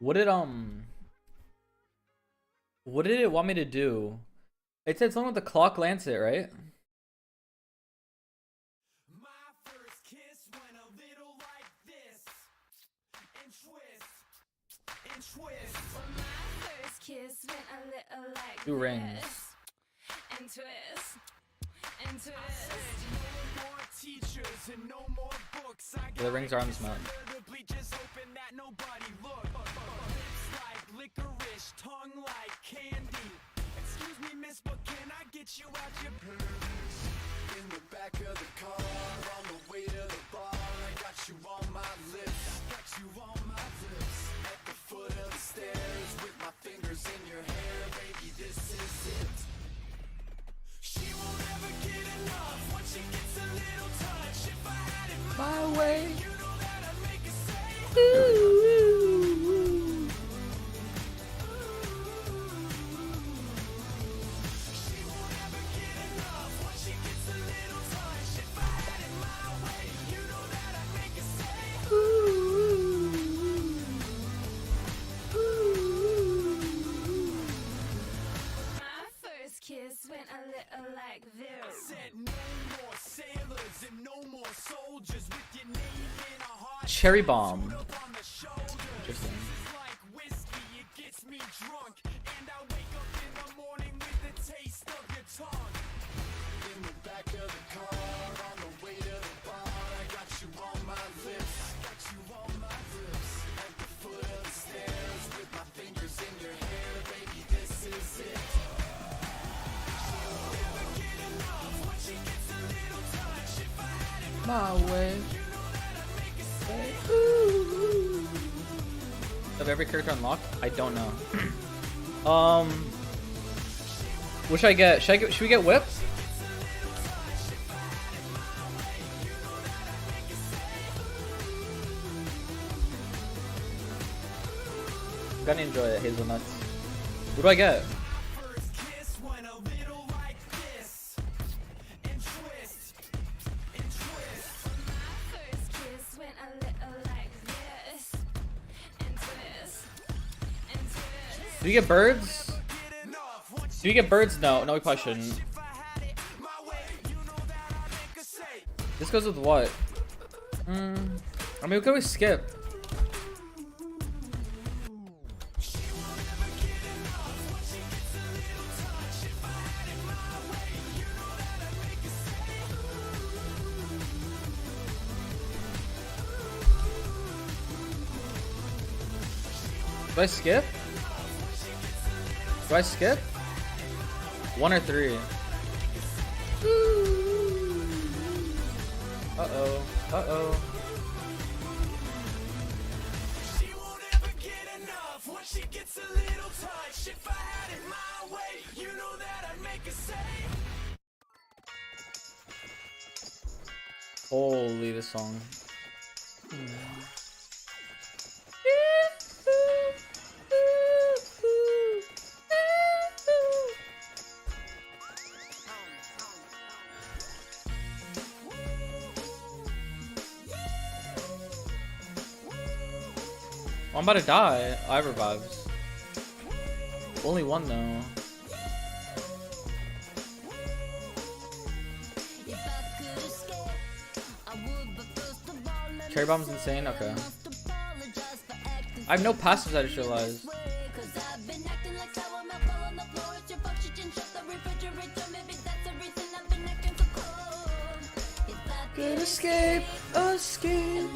What did what did it want me to do? It said something with the clock lancet, right? Two rings. Yeah, the rings are on this map. Excuse me, miss, but can I get you out your purse? In the back of the car, on the way to the bar, I got you on my lips. Got you on my lips. At the foot of the stairs, with my fingers in your hair, baby, this is it. She won't ever get enough once she gets a little touch. If I had it my way, you know that I'd make her say, ooh. Went a little like this. I said no more sailors and no more soldiers with your name in a heart. Cherry bomb. Interesting. Like whiskey, it gets me drunk, and I wake up in the morning with the taste of your tongue. In the back of the car, on the way to the bar, I got you on my lips. Got you on my lips. At the foot of the stairs, with my fingers in your hair, baby, this is it. My way. Of every character unlocked? I don't know. What should I get? Should we get whipped? I'm gonna enjoy it, hazelnuts. What do I get? Do you get birds? Do you get birds? No, we probably shouldn't. This goes with what? I mean, we could always skip. Do I skip? Do I skip? 1 or 3? Uh-oh. Uh-oh. She won't ever get enough once she gets a little touch. If I had it my way, you know that I'd make her say. Holy, this song. I'm about to die. I have revives. Only one though. Cherry bomb's insane. Okay. I have no passives. I just realized. Good escape. Escape.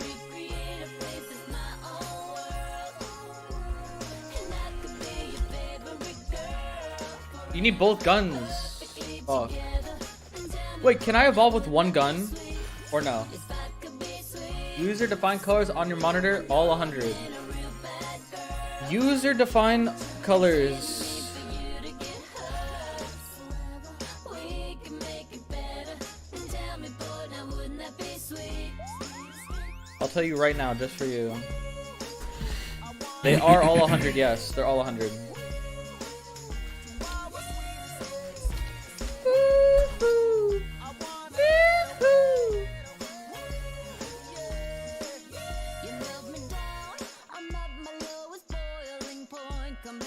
You need both guns. Oh. Wait, can I evolve with one gun? Or no? User define colors on your monitor, all 100. User define colors. I'll tell you right now, just for you. They are all 100, yes. They're all 100.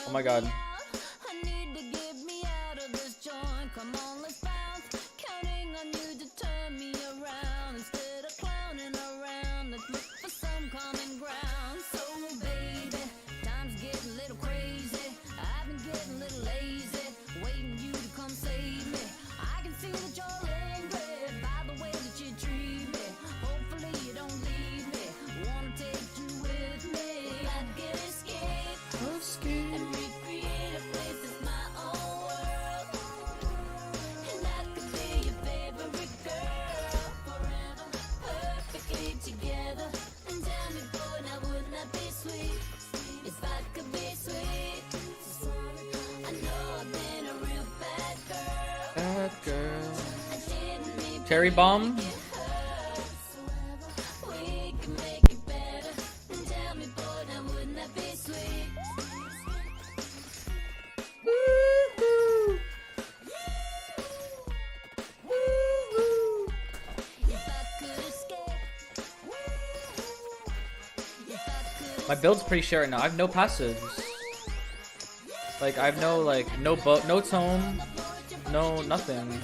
Oh my god. I need to get me out of this joint. Come on, let's bounce. Counting on you to turn me around. Instead of clowning around, let's look for some common ground. So, baby, time's getting a little crazy. I've been getting a little lazy, waiting you to come save me. I can see that you're angry by the way that you treat me. Hopefully you don't leave me. Wanna take you with me. I can escape and recreate a place that's my own world. And I could be your favorite girl forever, perfectly together. And tell me, boy, now wouldn't that be sweet? If I could be sweet. I know I've been a real bad girl. Bad girl. I didn't mean Cherry bomb. we can make it better. And tell me, boy, now wouldn't that be sweet? Woohoo. If I could escape. If I could My build's pretty shit right now. I have no passives. Like I have no no tone, no nothing.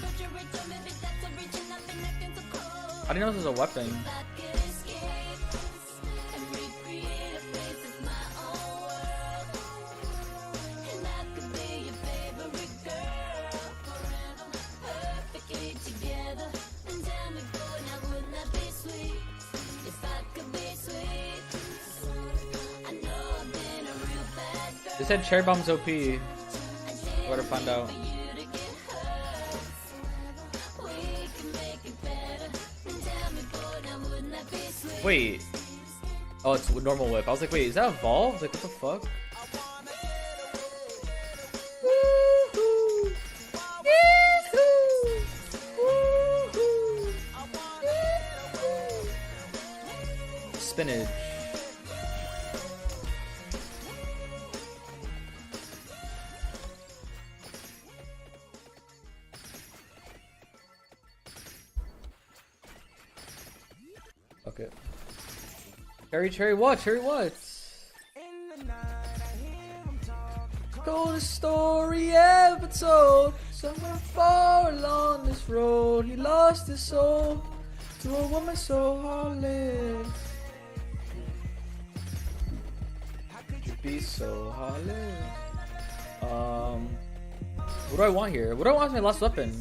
I didn't know this was a weapon. They said cherry bomb's OP. Gotta find out. Wait. Oh, it's normal whip. I was like, wait, is that evolved? Like, what the fuck? Woohoo! Yee-hoo! Woohoo! Spinach. Okay. Cherry what? Cherry what? Coldest story ever told. Somewhere far along this road, he lost his soul to a woman so heartless. How could you be so heartless? What do I want here? What do I want as my last weapon?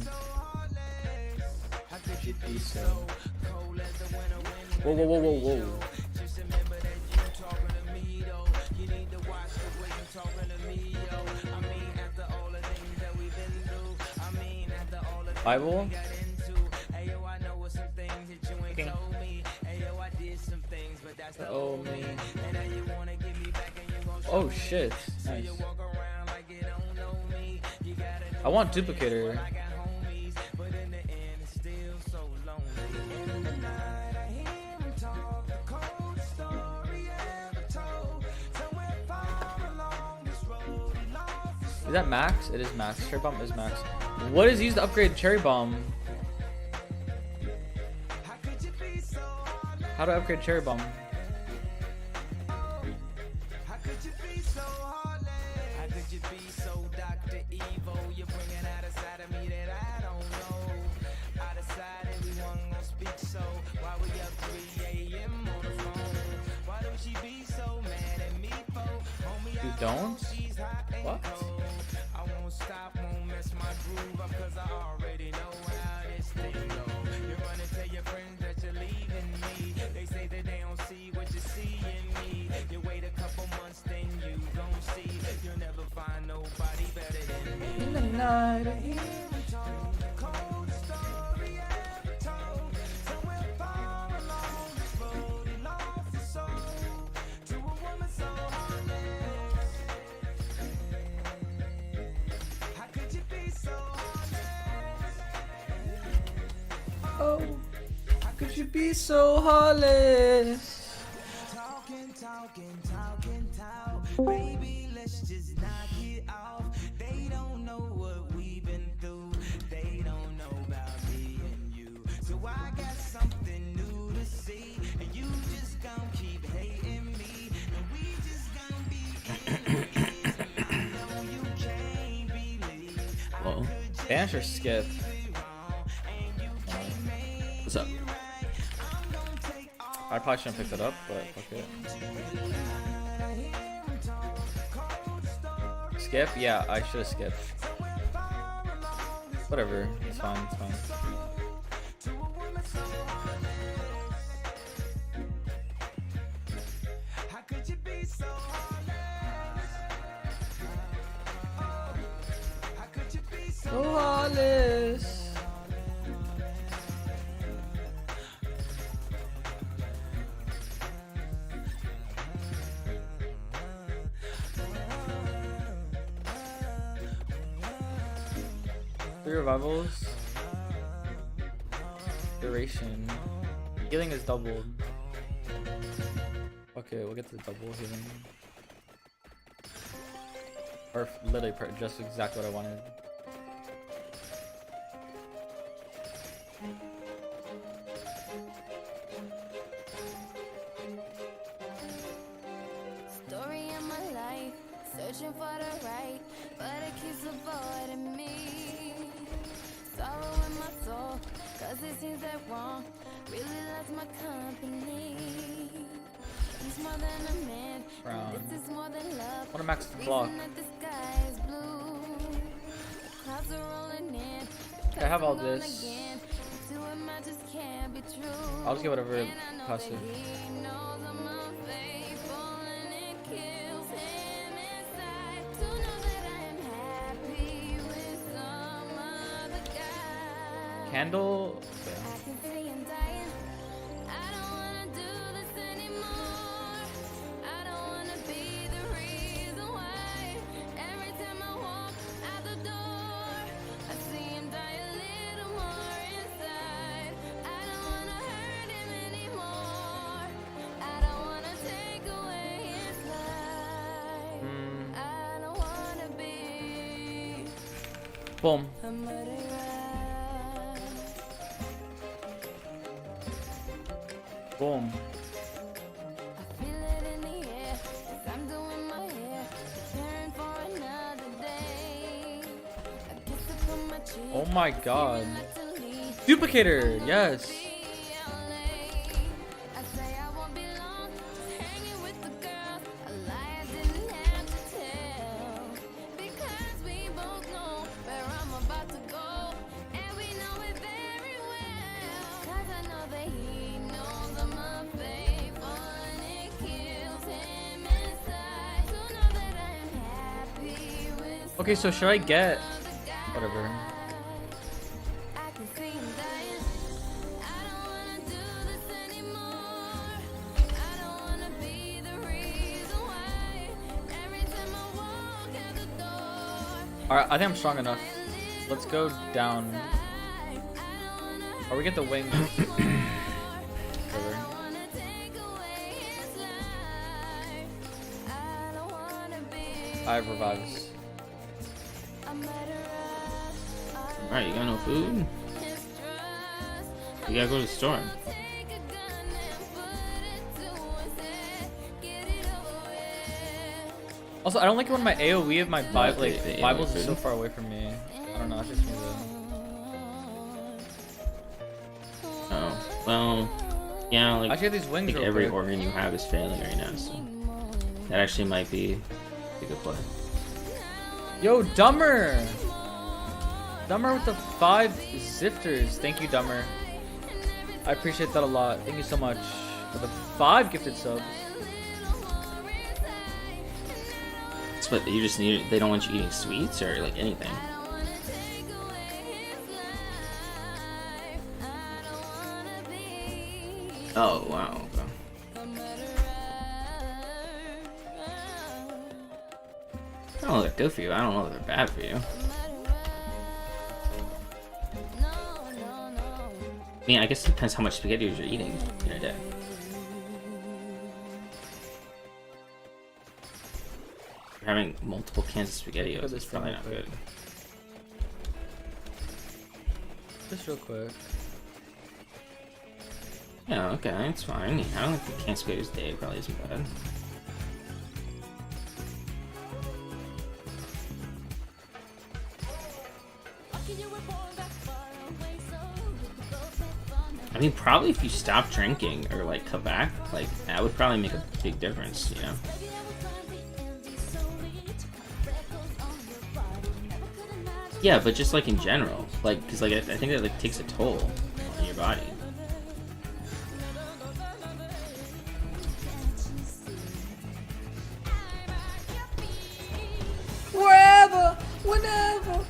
How could you be so? Whoa, whoa, whoa, whoa, whoa. Bible? Okay. Oh, me. Oh, shit. Nice. I want duplicator. Is that max? It is max. Cherry bomb is max. What is used to upgrade cherry bomb? How do I upgrade cherry bomb? You don't? What? Stop, won't mess my groove up, cause I already know how this thing go. You're gonna tell your friends that you're leaving me. They say that they don't see what you see in me. You wait a couple months, then you gon' see. You'll never find nobody better than me. In the night, I hear Cold story ever told. Somewhere far along this road, he lost his soul to a woman so heartless. How could you be so heartless? Oh, how could you be so heartless? Talk. Baby, let's just knock it off. They don't know what we've been through. They don't know about me and you. So I got something new to see. And you just gon' keep hating me. And we just gon' be enemies. Bash or skip? What's up? I probably shouldn't pick that up, but fuck it. Skip? Yeah, I should have skipped. Whatever, it's fine, it's fine. How could you be so heartless? How could you be so Oh, Alice. Three revivals. Duration. Healing is doubled. Okay, we'll get to the double healing. Or literally just exactly what I wanted. Story of my life, searching for the right, but it keeps avoiding me. Sorrow in my soul, cause it seems that wrong really loves my company. He's more than a man, Brown. this is more than love. Wanna max the block. Reason that the sky is blue. The clouds are rolling in. I have all passing on this. again. To him, I just can't be true. I'll just get whatever And I know passive. that he knows I'm unfaithful and it kills him inside to know that I am happy with some other guy. Candle. I can see him dying. I don't wanna do this anymore. I don't wanna be the reason why. Every time I walk out the door, I see him die a little more inside. I don't wanna hurt him anymore. I don't wanna take away his life. I don't wanna be Boom. a murderer. Boom. I feel it in the air as I'm doing my hair, preparing for another day. I kiss it from my cheek. Oh my god. Not to leave. Duplicator, yes. I say I won't be long, just hanging with the girls. A lie I didn't have to tell, because we both know where I'm about to go, and we know it very well. 'Cause I know that he knows I'm unfaithful, and it kills him inside to know that I am happy with Okay, so should I get another guy. whatever? I can see him dying. I don't wanna do this anymore. I don't wanna be the reason why. Every time I walk out the door, Alright, I think I'm strong enough. Let's go down. I don't wanna Or we get the wings. Whatever. wanna take away his life. I don't wanna be I have revives. a murderer. Alright, you got no food? Mistrust. You gotta go to the store. Take a gun and put it to his head. Get it over with. Also, I don't like it when my AoE of my Bible, like, the AoE Bibles is food? so far away from me. I don't know, that's just me though. Oh. Well, yeah, like, Actually, these wings like real every quick. organ you have is failing right now, so that actually might be a good play. Yo, Dumber! Dumber with the 5 zifters. Thank you, Dumber. I appreciate that a lot. Thank you so much for the 5 gifted subs. It's what you just need. They don't want you eating sweets or like anything. I wanna take away his life. I don't wanna be Oh wow. Okay. a murderer. I don't know if they're good for you. I don't know if they're bad for you. No, no, no. I mean, I guess it depends how much spaghetti you're eating in a day. If you're having multiple cans of spaghetti, Put it's this probably thing not real good. quick. Just real quick. Yeah, okay, it's fine. I don't think the can of spaghetti a day probably isn't bad. I mean, probably if you stop drinking or like cut back, like that would probably make a big difference, you know? Yeah, but just like in general, like, because like I think that like takes a toll on your body. Wherever, whenever.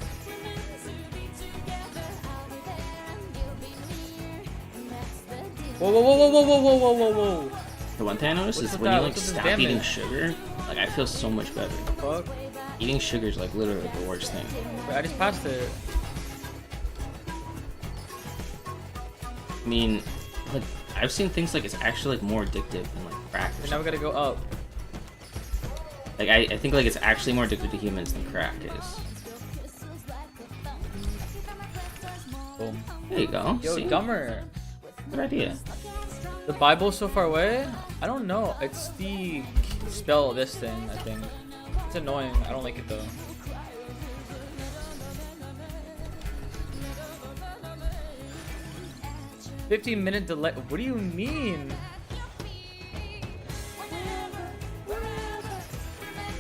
Whoa, whoa, whoa, whoa, whoa, whoa, whoa, whoa, whoa. The one thing I noticed What's is with when that? you like What's with this stop eating damage? sugar, like I feel so much better. Fuck. Eating sugar is like literally the worst thing. Wait, I just passed it. I mean, like I've seen things like it's actually like more addictive than like crack. Or And now we something. gotta go up. Like I think like it's actually more addictive to humans than crack is. Boom. There you go. Yo, See? Gummer. Good idea. The Bible's so far away? I don't know. It's the spell of this thing, I think. It's annoying. I don't like it though. "15-minute delay." What do you mean?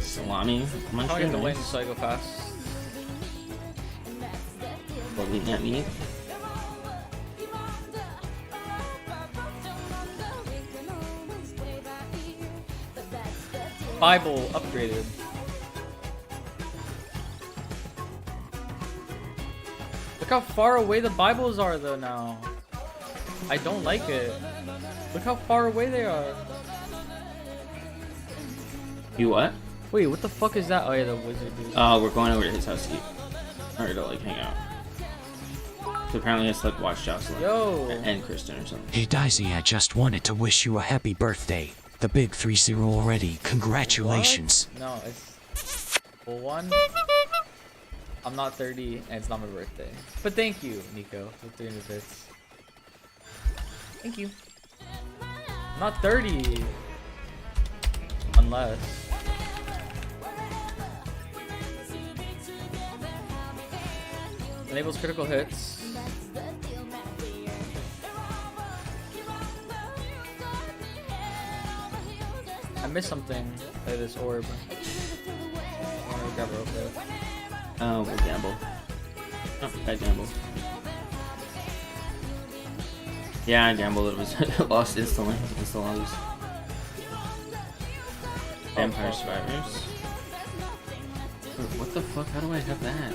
Salami. I'm Munchkin. gonna win Nice. so I go fast. Love eating that meat. Bible upgraded. Look how far away the Bibles are though now. I don't like it. Look how far away they are. You what? Wait, what the fuck is that? Oh yeah, the wizard dude. Oh, we're going over to his house to eat. Or to like hang out. So apparently it's like watch Jocelyn. Yo. And Kristen or something. Hey Daisy, I just wanted to wish you a happy birthday. The big 3-0 already. Congratulations. What? No, it's full one. I'm not 30 and it's not my birthday. But thank you, Nico, for 300 bits. Thank you. I'm not 30. Unless. Enables critical hits. I missed something by this orb. I want to grab it real quick. Oh, we'll gamble. Oh, I gamble. Yeah, I gambled. It was lost instantly. Instant lose. Vampire fuck. Survivors. Wait, what the fuck? How do I have that?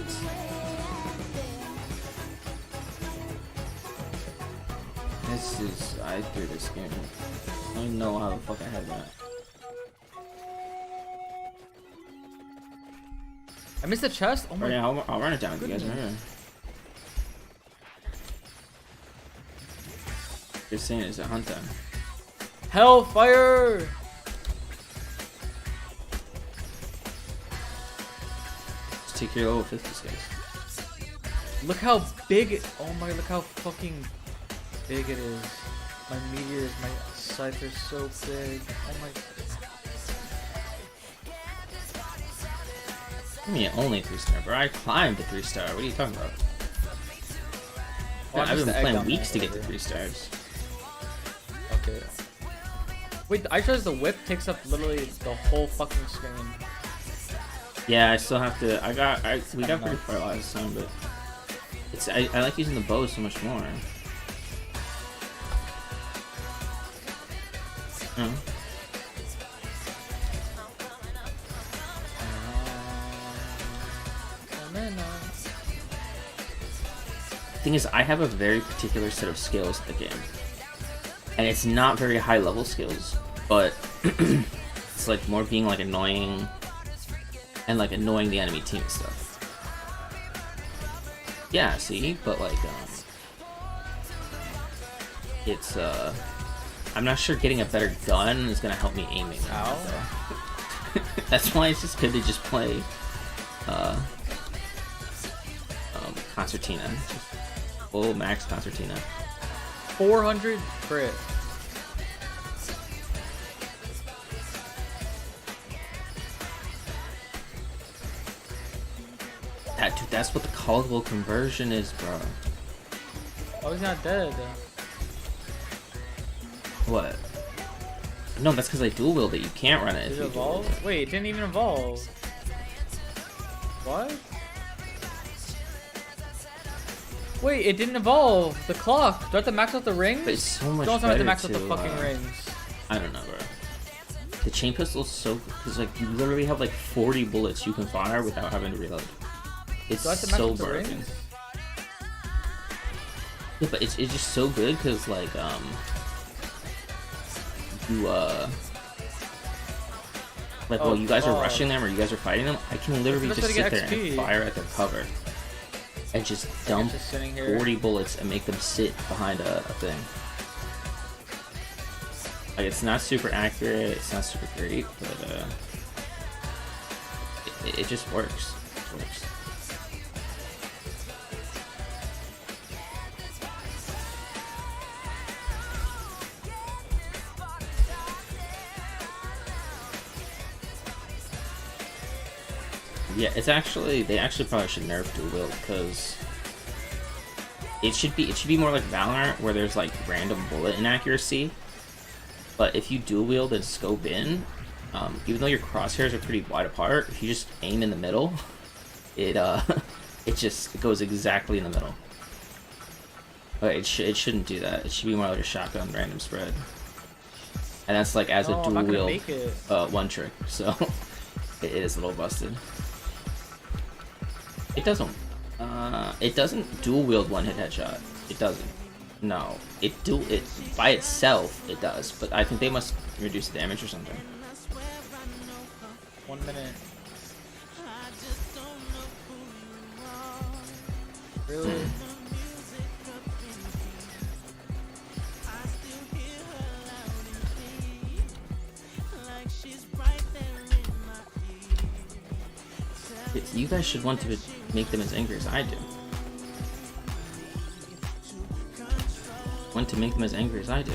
This is... I threw this game. I don't even know how the fuck I had that. I missed the chest? Oh Oh my yeah, I'll run it down if you guys are here. Just saying, it's a hunt time. Hellfire! Just take your level 50s, guys. Look how big it, oh my, look how fucking big it is. My meteors, my scythe are so big. Oh my. I mean, only 3-star, bro. I climbed to 3-star. What are you talking about? Oh, I I've missed been the egg playing down weeks to there, get to whatever. 3 stars. Okay. Wait, I realized the whip takes up literally the whole fucking screen. Yeah, I still have to. We got kinda pretty nuts. far last time, but it's I like using the bow so much more. Oh. Thing is, I have a very particular set of skills in the game, and it's not very high level skills, but it's like more being like annoying and like annoying the enemy team and stuff. Yeah, see, but like it's I'm not sure getting a better gun is gonna help me aiming. Ow. That's why it's just good to just play Concertina. Just full max Concertina. 400 crit. Dude, that's what the Caldwell conversion is, bro. Oh, he's not dead. What? No, that's because I dual wield it. You can't run it. Did If it you dual wield evolve? Wait, it didn't even evolve. What? Wait, it didn't evolve. The clock. Do I have to max out the rings? But it's so much Don't have better to max out the to, fucking rings. I don't know, bro. The chain pistol's so because like you literally have like 40 bullets you can fire without having to reload. It's Do I have to max so out the broken. rings? Yeah, but it's just so good because like you like while you guys are God. rushing them or you guys are fighting them, I can literally That's just the best sit way to there get and XP. fire at their cover and just dump just sitting here. 40 bullets and make them sit behind a thing. Like it's not super accurate, it's not super great, but it just works. It works. Yeah, it's actually they actually probably should nerf dual wield because it should be more like Valorant where there's like random bullet inaccuracy. But if you dual wield and scope in, even though your crosshairs are pretty wide apart, if you just aim in the middle, it it goes exactly in the middle. But it shouldn't do that. It should be more like a shotgun random spread. And that's like as No, a I'm not dual gonna wield make it. one trick. So it is a little busted. It doesn't dual wield one hit headshot. It doesn't. No, it by itself it does, but I think they must reduce the damage or something. 1 minute. Really? You guys should want to make them as angry as I do. Want to make them as angry as I do.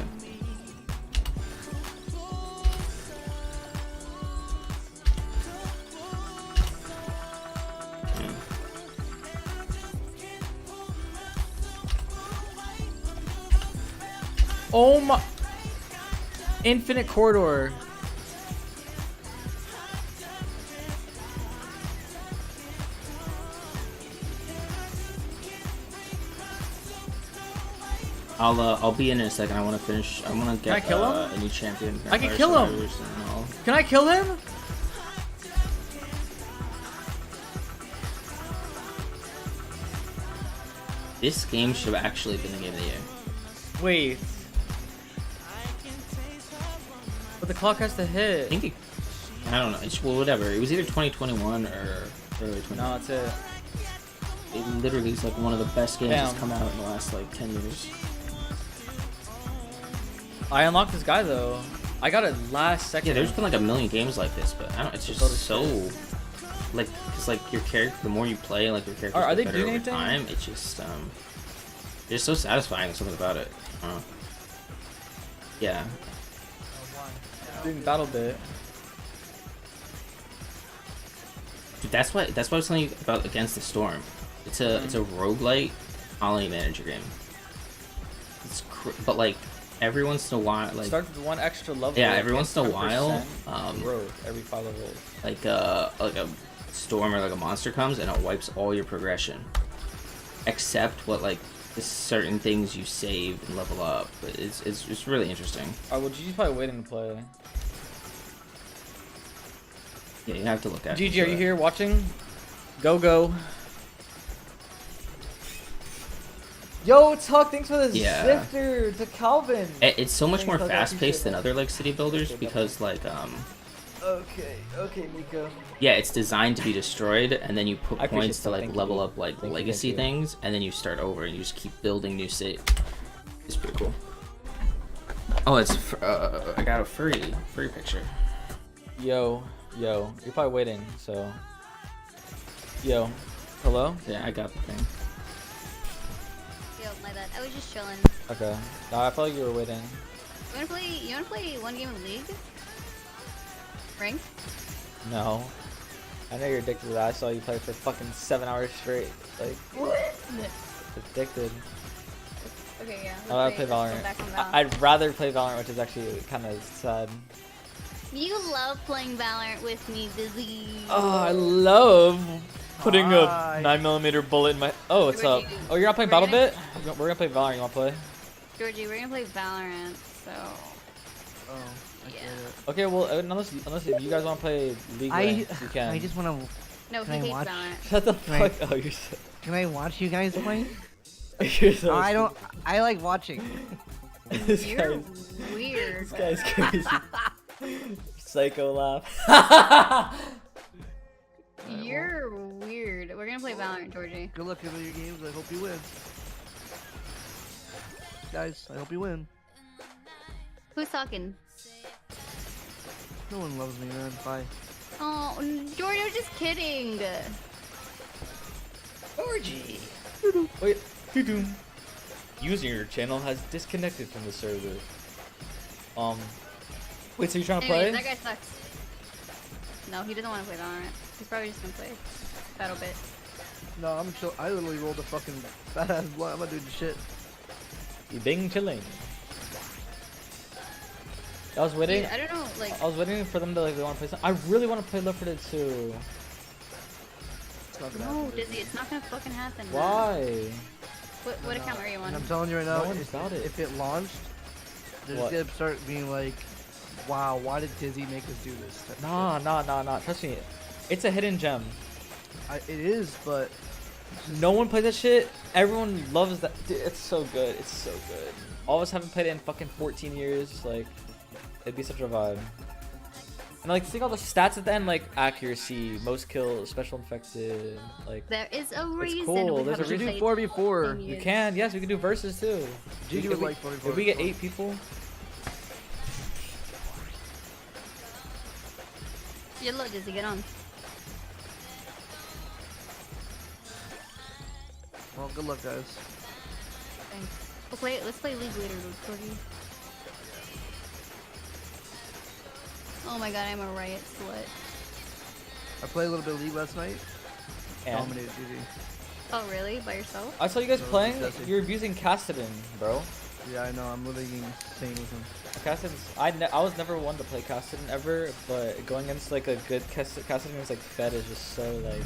Oh my! Infinite corridor. I'll be in a second. I want to finish. I want to I get kill him? a new champion. I can Vampire kill him. Survivors, and all. Can I kill him? This game should have actually been the game of the year. Wait. But the clock has to I hit. think it, I don't know. Well, whatever. It was either 2021 or early 20. No, that's it. It literally is like one of the best games that's Damn. come out in the last like 10 years. I unlocked this guy though. I got it last second. Yeah, there's been like a million games like this, but I don't. It's just Go to so like, cause like your character, the more you play, like your character Are they better doing over anything? time. It's just it's so satisfying. There's something about it. Yeah. doing battle bit. Dude, that's what I was telling you about Against the Storm. It's a roguelite colony manager game. But like every once in a while, like Starts with one extra level. yeah, every once in a 10% while, growth every 5 levels. like a storm or like a monster comes and it wipes all your progression, except what like the certain things you save and level up. But it's really interesting. Alright, well, GG's probably waiting to play. Yeah, you have to look at. GG, are you here watching? Go. Yo, Tuck, thanks for the Yeah. Zifter to Calvin. It's so much Thanks, more Tuck, I fast paced appreciate than that. other like city builders because like Okay, Nico. yeah, it's designed to be destroyed, and then you put I appreciate points to that. like Thank level you. up like Thank you, legacy thank you. things, and then you start over and you just keep building new city. It's pretty cool. Oh, I got a furry picture. Yo, you're probably waiting, so. Yo, hello? Yeah, I got the thing. Yo, my bad. I was just chilling. Okay. No, I felt like you were waiting. You wanna play one game of League? Ranked? No. I know you're addicted to that. I saw you play for fucking 7 hours straight. Like, addicted. Okay, yeah. I play let's go Valorant. back on Val. I'd rather play Valorant, which is actually kind of sad. You love playing Valorant with me, Dizzy. Oh, I love putting Hi. a 9mm bullet in my. Oh, what's up? Georgie, Oh, you're not playing we're gonna- BattleBit? We're gonna play Valorant. You wanna play? Georgie, we're gonna play Valorant, so Oh, I get Yeah. it. Okay, well, unless if you guys wanna play League, you can. I just want to. no, Can he I hates watch? Valorant. Shut the Can I- fuck. Oh, you're so. Can I watch you guys play? You're so I don't. I like watching. This You're guy's, weird. this guy's crazy. Psycho laugh. You're weird. We're gonna play Valorant, Georgie. Good luck in your games. I hope you win. Guys, I hope you win. Who's talking? No one loves me, man. Bye. Oh, Georgie, I was just kidding. Georgie. Wait. Doo-doo. User your channel has disconnected from the server. Wait, so you're trying to Anyways, play? that guy sucks. No, he doesn't want to play Valorant. He's probably just gonna play BattleBit. No, I'm chill. I literally rolled a fucking badass blunt. I'm not doing shit. You bing chilling. I was waiting. Dude, I don't know, like, I was waiting for them to like. They want to play something. I really want to play Left 4 Dead 2. It's not gonna no, happen. Dizzy, it's not gonna fucking happen. man. Why? What account are you on? And I'm telling you right now, No one's if, about it. if it launched, there's What? gonna start being like, wow, why did Dizzy make us do this? type of Nah. Trust me, it's a hidden gem. shit. It is, but No one plays that shit. Everyone loves that. Dude, it's so good. It's so good. All of us haven't played it in fucking 14 years. Like, it'd be such a vibe. And like, seeing all the stats at the end, like accuracy, most kills, special infected, like. There is a reason cool, we there's a haven't reason. played 4v4. 10 You years. can, yes, we can do verses too. GG If would we- like 44. If we get 8 people, You're low, Dizzy, get on. Well, good luck, guys. Thanks. Let's play League later, Georgie. Oh my god, I'm a riot slut. I played a little bit of League last night. and Dominated GG. Oh really? By yourself? I saw you guys So, playing. Jesse. You're abusing Cassidy, bro. Yeah, I know. I'm literally getting insane with him. Cassidy's. I was never one to play Cassidy ever, but going against like a good Cassidy who's like fed is just so like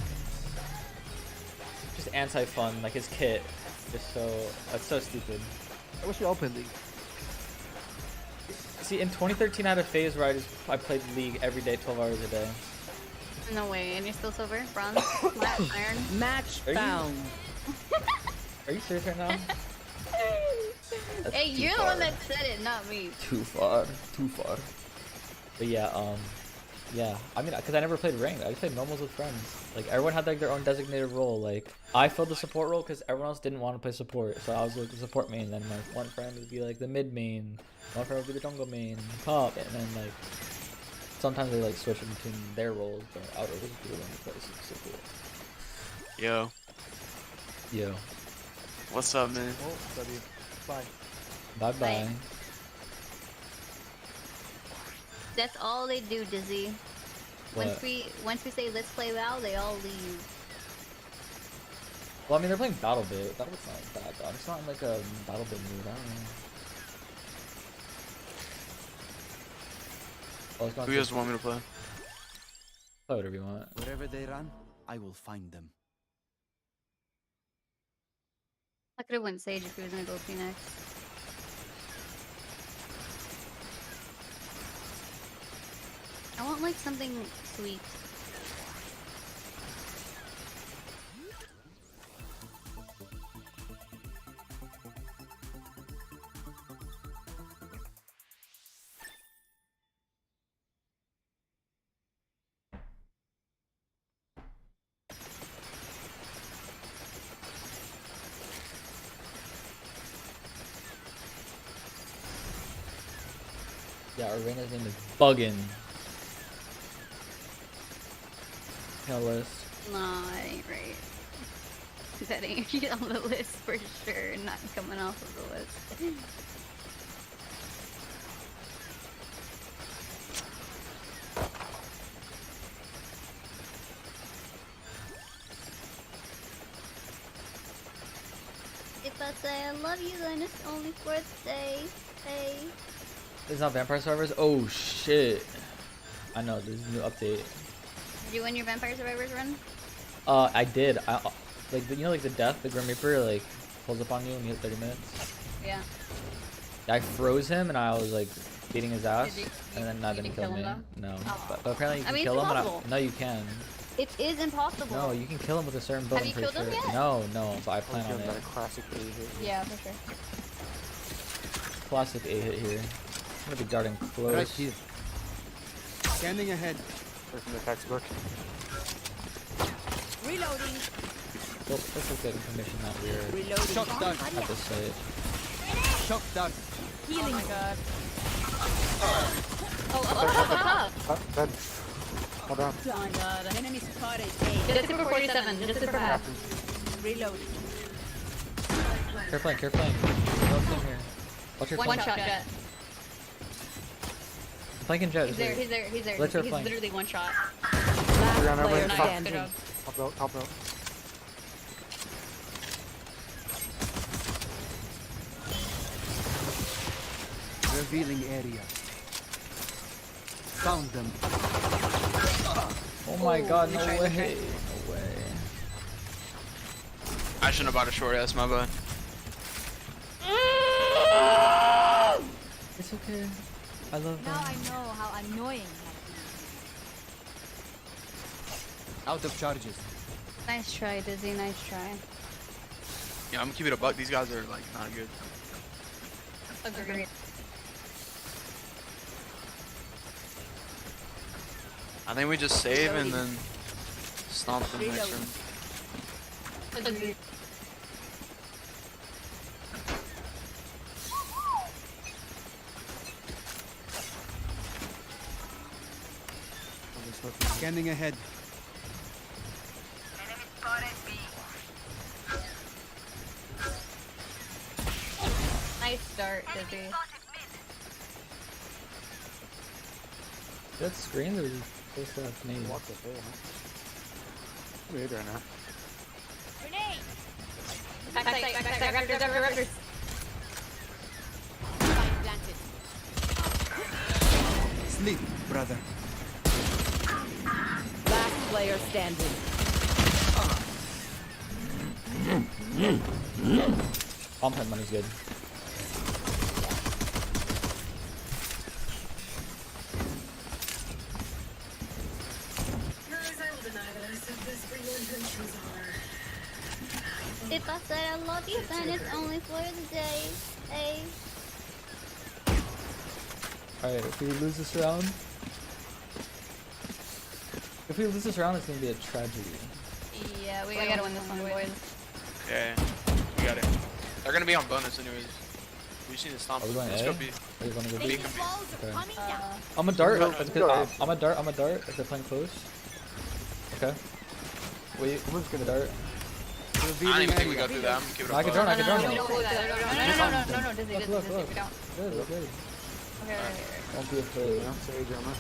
just anti-fun. Like his kit, just so it's so stupid. I wish we all played League. See, in 2013, I had a phase where I played League every day, 12 hours a day. No way. And you're still silver? Bronze? Flat? Iron? Match Are you- found. Are you serious right now? That's Hey, too you're the one far. that said it, not me. Too far. But yeah, yeah. I mean, because I never played ranked. I just played normals with friends. Like everyone had like their own designated role. Like I filled the support role because everyone else didn't want to play support, so I was like the support main. Then like one friend would be like the mid main, one friend would be the jungle main, top, and then like sometimes they like switch in between their roles. But I would always be the one to play support. Yo, Yo, what's up, man? Oh, W. Bye. bye bye. Bye. That's all they do, Dizzy. Once What? we say let's play Val, they all leave. Well, I mean, they're playing BattleBit. That was not bad, though. I'm just not in like a BattleBit mood. I don't know. I was gonna Who say- guys want me to play? Play whatever you want. Wherever they run, I will find them. I could have went Sage if he was gonna go Phoenix. I want like something sweet. Yeah, Arena's name is Buggin. No list. Nah, that ain't right. That ain't on the list for sure. Not coming off of the list. If I say I love you, then it's only for a day. Hey. It's not Vampire Survivors? Oh shit. I know, there's a new update. Did you win your Vampire Survivors run? I did. Like, you know, like the death, the Grim Reaper, like, pulls up on you when you hit 30 minutes? Yeah. I froze him and I was, like, beating his ass. Did you- and then that you didn't didn't kill me. kill him, No. Oh. But apparently you I can mean, kill it's him. impossible. No, you can. It is impossible. No, you can kill him with a certain build. Have I'm you pretty killed him sure. yet? No, but I plan on That it. classic A hit. Yeah, for sure. Classic 8 hit here. I'm gonna be darting close. Right here. Scanning ahead. From the textbook. Reloading. Well, let's look at information that we're Reloading. Shot down. at this site. Shot down. Healing. Oh my god. Oh, up. Dead. Hold on. Oh my god. Enemy spotted. Just super 47. Just super half. Reloading. Care flank. Don't come here. Watch your One flank. shot jet. Flank and jet. He's there. He's Let's He's her flank. literally one shot. Three on everybody. Nice. Top. Good job. Top out. Revealing area. Found them. Oh my god, no try, way. try. No way. I shouldn't have bought a short ass, my bad. It's okay. I love Now I them. know how annoying Out of charges. Nice try, Dizzy. Nice try. Yeah, I'm gonna keep it a buck. These guys are like not good. Agreed. I think we just save and then stomp them next Reload. round. Agreed. Scanning ahead. Nice start, Dizzy. That screen is supposed to have names. Walk up there, huh? Weird right now. Backside, Raptors. Sleep, brother. Last player standing. Bomb plant money's good. If I said I love you, then it's only for the day. Hey. Alright, if we lose this round... If we lose this round, it's gonna be a tragedy. Yeah, we gotta win this one, boys. Yeah, we got it. They're gonna be on bonus anyways. We just need to stomp Are we them. going Let's A? go B. Are you gonna go B B? can be. Okay. Uh, I'm a dart. Go, It's go. good. I'm a dart if they're playing close. Okay. Wait, who's gonna dart? I don't even think we go through that. I'm gonna keep it No, I a can buck. drone, I can drone. No, Dizzy, Look, Dizzy, look, Dizzy, look. we don't. Good, we're good. Okay, right. Don't be afraid. Yeah, Sage armor.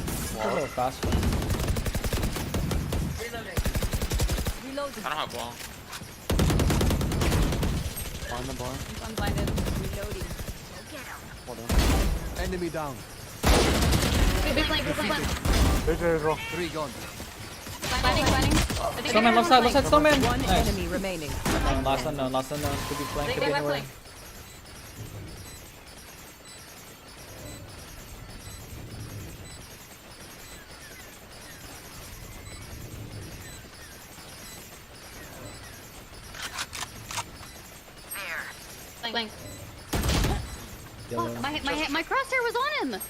It's a little fast one. Reloading. I don't have wall. On the bar. I'm blinded. Reloading. Hold on. Enemy down. Big flank. There's as well. 3 gone. Planning. Snowman, left side, snowman! One Nice. enemy remaining. Last unknown. Could be flank, could be anywhere. Flank. Yellow. My crosshair was on him.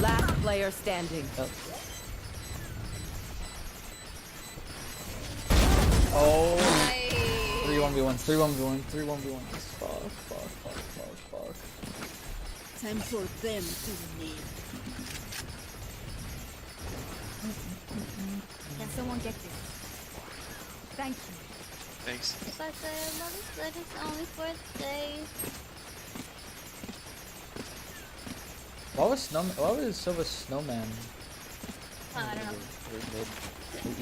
Last player standing. Yep. Oh! 3-1v1, 3-1v1. Fuck. Time for them to live. Can someone get this? Thank you. Thanks. If I say I love you, then it's only for the day. Why was Silva snowman? I don't know.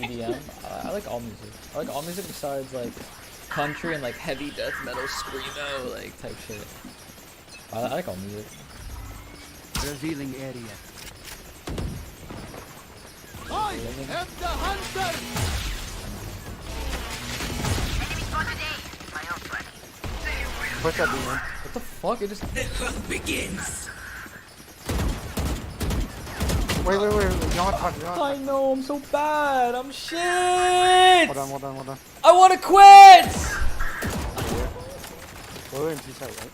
EDM. I like all music. I like all music besides like country and like heavy death metal screamo like type shit. I like all music. Revealing area. I am the hunter! Push that dude, man. What the fuck? It just. The hunt begins. Wait. You don't have time. You don't have I time. know. I'm so bad. I'm shit. Hold on. I want to quit. We're in T-side, right?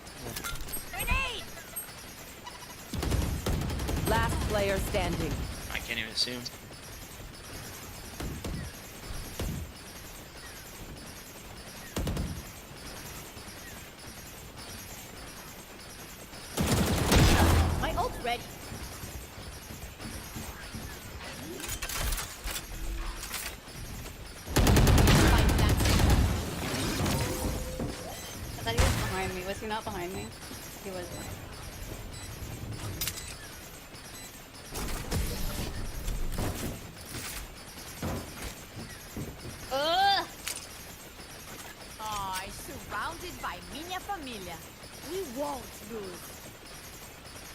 Last player standing. I can't even see him. My ult's ready. I thought he was behind me. Was he not behind me? He wasn't. Ugh! Oh, surrounded by minha família. We won't lose.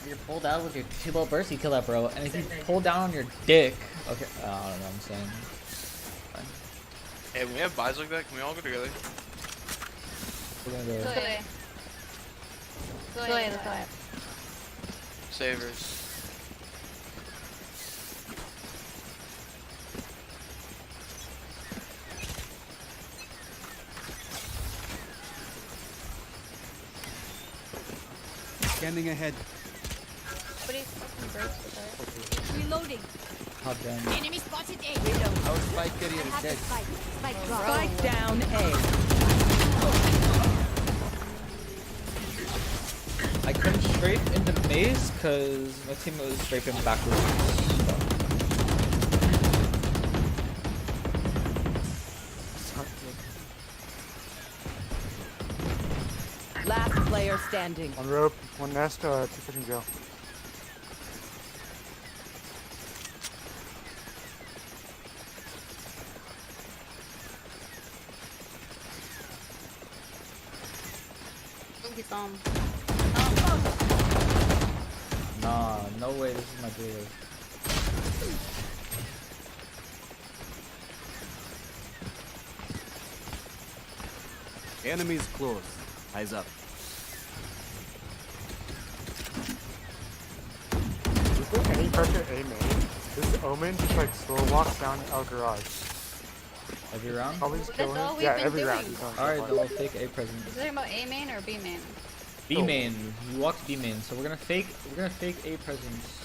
You're pulled out with your 2-bolt burst, you kill that bro. And if you pull down on your dick, okay, I don't know what I'm saying. Fine. Hey, when we have buys like that, can we all go together? We're gonna go. Go away. Go away, let's go away. Savers. Scanning ahead. What are you fucking burst with Reloading. Hot damn. Enemy spotted A. Reload. Our spike carrier is dead. Spike drop. Spike down A. I couldn't strafe into maze because my teammate was strafing backwards. Last player standing. One rope, one nest, 2 pushing jail. He saw him. Nah, no way. This is my dealer. Enemies close. Eyes up. Is there any pressure A main? This Omen just like slow walks down our garage. Every round? Probably just That's kill him. all we've Yeah, been every round. doing. he's on Alright, so then far. we'll fake A present. Is it talking about A main or B main? B main. You walked B main, so we're gonna fake A presence.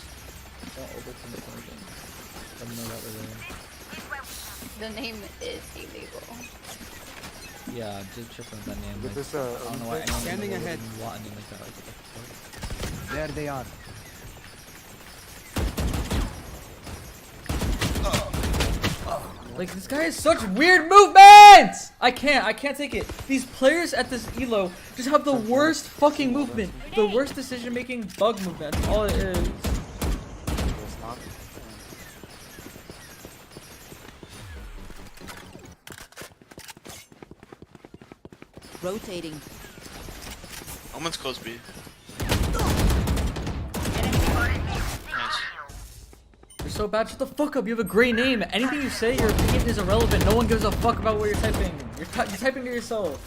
Don't overcommit anything. Let me know that we're there. The name is illegal. Yeah, just triple that name. With Like, this, I don't know why anyone Standing would ahead. want a name like that. Like, what the fuck? There they are. Like, this guy has such weird movements! I can't take it. These players at this elo just have the worst fucking movement. The worst decision making bug movement. That's all it is. It's not. Rotating. Omen's close B. Nice. You're so bad. Shut the fuck up. You have a great name. Anything you say, your opinion is irrelevant. No one gives a fuck about what you're typing. You're typing to yourself.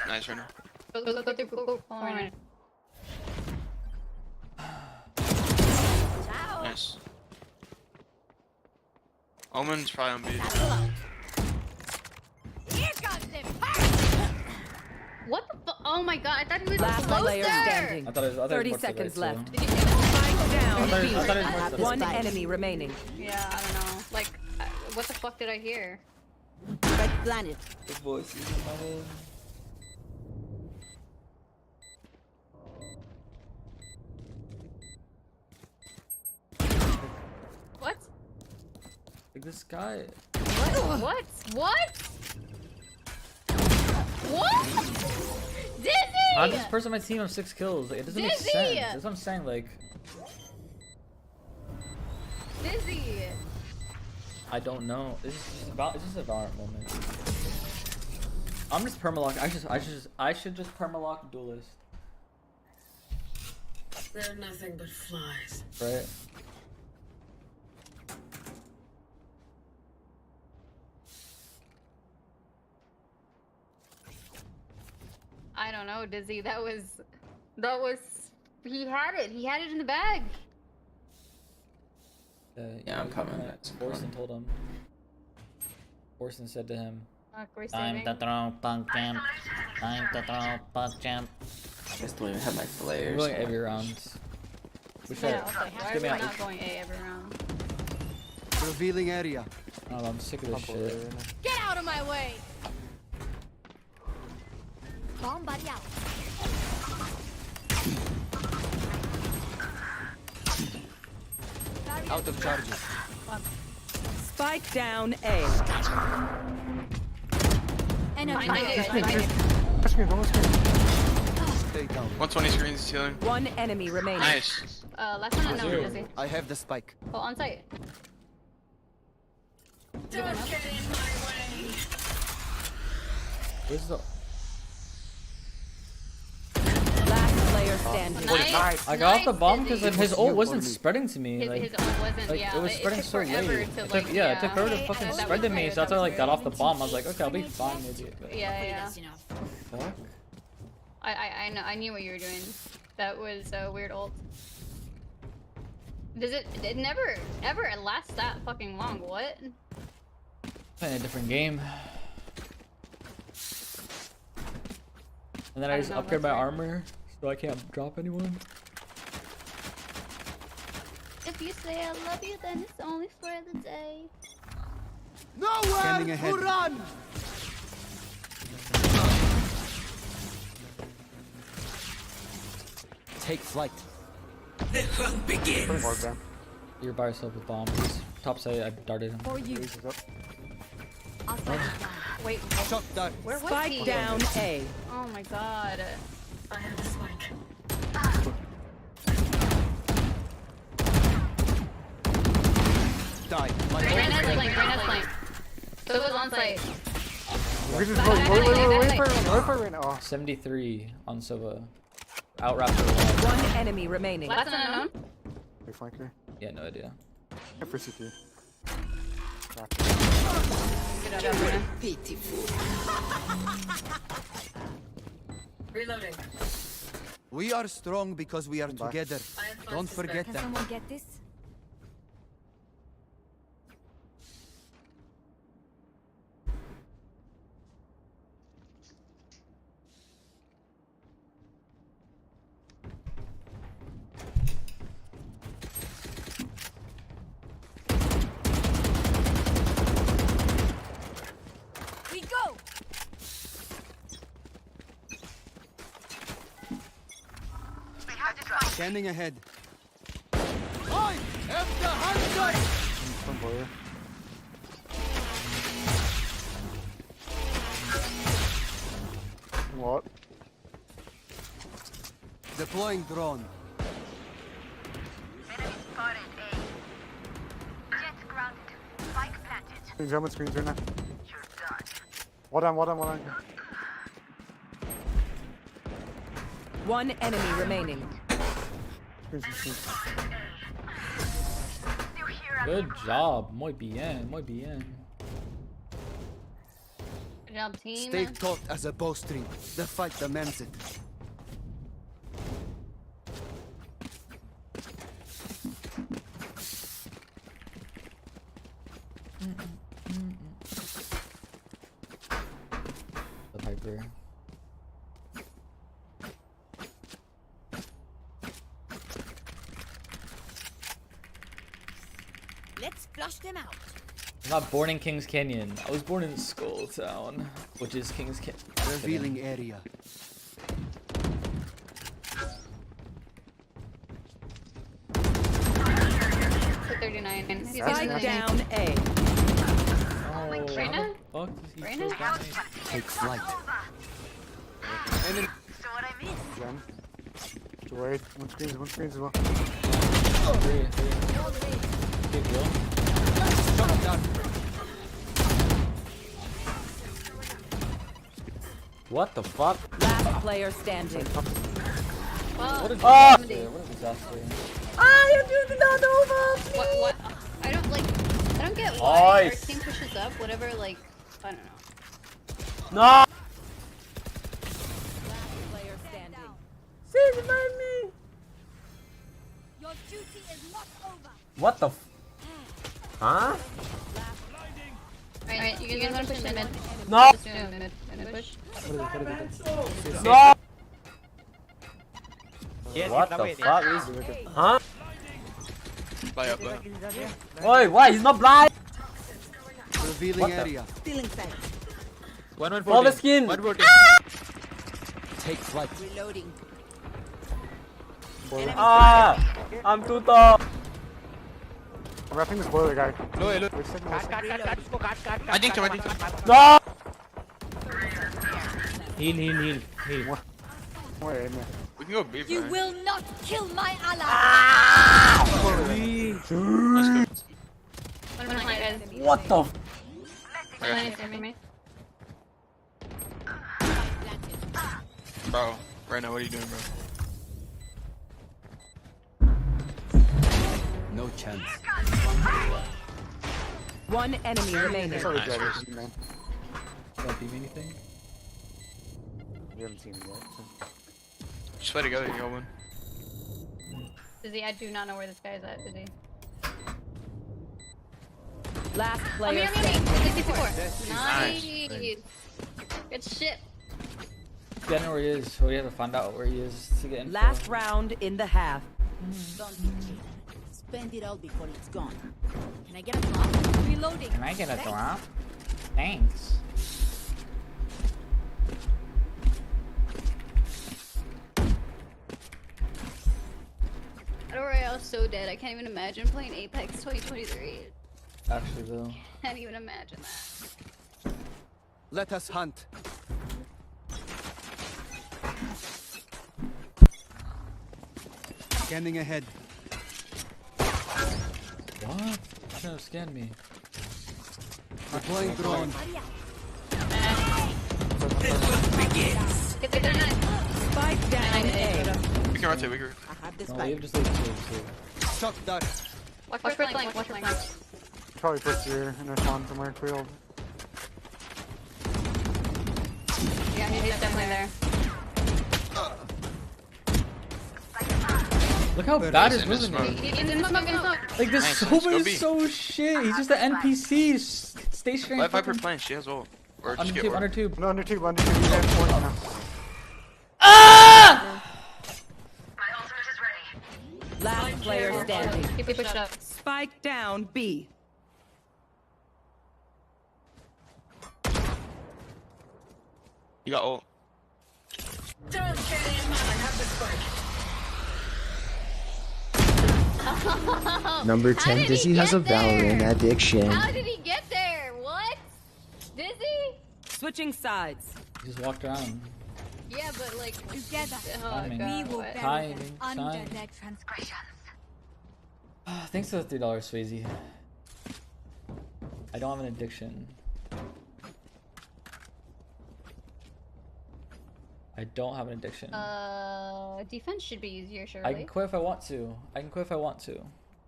Nice, Renner. Go through corner. Nice. Omen's probably on B. Here comes the What the fuck? Oh my god, I thought he was Last player closer! standing. I thought it was 30 more to seconds the right, left. too. Did you see that? Spike down. I thought it B. was more to the One right. enemy remaining. Yeah, I don't know. Like, what the fuck did I hear? Red planet. The voice is in my head. What? Like, this guy. What? What? What? Dizzy! How does this person on my team have 6 kills? Like, it doesn't make Dizzy! sense. That's what I'm saying. Like, Dizzy. I don't know. It's just a Valorant moment. I'm just permalock. I should just permalock duelist. They're nothing but flies. Right? I don't know, Dizzy. That was. He had it. He had it in the bag. Yeah, I'm coming. Orson told him. Orson said to him, We're "Time saving. to throw punk jump. Time to throw punk jump." I just don't even have my I'm flares. going every round. We should. Yeah, okay. Why are give we me not going A every round? Revealing area. I don't know. I'm sick of this shit. Get out of my way! Bomb buddy out. Out of charges. Spike down A. Enemy. Watch me, don't watch me. Stay down. 120 screens ceiling. One enemy remaining. Nice. Last one unknown, Zero. Dizzy. I have the spike. Oh, on site. Where's the? Last player standing. Nice. I got off the bomb because Dizzy. his ult wasn't spreading to me. His Like, ult wasn't. like Yeah, it was spreading took so forever late. to, It like, took, yeah, it took forever to yeah, fucking that spread was to me. weird, So after I that like was got weird. off the bomb, I was like, okay, I'll be fine maybe. But Yeah. fuck. I know. I knew what you were doing. That was a weird ult. Does it never ever lasts that fucking long? What? Playing a different game. And then I I just don't know, upgrade my that's weird. armor so I can't drop anyone. If you say I love you, then it's only for the day. Scanning ahead. run! Take flight. Putting ward down. You're by yourself with bombs. Top side, I darted him. For you. Raises up. Wait, Shot down. where was Spike he? down A. Oh my god. Die. My Brandon's flank. So it was on site. We just wait for it right now. Oh, 73 on Sova. Out Raptor alive. One enemy remaining. Last unknown. wait, flanker. Yeah, no idea. Yeah, for CT. Good job, Brandon. Reloading. We are strong because we are back. together. Don't forget that. Someone get this? We go! Scanning ahead. Some boy. What? Deploying drone. Screens, jump screens right now. Well done. One enemy remaining. Screens. Good job. Muy bien. Good job, team. Stay taut as a bowstring. The fight demands it. The Piper. Let's flush them out. I'm not born in Kings Canyon. I was born in Skull Town, which is Kings Canyon. Revealing area. For 39. He's Spike down A. Oh, Reyna? how the fuck does he Reyna? kill that? Take flight. Enemy. Again. Wait, one screen as well. Three. Big deal. What the fuck? Last player standing. What a Ah! disaster. What a disaster. What? I don't like. I don't get why our Nice. team pushes up. Whatever, like, I don't know. No! Last player standing. Your duty is not over. What the f- Huh? Alright, you guys wanna push the mid? No! Just do a mid push. No! What the fuck is... Huh? Play up, play up. Oi, why? He's not blind! Revealing What the- area. All the skin! Take flight. Reloading. Ah! I'm too tall! I'm wrapping this boiler guy. No, Wait, second, wait, I think so. No! Heal. wait, man. We can go B, You man. will not kill my ally. Let's go. One behind guys. What the f- Behind me. Bro, right now, what are you doing, bro? No chance. One enemy remaining. It's already dead, man. Don't beam anything. You haven't seen him yet. So. Just play together, you all win. Dizzy, I do not know where this guy is at, Dizzy. Last Oh, player me. standing. 64. Nice. Good shit. Yeah, I know where he is. So we have to find out where he is to get in. Last round in the half. Spend it all before it's gone. Can I get a drop? Reloading. Can I get a drop? Thanks. Battle Royale is so dead. I can't even imagine playing Apex 2023. Actually, though. Can't even imagine that. Let us hunt. Scanning ahead. What? Trying to scan me. Deploying drone. Get the 39. Spike down A. We can rotate, we can. I have this No, leave just leave. Shock dart. Watch for flank. Watch for flank. Probably puts here in a spawn somewhere. Field. Yeah, he's definitely there. Look how bad his movement smoke. is. He's in smoke. Like this Nice, Sova let's go is B. so shit. He's just an NPC. Stationary. Let Viper play, she has ult. Or just get Under orb. tube. No, under two. You have four now. Last player standing. Keep it pushed up. Spike down B. You got ult. Number 10, Dizzy has a Valorant addiction. How did he get there? What? Dizzy? Switching sides. He just walked around. Yeah, but like Together, oh Timing. we god. will what? bury Timing, them under timing. their transgressions. Thanks for the $3, Swayze. I don't have an addiction. I don't have an addiction. Defense should be easier, I surely. can quit if I want to.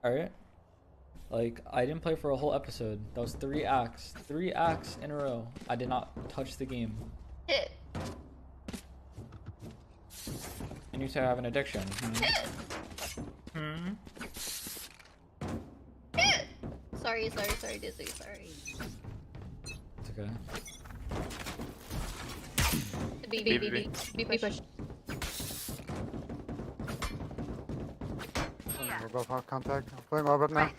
Alright? Like, I didn't play for a whole episode. That was 3 acts. 3 acts in a row. I did not touch the game. Hit. And you say I have an addiction. Hit. Sorry, Dizzy, sorry. It's okay. B push. We're both off contact. I'm playing Orb up now.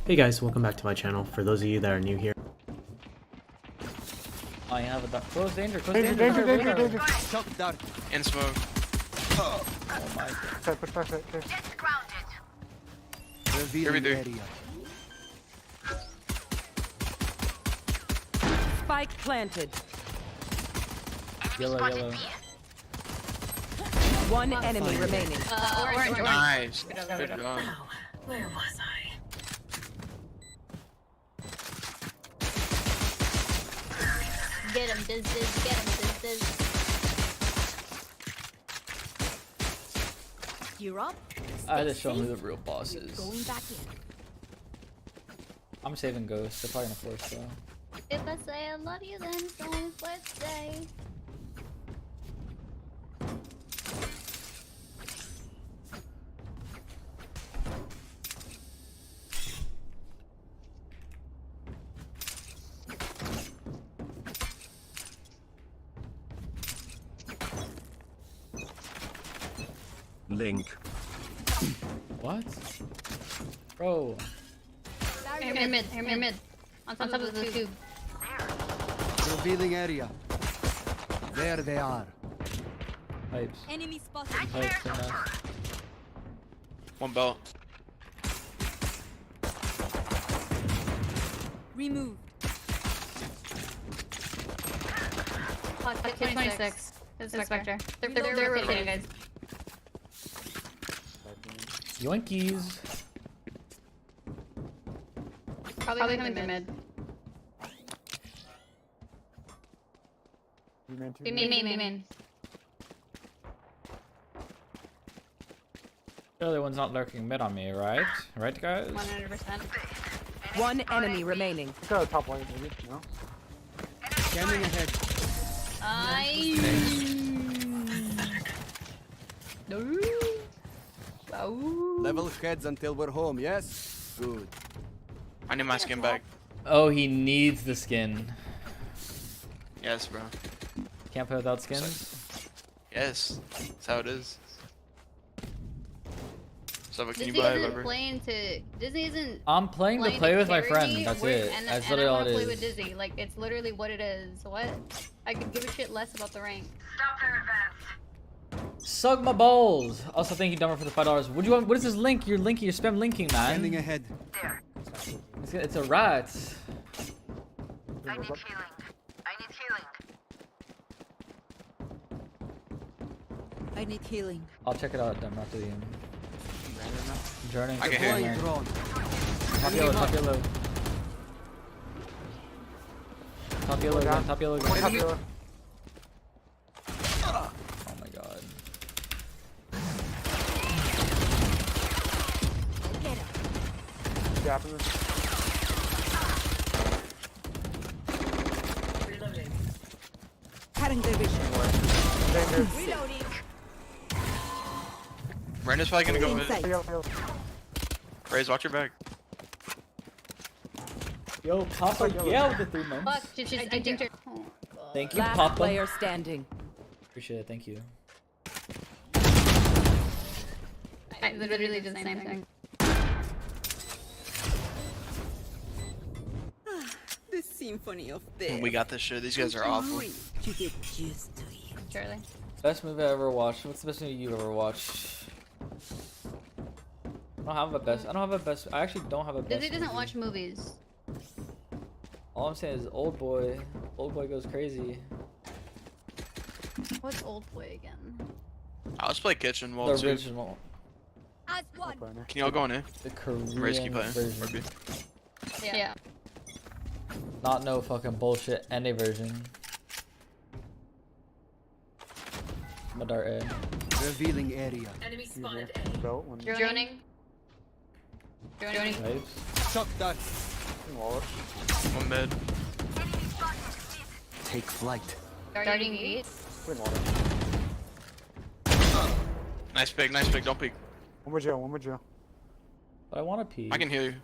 Hey guys, welcome back to my channel. For those of you that are new here, I have a close danger. Danger. Shock dart. In smoke. Oh my. Okay, push back. Okay. Revealing do. area. Spike planted. Yellow. One enemy remaining. Orange. Nice. Good Good job. Where was I? Get him, Diz. Get him, Diz. You're up. I just show me the real bosses. Going back in. I'm saving Ghost. They're probably gonna force though. If I say I love you, then it's only first day. Link. What? Bro. Here mid. On top of the tube. Revealing area. There they are. Pipes. Enemy spotted. Pipes are nice. One belt. Remove. Hit 26. It's Spectre. They're rotating, guys. Yoinkies. Probably coming through mid. Be main. The other one's not lurking mid on me, right? Right, guys? 100%. One enemy remaining. Got a top lane, maybe. No. Scanning ahead. Level heads until we're home, yes? Good. I need my skin back. Oh, he needs the skin. Yes, bro. Can't play without skins. Yes. That's how it is. So, can you Disney buy isn't whatever? playing to. Disney isn't. I'm playing to play with my carry friend. me, That's we're- it. And, That's and literally I all wanna it play with is. Disney. Like it's literally what it is. What? I could give a shit less about the rank. Suck my balls. Also, thank you, Dumber, for the $5. What do you want? What is this link? You're linking. You're spam linking, Scanning man. ahead. It's a rat. I need healing. I need healing. I'll check it out. Dumber, after the game. Journey. I can hear Deploying you. drone. Top yellow. Top yellow. Top yellow again. Top yellow again. Top yellow. Oh my god. Gap in this. Cutting their vision. Danger. Reloading. Brandon's probably gonna go mid. Inside. Heal. Raze, watch your back. Yo, Papa, yeah, with the 3 months. Fuck. I jinxed her. Oh, God. Thank you, Last Papa. player standing. Appreciate it. Thank you. I literally did the same thing. The symphony of death. We got this shit. These guys are awful. You get used to it. Charlie. Best movie I ever watched. What's the best movie you ever watched? I don't have a best. I actually don't have a best. Disney doesn't movie. watch movies. All I'm saying is Old Boy. Old Boy goes crazy. What's Old Boy again? Let's play Kitchen Wall The too. original. As one. Can y'all go in here? The Korean Raze, keep playing. Or version. B. Yeah. Not no fucking bullshit NA version. Madar A. Revealing area. Belt. One. Droning. Waves. Shock that. Wallet. One mid. Take flight. Darting gate. Twin wallet. Nice pick. Don't peek. One more jail. But I want to pee. I can heal you.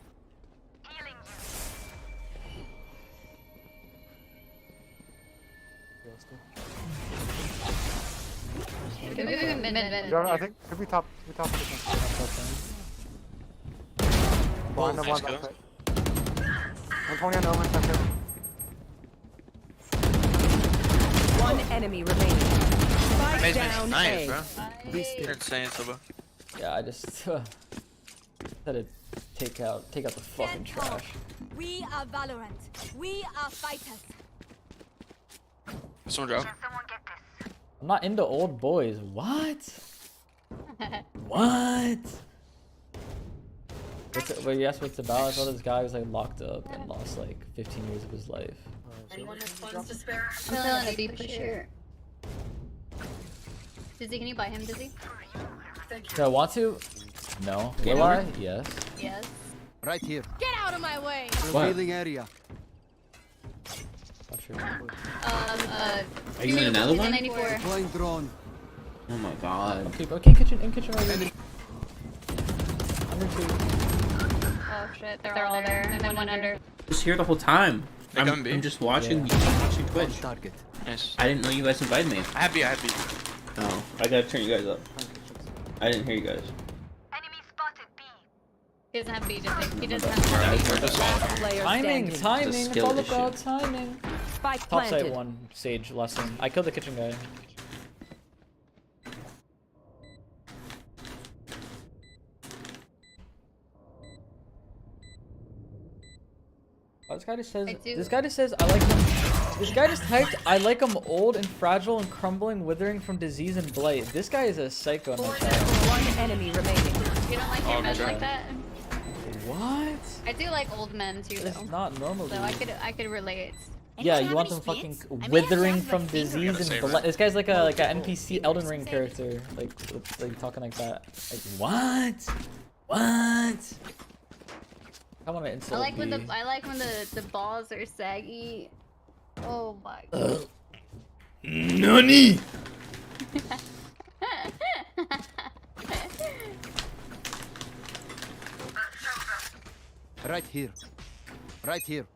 Mid. John, I think could be top. Blind, Nice blind, go. blind. 120 on Omen, that's it. One enemy remaining. Spike Maze, down nice, A. bro. Be You're still. insane, Silva. Yeah, I just had to take out the fucking trash. We are Valorant. We are fighters. Someone drop. I'm not into old boys. What? What? Wait, yes, what's it about? I saw this guy was like locked up and lost like 15 years of his life. I'm feeling a beat for sure. Dizzy, can you buy him, Dizzy? Do I want to? No. Will I? Yes. Yes. Right here. Get out of my way! Revealing area. Not sure. Are you in another one? 94. Deploying drone. Oh my god. Okay, in kitchen already. Under 2. Oh shit, they're all there. And then one under. Just here the whole time. They come B. I'm just watching watching Twitch. Target. Nice. I didn't know you guys invited me. I have B. I have B. Oh, I gotta turn you guys up. I didn't hear you guys. He doesn't have B, he doesn't have B. Timing, It's a timing, it's skill all issue. about timing. Top side 1, Sage, lesson. I killed the kitchen guy. Oh, this guy just says, I like him. This guy just typed, I like him old and fragile and crumbling, withering from disease and blight. This guy is a psycho in my chat. One enemy remaining. You don't like your men like that? What? I do like old men too, It's though. not normal, So dude. I could relate. Yeah, you want them fucking withering from disease and blight. This guy's like a NPC Elden Ring character, like talking like that. Like what? What? I want to insult. I like when B. the balls are saggy. Oh my god. Nani? Right here. Right here.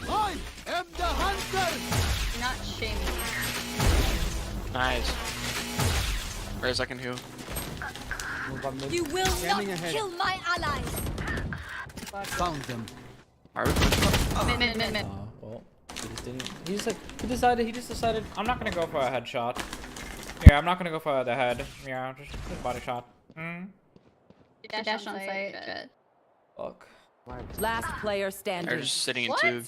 I am the hunter! Not shaming. Nice. Where's second heal? You will Scanning not ahead. kill my allies! Found them. Are we pushing? Mid. Well, he just didn't. He just decided. I'm not gonna go for a headshot. Yeah, I'm not gonna go for the head. Yeah, just a body shot. Dash on site. Jet. Fuck. Last player They're standing. just sitting in What? tube.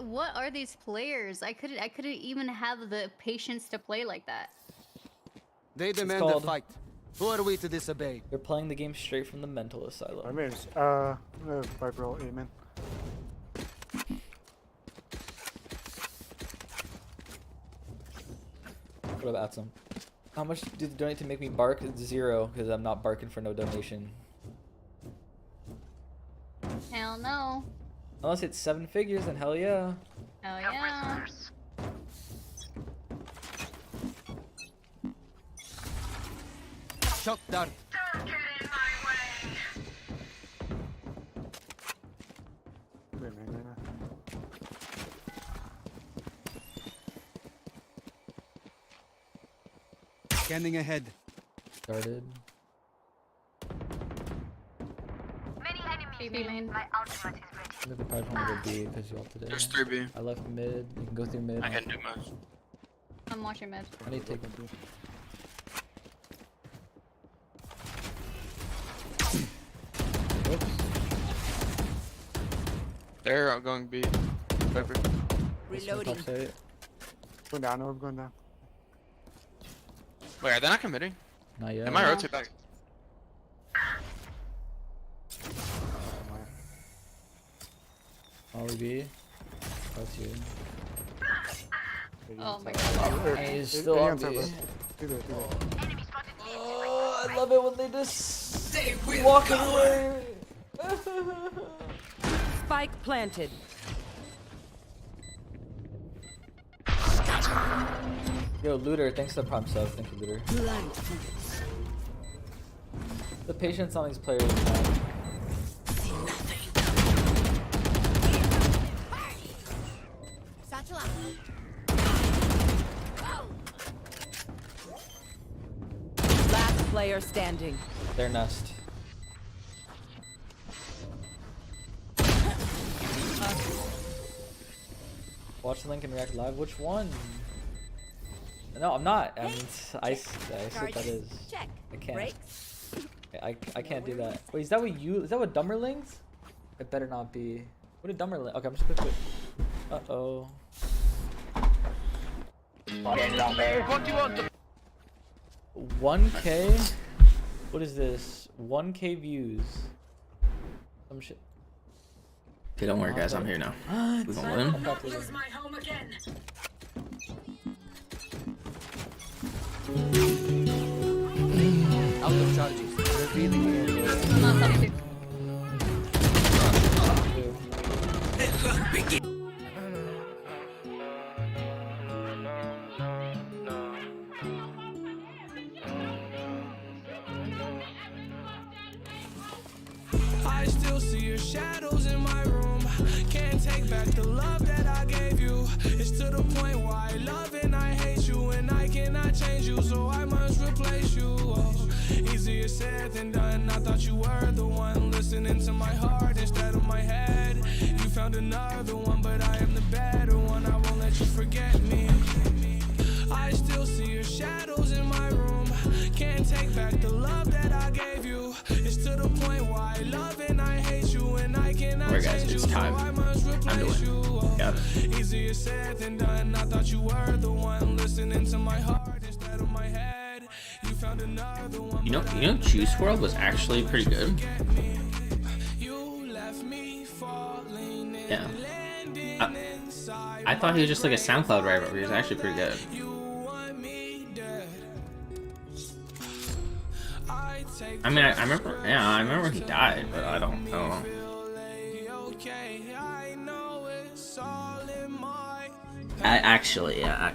What are these players? I couldn't even have the patience to play like that. They demand called- a fight. Who are we to disobey? They're playing the game straight from the mental asylum. I mean, Viper roll aiming. What about Atsum? How much did you donate to make me bark? It's 0, because I'm not barking for no donation. Hell no. Unless it's 7 figures, then hell yeah. Hell yeah. Shock dart. Scanning ahead. Started. B main. I think they probably want to go B because you all today. There's 3B. I left mid. You can go through mid. I can do much. I'm watching mid. I need to take them. Oops. They're going B. Viper. Reloading. Going down, orb going down. Wait, are they not committing? Not yet. They might rotate back. Molly B. That's you. Oh my god. And he's still on B. Do there. Oh, I love it when they just walk away. Spike planted. Yo, Looter, thanks for the prime sub. Thank you, Looter. The patience on these players, man. Satchel out. Last player standing. Their nest. Watch the link and react live. Which one? No, I'm not. I see what that is. Check. I can't. Brakes. I can't do that. Wait, is that what you? Is that what Dummerlings? It better not be. What did Dummerling? Okay, I'm just gonna quit. Uh oh. 1K? What is this? 1K views. Some shit. Okay, don't worry, guys. I'm here now. What? We gonna win. my home again. Out of charges. Revealing area. Not something. I still see your shadows in my room. Can't take back the love that I gave you. It's to the point where I love and I hate you, and I cannot change you, so I must replace you. Oh, easier said than done. I thought you were the one listening to my heart instead of my head. You found another one, but I am the better one. I won't let you forget me. I still see your shadows in my room. Can't take back the love that I gave you. It's to the point where I love and I hate you, and I cannot Alright, guys, change you, it's time. so I must Time to replace win. you. Got it. Easier said than done. I thought you were the one listening to my heart instead of my head. You found another one. You know, Juice WRLD was actually pretty good. You left me falling and Yeah. landing inside. I thought he was just like a SoundCloud rapper, but he was actually pretty good. You want me dead. I take I mean, I remember, yeah, I remember he died, but I don't know. okay. I know it's all in my Actually. Yeah,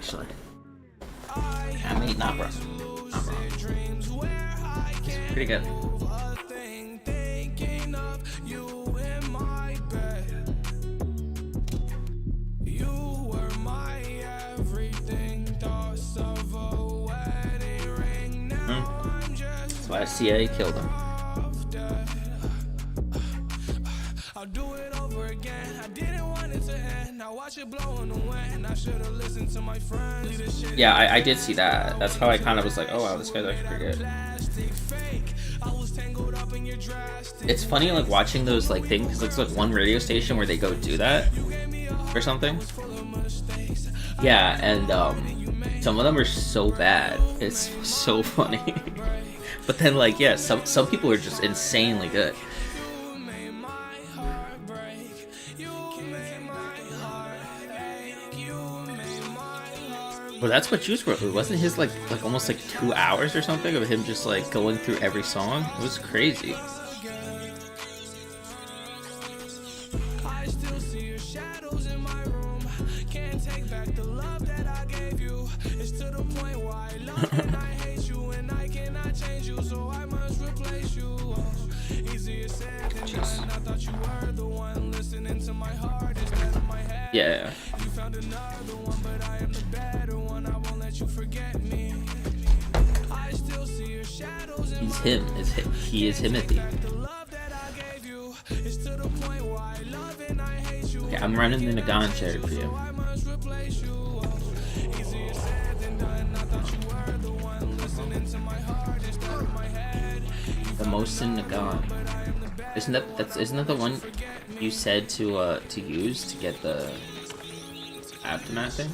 I mean, not wrong. Not wrong. dreams where I can't Pretty good. move a thing, thinking of you in my bed. You were my everything, thoughts of a wedding ring. Now I'm just That's why CIA killed him. dead. I'll do it over again. I didn't want it to end. Now watch it blow in the wind. I should have listened to my friends. This shit Yeah, I did see that. That's how I kind of was like, oh wow, this guy's actually pretty good. plastic fake. I was tangled up in your drastic. It's funny like watching those like things, because it's like one radio station where they go do that or something. Yeah, and some of them are so bad. It's so funny. But then like yeah, some people are just insanely good. Well, that's what Juice WRLD was. Wasn't his like almost like 2 hours or something of him just like going through every song? It was crazy. I still see your shadows in my room. Can't take back the love that I gave you. It's to the point where I love and I hate you, and I cannot change you, so I must replace you. Oh, easier said than done. I thought you were the one listening to my heart instead of my head. Yeah. You found another one, but I am the better one. I won't let you forget me. I still see your shadows in He's him. He is Himothy. the love that I gave you. It's to the point where I love and I hate you. Okay, I'm running the Nagan cherry for you. I must replace you. Easier said than done. I thought you were the one listening to my heart instead of my head. The Mosin Nagan. Isn't that the one you said to use to get the aftermath thing?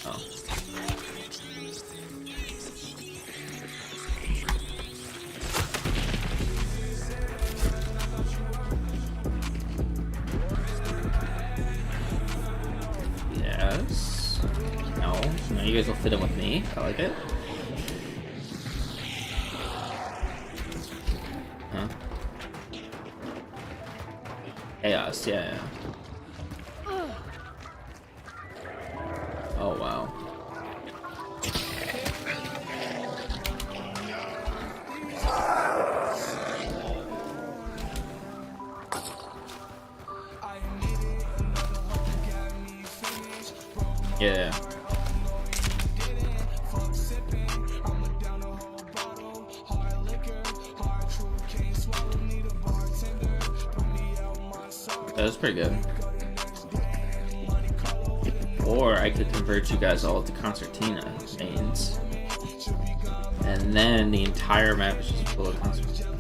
Oh. Yes. No. No, you guys will fit in with me. I like it. Huh? Chaos, yeah. Oh wow. Yeah. That was pretty good. Or I could convert you guys all to Concertina mains. And then the entire map is just full of Concertina.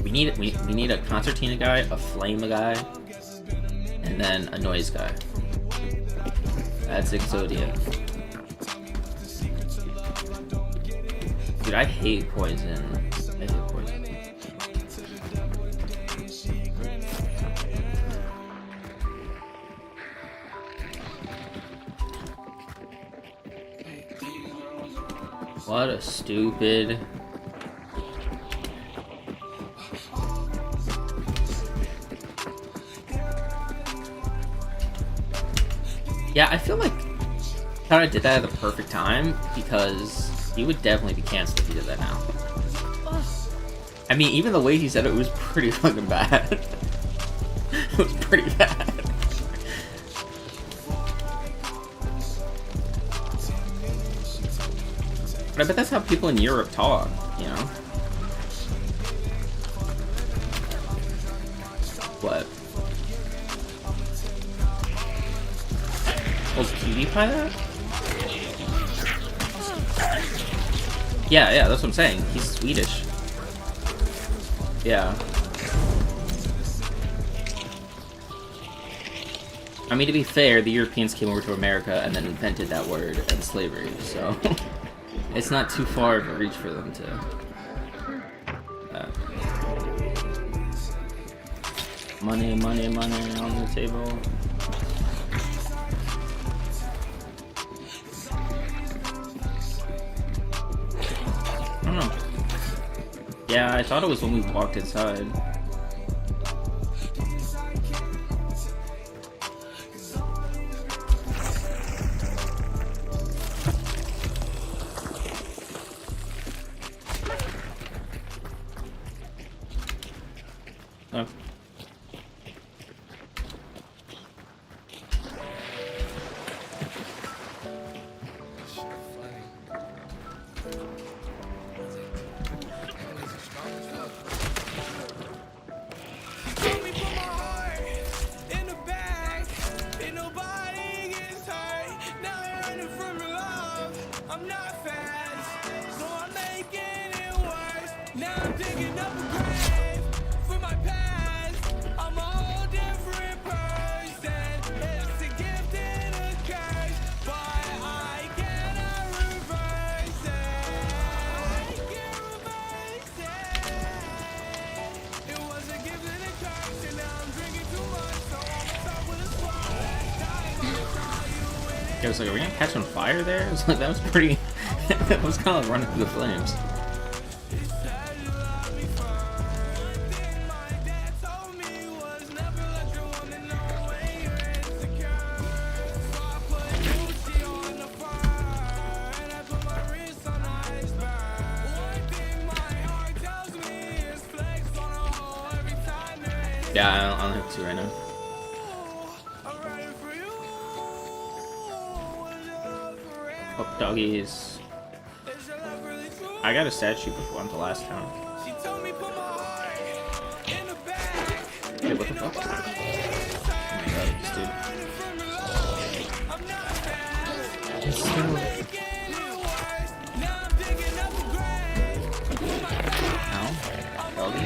We need a Concertina guy, a Flame guy, and then a Noise guy. That's Exodia. Dude, I hate poison. I hate poison. What a stupid. Yeah, I feel like kind of did that at the perfect time because he would definitely be canceled if he did that now. I mean, even the way he said it was pretty fucking bad. It was pretty bad. But I bet that's how people in Europe talk, you know? What? Oh, PewDiePie that? Yeah, that's what I'm saying. He's Swedish. Yeah. I mean, to be fair, the Europeans came over to America and then invented that word and slavery, so it's not too far of a reach for them to. Money on the table. I don't know. Yeah, I thought it was when we walked inside. Oh. I was like, are we gonna catch on fire there? It was like, that was pretty. That was kind of like running through the flames. Yeah, I don't have to right now. Oh, doggies. I got a statue before on the last town. Hey, what the fuck? Oh my god, this dude. Ow. Doggy.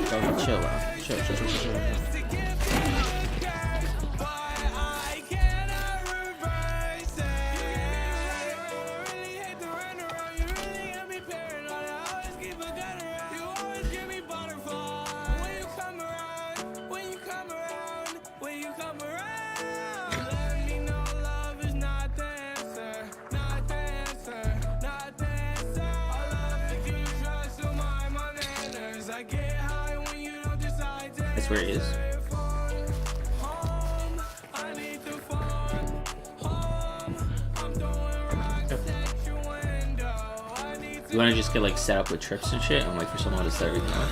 Doggy, chill out. Chill. That's where he is. You want to just get like set up with trips and shit and wait for someone to set everything up?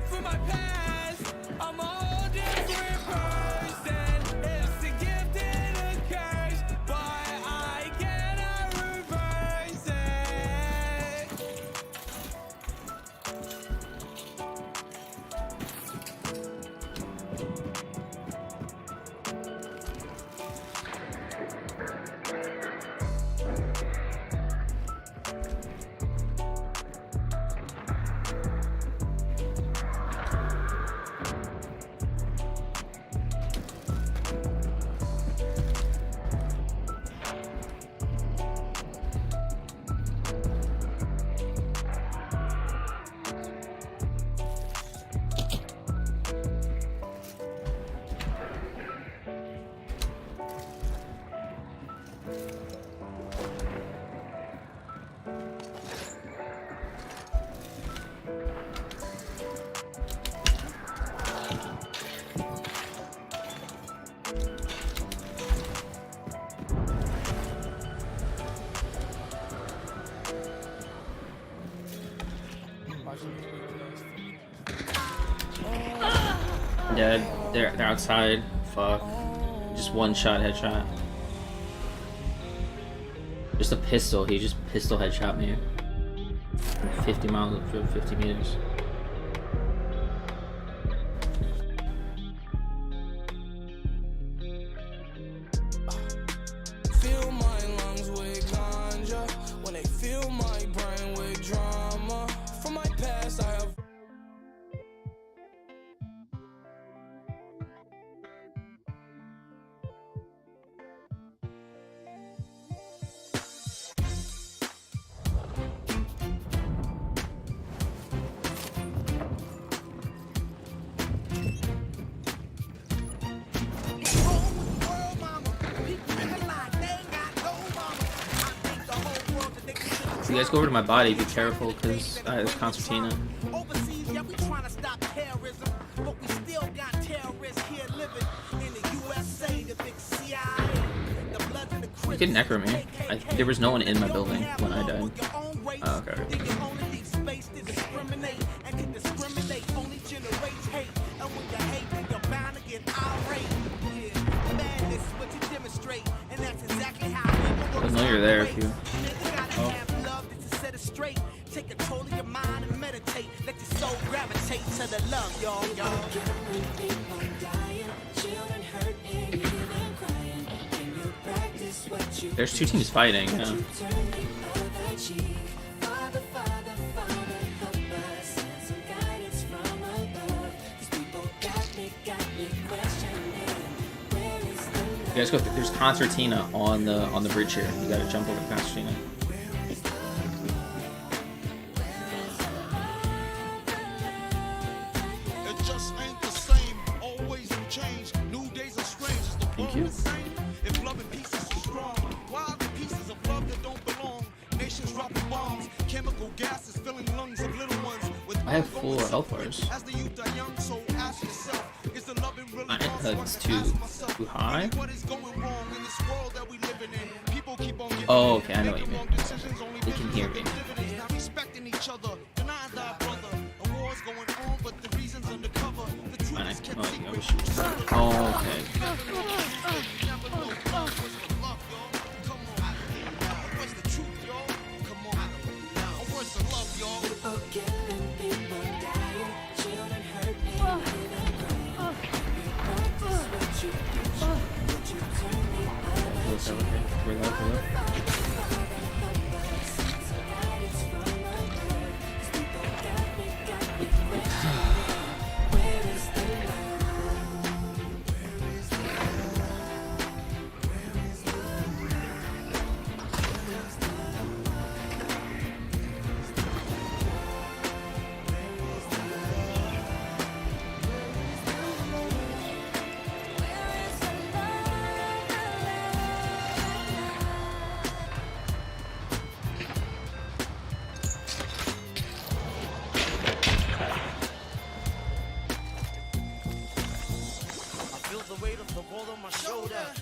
For my past, I'm a whole different person. It's Dead. They're outside. Fuck. Just one shot headshot. Just a pistol. He just pistol headshot me. 50 miles, 50 meters. Fill my lungs with ganja when they fill my brain with drama. From my past, I have. If you guys go over to my body, be careful, because there's concertina. Overseas, yeah, we trying to stop terrorism, but we still got terrorists here living in the USA, the big CIA, the blood and the You could necro me. There was no one in my building when I died. Oh, okay. I know you're there if you. Oh. Take control of your mind and meditate. Let your soul gravitate to the love, y'all. There's two teams fighting. Yeah. You guys go. There's concertina on the bridge here. You gotta jump over the concertina. Thank you. I have full health bars. It's too high. Oh, okay, I know what you mean. They can hear me. Oh, okay.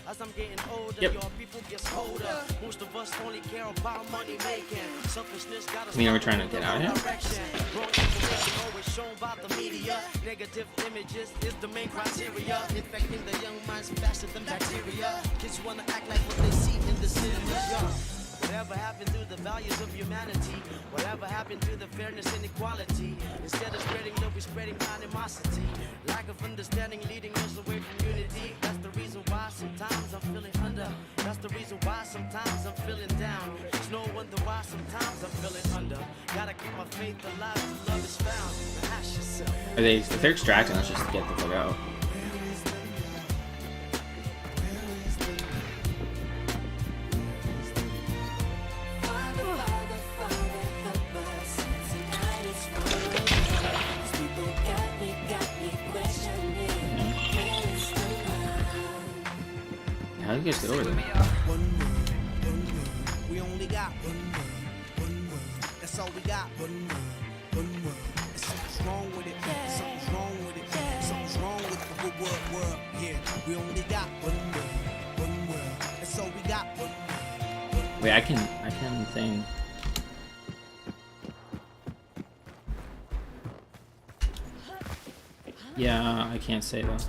As I'm getting older, yep. Your people get colder. Most of us only care about money making. Selfishness got us. I mean, are we trying to get out of here? Wrong information always shown by the media. Negative images is the main criteria. Infecting the young minds faster than bacteria. Kids wanna act like what they see in the cinema. Whatever happened to the values of humanity? Whatever happened to the fairness and equality? Instead of spreading love, we're spreading animosity. Lack of understanding leading us away from unity. That's the reason why sometimes I'm feeling under. That's the reason why sometimes I'm feeling down. It's no wonder why sometimes I'm feeling under. Gotta keep my faith alive till love is found. Now ask yourself. If they're extracting, let's just get the fuck out. How do you guys get over there? We only got one word. That's all we got. One word. There's something's wrong with it. Something's wrong with it. Something's wrong with the world. Yeah, we only got one word. That's all we got. Wait, I can thing. Yeah, I can't say that.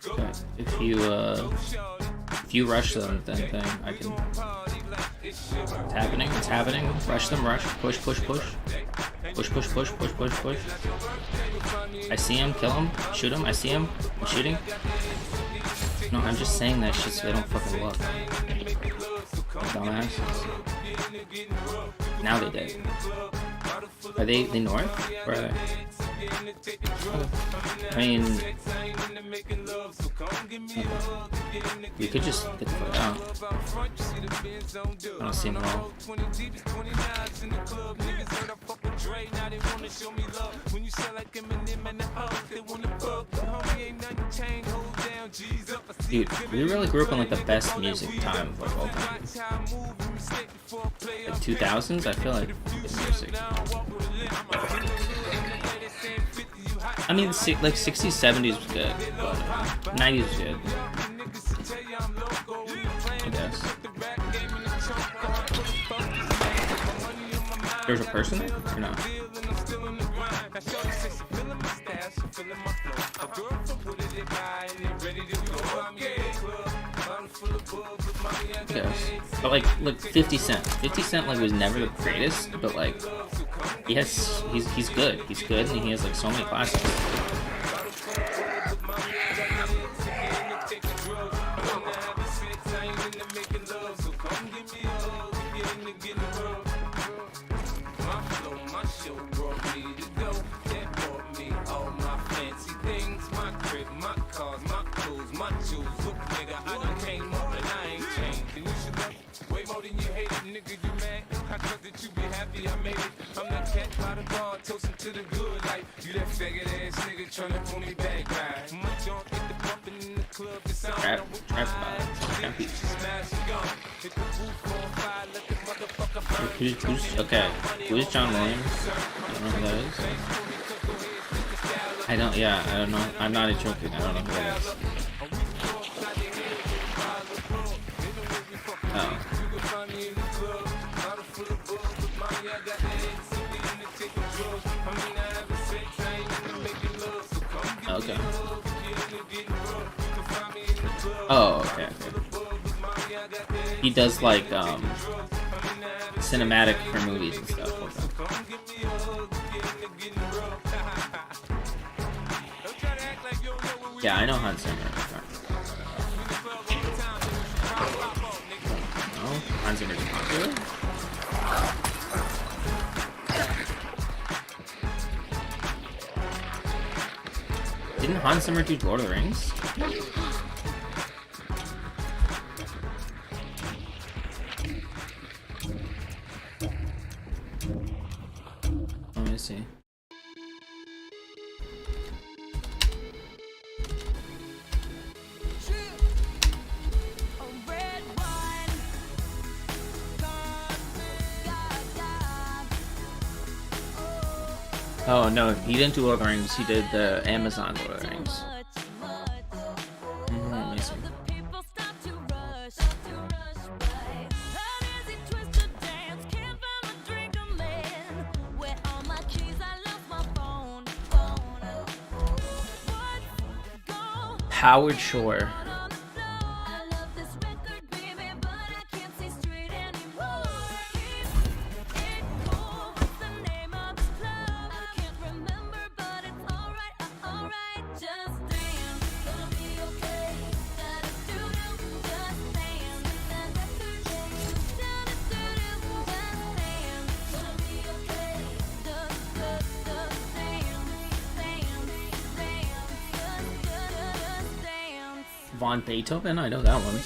But if you rush them, then I can. It's happening. It's happening. Rush them. Rush. Push. Push. Push. Push. Push. Push. Push. Push. Push. I see him. Kill him. Shoot him. I see him. I'm shooting. No, I'm just saying that shit so they don't fucking look. Dumbasses. Now they did. Are they north? Where are they? I mean, you could just get the fuck out. I don't see them at all. Dude, we really grew up on like the best music time of like all time. Like 2000s, I feel like good music. I mean, like 60s, 70s was good, but 90s was good. I guess. There's a person there? Or no? I guess. But like 50 Cent. 50 Cent like was never the greatest, but like he's good. He's good and he has like so many classics. Okay, who's John Williams? I don't know who that is. I don't know. I'm not joking. I don't know who that is. Oh. Okay. Oh, okay. He does like cinematic for movies and stuff. Yeah, I know Hans Zimmer. No, Hans Zimmer's popular. Didn't Hans Zimmer do Lord of the Rings? Let me see. Oh no, he didn't do Lord of the Rings, he did the Amazon Lord of the Rings. Let me see. Howard Shore. Von Beethoven? I know that one.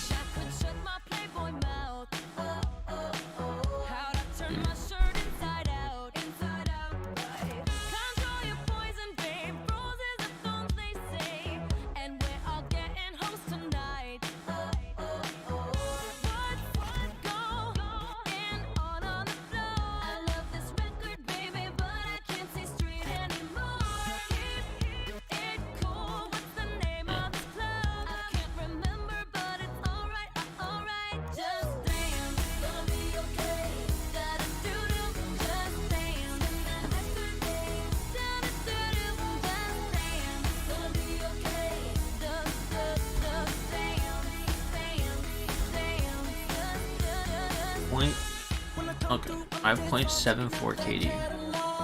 Okay, I have 0.74 KD.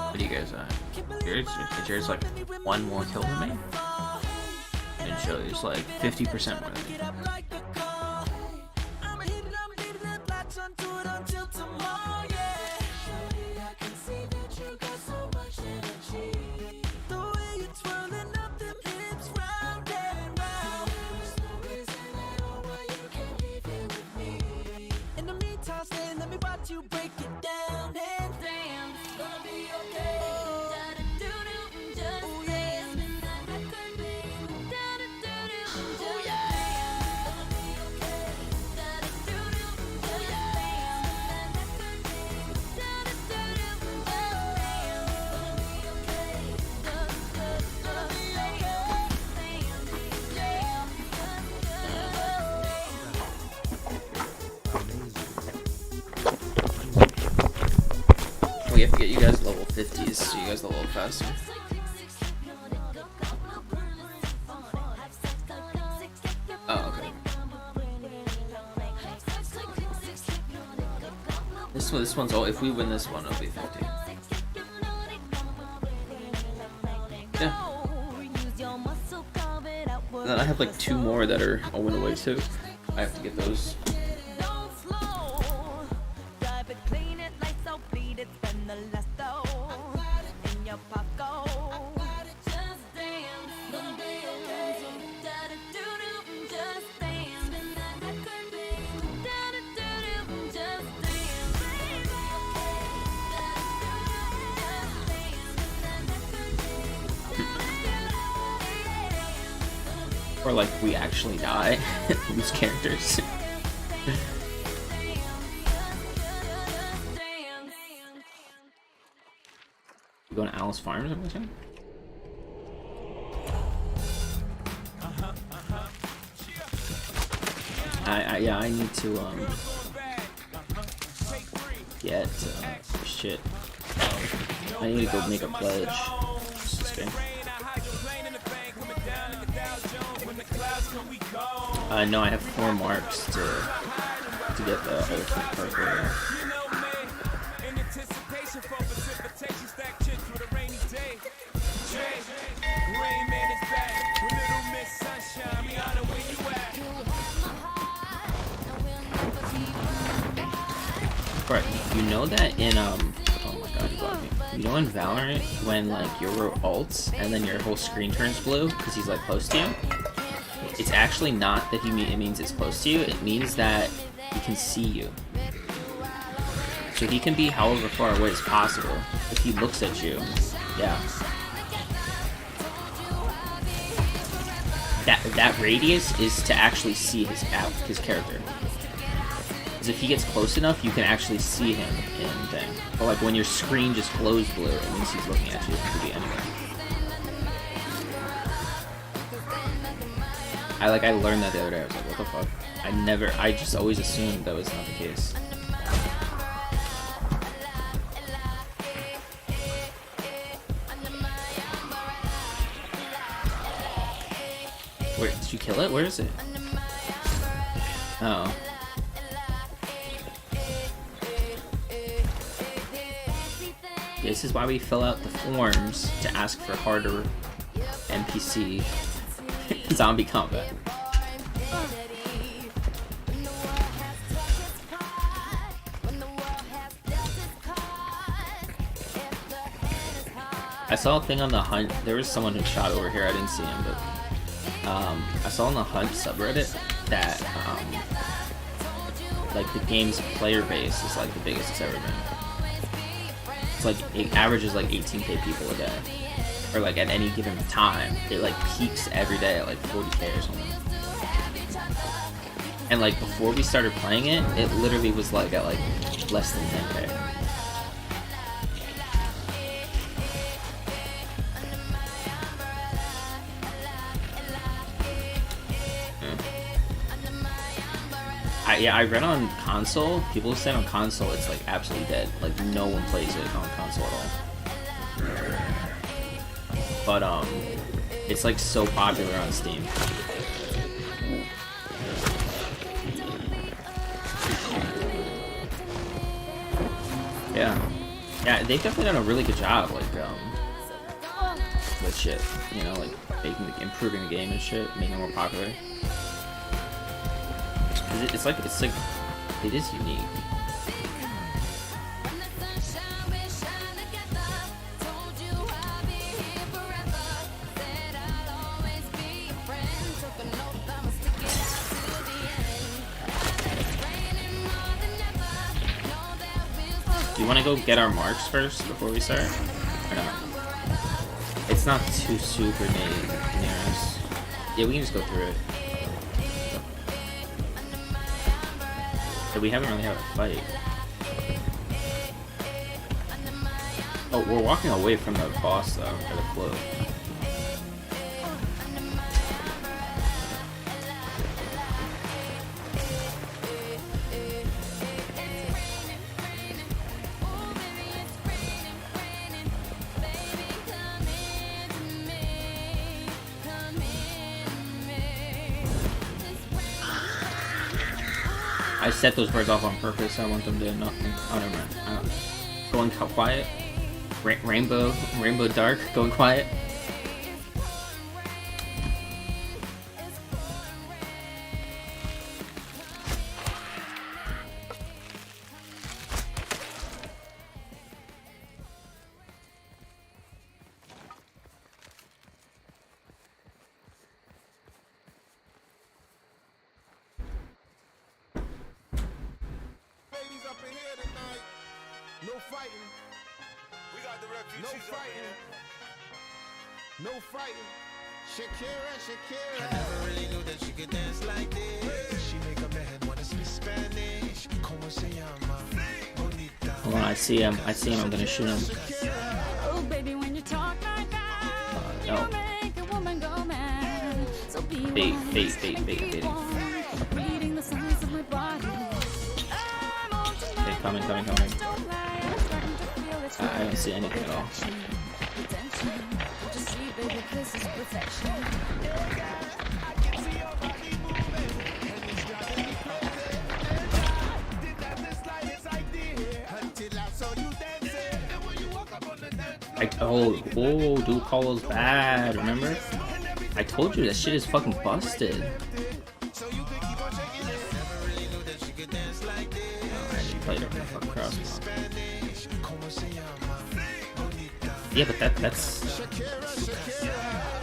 What do you guys at? Jared's like 1 more kill than me. And Joey's like 50% more than me. You break it down and damn, it's gonna be okay. Oh yeah. Oh We have to get you guys level 50s so you guys level up faster. Oh, okay. This one's all. If we win this one, it'll be 50. Yeah. And then I have like 2 more that are a win away too. I have to get those. Or like we actually die, lose characters. You going to Alice Farms or something? Yeah, I need to get shit. I need to go make a pledge. Okay. No, I have 4 marks to get the ultimate purple. Right, you know that in oh my god, he blocked me. You know in Valorant when like your ults and then your whole screen turns blue because he's like close to you? It's actually not that it means it's close to you, it means that he can see you. So he can be however far away as possible. If he looks at you, yeah. That radius is to actually see his character. Because if he gets close enough, you can actually see him in thing. But like when your screen just glows blue, it means he's looking at you. It could be anywhere. I learned that the other day. I was like, what the fuck? I just always assumed that was not the case. Where did you kill it? Where is it? Oh. This is why we fill out the forms to ask for harder NPC zombie combat. I saw a thing on the hunt. There was someone who shot over here. I didn't see him, but I saw on the hunt subreddit that like the game's player base is like the biggest it's ever been. It's like it averages like 18k people a day, or like at any given time it like peaks every day at like 40k or something. And like before we started playing it, it literally was like at like less than 10k. Yeah, I read on console, people said on console it's like absolutely dead. Like no one plays it on console at all. But it's like so popular on Steam. Yeah. Yeah, they've definitely done a really good job, like, with shit. You know, like, improving the game and shit, making it more popular. 'Cause it's like, it is unique. Do you want to go get our marks first before we start? Or no? It's not too super near us. Yeah, we can just go through it. But we haven't really had a fight. Oh, we're walking away from the boss though, or the float. I set those birds off on purpose. I want them to do nothing. Oh, never mind. Going quiet. Rainbow dark. Going quiet. No fighting. We got the refugees. No fighting. No fighting. Shakira. I never really knew that she could dance like this. She make a man wanna speak Spanish. Como se llama? Bonita. Hold on, I see him. I'm gonna shoot him. Oh, baby, when you talk like that, No. you make a woman go mad. So be Bait. reading the signs of my body. Okay, coming. I don't see anything at all. Oh, dude, call was bad, remember? I told you that shit is fucking busted. I just played over the fucking cross. Yeah, but that's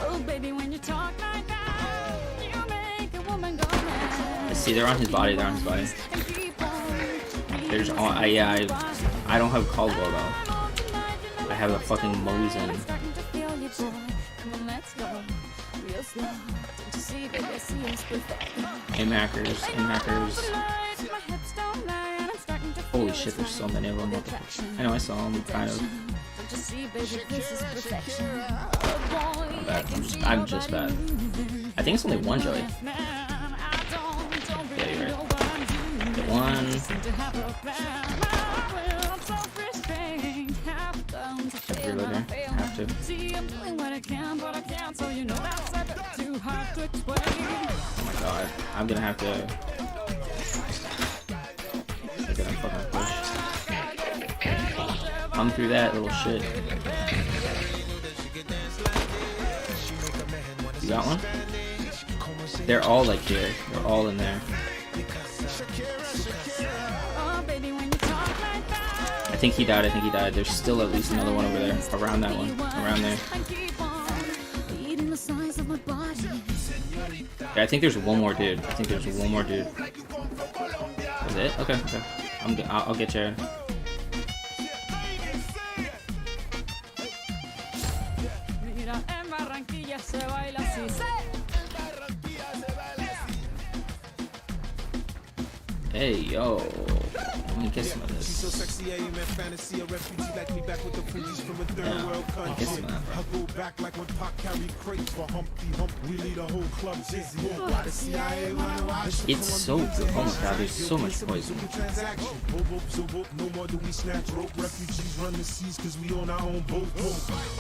Oh, baby, when you talk like that, you make a woman go mad. see, they're on his body. There's all I don't have Caldwell though. I have a fucking Mosin. Aim-hackers. Holy shit, there's so many of them. I know I saw them, kind of. I'm just bad. I think it's only one, Joey. Yeah, you're right. Get one. Reloader. Have to. Oh my god. I'm gonna have to. I'm gonna fucking push. Come through that little shit. You got one? They're all like here. They're all in there. I think he died. There's still at least another one over there. Around that one. Around there. Yeah, I think there's one more dude. Is it? Okay. I'll get you. Hey, yo. Let me get some of this. Yeah, get some of that, bro. It's so good. Oh my god, there's so much poison.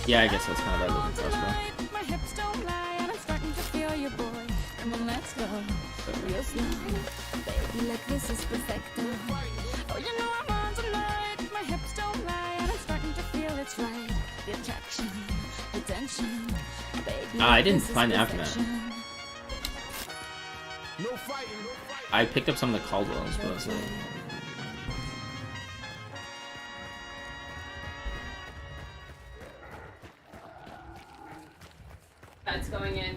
Yeah, I guess that's kind of bad looking for us, bro. My hips don't lie, and I'm starting to feel you, boy. Come on, let's go. Real slow. Baby, like this is perfect. Oh, you know I'm on tonight. my hips don't lie, and I'm starting to feel it's right. The attraction, the tension, baby. I didn't this is find the aftermath. perfection. No fighting, no fighting. I picked up some of the Caldwells, but it's like... That's going in.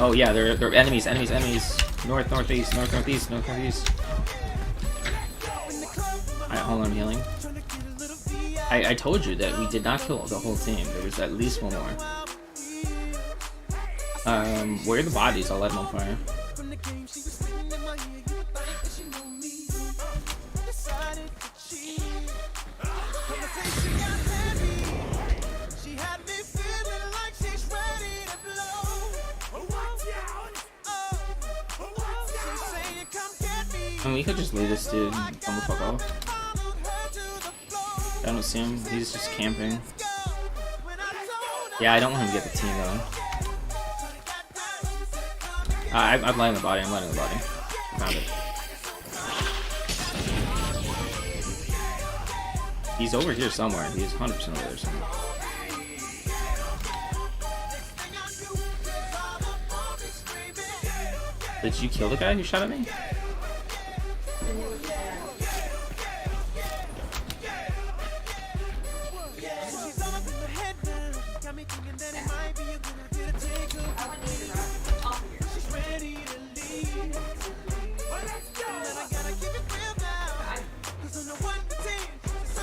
Oh yeah, they're enemies. North, northeast. Alright, hold on, I'm healing. I told you that we did not kill the whole team. There was at least one more. Where are the bodies? I'll light them on fire. I mean, we could just leave this dude come the fuck off. I don't see him. He's just camping. Yeah, I don't want him to get the team though. I'm lighting the body. Found it. He's over here somewhere. He's 100% over there somewhere. Did you kill the guy who shot at me?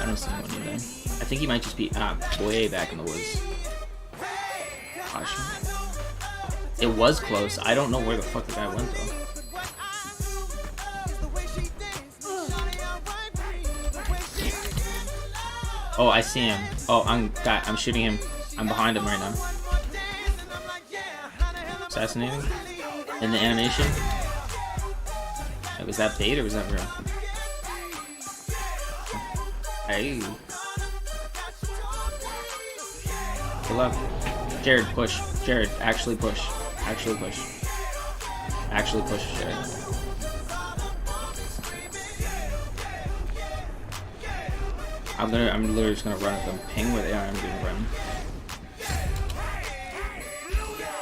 I don't see anyone either. I think he might just be way back in the woods. Gosh. It was close. I don't know where the fuck the guy went though. Oh, I see him. Oh, I'm shooting him. I'm behind him right now. Assassinating. In the animation. Was that bait or was that real? Hey. Good luck. Jared, push. Jared, actually push. Actually push. Actually push, Jared. I'm literally just gonna run at them. Ping where they are, I'm gonna run.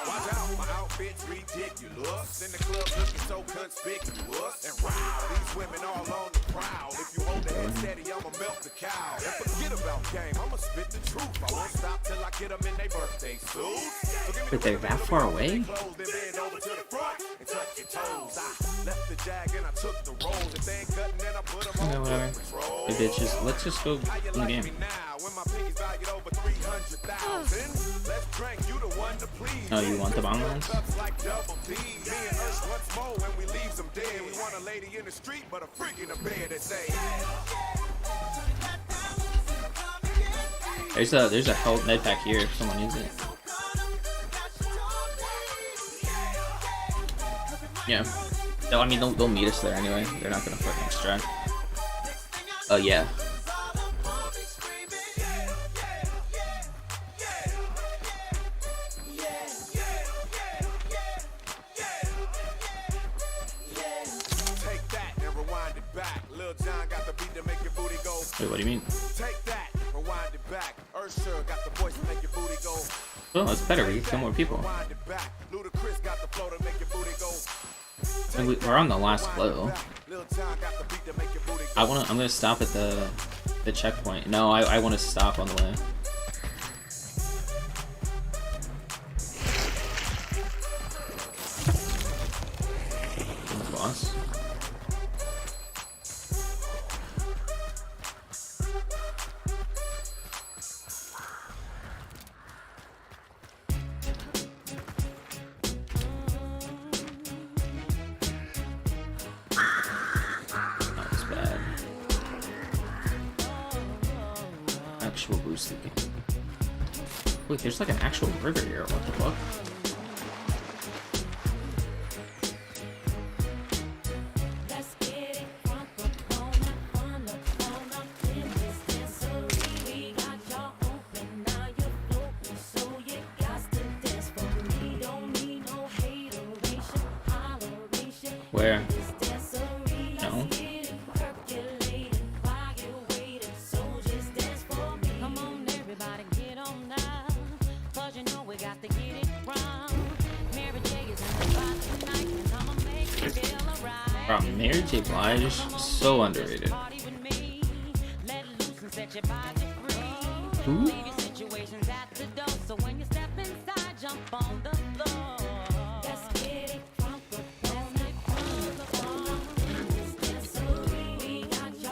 Watch out, my outfit's ridiculous. In the club looking so conspicuous. And wow, these women all on the prowl. If you hold the head steady, I'ma melt the cow. And forget about game, I'ma spit the truth. I won't stop till I get them in their birthday suits. Wait, they're that far away? Okay, whatever. Hey bitches, let's just go in the game. Oh, you want the bomb lands? There's a health med pack here if someone needs it. Yeah. No, I mean they'll meet us there anyway. They're not gonna fucking extract. Oh yeah. Wait, what do you mean? Oh, that's better. We can kill more people. And we're on the last glow. I'm gonna stop at the checkpoint. No, I want to stop on the way. Boss. Actual boosted game. Wait, there's like an actual river here. What the fuck? Where? No. Bro, Mary J. Blige, so underrated. Who?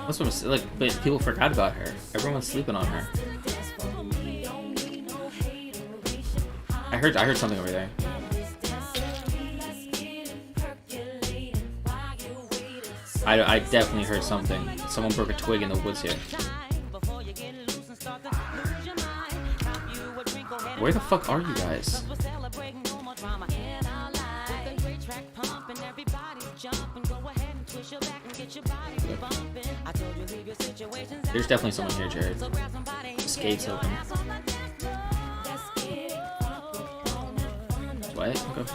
That's what I'm saying, like, but people forgot about her. Everyone's sleeping on her. I heard something over there. I definitely heard something. Someone broke a twig in the woods here. Where the fuck are you guys? There's definitely someone here, Jared. This gate's open. What? Okay.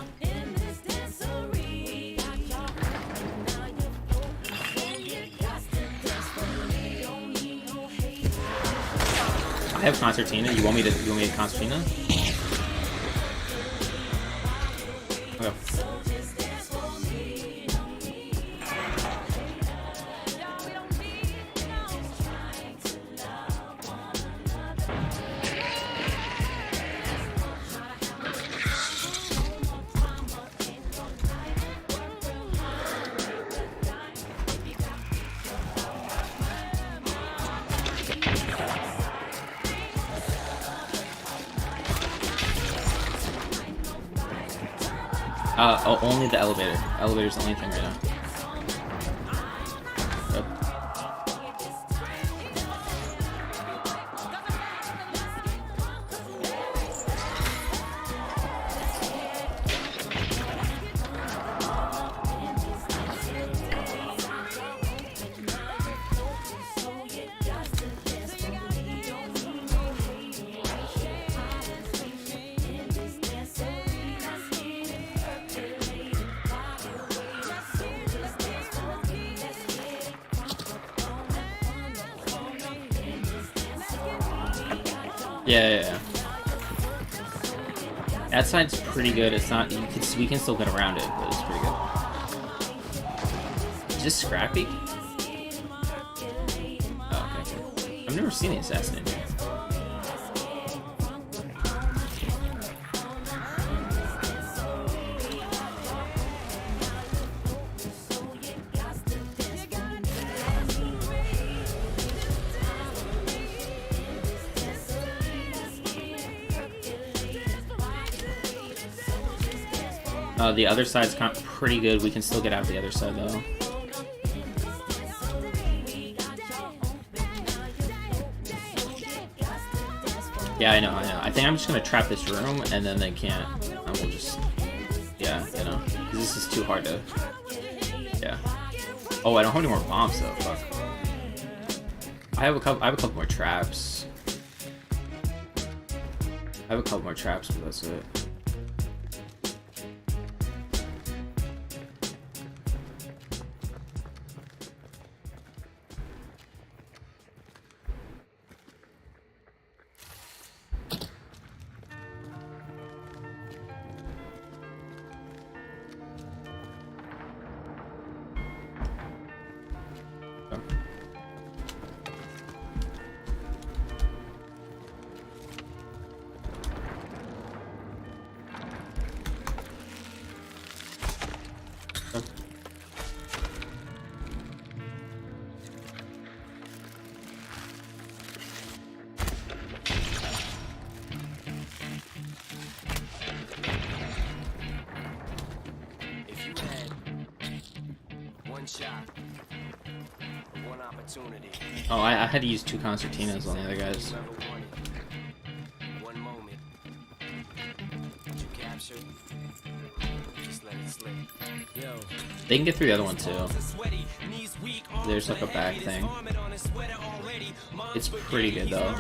I have concertina. You want me to concertina? Okay. Oh, only the elevator. Elevator's the only thing right now. Yep. Yeah. That side's pretty good. It's not. We can still get around it, but it's pretty good. Is this Scrappy? Oh, okay. I've never seen the assassin in here. The other side's kind of pretty good. We can still get out the other side though. Yeah, I know. I think I'm just gonna trap this room and then they can't. And we'll just, yeah, you know, 'cause this is too hard to. Yeah. Oh, I don't have any more bombs though. Fuck. I have a couple more traps. I have a couple more traps, but that's it. Oh, I had to use 2 concertinas on the other guys. They can get through the other one too. There's like a back thing. It's pretty good though.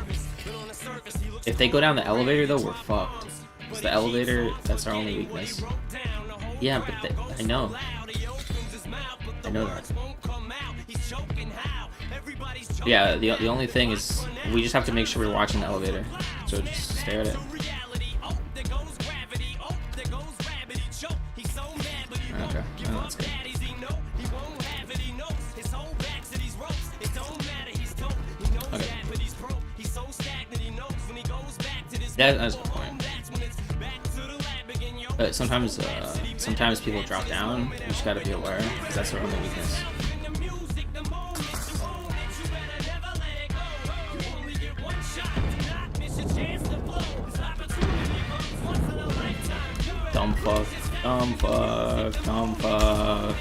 If they go down the elevator though, we're fucked. It's the elevator, that's our only weakness. Yeah, but I know. I know that. Yeah, the only thing is we just have to make sure we're watching the elevator. So just stare at it. Okay, oh, that's good. Okay. That's a good point. But sometimes people drop down. You just gotta be aware, because that's their only weakness. Dumb fuck, dumb fuck, dumb fuck.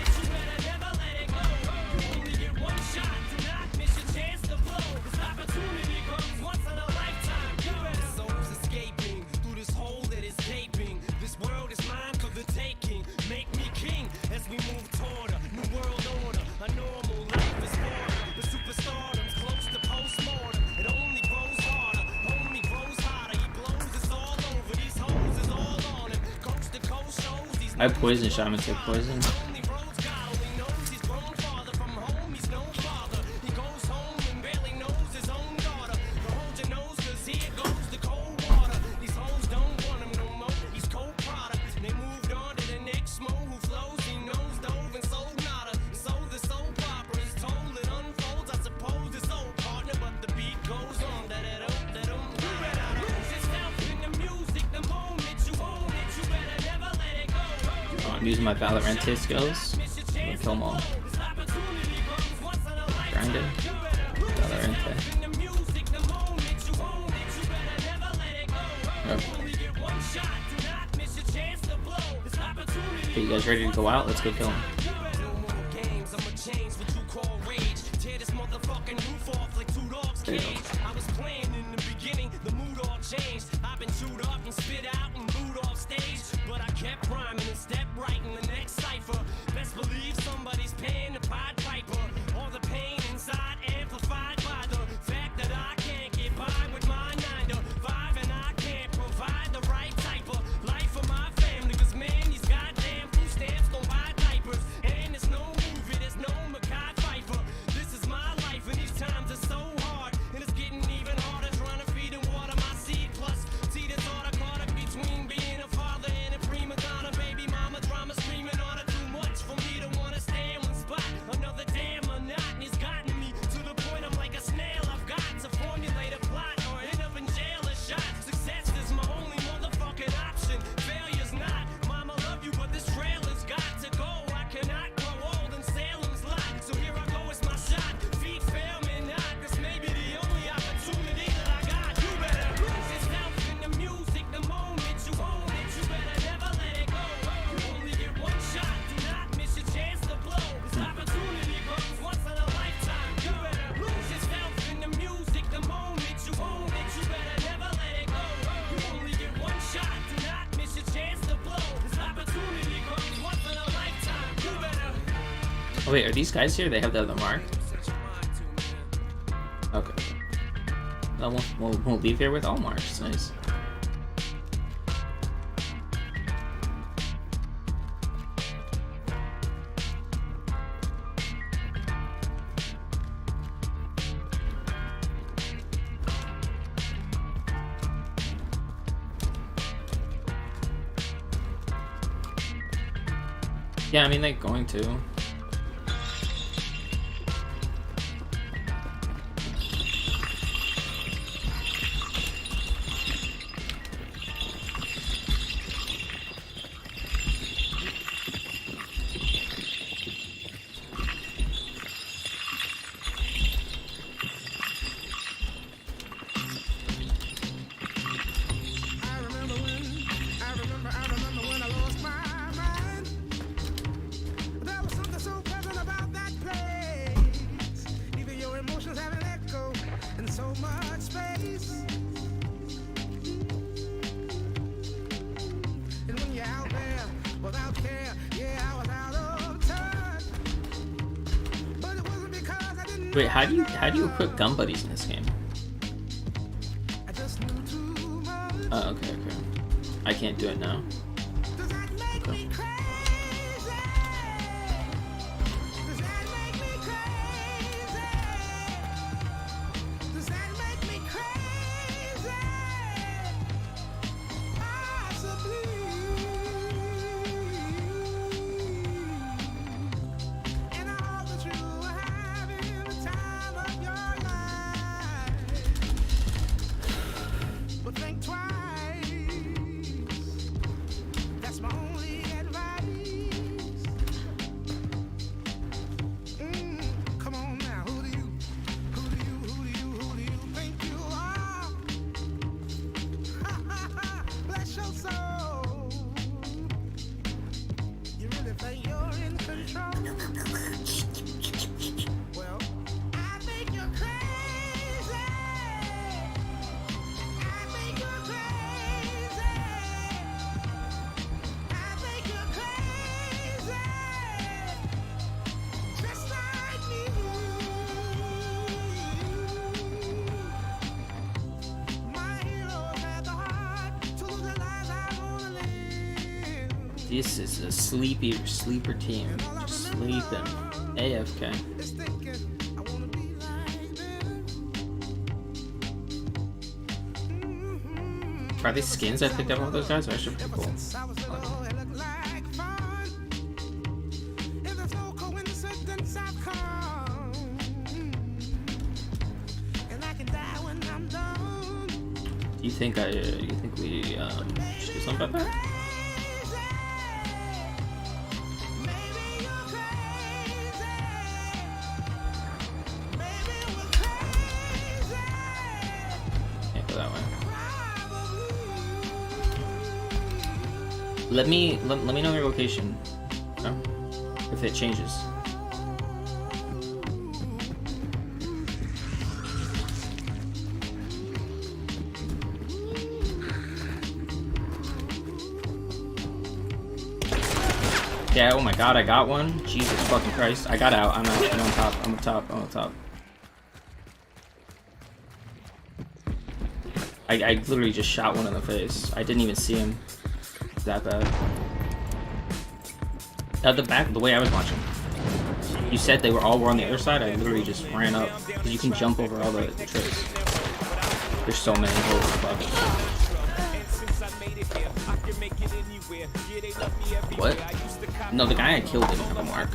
I have poison shot, I'm gonna take poison. I'm using my Valorante skills. I'm gonna kill them all. Grinding. Valorante. Okay, you guys ready to go out? Let's go kill him. There you go. Oh wait, are these guys here? They have the other mark? Okay. Well, we'll leave here with all marks. Nice. Yeah, I mean, they're going to. Wait, how do you equip gun buddies in this game? Oh, okay. I can't do it now. Okay. This is a sleeper team. Just sleeping. AFK. Are these skins I picked up on those guys? Are actually pretty cool. You think we should do something about that? Can't go that way. Let me know your location, okay? If it changes. Yeah, oh my god, I got one. Jesus fucking Christ. I got out. I'm out. I'm on top. I'm on top. I'm on top. I literally just shot one in the face. I didn't even see him. That bad. At the back, the way I was watching. You said they were all on the other side. I literally just ran up. Because you can jump over all the tricks. There's so many. Holy fuck. What? No, the guy I killed didn't have a mark.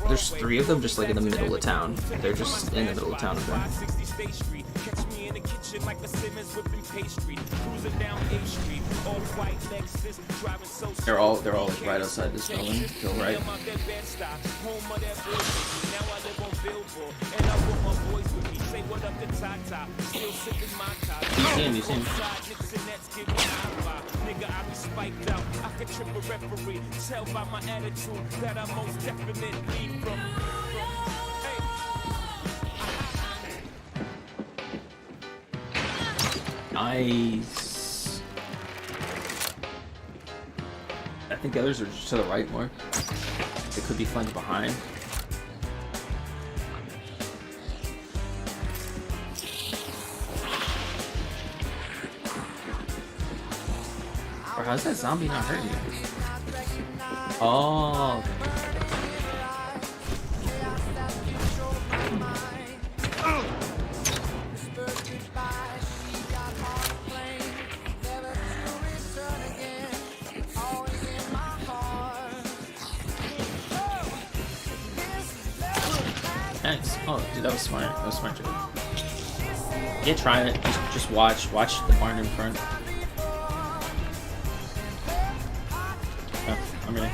There's 3 of them just like in the middle of town. They're just in the middle of town. They're all like right outside this building. Go right. You see him. Nice. I think the others are just to the right more. They could be flanked behind. Or how's that zombie not hurting you? Oh. Nice. Oh, dude, that was smart. That was smart, dude. Yeah, try it. Just watch the barn in front. Oh, I'm ready.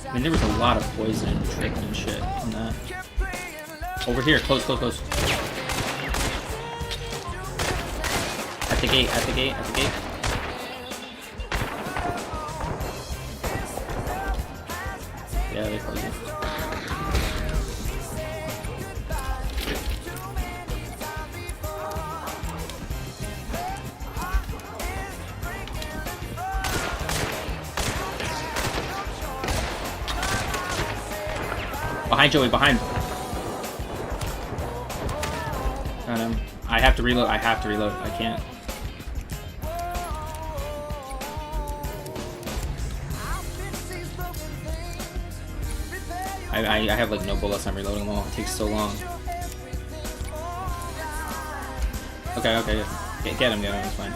I mean, there was a lot of poison and trick and shit in that. Over here, close. At the gate. Yeah, they closed it. Behind Joey, behind. Got him. I have to reload. I can't. I have like no bullets. I'm reloading them all. It takes so long. Okay. Get him. It's fine.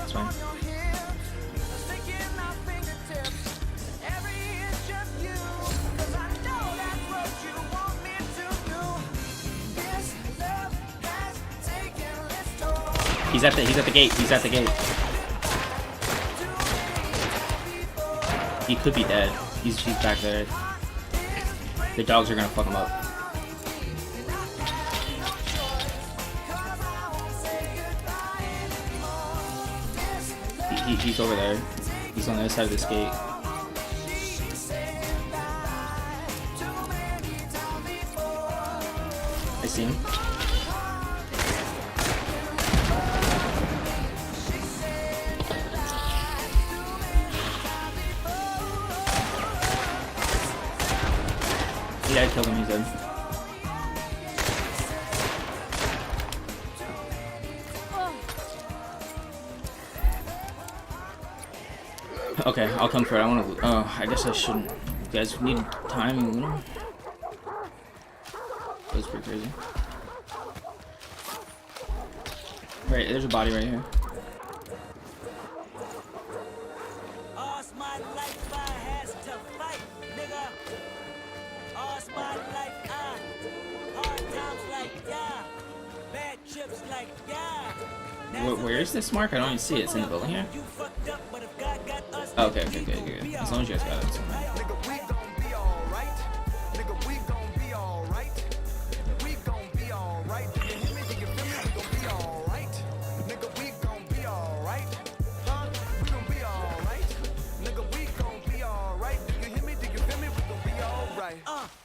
He's at the gate. He could be dead. He's back there. The dogs are gonna fuck him up. He's over there. He's on the other side of this gate. see him. Yeah, I killed him, he's dead. Okay, I'll come for it. I want to. Oh, I guess I shouldn't. You guys need time, you know? That was pretty crazy. Right, there's a body right here. Where is this mark? I don't even see it. It's in the building here. Oh, okay, good. As long as you guys got it. Nigga, we gon' be alright. Nigga, we gon' be alright. We gon' be alright. Do you hear me? Do you feel me? We gon' be alright. Nigga, we gon' be alright. Huh? We gon' be alright. Nigga, we gon' be alright. Do you hear me? Do you feel me? We gon' be alright.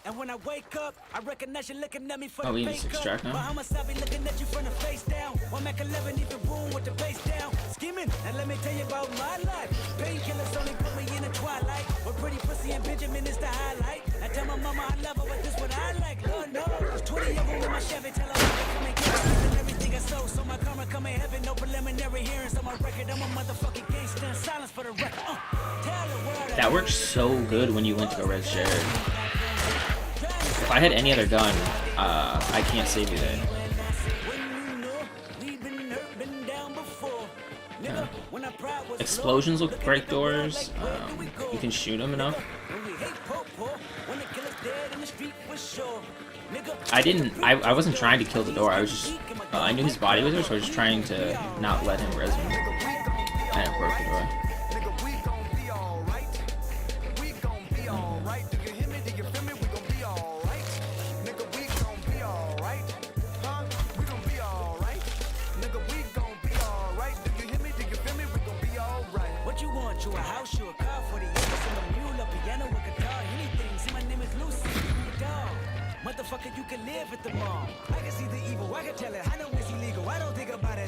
And when I wake up, I recognize you looking at me for we need to extract now. Bahamas, I be looking at you from the face down. One Mac 11, even room with the face down. Scheming, and let me tell you about my life. Painkillers only put me in the twilight. With pretty pussy and Benjamin is the highlight. I tell my mama I love her, but this what I like. Lord knows, 20 of them with my Chevy. Tell her I come and get it. And everything I sold, so my karma come in heaven. No preliminary hearings on my record. I'm a motherfucking gangster. Silence for the record. Tell the world That worked so good when you went to go res Jared. If I had any other gun, I can't save you there. Yeah. Explosions look break doors. You can shoot them enough. I wasn't trying to kill the door. I was just I knew his body was there, so I was just trying to not let him res me. And it broke the door.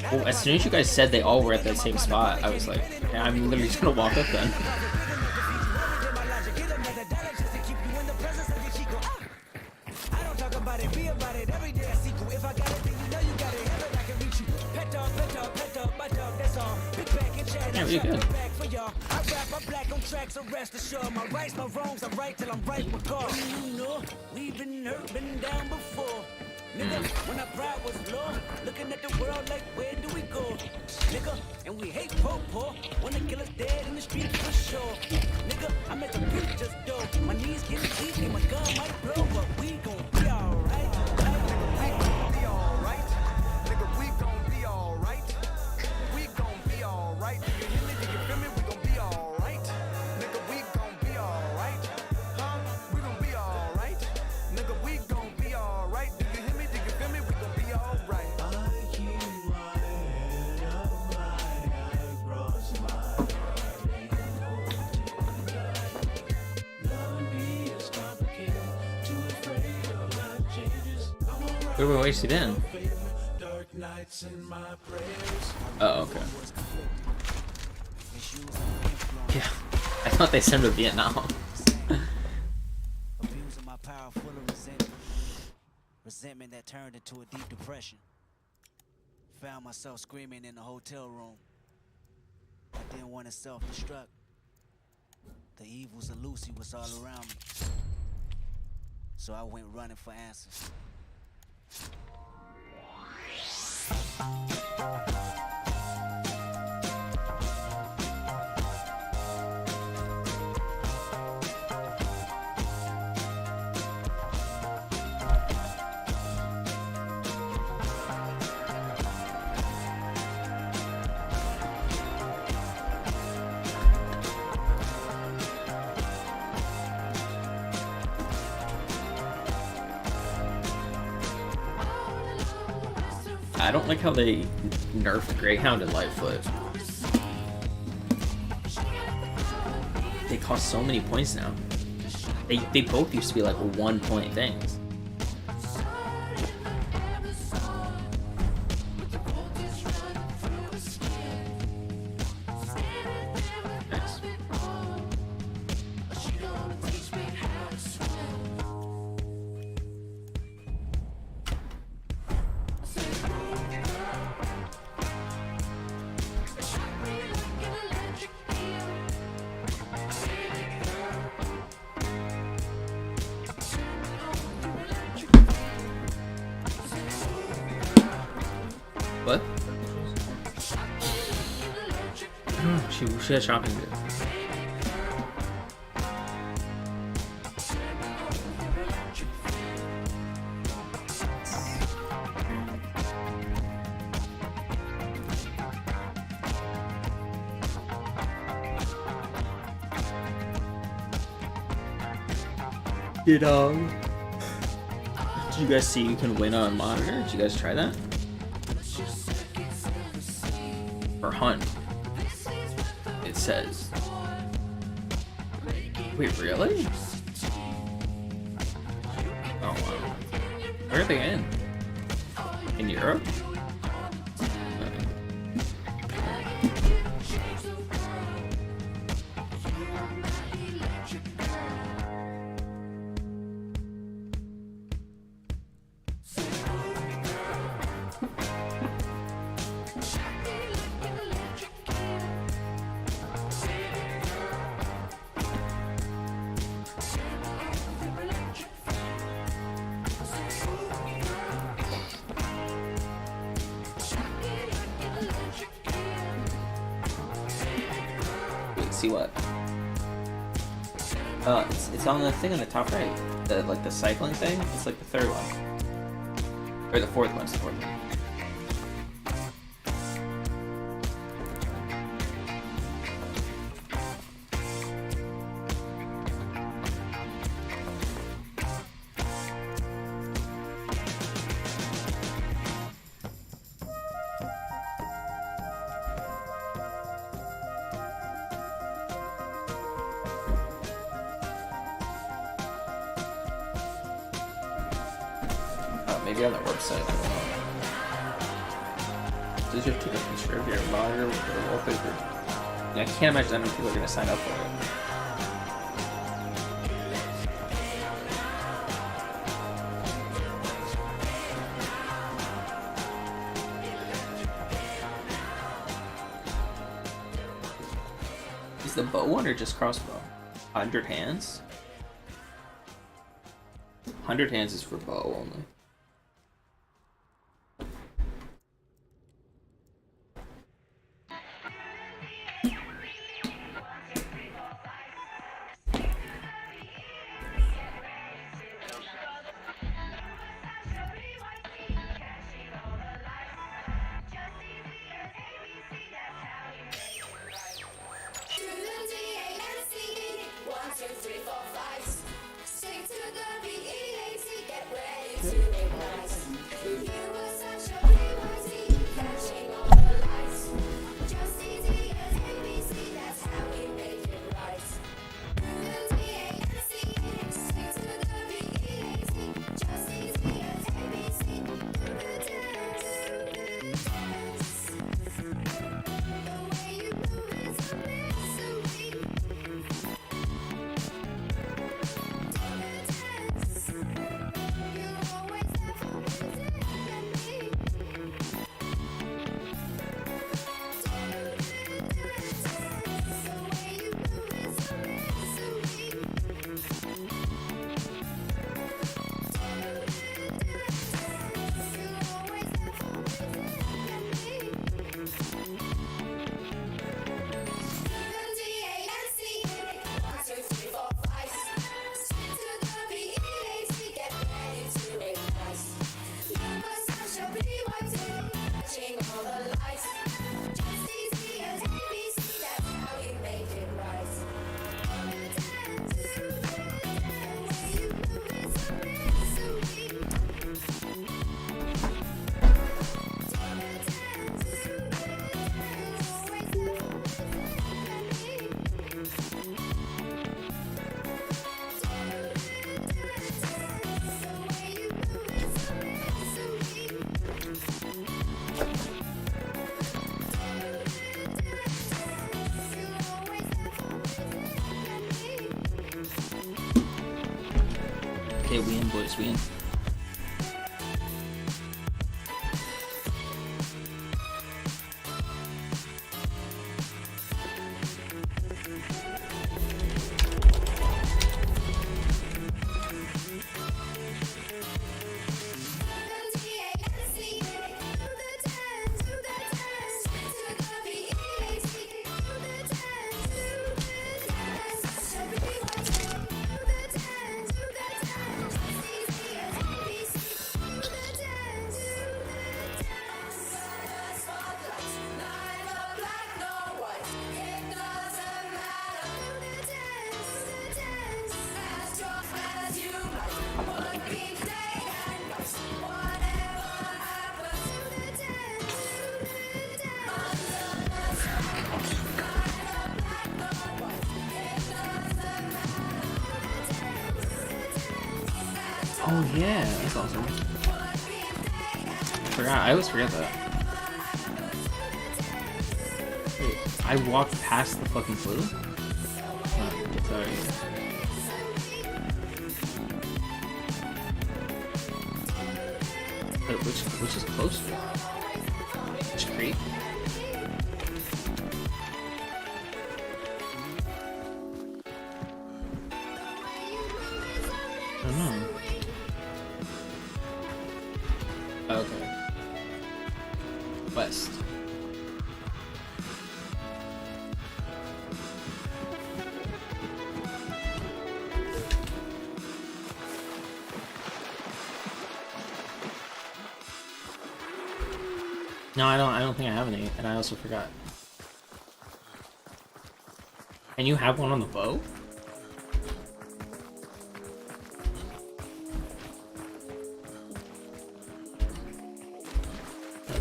Well, as soon as you guys said they all were at that same spot, I was like, yeah, I'm literally just gonna walk up then. Yeah, really good. I rap, I'm black on tracks, so rest assured. My rights, my wrongs, I'm right till I'm right with God. You know, we've been hurt, been down before. Nigga, when our pride was low, looking at the world like, where do we go? Nigga, and we hate po-po, wanna kill us dead in the street for sure. Nigga, I'm at the preacher's door, my knees getting weak and my gun might blow, but we gon' be alright. Nigga, we gon' be alright. Nigga, we gon' be alright. We gon' be alright. Do you hear me? Do you feel me? We gon' be alright. Nigga, we gon' be alright. Huh? We gon' be alright. Nigga, we gon' be alright. Do you hear me? Do you feel me? We gon' be alright. I keep my head up high across my love me is complicated. Too afraid of life changes. Where were we wasted in? Dark nights in my prayers. Oh, okay. Yeah, I thought they sent him to Vietnam. Abusing my power full of resentment. Resentment that turned into a deep depression. Found myself screaming in the hotel room. I didn't want to self-destruct. The evils of Lucy was all around me. So I went running for answers. I don't like how they nerfed Greyhound and Lightfoot. They cost so many points now. They both used to be like 1 point things. She has shopping to do. Did you guys see you can win on monitor? Did you guys try that? Or hunt? It says. Wait, really? Oh wow. Where are they in? In Europe? See what? It's on the thing on the top right. The like the cycling thing. It's like the third one, or the fourth one. It's the fourth one. Maybe on the website. I don't know. Does you have to take a picture of your monitor with your wallpaper? Yeah, I can't imagine that many people are going to sign up for it. Is the bow one or just crossbow? 100 hands? 100 hands is for bow only. Okay, we in, boys, we in. Oh yeah, that's awesome. I always forget that. Wait, I walked past the fucking blue? Oh, sorry. Wait, which is closer? Which creek? I don't know. Okay. West. No, I don't think I have any, and I also forgot. And you have one on the bow?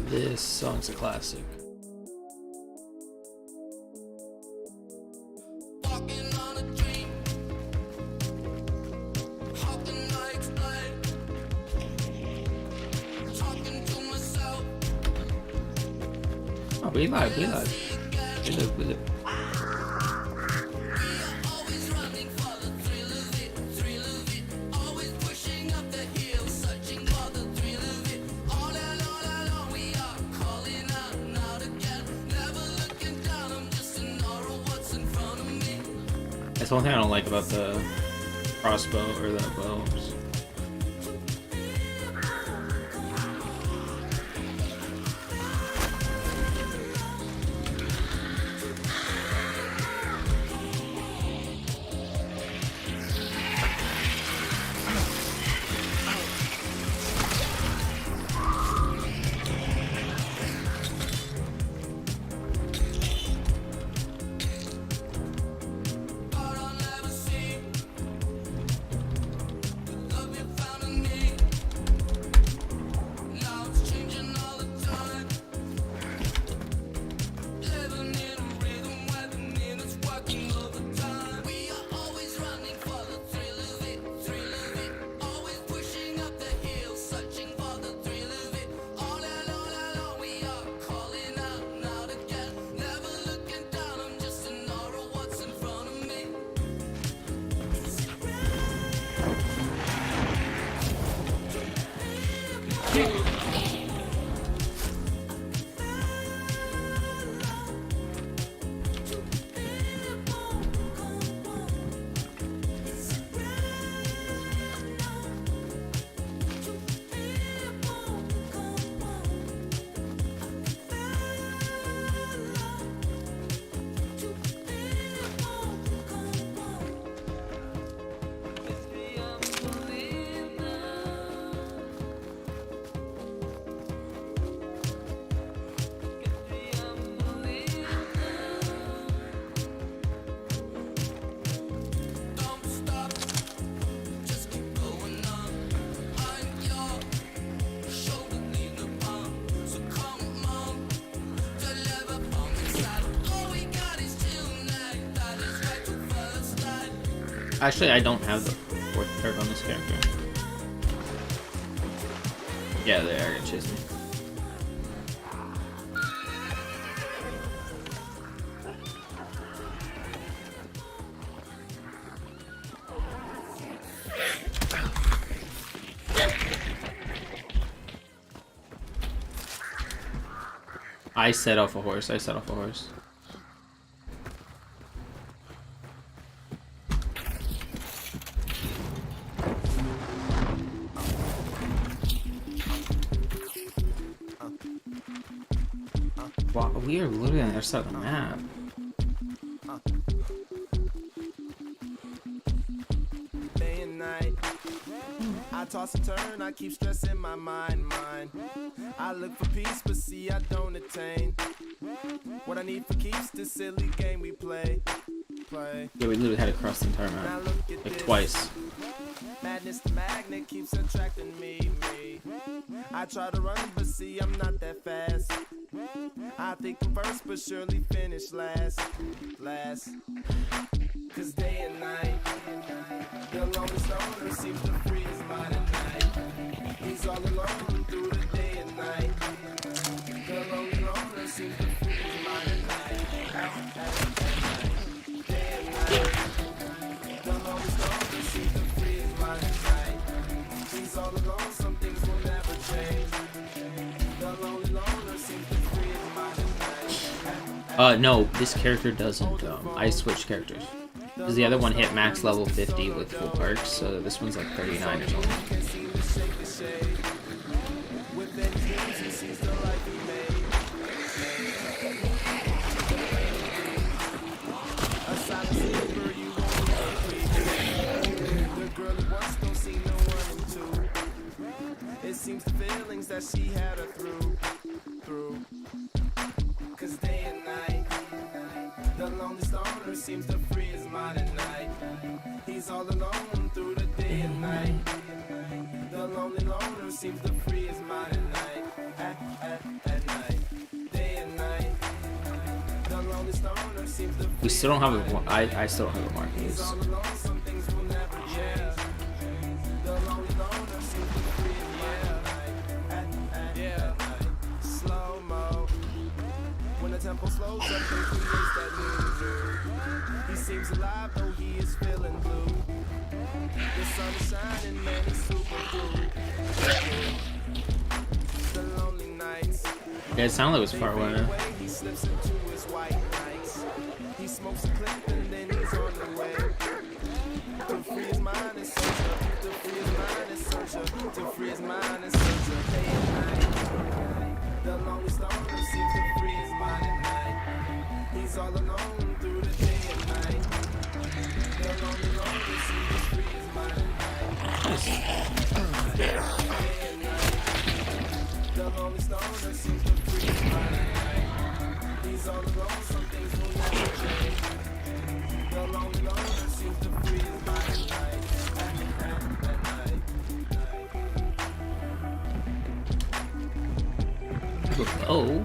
This song's a classic. Oh, we live. We live. That's one thing I don't like about the crossbow or the bows. Actually, I don't have the fourth perk on this character. Yeah, they are gonna chase me. I set off a horse. Wow, we are literally on the other side of the map. Day and night, I toss and turn, I keep stressing my mind. I look for peace, but see I don't attain. What I need for keeps this silly game we play. Yeah, we literally had to cross the entire map, like twice. Madness, the magnet keeps attracting me. I try to run, but see I'm not that fast. I think I'm first, but surely finish last. Cause day and night, the lonely stoner seems to freeze by the night. He's all alone through the day and night. The lonely loner seems to free his mind at night. Day and night. The lonely loner seems to free his mind at night. He's all alone, some things will never change. The lonely loner seems to free his mind at night. No, this character doesn't. I switched characters. Because the other one hit max level 50 with full perks, so this one's like 39 or something. It seems the feelings that she had her through. Cause day and night, the lonely stoner seems to free his mind at night. He's all alone through the day and night. The lonely loner seems to free his mind at night. At night, day and night. The lonely stoner seems to We still don't have a. I still don't have a mark use. all alone, some things will never change. The lonely loner seems to free his mind at night. Slow mo. When the tempo slows up and creates that new groove. He seems alive though he is feeling blue. The sun is shining, man, he's super cool. The lonely nights. Yeah, it sounded like it was far away. He slips into his white nights. He smokes a clip and then he's on the way. To free his mind and search. To free his mind and search. To free his mind and search. Day and night. The lonely stoner seems to free his mind at night. He's all alone through the day and night. The lonely loner seems to free his mind at night. Day and night. The lonely stoner seems to free his mind at night. He's all alone, some things will never change. The lonely loner seems to free his mind at night. At night. Oh.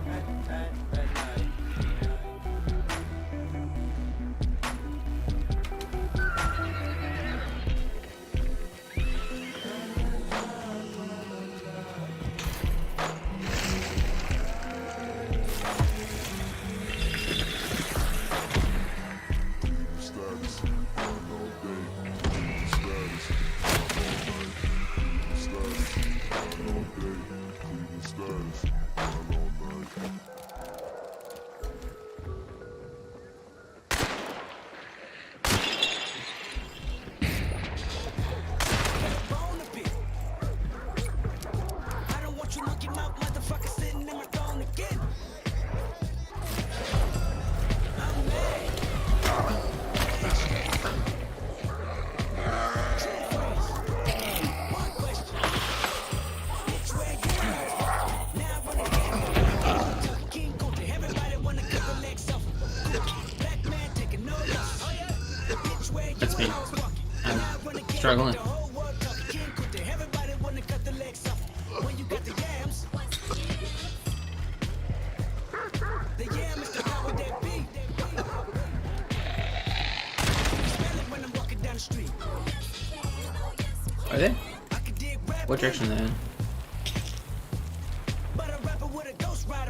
That's me. I'm struggling. Are they? What direction are they in?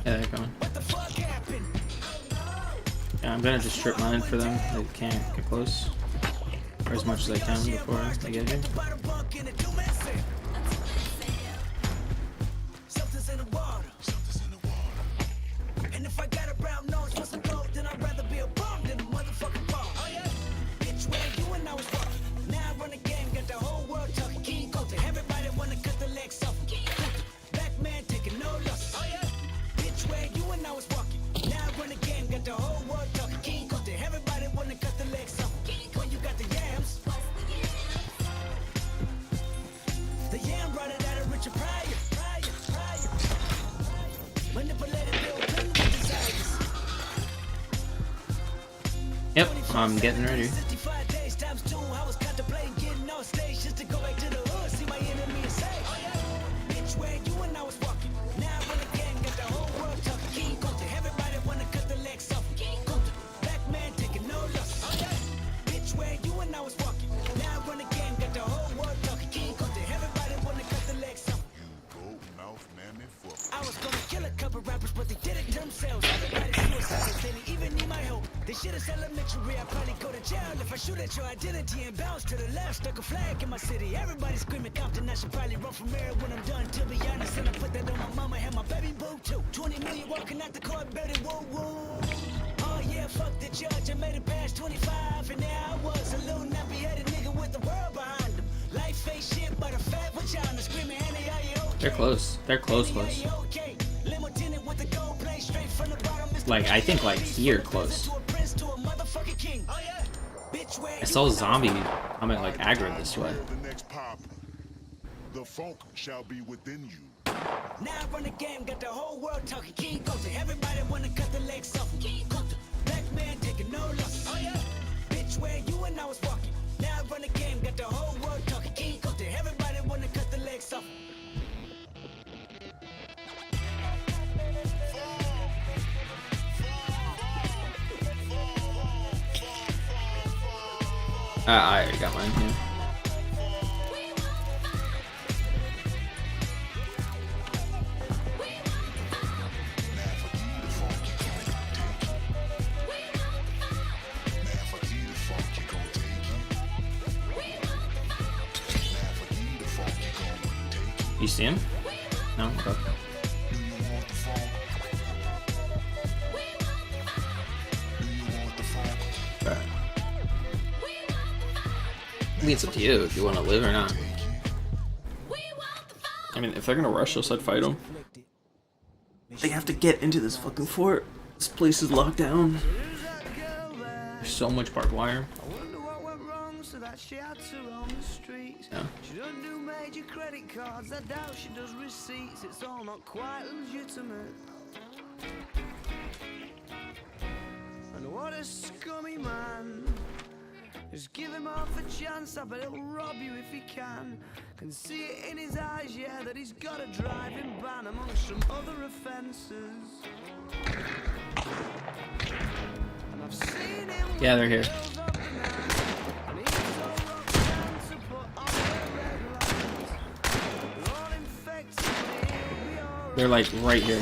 Yeah, they're going. Yeah, I'm gonna just strip mine for them. They can't get close. Or as much as I can before they get here. Yep, I'm getting ready. this elementary, I probably go to jail if I shoot at your identity and bounce to the left. Stuck a flag in my city. Everybody screaming Compton. I should probably run from here when I'm done. To be honest, and I put that on my mama and my baby boo too. 20 million walking out the court, baby, woo woo. Oh yeah, fuck the judge. I made it past 25, and there I was, a little nappy-headed nigga with the world behind him. Life ain't shit but a fat vagina screaming, Annie, are you okay? They're close. They're close. Like, I think like here close. I saw a zombie coming like aggro this way. The funk shall be within you. Now I run the game, got the whole world talking. King Coulter, everybody wanna cut the legs off. King Coulter, black man taking no loss. Oh yeah, bitch, where you and I was walking. Now I run the game, got the whole world talking. King Coulter, everybody wanna cut the legs off. I already got mine here. You see him? No? Okay. Alright. I mean, it's up to you if you want to live or not. I mean, if they're gonna rush us, I'd fight them. They have to get into this fucking fort. This place is locked down. There's so much barbed wire. Yeah. She don't do major credit cards, I doubt she does receipts. It's all not quite legitimate. And what a scummy man. Just give him half a chance, I bet he'll rob you if he can. Can see it in his eyes, yeah, that he's got a driving ban amongst some other offences. And I've seen him. Yeah, they're here. They're like right here.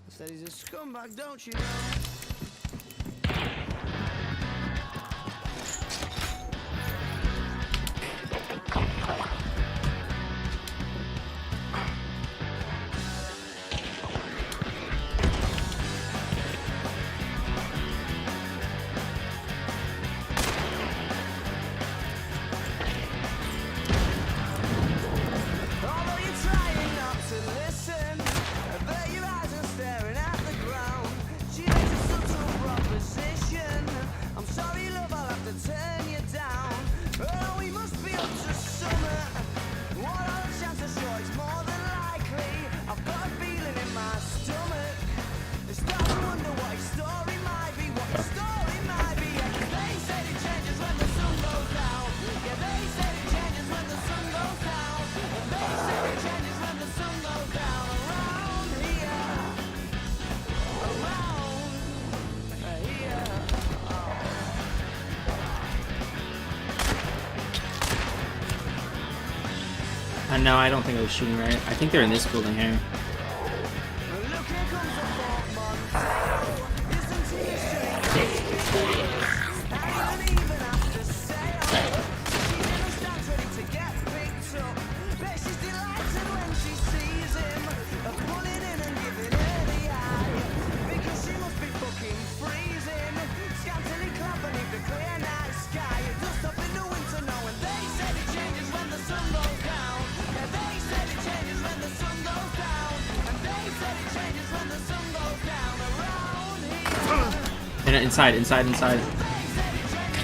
Said he's a scumbag, don't you know? No, I don't think I was shooting right. I think they're in this building here.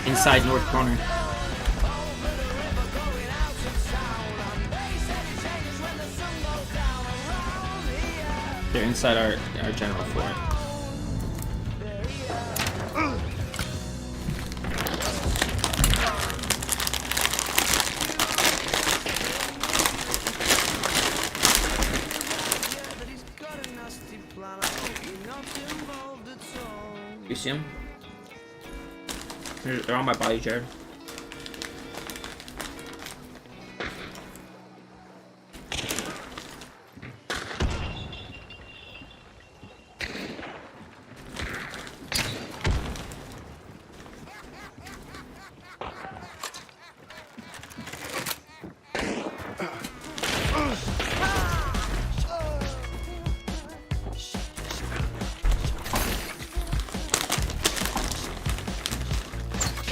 Inside north corner. They're inside our general fort. You see him? They're on my body, Jared.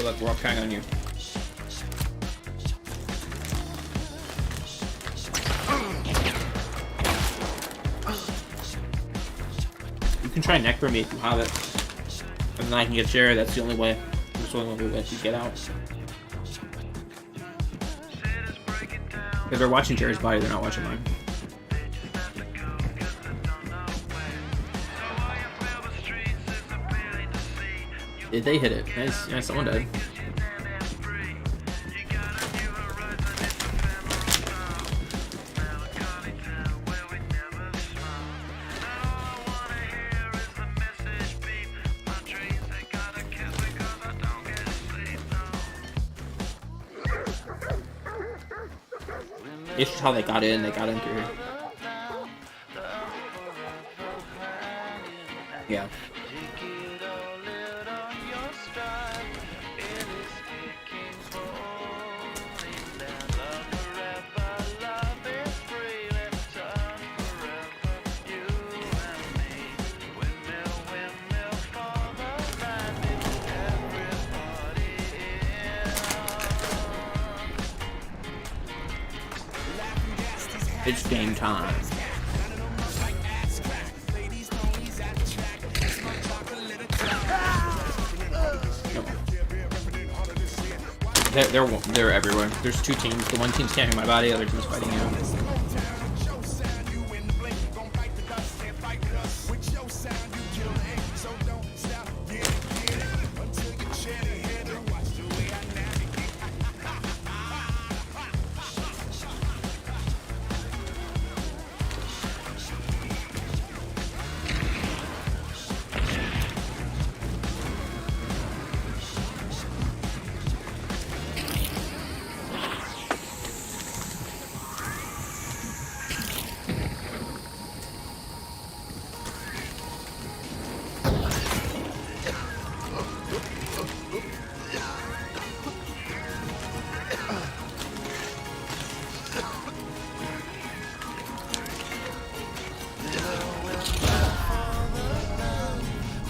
So like we're all counting on you. You can try neck for me if you have it. And then I can get Jerry, that's the only way. That's the only way to get out. If they're watching Jerry's body, they're not watching mine. They hit it. Nice. Yeah, someone died. It's just how they got in. They got in through here. Yeah. It's game time. They're everywhere. There's two teams. The one team's camping my body, the other team's fighting you.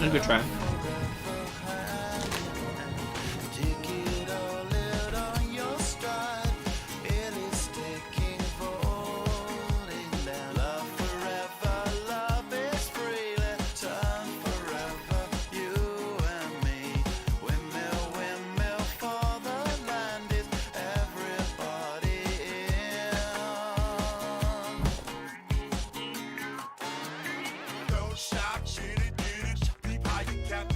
That's a good try. Shop, shit it, get it, deep how you got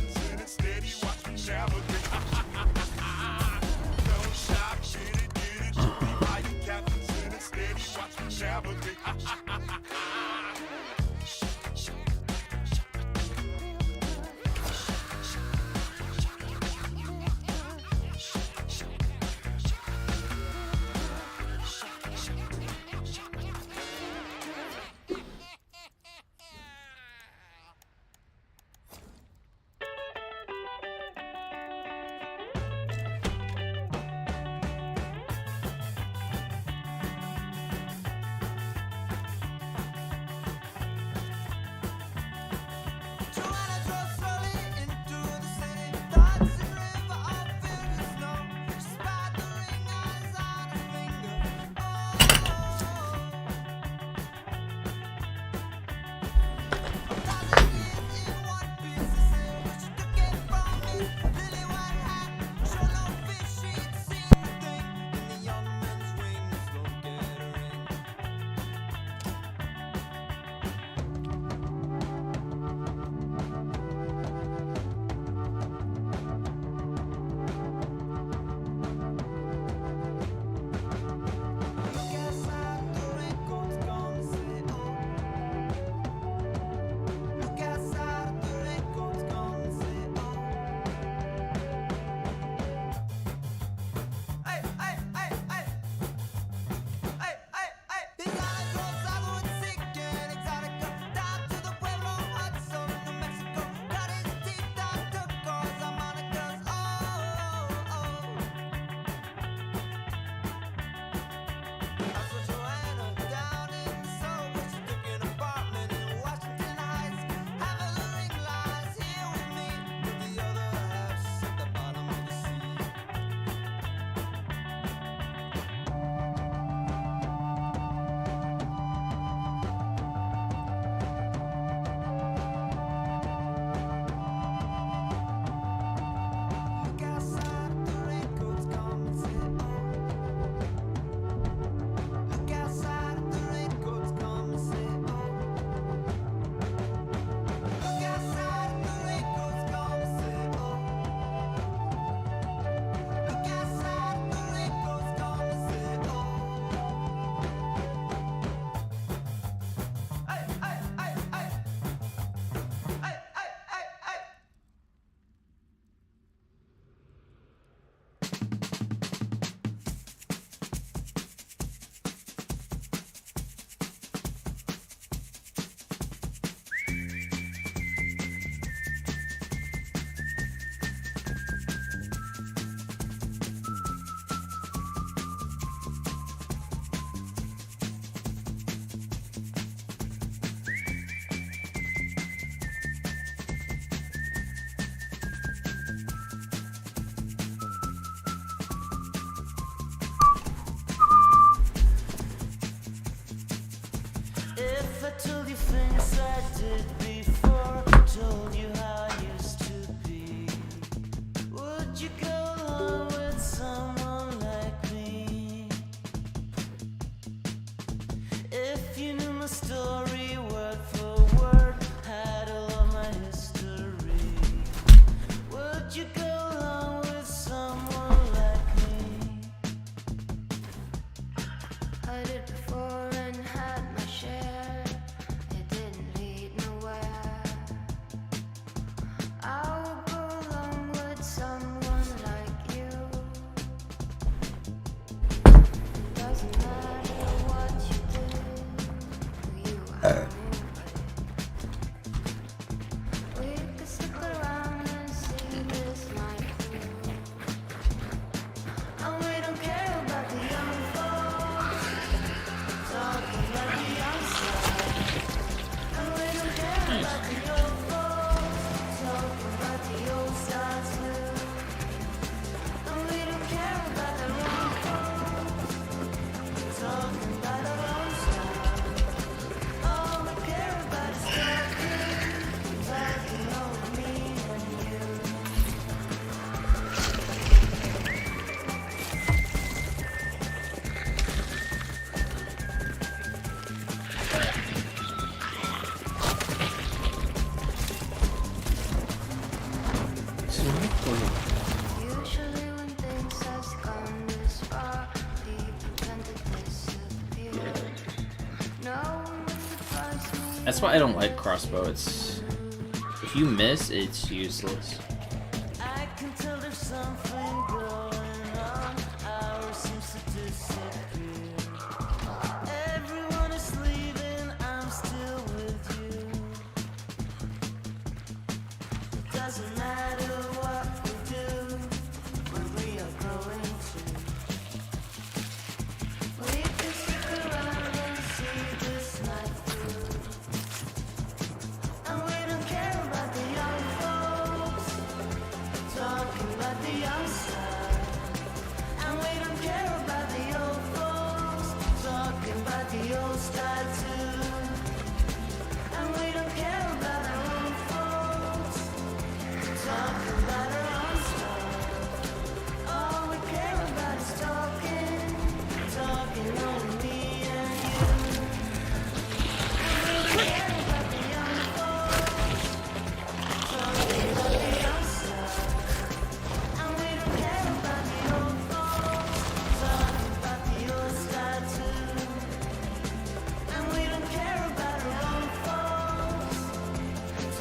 That's why I don't like crossbow. It's if you miss, it's useless. I can tell there's something going on. Ours seems to disappear. Everyone is leaving, I'm still with you. It doesn't matter what we do when we are growing too. We can stick around and see this night through. And we don't care about the young folks talking about the young side. And we don't care about the old folks talking about the old style too. And we don't care about our own folks talking about our own style. All we care about is talking, talking on me and you. And we don't care about the young folks talking about the young side. And we don't care about the old folks talking about the old style too. And we don't care about our own folks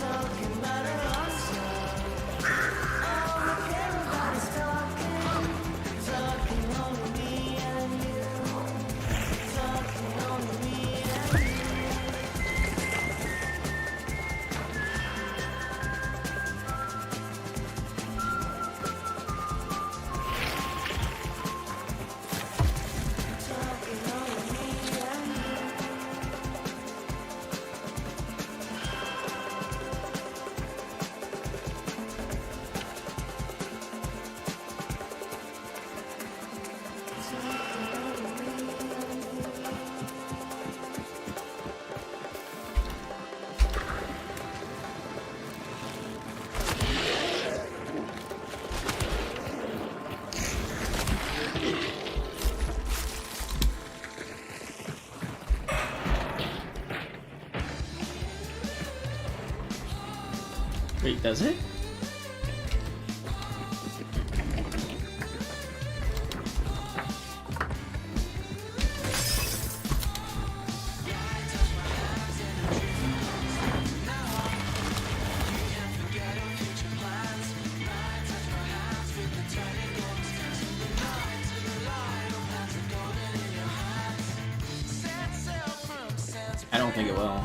talking about our own style. All we care about is talking, talking on me and you. Talking on me and you. Talking on me and you. Wait, does it? I don't think it will.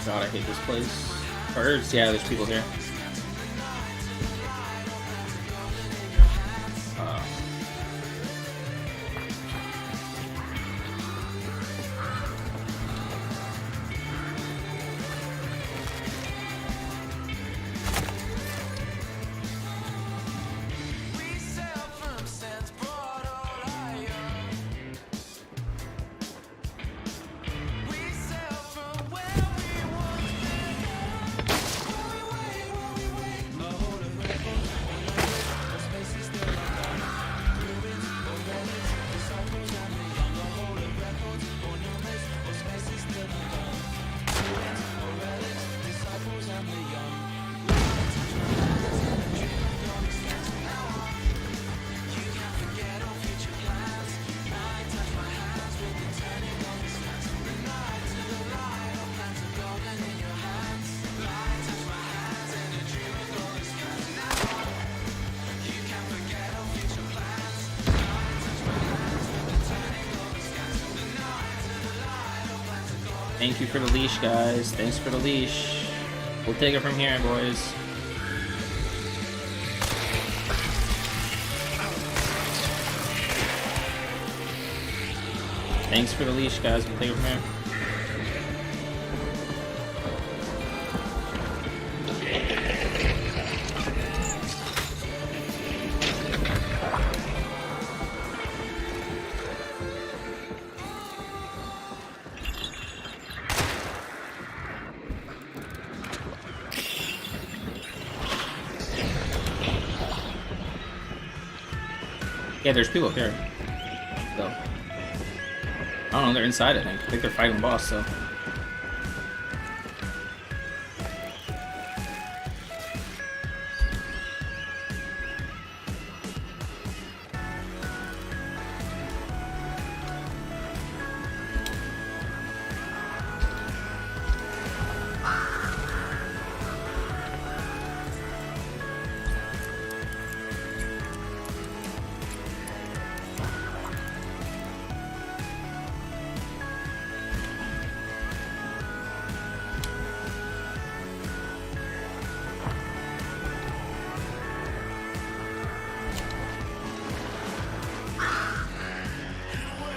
God, I hate this place. Birds, yeah, there's people here. We sail from Sands Port, Ohio. We sail from where we once began. While we wait, a holy record, the space is still undone. Ruins or relics, disciples and the young. A holy record, or numbers, or space is still undone. Ruins or relics, disciples and the young. Thank you for the leash, guys. Thanks for the leash. We'll take it from here, boys. Thanks for the leash, guys. We'll take it from here. Yeah, there's people up here. So. I don't know, they're inside, I think. I think they're fighting the boss, so.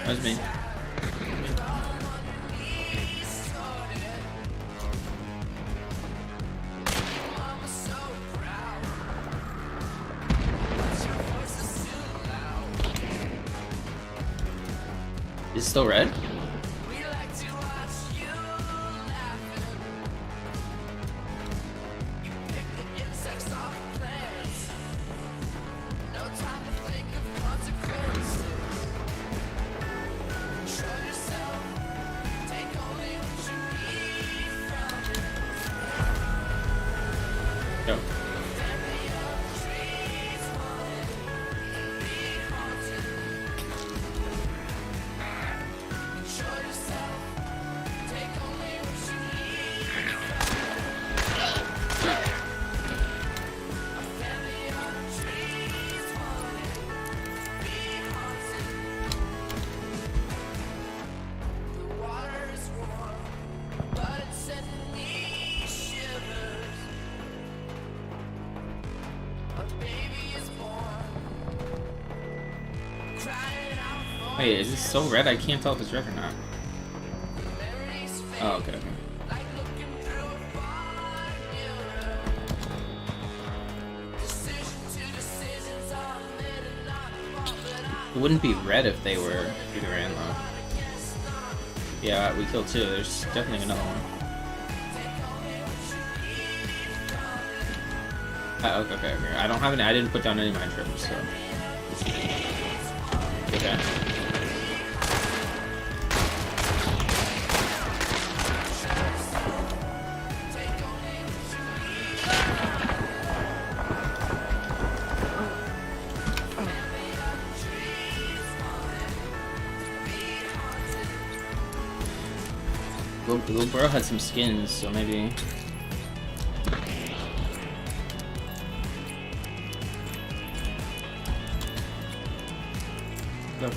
That was me. Is it still red? Go. Wait, is this so red? I can't tell if it's red or not. Oh, okay, okay. It wouldn't be red if they were either in though. Yeah, we killed two. There's definitely another one. Okay, okay, okay. I don't have any. I didn't put down any mine trips, so. Okay. Little bro had some skins, so maybe. Go.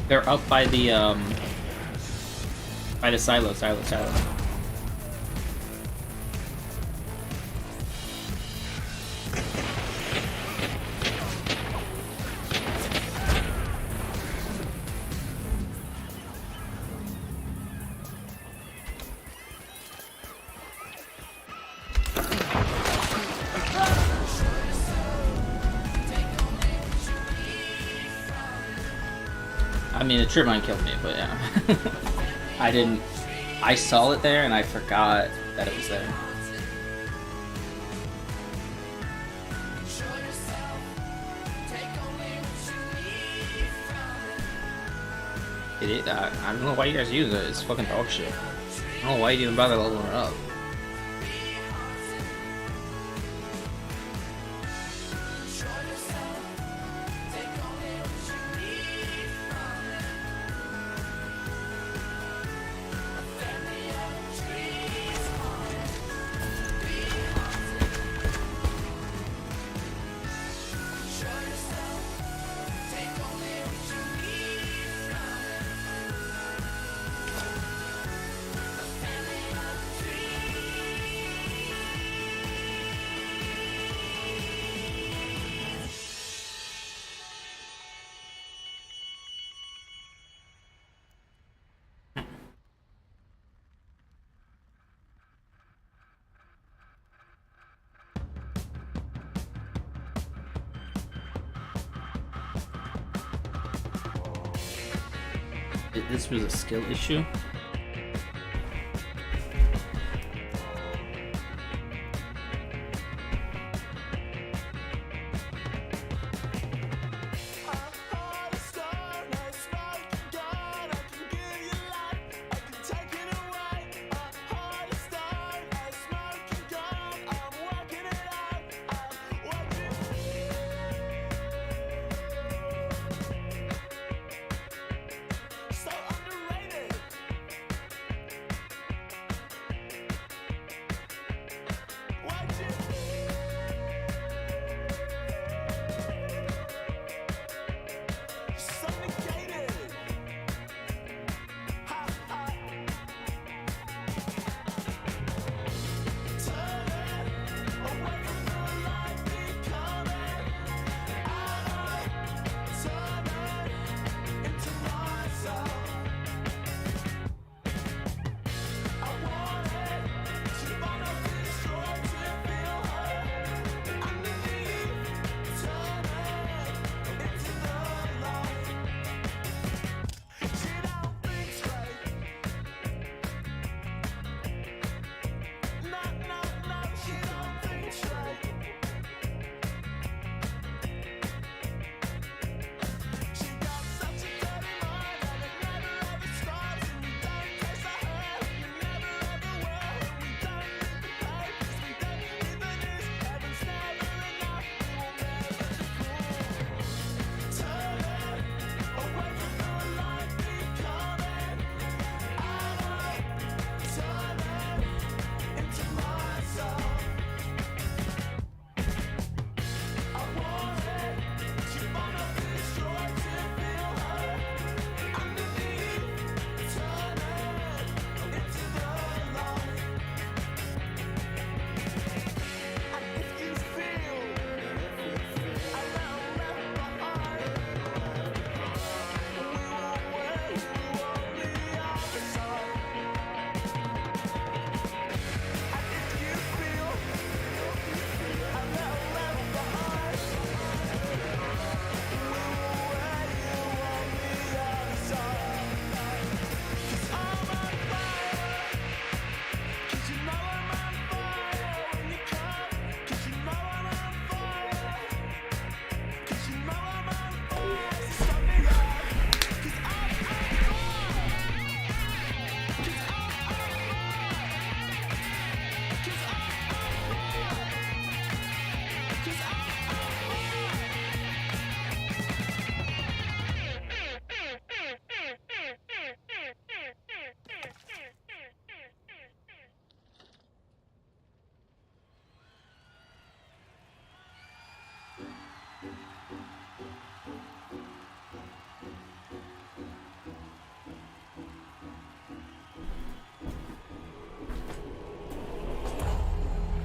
They're up by the silo. I mean, the trip mine killed me, but yeah. I saw it there and I forgot that it was there. I don't know why you guys use it, it's fucking dog shit. I don't know why you even bother leveling it up. This was a skill issue.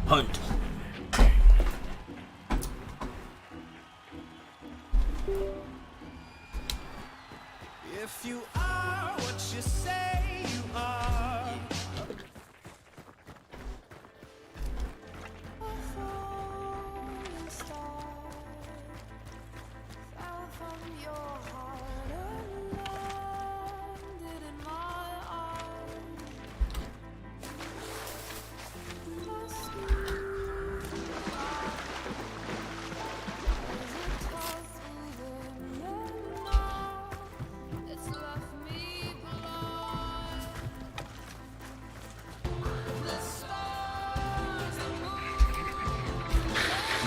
Hunt. If you are what you say you are.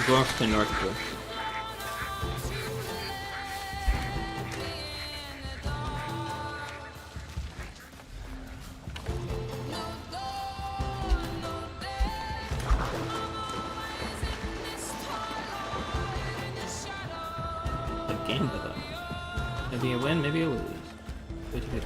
Go off to North Pole. A game for them. Maybe a win, maybe a lose. 50-50.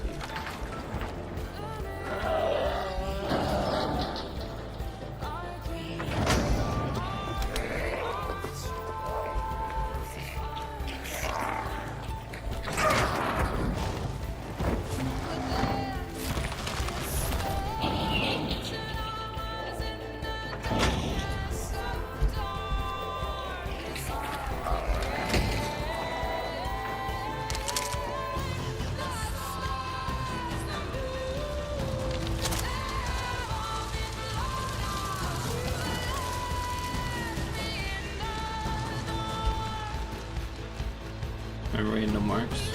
Memory and no marks.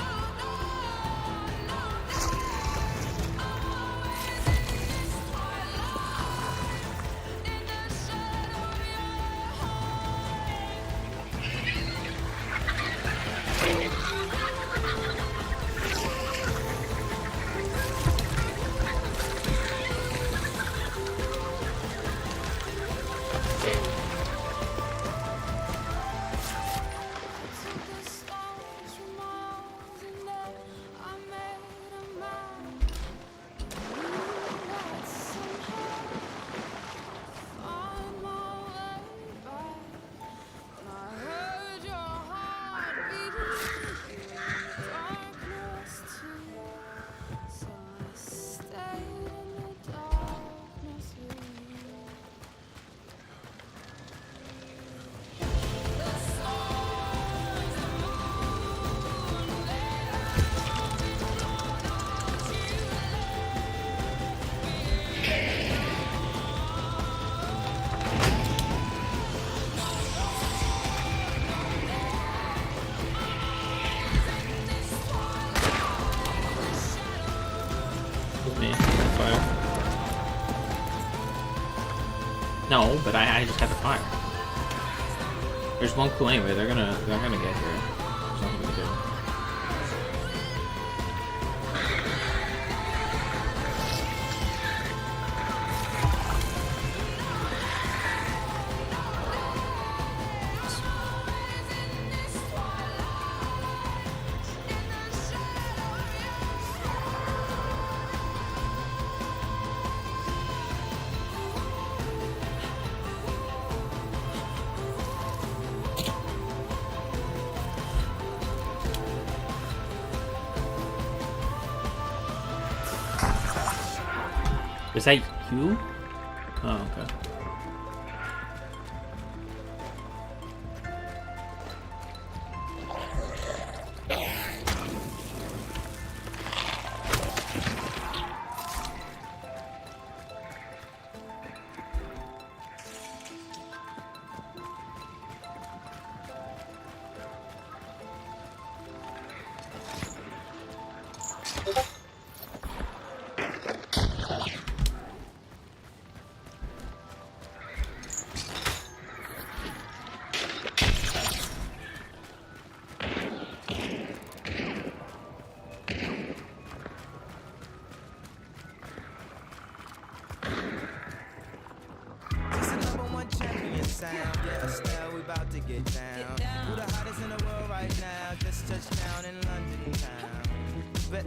No, but I just have to fire. There's one clue anyway. They're gonna get here. There's nothing to do. Is that you? Oh, okay.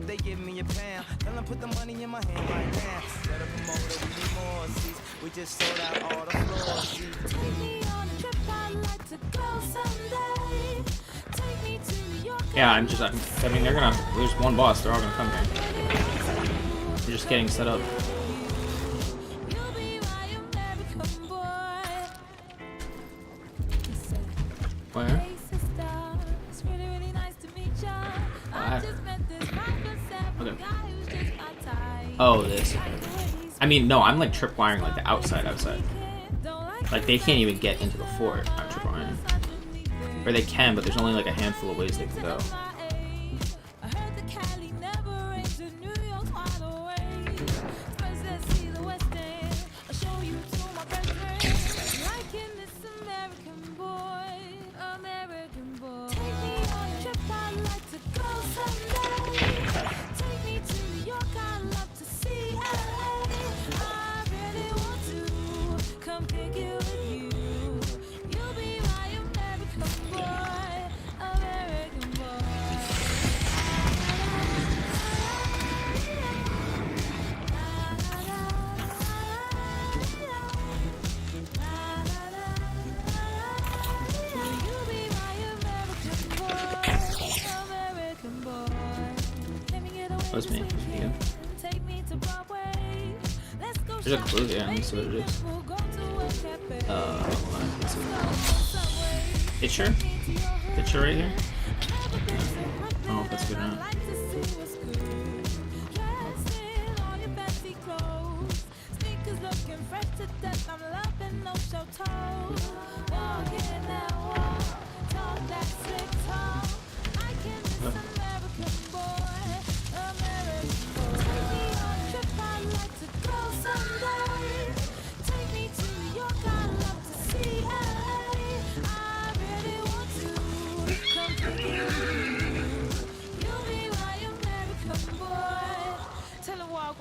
They give me a pound. Tell them put the money in my hand right now. Set up a motor, we need more seats. We just sold out all the floor seats. Take me on a trip, I'd like to go someday. Take me to New York. Yeah, I mean, they're gonna. There's one boss. They're all gonna come here. We're just getting set up. You'll be my American boy. Where? Hey sister, it's really, really nice to meet ya. I just met this Okay. guy who's just my type. Oh, this. I mean, no, I'm like tripwiring like the outside. Like they can't even get into the fort. I'm tripwiring. Or they can, but there's only like a handful of ways they can go. What's me? You? There's a clue here. Let me see what it is. Hold on. Let's see what it is. Itcher? Itcher right here? I don't know if that's good or not. I can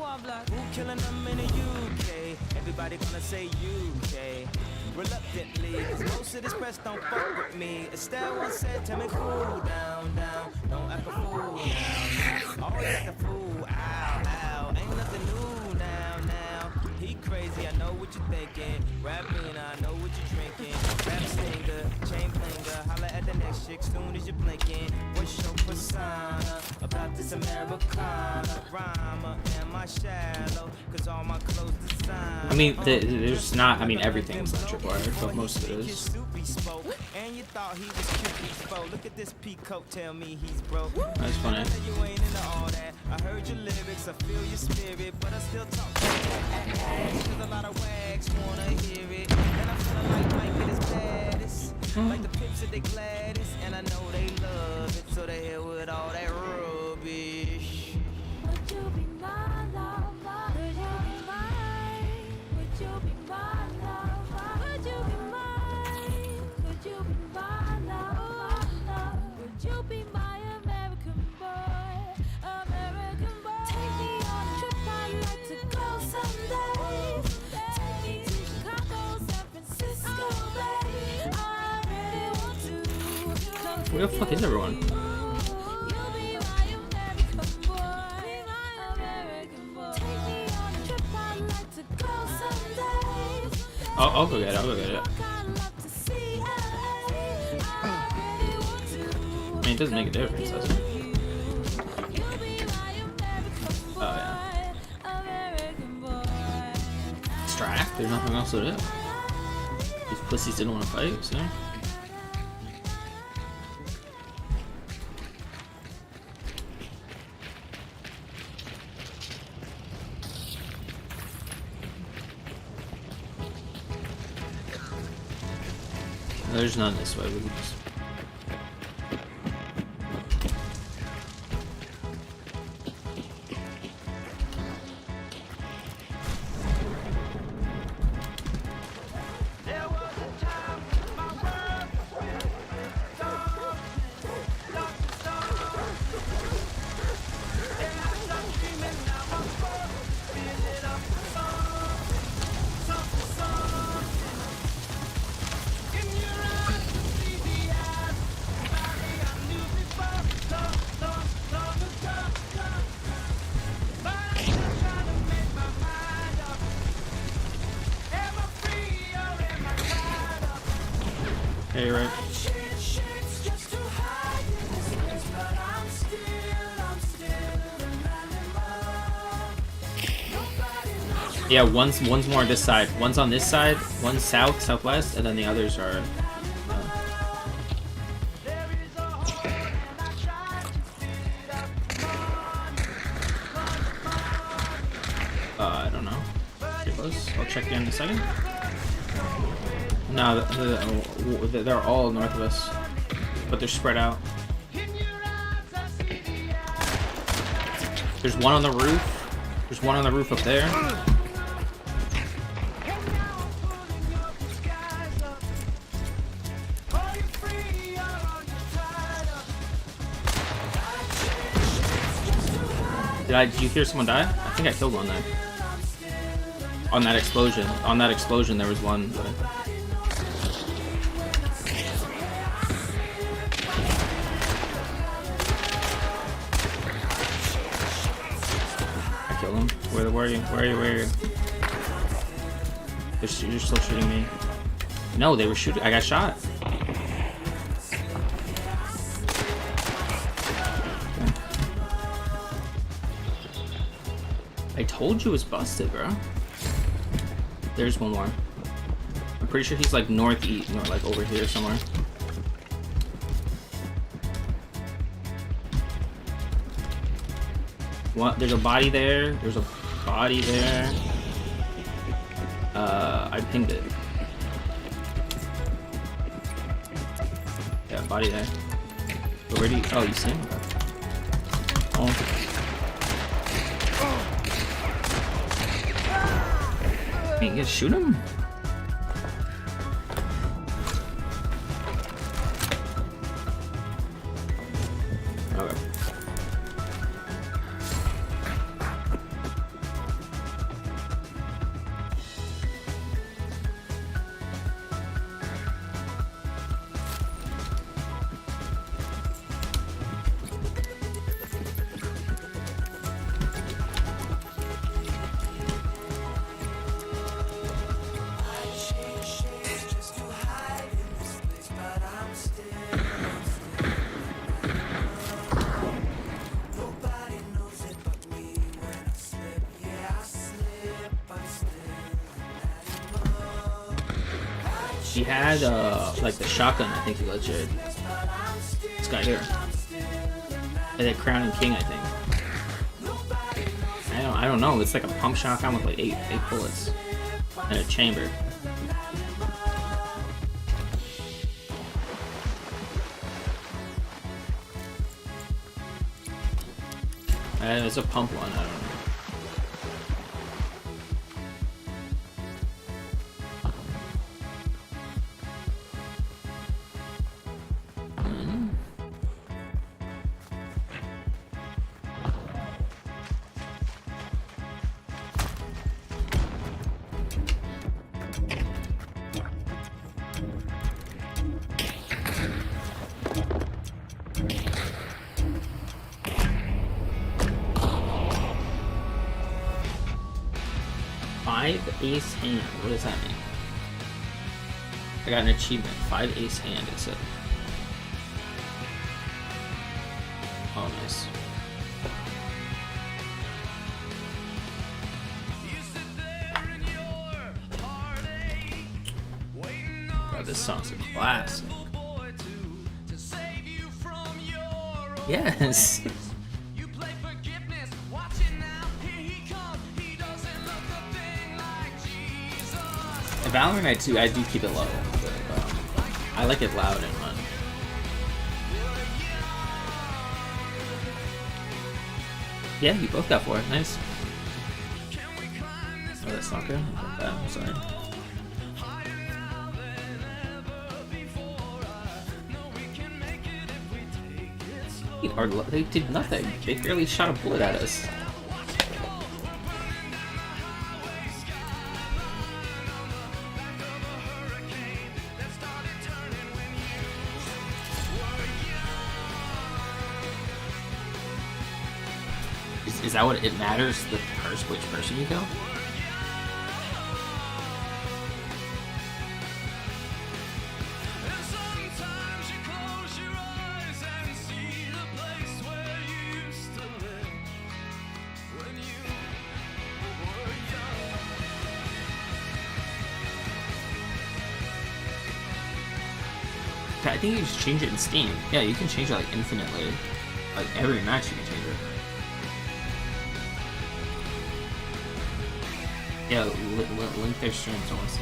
Who killing them in the UK? Everybody gonna say UK. Reluctantly, 'cause most of this press don't fuck with me. Estelle once said, tell me cool down, down. Don't act a fool now. Always act a fool, ow, ow. Ain't nothing new now, now. He crazy, I know what you're thinking. Rapping, I know what you're drinking. Rap stinger, chain blinger. Holla at the next chick soon as you're blinking. What's your persona about this Americana rhymer? Am I shallow? 'Cause all my clothes design. I mean, there's not. I mean, everything's not tripwired, but most of it is. And you thought he was cute before. Look at this peacoat, tell me he's broke. That's funny. You ain't into all that. I heard your lyrics, I feel your spirit, but I still talk to you. 'Cause a lot of wags wanna hear it. And I'm feeling like Mike at his baddest. Like the pips at the gladdest. And I know they love it, so they hell with all that rubbish. Would you be my lover? Would you be mine? Would you be my lover? Would you be mine? Would you be my lover? Would you be my American boy? American boy. Take me on a trip, I'd like to go someday. Take me to Chicago, San Francisco, babe. I really want to come Where the fuck is everyone? You'll be my American boy, my American boy. Take me on a trip, I'd like to go someday. I'll go get it. I'll go get it. I'd love to see LA. I really want to. I mean, it doesn't make a difference, does it? You'll be my American boy, Oh, American boy. Distract. There's nothing else to do. These pussies didn't want to fight, so. There's none this way. We can just... There was a time my world was dark, dark and storm. And I stopped dreaming, now I'm full, fill it up with something, something. In your eyes, you see the eyes, body I knew before, long ago. But I'm still trying to make my mind up. Am I free or am I tied up? Yeah, you're right. Yeah, one's more on this side. One's on this side. One's south, southwest, and then the others are. I don't know. Pretty close. I'll check in a second. No, they're all north of us, but they're spread out. There's one on the roof. There's one on the roof up there. Did you hear someone die? I think I killed one there. On that explosion. On that explosion there was one. But... I killed him. Where are you? Where are you? You're still shooting me. No, they were shooting. I got shot. I told you it was busted, bro. There's one more. I'm pretty sure he's like northeast, or like over here somewhere. What? There's a body there. There's a body there. I pinged it. Yeah, body there. But where do you? Oh, you see him? Oh. You gonna shoot him? Okay. He had like the shotgun. I think he legit. This guy here. And then Crown and King, I think. I don't know. It's like a pump shotgun with like eight bullets and a chamber. And it's a pump one. I don't know. Ace hand. What does that mean? I got an achievement. 5 ace hand, it said. Oh, nice. Bro, this song's a classic. Yes. Valorant I do keep it low, but I like it loud and fun. Yeah, you both got 4. Nice. Oh, that's not good. I'm sorry. They did nothing. They barely shot a bullet at us. Is that what it matters? Which person you go? I think you just change it in Steam. Yeah, you can change it like infinitely. Like every match you can change it. Yeah, link their streams, I want to see.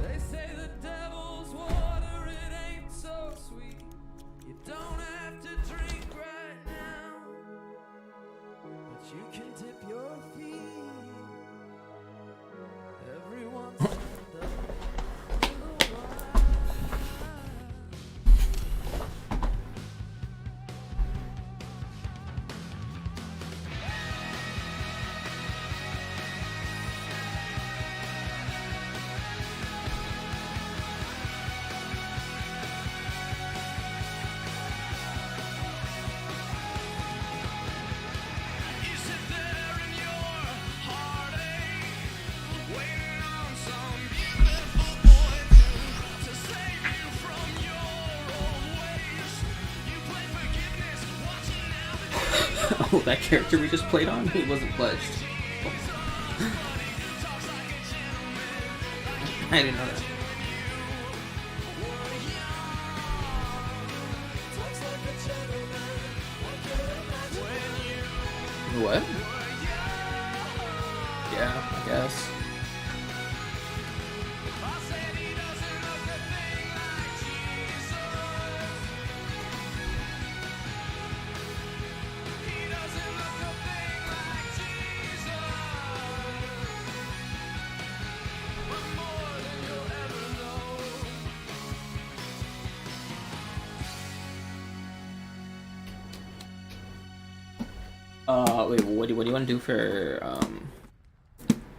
They say the devil's water, it ain't so sweet. You don't have to drink right now, but you can dip your feet every once in a while. Oh, that character we just played on? He wasn't pledged. I didn't know that. What? Yeah, I guess. Wait, what do you want to do for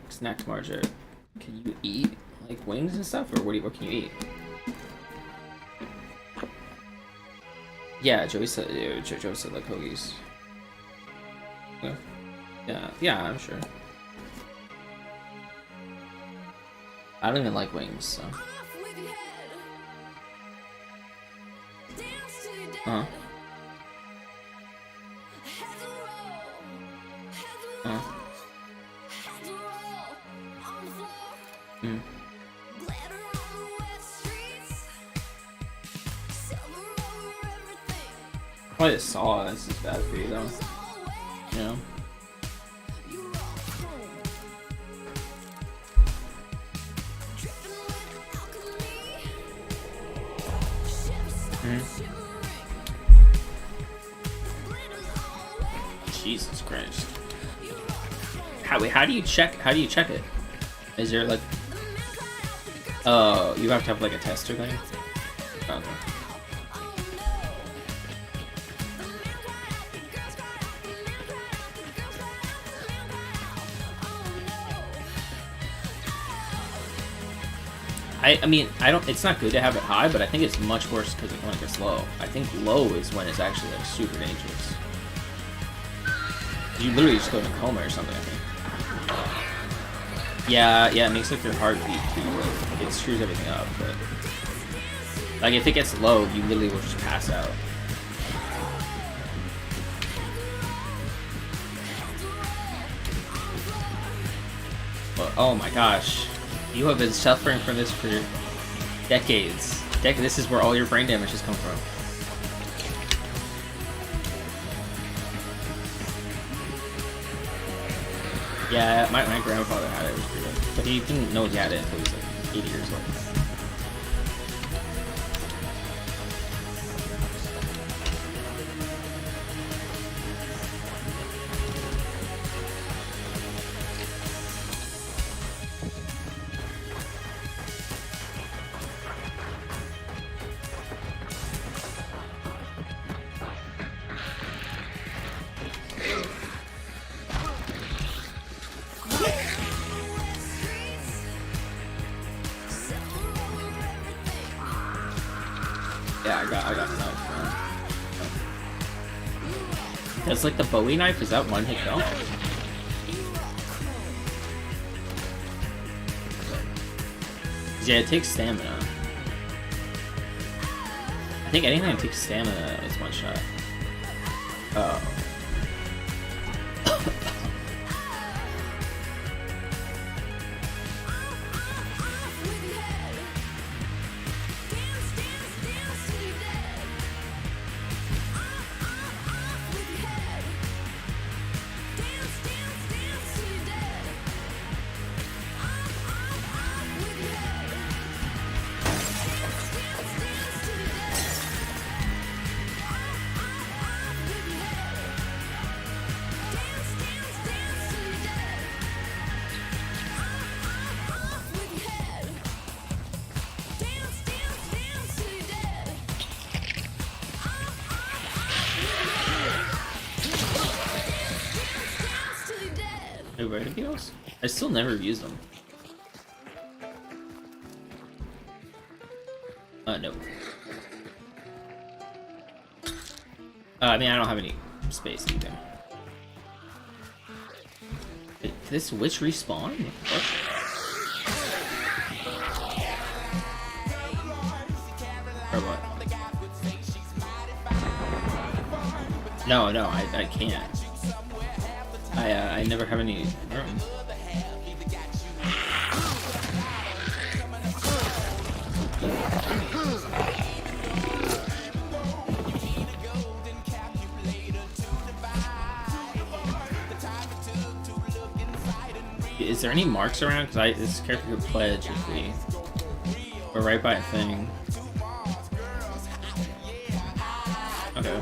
snack margin? Can you eat like wings and stuff, or what can you eat? Yeah, Joey said like hoagies. Yeah, I'm sure. I don't even like wings, so. Uh-huh. play the Saw. This is bad for you though. You know. Jesus Christ. How do you check it? Is there like you have to have like a tester thing? Okay. I mean, it's not good to have it high, but I think it's much worse because when it gets low. I think low is when it's actually like super dangerous. You literally just go into coma or something, I think. Yeah, it makes like your heartbeat too. Like, it screws everything up, but like if it gets low, you literally will just pass out. But, oh my gosh, you have been suffering from this for decades. This is where all your brain damage has come from. Yeah, my grandfather had it. It was pretty good. But he didn't know he had it until he was like 80 years old. Yeah, I got the knife. That's like the Bowie knife. Is that one hit kill? Yeah, it takes stamina. I think anything that takes stamina is one shot. Oh. Radios? I still never used them. No. I mean, I don't have any space either. Did this witch respawn? What? Or what? No, I can't. I never have any room. Is there any marks around? Because this character could pledge if we're right by a thing. Okay.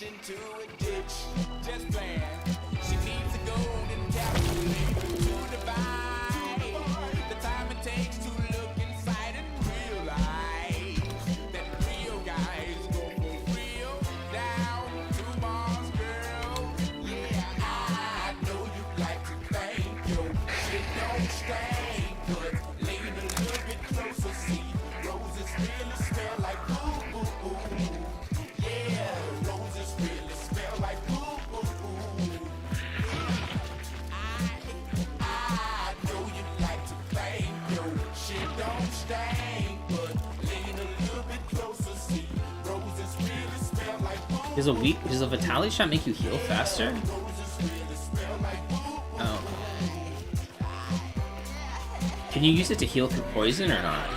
Into a ditch, just playing. She needs a golden calculator to divide the time it takes to look Does a Vitality shot make you heal faster? Oh. Can you use it to heal through poison or not?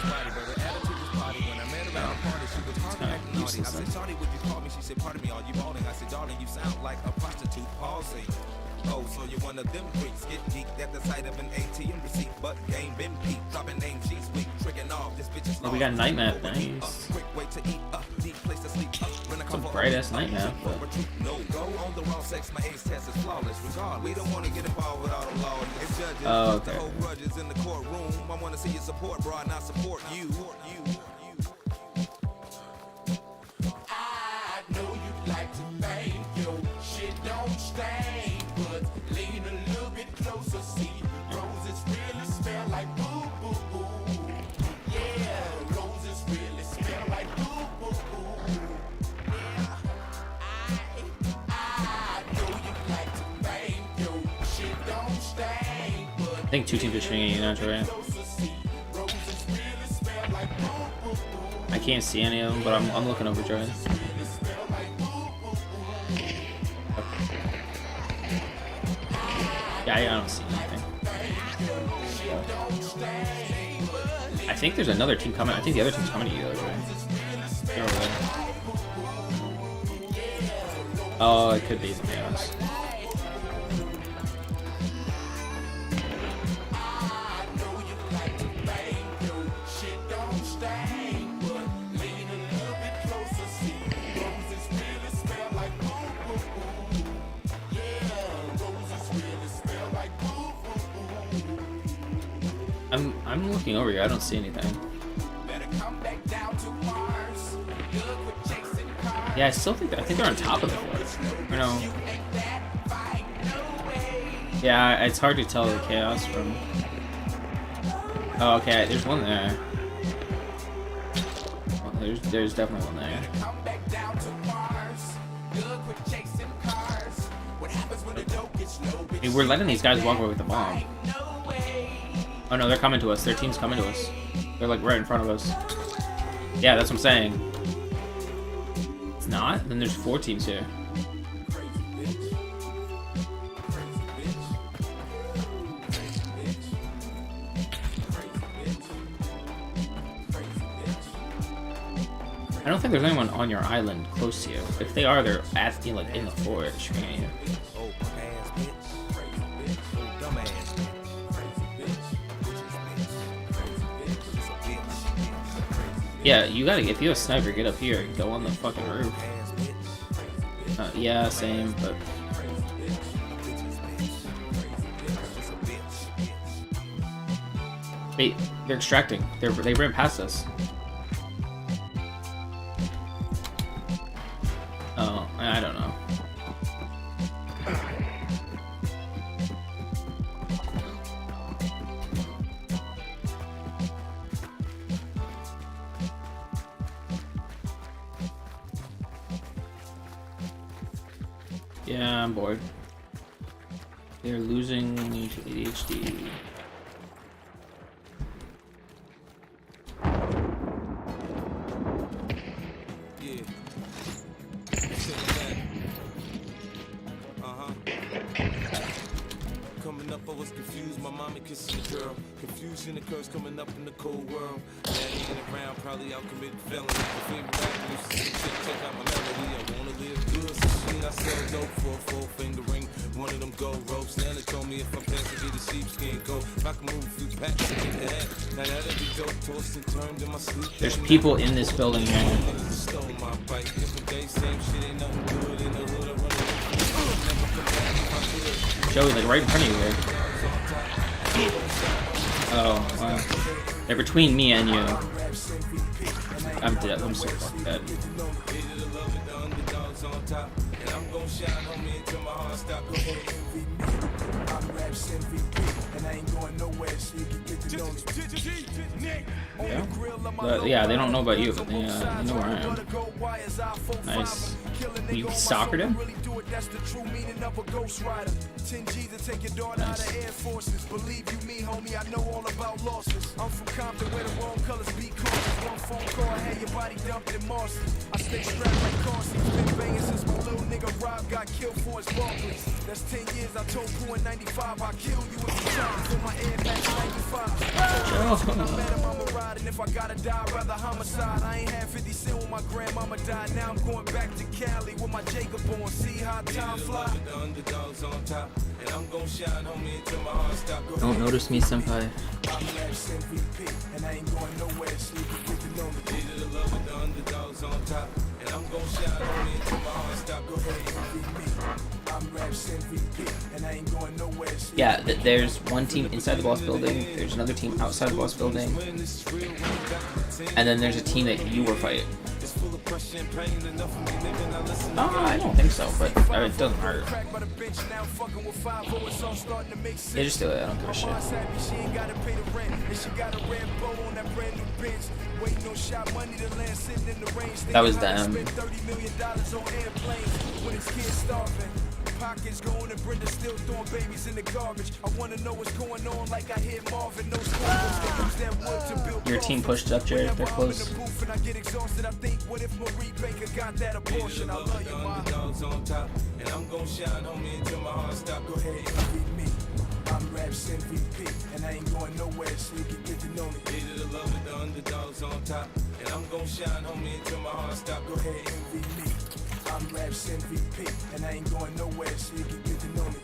Oh, so you're one of them freaks, get geeked at the sight of an ATM receipt, but game been peaked, dropping names, she's weak, tricking off, this bitch is Oh, we got night map, nice. quick way to eat, deep place to sleep, It's a bright ass night map, but no go on the wrong sex, my ace test is flawless, regardless, we don't want to get involved with all the law, it's judges, oh, okay. the whole grudges in the courtroom, I want to see your support, bro, and I support you. I know you like to bang, yo, shit don't stain, but lean a little bit closer, see, roses really smell like boo boo boo. Yeah, roses really smell like boo boo boo. Yeah, I know you like to bang, yo, shit don't stain, but I think two teams are swinging you now, Joey. I can't see any of them, but I'm looking over Joey. Yeah, I don't see anything. I think there's another team coming. I think the other team's coming to you, though, Joey. They're over there. Oh, it could be, to be honest. I'm looking over here. I don't see anything. Yeah, I still think I think they're on top of the fort. Or no? Yeah, it's hard to tell the chaos from. Oh, okay. There's one there. Well, there's definitely one there. Hey, we're letting these guys walk away with the bomb. Oh no, they're coming to us. Their team's coming to us. They're like right in front of us. Yeah, that's what I'm saying. It's not? Then there's 4 teams here. I don't think there's anyone on your island close to you. If they are, they're at you, like in the fort shooting at you. Yeah, you gotta, if you have a sniper, get up here and go on the fucking roof. Yeah, same, but... Wait, they're extracting. They ran past us. Oh, I don't know. Yeah, I'm bored. They're losing me to ADHD. Yeah. Coming up, I was confused. My mommy kissing the girl. Confusion occurs coming up in the cold world. Daddy ain't around, probably out committing felony. My favorite rapper used to say, check out my melody. I wanna live good, so shit, I sell dope for a 4-finger ring. One of them gold ropes. Now they told me if I pass to get a sheepskin coat. If I can move a few packs to get that. Now that'd be dope, tossed and turned in my sleep. There's people in this building here. Stole my bike. Different day, same shit, ain't nothing good in the hood. I run it. Joey, like right in front of you here. Oh, wow. They're between me and you. I'm dead. I'm so fucking dead. Raps MVP, and I ain't going nowhere, so you can get to know me. Yeah. Yeah, they don't know about you, but they know where I am. Nice. You soccered him? That's the true meaning of a ghost rider. 10 G's to take your daughter out of Air Forces. Believe you me, homie, I know all about losses. I'm from Compton where the wrong colors be cautious. One phone call, I had your body dumped in Marston. I stay strapped like car seats. Been banging since my little nigga Rob got killed for his Barclays. That's 10 years, I told Pooh in 95, I'll kill you if you try for my Air Max 95. When I met him, I'ma ride, and if I gotta die, rather homicide. I ain't had 50 cent when my grandmama died. Now I'm going back to Cali with my Jacob on. See how time fly. Don't notice me, senpai. And I ain't going nowhere, so you can get to know me. Needed the love with the underdogs on top. And I'm gon' shine on me until my heart stop. Go ahead, envy me. I'm Raps MVP, and I ain't going nowhere. So Yeah, there's one team inside the boss building, there's another team outside the boss building, and then there's a team that you were fighting. I don't think so, but I mean, it doesn't hurt. Yeah, just do it, I don't give a shit. That was them. Pockets going and Brenda still throwing babies in the garbage. I wanna know what's going on, like I hear Marvin. Your team pushed up, Jared. They're close. And I get exhausted. I think, what if Marie Baker got that abortion? I love you, ma. On top, and I'm gonna shine on me until my heart stop. Go ahead, envy me. I'm Raps MVP, and I ain't going nowhere, so you can get to know me. Needed the love with the underdogs on top, and I'm gonna shine on me until my heart stop. Go ahead, envy me. I'm Raps MVP, and I ain't going nowhere, so you can get to know me.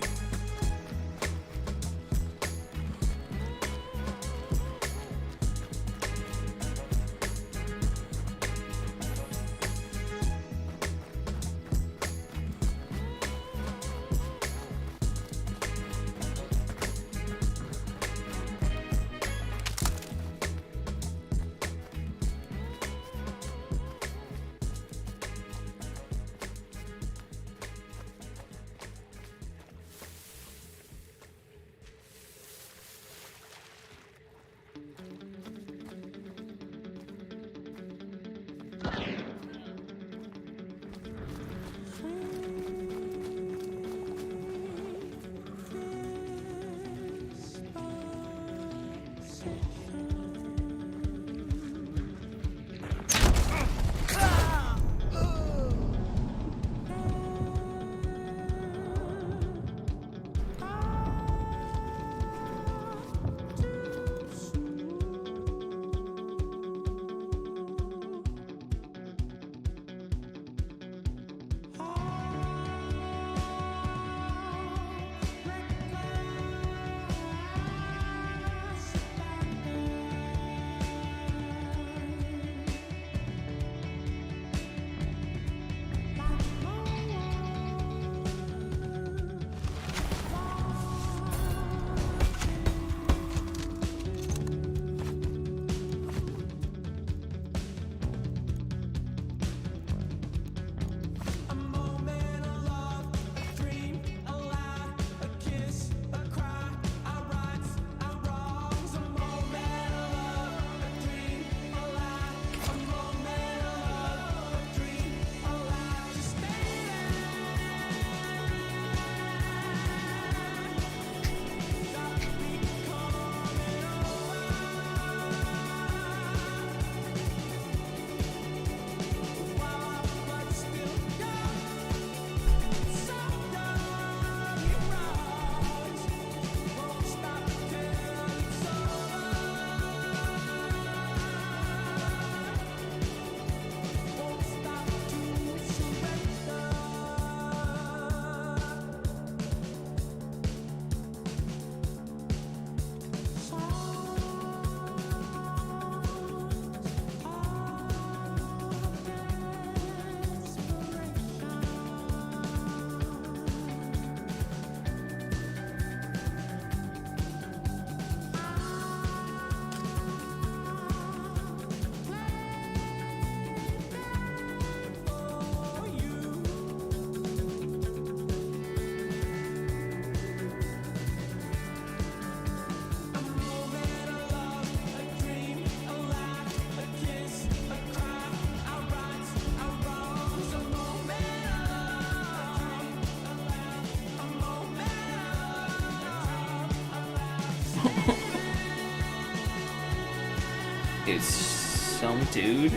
Dude, some dude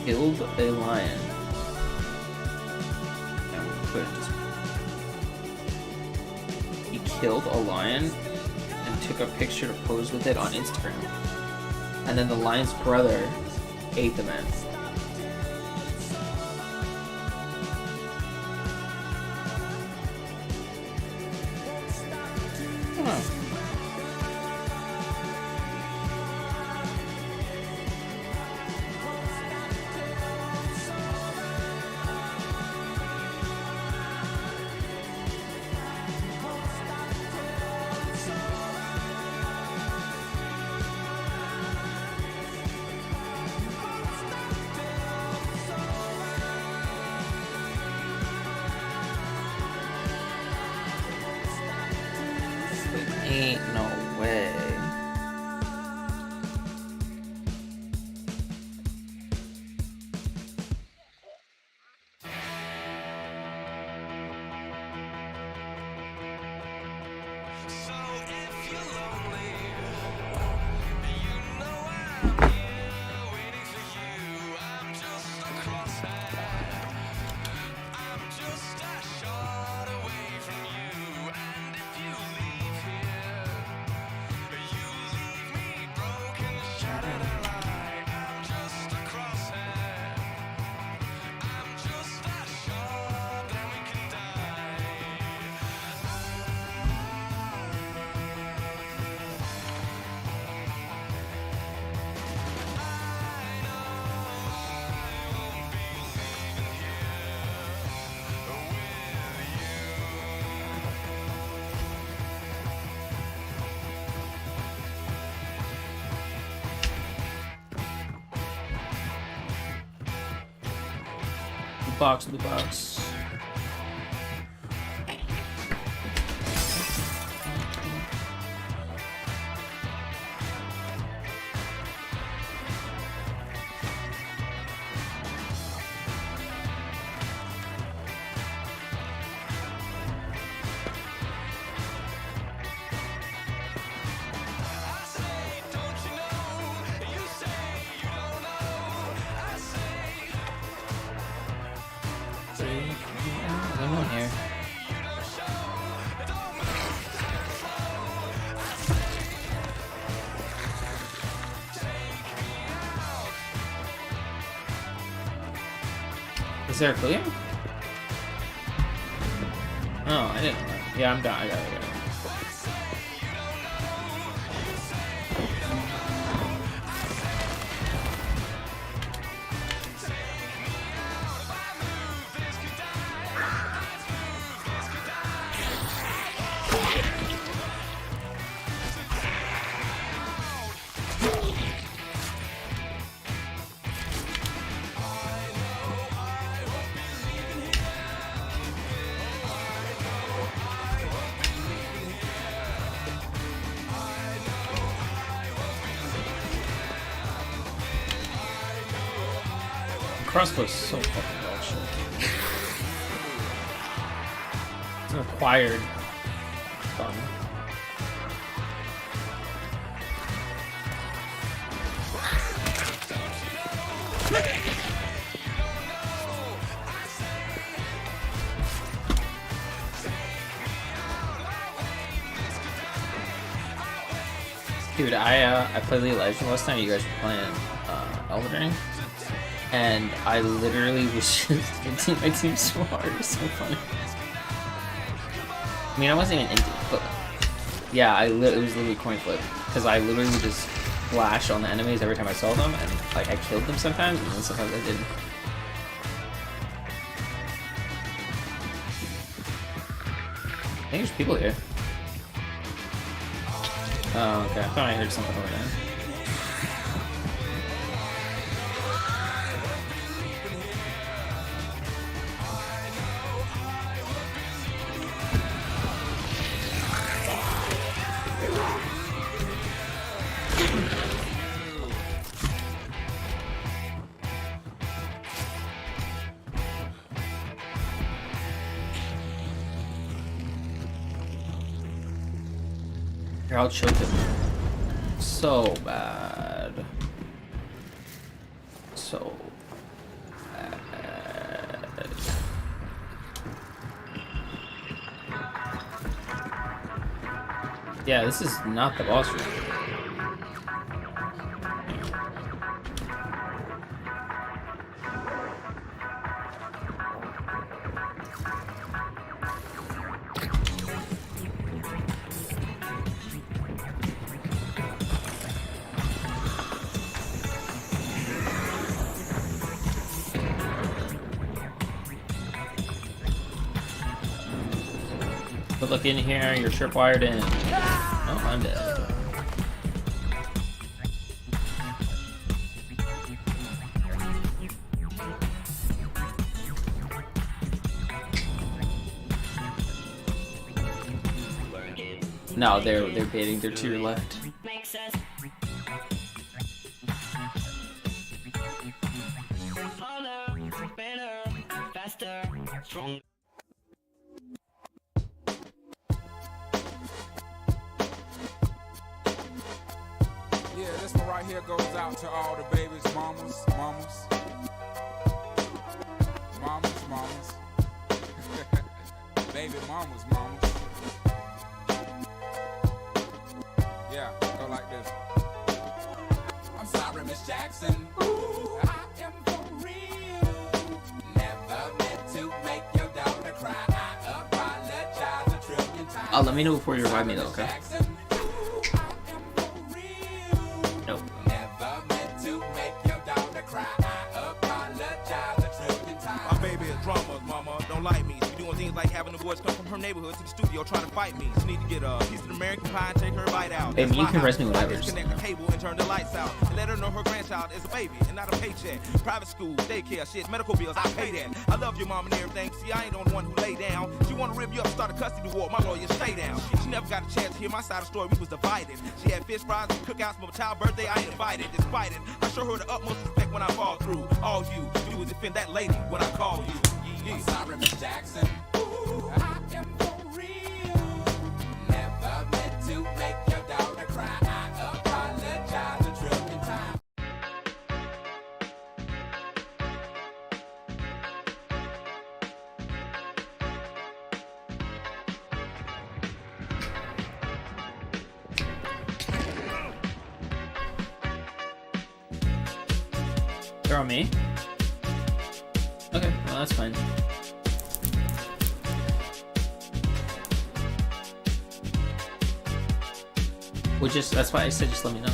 killed a lion. He killed a lion and took a picture to pose with it on Instagram. And then the lion's brother ate the man. Ain't no way. Box of the box. Anyone here? Is there a clear? Oh, I didn't know that. Yeah, I'm done. I got it. Crossbow's so fucking bullshit. It's an acquired fun. Dude, I played League of Legends last time you guys were playing Elden Ring. And I literally was just into my team so hard. It was so funny. I mean, I wasn't even into it, but yeah, it was literally coin flip. Because I literally would just flash on the enemies every time I saw them, and like I killed them sometimes, and then sometimes I didn't. I think there's people here. Oh, okay. I thought I heard something over there. Here, I'll choke him. So bad. so yeah, this is not the boss room. But look in here, you're tripwired in. Oh, I'm dead. No, they're baiting. They're to your left. Yeah, this one right here goes out to all the babies, mamas. Baby mamas. Yeah, go like this. I'm sorry, Miss Jackson. Ooh, I am for real. Never meant to make your daughter cry. I apologize a trillion times. Oh, let me know before you revive me though, okay? Nope. Never meant to make your daughter cry. I apologize a trillion times. My baby is drama, mama. Don't like me. She doing things like having the boys come from her neighborhood to the studio trying to fight me. She need to get a piece of American pie and take her bite out. Baby, you can rest me whenever. Disconnect the cable and turn the lights out. And let her know her grandchild is a baby and not a paycheck. Private school, daycare, shit, medical bills, I pay that. I love your mom and everything. See, I ain't the only one who lay down. She wanna rip you up, start a custody war. My lawyer, stay down. She never got a chance to hear my side of the story. We was divided. She had fish fries and cookouts for my child's birthday. I ain't invited. Despite it, I show her the utmost respect when I fall through. All you would defend that lady when I call you. I'm sorry, Miss Jackson. Ooh, I am for real. Never meant to make your daughter cry. I apologize a trillion times. They're on me? Okay, well that's fine. That's why I said just let me know.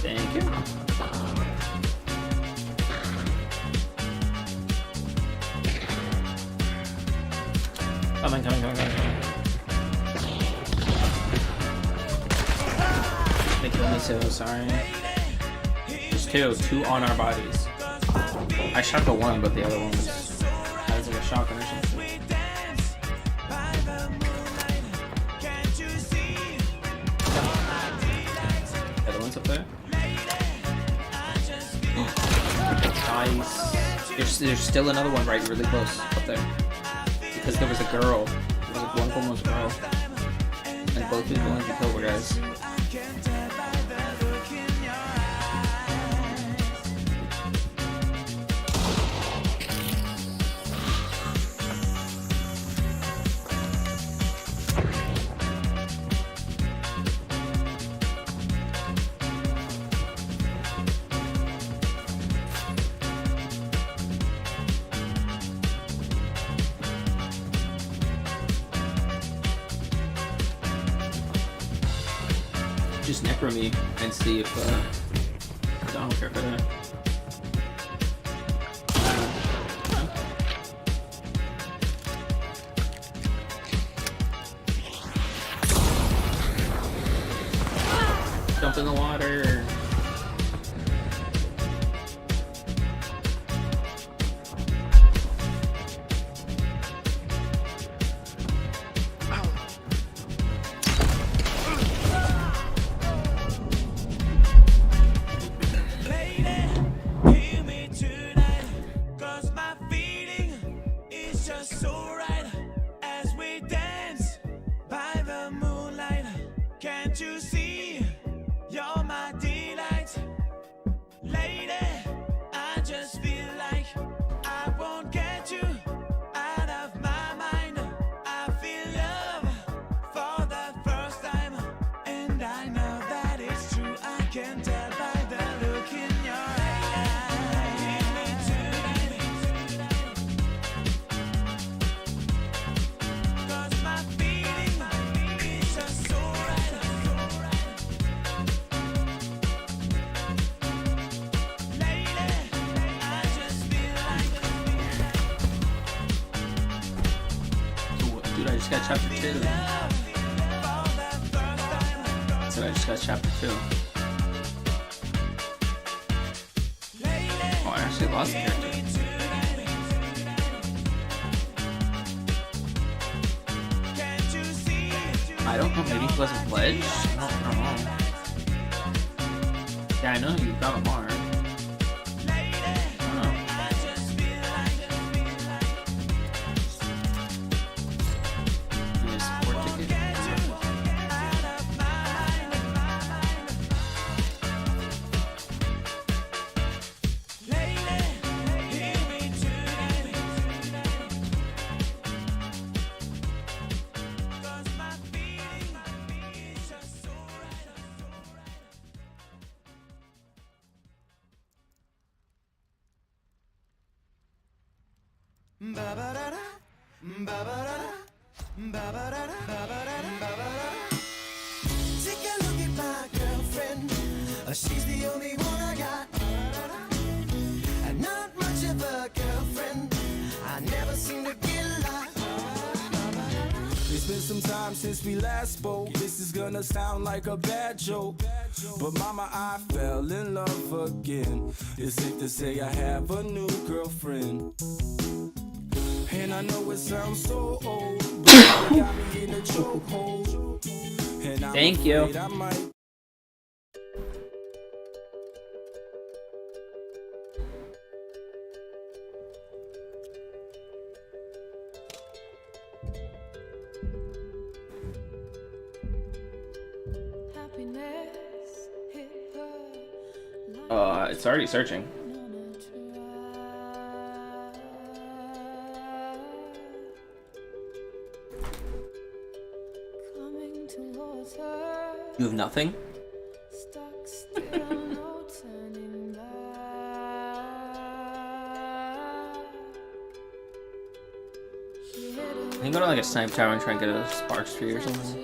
Thank you. Coming. They killed me too, sorry. There's two on our bodies. I shot the one, but the other one has like a shotgun or something. The other one's up there. Nice. There's still another one right really close up there. Because there was a girl. There was like one of them was a girl. And both people in the kill were guys. just necro me and see if I don't care for that. Jump in the water. Dude, I just got chapter 2. So I just got chapter 2. Oh, I actually lost the character. I don't know, maybe he wasn't pledged? I don't know. Yeah, I know you got a mark. Take a look at my girlfriend. She's the only one I got. And not much of a girlfriend. I never seem to get a lot. It's been some time since we last spoke. This is gonna sound like a bad joke, but mama, I fell in love again. It's safe to say I have a new girlfriend. And I know it sounds so old, but it got me in a chokehold. And I'm Thank you. afraid I might. It's already searching. You have nothing? I can go to like a snipe tower and try and get a sparks tree or something.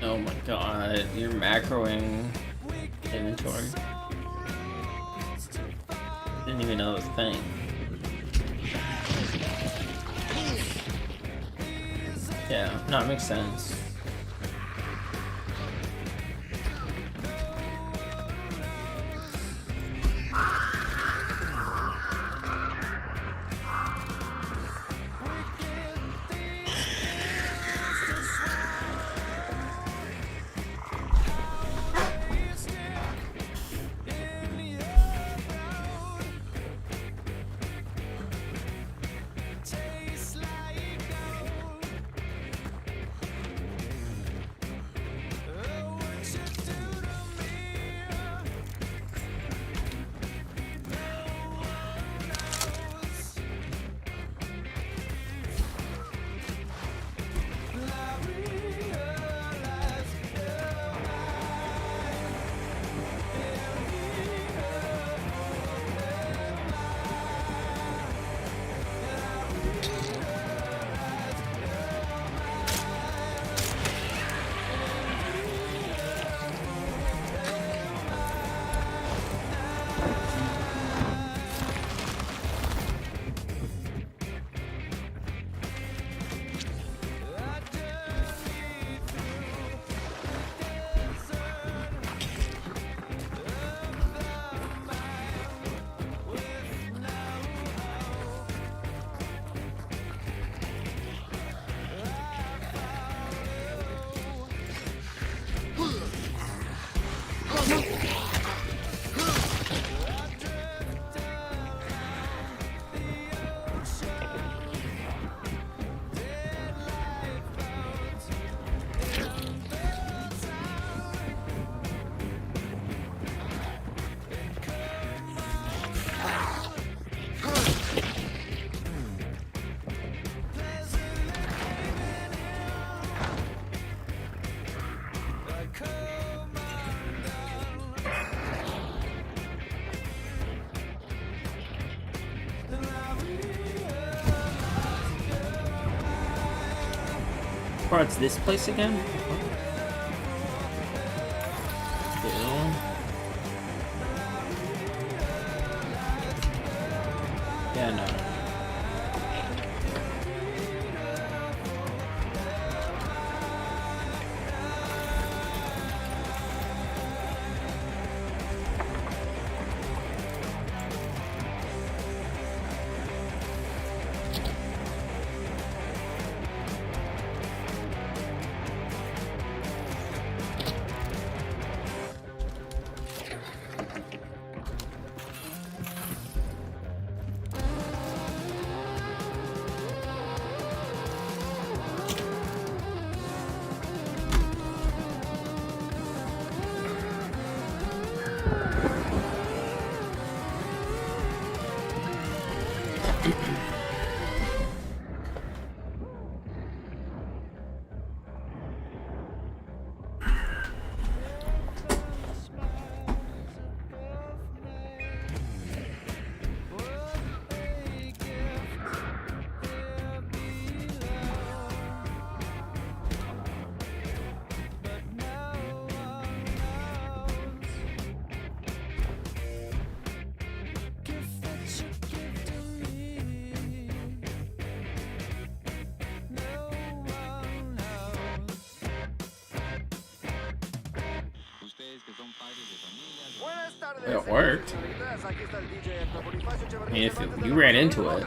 Oh my god, you're macroing inventory. Didn't even know it was a thing. Yeah, no, it makes sense. Oh, it's this place again? Cool. Yeah, no. It worked. I mean, if you ran into it.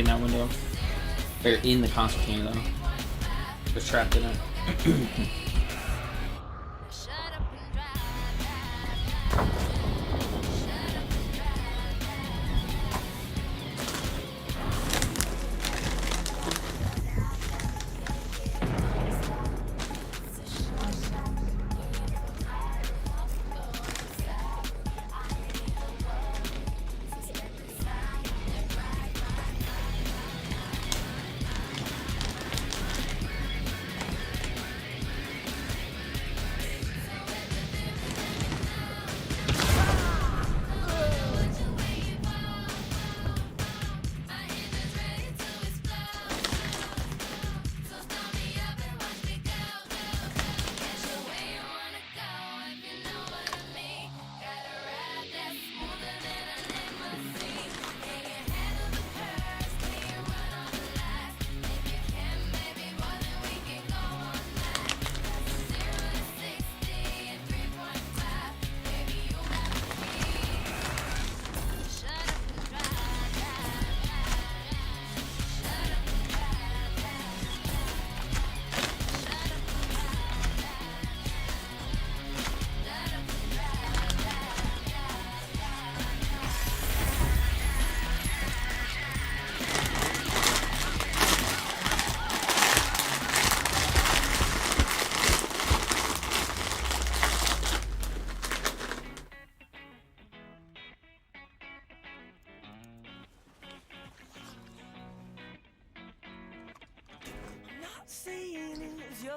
in that window. They're in the concertina though. They're trapped in it.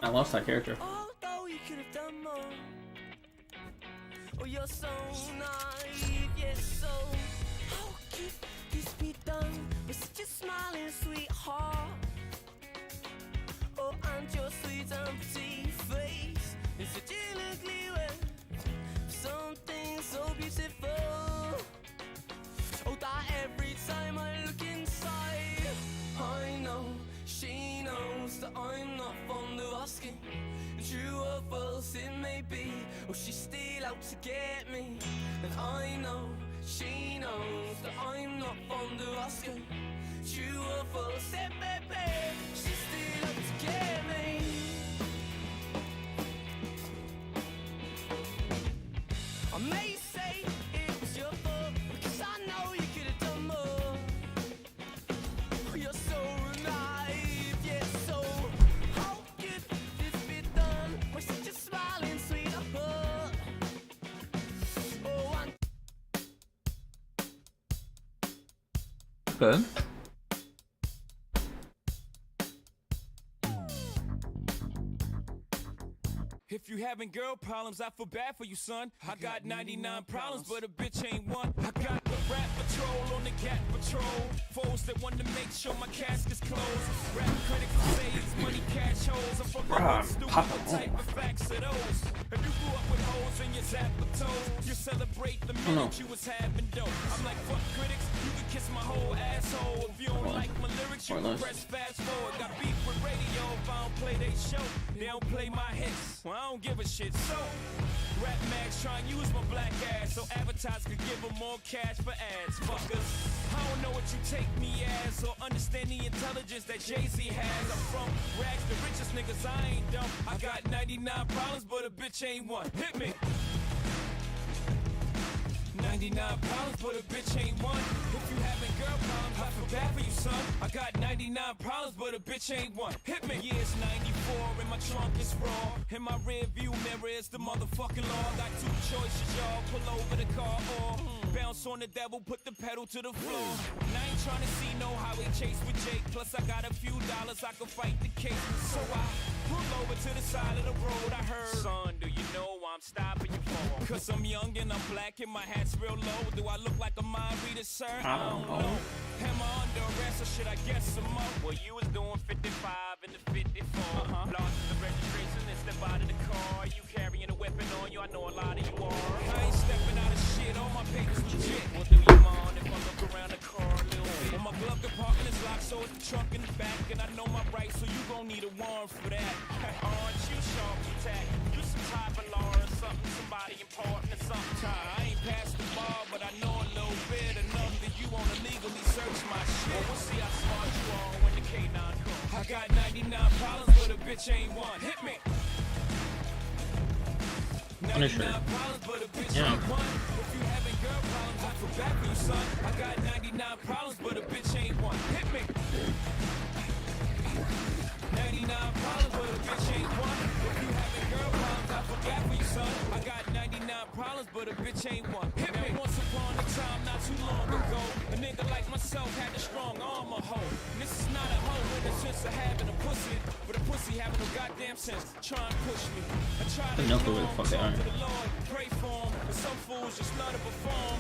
I lost that character. Although you could have done more. Oh, you're so naive, yes, so how could this be done with such a smiling sweetheart? Oh, and your sweet and pretty face is such an ugly way. Something so beautiful. Oh, that every time I look inside, I know she knows that I'm not fond of asking. True or false it may be, or she's still out to get me. And I know she knows that I'm not fond of asking. True or false it may be, she's still out to get me. I may say it was your fault, because I know you could have done more. You're so naive, yeah, so how could this be done with such a smiling sweetheart? Oh, I'm Good. If you having girl problems, I feel bad for you, son. I got 99 problems, but a bitch ain't one. I got the rap patrol on the cat patrol. Foes that want to make sure my casket's closed. Rap critics say it's money cash holes. I'm from the hood, stupid, what type of facts are those? If you grew up with hoes in your zap of toes, you celebrate the minute you was having dope. I'm like, fuck critics, you can kiss my whole asshole. If you don't like my lyrics, you can press fast forward. Got beef with radio if I don't play they show. They don't play my hits. Well, I don't give a shit. So, rap mags try and use my black ass so advertisers could give them more cash for ads. Fuckers, I don't know what you take me as or understand the intelligence that Jay-Z has. I'm from rags, the richest niggas, I ain't dumb. I got 99 problems, but a bitch ain't one. Hit me. 99 problems, but a bitch ain't one. If you having girl problems, I feel bad for you, son. I got 99 problems, but a bitch ain't one. Hit me. Yeah, it's 94 and my trunk is raw. In my rear view mirror is the motherfucking law. Got two choices, y'all. Pull over the car or bounce on the devil, put the pedal to the floor. And I ain't trying to see no highway chase with Jake. Plus I got a few dollars, I can fight the case. So I pull over to the side of the road. I heard, son, do you know I'm stopping you for? Cause I'm young and I'm black and my hat's real low. Do I look like a mind reader, sir? I don't know. Am I under arrest or should I guess some more? Well, you was doing 55 in the 54. Lost the registration and step out of the car. You carrying a weapon on you, I know a lot of you are. I ain't stepping out of shit, all my papers legit. Well, do you mind if I look around the car a little bit? Well, my glove compartment is locked, so it's the trunk in the back. And I know my rights, so you gon' need a warrant for that. Aren't you sharp attack? You some type of law or something, somebody important or something. I ain't past the bar, but I know a little bit enough that you wanna legally search my shit. Well, we'll see how smart Punisher. Yeah. Problems, but a bitch ain't one. Hit me. Once upon a time, not too long ago, a nigga like myself had a strong arm, a hoe. And this is not a hoe in the sense of having a pussy, but a pussy having no goddamn sense. Try and push me. I try to know who the fuck they are. to the Lord, pray for him, but some fools just love to perform.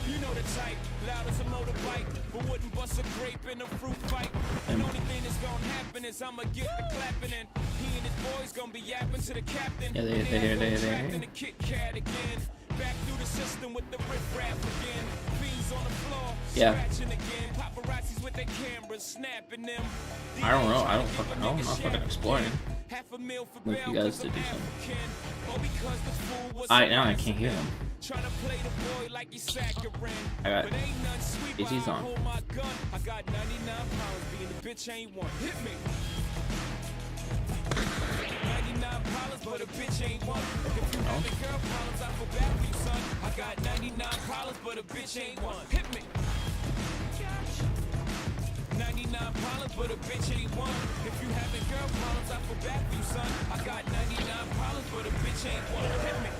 You know the type, loud as a motorbike, but wouldn't bust a grape in a fruit fight. The only thing that's gonna happen is I'ma get the clapping, and he and his boys gonna be yapping to the captain. Yeah, they're here. The Kit Kat again. Back through the system with the rip rap again. Beans on the floor, scratching again. Paparazzis with their cameras, snapping them. I don't know. I don't fucking know. I'm not fucking exploring. $500,000 for Wait for you guys to do something. something. Alright, now I can't hear them. Trying to play the boy like he's saccharine. I got But ain't none sweet AG's while I on. hold my gun. I got 99 pounds, being a bitch ain't one. Hit me. 99 problems, but a bitch ain't one. If you having girl problems, I feel bad for you, son. I got 99 problems, but a bitch ain't one. Hit me. 99 problems, but a bitch ain't one. If you having girl problems, I feel bad for you, son. I got 99 problems, but a bitch ain't one. Hit me.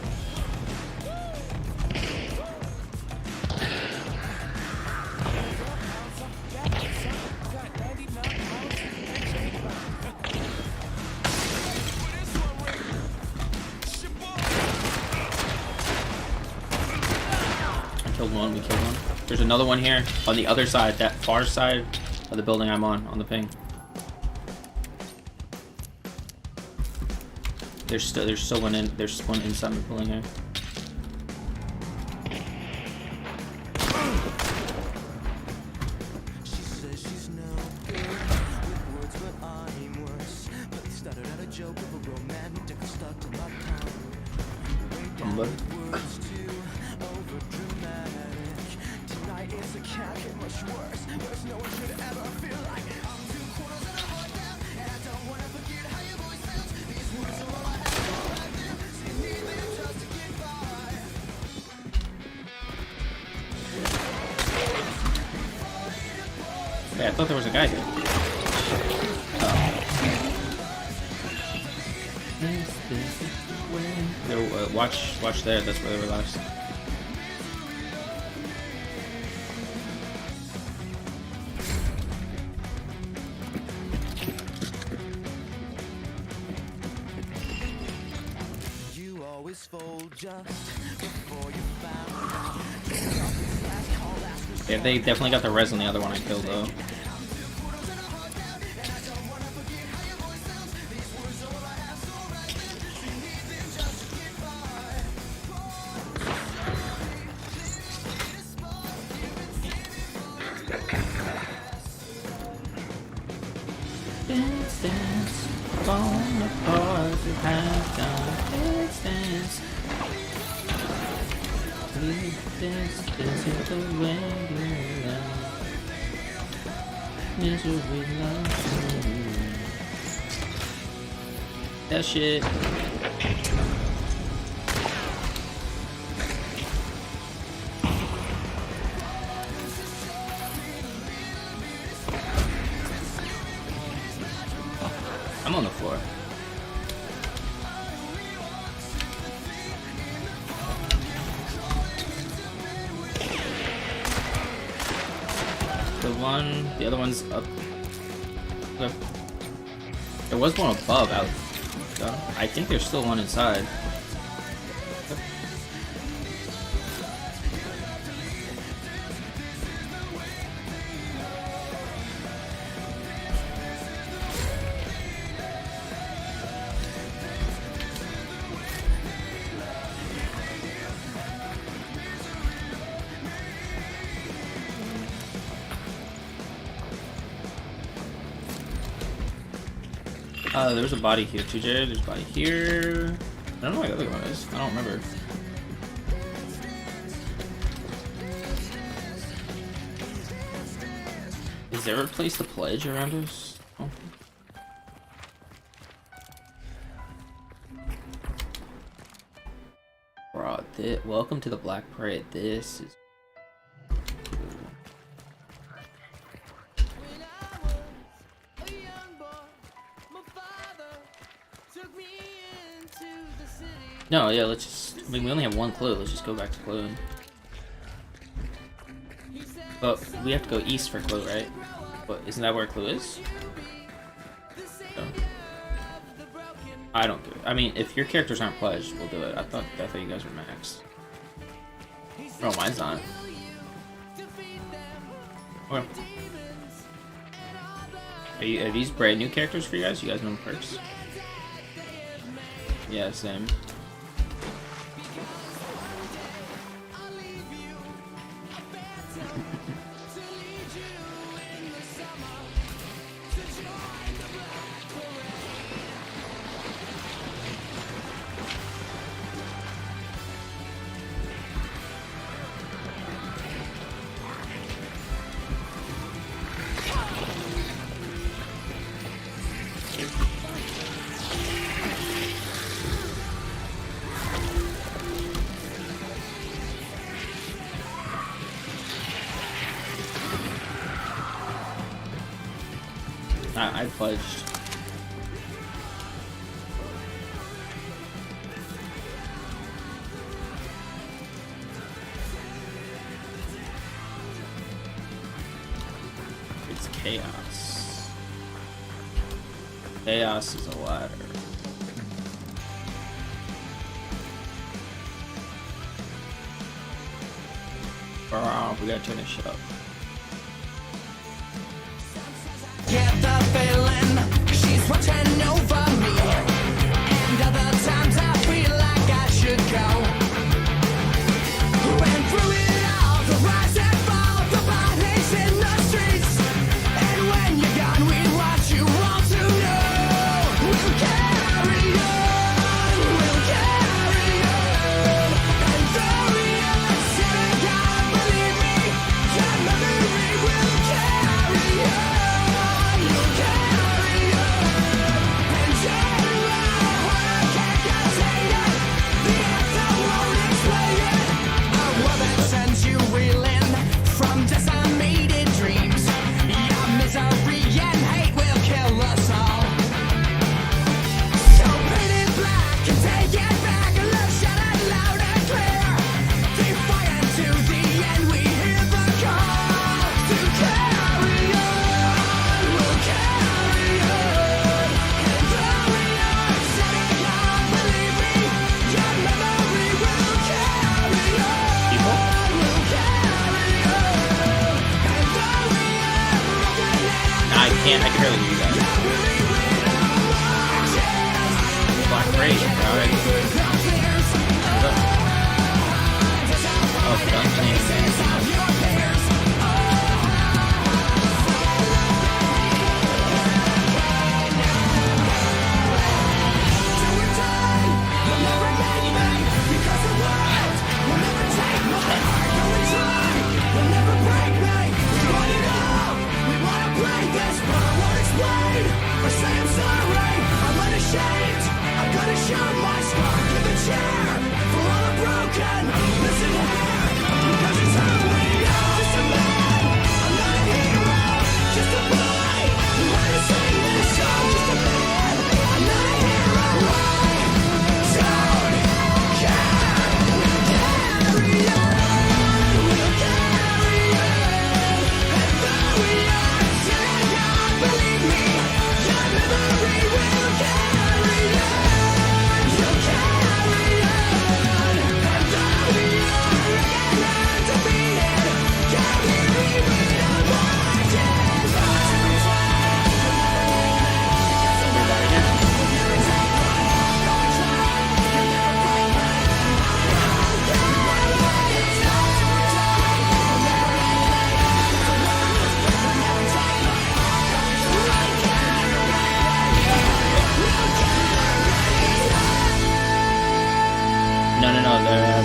Killed one, we killed one. There's another one here on the other side, that far side of the building I'm on the ping. There's still one in. There's one inside the building here. She says she's no good with words, but I'm worse. But it started out a joke of a romantic stuck to my tongue. Way down with words too over dramatic. Tonight is a cat get much worse. Worse no one should ever feel like I'm 2 quarters and a heart down. And I don't wanna forget how your voice sounds. These words are all I have to write them. So you need them just to get by. Yeah, I thought there was a guy here. Oh. Watch there. That's where they were last. You always fold just before you found out. Yeah, they definitely got the res on the other one I killed though. Dance, dance, falling apart, you have done. Dance, dance. Dance, dance in the wind. Misery loves you. That shit. I'm on the floor. The other one's up. Okay. There was one above out. I think there's still one inside. There was a body here too, Jay. There's a body here. I don't know where the other one is. I don't remember. Is there a place to pledge around us? Oh. Welcome to the Black Parade. This is no, yeah, let's just, I mean, we only have one clue, let's just go back to clue. But we have to go east for clue, right? But isn't that where clue is? No. I don't do it. I mean, if your characters aren't pledged, we'll do it. I thought you guys were maxed. Oh, mine's not. Okay. Are these brand new characters for you guys? You guys know them perks? Yeah, same. I pledged. It's chaos. Chaos is a ladder. We gotta turn this shit up. Get the feeling she's watching over me, and other times I feel like I should go. Went through it all, the rise and fall, the bodies in the streets, and when you're gone, we want you all to know we'll carry on, we'll carry on. And though we are saying God, believe me, your memory will carry on. I can barely do that. Black Parade, alright. Oh, done.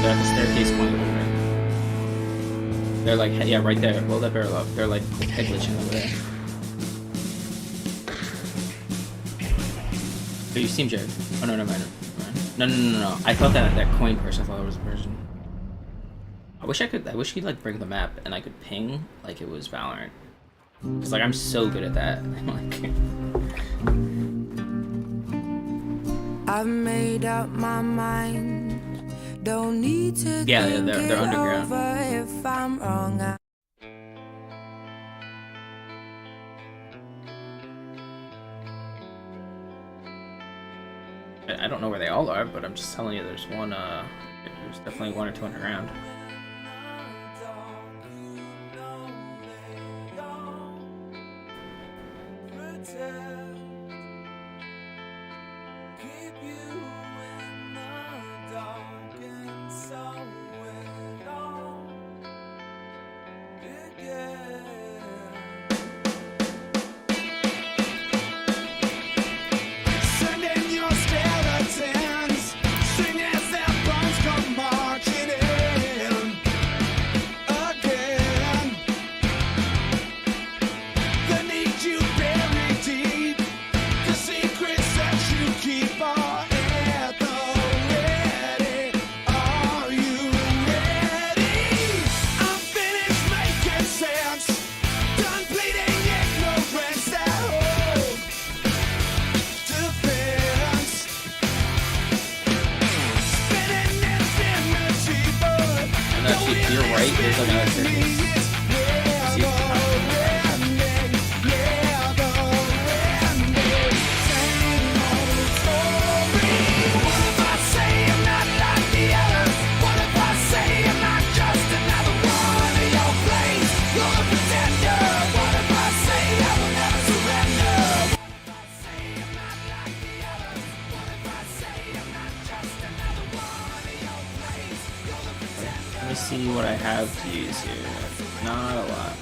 They're at the staircase point over there. They're like, yeah, right there. Roll that barrel up. They're like head glitching over there. Oh, you see him, Jared. Oh, no, never mind. No. I thought that coin person, I thought it was a person. I wish he'd like bring the map and I could ping like it was Valorant. Cause like I'm so good at that. Like, I've made up my mind. Don't need to yeah, think they're it underground. over if I'm wrong. I don't know where they all are, but I'm just telling you, there's one. There's definitely 1 or 2 underground. You're right, there's like another staircase. Let me see what I have to use here. Not a lot.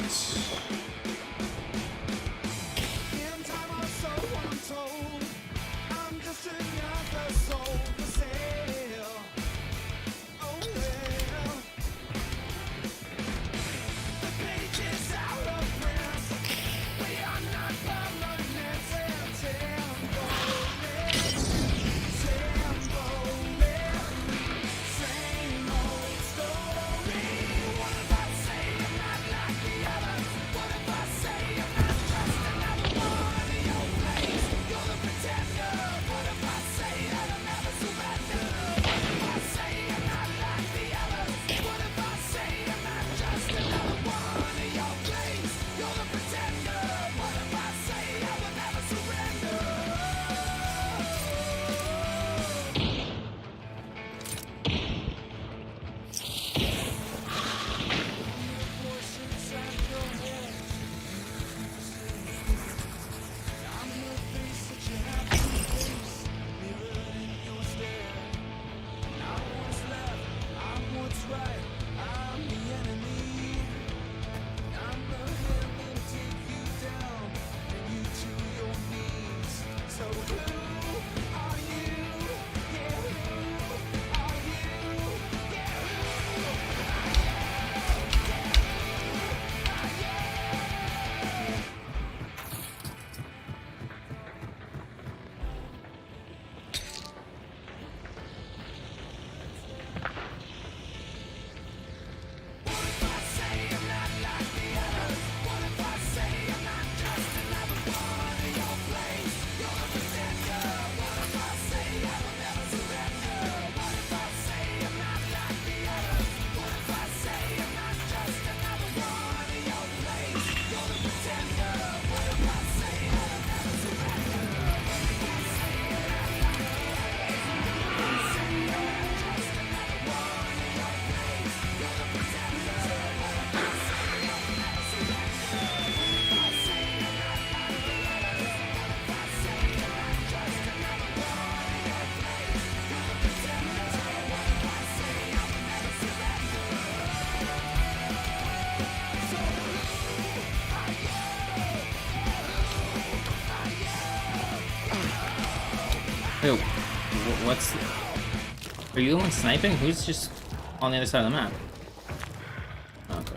Wait, what's... Are you the one sniping? Who's just on the other side of the map? Okay.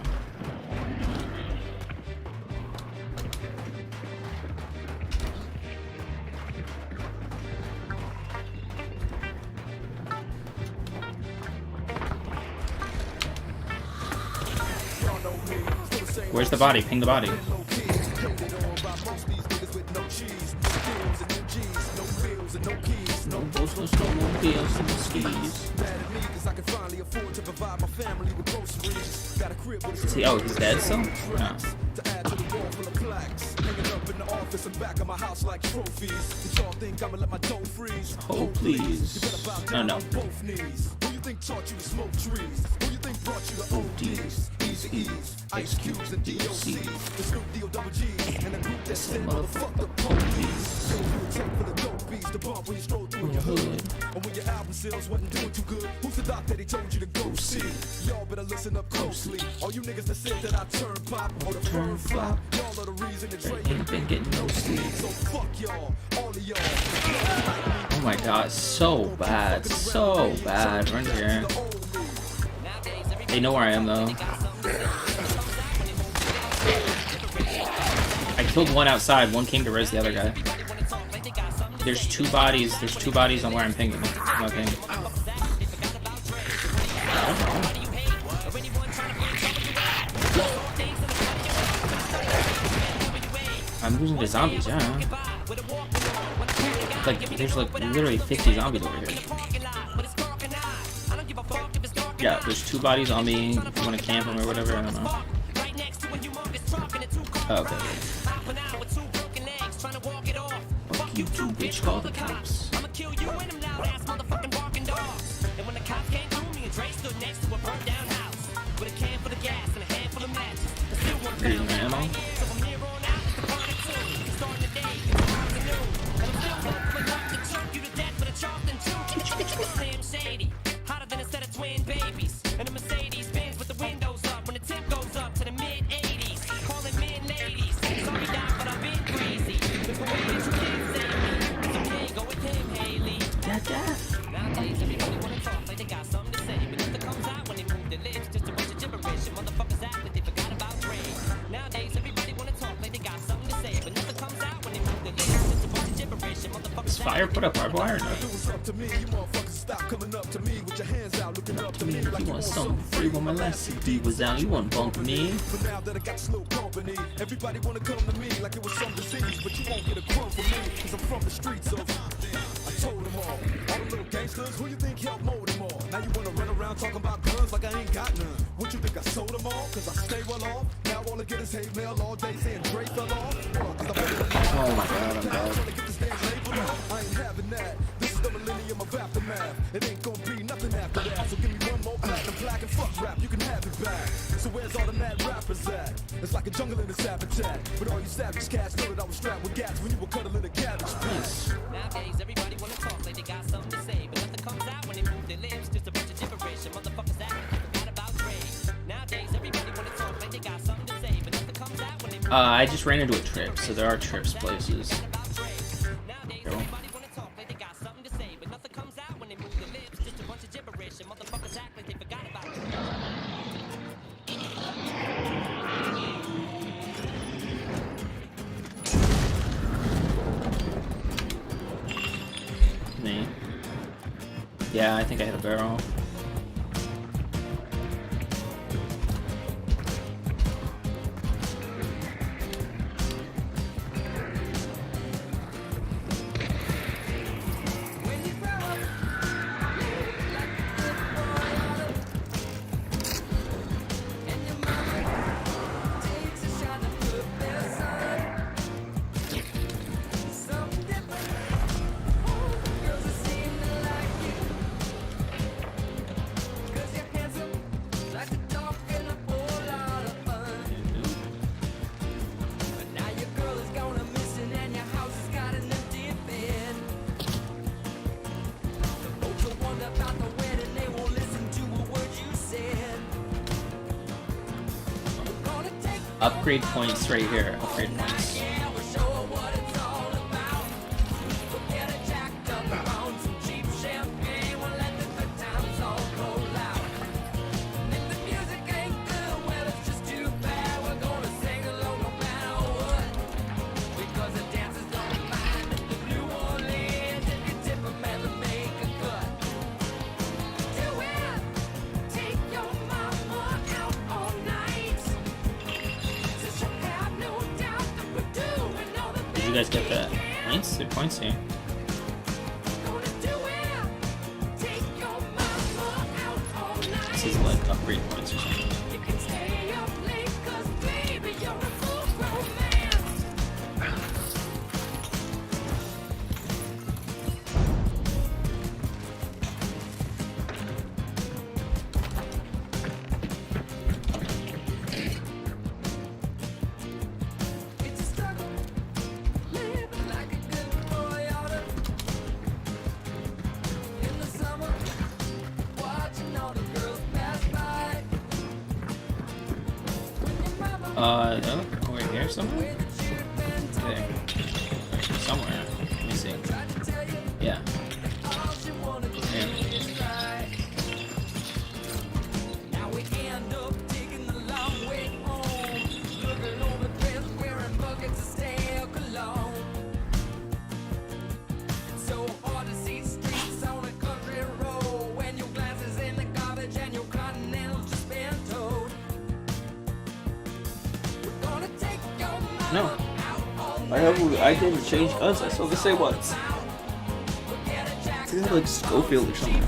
Where's the body? Ping the body. No boats, no snowmobiles, no skis. See, oh, he's dead still? No. Oh, please. Oh, no. ODs, Ice Cubes, and DLC. That's a motherfucker police. And when your album sales wasn't doing too good, who's the doc that he told you to go see? Y'all better listen up closely. All you niggas that said that I turn pop or the turn flop, y'all are the reason that Drake ain't been getting no sleep. So fuck y'all, all of y'all. Oh my god, so bad, run here. They know where I am though. I killed one outside, one came to res the other guy. There's two bodies on where I'm pinging. I'm pinging. I'm losing to zombies, yeah. Like, there's like literally 50 zombies over here. Yeah, there's two bodies on me. If you want to camp them or whatever, I don't know. Oh, okay. Fuck you too, bitch, call the cops. I'ma kill you and them loud ass motherfucking barking dogs. And when the cops came through, me and Dre stood next to a burnt down house with a can full of gas and a handful of matches. The still one found ammo. So from here on out, it's the party too. Starting the day, it's the afternoon. And I'm still going up to choke you to death with a Charleston too. Slim Shady, hotter than a set of twin babies. And a Mercedes Benz with the windows up when the tip goes up to the mid 80s. Calling men ladies. Sorry, Doc, but I've been crazy. Look away, bitch, you can't save me. It's okay, go with him, Haley. Nowadays, everybody wanna talk like they got something to say. But nothing comes out when they move their lips. Just a bunch of gibberish. And motherfuckers act like they forgot about Ray. Nowadays, everybody wanna talk like they got something to say. But nothing comes out when they move their lips. Just a bunch of gibberish. And motherfuckers Does fire put up barbed wire or not? You want something free when my last CD was out? You want bump me? But now that I got slow company, everybody wanna come to me like it was some disease, but you won't get a crumb from me, cause I'm from the streets of. I told them all the little gangsters, who you think helped mold them all? Now you wanna run around talking about guns like I ain't got none. What you think I sold them all? Cause I stay well off. Now all I get is hate mail all day saying Dre fell off. Oh my god, I'm bad. I ain't having that. This is the millennium of aftermath. It ain't gonna be nothing after that. So give me one more platinum black and fuck rap. You can have it back. So where's all the mad rappers at? It's like a jungle in its habitat. But all you savage cats know that I was strapped with gas when you were cuddling a cabbage patch. Nowadays, everybody wanna talk like they got something to say, but nothing comes out when they move their lips. Just a bunch of gibberish. And motherfuckers act like they forgot about Dre. Nowadays, everybody wanna talk like they got something to say, but nothing comes out when they move. I just ran into a trip, so there are trips places. Me. Yeah, I think I hit a barrel. Upgrade points right here. Upgrade points. you guys get that? Points? 3 points here. This is like upgrade points or something. No, over here somewhere? There. Somewhere. Let me see. Yeah. Yeah. No. I didn't change guns, I saw the same ones. I think like Schofield or something.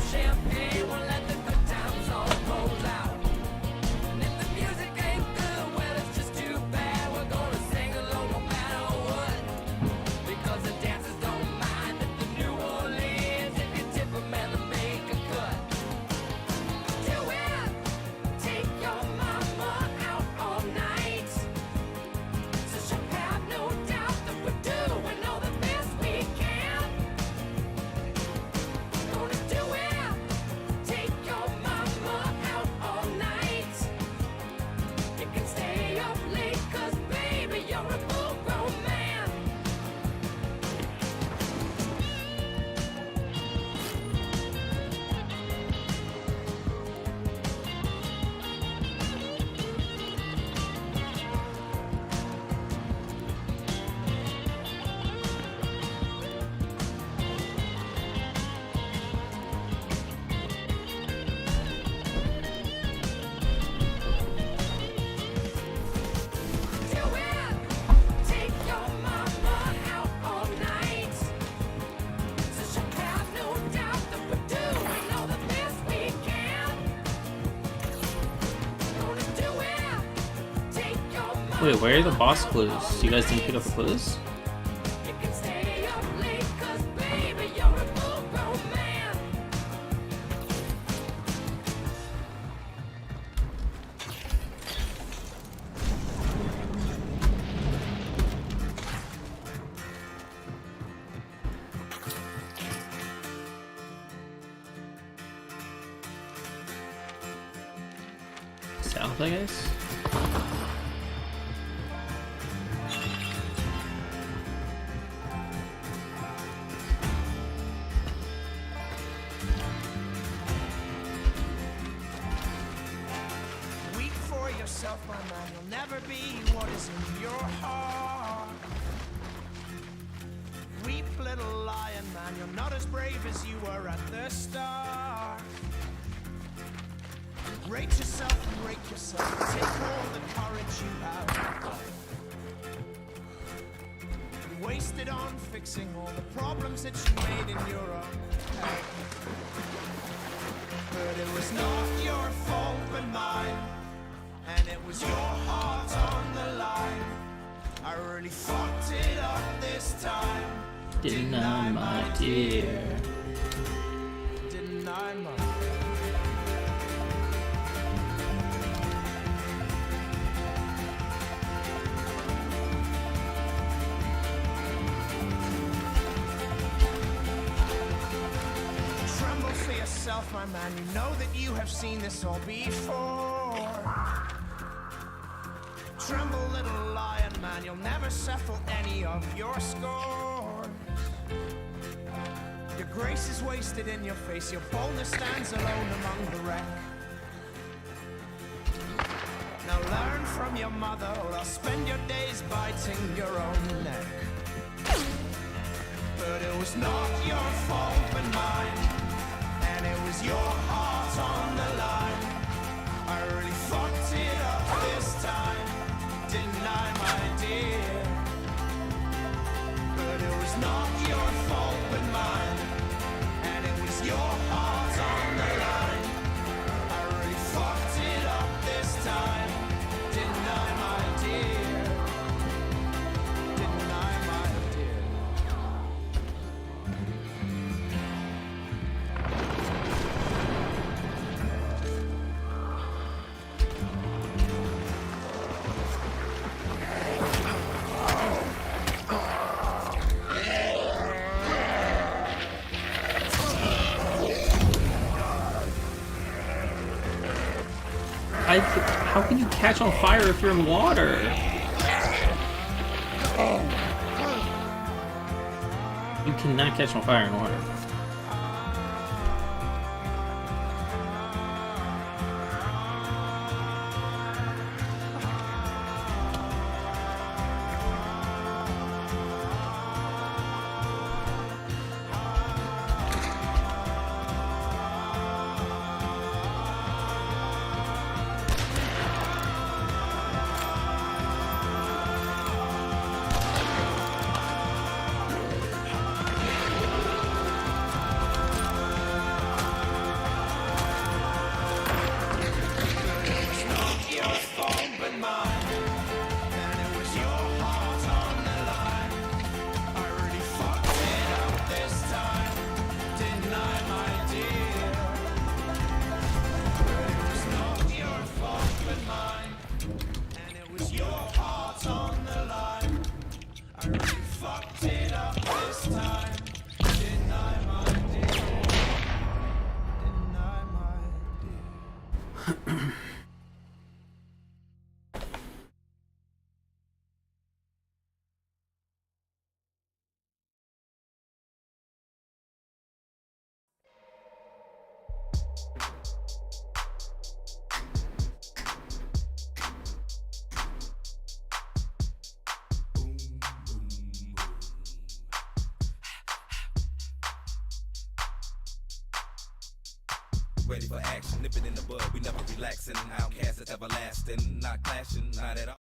Wait, where are the boss clues? You guys didn't pick up the clues? South, I guess? My man, you'll never be what is in your heart. Weep, little lion man, you're not as brave as you were at the start. Rate yourself and rate yourself. Take all the courage you have. You wasted on fixing all the problems that you made in your own head. But it was not your fault but mine. And it was your heart on the line. I really fucked it up this time. Didn't I, my dear? Didn't I, my Tremble for yourself, my man. You know that you have seen this all before. Tremble, little lion man, you'll never settle any of your scores. Your grace is wasted in your face, your boldness stands alone among the wreck. Now learn from your mother, or I'll spend your days biting your own neck. But it was not your fault but mine, and it was your heart on the line. I really fucked it up this time. Didn't I, my dear? How can you catch on fire if you're in water? You cannot catch on fire in water. Ready for action, nip it in the bud, we never relaxing. Outcast is everlasting, not clashing, not at all.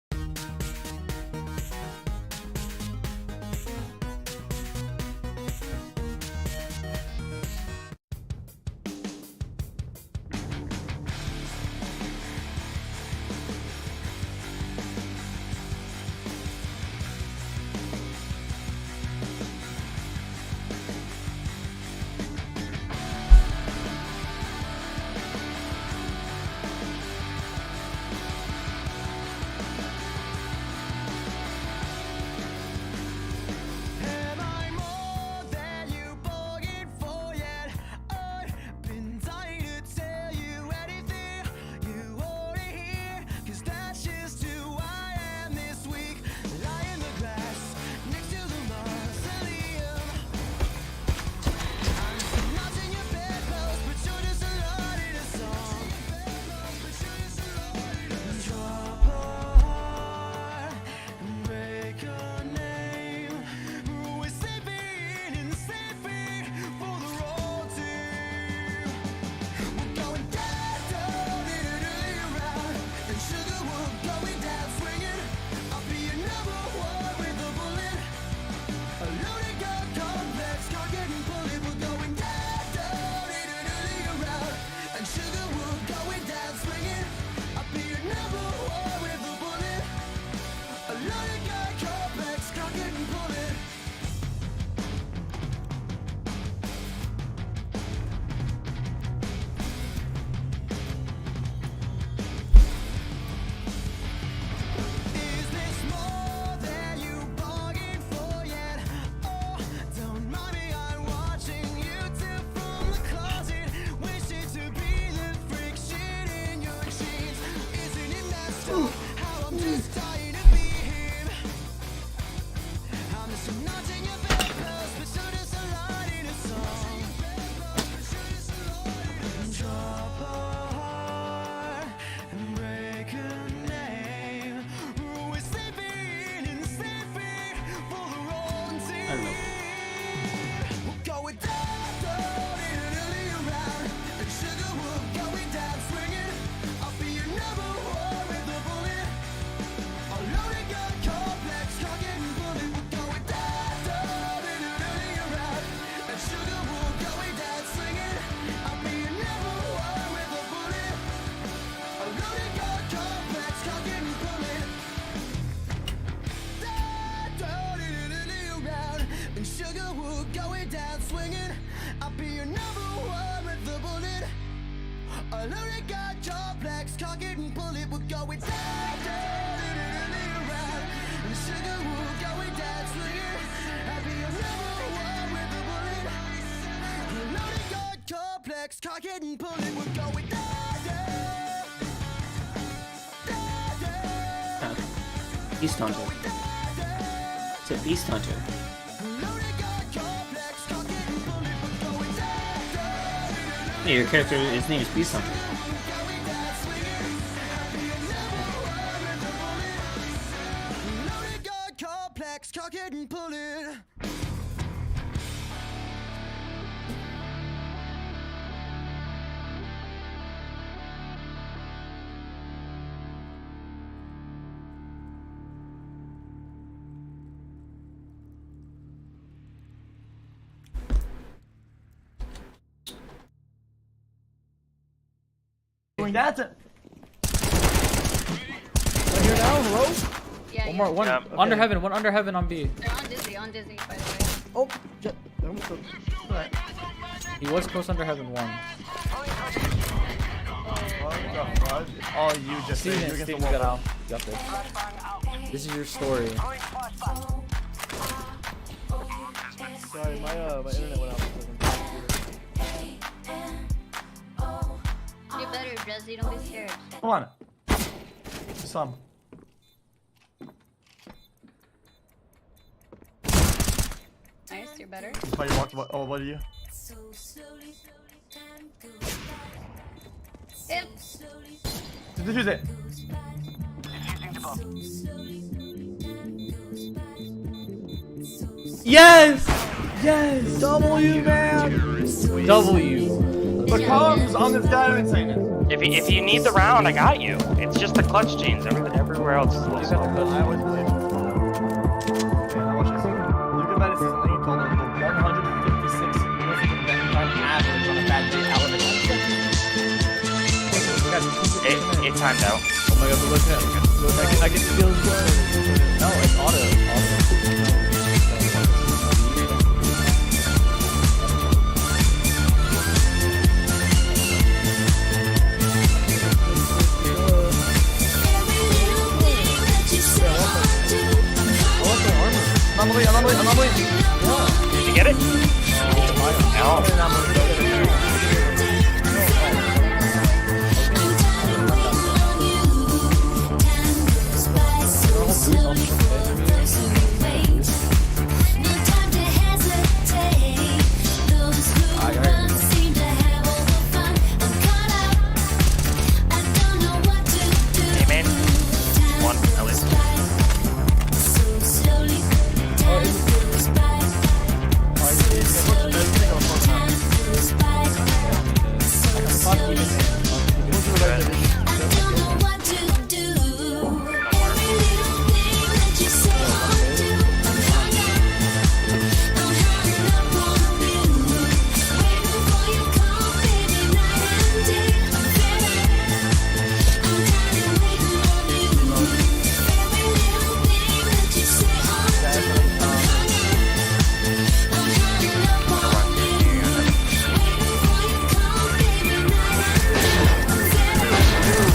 Cock it and pull it, we're going down. Beast Hunter. It's a Beast Hunter. Hey, your character, his name is Beast Hunter. That's it. Right here now, hello? Yeah, One more, one Yeah. under heaven, one under heaven on B. They're on Dizzy, by the way. Oh, he was close under heaven one. Oh, you just Steven, you Steven, you got this. This is your story. Sorry, my internet went out. You're better, Jesse. Don't be scared. Come on. Some. Nice, you're better. That's why you walked. Oh, what are you? Hip. Defuse it. Yes! Yes! W, man! W. The comms on this guy are insane. If you need the round, I got you. It's just the clutch chains. Everywhere else is a little slow. I always believe it. Okay, now watch this. Luka Medicine Lane told him the 156 time average on a bad day element. It timed out. Oh my god, but look at I can feel good. No, it's auto. I'm on the way. Did you get it? No. Hey, man. One, at least.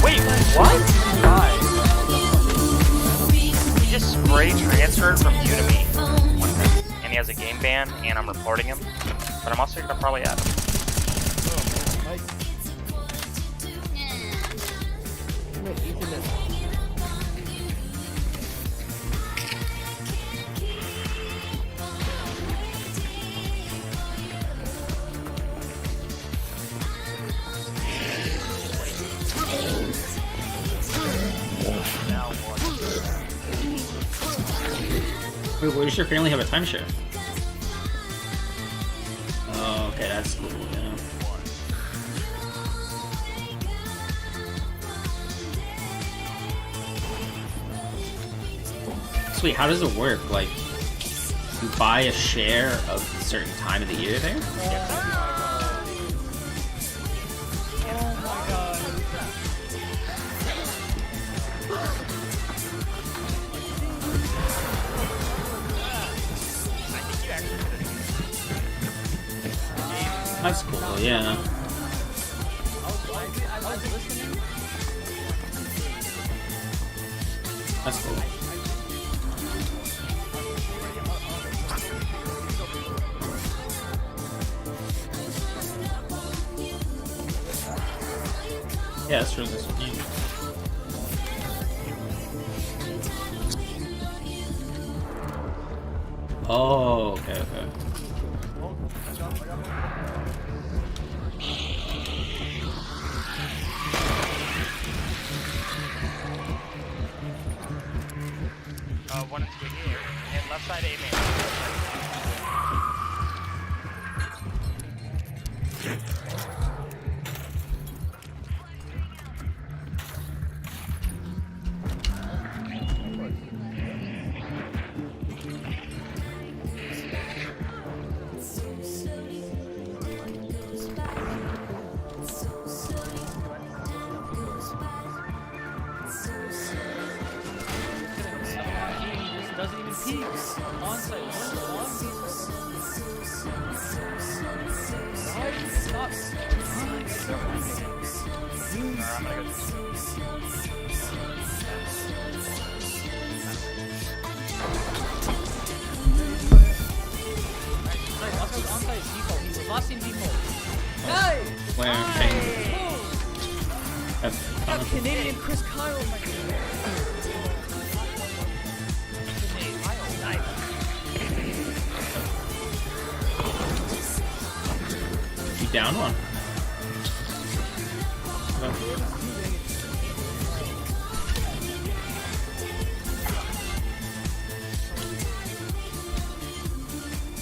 Wait, what? He just spray transferred from you to me. And he has a game ban, and I'm reporting him. But I'm also gonna probably add him. Wait, where does your family have a timeshare? Oh, okay, that's cool, yeah. Sweet, how does it work? Like, you buy a share of a certain time of the year there? That's cool, yeah. That's cool. Yeah, that's really nice. Oh, okay, okay. One and two here. And left side A main. Doesn't even peek. Onside. Why did you stop? Onside is default. He was last in default. Nice! Where? That's Canadian Chris Kyle, my god. You down one.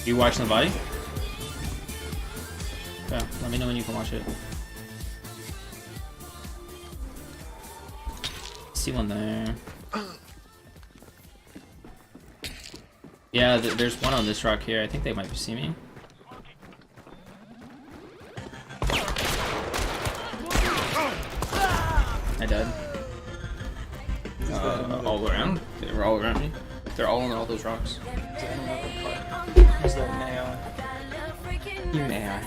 You watching the body? Yeah, let me know when you can watch it. See one there. Yeah, there's one on this rock here. I think they might be seeing me. I died. All around? They were all around me. They're all on all those rocks. Is that now? Yeah.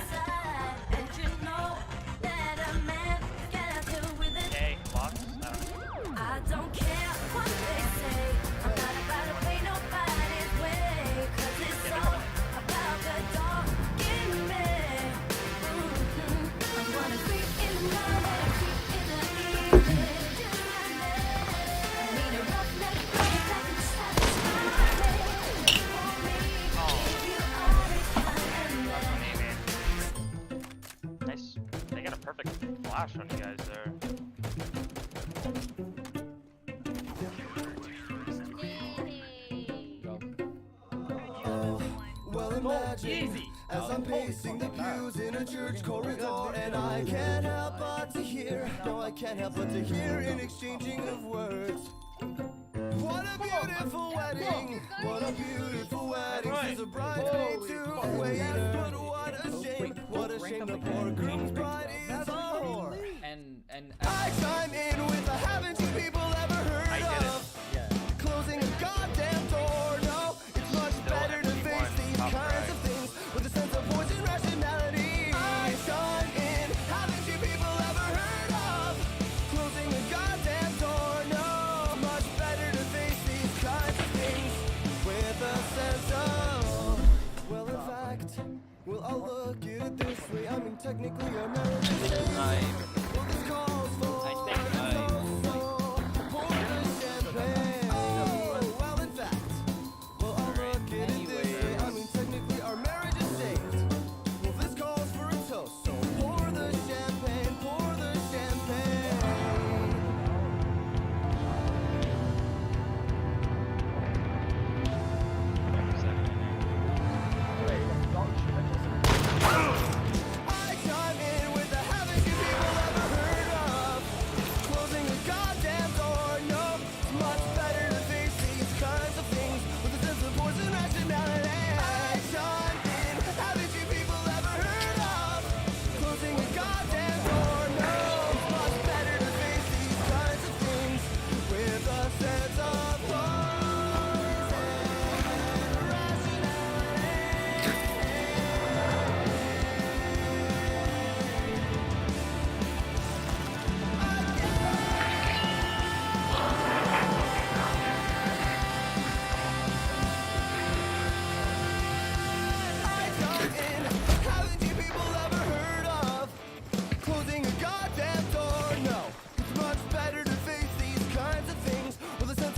Okay, box. I don't care what they say. I'm not about to play nobody's way. 'Cause it's all about the dog in me. I'm gonna creep in the night, creep in the evening. I need a rough neck break that can satisfy me. You always find that. Nice. They got a perfect flash on you guys there. Well, imagine as I'm pacing the pews in a church corridor, and I can't help but to hear, no, I can't help but to hear an exchanging of words. What a beautiful wedding! What a beautiful wedding! Says a bridesmaid to a waiter. But what a shame the poor groom's bride is a whore. And I chime in with a haven't you people ever heard I did it. of yeah. closing a goddamn door? No, it's much better to face these top kinds right. of things with a sense of poison rationality. I chime in, haven't you people ever heard of closing a goddamn door? No, much better to face these kinds of things with a sense of, well, in fact, well, I'll look at it this way. I mean, technically, I'm not a mistake. Well, this calls for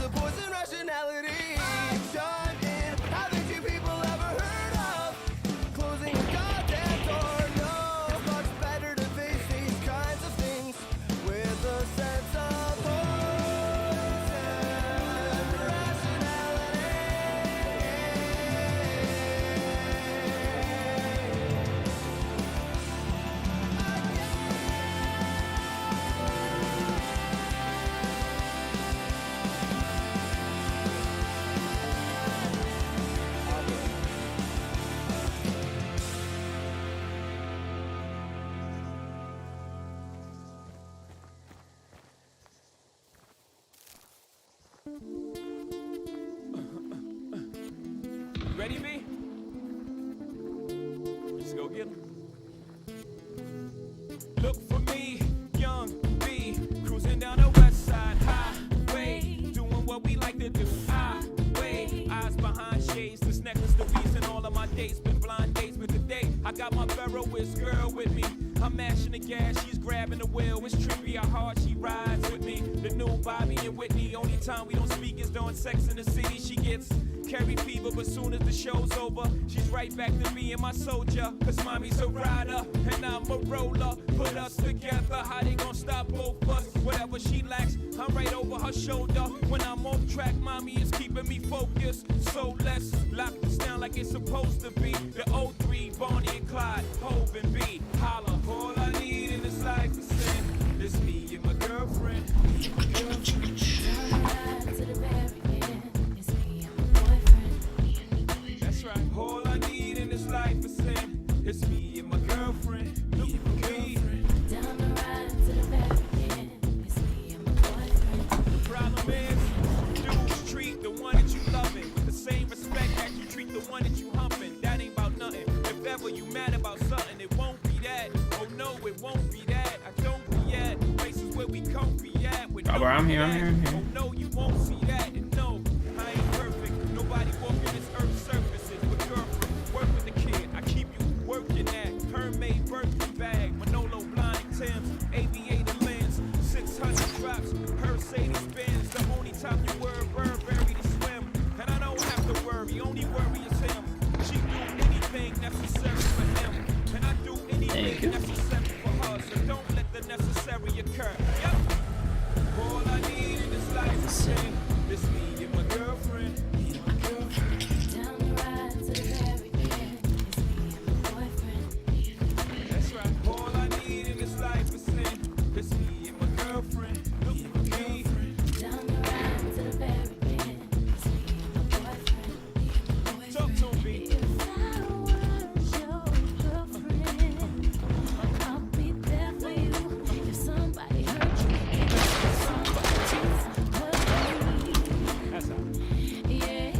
poison rationality. Chime in, haven't you people got my Ferroist girl with me. I'm mashing the gas, she's grabbing the wheel. It's trippy how hard she rides with me. The new Bobby and Whitney. Only time we don't speak is during Sex in the City. She gets carry fever, but soon as the show's over, she's right back to being my soldier. Cause mommy's a rider, and I'm a roller. Put us together, how they gon' stop both us? Whatever she lacks, I'm right over her shoulder. When I'm off track, mommy is keeping me focused. So let's lock this down like it's supposed to be. The 03, Bonnie and Clyde, Hov and B. Holla, all I need in this life is sin. It's me and my girlfriend. That's right, all I need in this life is sin. It's me and my girlfriend. Look at me. Down the ride to the very end. It's me and my boyfriend. The problem is, dudes treat the one that you loving with the same respect that you treat the one that you humping. That ain't about nothing. If ever you mad about something, it won't be that. Oh no, it won't be that. I don't be at places where we comfy at. With Robert, I'm here. Oh no, you won't see that. And no, I ain't perfect. Nobody walking this earth's surfaces. But girlfriend, work with the kid. I keep you working at Hermès birthday bag, Manolo blind Tim's, aviator lens, 600 drops, Mercedes Benz. The only time you were Burberry to swim, and I don't have to worry. Only worry is him. She do anything necessary for him, and I do anything necessary for her. So don't let the necessary occur. Yep. All I need in this life is sin. It's me and my girlfriend. Me and my girlfriend. Down the ride to the very end. It's me and my boyfriend. That's right. All I need in this life is sin. It's me and my girlfriend. Look at me. Down the ride to the very end. It's me and my boyfriend. Talk to me. If I was your girlfriend, I'll be there for you. If somebody hurt you, that's how. Yeah.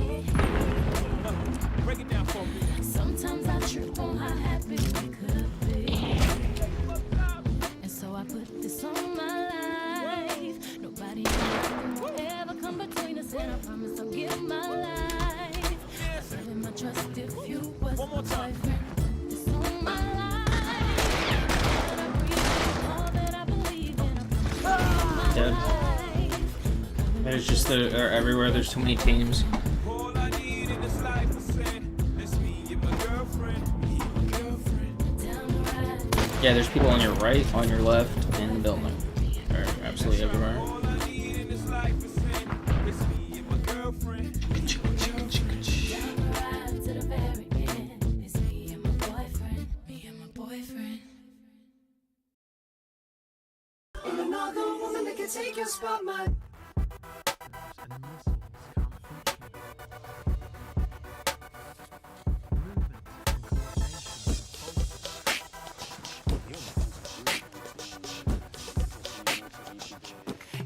Break it down for me. Sometimes I trip on how happy we could be. And so I put this on my life. Nobody will ever come between us, and I promise I'll give my life. I'll give my trust if you was my boyfriend. Put this on my life. That I breathe, all that I believe in. I promise Dead. There's just everywhere. There's too many teams. All I need in this life is sin. It's me and my girlfriend. Me and my girlfriend. Down the ride. Yeah, there's people on your right, on your left, in the building. They're absolutely everywhere. All I need in this life is sin. It's me and my girlfriend. Down the ride to the very end. It's me and my boyfriend. Me and my boyfriend. Ain't another woman that can take your spot, my.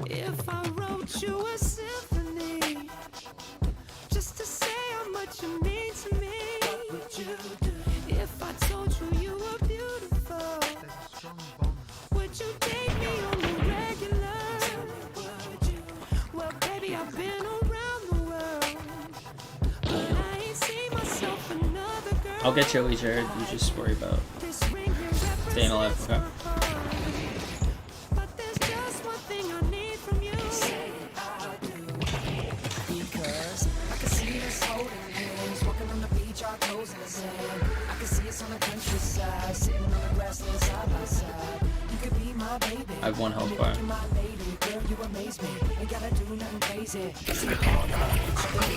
If I wrote you a symphony, just to say how much you mean to me, what would you do? If I told you you were beautiful, would you date me on the regular? Well, baby, I've been around the world, but I ain't seen myself another girl. I'll get Joey, Jared. You just worry about staying alive. Okay. But there's just one thing I need from you. Say I do. Because I can see us holding hands, walking on the beach, our toes in the sand. I can see us on the countryside, sitting on the grassland side by side. You could be my baby. I have one health bar. You're my lady, girl, you amaze me. Ain't gotta do nothing crazy.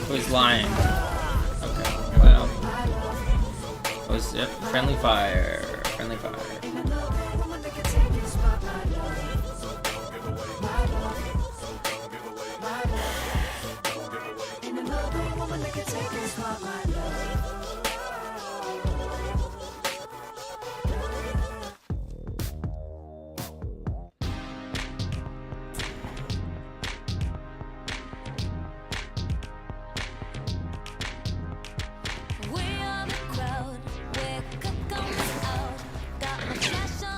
Who's lying? Okay. Well. Was it friendly fire? Friendly fire. Ain't another woman that can take your spot, my love. My love. My love. Ain't another woman that can take your spot, my love. We are the crowd, we're cooked on the out. Got my cash on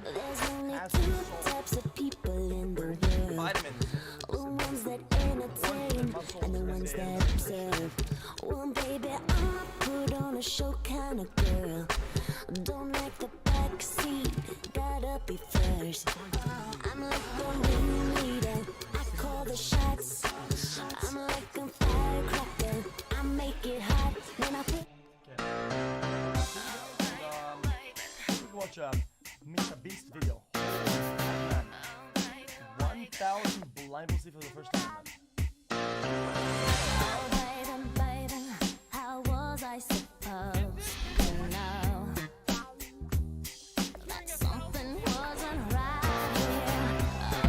There's only two types of people in the world. The ones that entertain and the ones that observe. Well, baby, I'm a put on a show kind of girl. Don't like the back seat, gotta be first. I'm like the ringleader, I call the shots. I'm like a firecracker, I make it hot when I put. Watch a Mr. Beast video. 1,000 blind pussy for the first time. Oh, baby, baby, how was I supposed to know that something wasn't right here? Oh,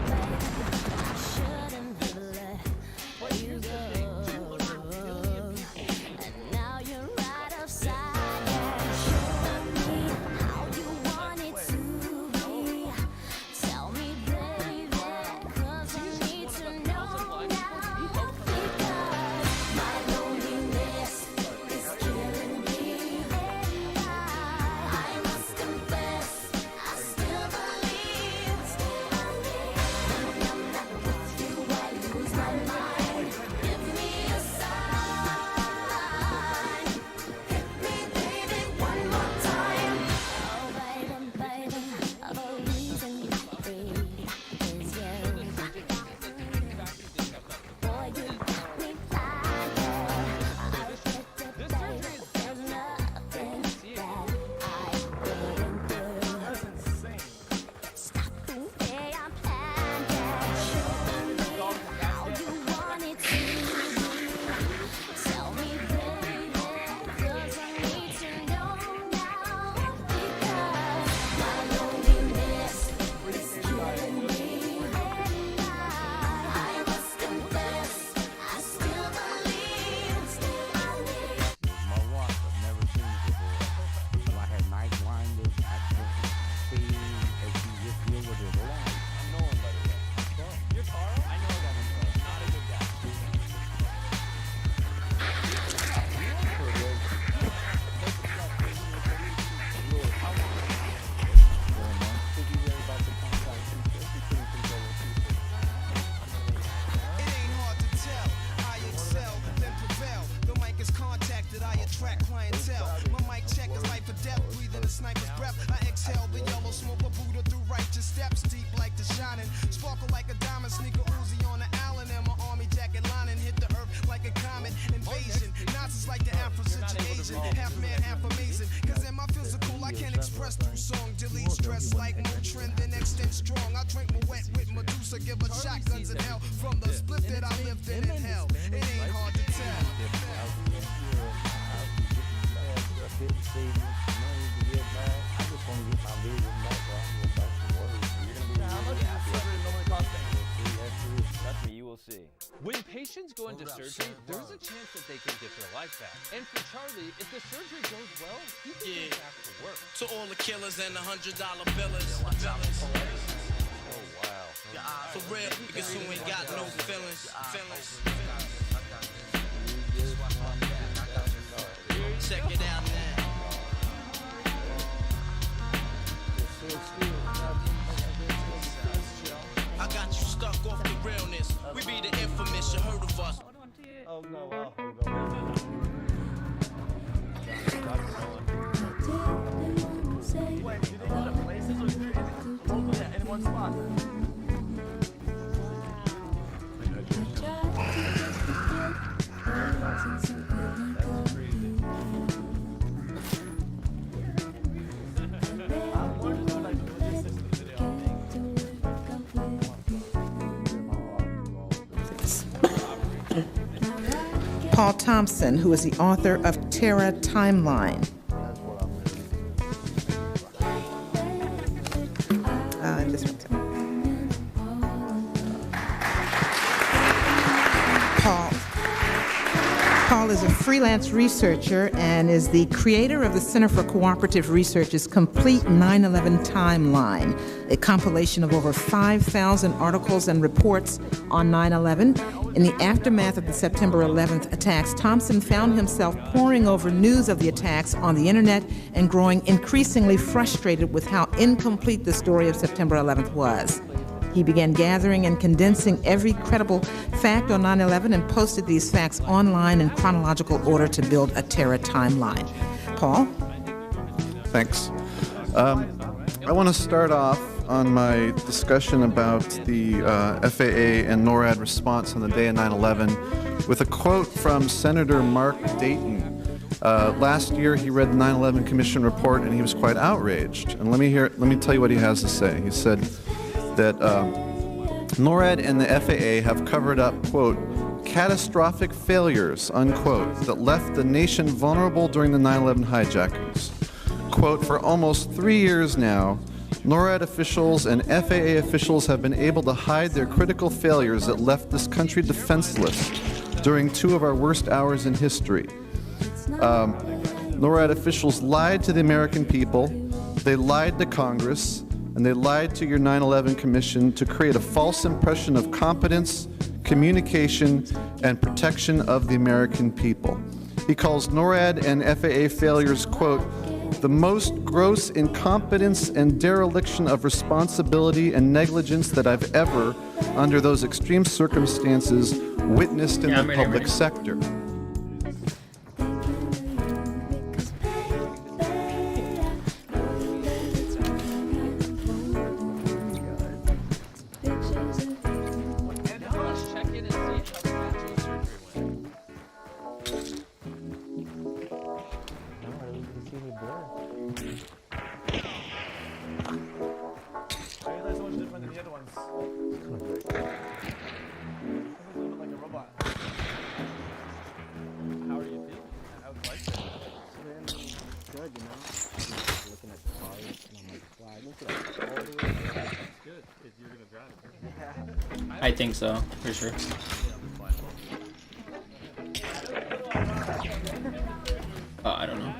baby, I shouldn't have let you go. And now you're right outside. Show me how you want it to be. Tell me, baby, 'cause I need to know now. Because my loneliness is killing me. And I must confess, I still believe. When I'm not with you, I lose my mind. Give me a sign. Hit me, baby, one more time. Oh, baby, baby, the reason you breathe is you. Boy, you got me flying. I get to baby, there's nothing that I wouldn't do. Stop the way I'm planning. Show me how you want it to be. Tell me, baby, 'cause I need to know now. Because my loneliness is killing me. And I must confess, I still believe. My watch, I've never seen it before. So I had nice winders. I took speed as you just deal with it alone. I'm knowing better than you're Carl? I know that I'm not a good guy. It ain't hard to tell. I excel, then prevail. The mic is contacted, I attract clientele. My mic check is life or death, breathing a sniper's breath. I exhale the yellow smoke, a Buddha through righteous steps, deep like the shining. Sparkle like a diamond, sneaker Uzi on the Allen, and my army jacket lining hit the earth like a comet invasion. Nazis like the Afro-Centric Asian, half man, half amazing. Cause in my physical, I can't express through song. Delete stress like Motrin, then extend strong. I drink my wet with Medusa, give her shotguns in hell. From the split that I lived in hell, it ain't hard to tell. That's me, you will see. When patients go into surgery, there's a chance that they can get their life back. And for Charlie, if the surgery goes well, he can get back to work. To all the killers and the $100 billers. Oh, wow. For real, because who ain't got no feelings. Check it out now. I got you stuck off the realness. We be the infamous, you heard of us. Oh no, Wait, do they go to places or is it both in one spot? Paul Thompson, who is the author of Terra Timeline. This one too. Paul Paul is a freelance researcher and is the creator of the Center for Cooperative Research's Complete 9/11 Timeline, a compilation of over 5,000 articles and reports on 9/11. In the aftermath of the September 11th attacks, Thompson found himself poring over news of the attacks on the internet and growing increasingly frustrated with how incomplete the story of September 11th was. He began gathering and condensing every credible fact on 9/11 and posted these facts online in chronological order to build a terror timeline. Paul? Thanks. I want to start off on my discussion about the FAA and NORAD response on the day of 9/11 with a quote from Senator Mark Dayton. Last year, he read the 9/11 Commission report and he was quite outraged. And let me tell you what he has to say. He said that NORAD and the FAA have covered up, quote, catastrophic failures, unquote, that left the nation vulnerable during the 9/11 hijackings. Quote, for almost 3 years now, NORAD officials and FAA officials have been able to hide their critical failures that left this country defenseless during 2 of our worst hours in history. NORAD officials lied to the American people, they lied to Congress, and they lied to your 9/11 Commission to create a false impression of competence, communication, and protection of the American people. He calls NORAD and FAA failures, quote, the most gross incompetence and dereliction of responsibility and negligence that I've ever, under those extreme circumstances, witnessed in the public sector. I think so, for sure. I don't know.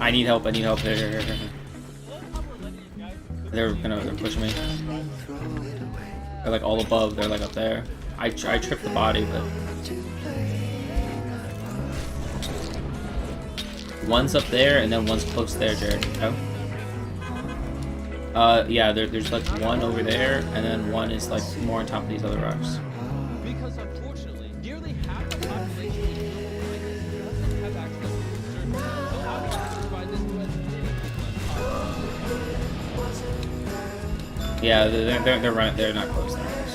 I need help, Here. They're pushing me. They're like all above, they're like up there. I tripped the body, but... One's up there, and then one's close there, Jared. Oh? Yeah, there's like one over there, and then one is like more on top of these other rocks. Because unfortunately, nearly half the population doesn't have access to surgery. So how do you provide this to Yeah, they're right. They're not close. They're close.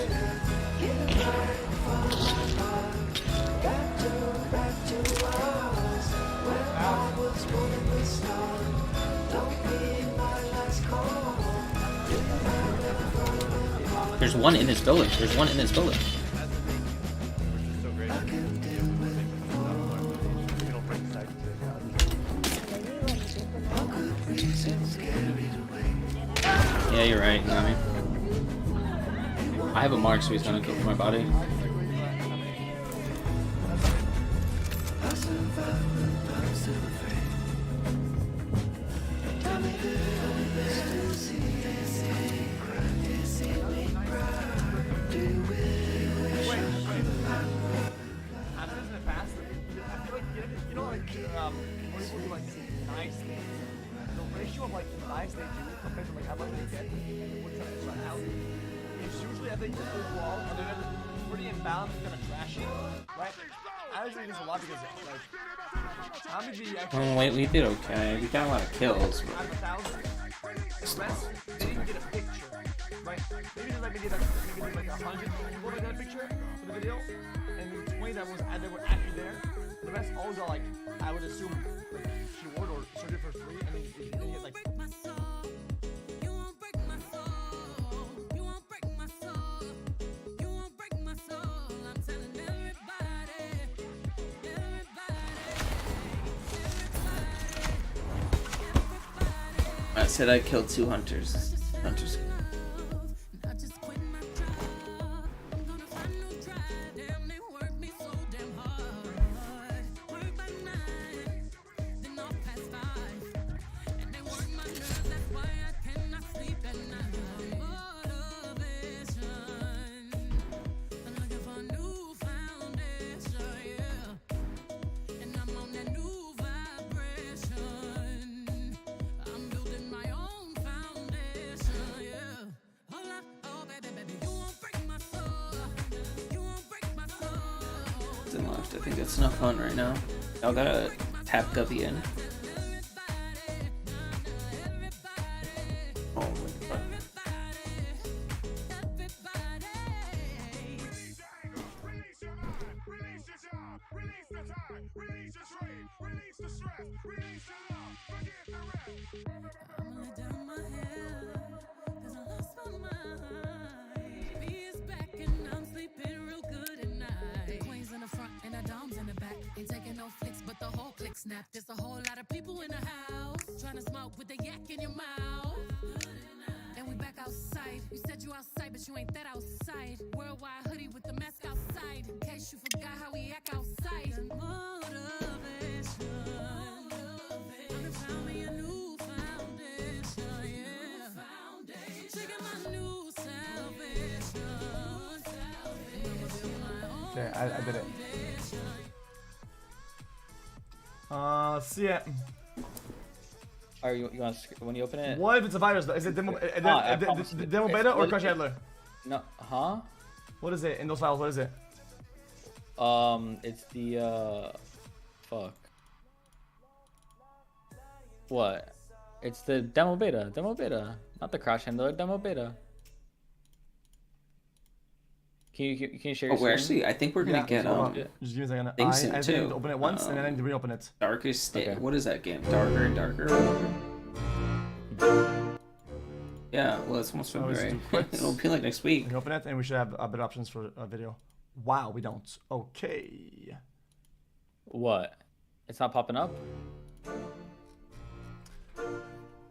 There's one in this building. Yeah, you're right. Nami. I have a mark, so he's gonna go for my body. Oh wait, we did okay. We got a lot of kills. They didn't get a picture, right? Maybe there's like maybe like 100 people that got a picture for the video, and the 20 that were actually there. The rest all got like, I would assume, like keyword or search it for free, and then you get like. I said I killed 2 hunters. Hunters. Left. I think that's enough fun right now. Y'all gotta tap Guppy in. Oh my god. Snap. There's a whole lot of people in the house trying to smoke with the yak in your mouth. And we back outside. You said you outside, but you ain't that outside. Worldwide hoodie with the mask outside. In case you forgot how we act outside. Motivation. Gonna found me a new foundation. Yeah. Checking my new salvation. Okay, I did it. Let's see it. Are you want to, when you open it? What if it's a virus though? Is it demo, demo beta or Crush Handler? No, huh? What is it in those files? What is it? It's the fuck. What? It's the demo beta, not the Crash Handler, demo beta. Can you share your we're screen? actually, I think we're gonna get Just give me a second. things in I too. need to open it once and then I need to reopen it. Darkest State. Okay. What is that game? Darker and Darker. Yeah, well, it's almost February. It'll be like next week. We can open it and we should have better options for a video. Wow, we don't. Okay. What? It's not popping up?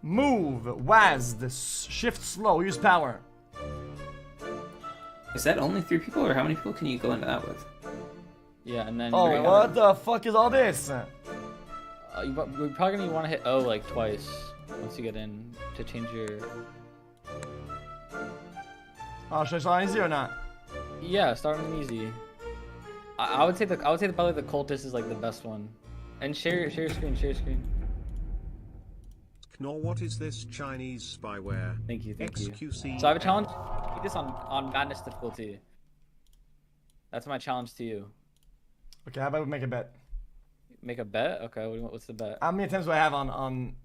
Move, WASD, shift slow, use power. Is that only 3 people, or how many people can you go into that with? Yeah, and then. Oh, what the fuck is all this? You're probably gonna want to hit O like twice once you get in to change your. Oh, should I start easy or not? Yeah, start with easy. I would say probably the cultist is like the best one. And share your screen. Nor what is this Chinese spyware? Thank you. XQC. So I have a challenge. Keep this on madness difficulty. That's my challenge to you. Okay, how about we make a bet? Make a bet? Okay, what's the bet? How many attempts do I have on?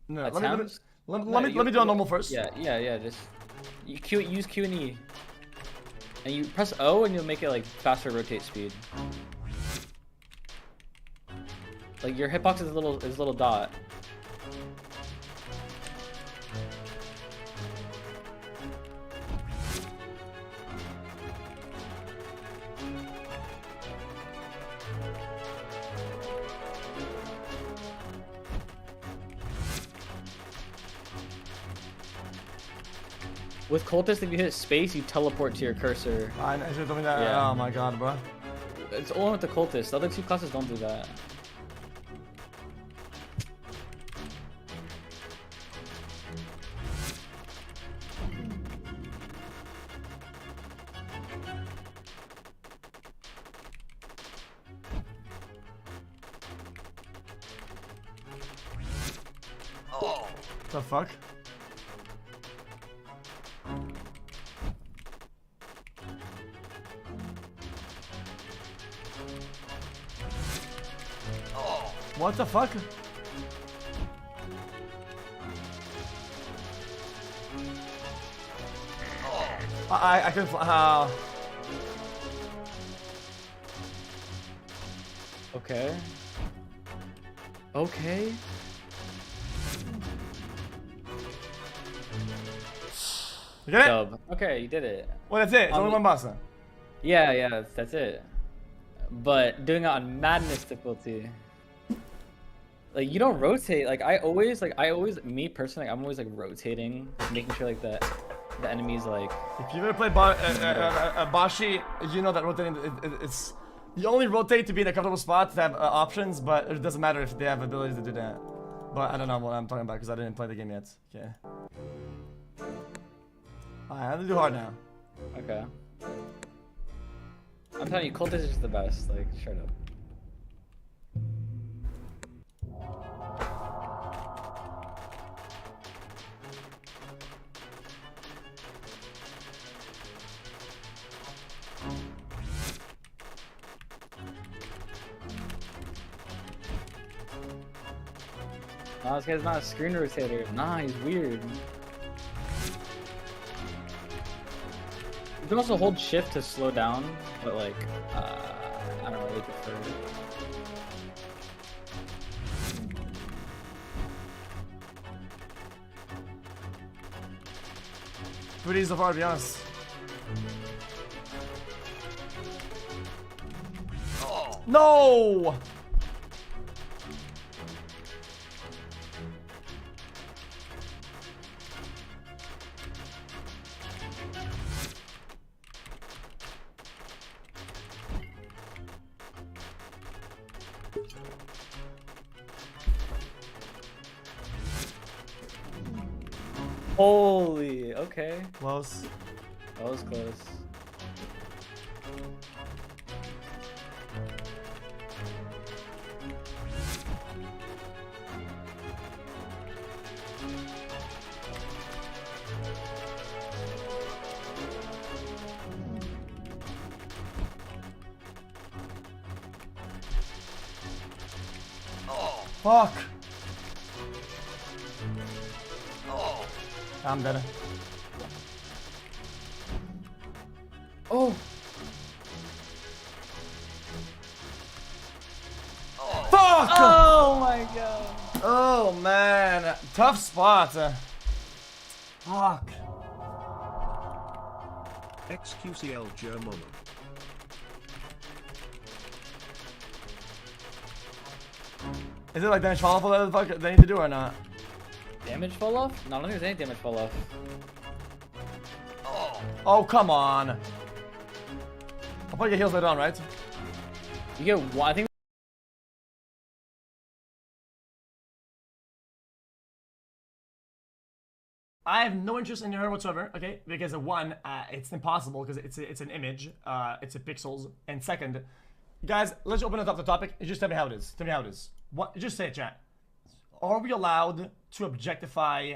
No, let me do a normal first. Yeah. Just use Q and E, and you press O, and you'll make it like faster rotate speed. Like your hitbox is a little dot. With cultist, if you hit space, you teleport to your cursor. I should have that. Yeah. Oh my god, bro. It's only with the cultist. The other 2 classes don't do that. Oh. The fuck? What the fuck? I couldn't. Okay. Okay. You get it? Dub. Okay, you did it. Well, that's it. It's only one boss then. Yeah, that's it. But doing it on madness difficulty. Like you don't rotate. Like I always, me personally, I'm always like rotating, making sure like the enemy's like. If you've ever played Bashi, you know that rotating it's you only rotate to be in a comfortable spot to have options, but it doesn't matter if they have abilities to do that. But I don't know what I'm talking about because I didn't play the game yet. Okay. I have to do hard now. Okay. I'm telling you, Cultist is the best. Like, straight up. No, this guy's not a screen rotator. Nah, he's weird. You can also hold shift to slow down, but like, I don't really prefer it. Pretty easy so far, to be honest. Oh. No! Holy, okay. Close. That was close. Oh, fuck. I'm dead. Oh. Fuck! Oh my god. Oh man, tough spot. Fuck. XQCL Germano. Is it like damage fall off that they need to do or not? Damage fall off? No, I don't think there's any damage fall off. Oh, come on. I'll probably get heals later on, right? You get one, I think. I have no interest in her whatsoever, okay? Because one, it's impossible because it's an image, it's a pixels, and second, guys, let's open it up the topic. Just tell me how it is. Tell me how it is. What? Just say it, chat. Are we allowed to objectify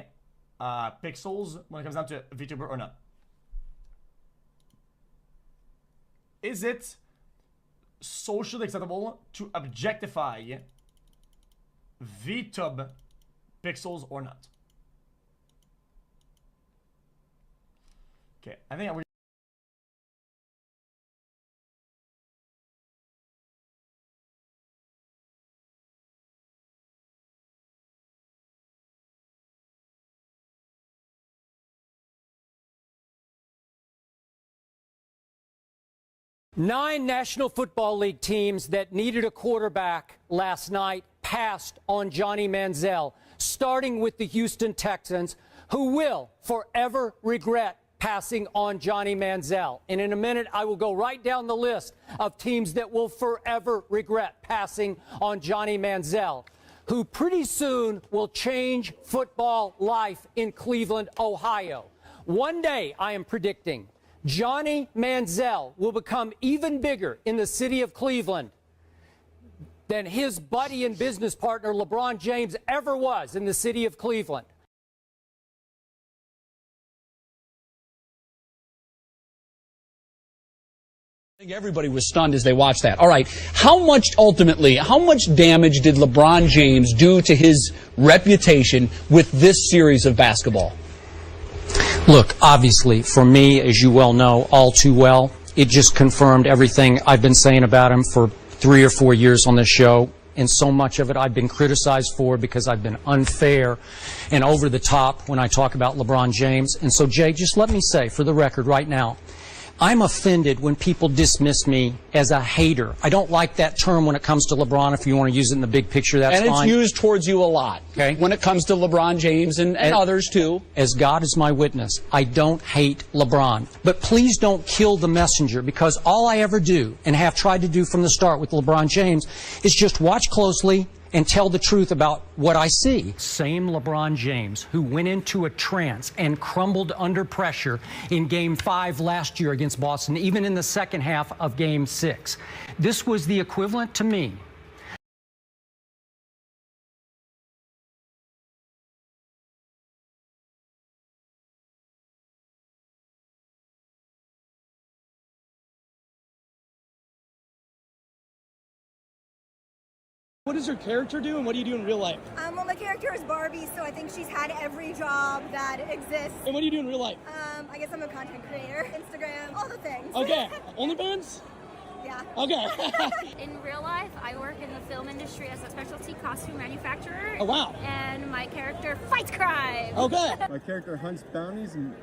pixels when it comes down to VTuber or not? Is it socially acceptable to objectify VTub pixels or not? Okay, I think we're Nine National Football League teams that needed a quarterback last night passed on Johnny Manziel, starting with the Houston Texans, who will forever regret passing on Johnny Manziel. And in a minute, I will go right down the list of teams that will forever regret passing on Johnny Manziel, who pretty soon will change football life in Cleveland, Ohio. One day, I am predicting, Johnny Manziel will become even bigger in the city of Cleveland than his buddy and business partner LeBron James ever was in the city of Cleveland. I think everybody was stunned as they watched that. All right, how much damage did LeBron James do to his reputation with this series of basketball? Look, obviously, for me, as you well know, all too well, it just confirmed everything I've been saying about him for 3 or 4 years on this show. And so much of it I've been criticized for because I've been unfair and over the top when I talk about LeBron James. And so, Jay, just let me say, for the record right now, I'm offended when people dismiss me as a hater. I don't like that term when it comes to LeBron. If you want to use it in the big picture, that's And it's fine. used towards you a lot. Okay. When it comes to LeBron James and others too. As God is my witness, I don't hate LeBron. But please don't kill the messenger, because all I ever do, and have tried to do from the start with LeBron James, is just watch closely and tell the truth about what I see. Same LeBron James who went into a trance and crumbled under pressure in Game 5 last year against Boston, even in the second half of Game 6. This was the equivalent to me. What does your character do, and what do you do in real life? Well, my character is Barbie, so I think she's had every job that exists. And what do you do in real life? I guess I'm a content creator, Instagram, all the things. Okay, OnlyFans? Yeah. Okay. In real life, I work in the film industry as a specialty costume manufacturer. Oh, wow. And my character fights crime. Okay. My character hunts bounties and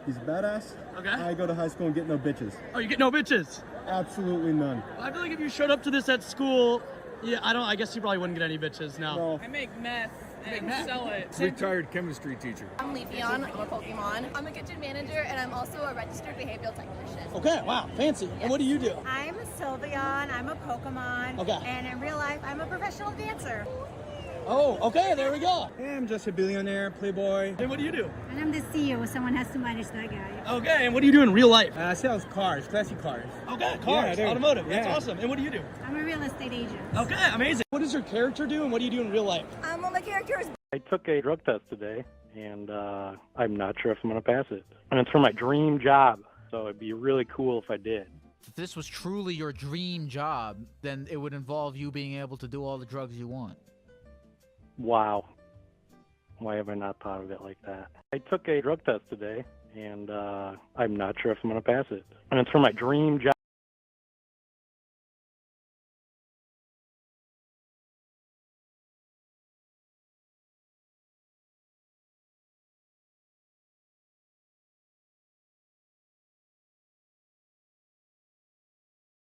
he's badass. Okay. I go to high school and get no bitches. Oh, you get no bitches? Absolutely none. I feel like if you showed up to this at school, yeah, I guess you probably wouldn't get any bitches now. No. I make meth and sell it. Retired chemistry teacher. I'm Leafeon, I'm a Pokemon. I'm a kitchen manager, and I'm also a registered behavioral technician. Okay, wow, fancy. And what do you do? I'm Sylveon, I'm a Pokemon. Okay. And in real life, I'm a professional dancer. Oh, okay, there we go. Hey, I'm just a billionaire, playboy. And what do you do? And I'm the CEO, someone has to manage that guy. Okay, and what do you do in real life? I sells cars, classy cars. Okay, cars, Yeah, automotive. That's yeah. awesome. And what do you do? I'm a real estate agent. Okay, amazing. What does your character do, and what do you do in real life? Well, my character is I took a drug test today, and I'm not sure if I'm going to pass it. And it's for my dream job, so it'd be really cool if I did. If this was truly your dream job, then it would involve you being able to do all the drugs you want. Wow. Why have I not thought of it like that? I took a drug test today, and I'm not sure if I'm going to pass it. And it's for my dream job.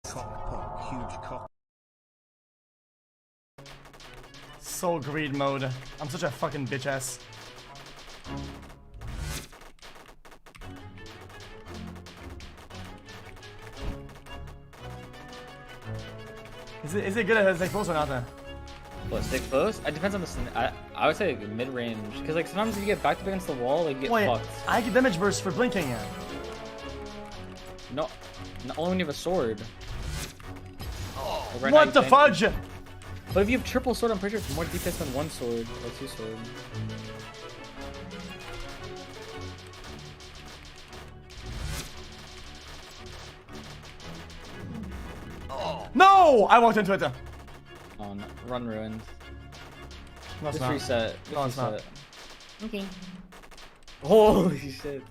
Cock, huge cock. So greed mode. I'm such a fucking bitch ass. Is it good at stay close or not then? What, stay close? It depends on the. I would say like mid range, because like sometimes if you get backed up against the wall, like you get Wait, fucked. I get damage burst for blinking it. No, only when you have a sword. Like right What now the you can't- fudge? But if you have triple sword, I'm pretty sure it's more DPS than one sword or two sword. No! I walked into it. Oh no, run ruined. No, it's Just not. reset. Just No, it's not. reset. Okay. Holy shit.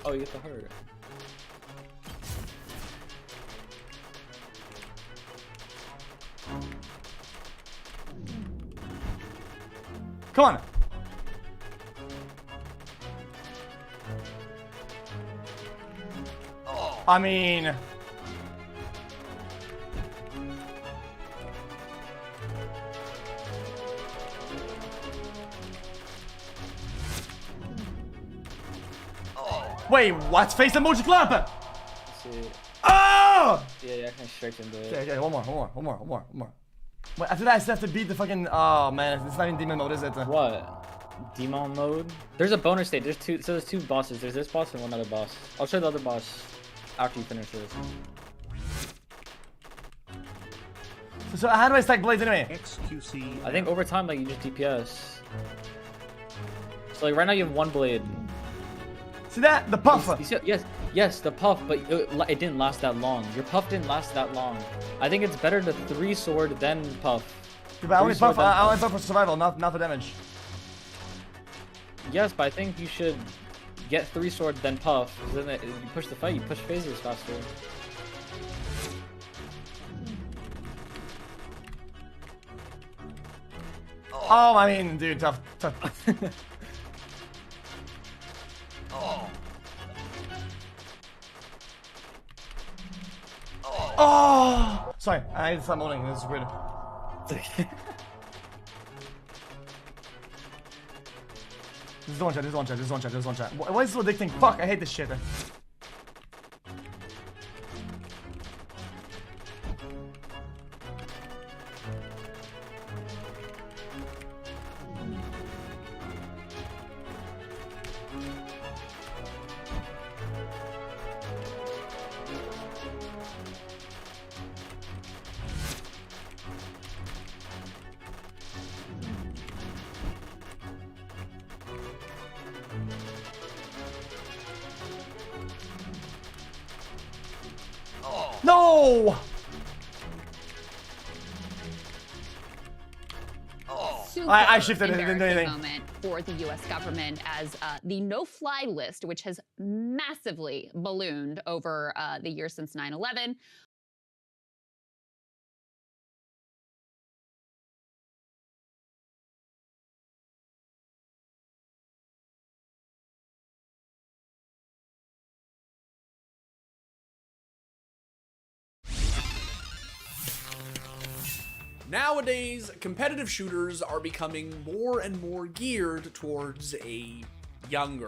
Oh, you get the heart. Come on. I mean... Wait, what? Face emoji clap! Let's see. Oh! Yeah, I can strike into it. Okay, one more. Wait, after that I still have to beat the fucking... Oh man, it's not in demon mode, is it? What? Demon mode? There's a bonus stage. There's two bosses. There's this boss and one other boss. I'll show you the other boss after you finish this. So how do I stack blades anyway? XQC. I think over time, like you just DPS. So like right now you have one blade. See that? The puff! You see, yes, the puff, but it didn't last that long. Your puff didn't last that long. I think it's better to 3 sword than puff. Yeah, but I only puff for survival, not for damage. Yes, but I think you should get 3 sword then puff. Because then you push the fight, you push phasers faster. Oh, I mean, dude, tough. Oh! Sorry, I need to stop moaning. This is weird. This is one chat, this is one chat, this is one chat, this is one chat. Why is this so addicting? Fuck, I hate this shit. No! I shifted it. Embarrassing moment for the U.S. government as the no-fly list, which has massively ballooned over the year since 9/11. Nowadays, competitive shooters are becoming more and more geared towards a younger.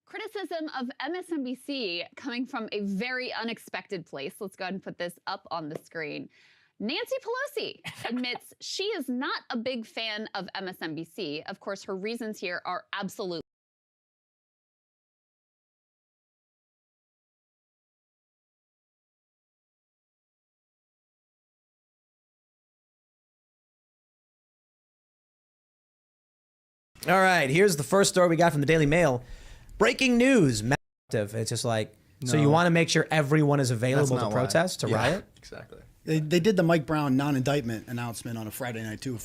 Criticism of MSNBC coming from a very unexpected place. Let's go ahead and put this up on the screen. Nancy Pelosi admits she is not a big fan of MSNBC. Of course, her reasons here are absolutely. All right, here's the first story we got from the Daily Mail. Breaking news. It's just like, so you want to make sure everyone is available to protest, to riot? Exactly. They did the Mike Brown non-indictment announcement on a Friday night, too.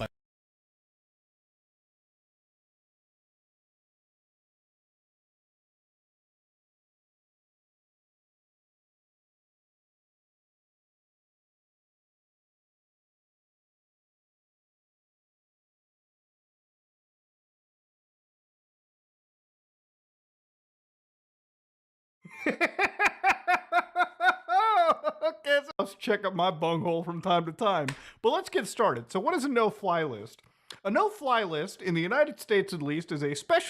Okay, so let's check up my bunghole from time to time. But let's get started. So what is a no-fly list? A no-fly list, in the United States at least, is a special...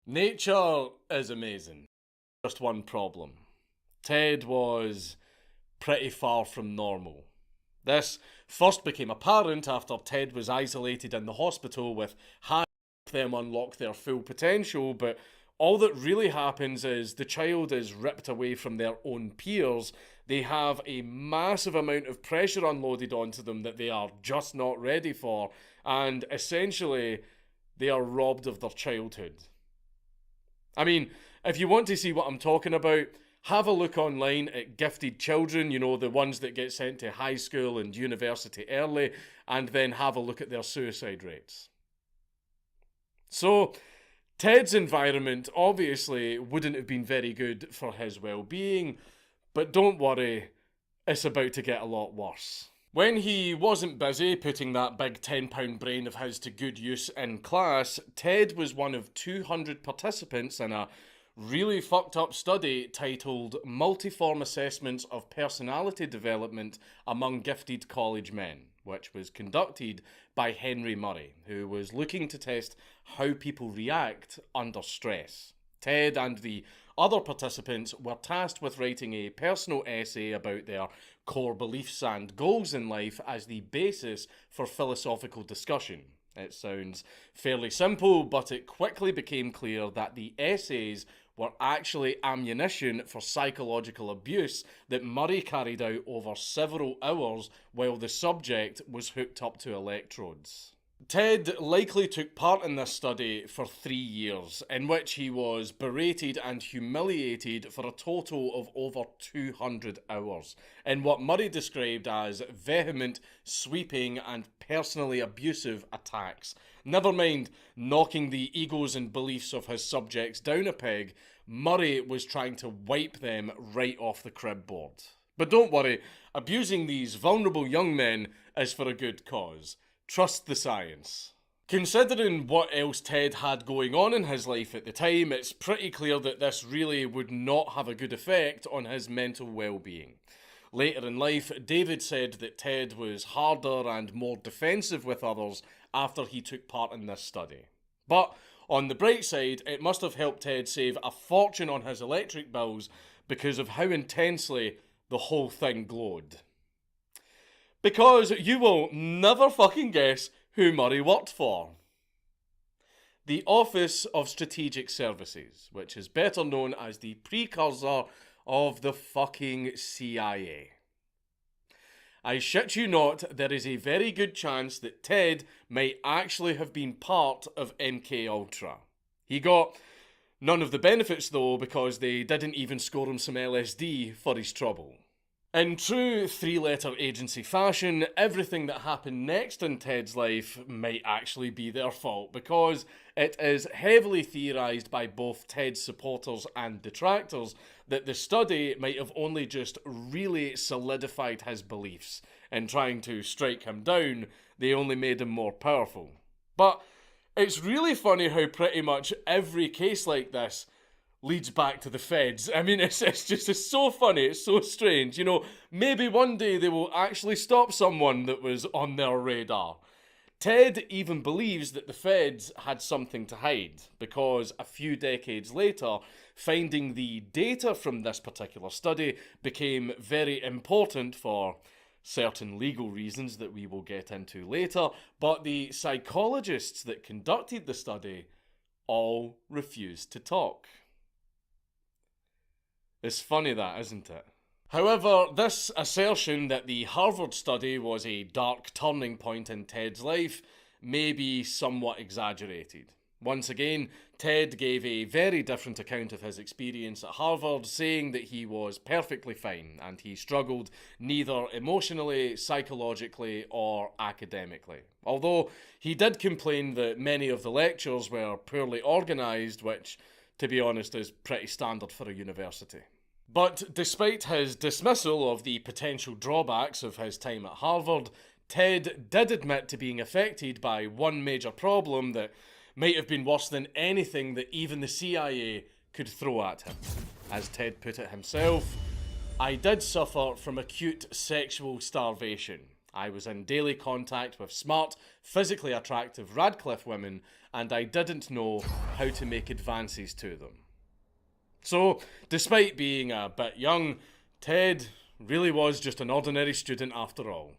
Nature is amazing. Just one problem. Ted was pretty far from normal. This first became apparent after Ted was isolated in the hospital with help them unlock their full potential, but all that really happens is the child is ripped away from their own peers. They have a massive amount of pressure unloaded onto them that they are just not ready for, and essentially they are robbed of their childhood. I mean, if you want to see what I'm talking about, have a look online at gifted children, you know, the ones that get sent to high school and university early, and then have a look at their suicide rates. So, Ted's environment obviously wouldn't have been very good for his well-being, but don't worry, it's about to get a lot worse. When he wasn't busy putting that big £10 brain of his to good use in class, Ted was one of 200 participants in a really fucked up study titled Multiform Assessments of Personality Development Among Gifted College Men, which was conducted by Henry Murray, who was looking to test how people react under stress. Ted and the other participants were tasked with writing a personal essay about their core beliefs and goals in life as the basis for philosophical discussion. It sounds fairly simple, but it quickly became clear that the essays were actually ammunition for psychological abuse that Murray carried out over several hours while the subject was hooked up to electrodes. Ted likely took part in this study for 3 years, in which he was berated and humiliated for a total of over 200 hours, in what Murray described as vehement, sweeping and personally abusive attacks. Never mind knocking the egos and beliefs of his subjects down a peg, Murray was trying to wipe them right off the crib board. But don't worry, abusing these vulnerable young men is for a good cause. Trust the science. Considering what else Ted had going on in his life at the time, it's pretty clear that this really would not have a good effect on his mental well-being. Later in life, David said that Ted was harder and more defensive with others after he took part in this study. But on the bright side, it must have helped Ted save a fortune on his electric bills because of how intensely the whole thing glowed. Because you will never fucking guess who Murray worked for. The Office of Strategic Services, which is better known as the precursor of the fucking CIA. I shit you not, there is a very good chance that Ted might actually have been part of MK Ultra. He got none of the benefits though, because they didn't even score him some LSD for his trouble. In true three-letter agency fashion, everything that happened next in Ted's life might actually be their fault, because it is heavily theorised by both Ted's supporters and detractors that the study might have only just really solidified his beliefs. In trying to strike him down, they only made him more powerful. But it's really funny how pretty much every case like this leads back to the feds. I mean, it's so funny, it's so strange. You know, maybe one day they will actually stop someone that was on their radar. Ted even believes that the feds had something to hide, because a few decades later, finding the data from this particular study became very important for certain legal reasons that we will get into later, but the psychologists that conducted the study all refused to talk. It's funny that, isn't it? However, this assertion that the Harvard study was a dark turning point in Ted's life may be somewhat exaggerated. Once again, Ted gave a very different account of his experience at Harvard, saying that he was perfectly fine and he struggled neither emotionally, psychologically, or academically. Although he did complain that many of the lectures were poorly organised, which, to be honest, is pretty standard for a university. But despite his dismissal of the potential drawbacks of his time at Harvard, Ted did admit to being affected by one major problem that might have been worse than anything that even the CIA could throw at him. As Ted put it himself, "I did suffer from acute sexual starvation. I was in daily contact with smart, physically attractive Radcliffe women, and I didn't know how to make advances to them." So, despite being a bit young, Ted really was just an ordinary student after all.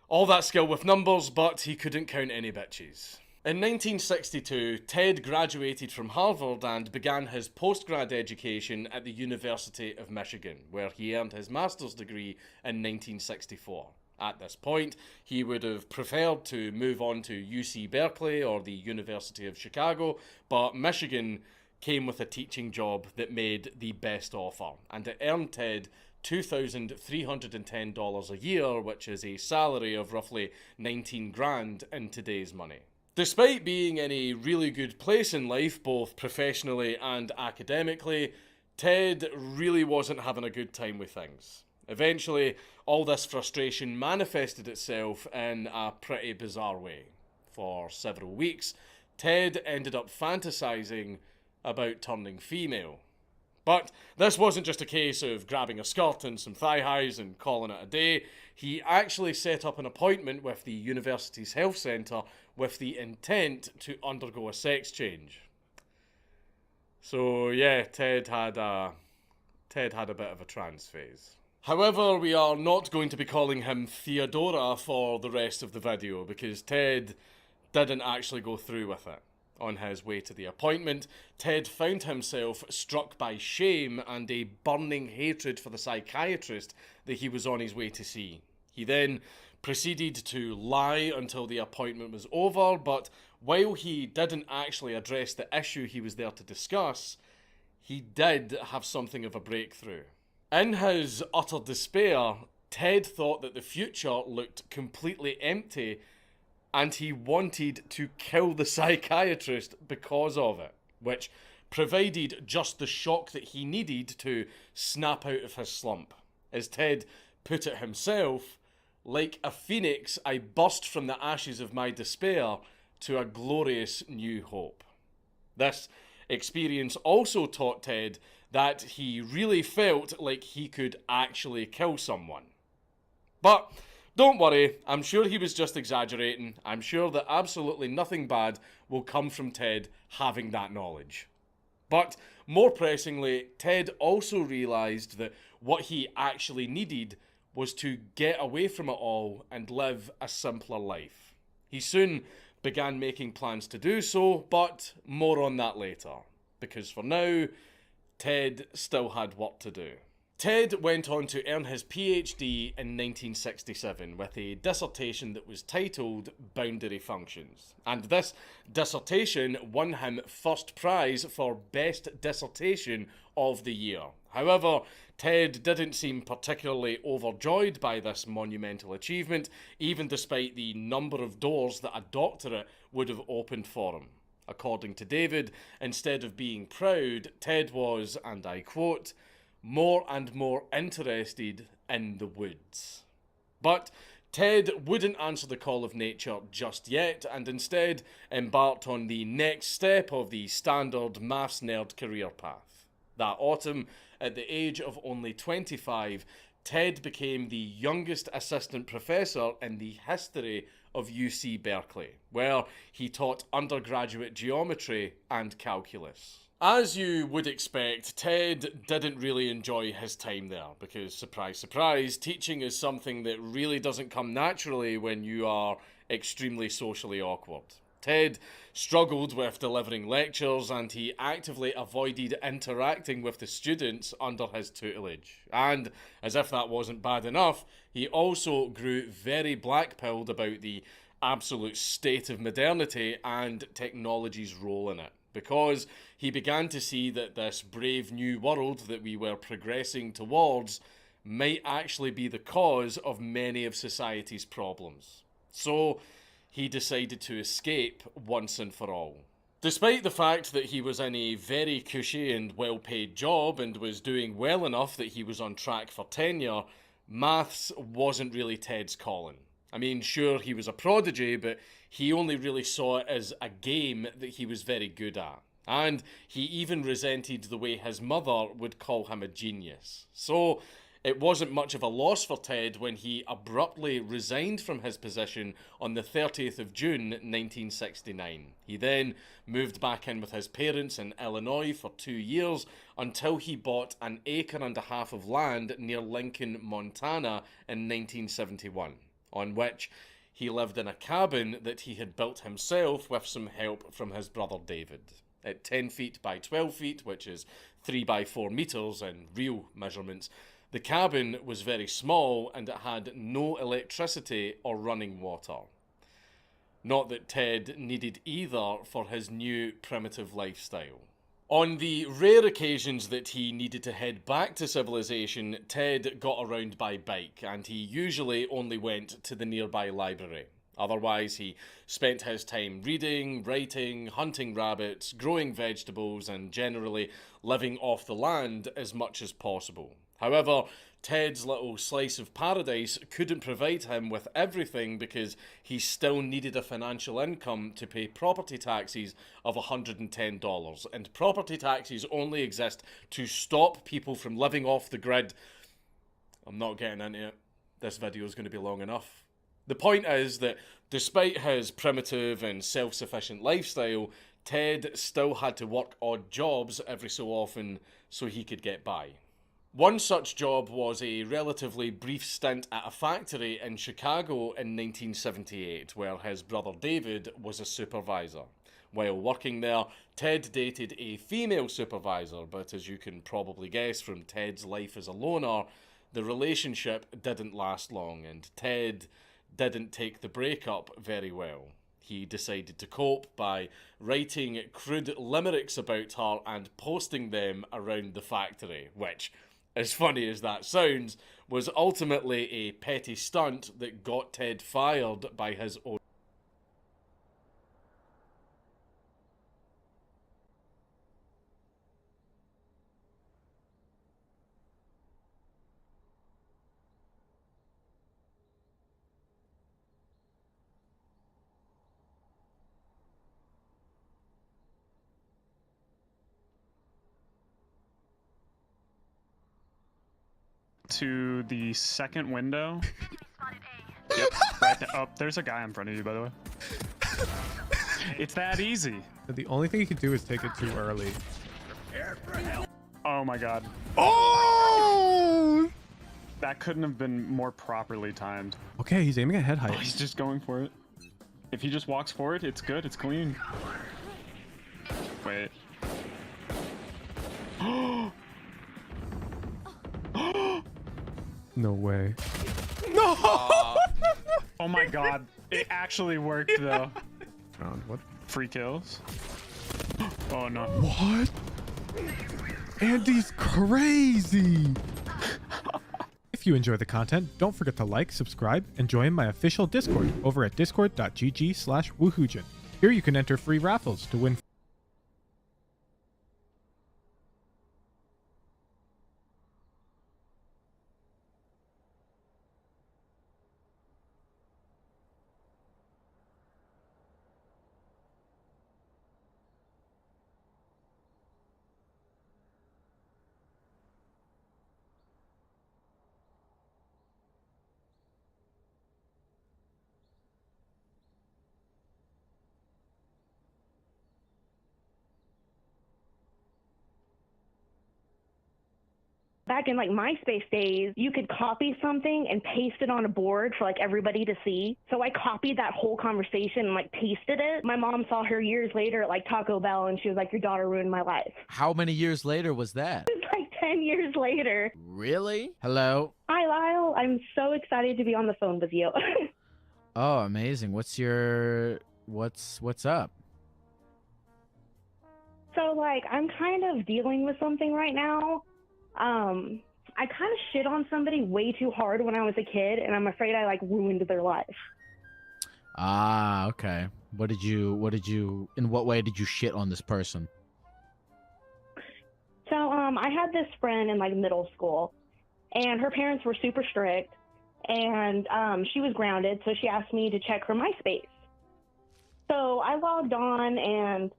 All that skill with numbers, but he couldn't count any bitches. In 1962, Ted graduated from Harvard and began his postgrad education at the University of Michigan, where he earned his master's degree in 1964. At this point, he would have preferred to move on to UC Berkeley or the University of Chicago, but Michigan came with a teaching job that made the best offer, and it earned Ted $2,310 a year, which is a salary of roughly 19 grand in today's money. Despite being in a really good place in life, both professionally and academically, Ted really wasn't having a good time with things. Eventually, all this frustration manifested itself in a pretty bizarre way. For several weeks, Ted ended up fantasizing about turning female. But this wasn't just a case of grabbing a skirt and some thigh highs and calling it a day. He actually set up an appointment with the university's health centre with the intent to undergo a sex change. So yeah, Ted had a bit of a trans phase. However, we are not going to be calling him Theodora for the rest of the video because Ted didn't actually go through with it. On his way to the appointment, Ted found himself struck by shame and a burning hatred for the psychiatrist that he was on his way to see. He then proceeded to lie until the appointment was over, but while he didn't actually address the issue he was there to discuss, he did have something of a breakthrough. In his utter despair, Ted thought that the future looked completely empty and he wanted to kill the psychiatrist because of it, which provided just the shock that he needed to snap out of his slump. As Ted put it himself, like a phoenix, I burst from the ashes of my despair to a glorious new hope. This experience also taught Ted that he really felt like he could actually kill someone. But don't worry, I'm sure he was just exaggerating. I'm sure that absolutely nothing bad will come from Ted having that knowledge. But more pressingly, Ted also realised that what he actually needed was to get away from it all and live a simpler life. He soon began making plans to do so, but more on that later. Because for now, Ted still had work to do. Ted went on to earn his PhD in 1967 with a dissertation that was titled Boundary Functions. And this dissertation won him first prize for Best Dissertation of the Year. However, Ted didn't seem particularly overjoyed by this monumental achievement, even despite the number of doors that a doctorate would have opened for him. According to David, instead of being proud, Ted was, and I quote, more and more interested in the woods. But Ted wouldn't answer the call of nature just yet, and instead embarked on the next step of the standard maths nerd career path. That autumn, at the age of only 25, Ted became the youngest assistant professor in the history of UC Berkeley, where he taught undergraduate geometry and calculus. As you would expect, Ted didn't really enjoy his time there because, surprise, surprise, teaching is something that really doesn't come naturally when you are extremely socially awkward. Ted struggled with delivering lectures and he actively avoided interacting with the students under his tutelage. And, as if that wasn't bad enough, he also grew very black-pilled about the absolute state of modernity and technology's role in it, because he began to see that this brave new world that we were progressing towards might actually be the cause of many of society's problems. So he decided to escape once and for all. Despite the fact that he was in a very cushy and well-paid job and was doing well enough that he was on track for tenure, maths wasn't really Ted's calling. I mean, sure, he was a prodigy, but he only really saw it as a game that he was very good at. And he even resented the way his mother would call him a genius. So it wasn't much of a loss for Ted when he abruptly resigned from his position on the 30th of June 1969. He then moved back in with his parents in Illinois for 2 years until he bought an acre and a half of land near Lincoln, Montana in 1971, on which he lived in a cabin that he had built himself with some help from his brother David. At 10 feet by 12 feet, which is 3 by 4 meters in real measurements, the cabin was very small and it had no electricity or running water. Not that Ted needed either for his new primitive lifestyle. On the rare occasions that he needed to head back to civilization, Ted got around by bike, and he usually only went to the nearby library. Otherwise, he spent his time reading, writing, hunting rabbits, growing vegetables, and generally living off the land as much as possible. However, Ted's little slice of paradise couldn't provide him with everything because he still needed a financial income to pay property taxes of $110. And property taxes only exist to stop people from living off the grid. I'm not getting into it. This video is going to be long enough. The point is that despite his primitive and self-sufficient lifestyle, Ted still had to work odd jobs every so often so he could get by. One such job was a relatively brief stint at a factory in Chicago in 1978, where his brother David was a supervisor. While working there, Ted dated a female supervisor, but as you can probably guess from Ted's life as a loner, the relationship didn't last long, and Ted didn't take the breakup very well. He decided to cope by writing crude limericks about her and posting them around the factory, which, as funny as that sounds, was ultimately a petty stunt that got Ted fired by his own. To the second window. Yep, right there. Oh, there's a guy in front of you, by the way. It's that easy. The only thing you could do is take it too early. Oh my god. Oh! That couldn't have been more properly timed. Okay, he's aiming at head height. Oh, he's just going for it. If he just walks for it, it's good, it's clean. Wait. No way. No! Oh my god. It actually worked though. What? Free kills. Oh no. What? Andy's crazy. If you enjoy the content, don't forget to like, subscribe, and join my official Discord over at discord.gg/woohoojin. Here you can enter free raffles to win. Back in like MySpace days, you could copy something and paste it on a board for like everybody to see. So I copied that whole conversation and like pasted it. My mom saw her years later at like Taco Bell and she was like, "Your daughter ruined my life." How many years later was that? It's like 10 years later. Really? Hello? Hi, Lyle. I'm so excited to be on the phone with you. Oh, amazing. What's up? So like, I'm kind of dealing with something right now. I kind of shit on somebody way too hard when I was a kid, and I'm afraid I like ruined their life. Ah, okay. In what way did you shit on this person? So, I had this friend in like middle school, and her parents were super strict, and she was grounded, so she asked me to check her MySpace. So I logged on and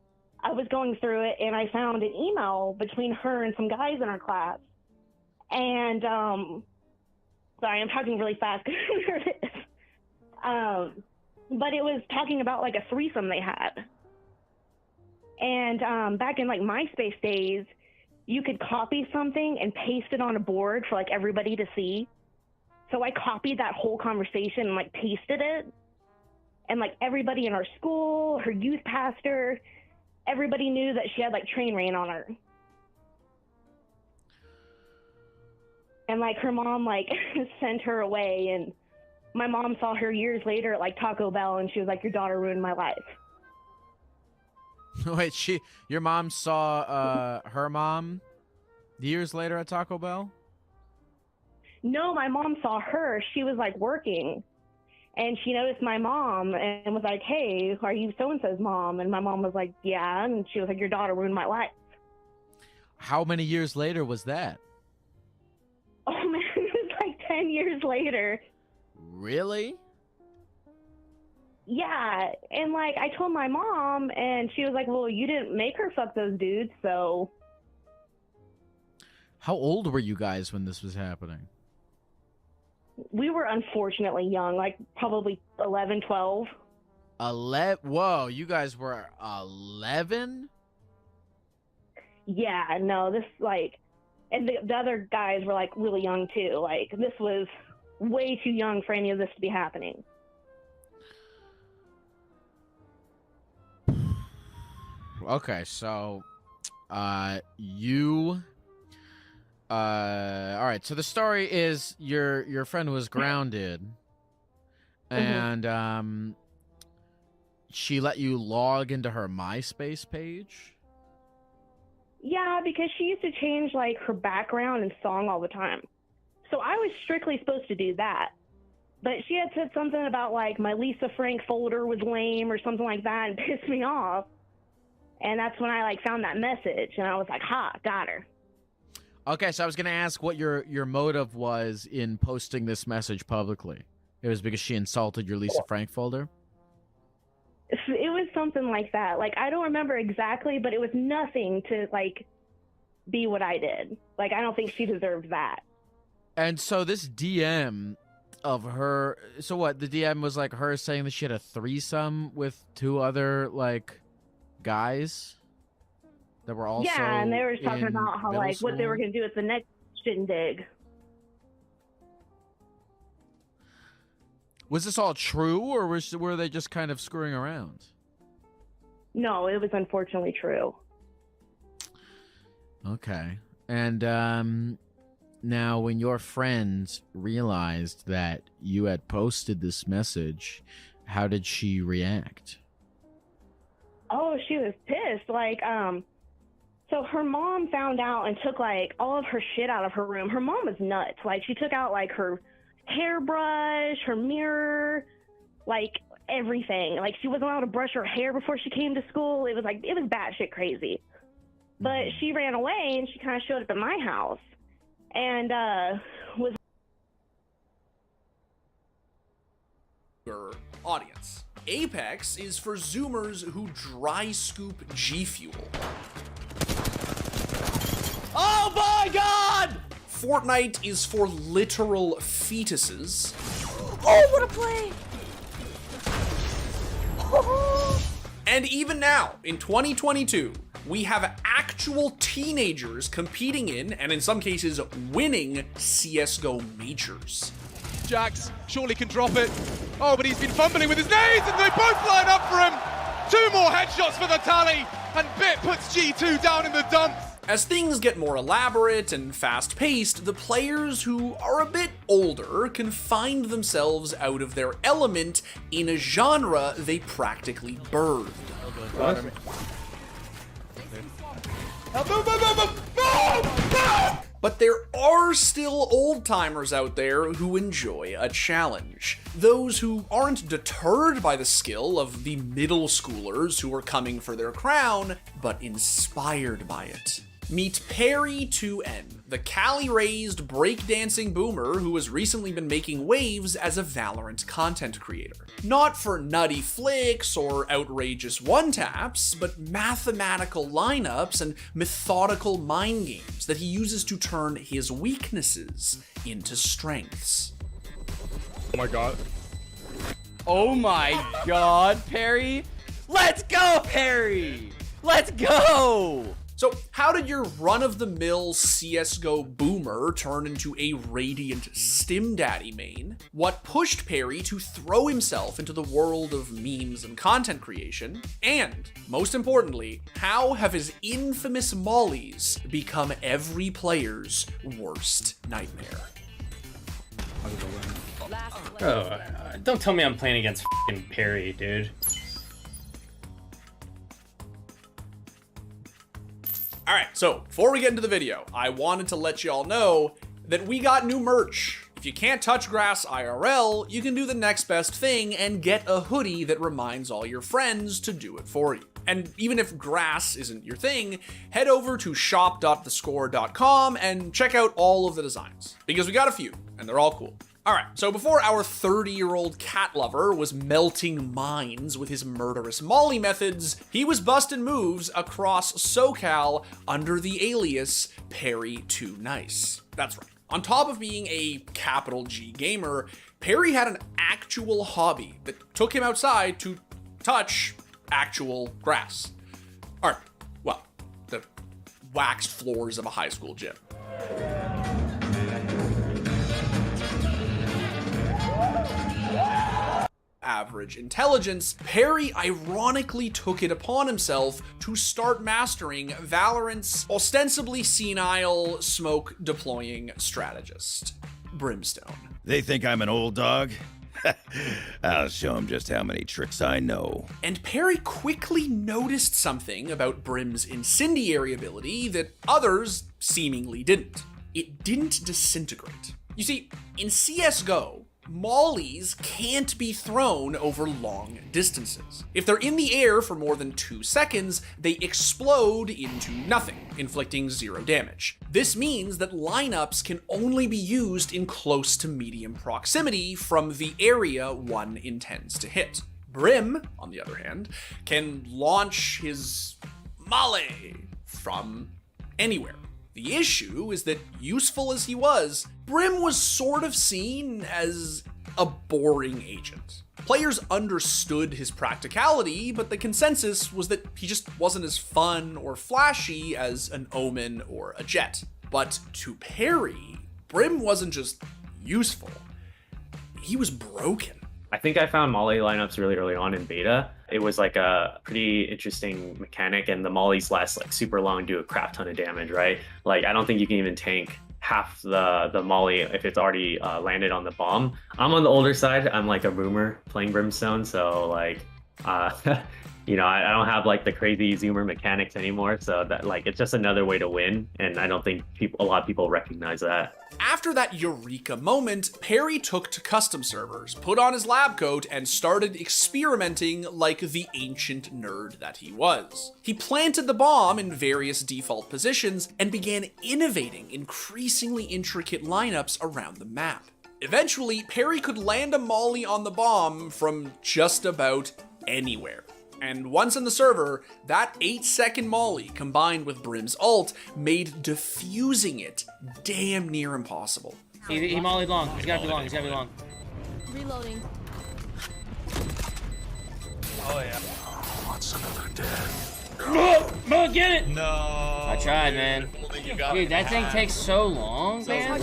I was going through it, and I found an email between her and some guys in our class. And, sorry, I'm talking really fast. But it was talking about like a threesome they had. And back in like MySpace days, you could copy something and paste it on a board for like everybody to see. So I copied that whole conversation and like pasted it. And like everybody in our school, her youth pastor, everybody knew that she had like train rain on her. And like her mom like sent her away, and my mom saw her years later at like Taco Bell and she was like, "Your daughter ruined my life." Wait, your mom saw her mom years later at Taco Bell? No, my mom saw her. She was like working, and she noticed my mom and was like, "Hey, are you so-and-so's mom?" And my mom was like, "Yeah." And she was like, "Your daughter ruined my life." How many years later was that? Oh man, it was like 10 years later. Really? Yeah, and like I told my mom, and she was like, "Well, you didn't make her fuck those dudes, so." How old were you guys when this was happening? We were unfortunately young, like probably 11, 12. Whoa, you guys were 11? Yeah, no, this like, and the other guys were like really young too. Like this was way too young for any of this to be happening. Okay, so you all right, so the story is your friend was grounded and she let you log into her MySpace page? Yeah, because she used to change like her background and song all the time. So I was strictly supposed to do that. But she had said something about like my Lisa Frank folder was lame or something like that and pissed me off. And that's when I like found that message and I was like, ha, got her. Okay, so I was going to ask what your motive was in posting this message publicly. It was because she insulted your Lisa Frank folder? It was something like that. Like, I don't remember exactly, but it was nothing to, like, be what I did. Like, I don't think she deserved that. And so this DM of her... So what? The DM was, like, her saying that she had a threesome with 2 other, like, guys that were also Yeah, and they were talking about how, like, what they were going to do at the next shindig. Was this all true, or were they just kind of screwing around? No, it was unfortunately true. Okay. And now when your friend realized that you had posted this message, how did she react? Oh, she was pissed. Like, so her mom found out and took, like, all of her shit out of her room. Her mom was nuts. Like, she took out, like, her hairbrush, her mirror, like everything. Like she wasn't allowed to brush her hair before she came to school. It was batshit crazy. But she ran away and she kind of showed up at my house and was audience. Apex is for Zoomers who dry scoop G Fuel. Oh my god! Fortnite is for literal fetuses. Oh, what a play! And even now, in 2022, we have actual teenagers competing in, and in some cases, winning CSGO majors. Jax surely can drop it. Oh, but he's been fumbling with his nades, and they both line up for him. 2 more headshots for the tally, and Bit puts G2 down in the dumps. As things get more elaborate and fast-paced, the players who are a bit older can find themselves out of their element in a genre they practically birthed. But there are still old-timers out there who enjoy a challenge. Those who aren't deterred by the skill of the middle schoolers who are coming for their crown, but inspired by it. Meet Perry2N, the Cali-raised breakdancing boomer who has recently been making waves as a Valorant content creator. Not for nutty flicks or outrageous one-taps, but mathematical lineups and methodical mind games that he uses to turn his weaknesses into strengths. Oh my god. Oh my god, Perry! Let's go, Perry! Let's go! So how did your run-of-the-mill CSGO boomer turn into a radiant Stim Daddy main? What pushed Perry to throw himself into the world of memes and content creation? And, most importantly, how have his infamous mollies become every player's worst nightmare? Oh, don't tell me I'm playing against f***ing Perry, dude. Alright, so before we get into the video, I wanted to let y'all know that we got new merch. If you can't touch grass IRL, you can do the next best thing and get a hoodie that reminds all your friends to do it for you. And even if grass isn't your thing, head over to shop.thescore.com and check out all of the designs, because we got a few, and they're all cool. Alright, so before our 30-year-old cat lover was melting minds with his murderous molly methods, he was busting moves across SoCal under the alias Perry2Nice. That's right. On top of being a capital G gamer, Perry had an actual hobby that took him outside to touch actual grass. Or, well, the waxed floors of a high school gym. Average intelligence, Perry ironically took it upon himself to start mastering Valorant's ostensibly senile smoke deploying strategist, Brimstone. They think I'm an old dog? I'll show them just how many tricks I know. And Perry quickly noticed something about Brim's incendiary ability that others seemingly didn't. It didn't disintegrate. You see, in CSGO, mollies can't be thrown over long distances. If they're in the air for more than 2 seconds, they explode into nothing, inflicting 0 damage. This means that lineups can only be used in close to medium proximity from the area one intends to hit. Brim, on the other hand, can launch his molly from anywhere. The issue is that, useful as he was, Brim was sort of seen as a boring agent. Players understood his practicality, but the consensus was that he just wasn't as fun or flashy as an Omen or a Jett. But to Perry, Brim wasn't just useful, he was broken. I think I found Molly lineups really early on in beta. It was like a pretty interesting mechanic, and the Mollies last like super long, do a crap ton of damage, right? Like I don't think you can even tank half the Molly if it's already landed on the bomb. I'm on the older side. I'm like a boomer playing Brimstone, so like you know, I don't have like the crazy zoomer mechanics anymore, so that like it's just another way to win, and I don't think a lot of people recognize that. After that eureka moment, Perry took to custom servers, put on his lab coat, and started experimenting like the ancient nerd that he was. He planted the bomb in various default positions and began innovating increasingly intricate lineups around the map. Eventually, Perry could land a molly on the bomb from just about anywhere. And once in the server, that 8-second molly combined with Brim's ult made defusing it damn near impossible. He mollied long. He's gotta be long. He's gotta be long. Reloading. Oh yeah. What's another dead? No, get it! No. I tried, man. Dude, that thing takes so long, man.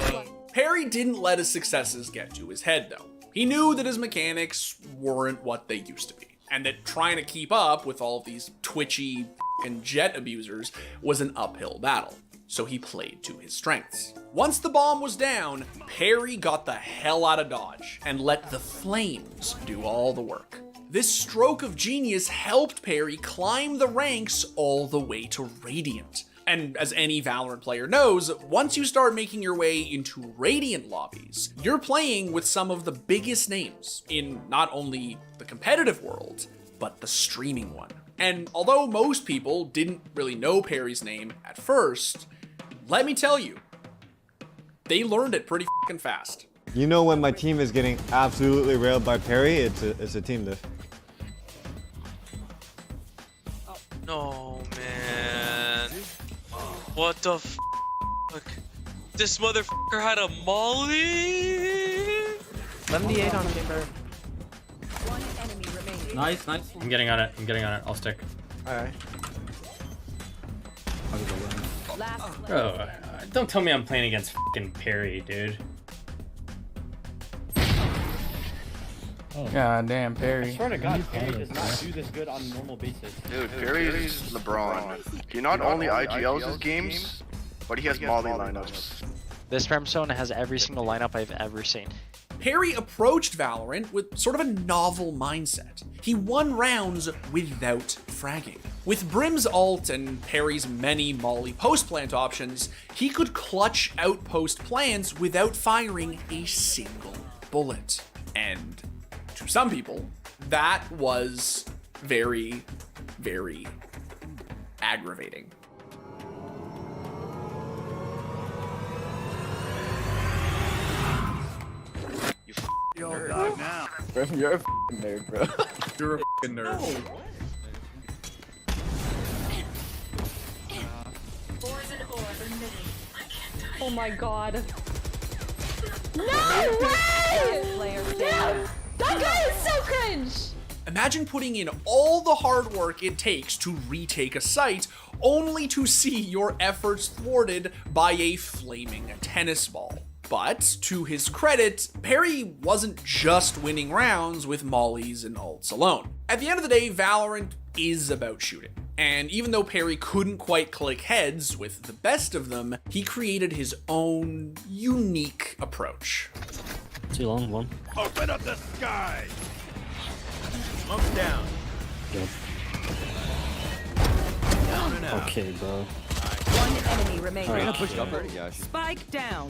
Perry didn't let his successes get to his head, though. He knew that his mechanics weren't what they used to be, and that trying to keep up with all of these twitchy and Jett abusers was an uphill battle. So he played to his strengths. Once the bomb was down, Perry got the hell out of Dodge and let the flames do all the work. This stroke of genius helped Perry climb the ranks all the way to Radiant. And as any Valorant player knows, once you start making your way into Radiant lobbies, you're playing with some of the biggest names in not only the competitive world, but the streaming one. And although most people didn't really know Perry's name at first, let me tell you, they learned it pretty fucking fast. You know when my team is getting absolutely railed by Perry, it's a team diff. No, man. What the fuck? This motherfucker had a molly? 78 on chamber. One enemy remaining. Nice, nice. I'm getting on it. I'm getting on it. I'll stick. Alright. Bro, don't tell me I'm playing against fucking Perry, dude. God damn, Perry. I swear to God, Perry does not do this good on a normal basis. Dude, Perry's LeBron. He not only IGLs his games, but he has molly lineups. This Brimstone has every single lineup I've ever seen. Perry approached Valorant with sort of a novel mindset. He won rounds without fragging. With Brim's ult and Perry's many molly post-plant options, he could clutch outpost plants without firing a single bullet. And to some people, that was very, very aggravating. You're dog now. Bro, you're a f***ing nerd, bro. You're a f***ing nerd. Oh my god. No way! No! That guy is so cringe! Imagine putting in all the hard work it takes to retake a site, only to see your efforts thwarted by a flaming tennis ball. But, to his credit, Perry wasn't just winning rounds with mollies and ults alone. At the end of the day, Valorant is about shooting. And even though Perry couldn't quite click heads with the best of them, he created his own unique approach. Too long, one. Open up the sky! Smoke down. Good. Okay, bro. One enemy remaining. Okay. Spike down.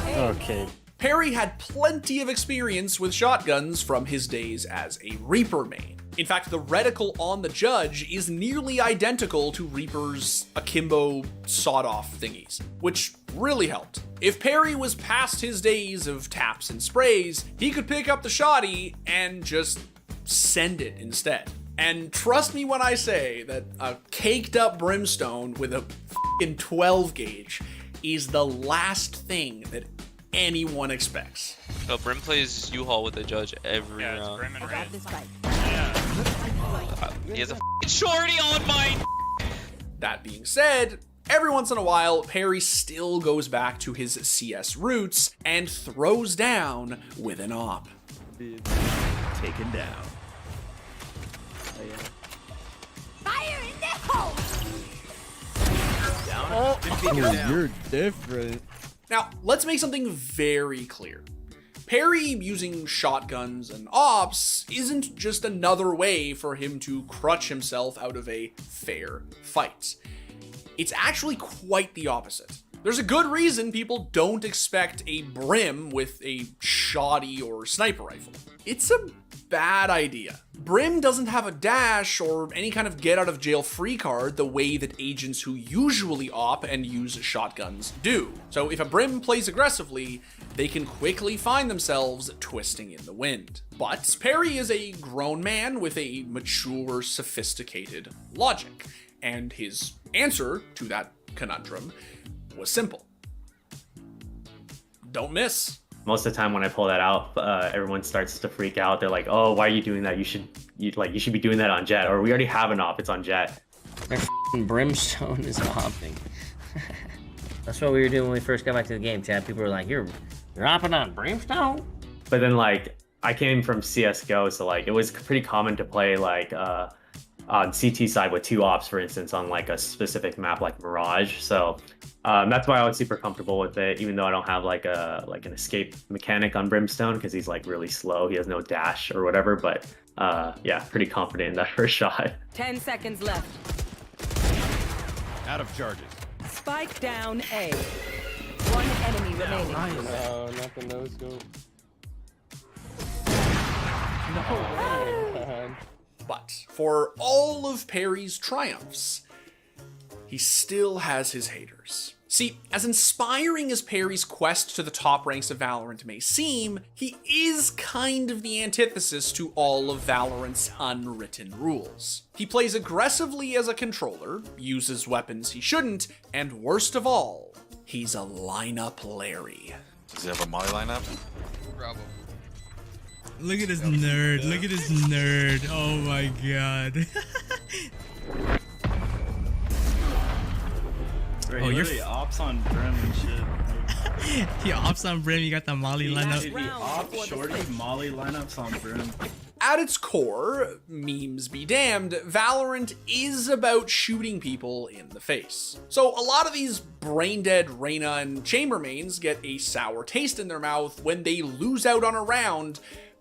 Okay. Perry had plenty of experience with shotguns from his days as a Reaper main. In fact, the reticle on the Judge is nearly identical to Reaper's akimbo sawed-off thingies, which really helped. If Perry was past his days of taps and sprays, he could pick up the shotty and just send it instead. And trust me when I say that a caked up Brimstone with a f***ing 12 gauge is the last thing that anyone expects. No, Brim plays U-Haul with the Judge every round. It's Brim and Red. He has a f***ing shorty on mine! That being said, every once in a while, Perry still goes back to his CS roots and throws down with an op. Taken down. Fire in the hole! You're different. Now, let's make something very clear. Perry using shotguns and ops isn't just another way for him to crutch himself out of a fair fight. It's actually quite the opposite. There's a good reason people don't expect a Brim with a shoddy or sniper rifle. It's a bad idea. Brim doesn't have a dash or any kind of get out of jail free card the way that agents who usually op and use shotguns do. So if a Brim plays aggressively, they can quickly find themselves twisting in the wind. But Perry is a grown man with a mature, sophisticated logic, and his answer to that conundrum was simple. Don't miss. Most of the time when I pull that out, everyone starts to freak out. They're like, "Oh, why are you doing that? You should be doing that on Jet, or we already have an op. It's on Jet." Their f***ing Brimstone is hopping. That's what we were doing when we first got back to the game, Chad. People were like, "You're hopping on Brimstone?" But then like I came from CS:GO, so like it was pretty common to play like on CT side with two ops, for instance, on like a specific map like Mirage. So that's why I was super comfortable with it, even though I don't have like an escape mechanic on Brimstone because he's like really slow. He has no dash or whatever. But yeah, pretty confident in that first shot. 10 seconds left. Out of charges. Spike down A. One enemy remaining. No, not the nose scope. No. But for all of Perry's triumphs, he still has his haters. See, as inspiring as Perry's quest to the top ranks of Valorant may seem, he is kind of the antithesis to all of Valorant's unwritten rules. He plays aggressively as a controller, uses weapons he shouldn't, and worst of all, he's a lineup Larry. Does he have a Molly lineup? Bravo. Look at this nerd. Look at this nerd. Oh my god. Oh, you're ops on Brim and shit. Yeah, ops on Brim. You got the Molly lineup. The op shorty Molly lineups on Brim. At its core, memes be damned, Valorant is about shooting people in the face. So a lot of these brain-dead Reyna and Chamber mains get a sour taste in their mouth when they lose out on a round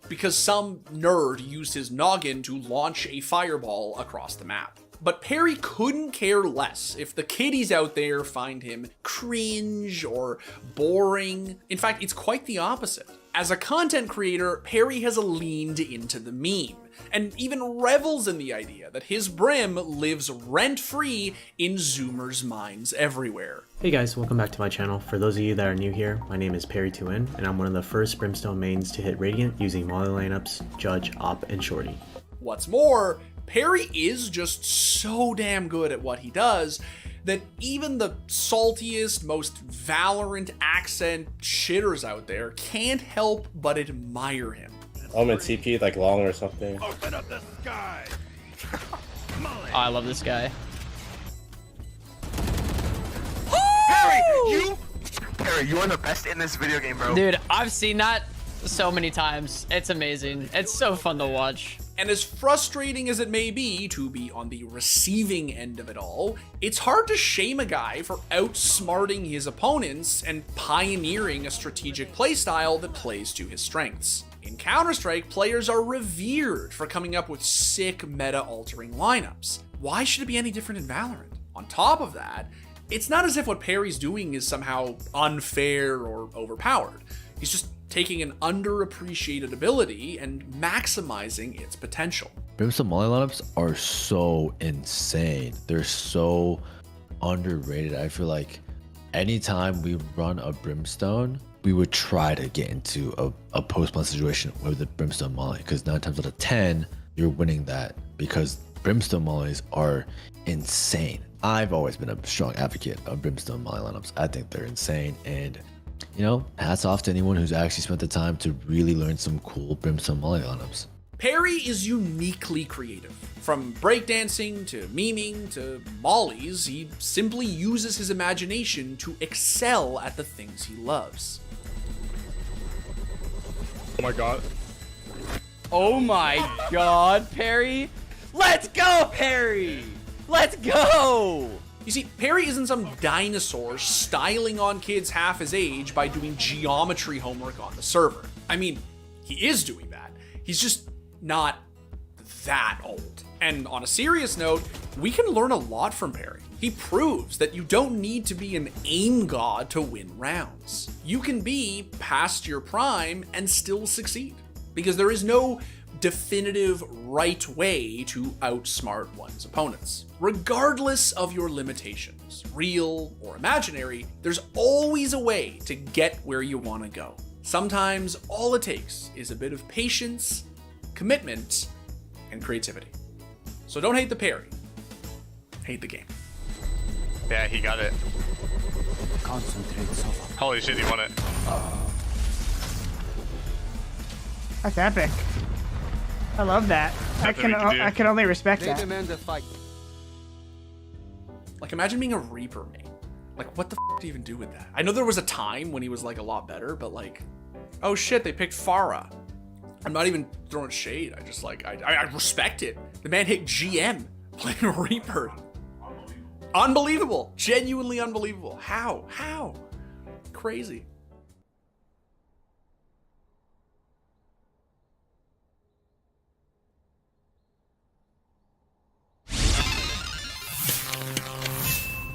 because some nerd used his noggin to launch a fireball across the map. But Perry couldn't care less if the kiddies out there find him cringe or boring. In fact, it's quite the opposite. As a content creator, Perry has leaned into the meme, and even revels in the idea that his Brim lives rent-free in Zoomers' minds everywhere. Hey guys, welcome back to my channel. For those of you that are new here, my name is Perry2N, and I'm one of the first Brimstone mains to hit Radiant using Molly lineups, Judge, Op, and Shorty. What's more, Perry is just so damn good at what he does that even the saltiest, most Valorant accent shitters out there can't help but admire him. Omen TP like long or something. Open up the sky. Oh, I love this guy. Perry, you are the best in this video game, bro. Dude, I've seen that so many times. It's amazing. It's so fun to watch. And as frustrating as it may be to be on the receiving end of it all, it's hard to shame a guy for outsmarting his opponents and pioneering a strategic playstyle that plays to his strengths. In Counter-Strike, players are revered for coming up with sick meta-altering lineups. Why should it be any different in Valorant? On top of that, it's not as if what Perry's doing is somehow unfair or overpowered. He's just taking an underappreciated ability and maximizing its potential. Brimstone Molly lineups are so insane. They're so underrated. I feel like anytime we run a Brimstone, we would try to get into a post-plant situation with the Brimstone Molly, because 9 times out of 10, you're winning that because Brimstone Mollies are insane. I've always been a strong advocate of Brimstone Molly lineups. I think they're insane, and you know, hats off to anyone who's actually spent the time to really learn some cool Brimstone Molly lineups. Perry is uniquely creative. From breakdancing to memeing to mollies, he simply uses his imagination to excel at the things he loves. Oh my god. Oh my god, Perry. Let's go, Perry. Let's go. You see, Perry isn't some dinosaur styling on kids half his age by doing geometry homework on the server. I mean, he is doing that. He's just not that old. And on a serious note, we can learn a lot from Perry. He proves that you don't need to be an aim god to win rounds. You can be past your prime and still succeed, because there is no definitive right way to outsmart one's opponents. Regardless of your limitations, real or imaginary, there's always a way to get where you want to go. Sometimes all it takes is a bit of patience, commitment, and creativity. So don't hate the Perry, hate the game. Yeah, he got it. Concentrate, Sova. Holy shit, he won it. That's epic. I love that. I can only respect that. Like, imagine being a Reaper main. Like, what the f do you even do with that? I know there was a time when he was like a lot better, but like, oh shit, they picked Pharah. I'm not even throwing shade. I just like, I respect it. The man hit GM playing Reaper. Unbelievable. Genuinely unbelievable. How? How? Crazy.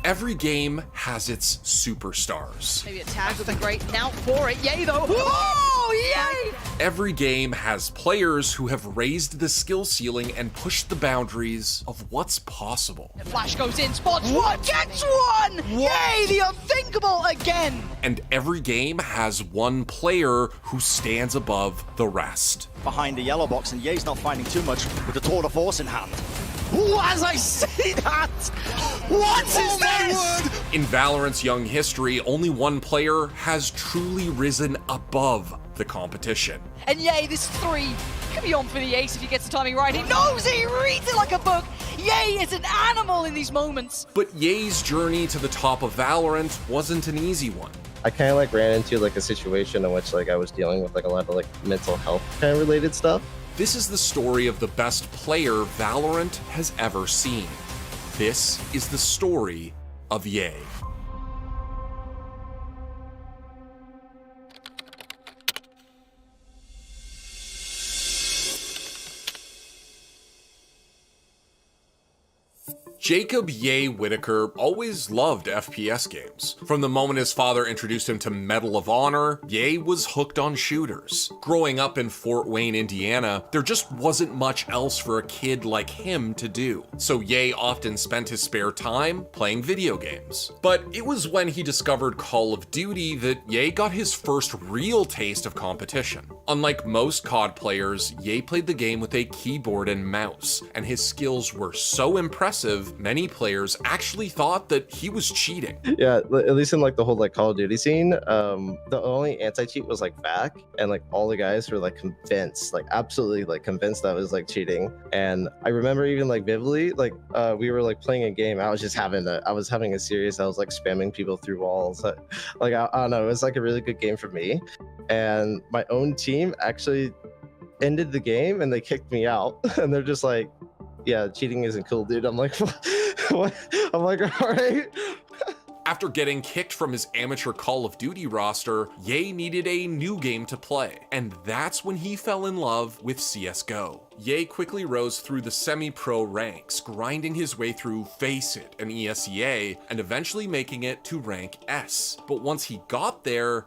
Every game has its superstars. Maybe a tag would be great now for it. Yay, though. Oh, yay! Every game has players who have raised the skill ceiling and pushed the boundaries of what's possible. The flash goes in, spots one, gets one! Yay, the unthinkable again! And every game has one player who stands above the rest. Behind the yellow box, and Ye's not finding too much with the tour de force in hand. Ooh, as I say that, what is this? In Valorant's young history, only one player has truly risen above the competition. And Yay, this 3 could be on for the ace if he gets the timing right. He knows it, he reads it like a book. Yay is an animal in these moments. But Ye's journey to the top of Valorant wasn't an easy one. I kind of like ran into like a situation in which like I was dealing with like a lot of like mental health kind of related stuff. This is the story of the best player Valorant has ever seen. This is the story of Ye. Jacob Ye Whitaker always loved FPS games. From the moment his father introduced him to Medal of Honor, Ye was hooked on shooters. Growing up in Fort Wayne, Indiana, there just wasn't much else for a kid like him to do. So Ye often spent his spare time playing video games. But it was when he discovered Call of Duty that Ye got his first real taste of competition. Unlike most COD players, Ye played the game with a keyboard and mouse, and his skills were so impressive many players actually thought that he was cheating. Yeah, at least in like the whole like Call of Duty scene, the only anti-cheat was like VAC, and like all the guys were like convinced, like absolutely like convinced that it was like cheating. And I remember even like vividly, like we were like playing a game. I was having a serious. I was like spamming people through walls. Like I don't know. It was like a really good game for me, and my own team actually ended the game and they kicked me out. And they're just like, "Yeah, cheating isn't cool, dude." I'm like, "What?" I'm like, "All right." After getting kicked from his amateur Call of Duty roster, Ye needed a new game to play, and that's when he fell in love with CSGO. Ye quickly rose through the semi-pro ranks, grinding his way through FACEIT and ESEA, and eventually making it to rank S. But once he got there,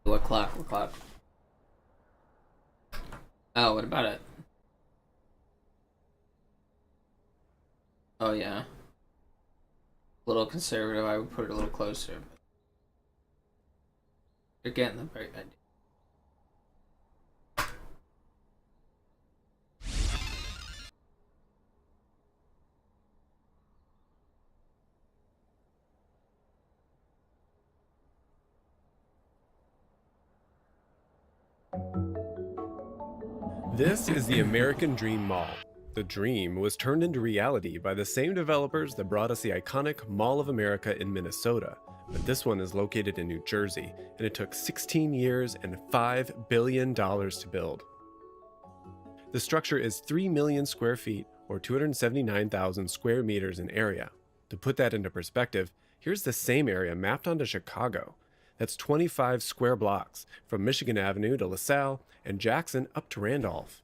What clap? What clap? Oh, what about it? Oh yeah. A little conservative, I would put it a little closer. But you're getting the right idea. This is the American Dream Mall. The dream was turned into reality by the same developers that brought us the iconic Mall of America in Minnesota, but this one is located in New Jersey, and it took 16 years and $5 billion to build. The structure is 3 million square feet, or 279,000 square meters in area. To put that into perspective, here's the same area mapped onto Chicago. That's 25 square blocks, from Michigan Avenue to LaSalle and Jackson up to Randolph.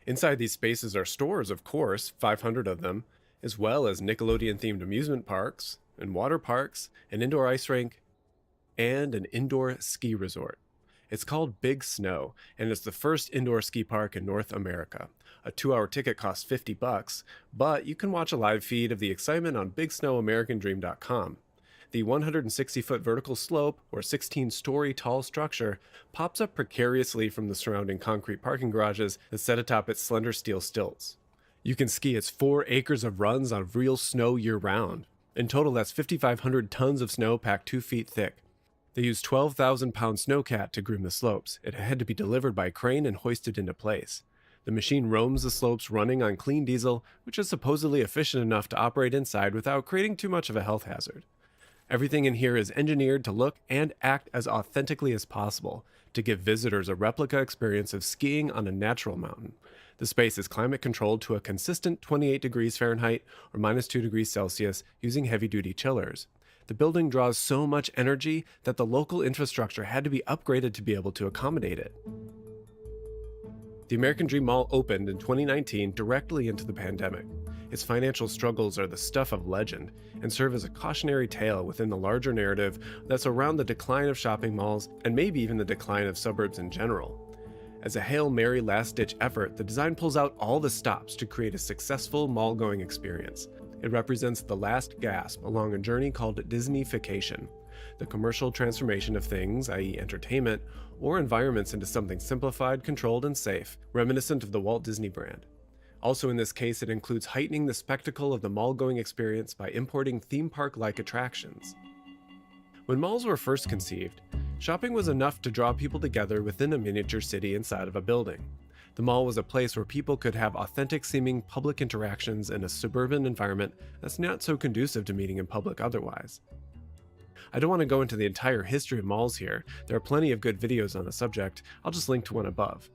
Inside these spaces are stores, of course, 500 of them, as well as Nickelodeon-themed amusement parks, and water parks, an indoor ice rink, and an indoor ski resort. It's called Big Snow, and it's the first indoor ski park in North America. A 2-hour ticket costs $50, but you can watch a live feed of the excitement on BigSnowAmericanDream.com. The 160-foot vertical slope, or 16-story tall structure, pops up precariously from the surrounding concrete parking garages that set atop its slender steel stilts. You can ski its 4 acres of runs on real snow year-round. In total, that's 5,500 tons of snow packed 2 feet thick. They used 12,000-pound snowcat to groom the slopes. It had to be delivered by crane and hoisted into place. The machine roams the slopes running on clean diesel, which is supposedly efficient enough to operate inside without creating too much of a health hazard. Everything in here is engineered to look and act as authentically as possible, to give visitors a replica experience of skiing on a natural mountain. The space is climate controlled to a consistent 28 degrees Fahrenheit or -2 degrees Celsius using heavy-duty chillers. The building draws so much energy that the local infrastructure had to be upgraded to be able to accommodate it. The American Dream Mall opened in 2019 directly into the pandemic. Its financial struggles are the stuff of legend and serve as a cautionary tale within the larger narrative that's around the decline of shopping malls and maybe even the decline of suburbs in general. As a Hail Mary last-ditch effort, the design pulls out all the stops to create a successful mall-going experience. It represents the last gasp along a journey called Disneyfication, the commercial transformation of things, i.e. entertainment, or environments into something simplified, controlled, and safe, reminiscent of the Walt Disney brand. Also in this case, it includes heightening the spectacle of the mall-going experience by importing theme park-like attractions. When malls were first conceived, shopping was enough to draw people together within a miniature city inside of a building. The mall was a place where people could have authentic-seeming public interactions in a suburban environment that's not so conducive to meeting in public otherwise. I don't want to go into the entire history of malls here. There are plenty of good videos on the subject. I'll just link to one above.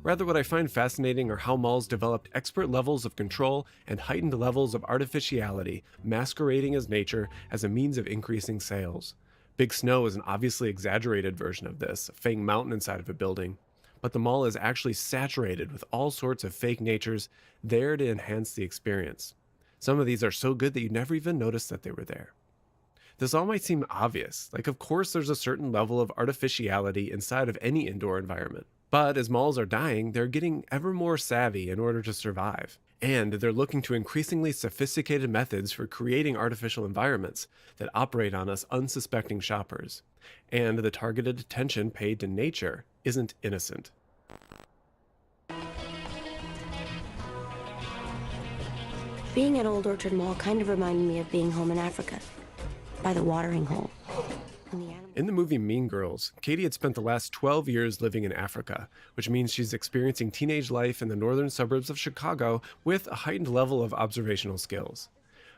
Rather, what I find fascinating are how malls developed expert levels of control and heightened levels of artificiality, masquerading as nature as a means of increasing sales. Big Snow is an obviously exaggerated version of this, a fake mountain inside of a building, but the mall is actually saturated with all sorts of fake natures there to enhance the experience. Some of these are so good that you never even noticed that they were there. This all might seem obvious, like of course there's a certain level of artificiality inside of any indoor environment. But as malls are dying, they're getting ever more savvy in order to survive. And they're looking to increasingly sophisticated methods for creating artificial environments that operate on us unsuspecting shoppers. And the targeted attention paid to nature isn't innocent. Being at Old Orchard Mall kind of reminded me of being home in Africa, by the watering hole. In the movie Mean Girls, Katie had spent the last 12 years living in Africa, which means she's experiencing teenage life in the northern suburbs of Chicago with a heightened level of observational skills.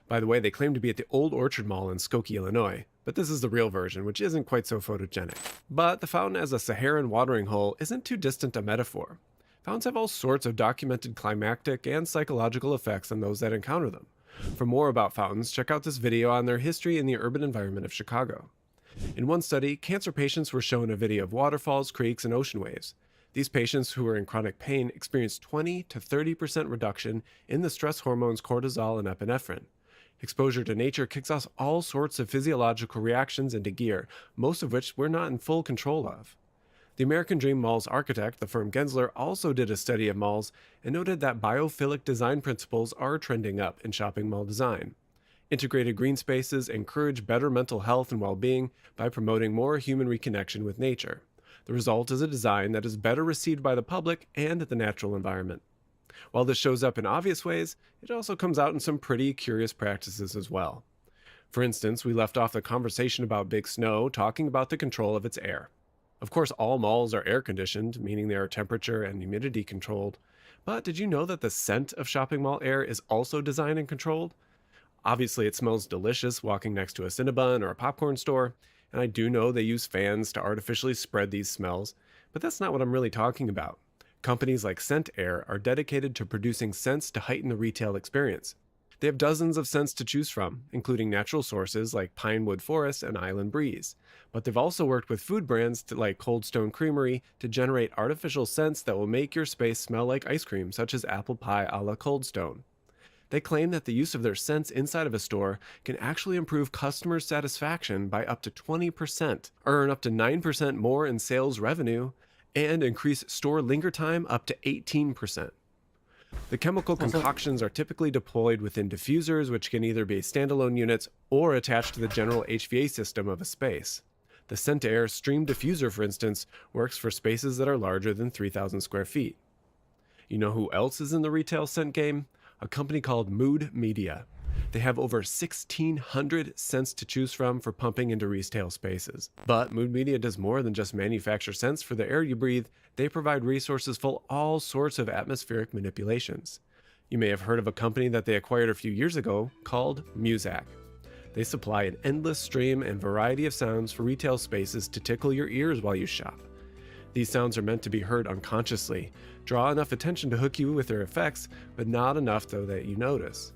By the way, they claim to be at the Old Orchard Mall in Skokie, Illinois, but this is the real version, which isn't quite so photogenic. But the fountain as a Saharan watering hole isn't too distant a metaphor. Fountains have all sorts of documented climactic and psychological effects on those that encounter them. For more about fountains, check out this video on their history in the urban environment of Chicago. In one study, cancer patients were shown a video of waterfalls, creeks, and ocean waves. These patients who were in chronic pain experienced 20 to 30% reduction in the stress hormones cortisol and epinephrine. Exposure to nature kicks off all sorts of physiological reactions into gear, most of which we're not in full control of. The American Dream Mall's architect, the firm Gensler, also did a study of malls and noted that biophilic design principles are trending up in shopping mall design. Integrated green spaces encourage better mental health and well-being by promoting more human reconnection with nature. The result is a design that is better received by the public and the natural environment. While this shows up in obvious ways, it also comes out in some pretty curious practices as well. For instance, we left off the conversation about Big Snow talking about the control of its air. Of course, all malls are air-conditioned, meaning they are temperature and humidity controlled. But did you know that the scent of shopping mall air is also designed and controlled? Obviously, it smells delicious walking next to a Cinnabon or a popcorn store, and I do know they use fans to artificially spread these smells, but that's not what I'm really talking about. Companies like Scent Air are dedicated to producing scents to heighten the retail experience. They have dozens of scents to choose from, including natural sources like Pinewood Forest and Island Breeze. But they've also worked with food brands like Cold Stone Creamery to generate artificial scents that will make your space smell like ice cream, such as apple pie a la Cold Stone. They claim that the use of their scents inside of a store can actually improve customer satisfaction by up to 20%, earn up to 9% more in sales revenue, and increase store linger time up to 18%. The chemical concoctions are typically deployed within diffusers, which can either be standalone units or attached to the general HVAC system of a space. The Scent Air Stream Diffuser, for instance, works for spaces that are larger than 3,000 square feet. You know who else is in the retail scent game? A company called Mood Media. They have over 1,600 scents to choose from for pumping into retail spaces. But Mood Media does more than just manufacture scents for the air you breathe. They provide resources for all sorts of atmospheric manipulations. You may have heard of a company that they acquired a few years ago called Muzak. They supply an endless stream and variety of sounds for retail spaces to tickle your ears while you shop. These sounds are meant to be heard unconsciously, draw enough attention to hook you with their effects, but not enough though that you notice.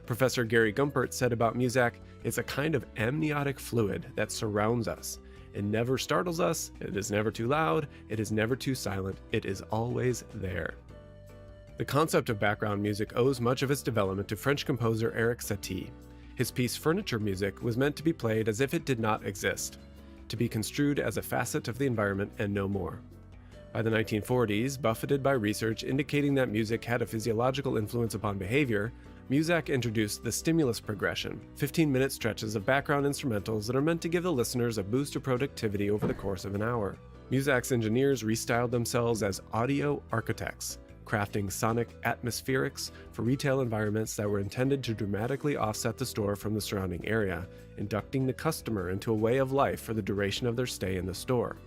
Professor Gary Gumpert said about Muzak, it's a kind of amniotic fluid that surrounds us. It never startles us, it is never too loud, it is never too silent, it is always there. The concept of background music owes much of its development to French composer Erik Satie. His piece Furniture Music was meant to be played as if it did not exist, to be construed as a facet of the environment and no more. By the 1940s, buffeted by research indicating that music had a physiological influence upon behavior, Muzak introduced the stimulus progression, 15-minute stretches of background instrumentals that are meant to give the listeners a boost of productivity over the course of an hour. Muzak's engineers restyled themselves as audio architects, crafting sonic atmospherics for retail environments that were intended to dramatically offset the store from the surrounding area, inducting the customer into a way of life for the duration of their stay in the store.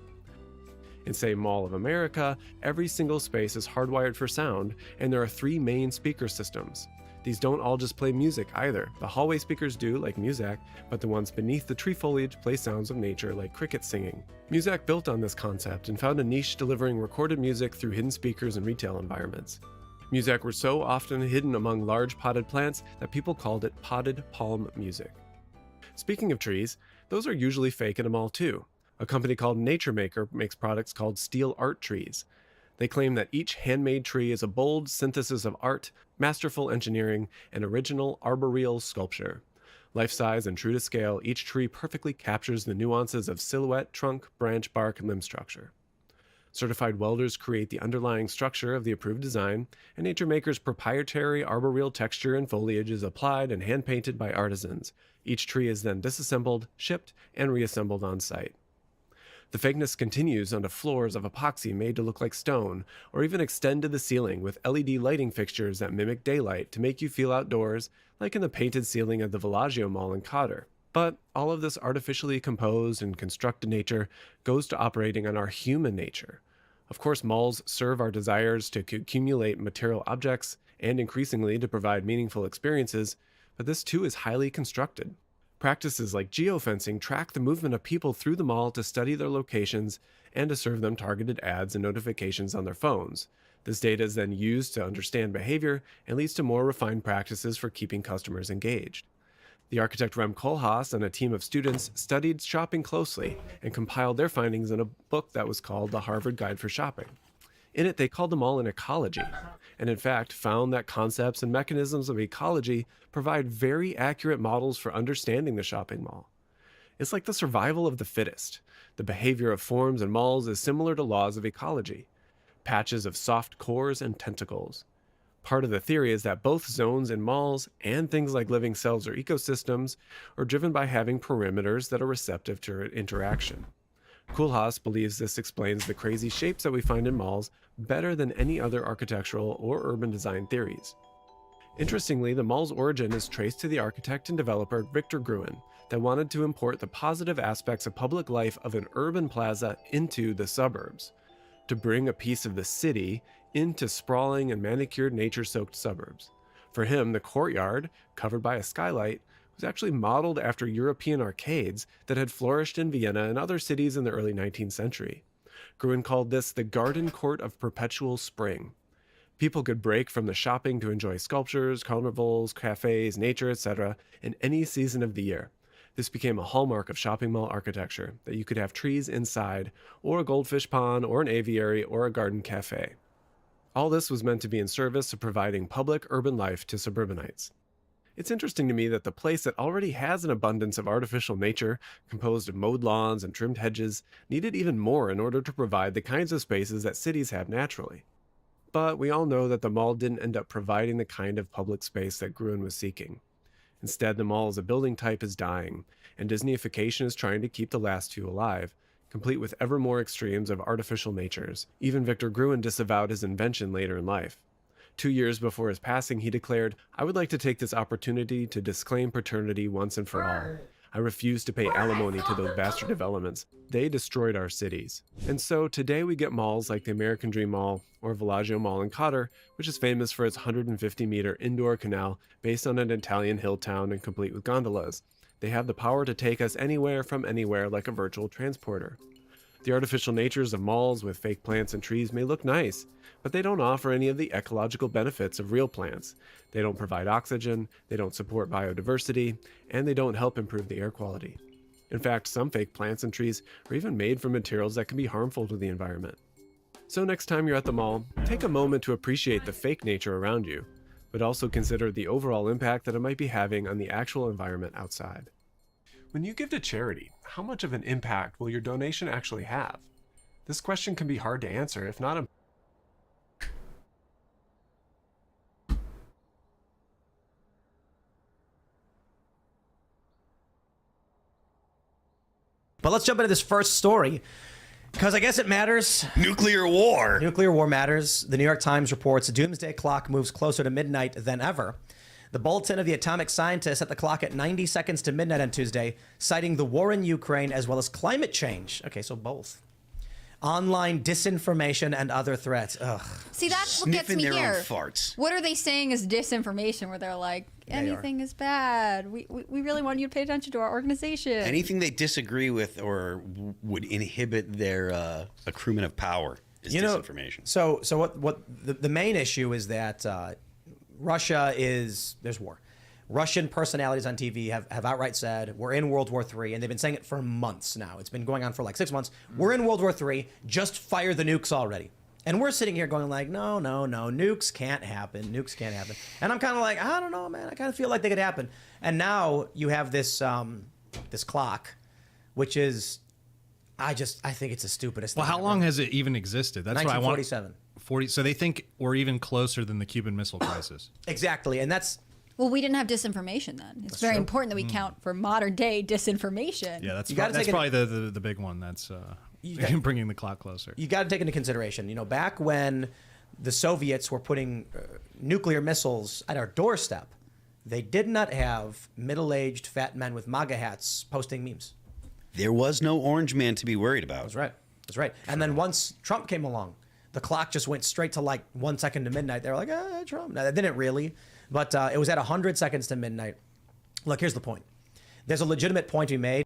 In, say, Mall of America, every single space is hardwired for sound, and there are 3 main speaker systems. These don't all just play music either. The hallway speakers do, like Muzak, but the ones beneath the tree foliage play sounds of nature like crickets singing. Muzak built on this concept and found a niche delivering recorded music through hidden speakers in retail environments. Muzak were so often hidden among large potted plants that people called it potted palm music. Speaking of trees, those are usually fake in a mall too. A company called Nature Maker makes products called steel art trees. They claim that each handmade tree is a bold synthesis of art, masterful engineering, and original arboreal sculpture. Life-size and true to scale, each tree perfectly captures the nuances of silhouette, trunk, branch, bark, and limb structure. Certified welders create the underlying structure of the approved design, and Nature Maker's proprietary arboreal texture and foliage is applied and hand-painted by artisans. Each tree is then disassembled, shipped, and reassembled on site. The fakeness continues onto floors of epoxy made to look like stone, or even extend to the ceiling with LED lighting fixtures that mimic daylight to make you feel outdoors, like in the painted ceiling of the Villaggio Mall in Cotter. But all of this artificially composed and constructed nature goes to operating on our human nature. Of course, malls serve our desires to accumulate material objects and increasingly to provide meaningful experiences, but this too is highly constructed. Practices like geofencing track the movement of people through the mall to study their locations and to serve them targeted ads and notifications on their phones. This data is then used to understand behavior and leads to more refined practices for keeping customers engaged. The architect Rem Koolhaas and a team of students studied shopping closely and compiled their findings in a book that was called The Harvard Guide for Shopping. In it, they called the mall an ecology, and in fact found that concepts and mechanisms of ecology provide very accurate models for understanding the shopping mall. It's like the survival of the fittest. The behavior of forms and malls is similar to laws of ecology, patches of soft cores and tentacles. Part of the theory is that both zones in malls and things like living cells or ecosystems are driven by having perimeters that are receptive to interaction. Koolhaas believes this explains the crazy shapes that we find in malls better than any other architectural or urban design theories. Interestingly, the mall's origin is traced to the architect and developer Victor Gruen that wanted to import the positive aspects of public life of an urban plaza into the suburbs, to bring a piece of the city into sprawling and manicured nature-soaked suburbs. For him, the courtyard, covered by a skylight, was actually modeled after European arcades that had flourished in Vienna and other cities in the early 19th century. Gruen called this the garden court of perpetual spring. People could break from the shopping to enjoy sculptures, carnivals, cafes, nature, etc. in any season of the year. This became a hallmark of shopping mall architecture, that you could have trees inside, or a goldfish pond, or an aviary, or a garden cafe. All this was meant to be in service of providing public urban life to suburbanites. It's interesting to me that the place that already has an abundance of artificial nature, composed of mowed lawns and trimmed hedges, needed even more in order to provide the kinds of spaces that cities have naturally. But we all know that the mall didn't end up providing the kind of public space that Gruen was seeking. Instead, the mall as a building type is dying, and Disneyification is trying to keep the last few alive, complete with ever more extremes of artificial natures. Even Victor Gruen disavowed his invention later in life. 2 years before his passing, he declared, "I would like to take this opportunity to disclaim paternity once and for all. I refuse to pay alimony to those bastard developments. They destroyed our cities." And so today we get malls like the American Dream Mall or Villaggio Mall in Qatar, which is famous for its 150-meter indoor canal based on an Italian hill town and complete with gondolas. They have the power to take us anywhere from anywhere like a virtual transporter. The artificial natures of malls with fake plants and trees may look nice, but they don't offer any of the ecological benefits of real plants. They don't provide oxygen, they don't support biodiversity, and they don't help improve the air quality. In fact, some fake plants and trees are even made from materials that can be harmful to the environment. So next time you're at the mall, take a moment to appreciate the fake nature around you, but also consider the overall impact that it might be having on the actual environment outside. When you give to charity, how much of an impact will your donation actually have? This question can be hard to answer, if not But let's jump into this first story, because I guess it matters. Nuclear war. Nuclear war matters. The New York Times reports a doomsday clock moves closer to midnight than ever. The bulletin of the atomic scientists set the clock at 90 seconds to midnight on Tuesday, citing the war in Ukraine as well as climate change. Okay, so both. Online disinformation and other threats. Ugh. See, that's what gets me their here. own farts. What are they saying is disinformation, where they're like, anything is bad. We really want you to pay attention to our organization. Anything they disagree with or would inhibit their accruement of power is disinformation. So what the main issue is that Russia there's war. Russian personalities on TV have outright said, we're in World War III, and they've been saying it for months now. It's been going on for like 6 months. We're in World War III, just fire the nukes already. And we're sitting here going like, no, nukes can't happen. Nukes can't happen. And I'm kind of like, I don't know, man. I kind of feel like they could happen. And now you have this this clock, which is, I think it's the stupidest thing. Well, how long has it even existed? That's what I want. 1947. So they think we're even closer than the Cuban Missile Crisis. Exactly, and that's... Well, we didn't have disinformation then. It's very important that we count for modern day disinformation. Yeah, that's probably the big one. That's bringing the clock closer. You got to take into consideration, back when the Soviets were putting nuclear missiles at our doorstep, they did not have middle-aged fat men with MAGA hats posting memes. There was no orange man to be worried about. That's right. And then once Trump came along, the clock just went straight to like 1 second to midnight. They were like, Trump. No, that didn't really. But it was at 100 seconds to midnight. Look, here's the point. There's a legitimate point to be made.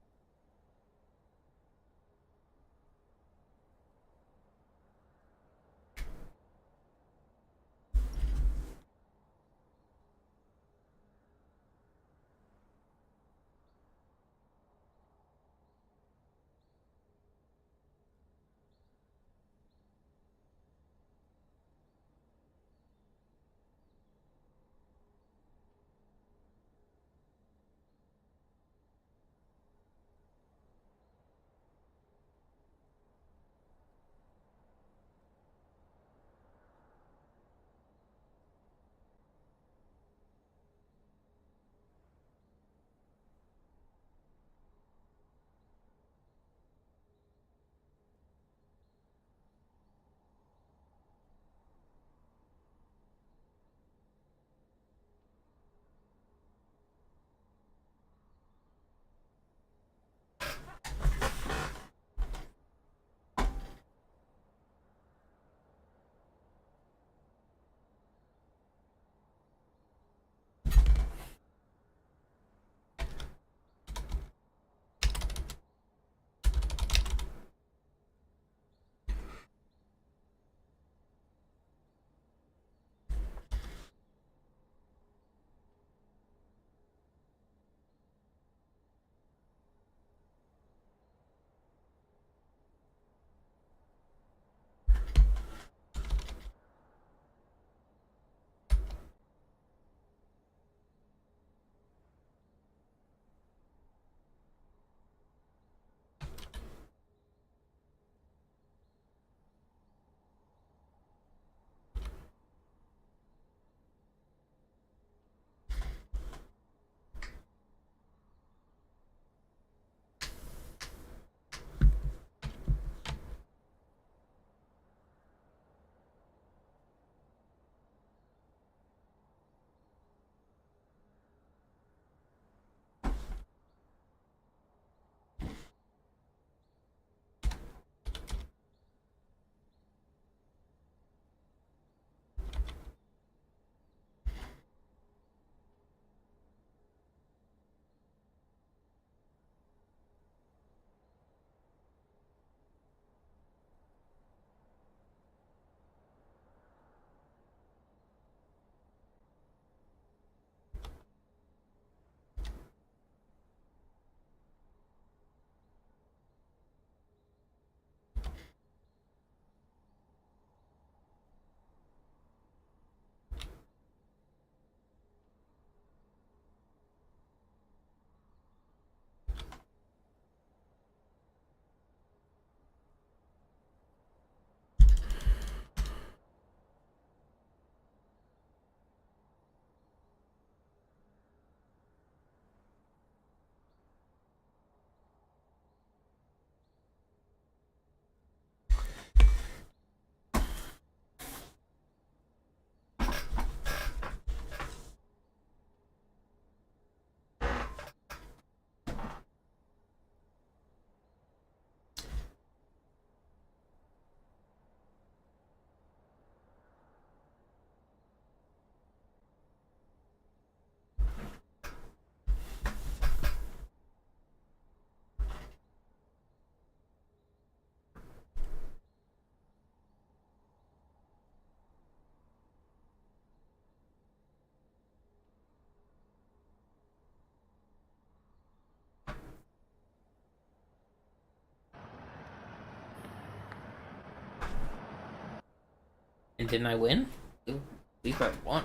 And didn't I win? I believe I won.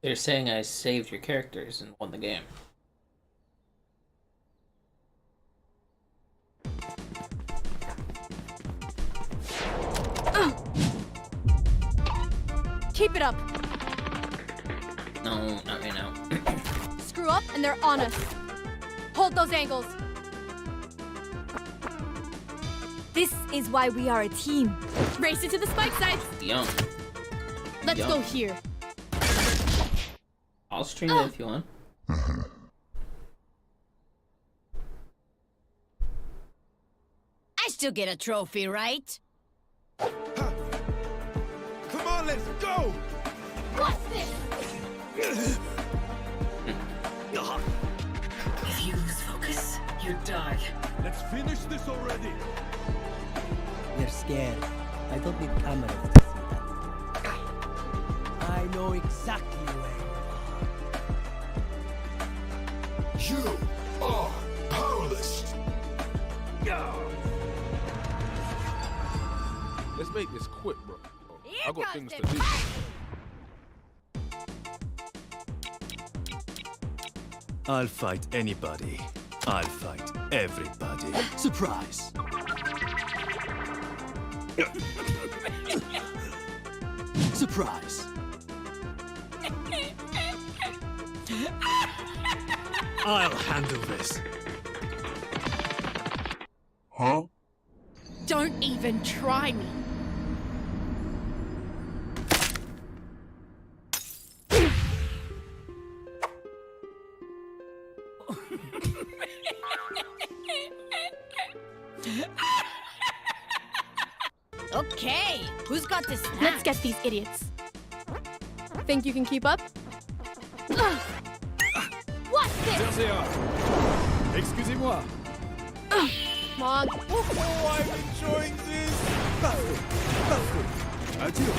They're saying I saved your characters and won the game. Keep it up. No, not right now. Screw up and they're on us. Hold those angles. This is why we are a team. Race it to the spike sites. Yum. Let's Yum. go here. I'll stream it if you want. I still get a trophy, right? Come on, let's go! What's this? If you lose focus, you die. Let's finish this already. They're scared. I don't need cameras to see that. I know exactly where you are powerless. Let's make this quick, bro. I got things to do. I'll fight anybody. I'll fight everybody. Surprise! Surprise! I'll handle this. Huh? Don't even try me. Okay, who's got this? Let's get these idiots. Think you can keep up? What's this? Excusez-moi. Come on. Oh, I'm enjoying this. Adieu.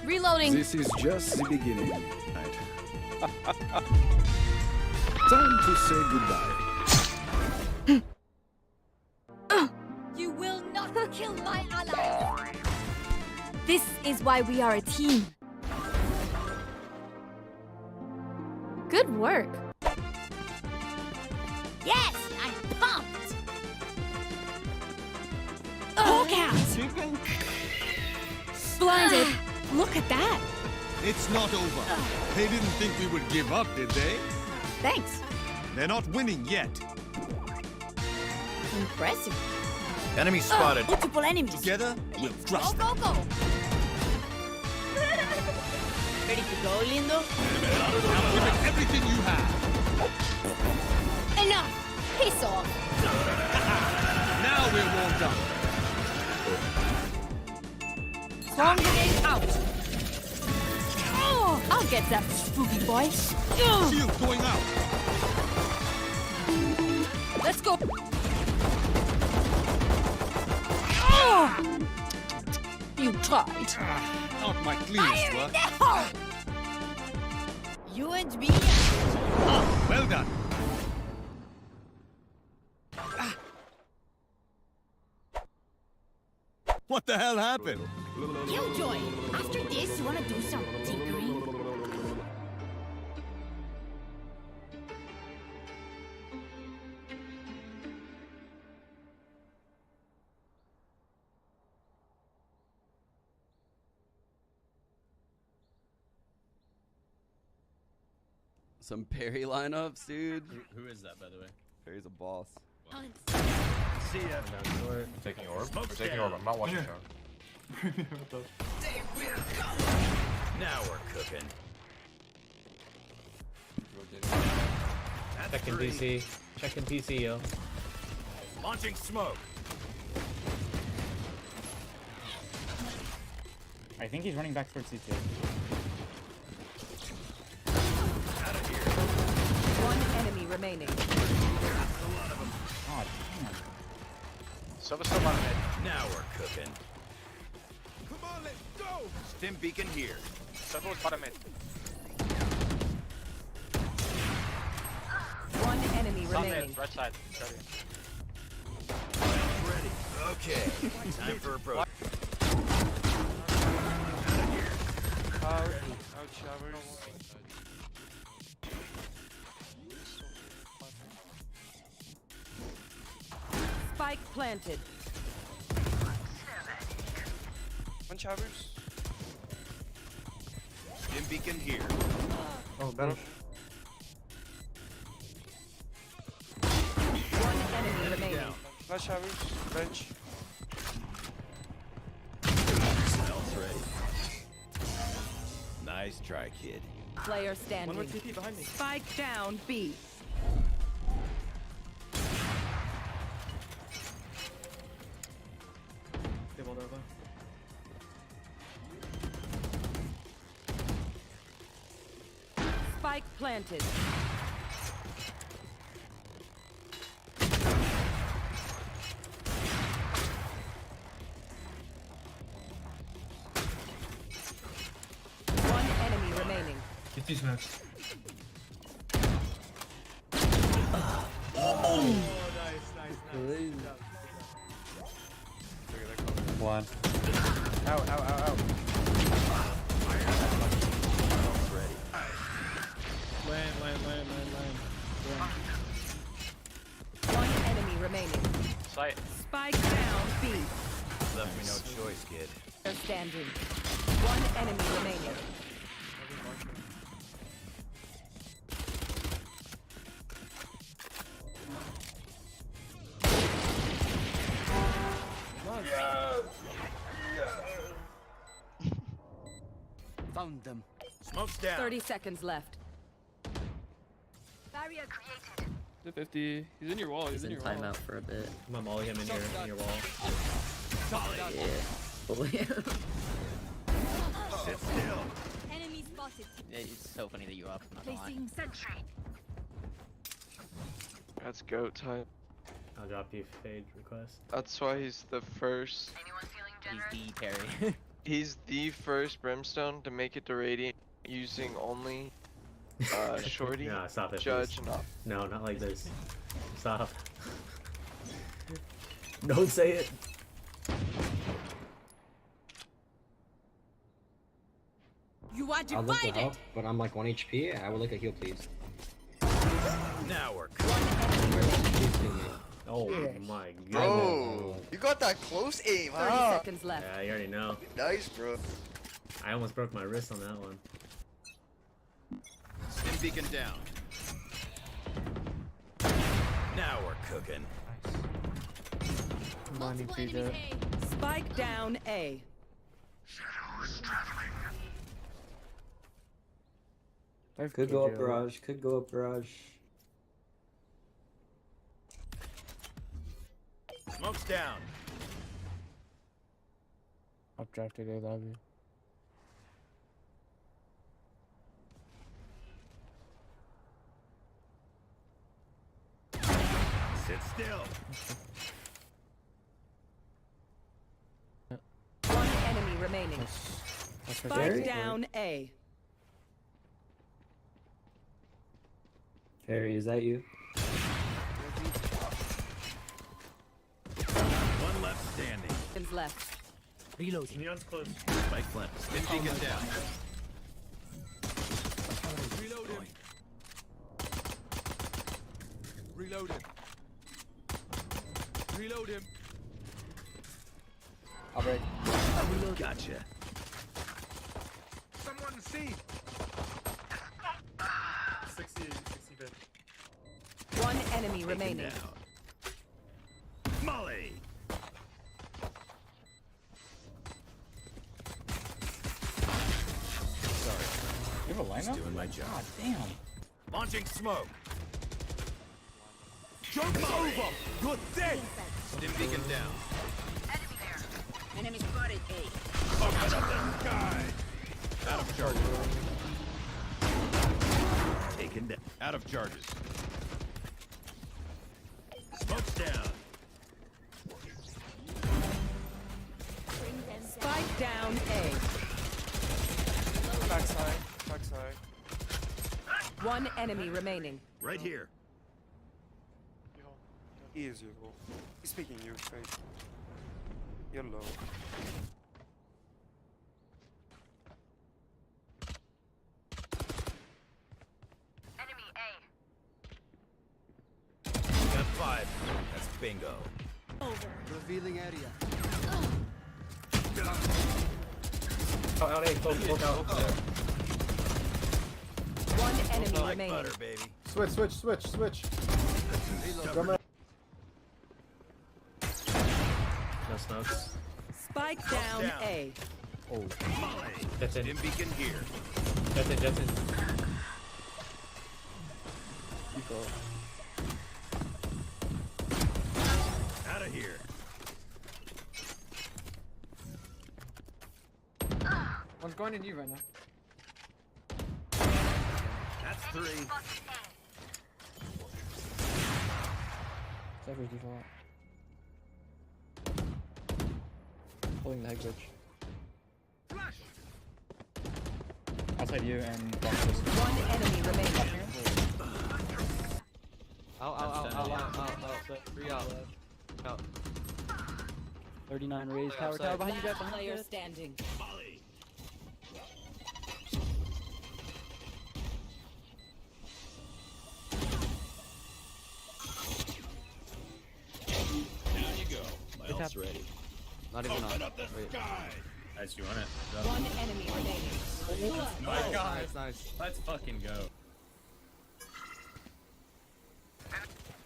Reloading. This is just the beginning. Time to say goodbye. You will not kill my allies. This is why we are a team. Good work. Yes, I'm pumped. Look out! Blinded. Look at that. It's not over. They didn't think we would give up, did they? Thanks. They're not winning yet. Impressive. Enemy spotted. Multiple enemies. Together, we'll crush them. Go, go, go. Ready to go, Lindo? Now give it everything you have. Enough. Piss off. Now we're warmed up. Swarm grenade out. Oh, I'll get that spooky boy. Shield going out. Let's go. Oh, you tried. Not my cleanest work. You and me. Well done. What the hell happened? Killjoy, after this, you want to do some tinkering? Some Perry lineups, dude. Who is that, by the way? Perry's a boss. See ya. I'm taking orb. I'm taking orb. I'm not watching show. Now we're cooking. Checking PC. Checking PC, yo. Launching smoke. I think he's running back towards CT. One enemy remaining. God damn. Sova's still on mid. Now we're cooking. Come on, let's go. Stim beacon here. Sova was bottom mid. One enemy remaining. Right side. Ready. Okay. Time for approach. Spike planted. One showers. Stim beacon here. Oh, better. One enemy remaining. Flash showers. Bench. Stealth ready. Nice try, kid. Player standing. One more TP behind me. Spike down B. Stable over. Spike planted. One enemy remaining. Get these smokes. One. Ow. Land. One enemy remaining. Sight. Spike down B. Left me no choice, kid. They're standing. One enemy remaining. Found them. Smoke's down. 30 seconds left. Barrier created. 50. He's in your wall. He's in timeout for a bit. I'm gonna molly him in your wall. Yeah. Sit still. Enemy spotted. It's so funny that you up. I'm not gonna lie. Placing sentry. That's goat type. I'll drop you fade request. That's why he's the first. He's the carry. He's the first Brimstone to make it to Radiant using only Shorty, No, stop it, Judge, please. and Up. No, not like this. Stop. Don't say it. You are I'll look to divided. help, but I'm like 1 HP. I would like a heal, please. Now we're Oh my god. Bro, you got that close aim, 30 huh? seconds left. Yeah, you already know. Nice, bro. I almost broke my wrist on that one. Stim beacon down. Now we're cooking. Multiple enemies A. Spike down A. Could go up garage. Could go up garage. Smoke's down. Updrafted A lobby. Sit still. One enemy remaining. Spike down A. Carrie, is that you? One left standing. Seconds left. Reload. Neon's close. Spike plant. Stim beacon down. Reload him. Reload him. Reload him. I'll break. Gotcha. Someone see. 60 bit. One enemy remaining. Molly. Sorry. You have a lineup? Doing my job. God damn. Launching smoke. Joke's over. You're dead. Stim beacon down. Enemy spotted A. Open up the sky. Out of charges. Taken down. Out of charges. Smoke's down. Spike down A. Backside. Backside. One enemy remaining. Right here. Easy, bro. He's speaking you, straight. You're low. Got 5. That's bingo. Revealing area. Out A, close out. One enemy Like remaining. butter, baby. Switch. No smokes. Spike down A. Oh. Jets in. Dim beacon here. Jets in. Out of here. One's going in you right now. That's 3. Cypher's default. Holding the egg bridge. Outside you and boxes. One enemy remaining. Out. 3 out. Out. 39 raised. Tower behind you guys. Player standing. Down you go. My ult's ready. Not even Open on. up the sky. Nice, you want it. One enemy remaining. My God. Nice. Let's fucking go.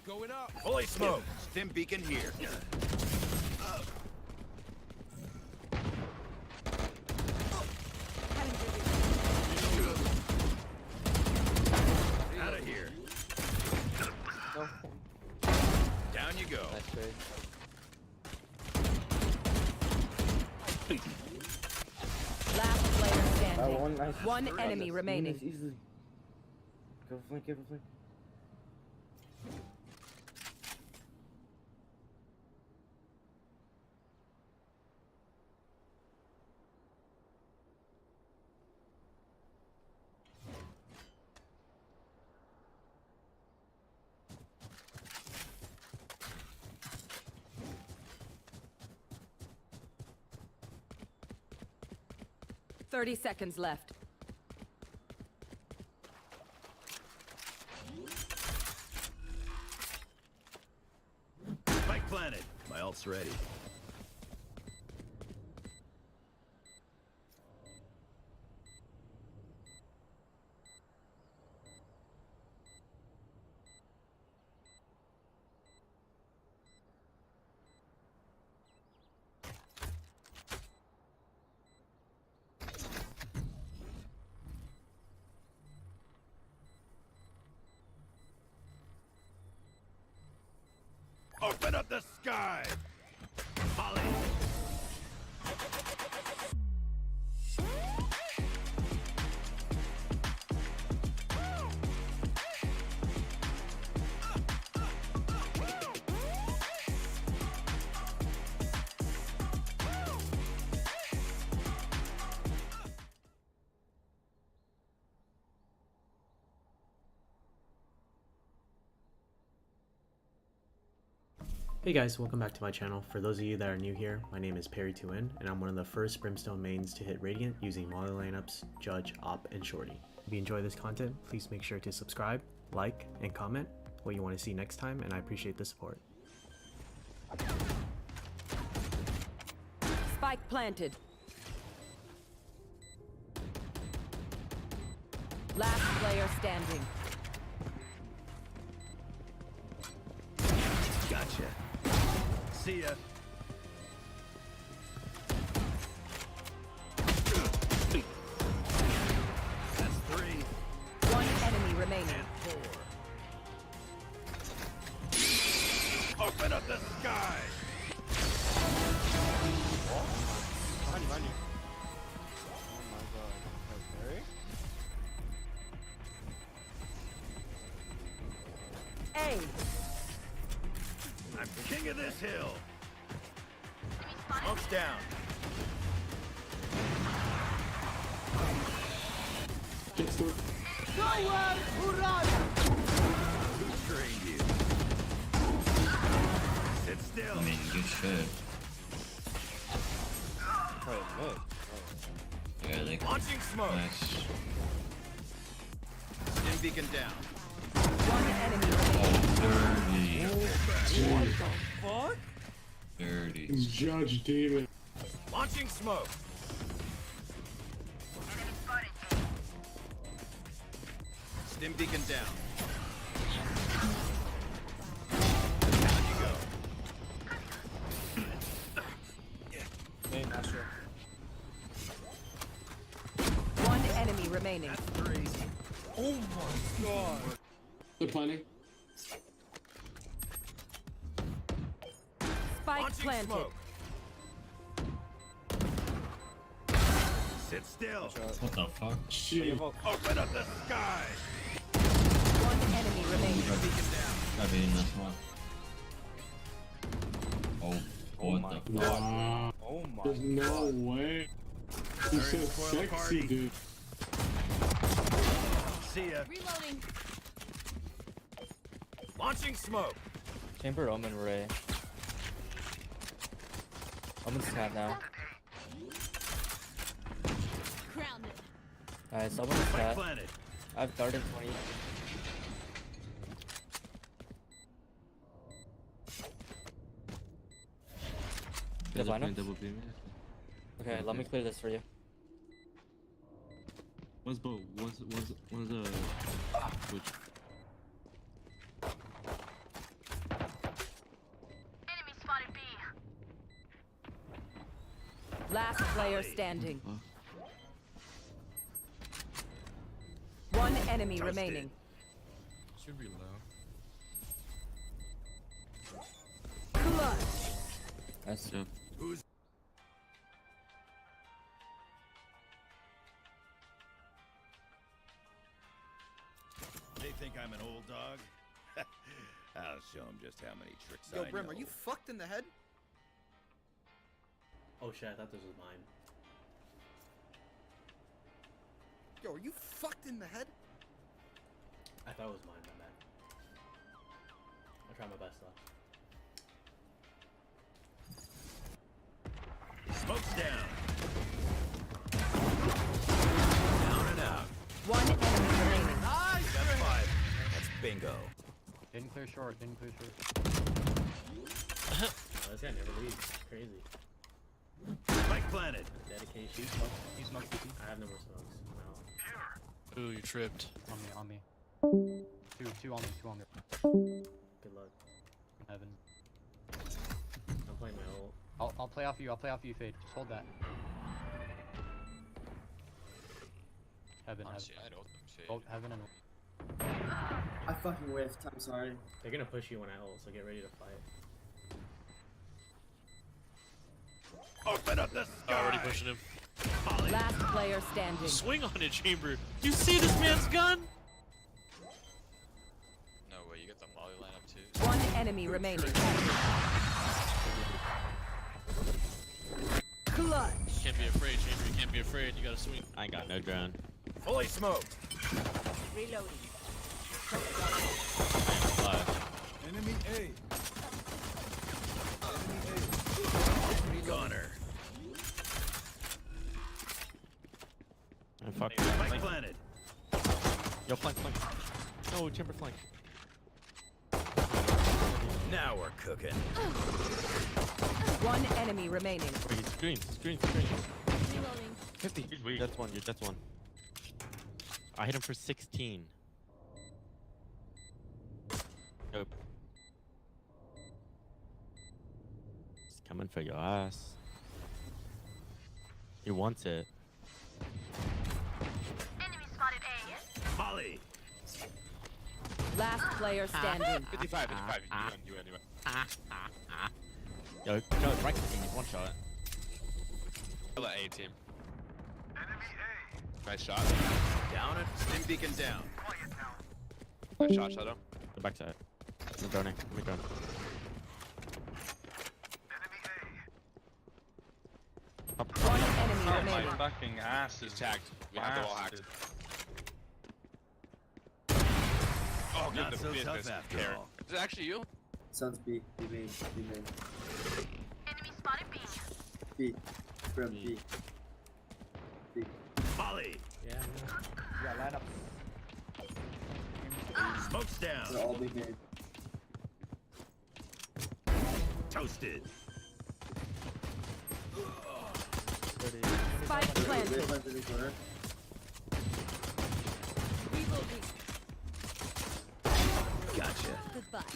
Going up. Fully smoked. Dim beacon here. Out of here. No. Down you go. Nice trade. Last player standing. One, nice. One enemy remaining. Easily. Go flank. Thirty seconds left. Spike planted. My ult's ready. Open up the sky! Molly! Hey guys, welcome back to my channel. For those of you that are new here, my name is Perry2N, and I'm one of the first Brimstone mains to hit Radiant using Molly lineups, Judge, Op, and Shorty. If you enjoy this content, please make sure to subscribe, like, and comment what you want to see next time, and I appreciate the support. Spike planted. Last player standing. Gotcha. See ya. That's 3. One enemy remaining. And 4. Open up the sky! Behind you. Oh my god. Okay. I'm king of this hill. Smoke's down. Nowhere to run! Who trained you? shit. Oh, look. Yeah, they Launching smoke. Nice. Stim beacon down. One enemy remaining. Dirty. Fuck? Dirty. Judge Demon. Launching smoke. Stim beacon down. Down you go. Hey, Master. One enemy remaining. Oh my god. They're planning. Spike Launching planted. smoke. Sit still. What the fuck? Shit. Open up the sky. One enemy remaining. Beacon down. Gotta be in this one. Oh, what the fuck? Oh my There's no way. You're so sexy, dude. See ya. Reloading. Launching smoke. Chamber Omen Ray. Omen's tab now. Grounded. Alright, someone's Spike tab. planted. I've darted 20. You guys line up? Okay, let me clear this for you. What's both? What's which? Enemy spotted B. Last player standing. One enemy Toasted. remaining. Should be low. Clutch. That's Who's They think I'm an old dog? I'll show them just how many tricks I know. Yo, Brim, are you fucked in the head? Oh shit, I thought this was mine. Yo, are you fucked in the head? I thought it was mine, my bad. I'll try my best though. Smoke's down. Down and out. One enemy remaining. Nice. Got 5. That's bingo. didn't clear short, didn't clear short. Oh, this guy never leaves. It's crazy. Spike planted. Dedication. Use smoke CT. I have no more smokes. No. Ooh, you tripped. On me. Two on me. Good luck. Heaven. I'm playing my ult. I'll play off you, Fade. Just hold that. Heaven, Honestly, I don't think Both Heaven and I fucking whiffed. I'm sorry. They're gonna push you when I ult, so get ready to fight. Open up the sky. Already pushing him. Last player standing. Swing on it, Chamber. You see this man's gun? No way, you got the molly lineup too. One enemy remaining. Clutch. You can't be afraid, Chamber. You can't be afraid. You gotta swing. I ain't got no drone. Fully smoked. Reloading. Enemy A. Goner. And fuck. Spike planted. Yo, flank. No, chamber flank. Now we're cooking. One enemy remaining. Screen. Reloading. 50. That's one. I hit him for 16. Nope. He's coming for your ass. He wants it. Enemy spotted A. Molly. Last player standing. 55. You anyway. Yo, no, it's right. He's one shot. Kill that A team. Nice shot. Down it. Stim beacon down. Nice shot, Shadow. Go back to it. I'm droning. Let me drone. One enemy remaining. fucking ass is tagged. We have the wall hacked. Oh, good. Not The so business tough after care. all. Is it actually you? Sounds B main. B. From B. B. Molly. Yeah, line up. Smoke's down. They're all big made. Toasted. Spike planted. Gotcha. Goodbye.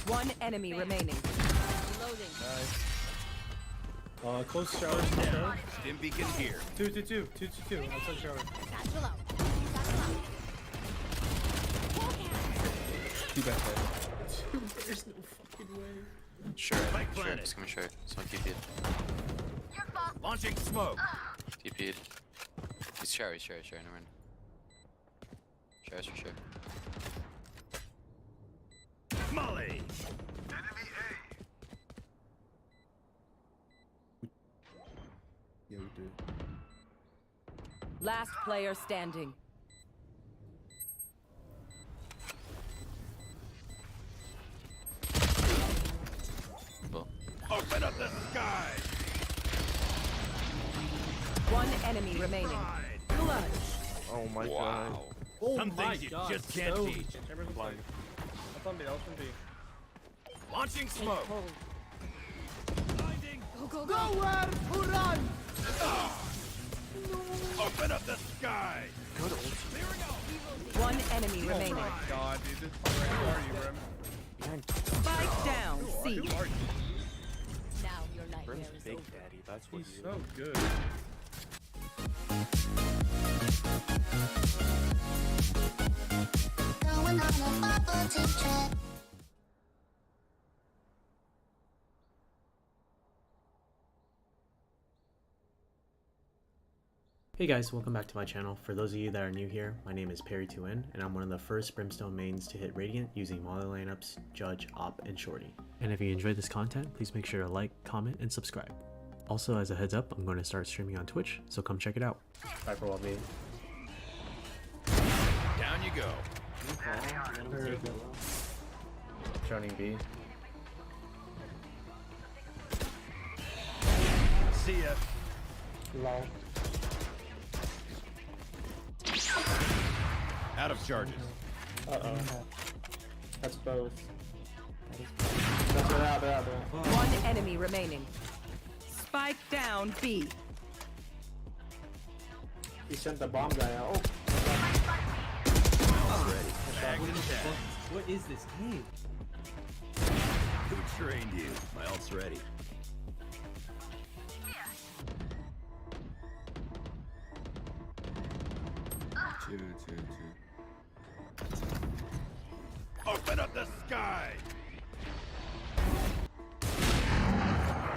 One enemy remaining. Reloading. Close shower. Stim beacon here. 2, 2, 2, 2, 2, 2. Outside shower. Satchel out. Too bad. There's no fucking way. Sure, Spike sure, planted. just coming sure. Someone TP'd. Launching smoke. TP'd. He's sure, never mind. Shares for sure. Molly. Yeah, we do. Last player standing. Cool. Open up the sky. One enemy remaining. Clutch. Oh my god. Wow. Oh Some my things you god. just can't so teach. Chamber's blind. That's on B, that was from B. Launching smoke. Blinding. Go, go, go. Nowhere to run! Open up the sky. Good old. Clearing out. One enemy remaining. Oh my god, dude. This where are you, Brim? Spike down. C. Who are you? Now your nightmare Brim's is Big over. Daddy, that's what He's you so good. Going on a bubble tea trip. Hey guys, welcome back to my channel. For those of you that are new here, my name is Perry2N, and I'm one of the first Brimstone mains to hit Radiant using Molly lineups, Judge, Op, and Shorty. And if you enjoyed this content, please make sure to like, comment, and subscribe. Also, as a heads up, I'm going to start streaming on Twitch, so come check it out. Viper wall B. Down you go. Joining B. See ya. Lol. Out of charges. Uh-oh. That's both. That's what happened. One enemy remaining. Spike down. B. He sent the bomb guy out. Bag and tag. What is this game? Who trained you? My ult's ready. Two. Open up the sky.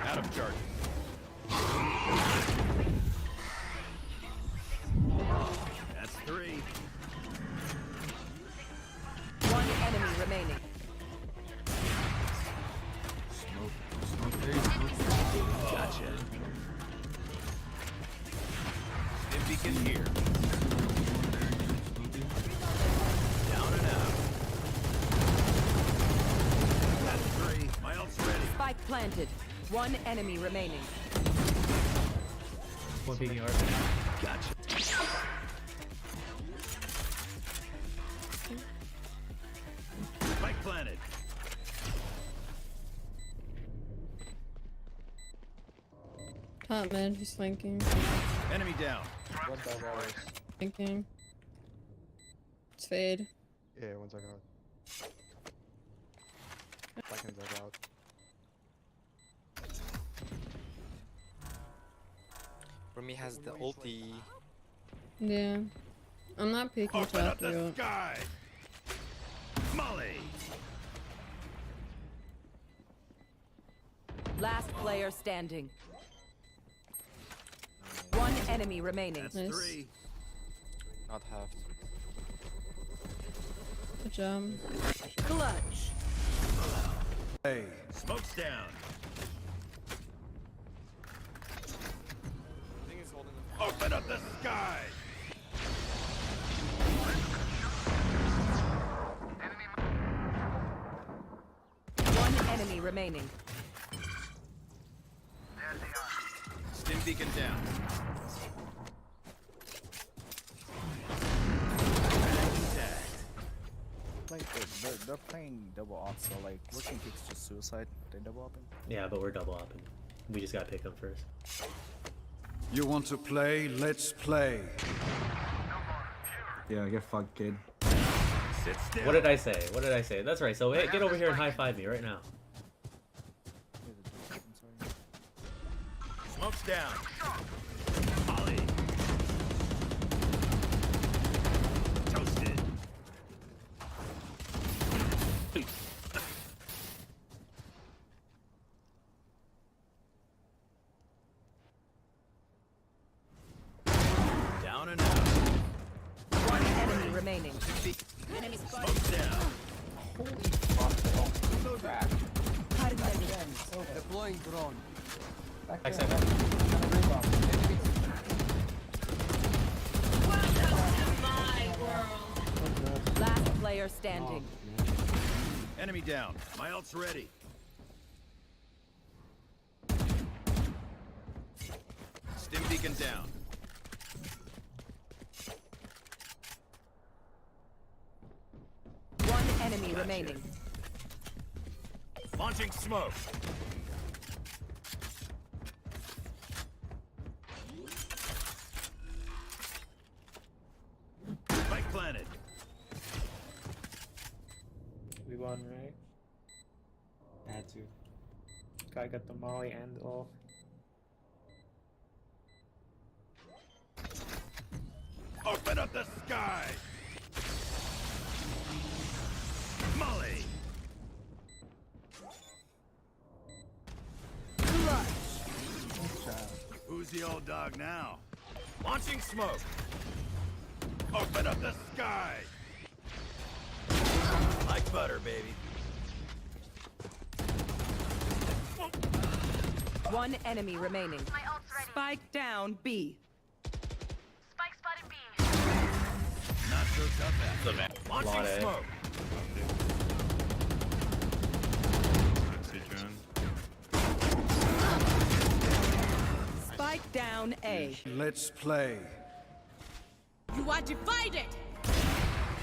Out of charges. That's 3. One enemy remaining. Gotcha. Stim beacon here. Down and out. That's 3. My ult's ready. Spike planted. One enemy remaining. One peeking art. Gotcha. Spike planted. Top mid, he's flanking. Enemy down. What the hell? Flanking. It's fade. Yeah, 1 second out. Seconds out. Remy has the ulti. Yeah. I'm not peeking Open top up the yet. sky. Molly. Last player standing. One enemy remaining. That's Nice. 3. Not half. Good job. Clutch. Hey. Smoke's down. Thing is holding him. Open up the sky. One enemy remaining. Stim beacon down. Like they're playing double op, so like working kicks just suicide. They double upping. Yeah, but we're double upping. We just gotta pick them first. You want to play? Let's play. Yeah, get fucked, kid. Sit still. What did I say? What did I say? That's right. So hey, get over here and high five me right now. Smoke's down. Molly. Toasted. Down and out. One enemy remaining. Enemy Smoke's down. Deploying drone. Backside. Last player standing. Enemy down. My ult's ready. Stim beacon down. One enemy remaining. Launching smoke. Spike planted. We won, right? Had to. Guy got the molly and all. Open up the sky. Molly. Who's the old dog now? Launching smoke. Open up the sky. Like butter, baby. One enemy remaining. Spike down B. Spike spotted B. Not so tough after. Launching smoke. Spike down A. Let's play. You are divided.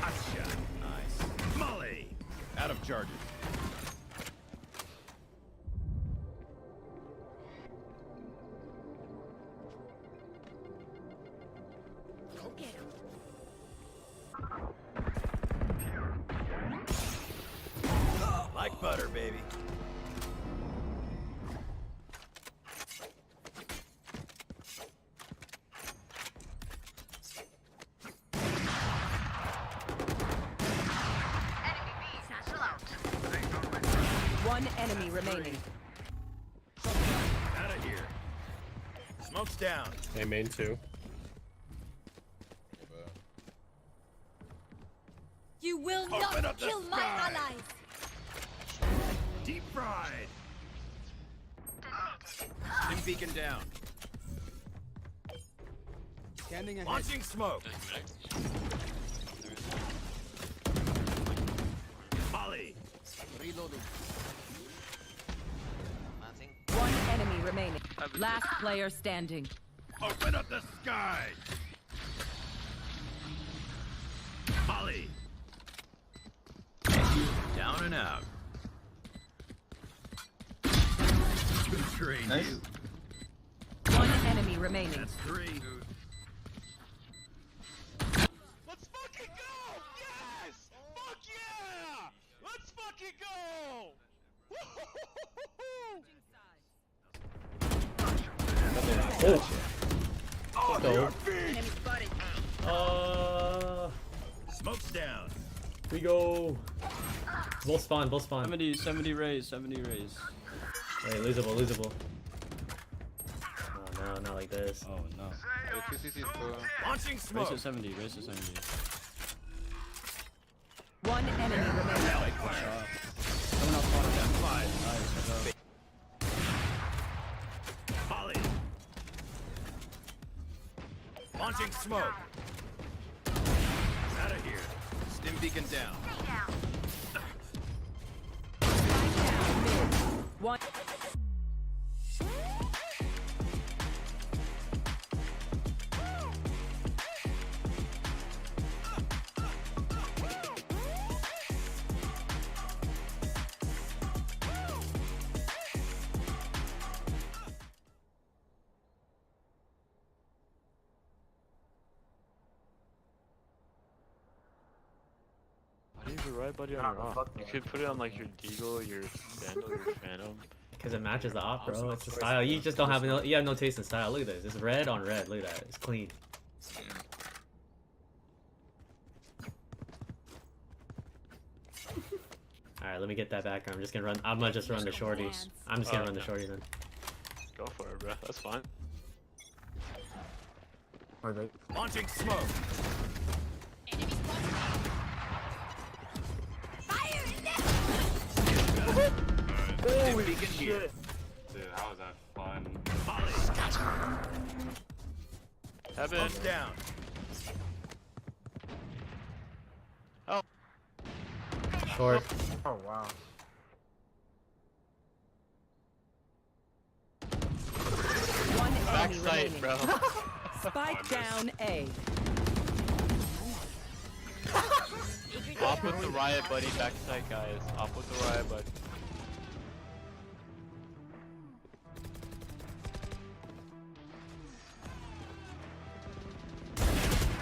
Gotcha. Nice. Molly. Out of charges. Go get him. Like butter, baby. One enemy remaining. Out of here. Smoke's down. Hey, main 2. You will Open not up the kill my sky. allies. Deep fried. Stim beacon down. Scanning ahead. Launching smoke. Molly. Reloading. One enemy remaining. Last player standing. Open up the sky. Molly. Down and out. Betrayed you. One enemy remaining. That's 3. Let's fucking go! Yes! Fuck yeah! Let's fucking go! Oh, Go. your feet! Enemy spotted. Smoke's down. We go. Both spawn, both spawn. 70 raise, 70 raise. Wait, losable. Oh no, not like this. Oh no. Launching Raise smoke. to 70, raise to 70. One enemy remaining. Rally plan. Someone else spotted that. 5. Nice, Molly. Launching smoke. Out of here. Stim beacon down. One. Leave your right buddy on your op. You could put it on like your Deagle, your Vandal, your Phantom. Because it matches the op, bro. It's the style. You just don't have no. You have no taste in style. Look at this. It's red on red. Look at that. It's clean. All right, let me get that back. I'm just gonna run. I'm gonna just run the shorties. I'm just gonna run the shorties then. Go for it, bro. That's fine. Launching smoke. Holy shit! Dude, how was that fun? Heaven. Down. Oh. Short. Oh wow. One enemy Backside, remaining. bro. Spike down A. Op with the riot buddy, backside guys. Op with the riot buddy.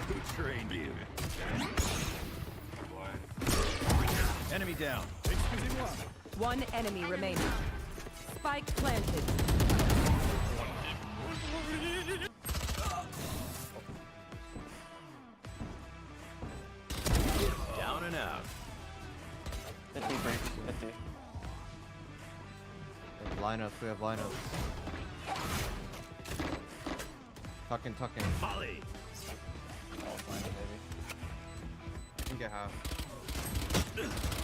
Who trained you? Enemy down. Excusez-moi. One enemy remaining. Spike planted. Down and out. Let me break. Let me. Lineups, we have lineups. Tucking. Molly. Oh, fine, baby. I can get half.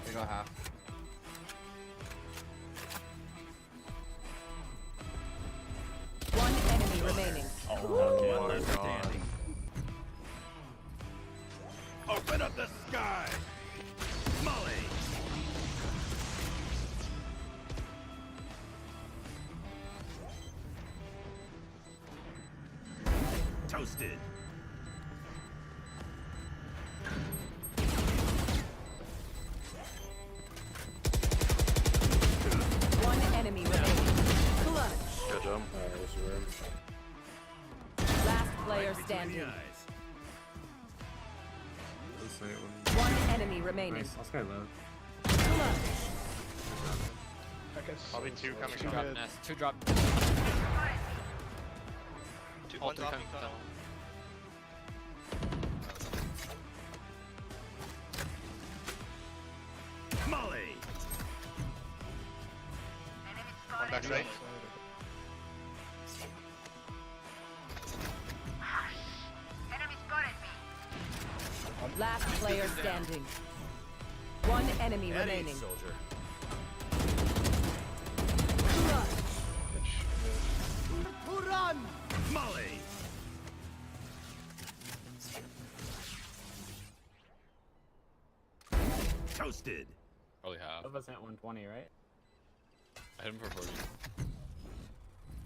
We got half. One enemy remaining. One left standing. Open up the sky. Molly. Toasted. One enemy remaining. Clutch. Good job. Last player standing. Nice. One enemy remaining. Let's go low. Clutch. Probably two coming Two up. drop nest. Two drop. Two, All one three dropping coming down. Molly. One backside. Last player standing. One enemy remaining. Soldier. Who run? Molly. Toasted. Probably half. Of us at 120, right? I hit him for 40.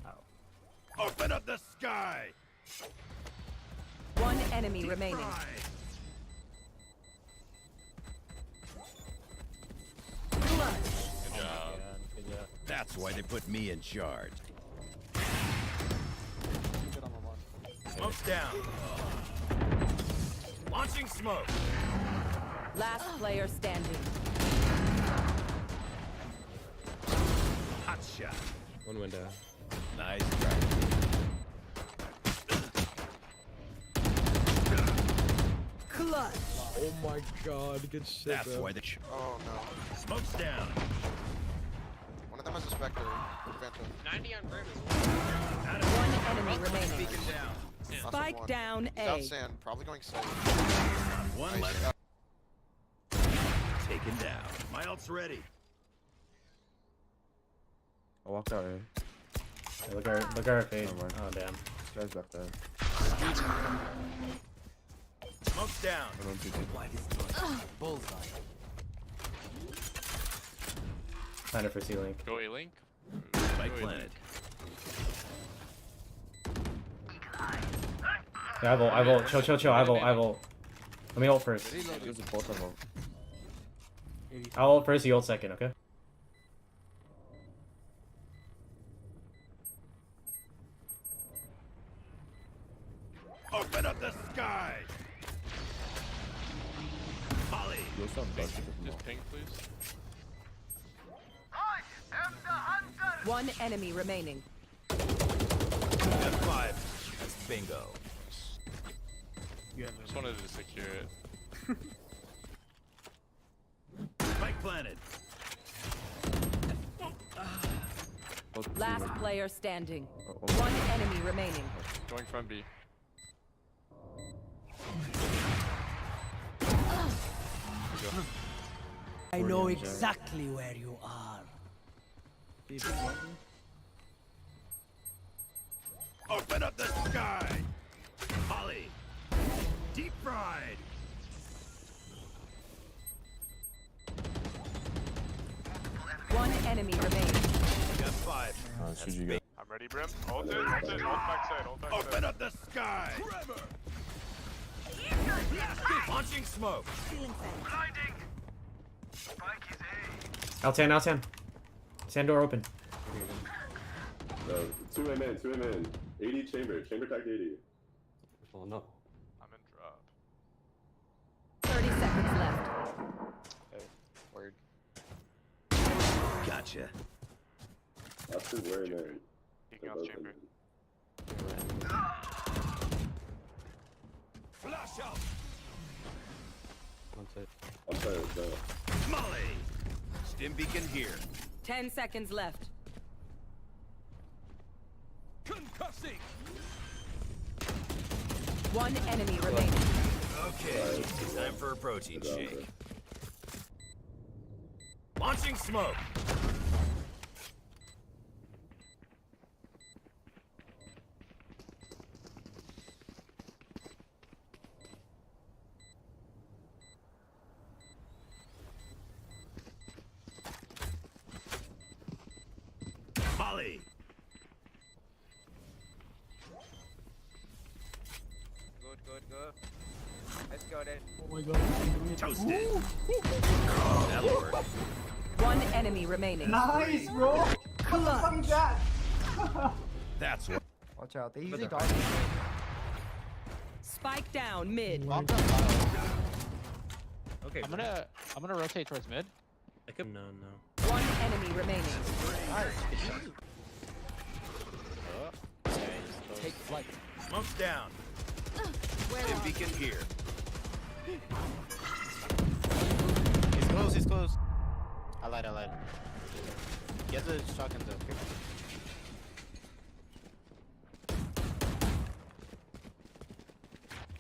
Oh. Open up the sky. One enemy remaining. Clutch. Good job. Good job. That's why they put me in charge. Smoke's down. Launching smoke. Last player standing. Hot shot. One window. Nice try. Clutch. Oh my god, good shit, That's bro. why the Oh no. smoke's down. One of them has a Spectre. Phantom. 90 on Brim One enemy remaining. Beacon down. Last Spike one. down He's out A. sand. Probably going side. One Nice. left. Taken down. My ult's ready. I walked out, eh? Hey, look at our fade. Oh damn. This guy's back there. Smoke's down. I don't think Bullseye. Planted for C-Link. Go A-Link. Spike planted. Yeah, I vote. Chill. I vote. Let me ult first. I'll ult first, you ult second, okay? Open up the sky! Molly! Just ping, please. One enemy remaining. F5. That's bingo. Just wanted to secure it. Spike planted. Last player standing. One enemy remaining. Going from B. I know exactly where you are. Open up the sky! Molly! Deep fried! One enemy remaining. F5. I'm ready, Brim. Ult it, ult backside, ult backside. Open up the sky! Launching smoke! Blinding! L10. Sand door open. 2 in. 80 chamber tagged 80. Oh no. I'm in drop. 30 seconds left. Hey, word. Gotcha. That's his wearing there. Peeking out chamber. Flash out! One side. I'm sorry, let's go. Molly! Stim beacon here. 10 seconds left. Concussing! One enemy remaining. Okay, time for a protein shake. Launching smoke! Molly! Good. Let's go then. Oh my god. Toasted! That'll work. One enemy remaining. Nice, bro. Clutch. That's what. Watch out. They usually dodge. Spike down mid. Okay. I'm gonna rotate towards mid. No. One enemy remaining. Take flight. Smoke's down. Stim beacon here. He's close. I lied. Get the shotgun though.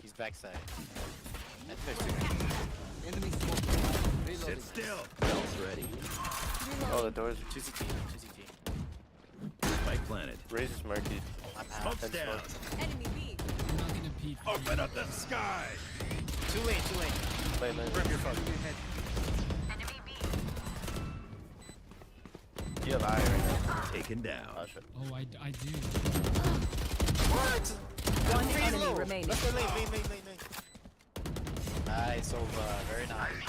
He's backside. Enemy smoke. Sit still. Bell's ready. Oh, the doors are 2CT. Spike planted. Raze is murky. Smoke's down. Enemy B. Open up the sky! 2 lane. Play lane. Rip your fuck. You have eye right now. Taken down. Oh, shit. Oh, I do. What? One enemy remaining. Let's go lane. Nice, over. Very nice.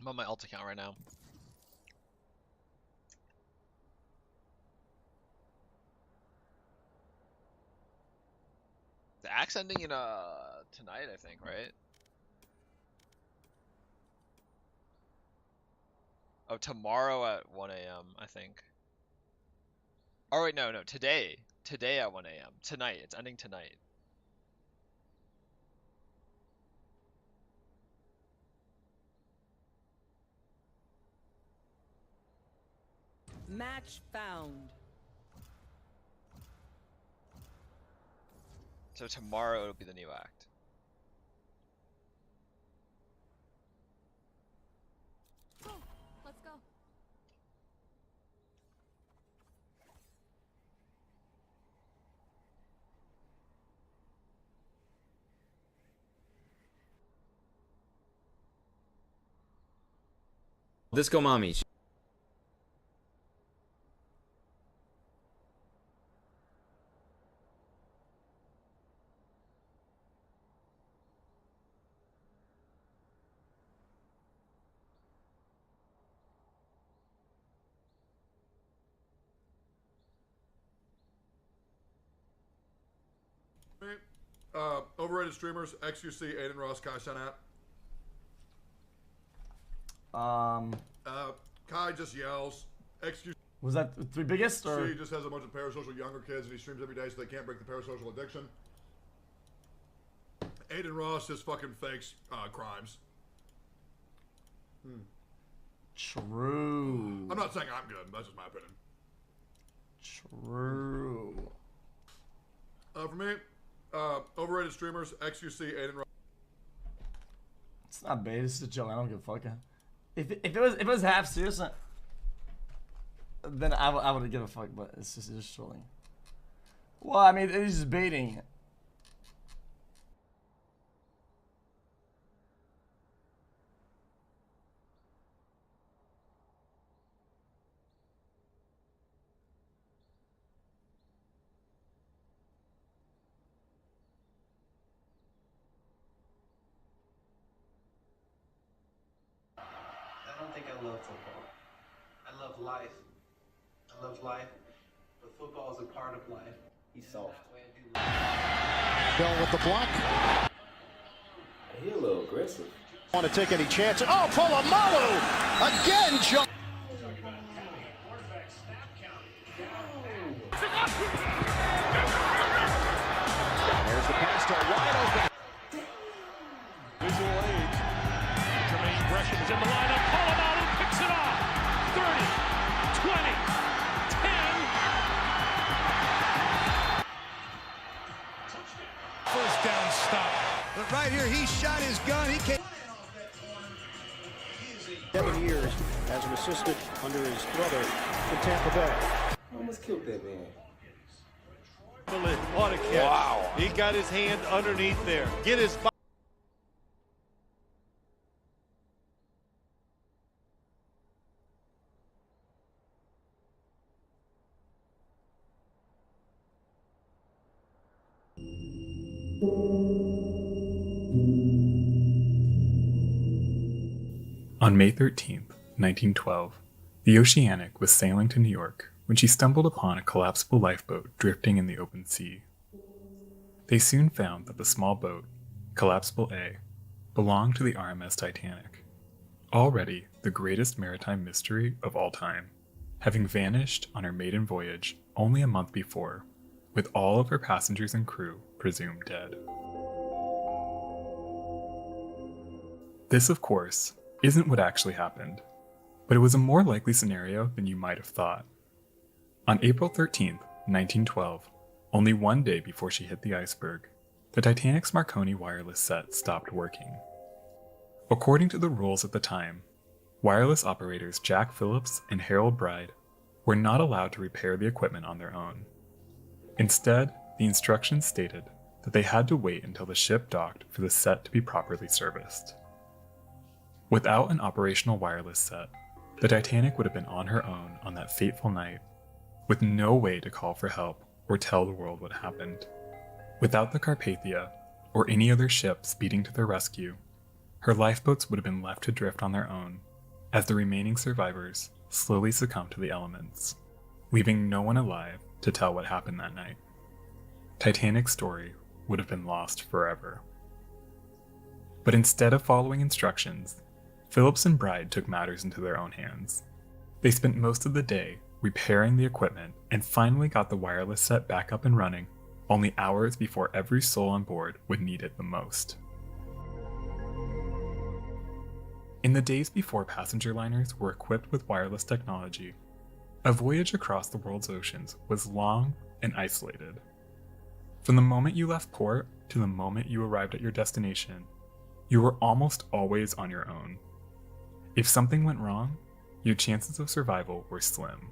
I'm on my alt account right now. The Axe ending in tonight, I think, right? Oh, tomorrow at 1 a.m. I think. Oh wait, no, today. Today at 1 a.m. Tonight, it's ending tonight. Match found. So tomorrow it'll be the new act. Let's go. Disco Mommy. Overrated streamers, XUC, Aiden Ross, Kai Sanat. Kai just yells. XQC Was that the three biggest? Or? just has a bunch of parasocial younger kids and he streams every day so they can't break the parasocial addiction. Aiden Ross just fucking fakes crimes. True. I'm not saying I'm good, that's just my opinion. True. For me, overrated streamers, XUC, Aiden Ross. It's not bait, it's a joke. I don't give a fuck. If it was half serious, then I would give a fuck. But it's just trolling. Well, I mean, it's just baiting. I don't think I love football. I love life. I love life, but football is a part of life. He's soft. Bell with the block. He a little aggressive. Want to take any chance? Oh, Polamalu again jump. There's the pass to wide open. Visual aid. Jermaine Gresham is in the lineup. Polamalu picks it off. 30, 20, 10. First down stop. But right here, he shot his gun. He came. 7 years as an assistant under his brother in Tampa Bay. Almost killed that man. What a catch. Wow. He got his hand underneath there. Get his body. On May 13th, 1912, the Oceanic was sailing to New York when she stumbled upon a collapsible lifeboat drifting in the open sea. They soon found that the small boat, Collapsible A, belonged to the RMS Titanic, already the greatest maritime mystery of all time, having vanished on her maiden voyage only a month before, with all of her passengers and crew presumed dead. This, of course, isn't what actually happened, but it was a more likely scenario than you might have thought. On April 13th, 1912, only one day before she hit the iceberg, the Titanic's Marconi wireless set stopped working. According to the rules at the time, wireless operators Jack Phillips and Harold Bride were not allowed to repair the equipment on their own. Instead, the instructions stated that they had to wait until the ship docked for the set to be properly serviced. Without an operational wireless set, the Titanic would have been on her own on that fateful night, with no way to call for help or tell the world what happened. Without the Carpathia, or any other ship speeding to their rescue, her lifeboats would have been left to drift on their own as the remaining survivors slowly succumbed to the elements, leaving no one alive to tell what happened that night. Titanic's story would have been lost forever. But instead of following instructions, Phillips and Bride took matters into their own hands. They spent most of the day repairing the equipment and finally got the wireless set back up and running, only hours before every soul on board would need it the most. In the days before passenger liners were equipped with wireless technology, a voyage across the world's oceans was long and isolated. From the moment you left port to the moment you arrived at your destination, you were almost always on your own. If something went wrong, your chances of survival were slim.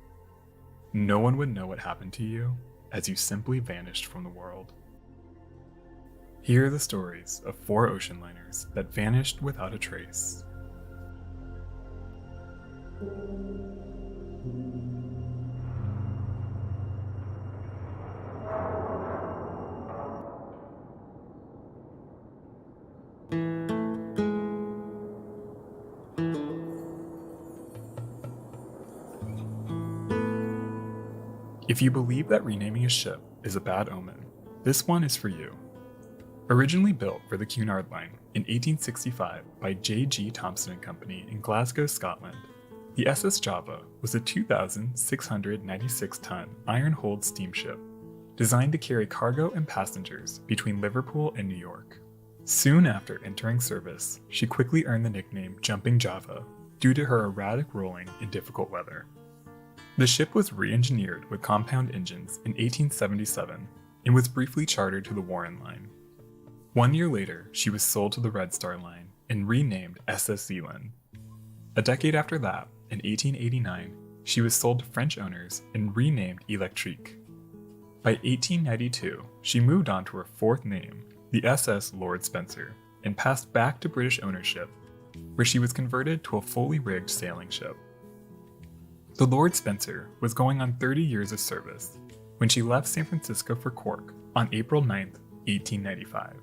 No one would know what happened to you, as you simply vanished from the world. Here are the stories of 4 ocean liners that vanished without a trace. If you believe that renaming a ship is a bad omen, this one is for you. Originally built for the Cunard Line in 1865 by J.G. Thomson & Company in Glasgow, Scotland, the SS Java was a 2,696-ton iron-hulled steamship designed to carry cargo and passengers between Liverpool and New York. Soon after entering service, she quickly earned the nickname Jumping Java due to her erratic rolling in difficult weather. The ship was re-engineered with compound engines in 1877 and was briefly chartered to the Warren Line. 1 year later, she was sold to the Red Star Line and renamed SS Zealand. A decade after that, in 1889, she was sold to French owners and renamed Electrique. By 1892, she moved on to her 4th name, the SS Lord Spencer, and passed back to British ownership, where she was converted to a fully rigged sailing ship. The Lord Spencer was going on 30 years of service when she left San Francisco for Cork on April 9, 1895.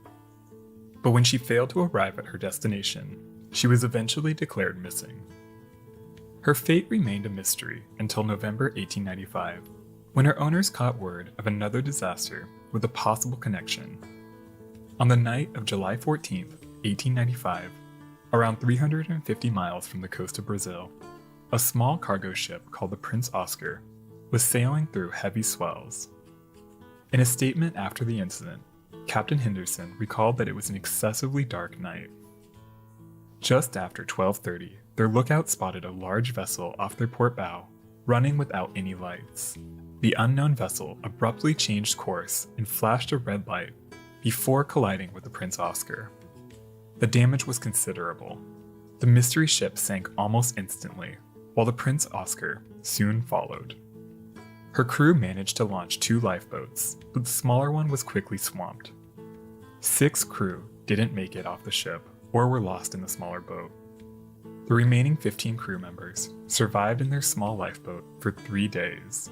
But when she failed to arrive at her destination, she was eventually declared missing. Her fate remained a mystery until November 1895, when her owners caught word of another disaster with a possible connection. On the night of July 14, 1895, around 350 miles from the coast of Brazil, a small cargo ship called the Prince Oscar was sailing through heavy swells. In a statement after the incident, Captain Henderson recalled that it was an excessively dark night. Just after 12:30, their lookout spotted a large vessel off their port bow, running without any lights. The unknown vessel abruptly changed course and flashed a red light before colliding with the Prince Oscar. The damage was considerable. The mystery ship sank almost instantly, while the Prince Oscar soon followed. Her crew managed to launch 2 lifeboats, but the smaller one was quickly swamped. 6 crew didn't make it off the ship or were lost in the smaller boat. The remaining 15 crew members survived in their small lifeboat for 3 days.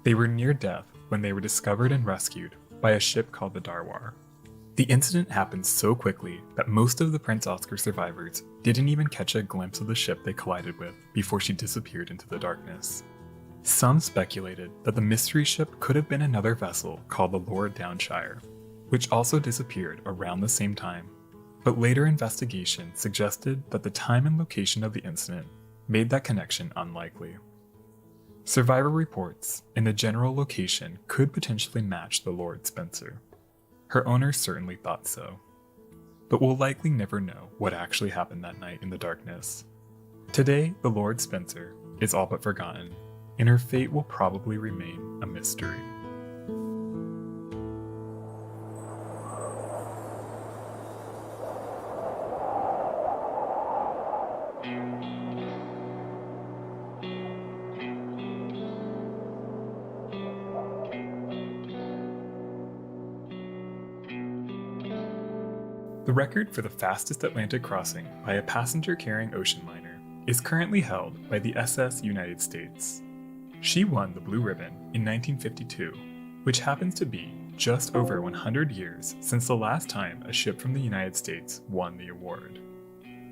They were near death when they were discovered and rescued by a ship called the Darwar. The incident happened so quickly that most of the Prince Oscar survivors didn't even catch a glimpse of the ship they collided with before she disappeared into the darkness. Some speculated that the mystery ship could have been another vessel called the Lord Downshire, which also disappeared around the same time, but later investigation suggested that the time and location of the incident made that connection unlikely. Survivor reports and the general location could potentially match the Lord Spencer. Her owners certainly thought so, but we'll likely never know what actually happened that night in the darkness. Today, the Lord Spencer is all but forgotten, and her fate will probably remain a mystery. The record for the fastest Atlantic crossing by a passenger-carrying ocean liner is currently held by the SS United States. She won the Blue Ribbon in 1952, which happens to be just over 100 years since the last time a ship from the United States won the award.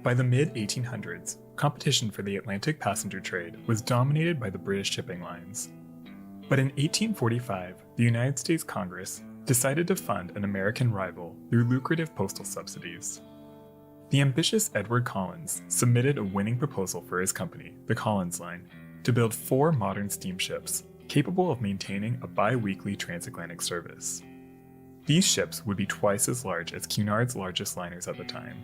By the mid-1800s, competition for the Atlantic passenger trade was dominated by the British shipping lines. But in 1845, the United States Congress decided to fund an American rival through lucrative postal subsidies. The ambitious Edward Collins submitted a winning proposal for his company, the Collins Line, to build 4 modern steamships capable of maintaining a bi-weekly transatlantic service. These ships would be twice as large as Cunard's largest liners at the time.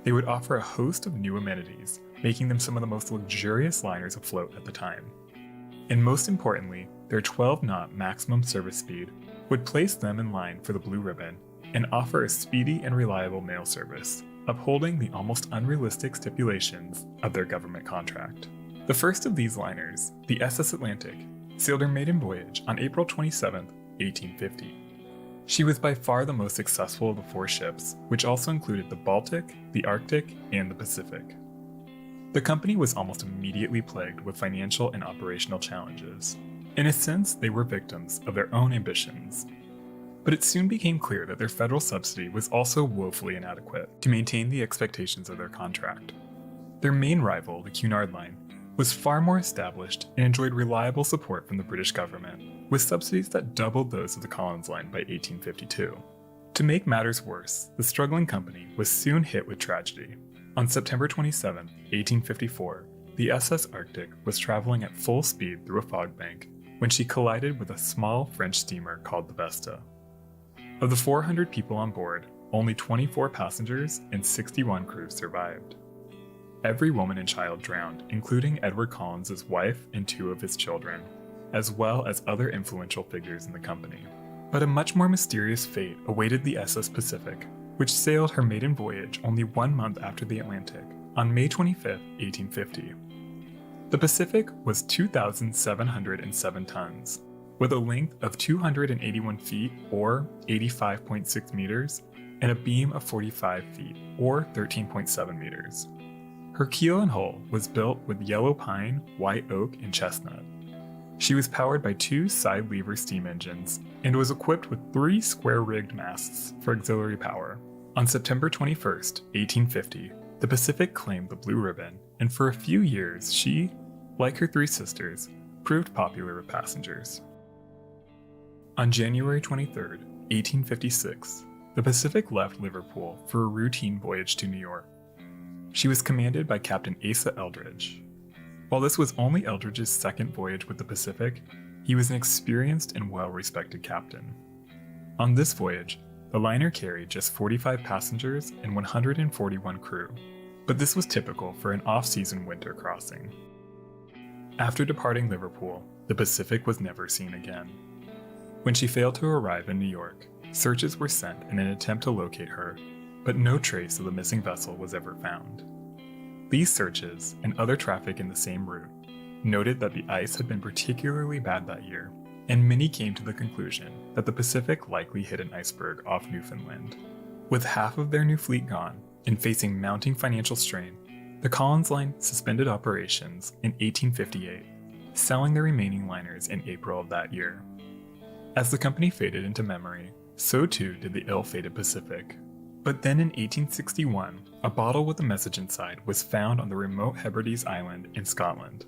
They would offer a host of new amenities, making them some of the most luxurious liners afloat at the time. And most importantly, their 12-knot maximum service speed would place them in line for the Blue Ribbon and offer a speedy and reliable mail service, upholding the almost unrealistic stipulations of their government contract. The first of these liners, the SS Atlantic, sailed her maiden voyage on April 27, 1850. She was by far the most successful of the 4 ships, which also included the Baltic, the Arctic, and the Pacific. The company was almost immediately plagued with financial and operational challenges. In a sense, they were victims of their own ambitions. But it soon became clear that their federal subsidy was also woefully inadequate to maintain the expectations of their contract. Their main rival, the Cunard Line, was far more established and enjoyed reliable support from the British government, with subsidies that doubled those of the Collins Line by 1852. To make matters worse, the struggling company was soon hit with tragedy. On September 27, 1854, the SS Arctic was traveling at full speed through a fog bank when she collided with a small French steamer called the Vesta. Of the 400 people on board, only 24 passengers and 61 crew survived. Every woman and child drowned, including Edward Collins' wife and 2 of his children, as well as other influential figures in the company. But a much more mysterious fate awaited the SS Pacific, which sailed her maiden voyage only 1 month after the Atlantic, on May 25, 1850. The Pacific was 2,707 tons, with a length of 281 feet or 85.6 meters, and a beam of 45 feet or 13.7 meters. Her keel and hull was built with yellow pine, white oak, and chestnut. She was powered by 2 side lever steam engines and was equipped with 3 square-rigged masts for auxiliary power. On September 21, 1850, the Pacific claimed the Blue Ribbon, and for a few years she, like her 3 sisters, proved popular with passengers. On January 23, 1856, the Pacific left Liverpool for a routine voyage to New York. She was commanded by Captain Asa Eldridge. While this was only Eldridge's 2nd voyage with the Pacific, he was an experienced and well-respected captain. On this voyage, the liner carried just 45 passengers and 141 crew, but this was typical for an off-season winter crossing. After departing Liverpool, the Pacific was never seen again. When she failed to arrive in New York, searches were sent in an attempt to locate her, but no trace of the missing vessel was ever found. These searches, and other traffic in the same route, noted that the ice had been particularly bad that year, and many came to the conclusion that the Pacific likely hit an iceberg off Newfoundland. With half of their new fleet gone, and facing mounting financial strain, the Collins Line suspended operations in 1858, selling the remaining liners in April of that year. As the company faded into memory, so too did the ill-fated Pacific. But then in 1861, a bottle with a message inside was found on the remote Hebrides Island in Scotland.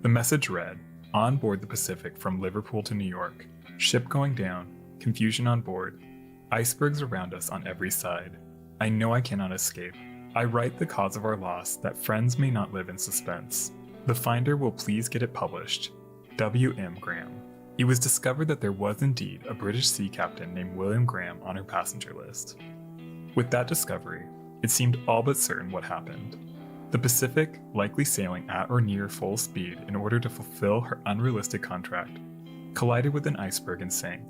The message read, "On board the Pacific from Liverpool to New York, ship going down, confusion on board, icebergs around us on every side. I know I cannot escape. I write the cause of our loss that friends may not live in suspense. The finder will please get it published. W.M. Graham." It was discovered that there was indeed a British sea captain named William Graham on her passenger list. With that discovery, it seemed all but certain what happened. The Pacific, likely sailing at or near full speed in order to fulfill her unrealistic contract, collided with an iceberg and sank,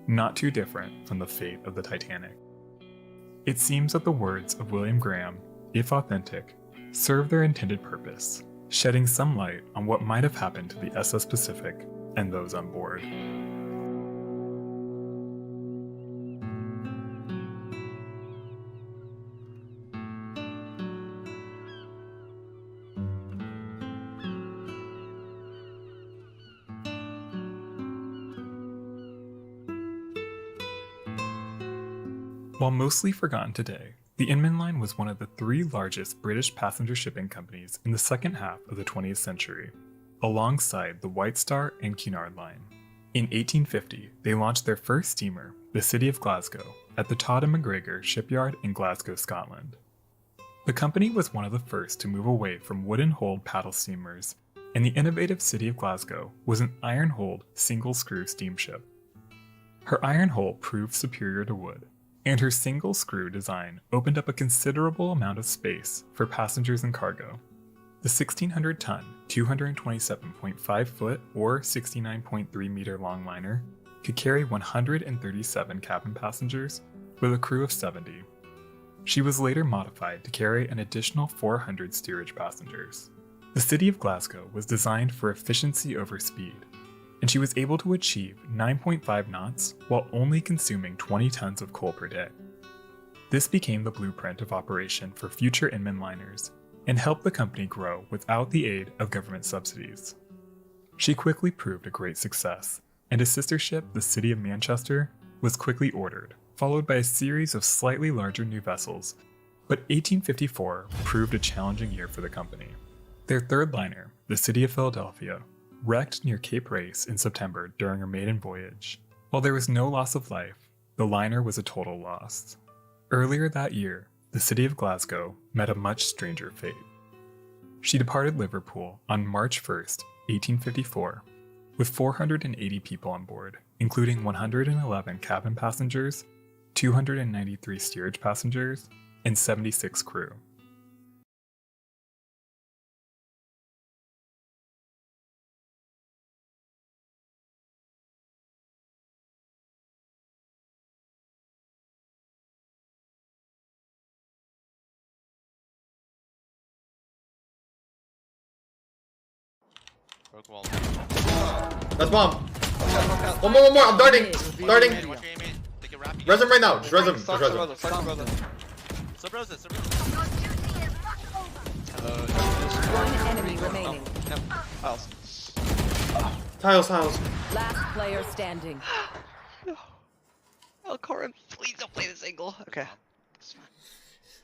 not too different from the fate of the Titanic. It seems that the words of William Graham, if authentic, served their intended purpose, shedding some light on what might have happened to the SS Pacific and those on board. While mostly forgotten today, The Inman Line was one of the 3 largest British passenger shipping companies in the second half of the 20th century, alongside the White Star and Cunard Line. In 1850, they launched their first steamer, the City of Glasgow, at the Todd and McGregor shipyard in Glasgow, Scotland. The company was one of the first to move away from wooden-holed paddle steamers, and the innovative City of Glasgow was an iron-holed, single-screw steamship. Her iron hull proved superior to wood, and her single-screw design opened up a considerable amount of space for passengers and cargo. The 1,600-ton, 227.5-foot or 69.3-meter long liner could carry 137 cabin passengers with a crew of 70. She was later modified to carry an additional 400 steerage passengers. The City of Glasgow was designed for efficiency over speed, and she was able to achieve 9.5 knots while only consuming 20 tons of coal per day. This became the blueprint of operation for future Inman liners, and helped the company grow without the aid of government subsidies. She quickly proved a great success, and a sister ship, the City of Manchester, was quickly ordered, followed by a series of slightly larger new vessels, but 1854 proved a challenging year for the company. Their third liner, the City of Philadelphia, wrecked near Cape Race in September during her maiden voyage. While there was no loss of life, the liner was a total loss. Earlier that year, the City of Glasgow met a much stranger fate. She departed Liverpool on March 1st, 1854, with 480 people on board, including 111 cabin passengers, 293 steerage passengers, and 76 crew. Broke wall. That's bomb. One more. I'm darting. Darting. Res him right now. Just res him. Just res him. One enemy remaining. Tiles. Last player standing. Oh, Corin, please don't play this angle. Okay.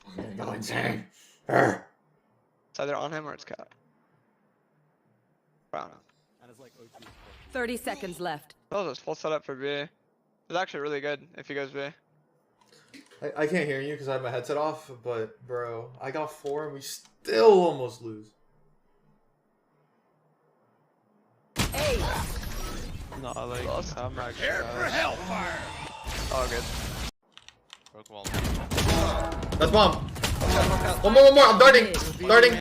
I'm gonna go insane. It's either on him or it's cut. Brown. 30 seconds left. That was a full setup for B. It was actually really good if he goes B. I can't hear you because I have my headset off, but bro, I got 4 and we still almost lose. Hey. No, like I'm not Prepare for hellfire. Oh, good. Broke wall. That's bomb. One more. I'm darting. Darting.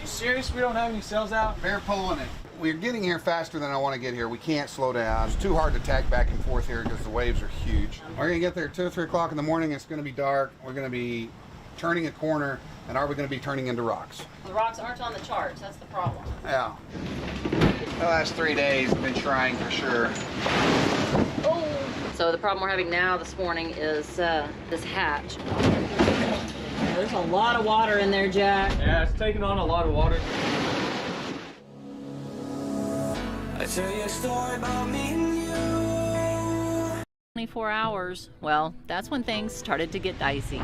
Serious? We don't have any cells out? They're pulling it. We're getting here faster than I want to get here. We can't slow down. It's too hard to tack back and forth here because the waves are huge. We're going to get there 2 or 3 o'clock in the morning. It's going to be dark. We're going to be turning a corner, and are we going to be turning into rocks? The rocks aren't on the charts. That's the problem. Yeah. The last 3 days I've been trying for sure. Oh! So the problem we're having now this morning is this hatch. There's a lot of water in there, Jack. Yeah, it's taking on a lot of water. I tell you a story about me and you. 24 hours. Well, that's when things started to get dicey.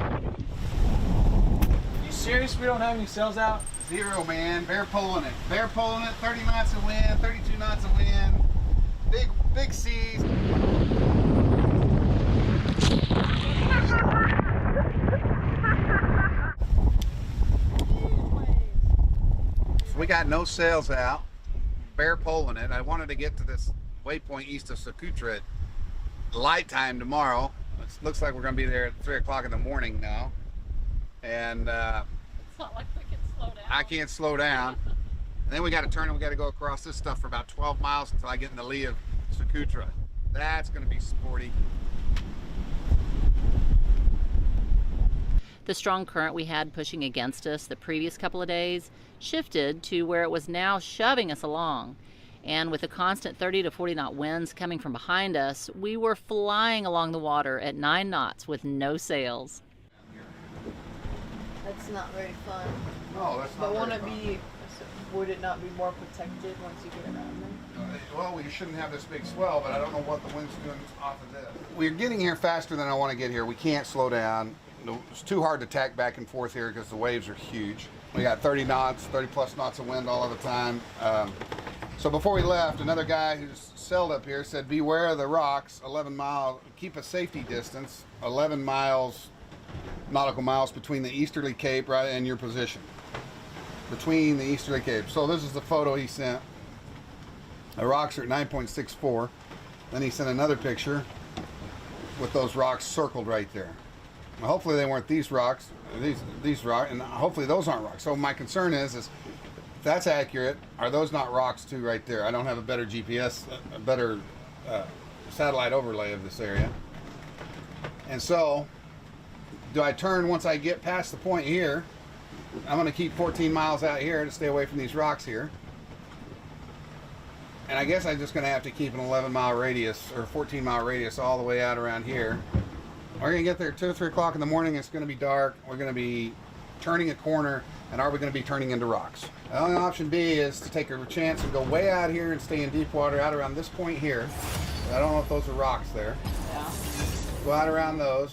You serious? We don't have any cells out? 0, man. They're pulling it. 30 knots of wind, 32 knots of wind. Big seas. We got no sails out. Bear pulling it. I wanted to get to this waypoint east of Socotra at light time tomorrow. It looks like we're going to be there at 3 o'clock in the morning now. And It's not like we can slow down. I can't slow down. And then we got to turn and we got to go across this stuff for about 12 miles until I get in the lee of Socotra. That's going to be sporty. The strong current we had pushing against us the previous couple of days shifted to where it was now shoving us along. And with the constant 30 to 40 knot winds coming from behind us, we were flying along the water at 9 knots with no sails. That's not very fun. No, that's not But very won't it fun. be Would it not be more protected once you get around them? Well, we shouldn't have this big swell, but I don't know what the wind's doing off of this. We're getting here faster than I want to get here. We can't slow down. It's too hard to tack back and forth here because the waves are huge. We got 30 knots, 30 plus knots of wind all of the time. So before we left, another guy who's sailed up here said, beware of the rocks, 11 miles, keep a safety distance, 11 miles, nautical miles between the easterly cape right and your position. Between the easterly cape. So this is the photo he sent. The rocks are at 9.64. Then he sent another picture with those rocks circled right there. Well, hopefully they weren't these rocks, these rocks, and hopefully those aren't rocks. So my concern is if that's accurate, are those not rocks too right there? I don't have a better GPS, a better satellite overlay of this area. And so, do I turn once I get past the point here? I'm going to keep 14 miles out here to stay away from these rocks here. And I guess I'm just going to have to keep an 11-mile radius or 14-mile radius all the way out around here. We're going to get there 2 or 3 o'clock in the morning. It's going to be dark. We're going to be turning a corner, and are we going to be turning into rocks? The only option B is to take a chance and go way out here and stay in deep water out around this point here. I don't know if those are rocks there. Yeah. Go out around those,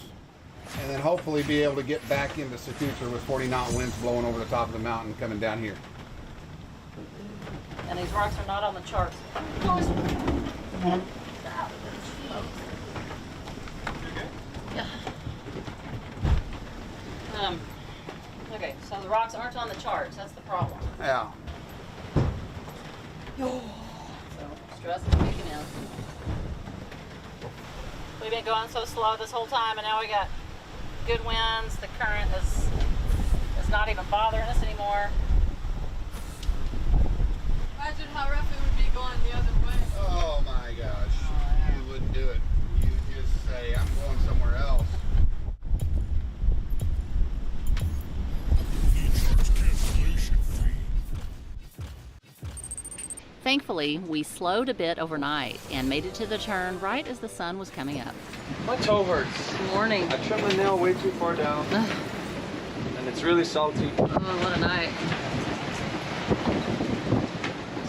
and then hopefully be able to get back into Socotra with 40-knot winds blowing over the top of the mountain coming down here. And these rocks are not on the charts. Yeah. Okay, so the rocks aren't on the charts. That's the problem. Yeah. So stress is kicking in. We've been going so slow this whole time, and now we got good winds. The current is not even bothering us anymore. Imagine how rough it would be going the other way. Oh my gosh. You wouldn't do it. You just say, I'm going somewhere else. Thankfully, we slowed a bit overnight and made it to the turn right as the sun was coming up. My toe hurts. Good morning. I trimmed my nail way too far down. And it's really salty. Oh, what a night.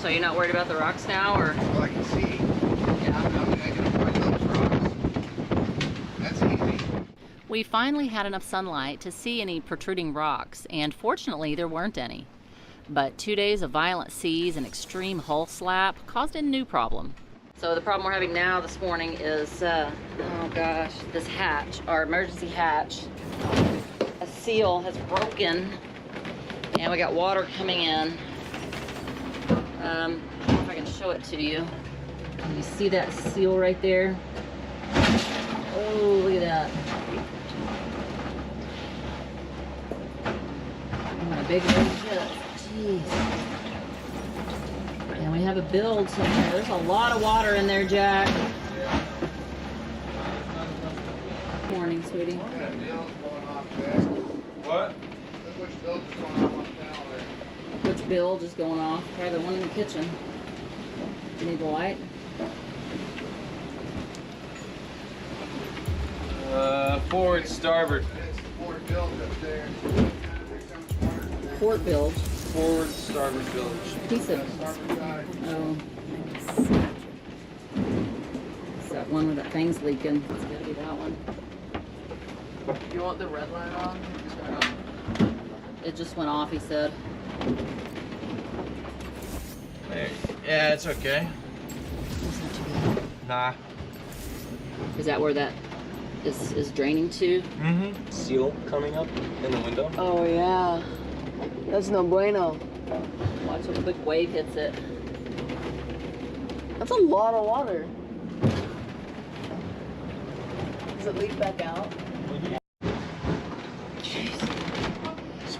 So you're not worried about the rocks now, or? Well, I can see. Yeah. I can avoid those rocks. That's easy. We finally had enough sunlight to see any protruding rocks, and fortunately there weren't any. But 2 days of violent seas and extreme hull slap caused a new problem. So the problem we're having now this morning is, oh gosh, this hatch, our emergency hatch. A seal has broken, and we got water coming in. I don't know if I can show it to you. You see that seal right there? Oh, look at that. Oh, a big old ship. Jeez. And we have a build somewhere. There's a lot of water in there, Jack. Morning, sweetie. What? Which build is going off? Probably the one in the kitchen. You need the light? Forward, starboard. Port build. Forward, starboard build. Piece of. Oh. It's that one where that thing's leaking. It's gotta be that one. You want the red light on? It just went off, he said. There. Yeah, it's okay. Nah. Is that where that is draining to? Mm-hmm. Seal coming up in the window. Oh yeah. That's no bueno. Watch a quick wave hits it. That's a lot of water. Does it leak back out?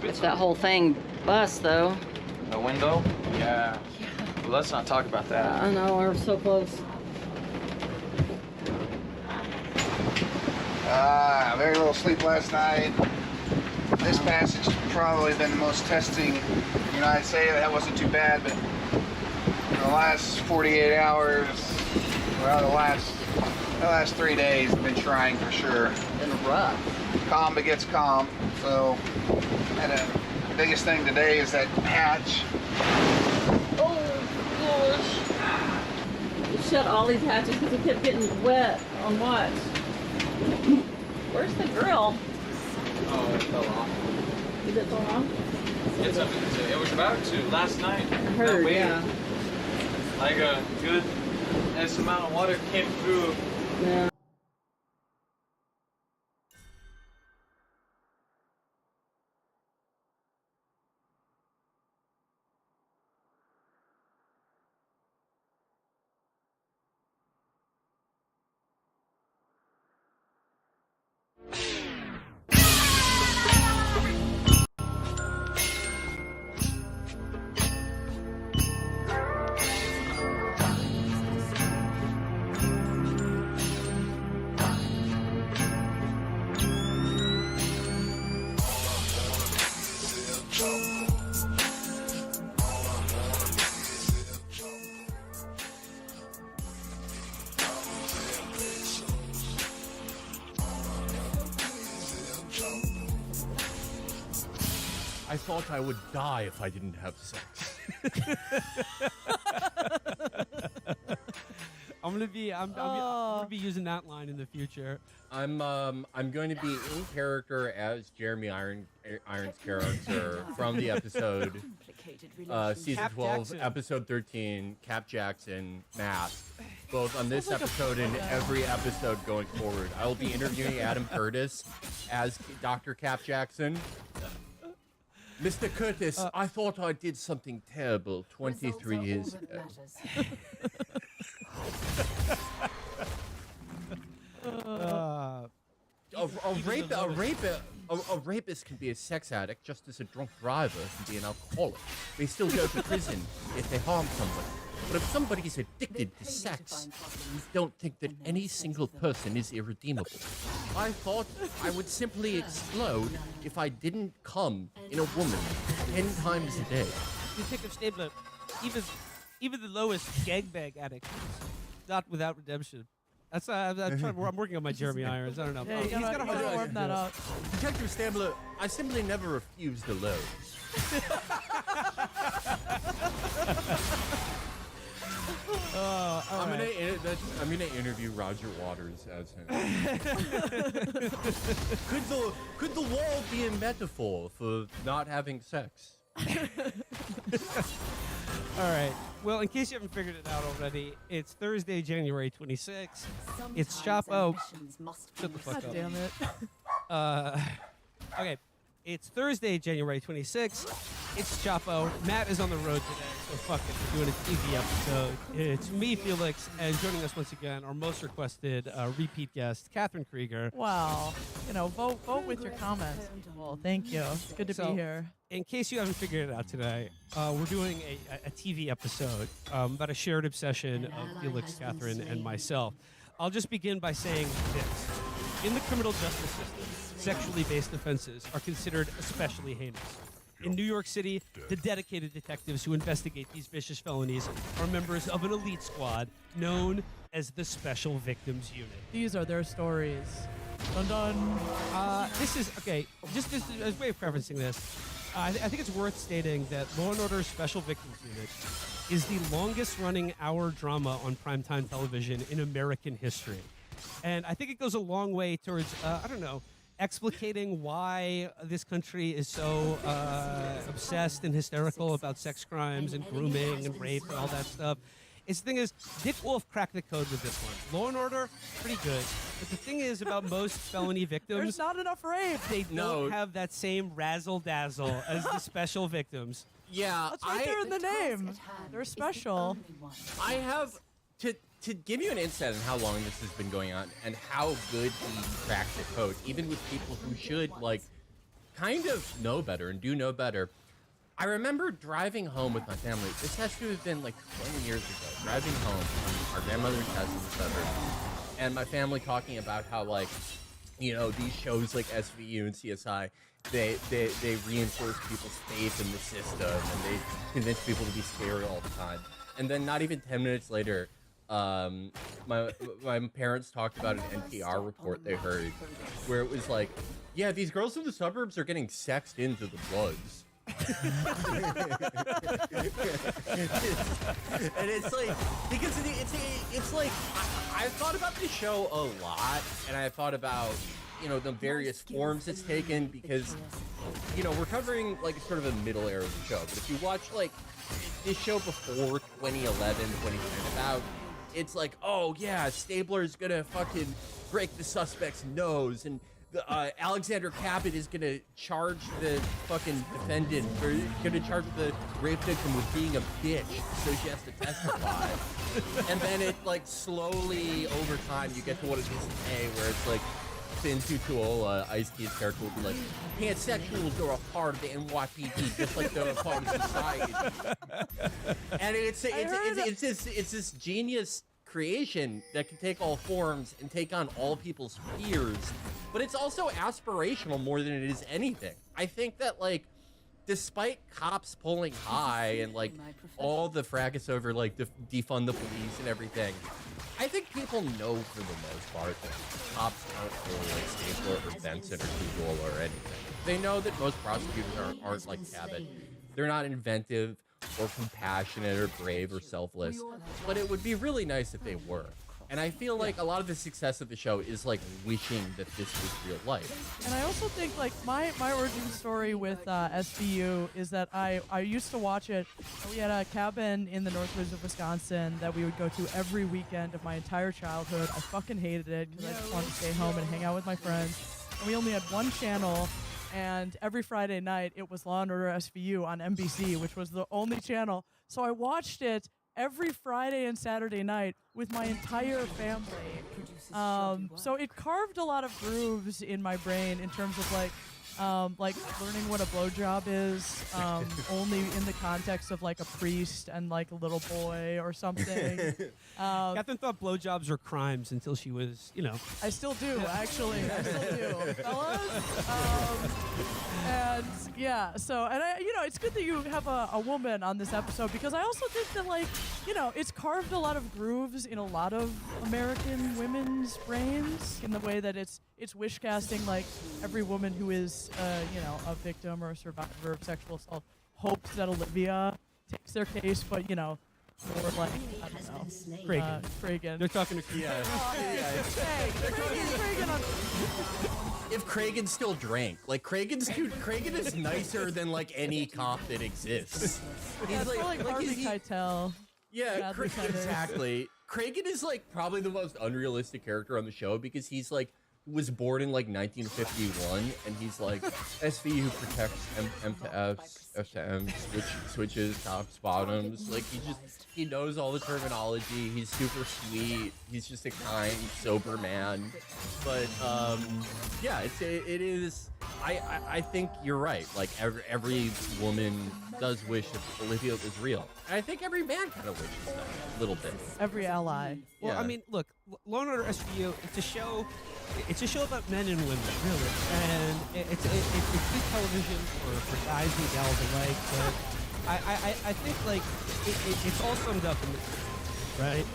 If that whole thing busts, though. The window? Yeah. Well, let's not talk about that. I know, we're so close. Very little sleep last night. This passage has probably been the most testing. You know, I'd say that wasn't too bad, but in the last 48 hours, well, the last 3 days have been trying for sure. Been rough. Calm begets calm. So, and the biggest thing today is that hatch. shut all these hatches because we kept getting wet on watch. Where's the grill? Oh, it fell off. Is it fall off? It's up into, it was about to last night. I heard, yeah. Like a good nice amount of water came through. Yeah. I thought I would die if I didn't have sex. I'm gonna be using that line in the future. I'm going to be in character as Jeremy Irons' character from the episode, season Cap 12, Jackson. episode 13, Cap Jackson, Mask. Both on this episode and every episode going forward. I will be interviewing Adam Curtis as Dr. Cap Jackson. Mr. Curtis, I thought I did something terrible 23 years ago. A rapist can be a sex addict just as a drunk driver can be an alcoholic. They still go to prison if they harm somebody. But if somebody's addicted to sex, don't think that any single person is irredeemable. I thought I would simply explode if I didn't come in a woman 10 times a day. Detective Stabler, even the lowest gangbang addict is not without redemption. That's I'm working on my Jeremy Irons. I don't know. Yeah, you gotta warm that up. Detective Stabler, I simply never refused a load. I'm gonna interview Roger Waters as him. Could the wall be a metaphor for not having sex? All right. Well, in case you haven't figured it out already, it's Thursday, January 26th. It's Chapo. Shut the fuck God up. damn it. Okay. It's Thursday, January 26th. It's Chapo. Matt is on the road today, so fuck it. We're doing a TV episode. It's me, Felix, and joining us once again, our most requested repeat guest, Catherine Krieger. Wow. Vote with your comments, people. Thank you. It's good to be here. In case you haven't figured it out today, we're doing a TV episode about a shared obsession of Felix, Catherine, and myself. I'll just begin by saying this. In the criminal justice system, sexually based offenses are considered especially heinous. In New York City, the dedicated detectives who investigate these vicious felonies are members of an elite squad known as the Special Victims Unit. These are their stories. Dun dun. This is, okay, just as a way of preferencing this, I think it's worth stating that Law & Order Special Victims Unit is the longest running hour drama on primetime television in American history. And I think it goes a long way towards, explicating why this country is so obsessed and hysterical about sex crimes and grooming and rape and all that stuff. The thing is, Dick Wolf cracked the code with this one. Law and Order, pretty good. But the thing is about most felony victims, There's not enough rape. they don't have that same razzle-dazzle as the special victims. Yeah, That's right there in the name. They're special. I have to give you an insight on how long this has been going on and how good he cracked the code, even with people who should kind of know better and do know better. I remember driving home with my family. This has to have been 20 years ago. Driving home from our grandmother's house in the suburbs, and my family talking about how these shows like SVU and CSI, they reinforce people's faith in the system and they convince people to be scary all the time. And then not even 10 minutes later, my parents talked about an NPR report they heard where it was like, yeah, these girls in the suburbs are getting sexed into the Bloods. And it's like, because it's like, I've thought about this show a lot, and I thought about, you know, the various forms it's taken, because, you know, we're covering like sort of a middle era of the show, but if you watch like this show before 2011, 2010 about, it's like, oh yeah, Stabler's gonna fucking break the suspect's nose, and Alexander Cabot is gonna charge the fucking defendant, or gonna charge the rape victim with being a bitch, so she has to testify. And then it like slowly over time you get to what it is today, where it's like Finn Tutuola, Ice-T's character, will be like, pansexuals are a part of the NYPD, just like they're a part of society. And it's this genius creation that can take all forms and take on all people's fears, but it's also aspirational more than it is anything. I think that, like, despite cops pulling high and like all the fracas over like defund the police and everything, I think people know for the most part that cops aren't really like Stabler or Benson or Google or anything. They know that most prosecutors aren't like Cabot. They're not inventive or compassionate or brave or selfless, but it would be really nice if they were. And I feel like a lot of the success of the show is like wishing that this was real life. And I also think like my origin story with SVU is that I used to watch it. We had a cabin in the Northwoods of Wisconsin that we would go to every weekend of my entire childhood. I fucking hated it because I just wanted to stay home and hang out with my friends. And we only had one channel, and every Friday night it was Law & Order SVU on NBC, which was the only channel. So I watched it every Friday and Saturday night with my entire family. So it carved a lot of grooves in my brain in terms of like learning what a blowjob is, only in the context of like a priest and like a little boy or something. Catherine thought blowjobs were crimes until she was, you know. I still do, actually. I still do, fellas. And yeah, so, and I, you know, it's good that you have a woman on this episode, because I also think that, like, you know, it's carved a lot of grooves in a lot of American women's brains in the way that it's wish casting, like every woman who is, you know, a victim or a survivor of sexual assault hopes that Olivia takes their case, but, you know, more like, I don't know, Kragen. They're talking to Kragen. Yeah. Kragen on. If Kragen still drank, like Kragen is nicer than like any cop that exists. He's like Harvey Keitel. Yeah, exactly. Kragen is like probably the most unrealistic character on the show, because he's like was born in like 1951, and he's like SV who protects M to Fs, F to M's, switches, tops, bottoms. Like he knows all the terminology. He's super sweet. He's just a kind, sober man. But yeah, it is. I think you're right. Like every woman does wish that Olivia was real. And I think every man kind of wishes that a little bit. Every ally. Well, Yeah. I mean, look, Law & Order SVU, it's a show about men and women, really. And it's good television for guys and gals alike. But I think, like, it's all summed up in the, right?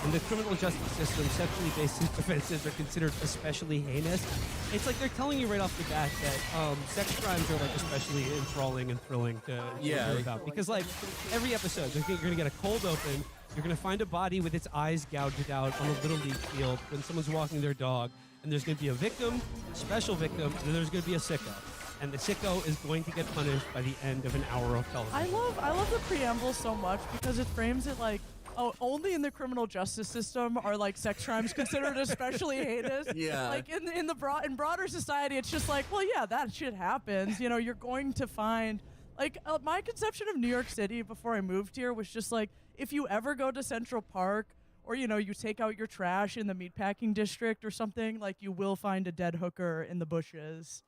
In the criminal justice system, sexually based offenses are considered especially heinous. It's like they're telling you right off the bat that sex crimes are like especially enthralling and thrilling to hear about. Because like every episode, you're going to get a cold open. You're going to find a body with its eyes gouged out on a little league field when someone's walking their dog. And there's going to be a victim, a special victim, and then there's going to be a sicko. And the sicko is going to get punished by the end of an hour of television. I love the preamble so much because it frames it like, oh, only in the criminal justice system are like sex crimes considered especially heinous. Yeah. Like in broader society, it's just like, well, yeah, that shit happens. You know, you're going to find like my conception of New York City before I moved here was just like, if you ever go to Central Park, or, you know, you take out your trash in the meatpacking district or something, like you will find a dead hooker in the bushes.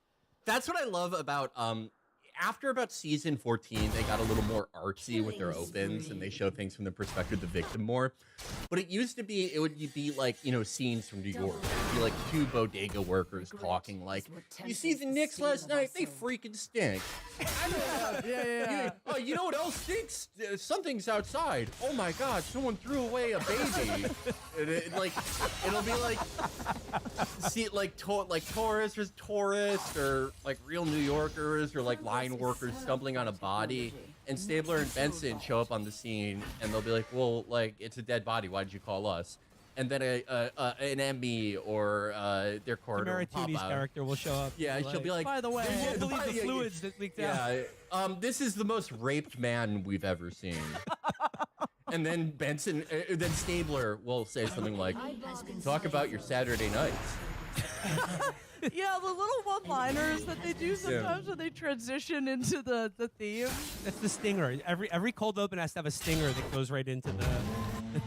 That's what I love about after about season 14, they got a little more artsy with their opens, and they show things from the perspective of the victim more. But it used to be, it would be like, you know, scenes from New York. It would be like two bodega workers talking like, you see the Knicks last night? They freaking stink. Yeah. Oh, you know what else stinks? Something's outside. Oh my God! Someone threw away a baby. And it'll be like, see, like tourists, or like real New Yorkers, or like line workers stumbling on a body. And Stabler and Benson show up on the scene, and they'll be like, "Well, like it's a dead body. Why did you call us?" And then an Emmy or their corridor Tamara will pop Tooney's out. character will show up. Yeah, she'll be like, by the way, you won't believe the fluids that leaked out. yeah, this is the most raped man we've ever seen. And then then Stabler will say something like, "Talk about your Saturday nights." Yeah, the little one-liners that they do sometimes when they transition into the theme. That's the stinger. Every cold open has to have a stinger that goes right into the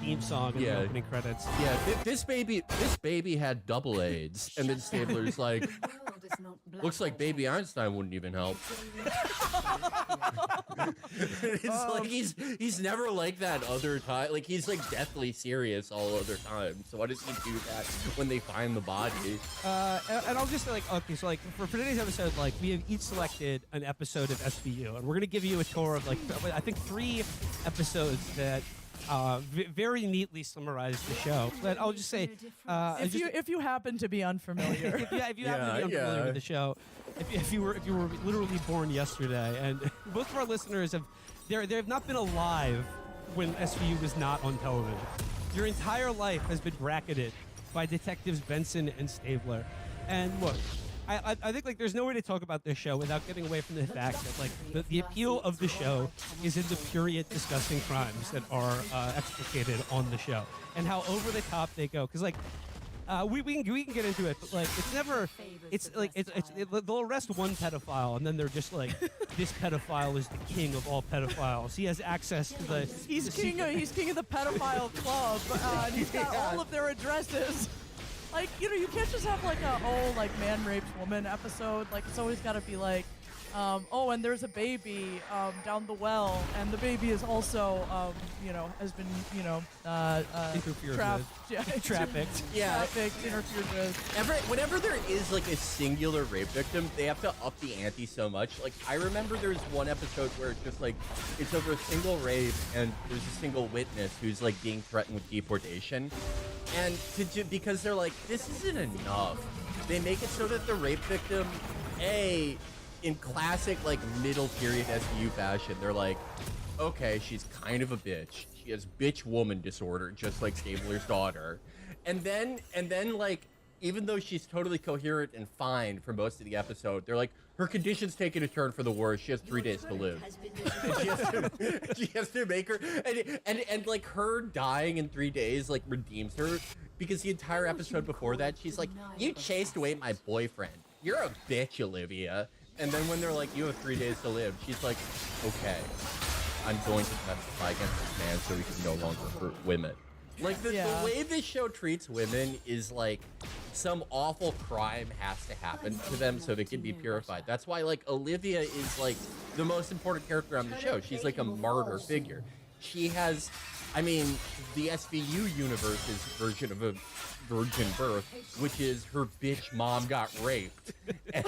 theme song and the opening credits. Yeah, this baby had double AIDS, and then Stabler's like, looks like baby Einstein wouldn't even help. It's like he's never like that other time. Like he's like deathly serious all other time. So why does he do that when they find the body? And I'll just say, like, okay, so like for today's episode, like we have each selected an episode of SVU, and we're gonna give you a tour of like I think 3 episodes that very neatly summarize the show. But I'll just say, if you happen to be unfamiliar, if you happen to be unfamiliar with the show, if you were literally born yesterday, and most of our listeners they have not been alive when SVU was not on television. Your entire life has been bracketed by detectives Benson and Stabler. And look, I think like there's no way to talk about this show without getting away from the fact that like the appeal of the show is in the purient, disgusting crimes that are explicated on the show and how over the top they go. Because like we can get into it, but like they'll arrest one pedophile and then they're just like, this pedophile is the king of all pedophiles. He has access to the he's king of the pedophile club, and he's got all of their addresses. Like, you know, you can't just have like a man rapes woman episode. Like, it's always got to be like, oh, and there's a baby down the well, and the baby is also, has been, interfered trafficked. Interfered with. Whenever there is like a singular rape victim, they have to up the ante so much. Like, I remember there was one episode where it's just like, it's over a single rape, and there's a single witness who's like being threatened with deportation. And because they're like, this isn't enough, they make it so that the rape victim, in classic like middle period SVU fashion, they're like, okay, she's kind of a bitch. She has bitch woman disorder, just like Stabler's daughter. And then like, even though she's totally coherent and fine for most of the episode, they're like, her condition's taking a turn for the worse. She has 3 days to live. she has to make her, and like her dying in 3 days like redeems her, because the entire episode before that, she's like, you chased away my boyfriend. You're a bitch, Olivia. And then when they're like, you have 3 days to live, she's like, okay, I'm going to testify against this man so he can no longer hurt women. Like, the way this show treats women is like some awful crime has to happen to them so they can be purified. That's why, like, Olivia is, like, the most important character on the show. She's, like, a martyr figure. She has, I mean, the SVU universe's version of a virgin birth, which is her bitch mom got raped, and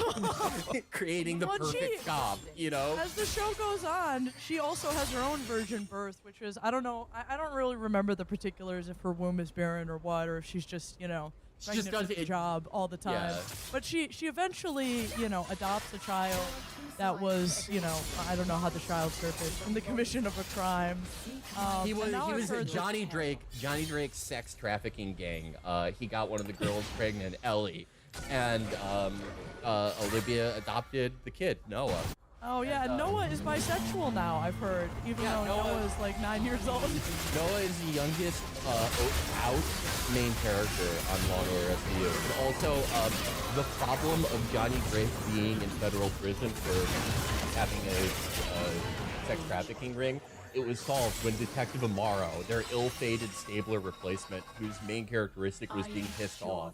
creating the perfect cop, you know? As the show goes on, she also has her own virgin birth, which is, I don't know, I don't really remember the particulars if her womb is barren or what, or if she's just, She just does a job all the time. Yeah. But she eventually, adopts a child that was, I don't know how the child surfaced from the commission of a crime. He was a Johnny Drake's sex trafficking gang. He got one of the girls pregnant, Ellie, and Olivia adopted the kid, Noah. Oh yeah, and Noah is bisexual now, I've heard, even though Noah's like 9 years old. Noah is the youngest out main character on Law & Order SVU. And also, the problem of Johnny Drake being in federal prison for having a sex trafficking ring, it was solved when Detective Amaro, their ill-fated Stabler replacement, whose main characteristic was being pissed off,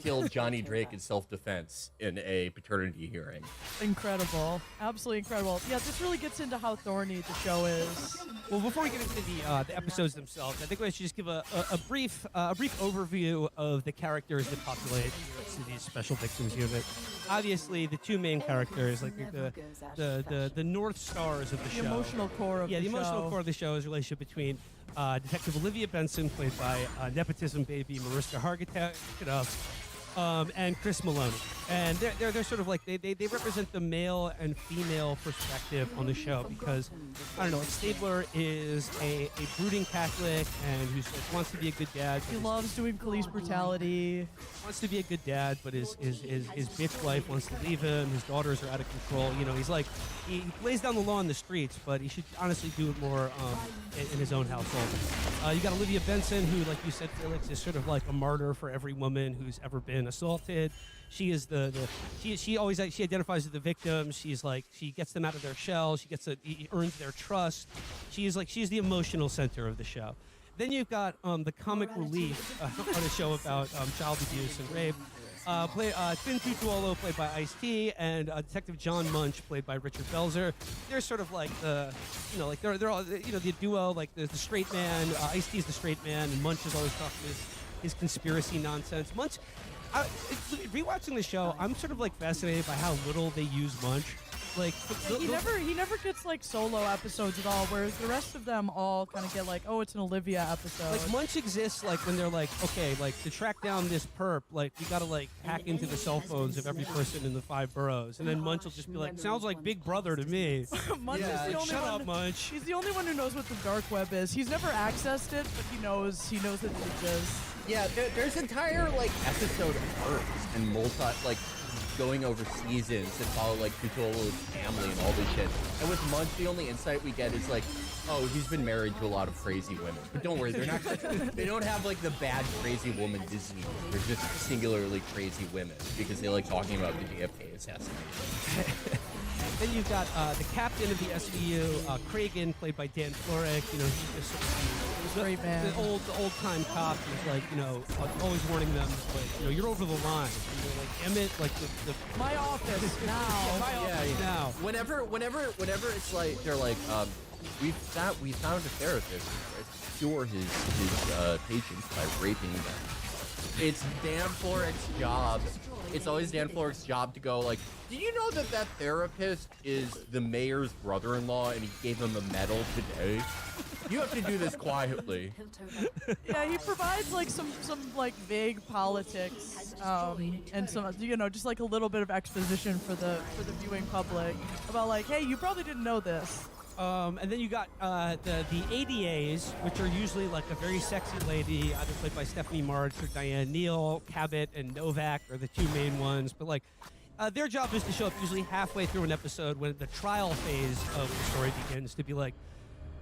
killed Johnny Drake in self-defense in a paternity hearing. Incredible. Absolutely incredible. Yeah, this really gets into how thorny the show is. Well, before we get into the episodes themselves, I think we should just give a brief overview of the characters that populate to these special victims unit. Obviously, the two main characters, like the North Stars of the show. The emotional core of the the emotional show. core of the show is a relationship between Detective Olivia Benson, played by nepotism baby Mariska Hargitay, and Chris Maloney. And they're sort of like, they represent the male and female perspective on the show because, I don't know, like Stabler is a brooding Catholic and who wants to be a good dad. He loves doing police brutality. Wants to be a good dad, but his bitch wife wants to leave him. His daughters are out of control. You know, he's like, he lays down the law in the streets, but he should honestly do it more in his own household. You got Olivia Benson, who, like you said, Felix, is sort of like a martyr for every woman who's ever been assaulted. She is she identifies as the victim. She's like, she gets them out of their shell. She earns their trust. She's the emotional center of the show. Then you've got the comic relief on a show about child abuse and rape. Finn Tutuolo, played by Ice-T, and Detective John Munch, played by Richard Belzer. They're sort of like they're all, the duo, like the straight man. Ice-T is the straight man, and Munch is always talking his conspiracy nonsense. Munch, rewatching the show, I'm sort of like fascinated by how little they use Munch. Like he never gets like solo episodes at all, whereas the rest of them all kind of get like, oh, it's an Olivia episode. Like Munch exists like when they're like, okay, like to track down this perp, like we gotta like hack into the cell phones of every person in the 5 boroughs, and then Munch will just be like, sounds like Big Brother to me. Munch is the only Shut one. up, Munch. He's the only one who knows what the dark web is. He's never accessed it, but he knows that it exists. Yeah, there's entire like episode arcs and going over seasons that follow like Tutuolo's family and all this shit. And with Munch, the only insight we get is like, oh, he's been married to a lot of crazy women. But don't worry, they're not. They don't have like the bad crazy woman disease. They're just singularly crazy women because they like talking about the JFK assassination. Then you've got the captain of the SVU, Kragan, played by Dan Florek. You know, he's just sort of the old time cop who's like, always warning them, like, you're over the line. And you're like, Emmett, like the my office now. My office now. Whenever it's like they're like, we found a therapist who tries to cure his patients by raping them. It's Dan Florek's job. It's always Dan Florek's job to go like, do you know that therapist is the mayor's brother-in-law and he gave him a medal today? You have to do this quietly. Yeah, he provides like some like vague politics, and some just like a little bit of exposition for the viewing public about like, hey, you probably didn't know this. And then you got the ADAs, which are usually like a very sexy lady, either played by Stephanie March or Diane Neal. Cabot and Novak are the two main ones, but like their job is to show up usually halfway through an episode when the trial phase of the story begins, to be like,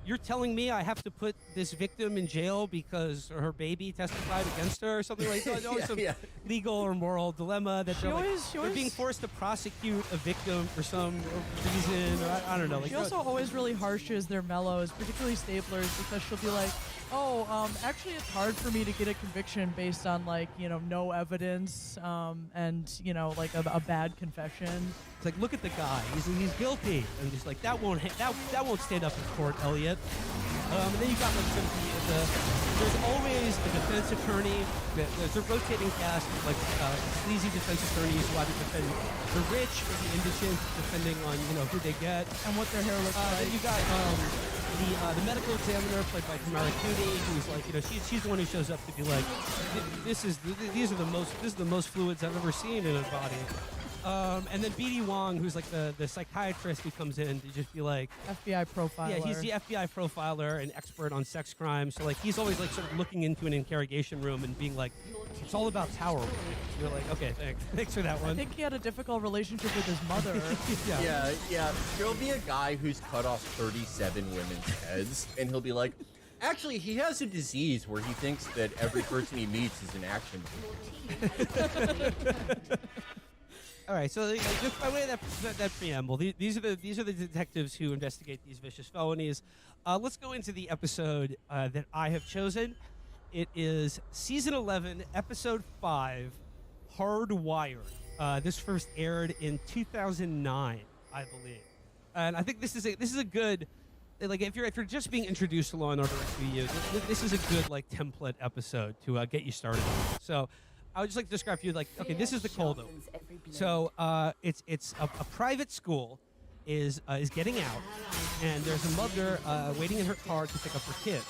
you're telling me I have to put this victim in jail because her baby testified against her or something like that? Always some legal or moral dilemma that they're being forced to prosecute a victim for some reason. Or I don't know. Like, she also always really harshes their mellows, particularly Stabler's, because she'll be like, oh, actually it's hard for me to get a conviction based on like, no evidence, and like a bad confession. It's like, look at the guy. He's guilty, and just like that won't stand up in court, Elliot. And then you got like there's always a defense attorney. There's a rotating cast of like sleazy defense attorneys who either defend the rich or the indigent, depending on who they get and what their hair looks like. Then you got the medical examiner, played by Tamara Cudi, who's like, she's the one who shows up to be like, this is the most fluids I've ever seen in a body. And then B.D. Wong, who's like the psychiatrist who comes in to just be like, FBI profiler. Yeah, he's the FBI profiler and expert on sex crimes. So like he's always like sort of looking into an interrogation room and being like, it's all about tower ratings. You're like, okay, thanks for that one. I think he had a difficult relationship with his mother. Yeah. There'll be a guy who's cut off 37 women's heads, and he'll be like, actually, he has a disease where he thinks that every person he meets is an action movie. All right, so just by way of that preamble, these are the detectives who investigate these vicious felonies. Let's go into the episode that I have chosen. It is season 11, episode 5, Hardwired. This first aired in 2009, I believe, and I think this is a good, like, if you're just being introduced to Law and Order SVU, this is a good like template episode to get you started on. So. I would just like to describe for you, like, okay, this is the cold open. So it's a private school is getting out, and there's a mother waiting in her car to pick up her kids,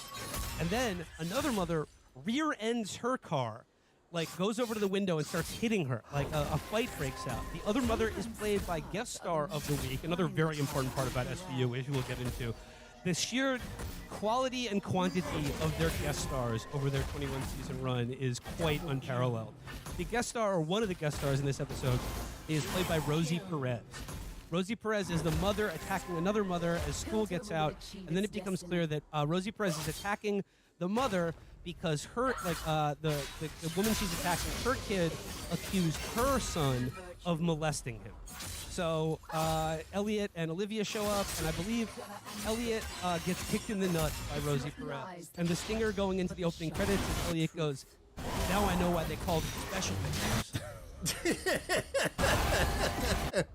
and then another mother rear ends her car, like goes over to the window and starts hitting her. Like a fight breaks out. The other mother is played by guest star of the week, another very important part about SVU, which we'll get into. The sheer quality and quantity of their guest stars over their 21 season run is quite unparalleled. The guest star, or one of the guest stars in this episode, is played by Rosie Perez. Rosie Perez is the mother attacking another mother as school gets out, and then it becomes clear that Rosie Perez is attacking the mother because her, the woman she's attacking, her kid accused her son of molesting him. So Elliot and Olivia show up, and I believe Elliot gets kicked in the nuts by Rosie Perez. And the stinger going into the opening credits is Elliot goes, "Now I know why they called it special victims."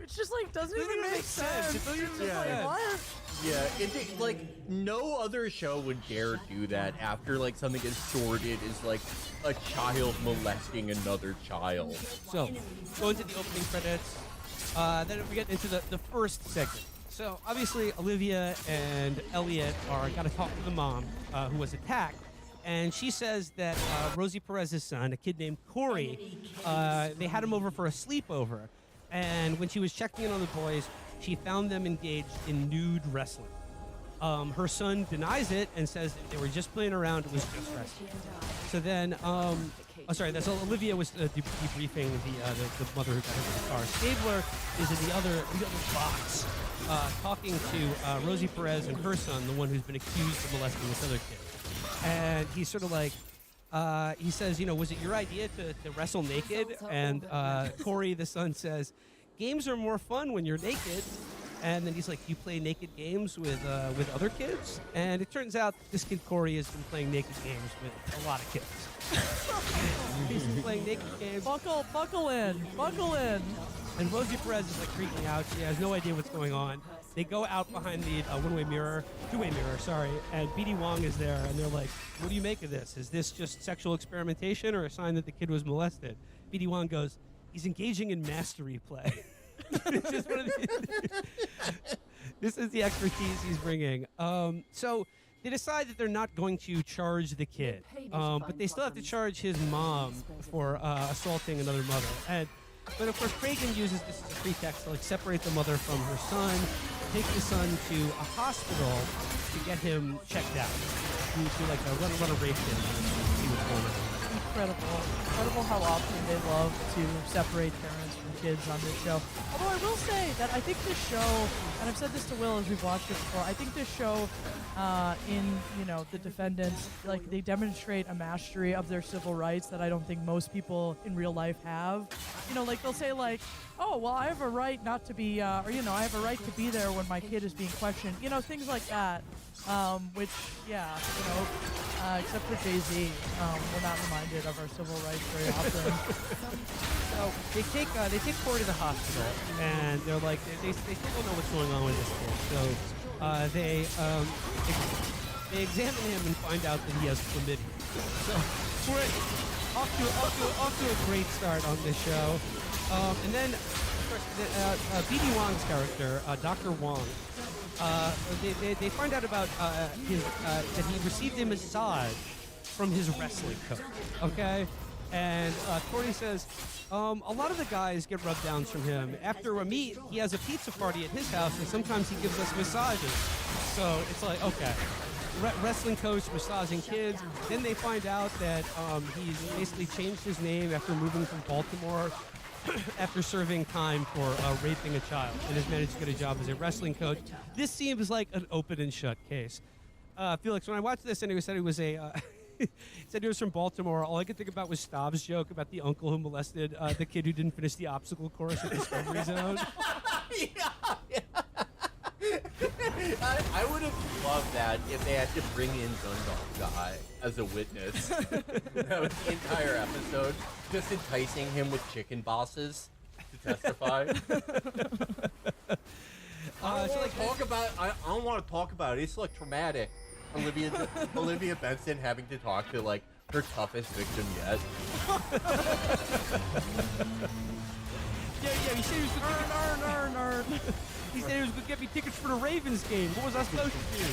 It's just like doesn't even make sense. It's just like, what? Yeah, like no other show would dare do that after like something as sordid as like a child molesting another child. So, go into the opening credits. Then we get into the first segment. So obviously Olivia and Elliot are got to talk to the mom who was attacked. And she says that Rosie Perez's son, a kid named Corey, they had him over for a sleepover. And when she was checking in on the boys, she found them engaged in nude wrestling. Her son denies it and says that they were just playing around, it was just wrestling. So then, that's Olivia was debriefing the mother who got hit in the car. Stabler is in the other box, talking to Rosie Perez and her son, the one who's been accused of molesting this other kid. And he's sort of like, he says, was it your idea to wrestle naked? And Corey, the son, says, games are more fun when you're naked. And then he's like, you play naked games with other kids? And it turns out this kid Corey has been playing naked games with a lot of kids. He's been playing naked games. Buckle in. And Rosie Perez is like freaking out. She has no idea what's going on. They go out behind the two-way mirror, and BD Wong is there, and they're like, what do you make of this? Is this just sexual experimentation or a sign that the kid was molested? BD Wong goes, he's engaging in mastery play. This is the expertise he's bringing. So they decide that they're not going to charge the kid, but they still have to charge his mom for assaulting another mother. But of course, Kragen uses this as a pretext to separate the mother from her son, take the son to a hospital to get him checked out, to run a race in and see what's going on. Incredible how often they love to separate parents from kids on this show. Although I will say that I think this show, and I've said this to Will as we've watched it before, I think this show in the defendants, they demonstrate a mastery of their civil rights that I don't think most people in real life have. They'll say oh, well, I have a right not to be, I have a right to be there when my kid is being questioned. Things like that. Which, except for Jay-Z, we're not reminded of our civil rights very often. So they take Corey to the hospital, and they're like, they still don't know what's going on with this kid. So they examine him and find out that he has chlamydia. So we're off to a great start on this show. And then, of course, BD Wong's character, Dr. Wong, they find out about that he received a massage from his wrestling coach. Okay, and Corey says a lot of the guys get rub downs from him. After a meet, he has a pizza party at his house, and sometimes he gives us massages. So it's like, okay, wrestling coach massaging kids. Then they find out that he's basically changed his name after moving from Baltimore. After serving time for raping a child, and has managed to get a job as a wrestling coach. This seems like an open and shut case. Felix, when I watched this and he said he was said he was from Baltimore, all I could think about was Stav's joke about the uncle who molested the kid who didn't finish the obstacle course at Discovery Zone. I would have loved that if they had to bring in Dundalk Guy as a witness. That was the entire episode, just enticing him with chicken bosses to testify. I don't want to talk about it. It's traumatic. Olivia Benson having to talk to her toughest victim yet. Yeah, he said he was gonna he said he was gonna get me tickets for the Ravens game. What was I supposed to do?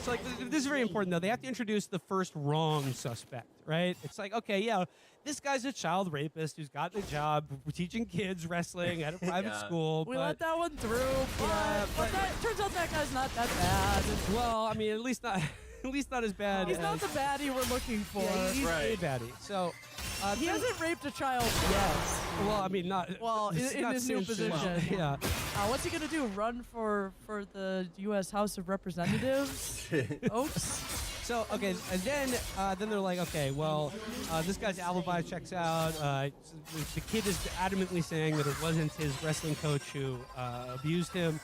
So like, this is very important though. They have to introduce the first wrong suspect, right? It's like, okay, yeah, this guy's a child rapist who's gotten a job teaching kids wrestling at a private school. We but, let that one through, but that, turns out that guy's not that bad. Well, I mean, at least not as bad. He's not the baddie we're looking for. Yeah, he's a baddie. So he hasn't raped a child yet. Well, I mean, not well in his new position. Yeah. What's he gonna do? Run for the U.S. House of Representatives? Oops. So okay, and then they're like, okay, well, this guy's alibi checks out. The kid is adamantly saying that it wasn't his wrestling coach who abused him.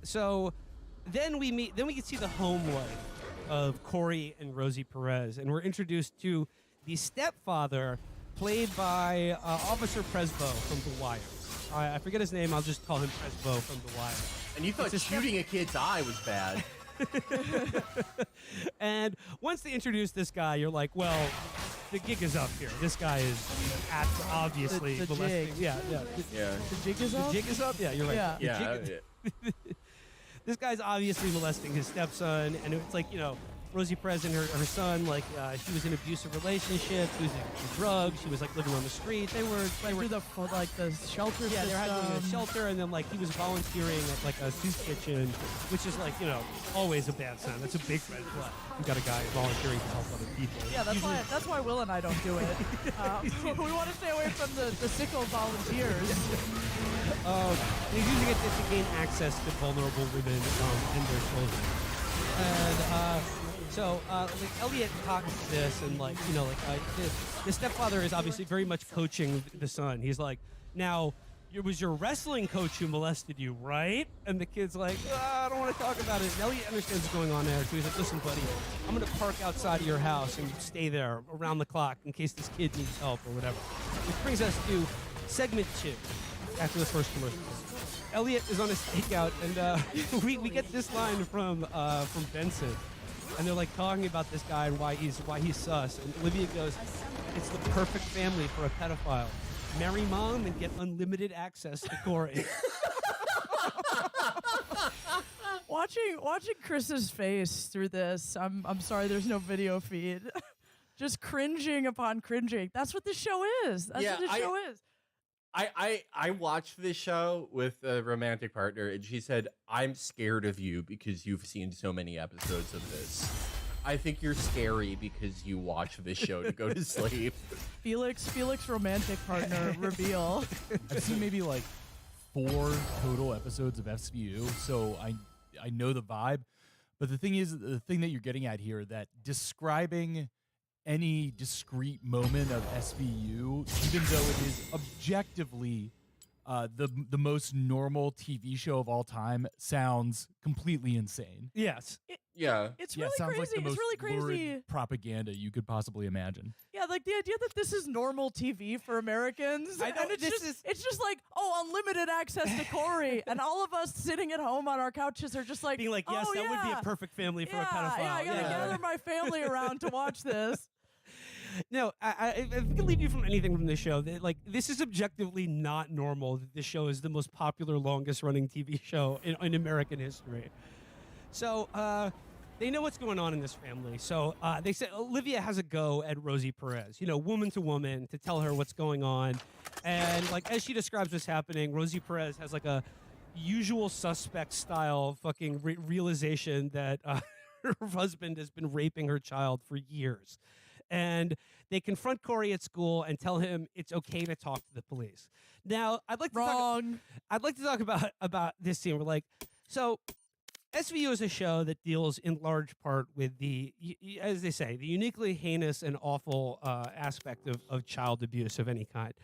So then we can see the home life of Corey and Rosie Perez, and we're introduced to the stepfather, played by Officer Presbo from The Wire. I forget his name. I'll just call him Presbo from The Wire. And you thought shooting a kid's eye was bad. And once they introduce this guy, you're like, well, the gig is up here. This guy is obviously the molesting. jig. Yeah. The jig is up? The jig is up? Yeah, you're right. Yeah. This guy's obviously molesting his stepson, and it's like, Rosie Perez and her son, like, she was in an abusive relationship. She was in drugs. She was like living on the street. They were through the shelter. Yeah, they were having a system. shelter, and then like he was volunteering at like a soup kitchen, which is like always a bad sign. That's a big red flag. You got a guy volunteering to help other people. Yeah, that's why Will and I don't do it. We want to stay away from the sicko volunteers. He's using it to gain access to vulnerable women and their children. And so Elliot talks this, and the stepfather is obviously very much coaching the son. He's like, now, it was your wrestling coach who molested you, right? And the kid's like, I don't want to talk about it. And Elliot understands what's going on there. So he's like, listen, buddy, I'm going to park outside of your house and stay there around the clock in case this kid needs help or whatever. Which brings us to segment 2 after the first commercial. Elliot is on a stakeout, and we get this line from Benson. And they're like talking about this guy and why he's sus. And Olivia goes, it's the perfect family for a pedophile. Marry mom and get unlimited access to Corey. Watching Chris's face through this, I'm sorry there's no video feed. Just cringing upon cringing. That's what this show is. That's what this show is. I watched this show with a romantic partner, and she said, I'm scared of you because you've seen so many episodes of this. I think you're scary because you watch this show to go to sleep. Felix romantic partner reveal. I've seen maybe like 4 total episodes of SVU, so I know the vibe. But the thing is, the thing that you're getting at here, that describing any discrete moment of SVU, even though it is objectively the most normal TV show of all time, sounds completely insane. Yes. It's really sounds crazy. like the most it's really crazy. lurid propaganda you could possibly imagine. Yeah, like the idea that this is normal TV for Americans. I know, and it's just like, unlimited access to Corey. And all of us sitting at home on our couches are just like, being like, yes, that would be a perfect family for a pedophile. Yeah, I gotta gather my family around to watch this. No, if I can leave you from anything from this show, this is objectively not normal that this show is the most popular, longest running TV show in American history. So they know what's going on in this family. So they said Olivia has a go at Rosie Perez, woman to woman, to tell her what's going on. And as she describes what's happening, Rosie Perez has like a usual suspect style fucking realization that her husband has been raping her child for years. And they confront Corey at school and tell him it's okay to talk to the police. Now, I'd like to talk about this scene. We're like, so SVU is a show that deals in large part with the, as they say, the uniquely heinous and awful aspect of child abuse of any kind.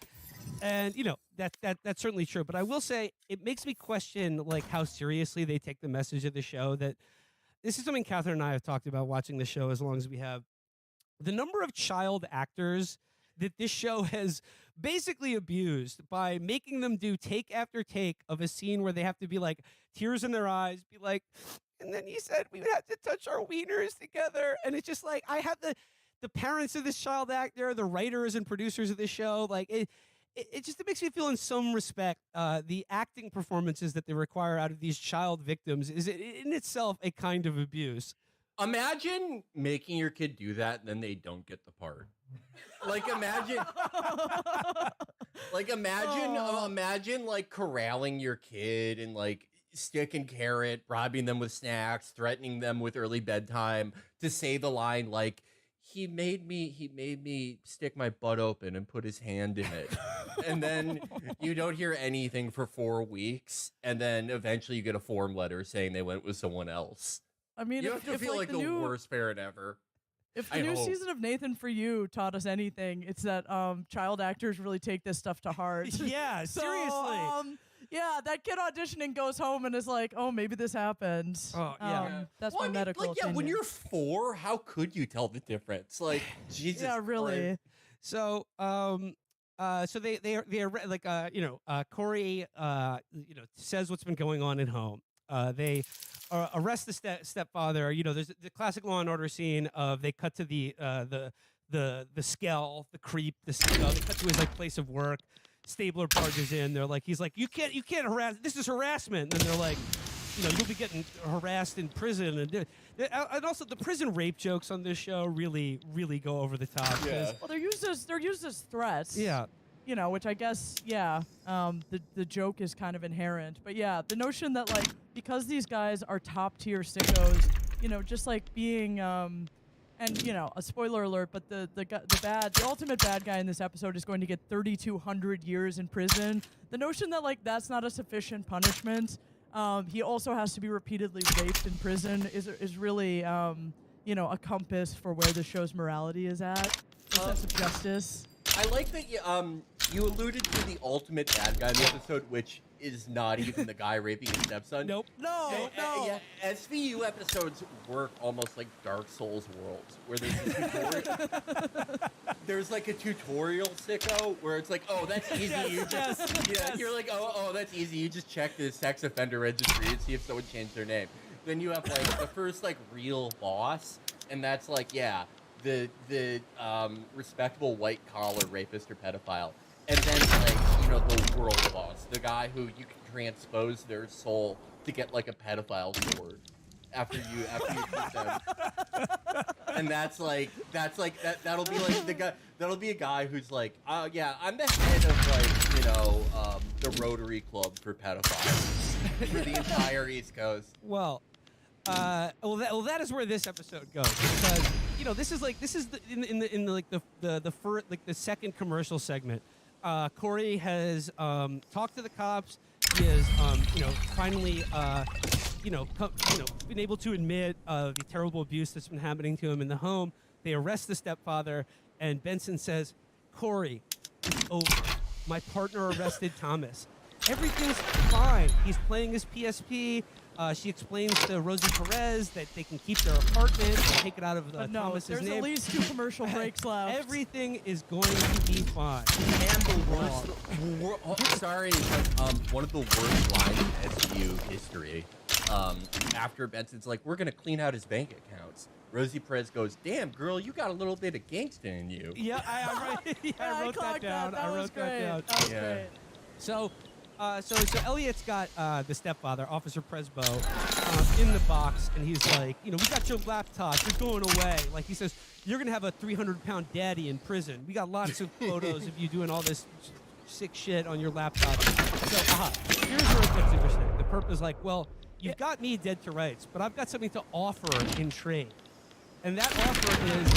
And that's certainly true. But I will say it makes me question how seriously they take the message of the show. That this is something Catherine and I have talked about watching the show as long as we have. The number of child actors that this show has basically abused by making them do take after take of a scene where they have to be like tears in their eyes, be like, and then he said we would have to touch our wieners together. And it's just like, the parents of this child actor, the writers and producers of this show, like it makes me feel in some respect the acting performances that they require out of these child victims is in itself a kind of abuse. Imagine making your kid do that and then they don't get the part. Like imagine imagine like corralling your kid and like stick and carrot, robbing them with snacks, threatening them with early bedtime to say the line like, he made me stick my butt open and put his hand in it. And then you don't hear anything for 4 weeks, and then eventually you get a form letter saying they went with someone else. I mean, you have to feel like the worst parent ever. If the new season of Nathan For You taught us anything, it's that child actors really take this stuff to heart. Yeah, seriously. Yeah, that kid auditioning goes home and is like, "Oh, maybe this happened." Oh, yeah. That's Well, my I mean, medical like, yeah, when opinion. you're 4, how could you tell the difference? Like, Jesus. Yeah, really. So, so they like Corey says what's been going on at home. They arrest the stepfather. You know, there's the classic Law and Order scene of they cut to the skell, the creep, they cut to his like place of work. Stabler barges in. They're like, he's like, you can't harass. This is harassment. And they're like, you'll be getting harassed in prison. And also the prison rape jokes on this show really, really go over the top. Yeah. Well, they're used as threats. Yeah. Which I guess, the joke is kind of inherent. But yeah, the notion that like because these guys are top tier sickos, just like being and a spoiler alert, but the ultimate bad guy in this episode is going to get 3,200 years in prison. The notion that like that's not a sufficient punishment, he also has to be repeatedly raped in prison is really a compass for where the show's morality is at. A sense of justice. I like that you alluded to the ultimate bad guy in the episode, which is not even the guy raping his stepson. Nope. No. Yeah, SVU episodes work almost like Dark Souls worlds, where there's like a tutorial sicko where it's like, oh, that's easy. You're like, oh, that's easy. You just check the sex offender registry and see if someone changed their name. Then you have like the first like real boss, and that's like, the respectable white collar rapist or pedophile. And then, like, the world boss, the guy who you can transpose their soul to get, like, a pedophile sword after you shoot them. And that'll be, like, that'll be a guy who's like, I'm the head of, like, the Rotary Club for pedophiles for the entire East Coast. Well, that is where this episode goes, because, this is the second commercial segment. Corey has talked to the cops. He has, finally, been able to admit the terrible abuse that's been happening to him in the home. They arrest the stepfather, and Benson says, "Corey, it's over. My partner arrested Thomas. Everything's fine. He's playing his PSP." She explains to Rosie Perez that they can keep their apartment and take it out of Thomas's name. There's at least 2 commercial breaks left. Everything is going to be fine. And the worst, sorry, one of the worst lines in SVU history. After Benson's like, we're gonna clean out his bank accounts. Rosie Perez goes, "Damn, girl, you got a little bit of gangsta in you." Yeah, I wrote that down. That was great. So Elliot's got the stepfather, Officer Presbo, in the box, and he's like, we got your laptop. You're going away. Like he says, you're gonna have a 300-pound daddy in prison. We got lots of photos of you doing all this sick shit on your laptop. So, here's where it gets interesting. The perp is like, well, you've got me dead to rights, but I've got something to offer in trade. And that offer is,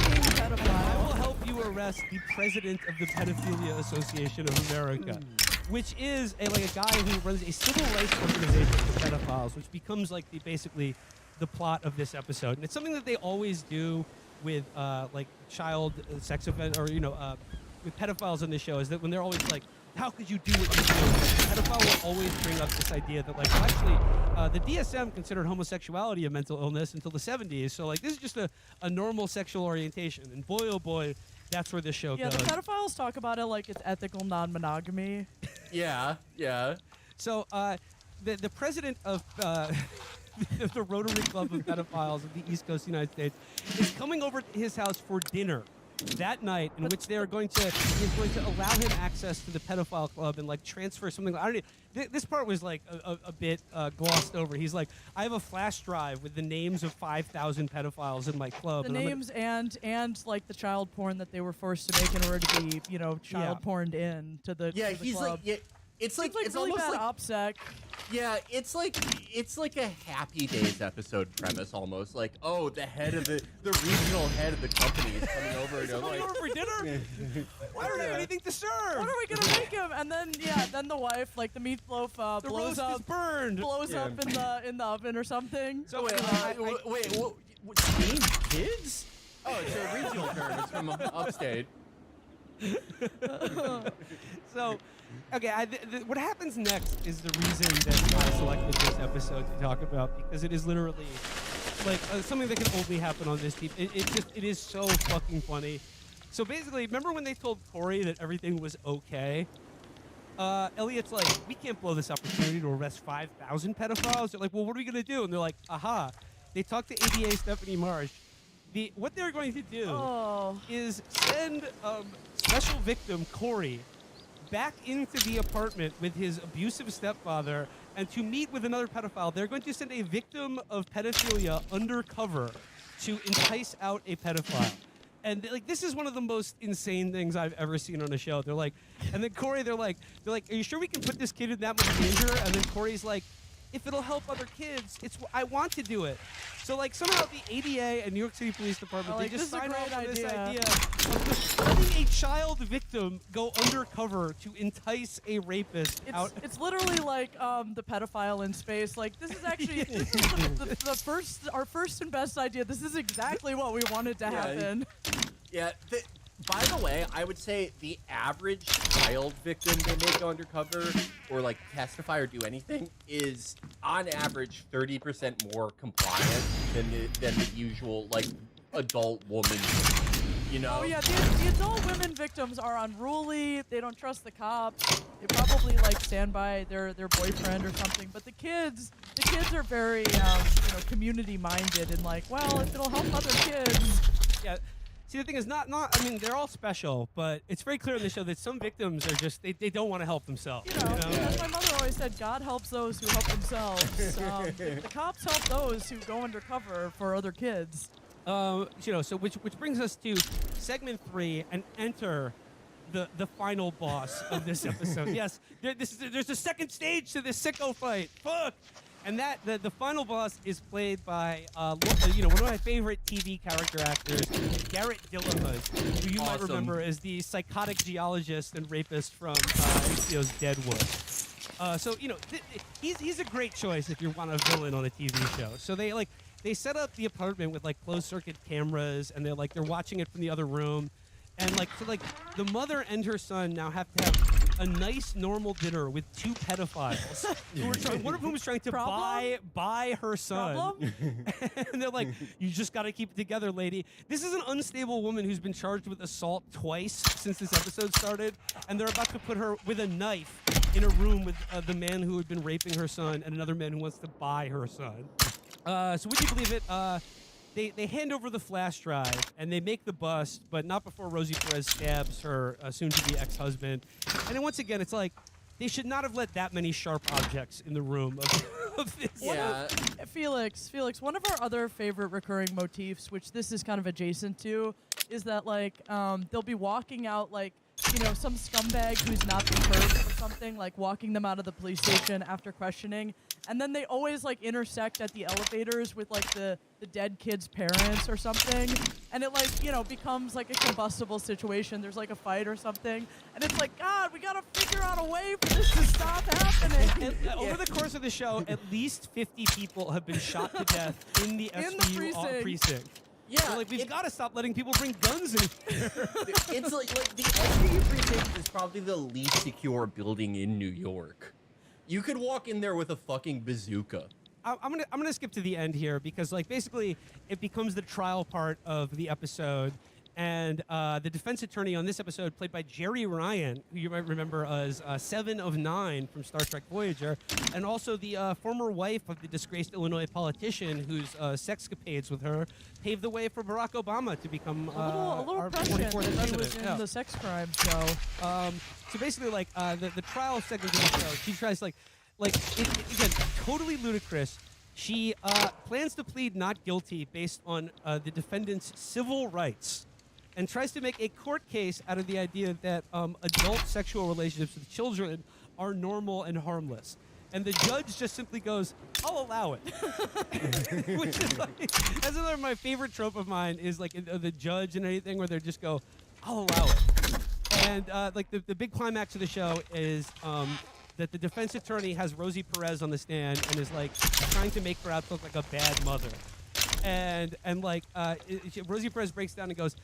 I will help you arrest the president of the Pedophilia Association of America. Which is a guy who runs a civil rights organization for pedophiles, which becomes basically the plot of this episode. And it's something that they always do with child sex offender or with pedophiles on the show, is that when they're always like, how could you do what you do? The pedophile will always bring up this idea that actually the DSM considered homosexuality a mental illness until the 70s. So this is just a normal sexual orientation. And boy, oh boy, that's where this show goes. Yeah, the pedophiles talk about it like it's ethical non-monogamy. Yeah. So the president of the Rotary Club of Pedophiles of the East Coast of the United States is coming over to his house for dinner that night in which they're going to allow him access to the pedophile club and like transfer something. I don't know. This part was like a bit glossed over. He's like, I have a flash drive with the names of 5,000 pedophiles in my club. The names and like the child porn that they were forced to make in order to be, you know, child porned in to the to the he's club. like it's like Seems it's really almost bad like OPSEC. Yeah, it's like a Happy Days episode premise almost. Like, oh, the regional head of the company is coming over and coming over for dinner. Why don't I have anything to serve? What are we gonna make him? And then then the wife, like the meatloaf, The blows roast up, is burned. blows up in the oven or something. So wait, what, steamed kids? Oh, it's a regional term. It's from upstate. So, okay, what happens next is the reason that I selected this episode to talk about, because it is literally like something that can only happen on this team. It is so fucking funny. So basically, remember when they told Corey that everything was okay? Elliot's like, we can't blow this opportunity to arrest 5,000 pedophiles. They're like, well, what are we gonna do? And they're like, aha. They talked to ADA Stephanie Marsh. What they're going to do is send special victim Corey back into the apartment with his abusive stepfather and to meet with another pedophile. They're going to send a victim of pedophilia undercover to entice out a pedophile. And like, this is one of the most insane things I've ever seen on a show. They're like, and then Corey, they're like, are you sure we can put this kid in that much danger? And then Corey's like, if it'll help other kids, I want to do it. So like somehow the ADA and New York City Police Department, they just signed off on this idea of just letting a child victim go undercover to entice a rapist out. It's literally like the pedophile in space. Like this is actually our first and best idea. This is exactly what we wanted to happen. Yeah. By the way, I would say the average child victim they make go undercover or like testify or do anything is on average 30% more compliant than the usual like adult woman. You know? Oh yeah, the adult women victims are unruly. They don't trust the cops. They probably like stand by their boyfriend or something. But the kids are very community minded and like, well, if it'll help other kids. Yeah. See, the thing is, I mean, they're all special, but it's very clear in the show that some victims are just, they don't want to help themselves. You know? As my mother always said, God helps those who help themselves. The cops help those who go undercover for other kids. So which brings us to segment 3 and enter the final boss of this episode. Yes, there's a second stage to this sicko fight. Fuck! And the final boss is played by one of my favorite TV character actors, Garrett Dillahunt, who you might remember as the psychotic geologist and rapist from HBO's Deadwood. So he's a great choice if you want a villain on a TV show. So they set up the apartment with like closed circuit cameras, and they're watching it from the other room. And the mother and her son now have to have a nice normal dinner with 2 pedophiles. One of whom is trying to buy her son. And they're like, you just got to keep it together, lady. This is an unstable woman who's been charged with assault twice since this episode started, and they're about to put her with a knife in a room with the man who had been raping her son and another man who wants to buy her son. So would you believe it? They hand over the flash drive and they make the bust, but not before Rosie Perez stabs her soon-to-be ex-husband. And then once again, it's like they should not have let that many sharp objects in the room of this. Yeah. Felix, one of our other favorite recurring motifs, which this is kind of adjacent to, is that they'll be walking out some scumbag who's not been hurt or something, walking them out of the police station after questioning. And then they always intersect at the elevators with the dead kid's parents or something. And it becomes a combustible situation. There's a fight or something. And it's God, we gotta figure out a way for this to stop happening. And over the course of the show, at least 50 people have been shot to death in the SVU precinct. Yeah, we've got to stop letting people bring guns in here. It's the SVU precinct is probably the least secure building in New York. You could walk in there with a fucking bazooka. I'm gonna skip to the end here because basically it becomes the trial part of the episode, And the defense attorney on this episode, played by Jerry Ryan, who you might remember as 7 of 9 from Star Trek Voyager, and also the former wife of the disgraced Illinois politician whose sexcapades with her paved the way for Barack Obama to become a little our prescient 44th that he president. was in Yeah. the sex crime show. So basically, like the trial segment of the show, she tries again, totally ludicrous. She plans to plead not guilty based on the defendant's civil rights, and tries to make a court case out of the idea that adult sexual relationships with children are normal and harmless. And the judge just simply goes, "I'll allow it," which is like, that's another my favorite trope of mine is like the judge and anything where they just go, "I'll allow it." And like the big climax of the show is that the defense attorney has Rosie Perez on the stand and is like trying to make her out to look like a bad mother. And Rosie Perez breaks down and goes,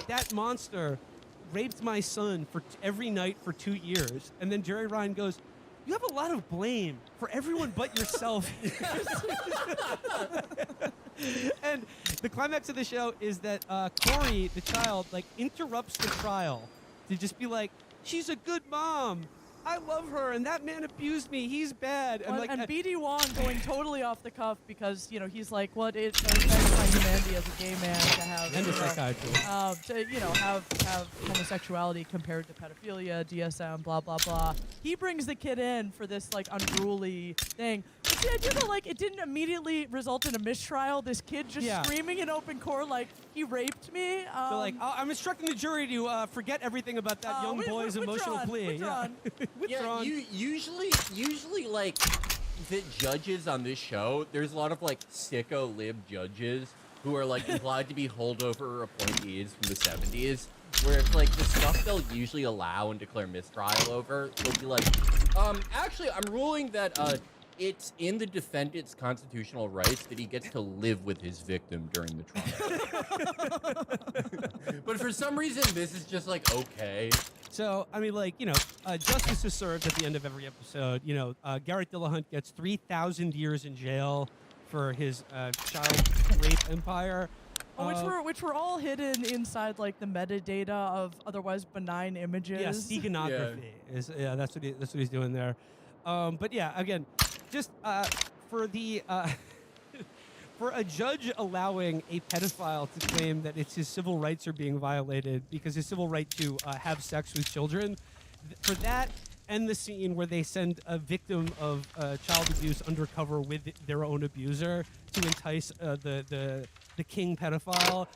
"That monster raped my son every night for 2 years." And then Jerry Ryan goes, "You have a lot of blame for everyone but yourself." And the climax of the show is that Corey, the child, like interrupts the trial to just be like, "She's a good mom. I love her, and that man abused me. He's bad." And And BD Wong going totally off the cuff because he's like, "What it affects my humanity as a gay man to have And a psychiatrist. have homosexuality compared to pedophilia, DSM, blah blah blah." He brings the kid in for this like unruly thing. But the idea that like it didn't immediately result in a mistrial. This kid just screaming in open court like he raped me. They're like, I'm instructing the jury to forget everything about that young boy's emotional plea. Withdrawn. Withdrawn. Yeah, usually like the judges on this show, there's a lot of like sicko lib judges who are like implied to be holdover appointees from the 70s, where it's like the stuff they'll usually allow and declare mistrial over, they'll be like, actually, I'm ruling that it's in the defendant's constitutional rights that he gets to live with his victim during the trial. But for some reason, this is just like, okay. So, I mean, like, justice is served at the end of every episode. Garrett Dillahunt gets 3,000 years in jail for his child rape empire. Which were all hidden inside like the metadata of otherwise benign images. Yeah, steganography is that's what he's doing there. But yeah, again, just for the for a judge allowing a pedophile to claim that it's his civil rights are being violated because his civil right to have sex with children, for that and the scene where they send a victim of child abuse undercover with their own abuser to entice the king pedophile,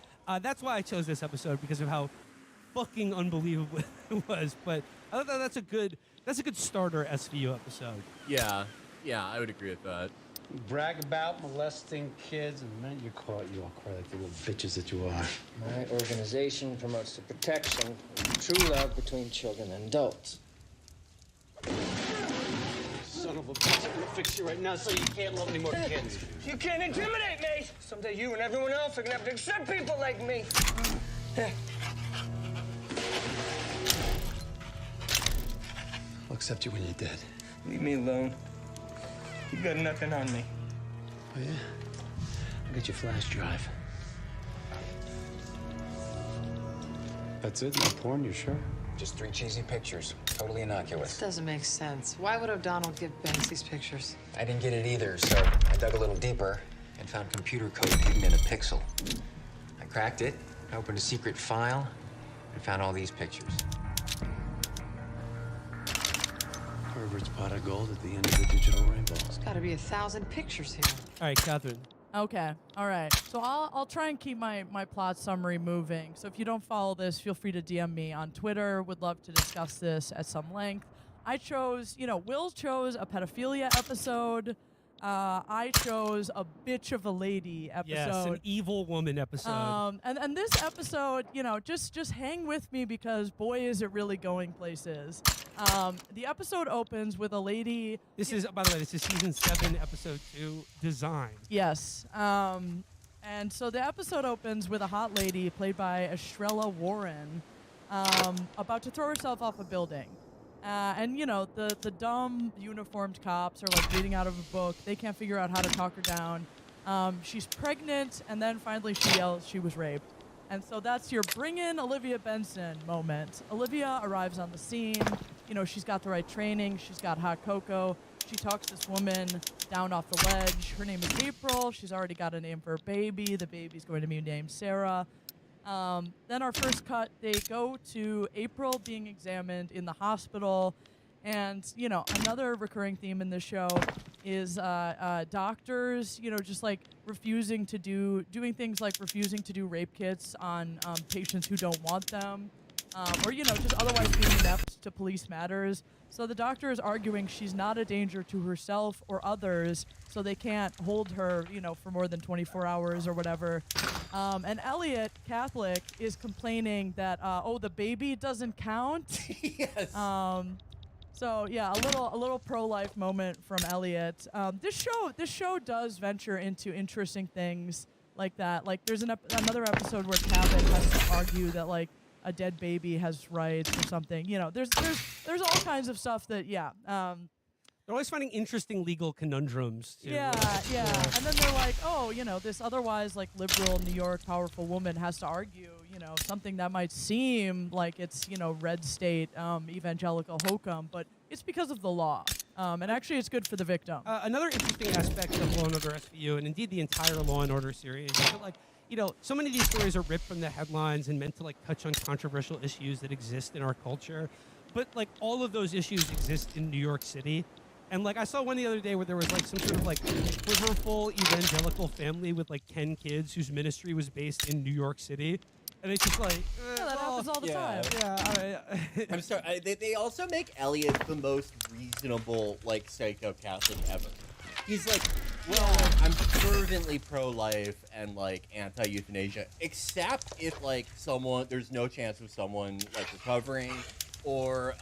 that's why I chose this episode, because of how fucking unbelievable it was. But I thought that's a good starter SVU episode. Yeah, I would agree with that. Brag about molesting kids, and the minute you're caught, you all cry like the little bitches that you are. My organization promotes the protection of true love between children and adults. Son of a bitch, I'm gonna fix you right now so you can't love any more kids. You can't intimidate me! Someday you and everyone else are gonna have to accept people like me. I'll accept you when you're dead. Leave me alone. You got nothing on me. Oh, yeah? I'll get your flash drive. That's it? No porn, you sure? Just 3 cheesy pictures. Totally innocuous. This doesn't make sense. Why would O'Donnell give Banks these pictures? I didn't get it either, so I dug a little deeper and found computer code hidden in a pixel. I cracked it, opened a secret file, and found all these pictures. Herbert's pot of gold at the end of the digital rainbow. There's got to be 1,000 pictures here. All right, Catherine. Okay. All right. So I'll try and keep my plot summary moving. So if you don't follow this, feel free to DM me on Twitter. Would love to discuss this at some length. I chose, Will chose a pedophilia episode. I chose a bitch of a lady episode. Yes, an evil woman episode. And this episode, just hang with me because boy is it really going places. The episode opens with a lady. This is, by the way, this is season 7, episode 2, Design. Yes. And so the episode opens with a hot lady played by Estrella Warren about to throw herself off a building. And the dumb uniformed cops are like reading out of a book. They can't figure out how to talk her down. She's pregnant, and then finally she yells she was raped. And so that's your bring in Olivia Benson moment. Olivia arrives on the scene. You know, she's got the right training. She's got hot cocoa. She talks this woman down off the ledge. Her name is April. She's already got a name for her baby. The baby's going to be named Sarah. Then our first cut, they go to April being examined in the hospital. And, you know, another recurring theme in this show is doctors, you know, just like doing things like refusing to do rape kits on patients who don't want them. Or, you know, just otherwise being inept to police matters. So the doctor is arguing she's not a danger to herself or others, so they can't hold her, you know, for more than 24 hours or whatever. And Elliot, Catholic, is complaining that, the baby doesn't count. Yes. So yeah, a little pro-life moment from Elliot. This show does venture into interesting things like that. Like there's another episode where Cabot has to argue that like a dead baby has rights or something. You know, there's all kinds of stuff that they're always finding interesting legal conundrums. Yeah. And then they're like, oh, you know, this otherwise like liberal New York powerful woman has to argue, you know, something that might seem like it's, you know, red state evangelical hokum, but it's because of the law. And actually it's good for the victim. Another interesting aspect of Law & Order SVU, and indeed the entire Law & Order series, is that, like, you know, so many of these stories are ripped from the headlines and meant to like touch on controversial issues that exist in our culture. But like all of those issues exist in New York City. And like I saw one the other day where there was like some sort of like quiverful evangelical family with like 10 kids whose ministry was based in New York City. And it's just like, that happens all the time. Yeah, I'm sorry. They also make Elliot the most reasonable, like, psycho Catholic ever. He's like, well, I'm fervently pro-life and like anti-euthanasia, except if like there's no chance of someone like recovering, or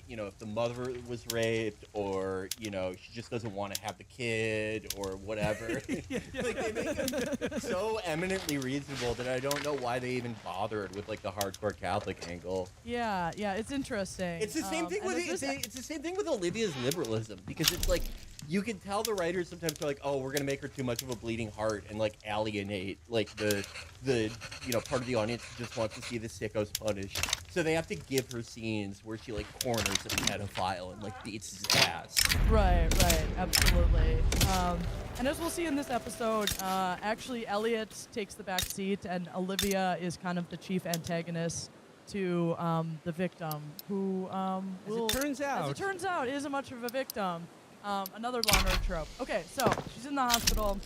you know, if the mother was raped, or you know, she just doesn't want to have the kid, or whatever. Like they make it so eminently reasonable that I don't know why they even bothered with like the hardcore Catholic angle. Yeah, it's interesting. It's the same thing with it's the same thing with Olivia's liberalism, because it's like you can tell the writers sometimes are like, oh, we're gonna make her too much of a bleeding heart and like alienate like the you know, part of the audience who just wants to see the sickos punished. So they have to give her scenes where she like corners a pedophile and like beats his ass. Right, absolutely. And as we'll see in this episode, actually Elliot takes the back seat, and Olivia is kind of the chief antagonist to the victim, who as it turns out, isn't much of a victim. Another Law & Order trope. Okay, so she's in the hospital.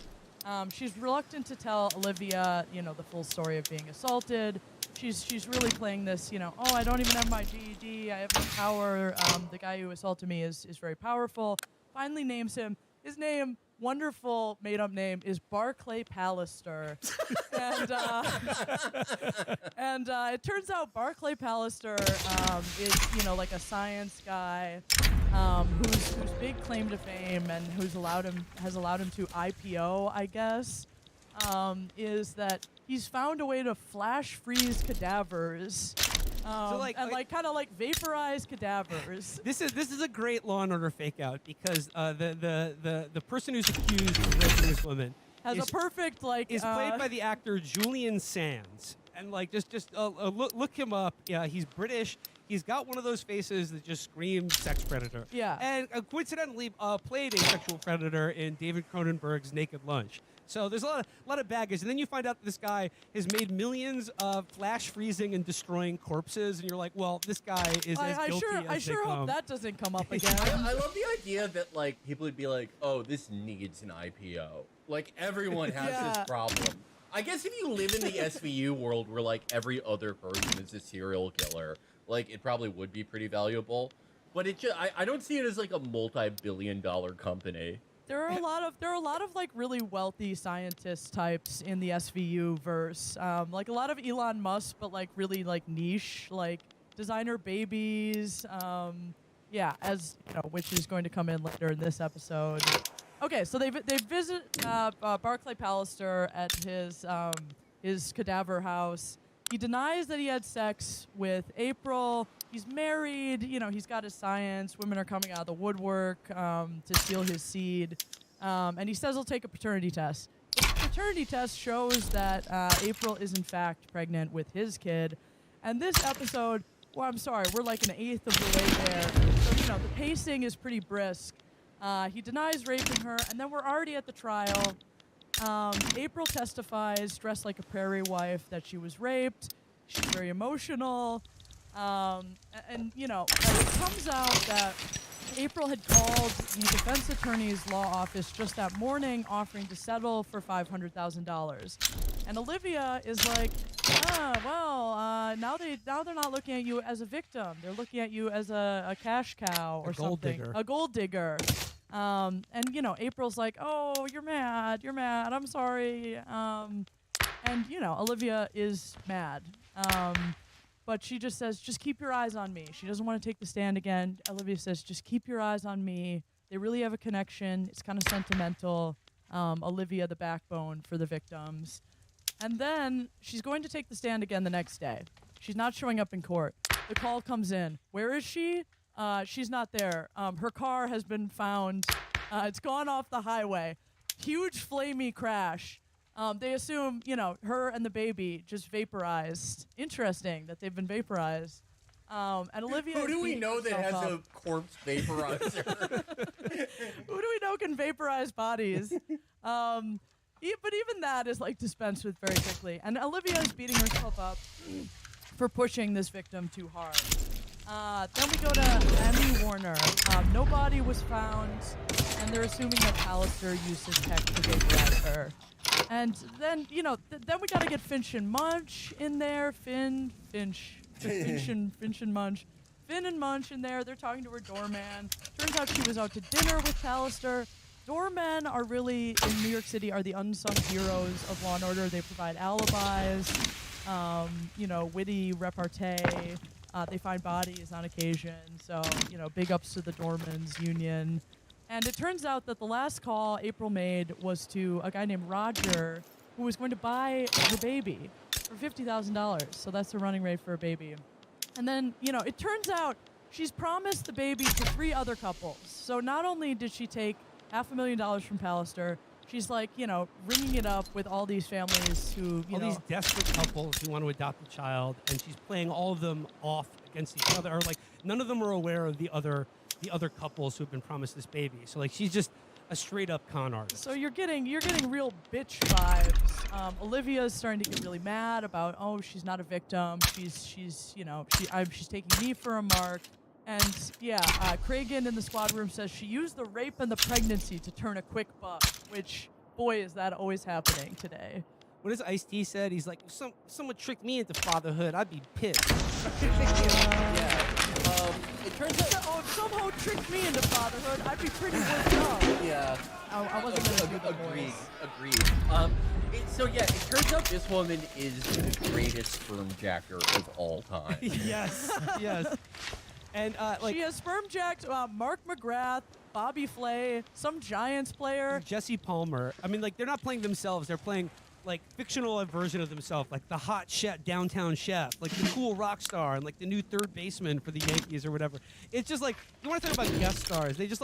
She's reluctant to tell Olivia, you know, the full story of being assaulted. She's really playing this, you know, oh, I don't even have my GED. I have no power. The guy who assaulted me is very powerful. Finally names him. His name, wonderful made-up name, is Barclay Pallister. And it turns out Barclay Pallister is, you know, like a science guy whose big claim to fame and has allowed him to IPO, I guess, is that he's found a way to flash freeze cadavers. Kind of vaporize cadavers. This is a great Law & Order fake out, because the person who's accused of raping this woman has a perfect is played by the actor Julian Sands, and like just look him up. Yeah, he's British. He's got one of those faces that just screams sex predator. Yeah, and coincidentally played a sexual predator in David Cronenberg's Naked Lunch. So there's a lot of baggage, and then you find out that this guy has made millions of flash freezing and destroying corpses, and you're like, well, this guy is as guilty as I sure hope that doesn't come up again. I love the idea that like people would be like, oh, this needs an IPO. Like everyone has this problem. I guess if you live in the SVU world where like every other person is a serial killer, like it probably would be pretty valuable. But it just, I don't see it as like a multi-billion-dollar company. There are a lot of like really wealthy scientist types in the SVU verse, like a lot of Elon Musk, but like really like niche, like designer babies. As you know, which is going to come in later in this episode. Okay, so they visit Barclay Pallister at his cadaver house. He denies that he had sex with April. He's married, you know, he's got his science. Women are coming out of the woodwork to steal his seed. And he says he'll take a paternity test. paternity test shows that April is in fact pregnant with his kid. And this episode, well, I'm sorry, we're like an eighth of the way there. So, you know, the pacing is pretty brisk. He denies raping her, and then we're already at the trial. April testifies, dressed like a prairie wife, that she was raped. She's very emotional. And you know, it comes out that April had called the defense attorney's law office just that morning offering to settle for $500,000. And Olivia is like, now they're not looking at you as a victim. They're looking at you as a cash cow or gold something. digger. A gold digger. And you know, April's like, oh, you're mad, I'm sorry. And you know, Olivia is mad. But she just says, just keep your eyes on me. She doesn't want to take the stand again. Olivia says, just keep your eyes on me. They really have a connection. It's kind of sentimental. Olivia, the backbone for the victims. And then she's going to take the stand again the next day. She's not showing up in court. The call comes in. Where is she? She's not there. Her car has been found. It's gone off the highway. Huge flamey crash. They assume, you know, her and the baby just vaporized. Interesting that they've been vaporized. And Olivia. Who do we know that has a corpse vaporizer? Who do we know can vaporize bodies? But even that is like dispensed with very quickly. And Olivia is beating herself up for pushing this victim too hard. Then we go to Emmy Warner. No body was found, and they're assuming that Pallister used his tech to vaporize her. And then, you know, then we gotta get Finch and Munch in there. Finch and Munch. Finn and Munch in there. They're talking to her doorman. Turns out she was out to dinner with Pallister. Doormen are really, in New York City, are the unsung heroes of Law & Order. They provide alibis, you know, witty repartee. They find bodies on occasion. So, you know, big ups to the doormen's union. And it turns out that the last call April made was to a guy named Roger, who was going to buy her baby for $50,000. So that's the running rate for a baby. And then, you know, it turns out she's promised the baby to 3 other couples. So not only did she take $500,000 from Pallister, she's like, you know, ringing it up with all these families who, you know, these desperate couples who want to adopt a child, and she's playing all of them off against each other. Or like none of them are aware of the other couples who've been promised this baby. So like she's just a straight up con artist. So you're getting real bitch vibes. Olivia's starting to get really mad about, oh, she's not a victim. She's you know, she's taking me for a mark. And yeah, Cragen in the squad room says she used the rape and the pregnancy to turn a quick buck, which, boy, is that always happening today. What does Ice-T said? He's like, someone tricked me into fatherhood, I'd be pissed. It turns out. Oh, if somehow tricked me into fatherhood, I'd be pretty worked up. Yeah. I wasn't going to do the Agreed. voice. Agreed. So yeah, it turns out this woman is the greatest sperm jacker of all time. Yes. And like she has sperm jacked Mark McGrath, Bobby Flay, some Giants player, Jesse Palmer. I mean, like they're not playing themselves; they're playing like fictional version of themselves, like the hot chef, downtown chef, like the cool rock star, and like the new third baseman for the Yankees or whatever. It's just like you want to talk about guest stars. They get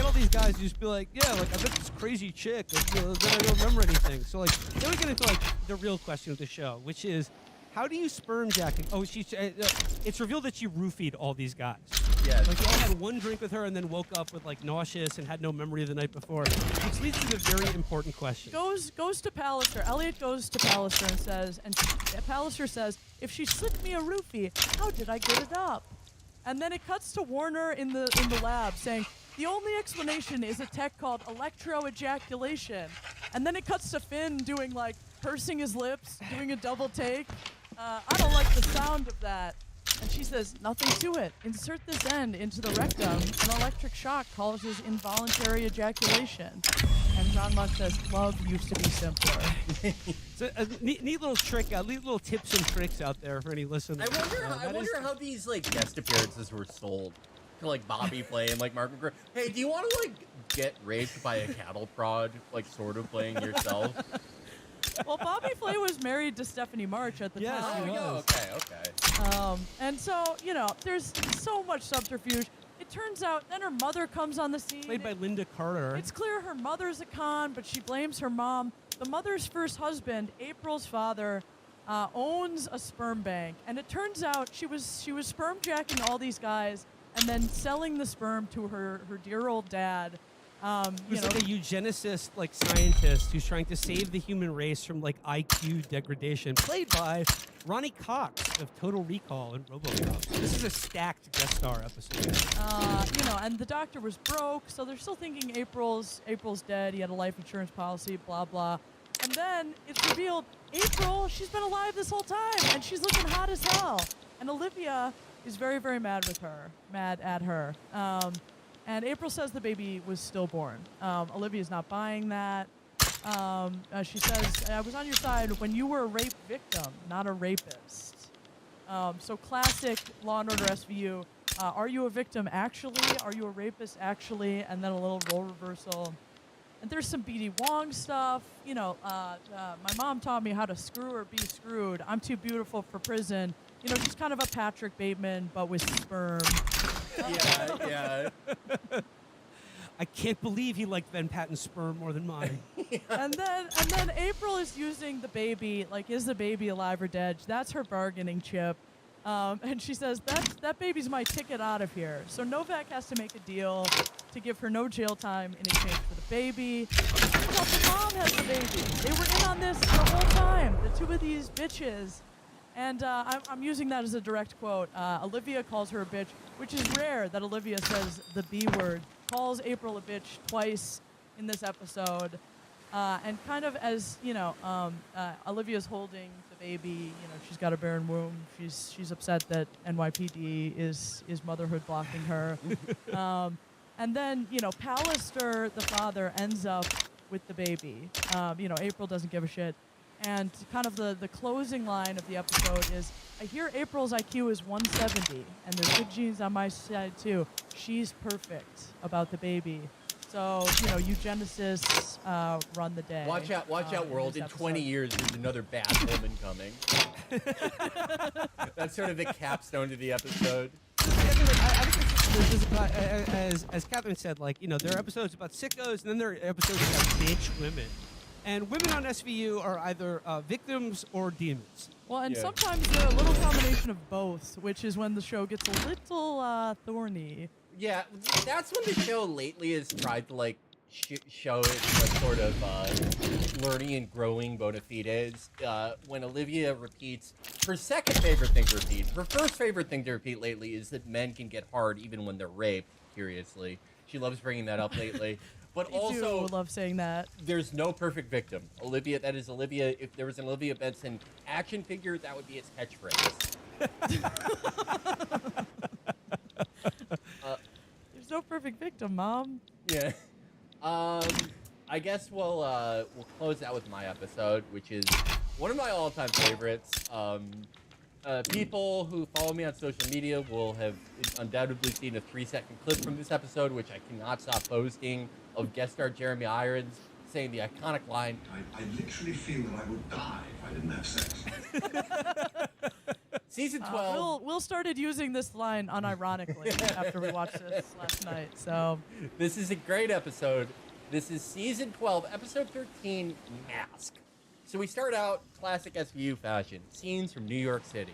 all these guys who just be like, yeah, like I met this crazy chick, like, you know, then I don't remember anything. So like then we get into like the real question of the show, which is, how do you sperm jack? Oh, it's revealed that she roofied all these guys. Yeah. Like they all had one drink with her and then woke up with like nauseous and had no memory of the night before. Which leads to the very important question. Goes to Pallister. Elliot goes to Pallister and says, Pallister says, if she slipped me a roofie, how did I get it up? And then it cuts to Warner in the lab saying, the only explanation is a tech called electroejaculation. And then it cuts to Finn doing like pursing his lips, doing a double take. I don't like the sound of that. And she says, nothing to it. Insert this end into the rectum. An electric shock causes involuntary ejaculation. And John Munch says, love used to be simpler. So a neat little trick, neat little tips and tricks out there for any listeners. I wonder how these like guest appearances were sold to like Bobby Flay and like Mark McGrath. Hey, do you want to like get raped by a cattle prod, like sort of playing yourself? Well, Bobby Flay was married to Stephanie March at the time. Okay. And so, you know, there's so much subterfuge. It turns out then her mother comes on the scene. Played by Linda Carter. It's clear her mother's a con, but she blames her mom. the mother's first husband, April's father, owns a sperm bank, and it turns out she was sperm jacking all these guys and then selling the sperm to her dear old dad. He's like a eugenicist, like scientist who's trying to save the human race from like IQ degradation, played by Ronnie Cox of Total Recall and RoboCop. This is a stacked guest star episode. And the doctor was broke, so they're still thinking April's dead. He had a life insurance policy, blah blah. And then it's revealed April, she's been alive this whole time, and she's looking hot as hell. And Olivia is very, very mad at her. And April says the baby was stillborn. Olivia's not buying that. She says, I was on your side when you were a rape victim, not a rapist. So classic Law & Order SVU. Are you a victim actually? Are you a rapist actually? And then a little role reversal. And there's some B.D. Wong stuff. My mom taught me how to screw or be screwed. I'm too beautiful for prison. She's kind of a Patrick Bateman, but with sperm. Yeah. I can't believe he liked Ben Patton's sperm more than mine. And then April is using the baby, like, is the baby alive or dead? That's her bargaining chip. And she says, that baby's my ticket out of here. So Novak has to make a deal to give her no jail time in exchange for the baby. The mom has the baby. They were in on this the whole time, the two of these bitches. And I'm using that as a direct quote. Olivia calls her a bitch, which is rare that Olivia says the B word. Calls April a bitch twice in this episode. And kind of as, Olivia's holding the baby, she's got a barren womb. She's upset that NYPD is motherhood blocking her. And then, Pallister, the father, ends up with the baby. April doesn't give a shit. And kind of the closing line of the episode is, I hear April's IQ is 170, and there's good genes on my side too. She's perfect about the baby. So, eugenicists run the day. Watch out, world. In 20 years, there's another bad woman coming. That's sort of the capstone to the episode. As Catherine said, there are episodes about sickos, and then there are episodes about bitch women. And women on SVU are either victims or demons. Well, and sometimes they're a little combination of both, which is when the show gets a little thorny. Yeah, that's when the show lately has tried to show its sort of learning and growing bona fides. When Olivia repeats her second favorite thing to repeat, her first favorite thing to repeat lately is that men can get hard even when they're raped. Curiously, she loves bringing that up lately. But I also, do love saying that. There's no perfect victim. Olivia, that is Olivia. If there was an Olivia Benson action figure, that would be its catchphrase. There's no perfect victim, Mom. Yeah. I guess we'll close out with my episode, which is one of my all-time favorites. People who follow me on social media will have undoubtedly seen a 3-second clip from this episode, which I cannot stop posting, of guest star Jeremy Irons saying the iconic line, I literally feel that I would die if I didn't have sex. Season 12. Will started using this line unironically after we watched this last night. So this is a great episode. This is season 12, episode 13, Mask. So we start out classic SVU fashion, scenes from New York City.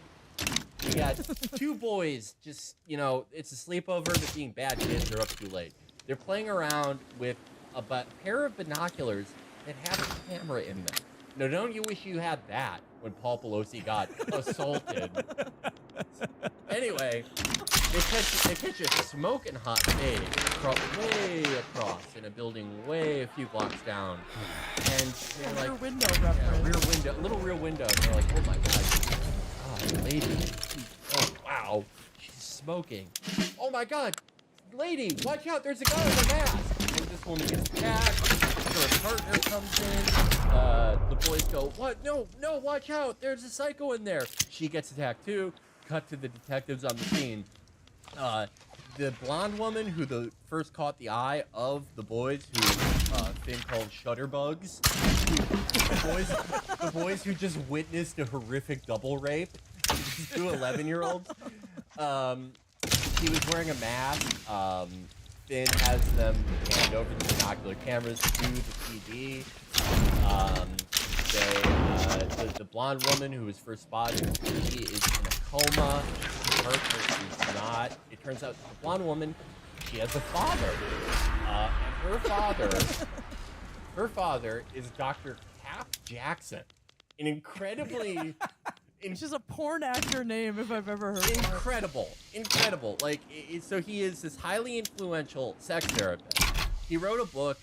We got two boys, just, it's a sleepover, they're being bad kids, they're up too late. They're playing around with a pair of binoculars that have a camera in them. Now, don't you wish you had that when Paul Pelosi got assaulted? Anyway, they catch a smoking hot fade way across in a building way a few blocks down. And they're like, rear window reference. Little rear window. And they're like, oh my god, oh, lady. Oh, wow, she's smoking. Oh my god, lady, watch out, there's a guy with a mask. And this woman gets attacked. Her partner comes in. The boys go, what? No, watch out. There's a psycho in there. She gets attacked too. Cut to the detectives on the scene. The blonde woman who first caught the eye of the boys, who Finn called shutterbugs. The boys who just witnessed a horrific double rape. Two 11-year-olds. He was wearing a mask. Finn has them hand over the binocular cameras to the PD. The blonde woman who was first spotted, she is in a coma. Her partner is not. It turns out the blonde woman, she has a father. And her father is Dr. Cap Jackson. An incredibly... It's just a porn actor name if I've ever heard Incredible. Like, so he is this highly influential sex therapist. He wrote a book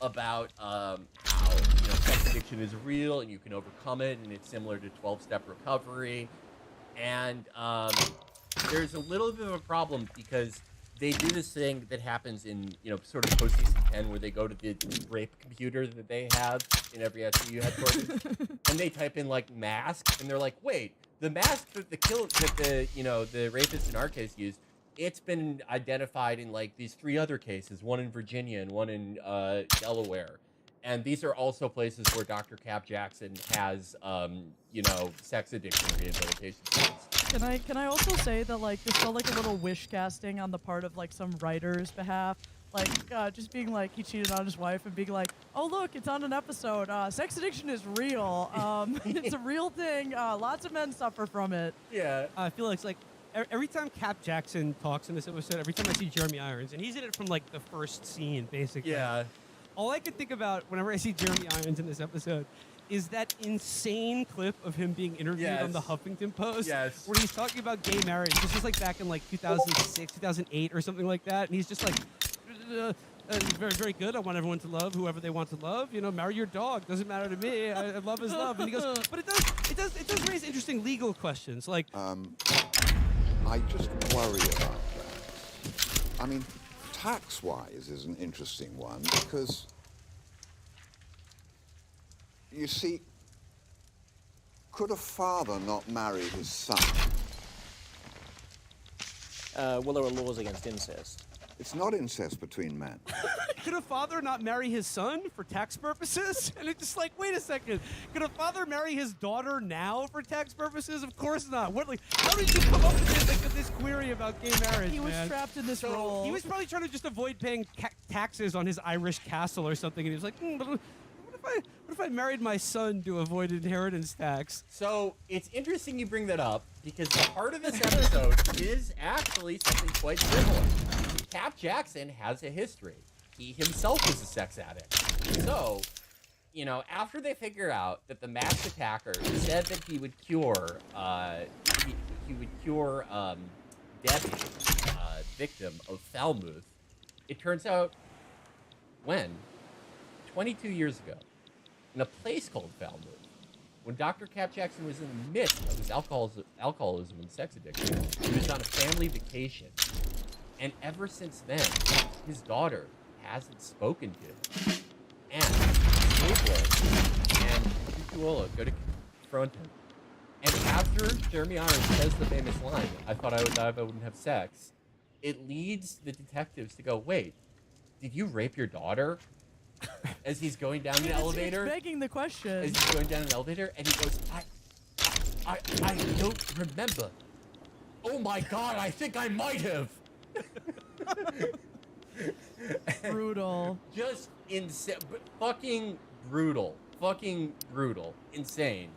about how, sex addiction is real and you can overcome it, and it's similar to 12-step recovery. And there's a little bit of a problem because they do this thing that happens in, sort of post-season 10 where they go to the rape computer that they have in every SVU headquarters, and they type in, like, mask, and they're like, wait, the mask that the rapist in our case used, it's been identified in, like, these 3 other cases, one in Virginia and one in Delaware. And these are also places where Dr. Cap Jackson has, sex addiction rehabilitation clinics. Can I also say that, like, this felt like a little wish casting on the part of, like, some writer's behalf? Like, just being like, he cheated on his wife and being like, oh, look, it's on an episode. Sex addiction is real. It's a real thing. Lots of men suffer from it. Yeah. I feel like it's like every time Cap Jackson talks in this episode, every time I see Jeremy Irons, and he's in it from, like, the first scene, basically. Yeah. All I can think about whenever I see Jeremy Irons in this episode is that insane clip of him being interviewed on the Huffington Post, where he's talking about gay marriage. This is like back in like 2006, 2008 or something like that, and he's just like, very, very good. I want everyone to love whoever they want to love. Marry your dog. Doesn't matter to me. Love is love. And he goes, but it does raise interesting legal questions. Like, I just worry about that. I mean, tax-wise is an interesting one because, you see, could a father not marry his son? Well, there are laws against incest. It's not incest between men. could a father not marry his son for tax purposes? And it's just like, wait a second. Could a father marry his daughter now for tax purposes? Of course not. What, like, how did you come up with this query about gay marriage, He was man? trapped in this role. He was probably trying to just avoid paying taxes on his Irish castle or something, and he was like, but what if I married my son to avoid inheritance tax? So it's interesting you bring that up because the heart of this episode is actually something quite similar. Cap Jackson has a history. He himself was a sex addict. So, you know, after they figure out that the masked attacker said that he would cure, Debbie, victim of Falmouth, it turns out, 22 years ago, in a place called Falmouth, when Dr. Cap Jackson was in the midst of his alcoholism and sex addiction, he was on a family vacation. And ever since then, his daughter hasn't spoken to him. And Stabler and Tutuola go to confront him. And after Jeremy Irons says the famous line, "I thought I would die if I wouldn't have sex," it leads the detectives to go, "Wait, did you rape your daughter?" As he's going down the elevator. It's begging the question. As he's going down an elevator, and he goes, I don't remember. Oh my God, I think I might have. Brutal. Just insane. Fucking brutal. Insane.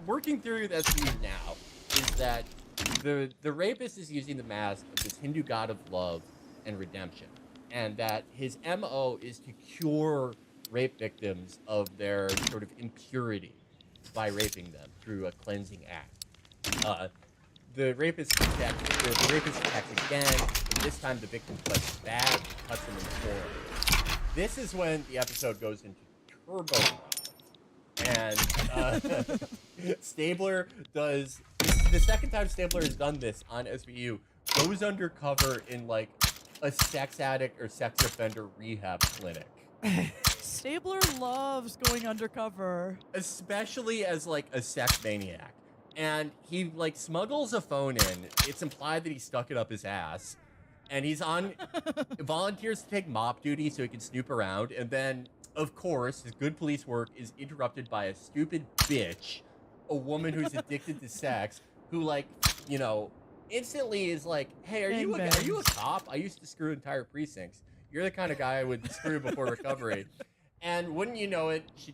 Working through that scene now is that the rapist is using the mask of this Hindu god of love and redemption, and that his MO is to cure rape victims of their sort of impurity by raping them through a cleansing act. The rapist attacks again, and this time the victim fights back, cuts him in the forearm. This is when the episode goes into turbo mode. And Stabler does, the second time Stabler has done this on SVU, goes undercover in like a sex addict or sex offender rehab clinic. Stabler loves going undercover. Especially as like a sex maniac. And he like smuggles a phone in. It's implied that he stuck it up his ass. And he's on, volunteers to take mop duty so he can snoop around. And then, of course, his good police work is interrupted by a stupid bitch, a woman who's addicted to sex, who like, you know, instantly is like, hey, are you a cop? I used to screw entire precincts. You're the kind of guy I would screw before recovery. And wouldn't you know it, she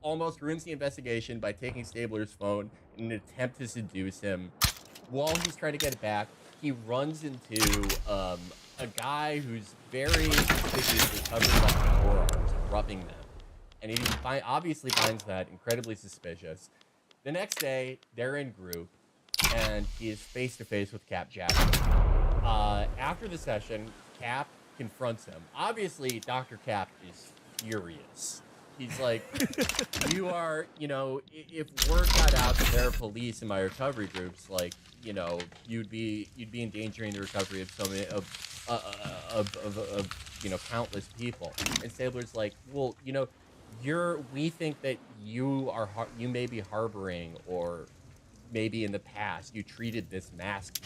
almost ruins the investigation by taking Stabler's phone in an attempt to seduce him. While he's trying to get it back, he runs into a guy who's very suspiciously covering up his forearms and rubbing them. And he obviously finds that incredibly suspicious. The next day, they're in group, and he is face-to-face with Cap Jackson. After the session, Cap confronts him. Obviously, Dr. Cap is furious. He's like, you are, if word got out that there are police in my recovery groups, like, you'd be endangering the recovery of so many of countless people. And Stabler's like, well, we think that you may be harboring, or maybe in the past you treated this mask,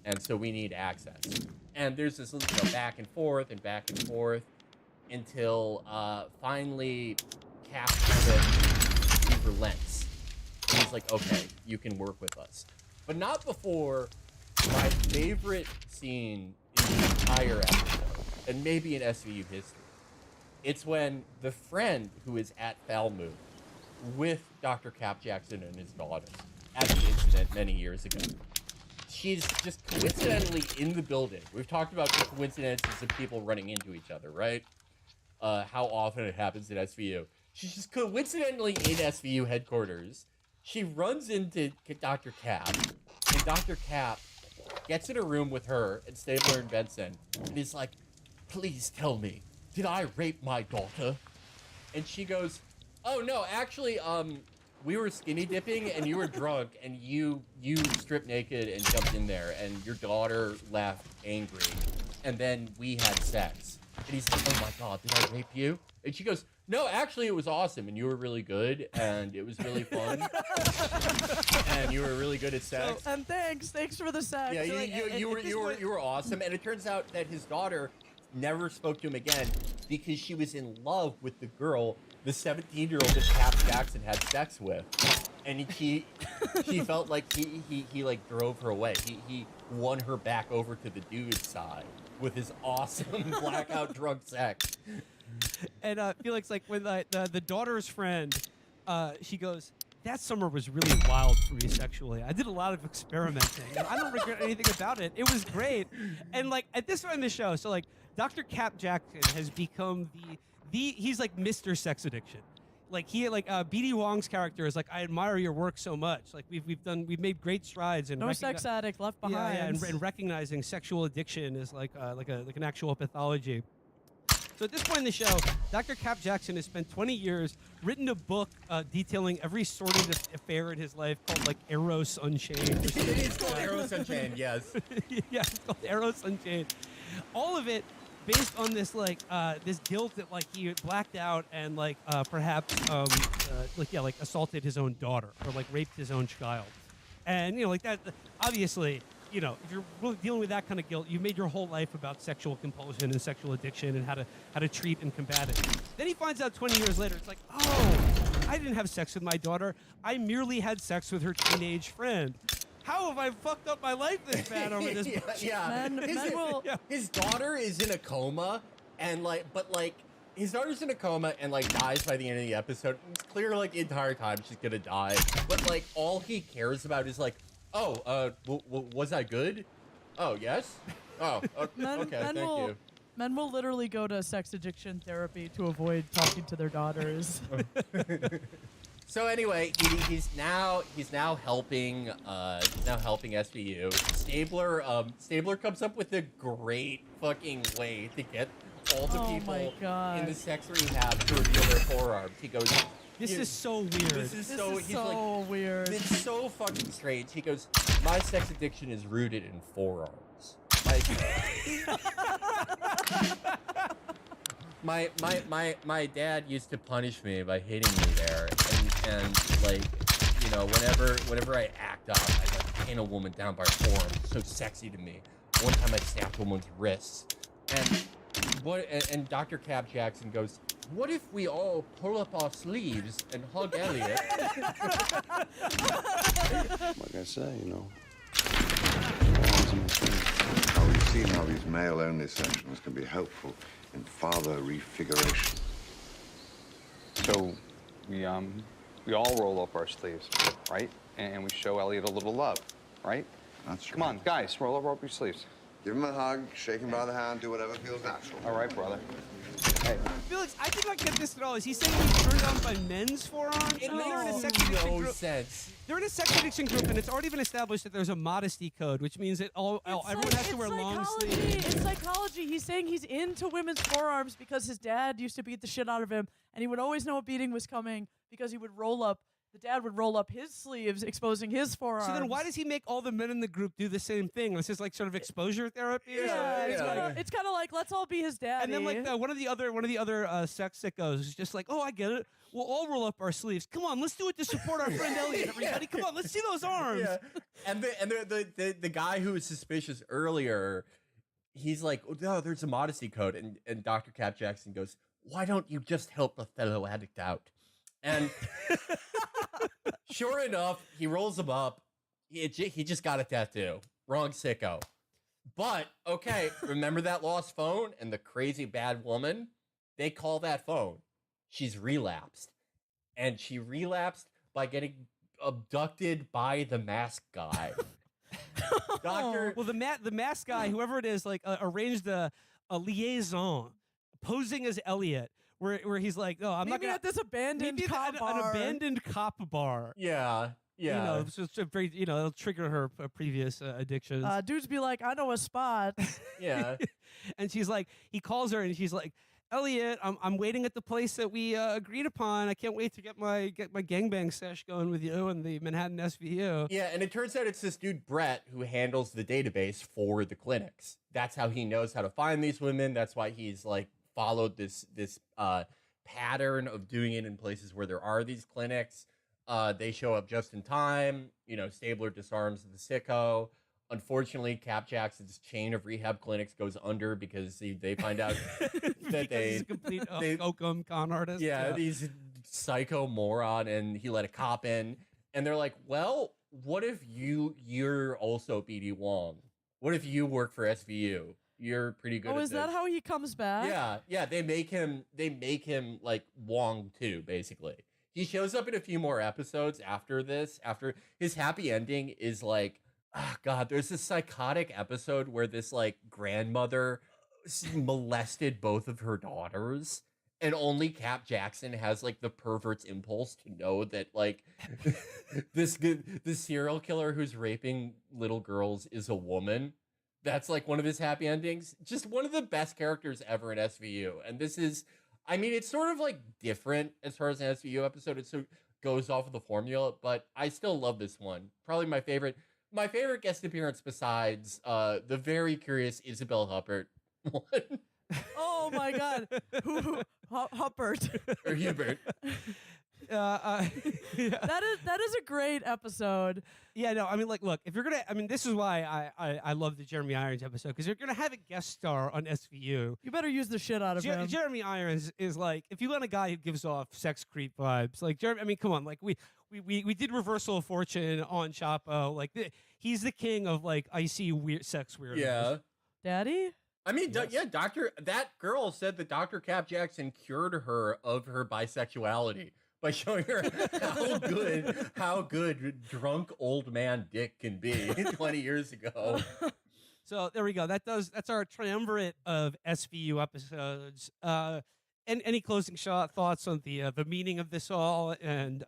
and so we need access. And there's this back and forth until finally Cap he relents. And he's like, okay, you can work with us. But not before my favorite scene in the entire episode, and maybe in SVU history. It's when the friend who is at Falmouth with Dr. Cap Jackson and his daughter at the incident many years ago. She's just coincidentally in the building. We've talked about the coincidences of people running into each other, right? How often it happens in SVU. She's just coincidentally in SVU headquarters. She runs into Dr. Cap, and Dr. Cap gets in a room with her and Stabler and Benson, and is like, please tell me, did I rape my daughter? And she goes, oh no, actually, we were skinny dipping and you were drunk and you stripped naked and jumped in there and your daughter left angry and then we had sex. And he's like, oh my God, did I rape you? And she goes, no, actually it was awesome and you were really good and it was really fun and you were really good at sex. So, and thanks for the sex. Yeah, you were awesome. And it turns out that his daughter never spoke to him again because she was in love with the girl, the 17-year-old that Cap Jackson had sex with, and she felt like he like drove her away. He won her back over to the dude's side with his awesome blackout drunk sex. And Felix, like when the daughter's friend, she goes, that summer was really wild for me sexually. I did a lot of experimenting, and I don't regret anything about it. It was great. And like at this point in the show, so like Dr. Cap Jackson has become he's like Mr. Sex Addiction. Like BD Wong's character is like, I admire your work so much. Like we've made great strides in no sex addict left behind. Yeah, and recognizing sexual addiction is like an actual pathology. So at this point in the show, Dr. Cap Jackson has spent 20 years, written a book detailing every sordid affair in his life called like Eros Unchained. It's called Eros Unchained, yes. Yeah, it's called Eros Unchained. All of it based on this like this guilt that like he blacked out and like perhaps assaulted his own daughter or like raped his own child. And like that, obviously, if you're really dealing with that kind of guilt, you've made your whole life about sexual compulsion and sexual addiction and how to treat and combat it. Then he finds out 20 years later, it's like, oh, I didn't have sex with my daughter. I merely had sex with her teenage friend. How have I fucked up my life this bad over this? His daughter is in a coma, and his daughter's in a coma and like dies by the end of the episode. It's clear like the entire time she's gonna die, but like all he cares about is like, oh, was I good? Oh yes. Oh, okay. Thank you. Men will literally go to sex addiction therapy to avoid talking to their daughters. So anyway, he's now helping SVU. Stabler comes up with a great fucking way to get all the people in the sex rehab to reveal their forearms. He goes, This is so weird. This is so weird. It's so fucking strange. He goes, my sex addiction is rooted in forearms. My dad used to punish me by hitting me there, and whenever I act up, I like pin a woman down by her forearm. It's so sexy to me. One time I snapped a woman's wrists, and Dr. Cap Jackson goes, what if we all pull up our sleeves and hug Elliot? Like I say, Now, we've seen how these male-only sections can be helpful in father refiguration. So we all roll up our sleeves, right? And we show Elliot a little love, right? That's true. Come on, guys, roll up your sleeves. Give him a hug, shake him by the hand, do whatever feels natural. All right, brother. Hey. Felix, I did not get this at all. Is he saying he's turned on by men's forearms? It I mean, they're in a makes sex addiction no group. sense. They're in a sex addiction group, and it's already been established that there's a modesty code, which means that everyone has to wear long sleeves. It's psychology. He's saying he's into women's forearms because his dad used to beat the shit out of him, and he would always know a beating was coming because he would roll up. The dad would roll up his sleeves, exposing his forearms. So then why does he make all the men in the group do the same thing? This is like sort of exposure therapy or something? It's kind of like, let's all be his daddy. And then like one of the other sex sickos is just like, oh, I get it. We'll all roll up our sleeves. Come on, let's do it to support our friend Elliot, everybody. Come on, let's see those arms. Yeah. And the guy who was suspicious earlier, he's like, oh, no, there's a modesty code. And Dr. Cap Jackson goes, why don't you just help a fellow addict out? And sure enough, he rolls him up. He just got a tattoo. Wrong sicko. But, okay, remember that lost phone and the crazy bad woman? They call that phone. She's relapsed. And she relapsed by getting abducted by the mask guy. Well, the mask guy, whoever it is, like arranged a liaison posing as Elliot. Where he's like, oh, I'm not Maybe gonna at this abandoned cop bar. An abandoned cop bar. Yeah. You know, so it's a very, it'll trigger her previous addictions. Dudes be like, I know a spot. Yeah. And she's like, he calls her and she's like, Elliot, I'm waiting at the place that we agreed upon. I can't wait to get my gangbang sesh going with you and the Manhattan SVU. Yeah, and it turns out it's this dude Brett who handles the database for the clinics. That's how he knows how to find these women. That's why he's like followed this pattern of doing it in places where there are these clinics. They show up just in time. You know, Stabler disarms the sicko. Unfortunately, Cap Jackson's chain of rehab clinics goes under because they find out that he's a complete Oakham con artist. Yeah, he's psycho moron, and he let a cop in. And they're like, well, what if you're also BD Wong? What if you work for SVU? You're pretty good at is that this. how he comes back? Yeah, they make him like Wong too, basically. He shows up in a few more episodes after this. After his happy ending is like, oh God, there's this psychotic episode where this like grandmother molested both of her daughters, and only Cap Jackson has like the pervert's impulse to know that like this serial killer who's raping little girls is a woman. That's like one of his happy endings. Just one of the best characters ever in SVU. And this is, I mean, it's sort of like different as far as an SVU episode. It sort of goes off of the formula, but I still love this one. Probably my favorite guest appearance besides the very curious Isabel Huppert one. Oh my God. Huppert. Or Hubert. That is a great episode. Yeah, no, I mean, like, look, if you're gonna, I mean, this is why I love the Jeremy Irons episode, because you're gonna have a guest star on SVU. You better use the shit out of him. Jeremy Irons is like, if you want a guy who gives off sex creep vibes, like Jeremy, I mean, come on, like we did Reversal of Fortune on Chapo, like he's the king of like icy weird sex weirdos. Yeah, Daddy. I mean, that girl said that Dr. Cap Jackson cured her of her bisexuality by showing her how good drunk old man dick can be 20 years ago. So there we go. That's our triumvirate of SVU episodes. And any closing thoughts on the meaning of this all? And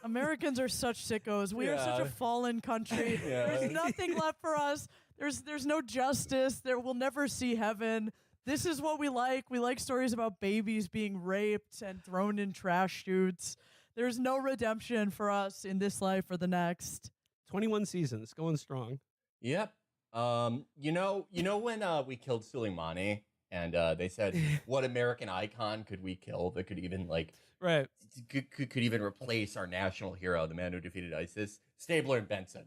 Americans are such sickos. We are such a fallen country. There's nothing left for us. There's no justice. We'll never see heaven. This is what we like. We like stories about babies being raped and thrown in trash chutes. There's no redemption for us in this life or the next. 21 seasons, going strong. Yep. You know when we killed Soleimani and they said, what American icon could we kill that could even like could even replace our national hero, the man who defeated ISIS? Stabler and Benson.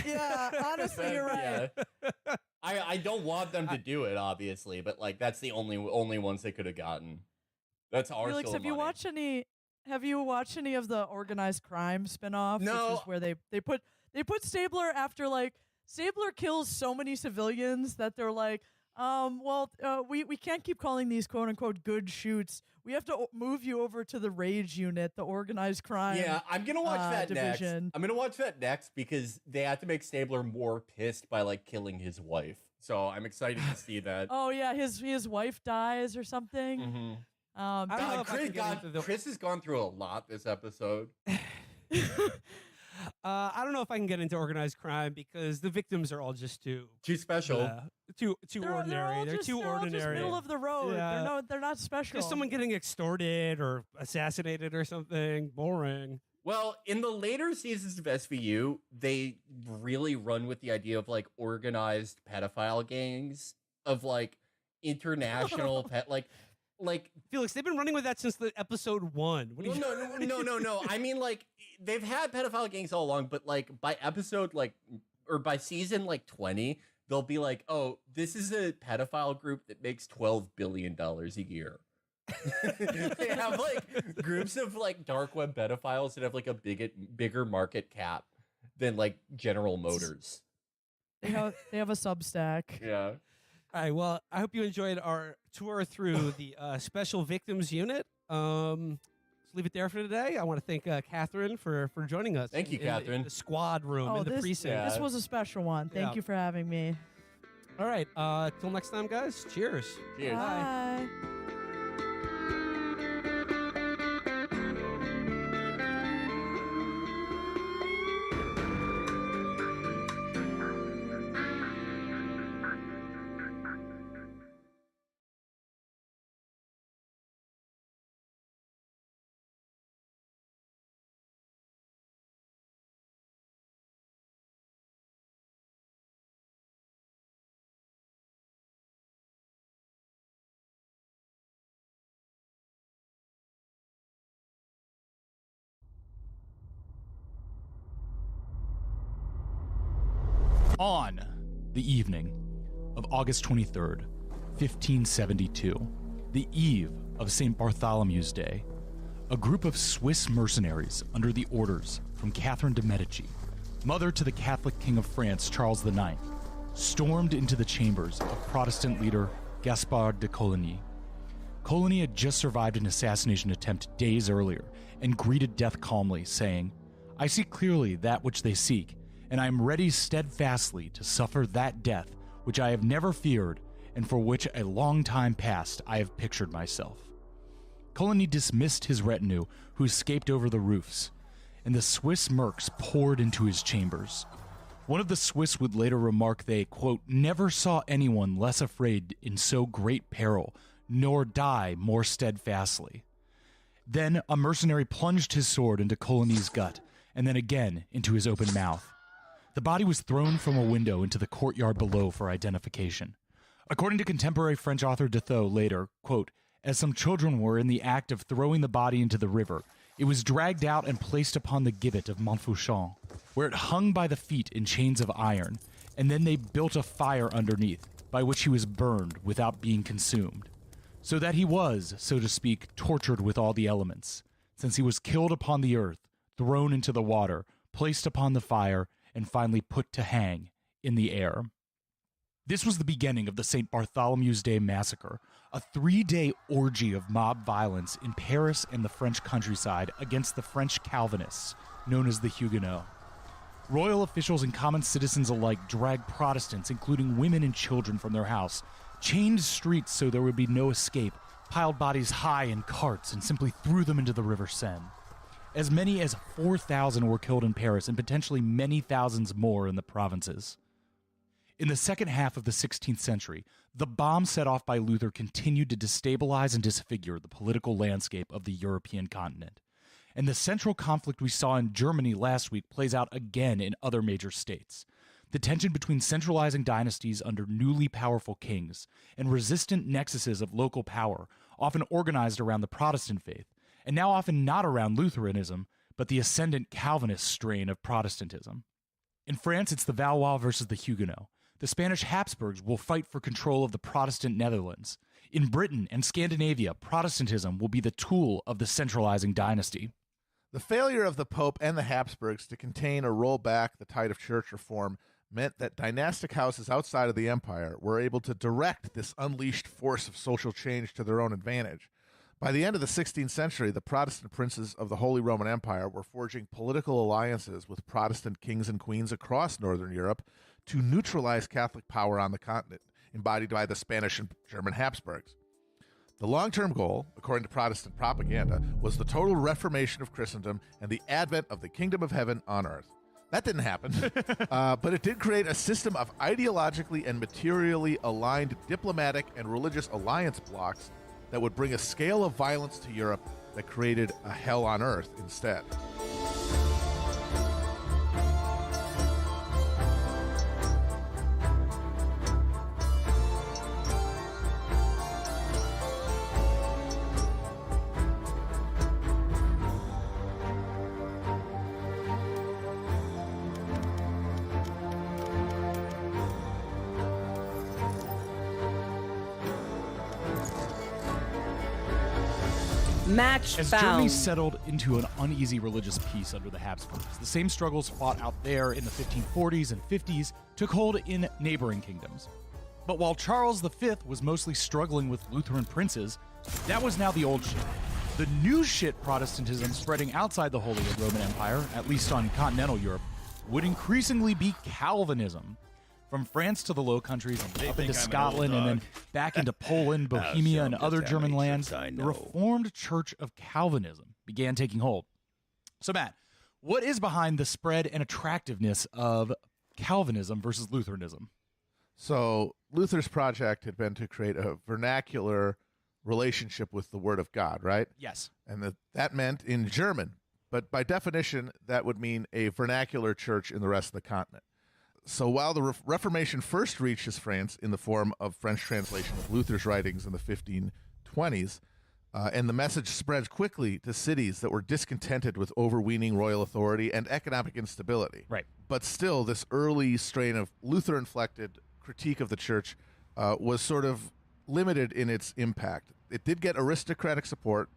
Yeah, honestly, you're right. Yeah. I don't want them to do it, obviously, but like that's the only ones they could have gotten. That's our Felix, have you watched any of the organized crime spinoff? No. Which is where they put Stabler after like Stabler kills so many civilians that they're like, we can't keep calling these quote unquote good shoots. We have to move you over to the Rage unit, the organized crime. Yeah, I'm gonna watch that division. next. I'm gonna watch that next because they have to make Stabler more pissed by like killing his wife. So I'm excited to see that. Oh yeah, his wife dies or something. Mm-hmm. I don't know if I can get into the- Chris has gone through a lot this episode. I don't know if I can get into organized crime because the victims are all just too special, too ordinary. They're too all just ordinary. middle of the road. Yeah. They're not special. Just someone getting extorted or assassinated or something boring. Well, in the later seasons of SVU, they really run with the idea of like organized pedophile gangs of like international like Felix, they've been running with that since the episode 1. What are you No. I mean, like, they've had pedophile gangs all along, but like by episode or by season 20, they'll be like, oh, this is a pedophile group that makes $12 billion a year. They have like groups of like dark web pedophiles that have like a bigger market cap than like General Motors. They have a Substack. Yeah. All right, well, I hope you enjoyed our tour through the Special Victims Unit. Let's leave it there for today. I want to thank Catherine for joining us. Thank you, Catherine. The squad room in the precinct. This was a special one. Thank you for having me. All right, till next time, guys. Cheers. Cheers. Bye. On the evening of August 23rd, 1572, the eve of St. Bartholomew's Day, a group of Swiss mercenaries under the orders from Catherine de' Medici, mother to the Catholic King of France, Charles IX, stormed into the chambers of Protestant leader Gaspard de Coligny. Coligny had just survived an assassination attempt days earlier and greeted death calmly, saying, "I see clearly that which they seek, and I am ready steadfastly to suffer that death which I have never feared and for which a long time past I have pictured myself." Coligny dismissed his retinue, who escaped over the roofs, and the Swiss mercs poured into his chambers. One of the Swiss would later remark they, quote, "never saw anyone less afraid in so great peril, nor die more steadfastly." Then a mercenary plunged his sword into Coligny's gut, and then again into his open mouth. The body was thrown from a window into the courtyard below for identification. According to contemporary French author Defoe later, quote, "As some children were in the act of throwing the body into the river, it was dragged out and placed upon the gibbet of Montfaucon, where it hung by the feet in chains of iron, and then they built a fire underneath, by which he was burned without being consumed. So that he was, so to speak, tortured with all the elements, since he was killed upon the earth, thrown into the water, placed upon the fire, and finally put to hang in the air." This was the beginning of the St. Bartholomew's Day massacre, a 3-day orgy of mob violence in Paris and the French countryside against the French Calvinists, known as the Huguenots. Royal officials and common citizens alike dragged Protestants, including women and children, from their house, chained streets so there would be no escape, piled bodies high in carts, and simply threw them into the River Seine. As many as 4,000 were killed in Paris and potentially many thousands more in the provinces. In the second half of the 16th century, the bomb set off by Luther continued to destabilize and disfigure the political landscape of the European continent. And the central conflict we saw in Germany last week plays out again in other major states. The tension between centralizing dynasties under newly powerful kings and resistant nexuses of local power, often organized around the Protestant faith, and now often not around Lutheranism, but the ascendant Calvinist strain of Protestantism. In France, it's the Valois versus the Huguenots. The Spanish Habsburgs will fight for control of the Protestant Netherlands. In Britain and Scandinavia, Protestantism will be the tool of the centralizing dynasty. The failure of the Pope and the Habsburgs to contain or roll back the tide of church reform meant that dynastic houses outside of the empire were able to direct this unleashed force of social change to their own advantage. By the end of the 16th century, the Protestant princes of the Holy Roman Empire were forging political alliances with Protestant kings and queens across Northern Europe to neutralize Catholic power on the continent, embodied by the Spanish and German Habsburgs. The long-term goal, according to Protestant propaganda, was the total reformation of Christendom and the advent of the kingdom of heaven on earth. That didn't happen, but it did create a system of ideologically and materially aligned diplomatic and religious alliance blocks that would bring a scale of violence to Europe that created a hell on earth instead. Match As found. Germany settled into an uneasy religious peace under the Habsburgs, the same struggles fought out there in the 1540s and 50s took hold in neighboring kingdoms. But while Charles V was mostly struggling with Lutheran princes, that was now the old shit. The new shit Protestantism spreading outside the Holy Roman Empire, at least on continental Europe, would increasingly be Calvinism. From France to the Low Countries and up into Scotland and then back into Poland, Bohemia, and other German lands, the Reformed Church of Calvinism began taking hold. So, Matt, what is behind the spread and attractiveness of Calvinism versus Lutheranism? So, Luther's project had been to create a vernacular relationship with the Word of God, right? Yes. And that meant in German, but by definition, that would mean a vernacular church in the rest of the continent. So while the Reformation first reaches France in the form of French translation of Luther's writings in the 1520s, and the message spreads quickly to cities that were discontented with overweening royal authority and economic instability. Right. But still, this early strain of Luther-inflected critique of the church was sort of limited in its impact. It did get aristocratic support,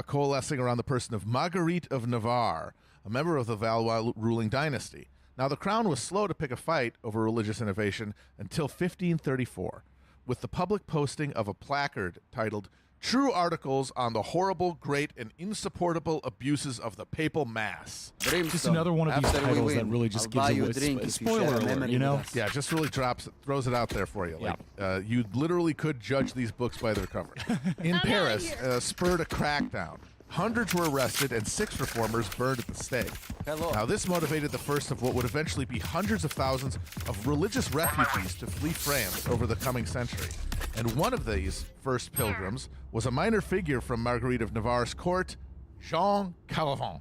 coalescing around the person of Marguerite of Navarre, a member of the Valois ruling dynasty. Now, the crown was slow to pick a fight over religious innovation until 1534, with the public posting of a placard titled True Articles on the Horrible, Great, and Insupportable Abuses of the Papal Mass. Just another one of these titles that really just gives a spoiler alert, you know? Yeah, just really throws it out there for you. Like, you literally could judge these books by their cover. In Paris, spurred a crackdown. Hundreds were arrested and 6 reformers burned at the stake. Now, this motivated the first of what would eventually be hundreds of thousands of religious refugees to flee France over the coming century. And one of these first pilgrims was a minor figure from Marguerite of Navarre's court, Jean Calvin,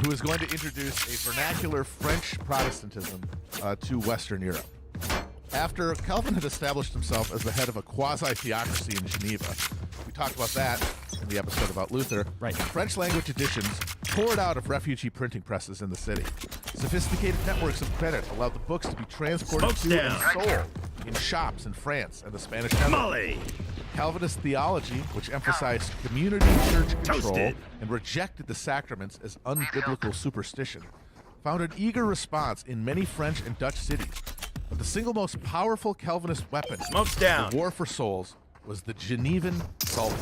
who is going to introduce a vernacular French Protestantism to Western Europe. After Calvin had established himself as the head of a quasi-theocracy in Geneva, we talked about that in the episode about Luther, right. French-language editions poured out of refugee printing presses in the city. Sophisticated networks of credit allowed the books to be transported to and sold in shops in France and the Spanish Netherlands. Calvinist theology, which emphasized community church control and rejected the sacraments as unbiblical superstition, found an eager response in many French and Dutch cities. But the single most powerful Calvinist weapon in the war for souls was the Genevan Psalter.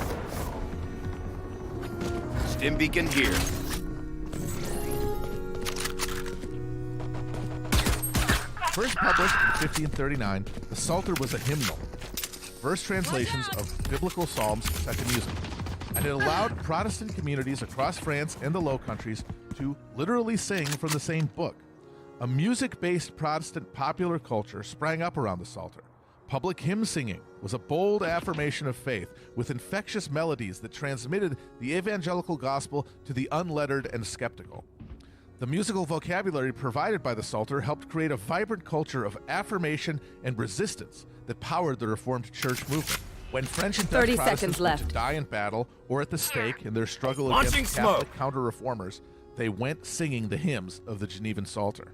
Stim beacon here. First published in 1539, the Psalter was a hymnal, verse translations of biblical psalms set to music, and it allowed Protestant communities across France and the Low Countries to literally sing from the same book. A music-based Protestant popular culture sprang up around the Psalter. Public hymn singing was a bold affirmation of faith with infectious melodies that transmitted the evangelical gospel to the unlettered and skeptical. The musical vocabulary provided by the Psalter helped create a vibrant culture of affirmation and resistance that powered the Reformed Church movement. When French and Dutch Protestants went to die in battle or at the stake in their struggle against Catholic counter-reformers, they went singing the hymns of the Genevan Psalter.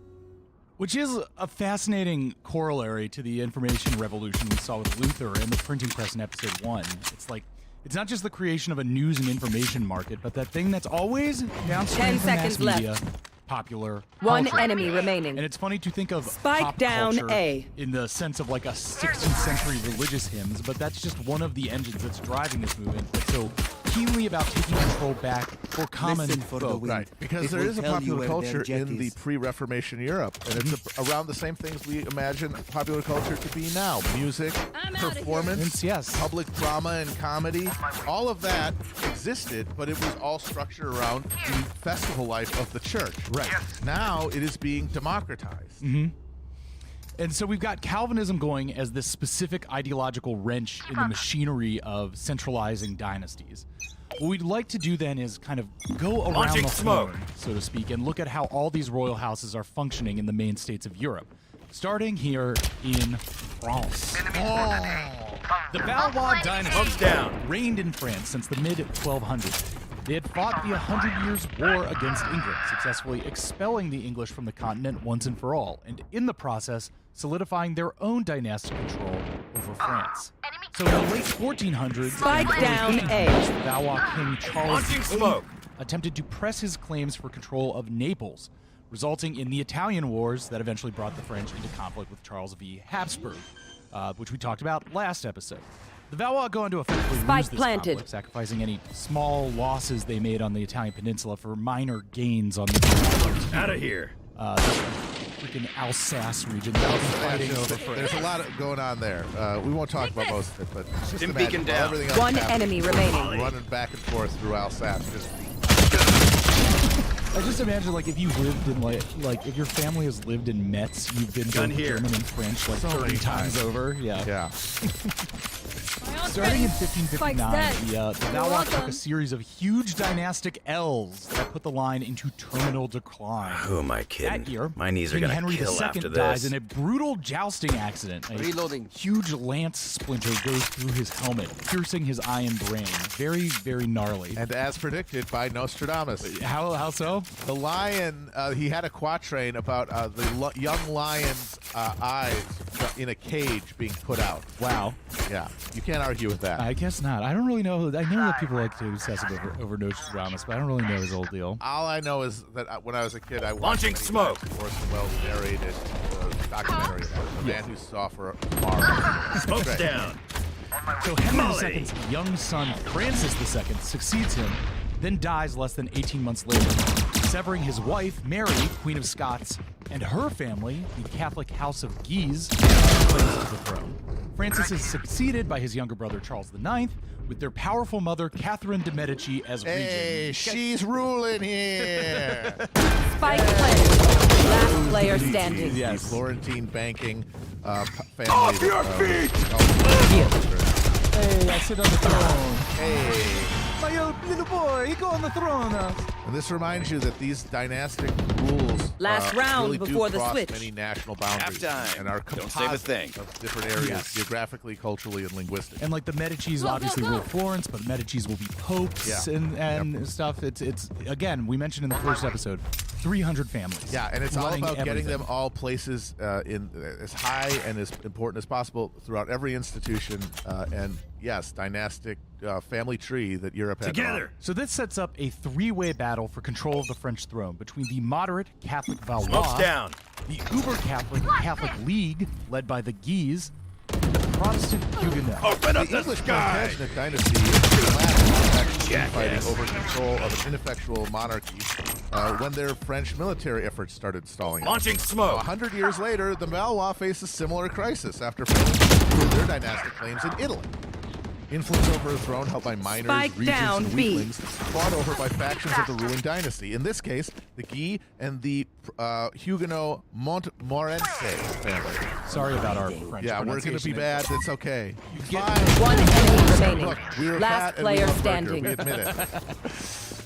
Which is a fascinating corollary to the information revolution we saw with Luther and the printing press in episode 1. It's like, it's not just the creation of a news and information market, but that thing that's always downstream from mass media, popular One culture. enemy remaining. And it's funny to think of Spike pop down culture A. in the sense of like a 16th century religious hymns, but that's just one of the engines that's driving this movement that's so keenly about taking control back for common folk. Right, because there is a popular culture in the pre-Reformation Europe, and it's around the same things we imagine popular culture to be now. Music, performance, public drama and comedy. All of that existed, but it was all structured around the festival life of the church. Right. Now it is being democratized. Mm-hmm. And so we've got Calvinism going as this specific ideological wrench in the machinery of centralizing dynasties. What we'd like to do then is kind of go around Launching the smoke. horn, so to speak, and look at how all these royal houses are functioning in the main states of Europe. Starting here in France. The Valois dynasty reigned in France since the mid-1200s. They had fought the 100 Years' War against England, successfully expelling the English from the continent once and for all, and in the process, solidifying their own dynastic control over France. So in the late 1400s, Spike and down early A. 1800s, Valois King Charles Launching VIII smoke. attempted to press his claims for control of Naples, resulting in the Italian Wars that eventually brought the French into conflict with Charles V. Habsburg, which we talked about last episode. The Valois go on to effectively Spike lose this planted. conflict, sacrificing any small losses they made on the Italian peninsula for minor gains on the Out of here. This freaking Alsace region. That was fighting over France. There's a lot going on there. We won't talk about most of it, but just Dim imagine beacon while down. everything else One happens, enemy remaining. running back and forth through Alsace. Just I just imagine, like, if you lived in, like, if your family has lived in Metz, you've been Gun to here. German and French, like, So 30 many times times. over. Yeah. yeah. Starting in 1559, the Valois welcome. took a series of huge dynastic L's that put the line into terminal decline. Who am I kidding? That year, My knees are King gonna Henry kill II after dies this. in a brutal jousting accident. A Reloading. huge lance splinter goes through his helmet, piercing his eye and brain. Very, very gnarly. And as predicted by Nostradamus, How so? the lion, he had a quatrain about the young lion's eyes in a cage being put out. Wow. Yeah, you can't argue with that. I guess not. I don't really know. I know that people like to obsess over Nostradamus, but I don't really know his old deal. All I know is that when I was a kid, I watched Launching many smoke. times Orson Welles narrated documentary about the man who saw for tomorrow. Smoke's Great. down. So Henry Molly. II's young son, Francis II, succeeds him, then dies less than 18 months later, severing his wife, Mary, Queen of Scots, and her family, the Catholic House of Guise, claims to the throne. Francis is succeeded by his younger brother, Charles IX, with their powerful mother, Catherine de' Medici, as Hey, regent. she's ruling here. Spike planted. Last player standing. The Florentine banking family. Off your feet! Hey, I sit on the throne. Hey. My old little boy, go on the throne. And this reminds you that these dynastic rules Last round really before do the cross switch. many national boundaries Halftime. and are Don't save a composite thing. of different areas, geographically, culturally, and linguistically. And like the Medicis obviously rule Florence, but the Medicis will be popes Yeah. and stuff. It's again, we mentioned in the first episode, 300 families. Yeah, and it's all running about getting everything. them all places in as high and as important as possible throughout every institution. And yes, dynastic family tree that Europe had. Together. So this sets up a three-way battle for control of the French throne between the moderate Catholic Smoke's Valois, down. the uber-Catholic Catholic League, led by the Guise, and the Protestant Huguenots. Open up The the English sky. Plantagenet dynasty collapsed Jackass. fighting over control of an ineffectual monarchy when their French military efforts started stalling out. Launching smoke. 100 years later, the Valois faced a similar crisis after failing to prove their dynastic claims in Italy. Influence over a throne held by minors, Spike regents, down, and B. weaklings, fought over by factions of the ruling dynasty. In this case, the Guy and the Huguenot Montmorency family. Sorry about our French Yeah, we're going to pronunciation be there. bad. It's okay. One enemy remaining. Look, we were Last fat and we player love burger. standing. We admit it.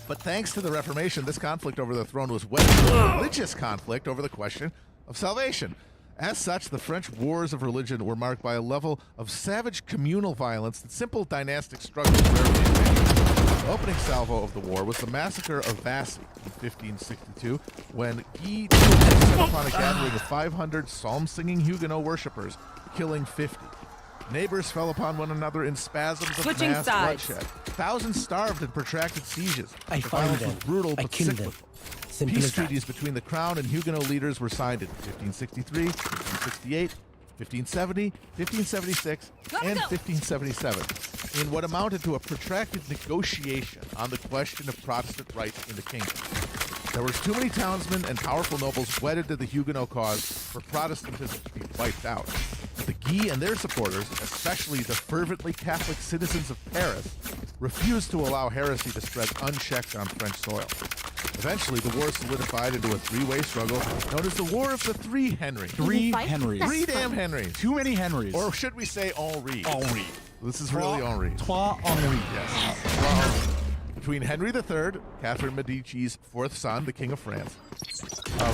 But thanks to the Reformation, this conflict over the throne was wedded to a religious conflict over the question of salvation. As such, the French wars of religion were marked by a level of savage communal violence that simple dynastic struggles rarely attained. The opening salvo of the war was the massacre of Vassy in 1562, when Guy set upon a gathering of 500 psalm-singing Huguenot worshippers, killing 50. Neighbors fell upon one another in spasms of Switching mass sides. bloodshed. Thousands starved in protracted sieges. I The found violence was them. brutal I but killed them. cyclical. Simple Peace as that. treaties between the crown and Huguenot leaders were signed in 1563, 1568, 1570, 1576, and 1577 in what amounted to a protracted negotiation on the question of Protestant rights in the kingdom. There was too many townsmen and powerful nobles wedded to the Huguenot cause for Protestantism to be wiped out. The Guy and their supporters, especially the fervently Catholic citizens of Paris, refused to allow heresy to spread unchecked on French soil. Eventually, the war solidified into a three-way struggle known as the War of the Three Henrys. Three Henrys. Three damn Henrys. Too many Henrys. Or should we say Henri? Henri. This is really Henri. Trois Henri. Yes. Well, between Henry III, Catherine Medici's fourth son, the King of France,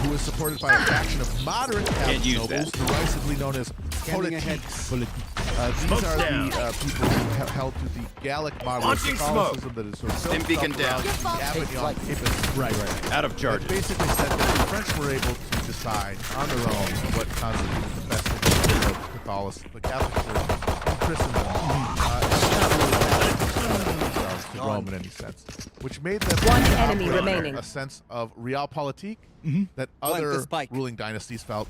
who is supported by a faction of moderate Catholic nobles, derisively known as politiques. These are the people who held to the Gallic model of Catholicism that is sort of built up around the Avignon Papacy. Right. Out of charge. Basically said that the French were able to decide on their own what constituted the best interest of Catholicism, the Catholic Church, and Christendom. To Rome in any sense, which made them One enemy remaining. a sense of realpolitik that other ruling dynasties felt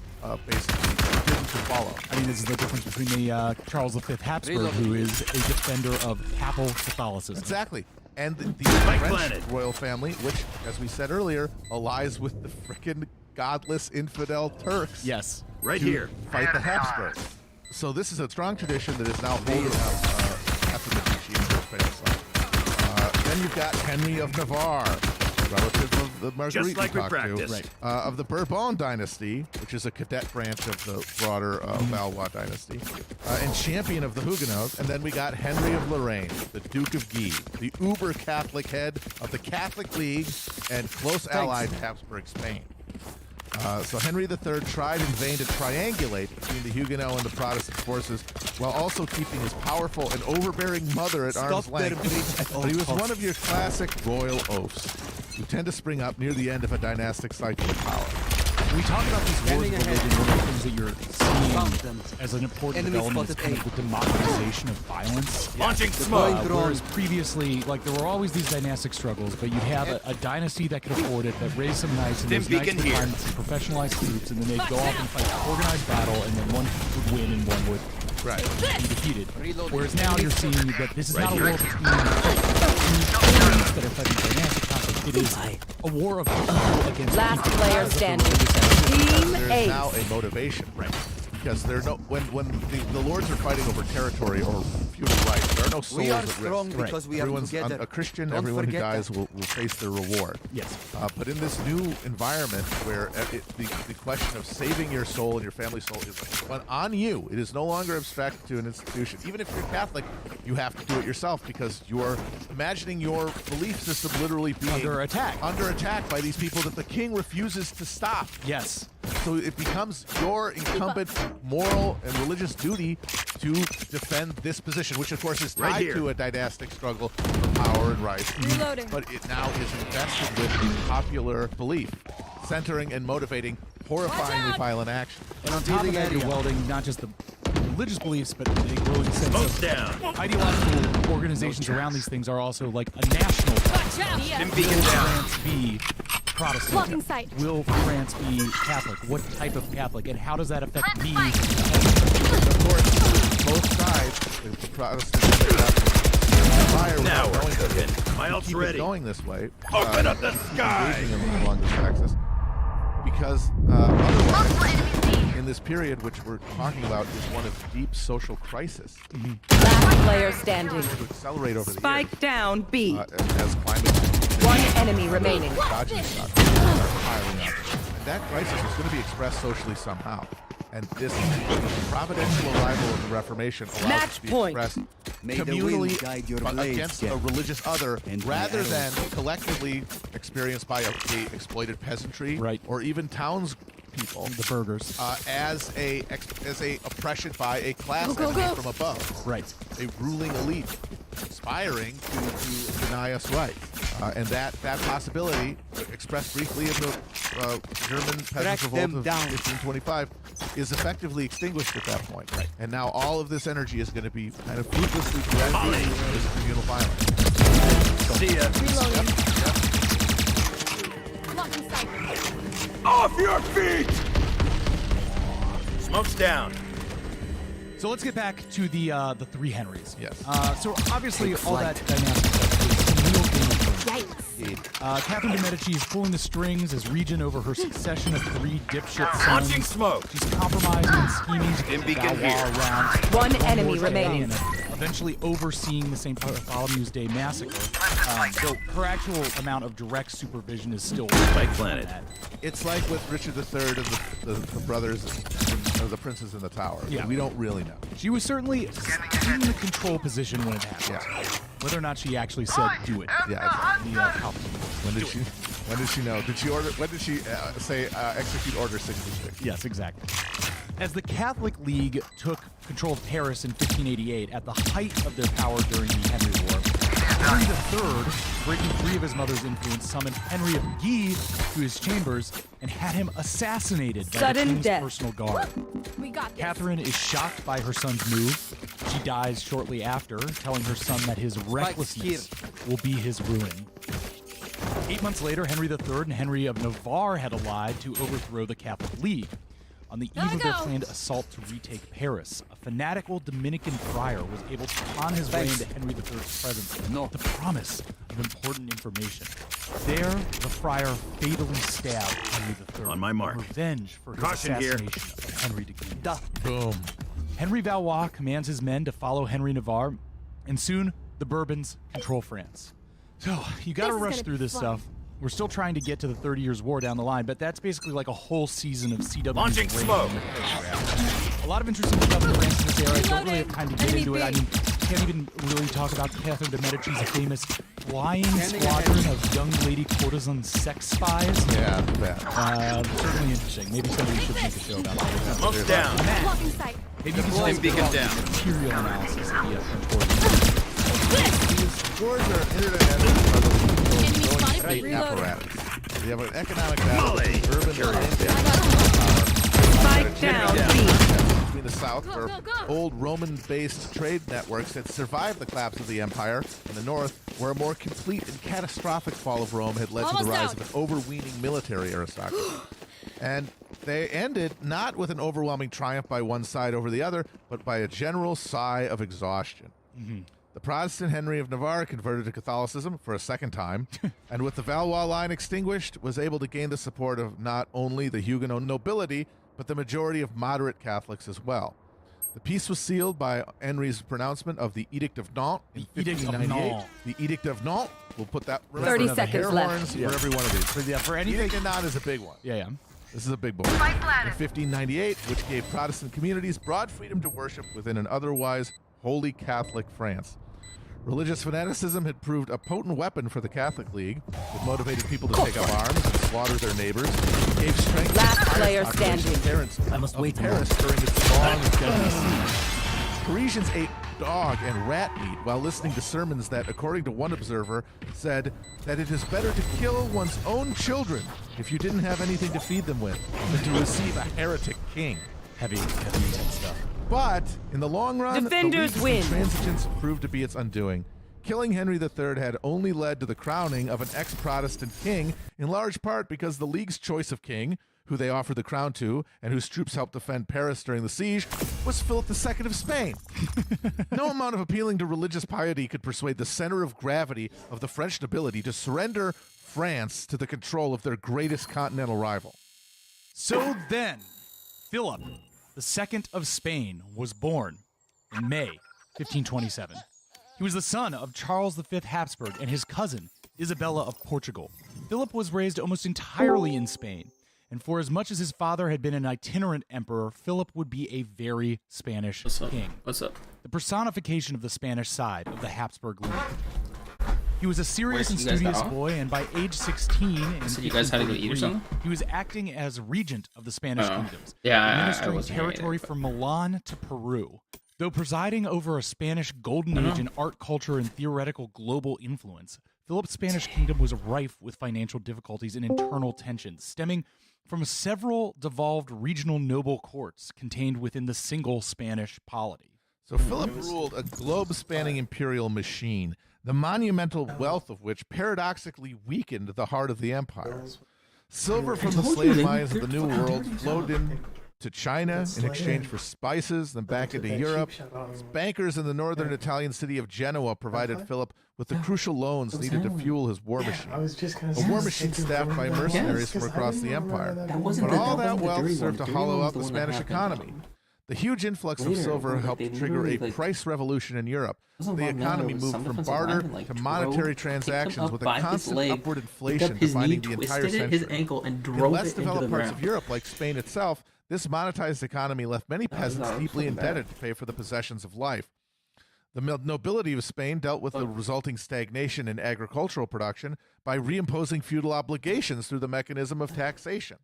basically didn't follow. I mean, this is the difference between the Charles V Habsburg, who is a defender of papal Catholicism. Exactly. And the French royal family, which, as we said earlier, allies with the frickin' godless infidel Turks. Yes. Right to here. Fight the Habsburgs. So this is a strong tradition that is now holding up Catherine Medici and her famous son. Then you've got Henry of Navarre, relative of the Marguerite Just like we we talked to, practiced. of the Bourbon dynasty, which is a cadet branch of the broader Valois dynasty, and champion of the Huguenots. And then we got Henry of Lorraine, the Duke of Guy, the uber-Catholic head of the Catholic League and close ally to Habsburg Spain. So Henry III tried in vain to triangulate between the Huguenot and the Protestant forces while also keeping his powerful and overbearing mother at arm's length. But he was one of your classic royal oafs who tend to spring up near the end of a dynastic cycle of power. When we talk about these wars of religion, one of the things that you're seeing as an important development is kind of the democratization of violence. Launching smoke. Whereas previously, like, there were always these dynastic struggles, but you'd have a dynasty that could afford it, that raised some knights, and those knights would find some professionalized troops, and then they'd go off and fight an organized battle, and then one would win and one would be defeated. Whereas now you're seeing that this is not a war between two families that are fighting dynastic conflict. It is a war of people against Last people. player standing. Team There's Ace. now a motivation, because there are no when the lords are fighting over territory or feudal rights, there are no souls at risk. Everyone's a Christian. Everyone who dies will face their reward. Yes. But in this new environment where the question of saving your soul and your family's soul is on you, it is no longer abstracted to an institution. Even if you're Catholic, you have to do it yourself because you're imagining your belief system literally being Under attack by these people that the king refuses to stop. Yes. So it becomes your incumbent moral and religious duty to defend this position, which of course is Right tied here. to a dynastic struggle for power and rights. Reloading. But it now is invested with popular belief, centering and motivating horrifyingly violent action. And on top of that, you're welding not just the religious beliefs, but the growing sense of ideological organizations around these things are also like a national Dim beacon down. France be Protestant? Blocking sight. Will France be Catholic? What type of Catholic? And how does that affect me? Of course, both sides, the Protestants and the Catholics, fire Now without we're knowing cooking. that My you ult's keep ready. it going this way. Open up the keep sky. engaging them along this axis. Because otherwise, in this period, which we're talking about, is one of deep social crisis. Last player standing. To accelerate over the Spike down B. years, as climate One enemy remaining. dodging stuff are piling up. And that crisis is going to be expressed socially somehow. And this providential arrival of the Reformation allows Match it to be point. expressed May the wind communally guide your but blades, against Jack. a religious other, And my rather arrows. than collectively experienced by the exploited peasantry, or even townspeople, the burghers, as a oppression by a class Go, go, enemy go. from above, right? A ruling elite aspiring to deny us rights, and that possibility, expressed briefly in the German peasant revolt of 1525, is effectively extinguished at that point. Right. And now all of this energy is going to be kind of fruitlessly directed into this communal violence. See ya. Blocking sight. Off your feet! Smoke's down. So let's get back to the three Henrys. Yes. So obviously all that dynamic stuff is real Game of Thrones. Catherine de Medici is pulling the strings as regent over her succession of three dipshit sons. Launching smoke. She's compromising and scheming to get the Valois around. One enemy more day remaining. and eventually overseeing the St. Bartholomew's Day massacre. So her actual amount of direct supervision is still Spike planted. It's like with Richard III and the brothers, or the princes in the tower. Yeah. We don't really know. She was certainly in the control position when it happened. Yeah. Whether or not she actually said do it. Yeah. Exactly. When did Do she? When did she know? Did she order? When did she say execute order 66? Yes, exactly. As the Catholic League took control of Paris in 1588 at the height of their power during the Henry War, Henry III, breaking free of his mother's influence, summoned Henry of Guise to his chambers and had him assassinated by Sudden the king's death. personal guard. We got this. Catherine is shocked by her son's move. She dies shortly after, telling her son that his recklessness will be his ruin. 8 months later, Henry III and Henry of Navarre had allied to overthrow the Catholic League. On the eve of their planned assault to retake Paris, a fanatical Dominican friar was able to con his way into Henry III's presence with the promise of important information. There, the friar fatally stabbed Henry III. On my mark. in revenge for his Caution here. assassination of Henry de Guise. Boom. Henry Valois commands his men to follow Henry Navarre, and soon the Bourbons control France. So, you gotta rush through this stuff. We're still trying to get to the 30 Years' War down the line, but that's basically like a whole season of CW. Launching smoke. A lot of interesting stuff in France in this era. I don't really have time to get into it. I mean, can't even really talk about Catherine de Medici's famous flying squadron of young lady courtesan sex spies. Yeah, bad. Certainly interesting. Maybe somebody should make a show about that. Smoke's down. Maybe you can Flame tell us beacon about down. the material analysis of the French These wars are internet state apparatus. We have an economic battle between urban and Spike down. between the south, where old Roman-based trade networks had survived the collapse of the empire, and the north, where a more complete and catastrophic fall of Rome had led to the rise of an overweening military aristocracy. And they ended not with an overwhelming triumph by one side over the other, but by a general sigh of exhaustion. The Protestant Henry of Navarre converted to Catholicism for a second time, and with the Valois line extinguished, was able to gain the support of not only the Huguenot nobility, but the majority of moderate Catholics as well. The peace was sealed by Henry's pronouncement of the Edict of Nantes in 1598. The Edict of Nantes, we'll put that. 30 seconds left. For every one of these. For anything, Edict of Nantes is a big one. Yeah. This is a big boy. In 1598, which gave Protestant communities broad freedom to worship within an otherwise holy Catholic France. Religious fanaticism had proved a potent weapon for the Catholic League. It motivated people to take up arms and slaughter their neighbors. It gave strength to Last the player population standing. of Paris, I must wait Paris during its long and deadly siege. Parisians ate dog and rat meat while listening to sermons that, according to one observer, said that it is better to kill one's own children if you didn't have anything to feed them with than to receive a heretic king. Heavy intense stuff. But in the long run, Defenders the win. intransigence proved to be its undoing. Killing Henry III had only led to the crowning of an ex-Protestant king, in large part because the League's choice of king, who they offered the crown to, and whose troops helped defend Paris during the siege, was Philip II of Spain. No amount of appealing to religious piety could persuade the center of gravity of the French nobility to surrender France to the control of their greatest continental rival. So then, Philip II of Spain was born in May 1527. He was the son of Charles V Habsburg and his cousin, Isabella of Portugal. Philip was raised almost entirely in Spain, and for as much as his father had been an itinerant emperor, Philip would be a very Spanish king. What's up? The personification of the Spanish side of the Habsburg lineage. He was a serious and Wait, so you guys studious got off? boy, and by age 16, in So you guys had to go eat or 1543, something? he was acting as regent of the Spanish Oh. kingdoms, Yeah, I administering wasn't here territory either, from Milan to Peru. Though presiding over a Spanish golden age in art, culture, and theoretical global influence, Philip's Spanish kingdom was rife with financial difficulties and internal tensions, stemming from several devolved regional noble courts contained within the single Spanish polity. So Philip ruled a globe-spanning imperial machine, the monumental wealth of which paradoxically weakened the heart of the empire. Silver I from the told you, slave they mines of the picked New fucking World every flowed time. in to China in exchange for spices, then back into Europe. Bankers in the northern Italian city of Genoa provided Philip with the crucial loans needed to fuel his war machine. I was just gonna A say war the machine same thing staffed by for everyone mercenaries else, from 'cause I across didn't the remember empire. that But wasn't all the that dirty wealth one. served to Dirty hollow one was out the the one that Spanish happened, economy. The huge influx of later, silver like, helped they trigger a literally, like, price revolution in Europe. wasn't The long now, economy there was moved some from defensive barter lineman, like, to drove, monetary picked him transactions up with a by his constant leg, upward picked inflation up his knee, defining the entire twisted it, his century. ankle, and In drove less it into developed the parts ground. of Europe, like Spain itself, this monetized economy left many No, peasants no, it was deeply fucking bad. indebted to pay for the possessions of life. The nobility of Spain dealt with the resulting stagnation in agricultural production by reimposing feudal obligations through the mechanism of taxation.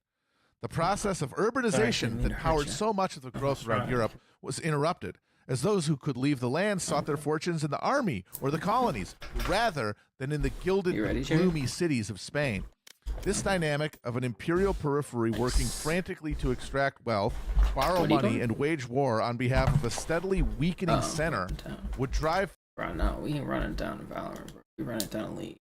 The process of urbanization that powered so much of the growth around Europe was interrupted, as those who could leave the land sought their fortunes in the army or the colonies, rather than in the gilded, gloomy cities of Spain. This dynamic of an imperial periphery working frantically to extract wealth, borrow What are you money, doing? and wage war on behalf of a steadily weakening center would drive. Bro, no, we ain't running down to Valorant, bro. We running down Elite.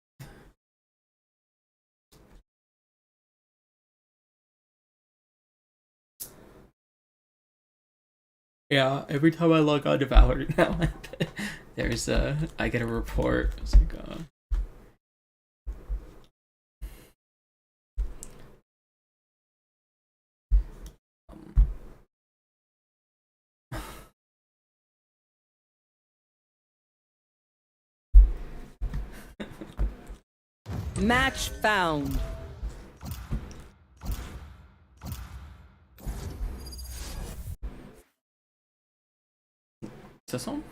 Yeah, every time I log on to Valorant now, there's I get a report. It's like, Match found. is this on?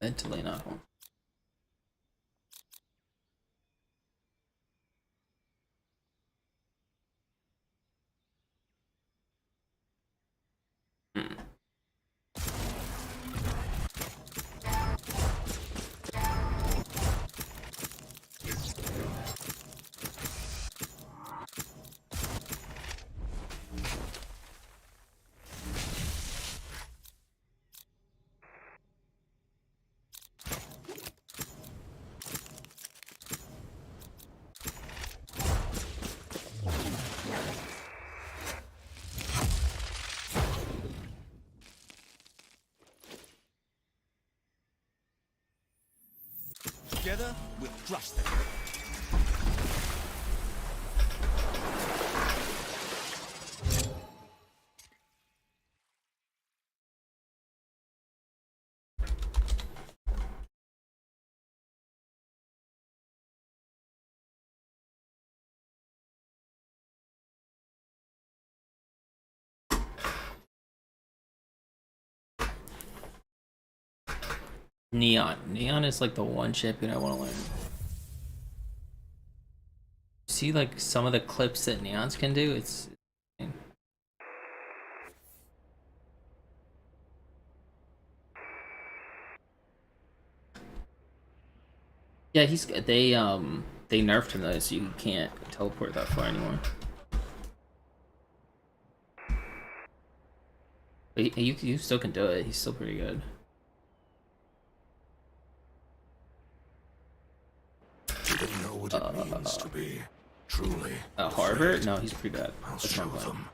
Mentally not home. Together, we'll crush them. Neon is like the one champion I want to learn. See like some of the clips that Neons can do? It's yeah, they nerfed him though, so you can't teleport that far anymore. But you still can do it. He's still pretty good. You didn't know what it means to be truly. Harvard? No, he's pretty bad. I'll That's show not them.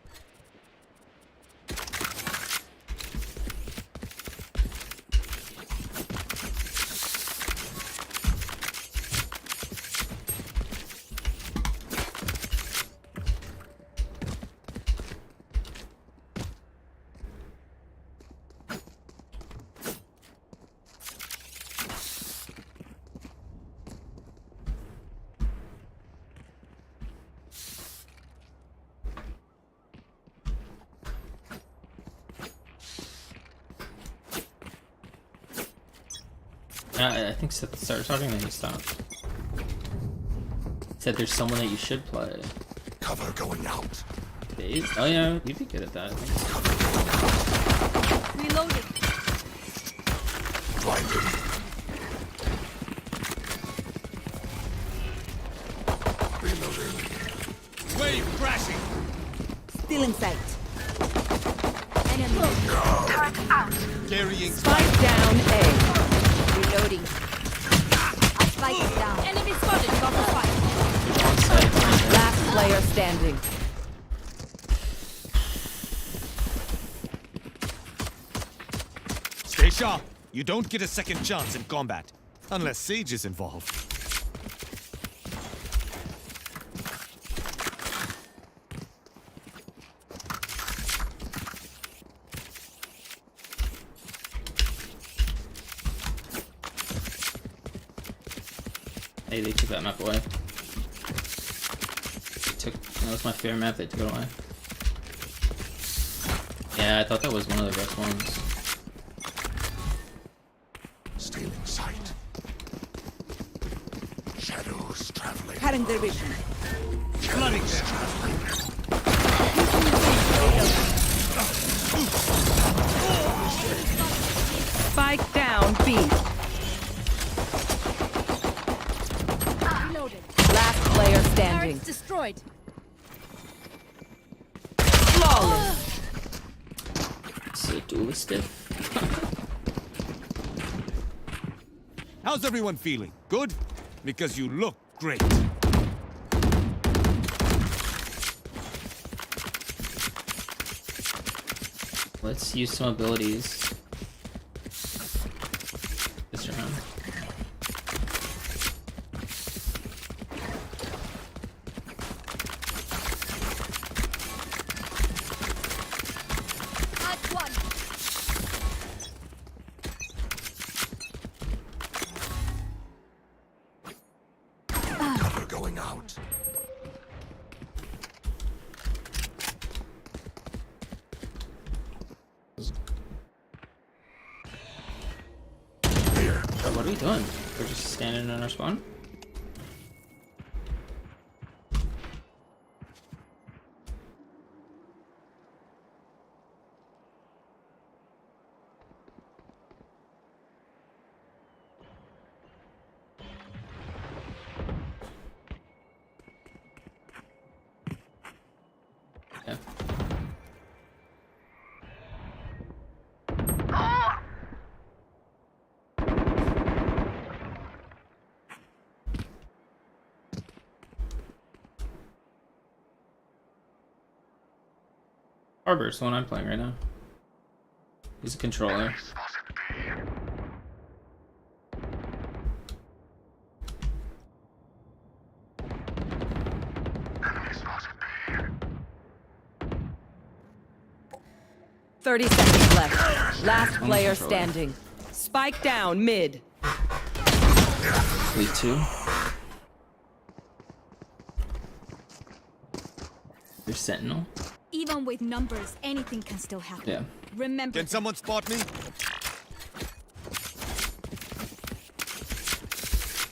I think Seth started talking and he stopped. Said there's someone that you should play. Cover going out. Dave? Oh yeah, you'd be good at that, I think. Reloaded. Blinded. Wave crashing. Carrying Spike down A. Reloading. Spike is down. Enemy spotted. Got the spike. Last player standing. Stay sharp. You don't get a second chance in combat. Unless Sage is involved. Hey, they took that map away. That was my favorite map, they took it away. Yeah, I thought that was one of the best ones. Stealing sight. Shadows traveling. Cutting their vision. Flooding Spike down B. Last player standing. Destroyed. Flawless. So dualistic. How's everyone feeling? Good? Because you look great. Let's use some abilities this round. Cover going out. What are we doing? We're just standing in our spawn? Yeah. Harbor's the one I'm playing right now. He's a controller. $30 seconds left. Last player standing. Spike down mid. Fleet 2. There's Sentinel. Even with numbers, anything can still happen. Yeah. Remember. Can someone spot me?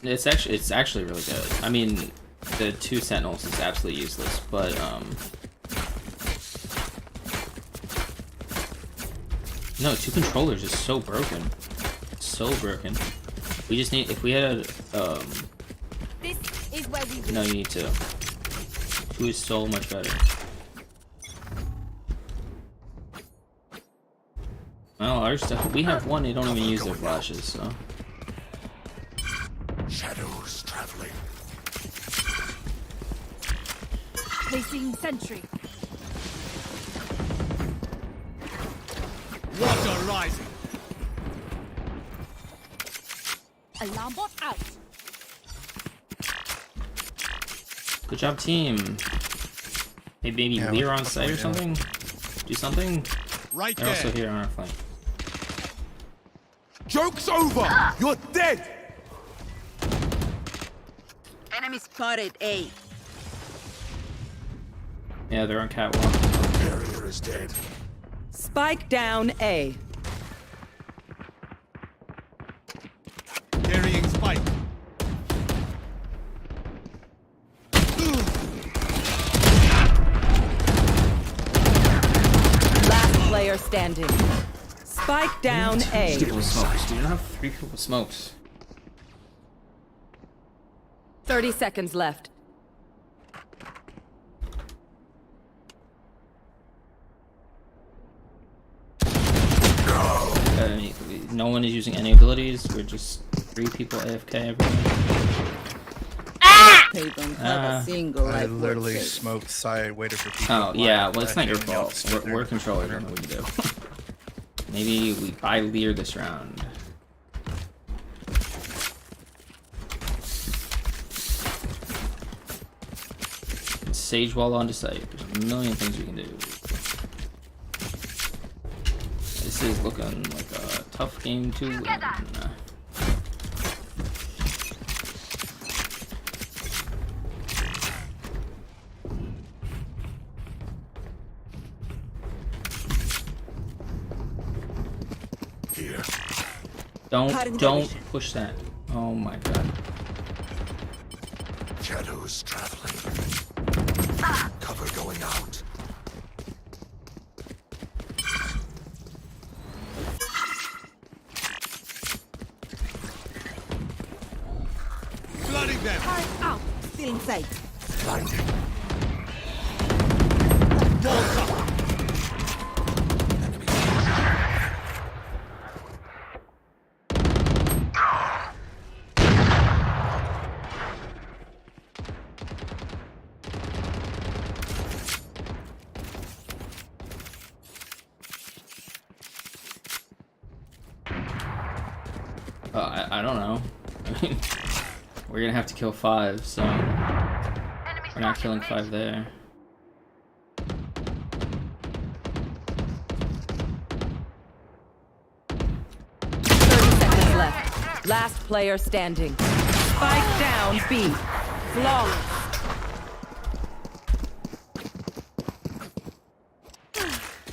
It's actually really good. I mean, the 2 Sentinels is absolutely useless, but no, 2 controllers is so broken. So broken. We just need, if we had a This is where we no, you need 2. 2 is so much better. Well, our stuff, we have 1, they don't even use their flashes, so. Shadows traveling. Placing sentry. Water rising. Alarm bot out. Good job, team. Hey, maybe Lear on site or something? Do something? Right They're also here on our flank. Joke's over! You're dead! Enemy spotted A. Yeah, they're on Cat 1. Barrier is dead. Spike down A. Carrying spike. Last player standing. Spike down A. People with smokes. Do you not have 3 people with smokes? 30 seconds left. no one is using any abilities. We're just 3 people AFK everywhere. They don't have a single I life literally worth smoked side, waited for people. Oh to yeah, land, well it's let not your everyone else fault. sit there We're and controllers. I don't know what to do. Maybe we buy Lear this round. Sage wall onto site. There's a million things we can do. This is looking like a tough game to win. Here. Don't push that. Oh my god. Shadows traveling. Cover going out. Flooding them. Turret out. Still in sight. Blinding. Walls up. I don't know. I mean, we're gonna have to kill 5, so we're not killing 5 there. Left. Last player standing. Spike down B. Flawless.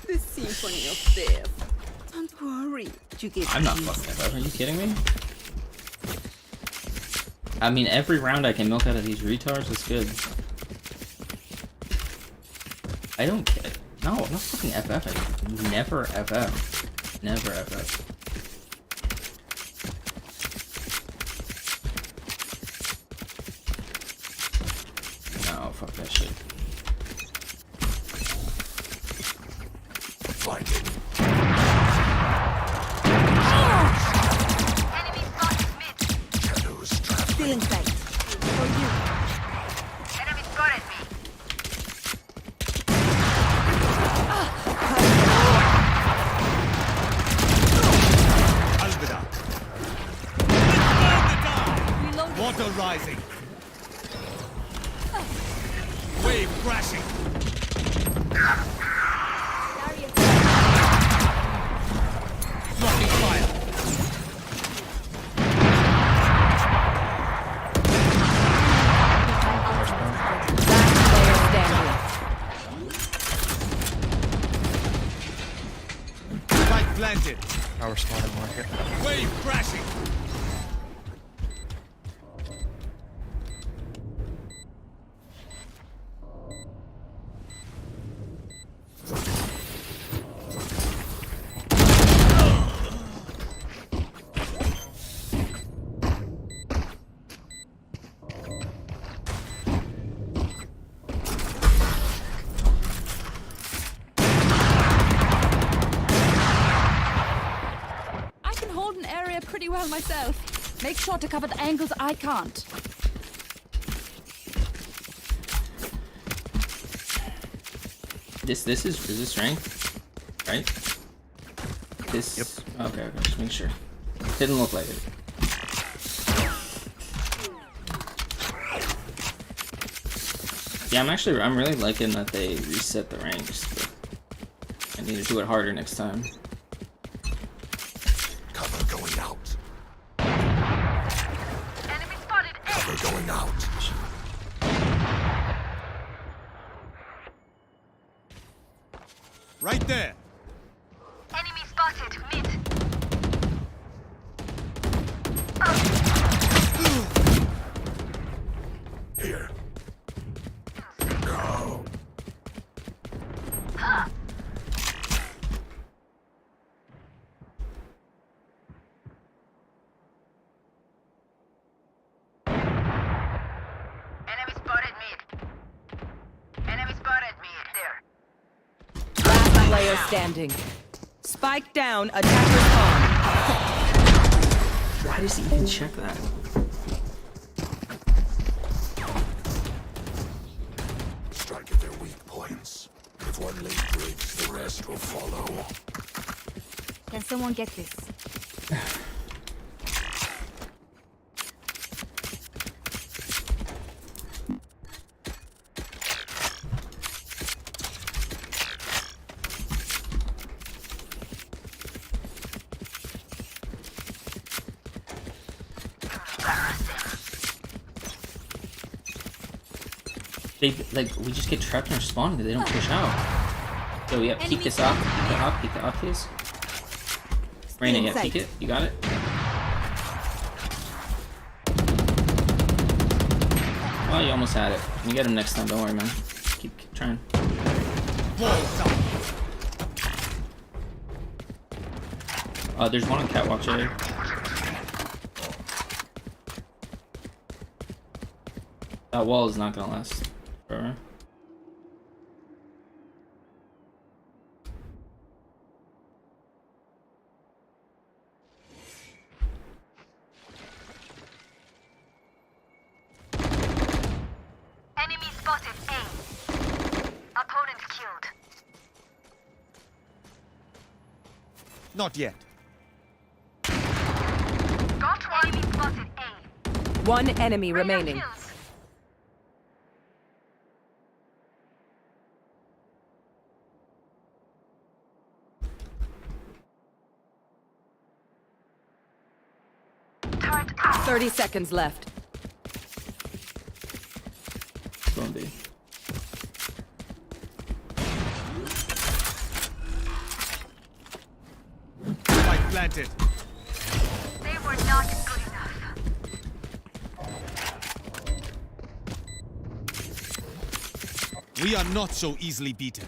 The symphony of death. Don't worry. You get I'm not used. fucking that up. Are you kidding me? I mean, every round I can milk out of these retards is good. I don't care. No, I'm not fucking FF. I never FF. Never FF. No, fuck that shit. Still in sight. For you. Enemy spotted me. Alvida. Water rising. Wave crashing. Blocking fire. Spike planted. Power spotted market. Wave crashing. I can hold an area pretty well myself. Make sure to cover the angles I can't. Is this strength? Right? This. Yep. Okay, just make sure. Didn't look like it. Yeah, I'm really liking that they reset the ranks, but I need to do it harder next time. Cover going out. Enemy spotted. Cover going out. Right there. Enemy spotted. Mid. Here. Go. Enemy spotted mid. Enemy spotted mid. There. Last player standing. Spike down. Attacker spawn. Why does he even check that? Strike at their weak points. If one lane breaks, the rest will follow. Can someone get this? They like we just get trapped in our spawn and they don't push out. So yeah, peek this off, peek the off, please. Raina, yeah, peek it. You got it. Oh, you almost had it. You get him next time. Don't worry, man. Keep trying. There's one on catwalk here. That wall is not gonna last forever. Enemy spotted A. Opponent killed. Not yet. Got one. Enemy spotted A. One enemy remaining. Turret 30 seconds left. Going B. Spike planted. They were not good enough. We are not so easily beaten.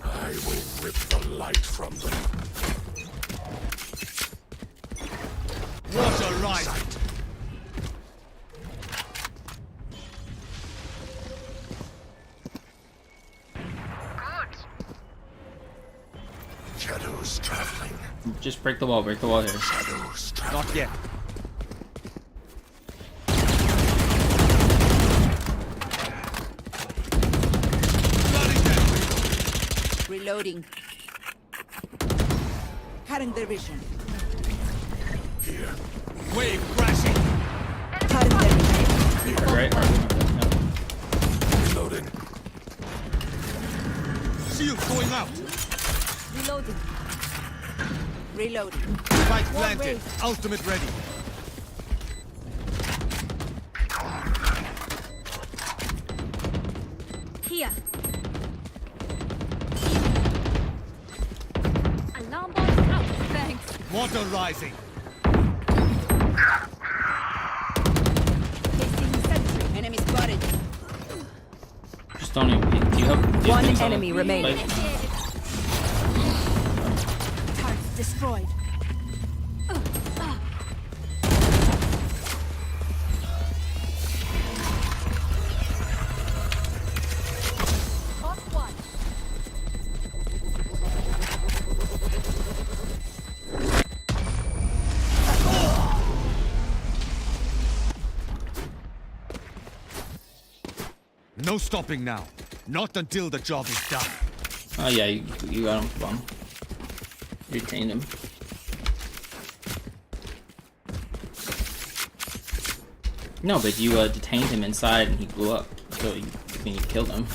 I will rip the light from them. What a ride! Shadows traveling. Just break the wall here. Shadows traveling. Not yet. Reloading. Cutting their vision. Here. Wave crashing. Cutting their vision. Right. Reloading. Shield going out. Reloading. Reloading. Spike One planted. wave. Ultimate ready. Here. Alarm bombs out. Thanks. Water rising. Placing sentry. Enemy spotted. Just don't even peek. Do you have One things on enemy the- remaining. like- Targets destroyed. Got one. No stopping now. Not until the job is done. Oh yeah, you got him. Bomb. Retained him. No, but you detained him inside and he blew up. So you killed him.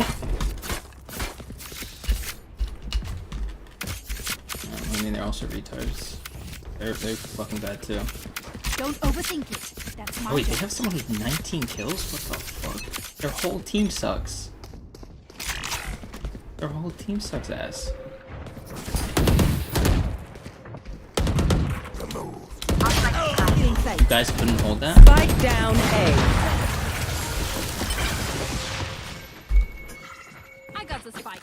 I mean, they're also retards. They're fucking bad too. Don't overthink it. That's my Oh wait, they job. have someone with 19 kills? What the fuck? Their whole team sucks. Their whole team sucks ass. You guys couldn't hold that? Spike down A. the spike.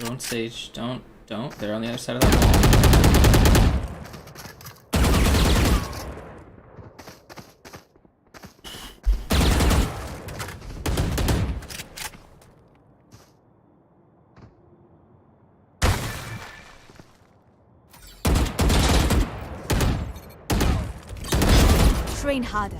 Don't stage. Don't. They're on the other side of that wall. Train harder.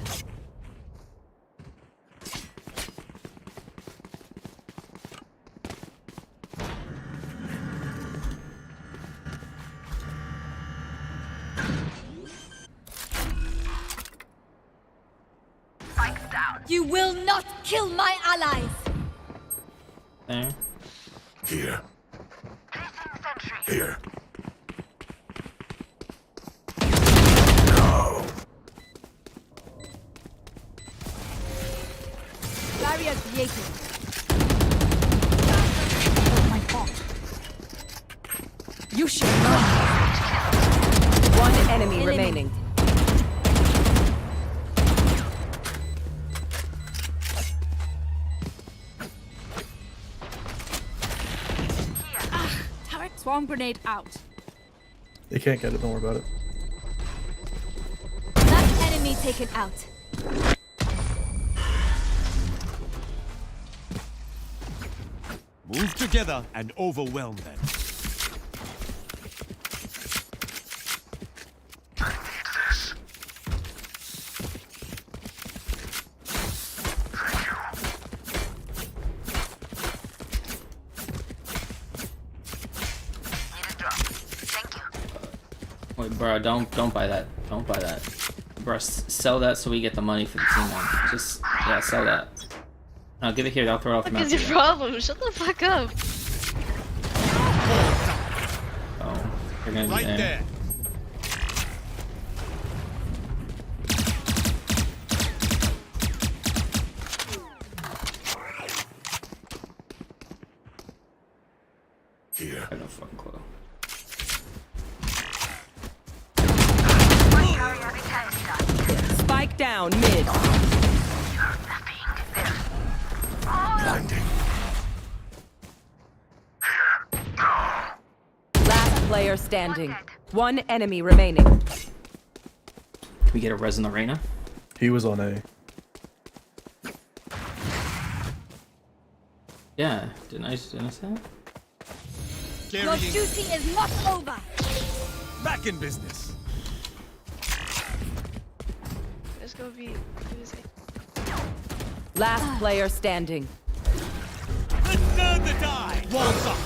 You will not kill my allies! There. Here. Here. No. Barrier created. Oh my god. You should run. One enemy remaining. Swarm grenade out. They can't get it, don't worry about it. Last enemy taken out. Move together and overwhelm them. Wait, bro, don't buy that. Don't buy that. Bro, sell that so we get the money for the team one. Just, yeah, sell that. No, give it here. I'll throw it off the map. What is your problem? Shut the fuck up. Oh, you're gonna be Right there. there. Here. I have no fucking clue. Spike down mid. Blinding. Last player standing. One enemy remaining. Can we get a res in the arena? He was on A. Yeah, didn't I say that? Your duty is not over. Back in business. Let's go be. Last player standing. Another the die. Walls up.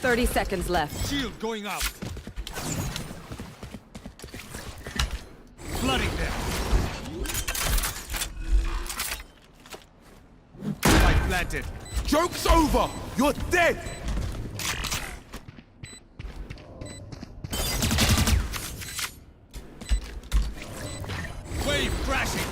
$30 seconds left. Shield going out. Flooding them. Spike planted. Joke's over! You're dead! Wave crashing.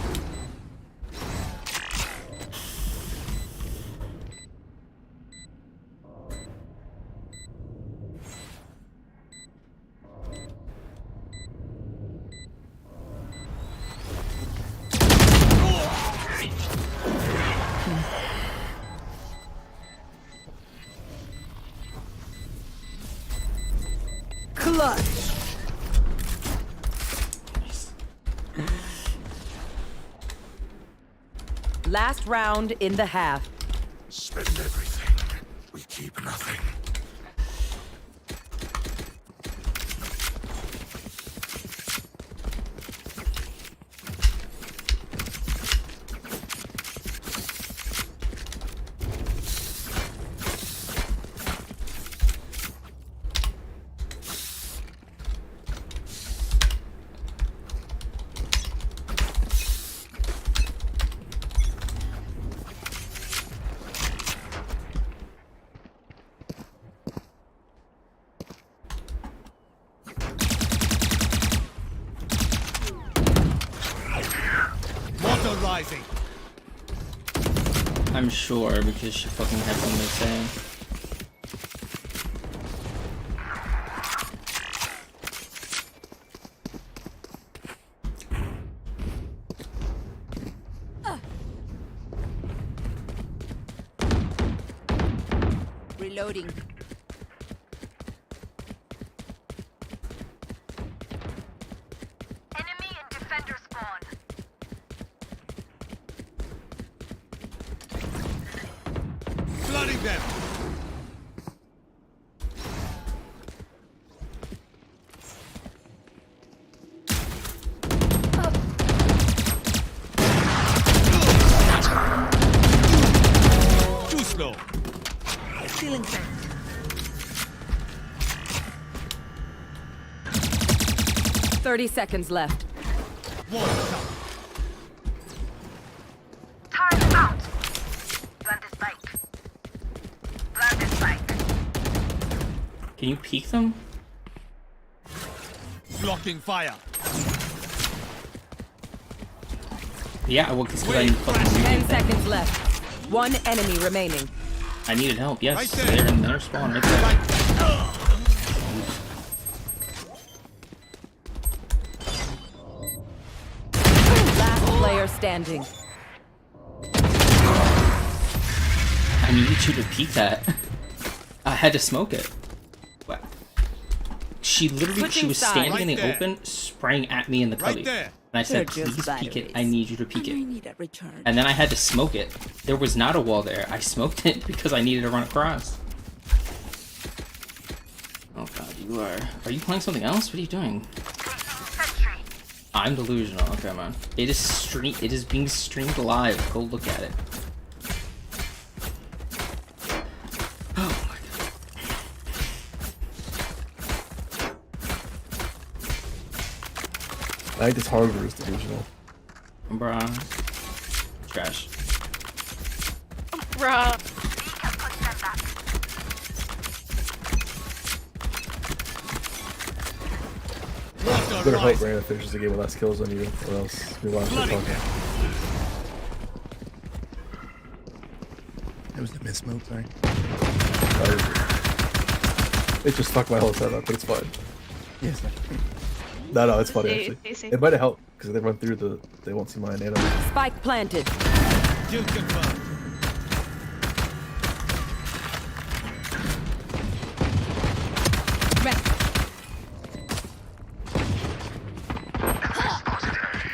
Clutch. Last round in the half. Spend everything. We keep nothing. Water rising. I'm sure because she fucking had something to say. Reloading. Enemy and defender spawn. Flooding them. Too slow. Ceiling fan. Thirty seconds left. Time out. Plant the spike. Plant the spike. Can you peek them? Blocking fire. Yeah, well, because I need fucking 10 seconds left. One enemy remaining. I needed help. Yes, Right there. they're in their spawn right there. Last player standing. I needed you to peek that. I had to smoke it. What? She literally, she Switching was sides. standing in Right the there. open, spraying at me in the cubby. Right there. And I said, They're just please peek it. I batteries. need you to peek I it. need a return. And then I had to smoke it. There was not a wall there. I smoked it because I needed to run across. Oh god, you are. Are you playing something else? What are you doing? I'm delusional. Okay, man. It is being streamed live. Go look at it. Oh my god. I think this hardware is delusional. Bruh. Trash. Bruh. Better hope Brandon finishes the game with less kills than you, or else we lost the fucking. That was a missmoke, sorry. It just fucked my whole setup, but it's fine. Yes. No, it's funny See, actually. see. It might have helped because they run through they won't see my nano. Spike planted. Kill confirmed.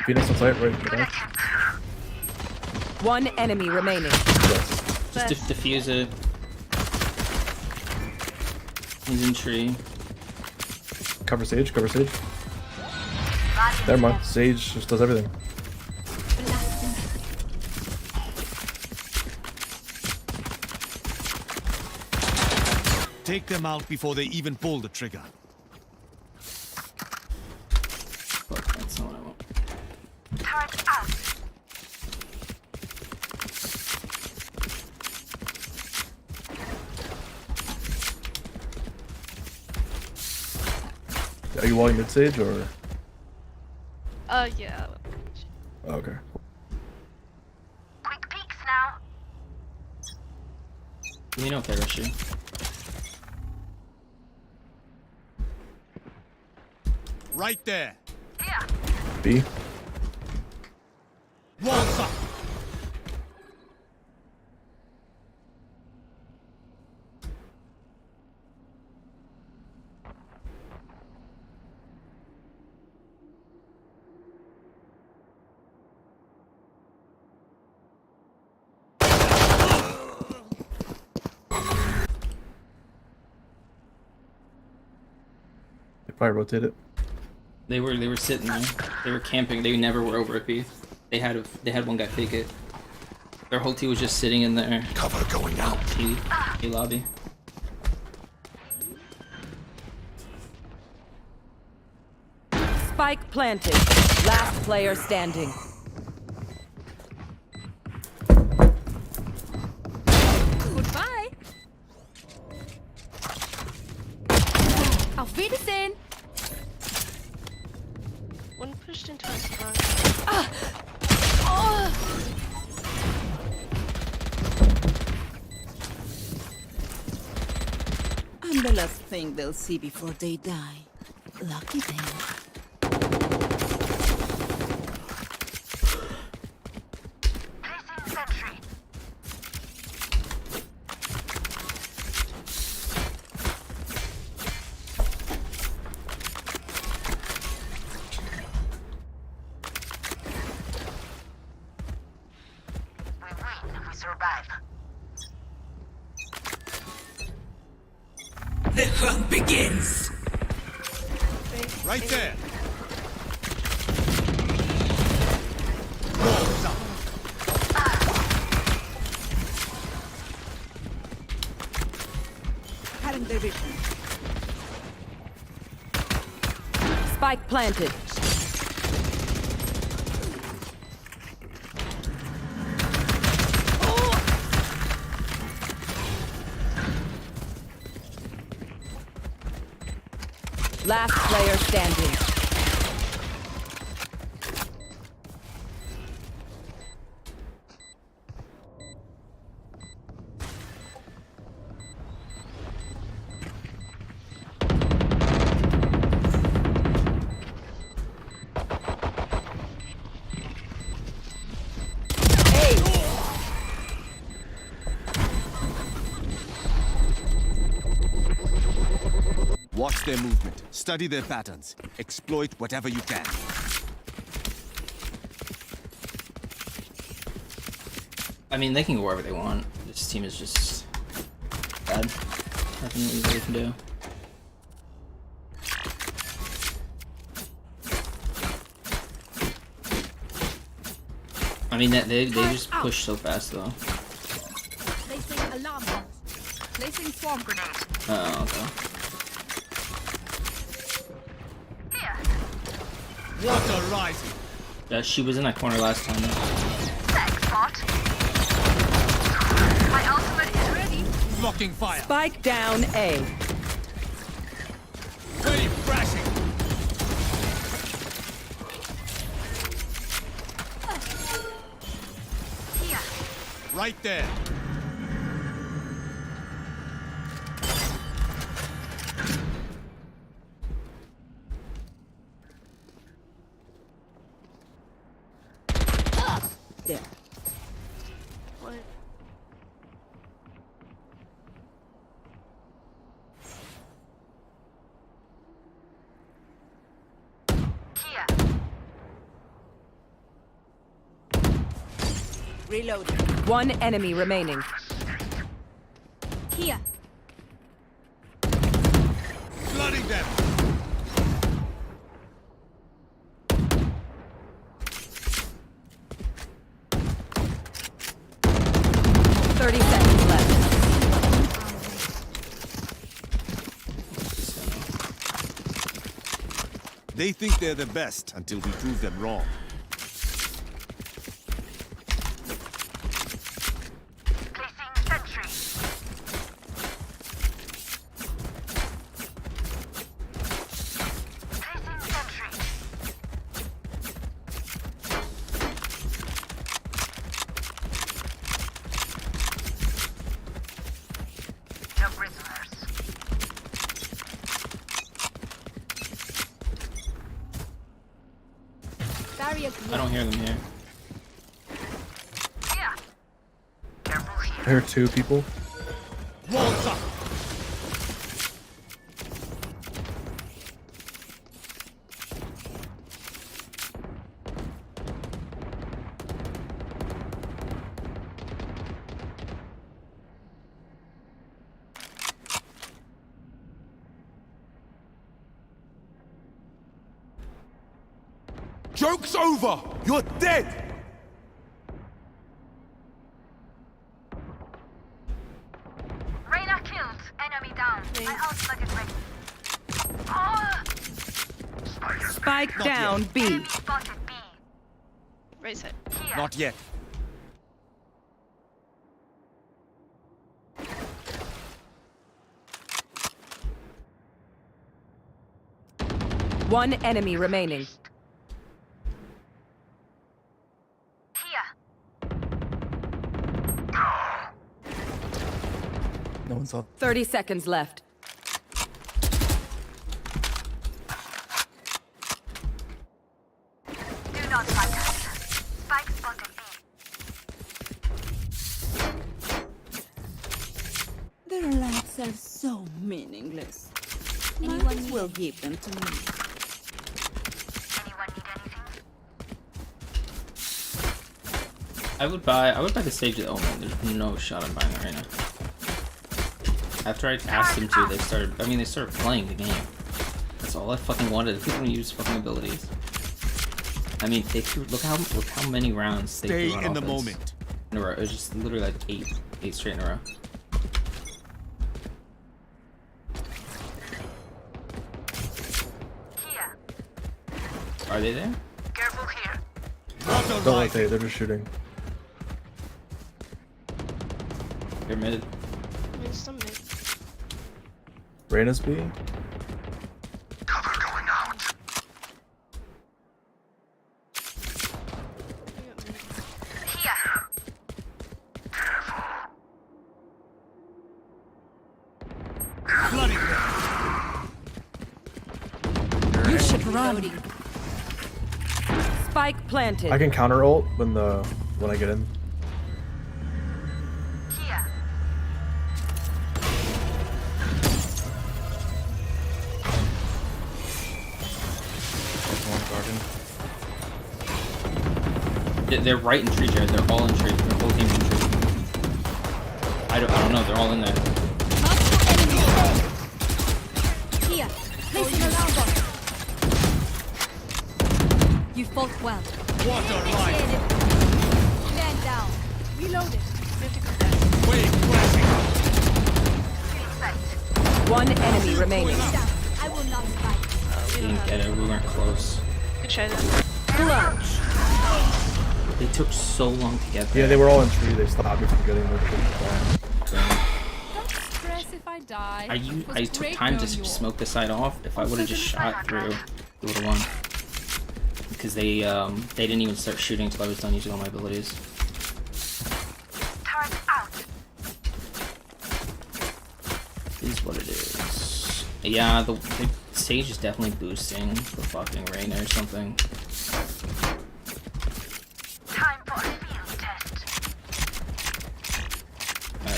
Phoenix on site, right? Back. One enemy remaining. Yes. Just defuse it. He's in tree. Cover Sage, cover Sage. Never mind, Sage just does everything. Take them out before they even pull the trigger. Fuck, that's not what I want. Turret out. Are you walling mid Sage or? Yeah. Oh, okay. Quick peeks now. You know, okay, Rishi. Right there. Here. B. Walls up. They probably rotate it. They were sitting there. They were camping. They never were over at B. They had one guy fake it. Their whole team was just sitting in there. Cover going out. T lobby. Spike planted. Last player standing. Goodbye. Auf Wiedersehen. One pushed into a strong. the last thing they'll see before they die. Lucky them. Placing sentry. We win if we survive. The hunt begins. Right there. Cutting their vision. Spike planted. Last player standing. Watch their movement. Study their patterns. Exploit whatever you can. I mean, they can go wherever they want. This team is just bad. Nothing we really can do. I mean, they just push so fast though. Placing alarm bot. Placing swarm grenade. Oh, okay. Water rising. Yeah, she was in that corner last time. Thanks, bot. My ultimate is ready. Blocking fire. Spike down A. Wave crashing. Here. Right there. There. What? Here. Reloading. One enemy remaining. Here. Flooding them. They think they're the best until we prove them wrong. Placing sentry. Placing sentry. No prisoners. I don't hear them here. Yeah. Careful here. I hear two people. Walls up. Joke's over! You're dead! Reyna killed. Enemy down. My ultimate is ready. Oh! Spike down B. Enemy spotted B. Raise it. Here. Not yet. One enemy remaining. No one saw. 30 seconds left. themselves so meaningless. Might as well give them to me. I would buy the Sage of the Omen. There's no shot I'm buying it right now. After I asked them to, they started playing the game. That's all I fucking wanted. People want to use fucking abilities. I mean, they threw, look how many rounds they threw on in the offense moment. in a row. It was just literally like eight straight in a row. Are they there? Careful here. Don't like they're just shooting. They're mid. Some mid. Reyna's B. Cover going out. Here. Bloody You should run. Spike planted. I can counter ult when I get in. Here. They're right in tree, Jared. They're all in tree. The whole team's in tree. I don't know. They're all in there. Here, placing alarm bot. You fought well. What a ride! Stand down. Reloaded. Wait, flashing. One enemy remaining. I will not fight. We didn't get it. We weren't close. Good try though. Clutch. They took so long to get there. Yeah, they were all in tree. They stopped me from getting their shit. Don't stress if I die. I took time to smoke the side off. If I would have just shot through, we would have won. Because they didn't even start shooting until I was done using all my abilities. Turret out. It is what it is. Yeah, the Sage is definitely boosting the fucking Reyna or something. Time for a field test.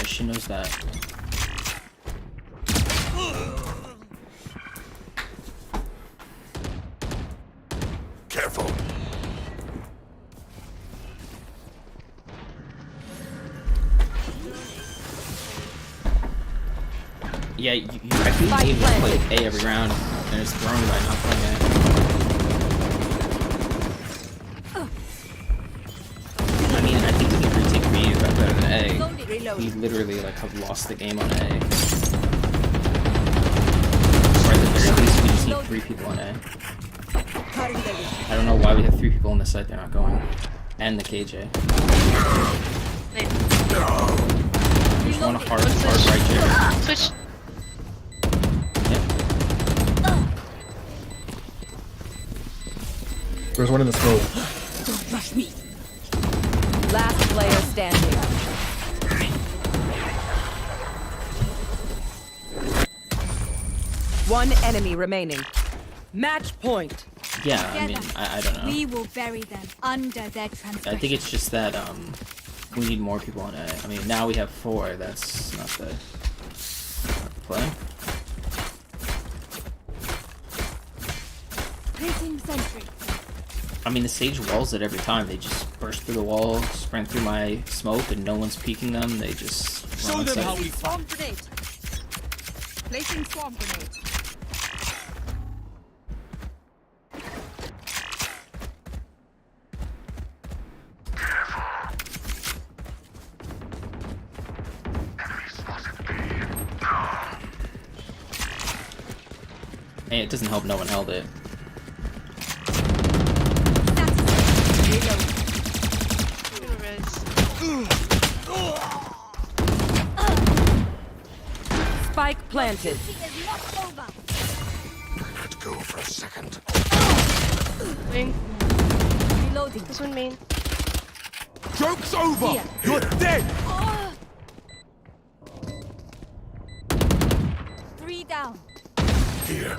She knows that. Careful. Yeah, I feel like you just play A every round and it's thrown by not playing A. I mean, I think we can retake B better than A. We literally like have lost the game on A. Or at the very least, we just need 3 people on A. I don't know why we have 3 people on this site. They're not going. And the KJ. There's one hard right here. Switch. There's one in the smoke. Don't rush me. Last player standing. One enemy remaining. Match point. Yeah, I mean, I don't know. We will bury them under their transgression. I think it's just that we need more people on A. I mean, now we have 4. That's not the play. Placing sentry. I mean, the Sage walls it every time. They just burst through the wall, sprint through my smoke, and no one's peeking them. They just run Show them on how site. we swarm grenade. Placing swarm grenade. Hey, it doesn't help no one held it. Spike planted. Let go for a second. Main. Reloading. This one main. Joke's over! Here. You're dead! 3 down. Here.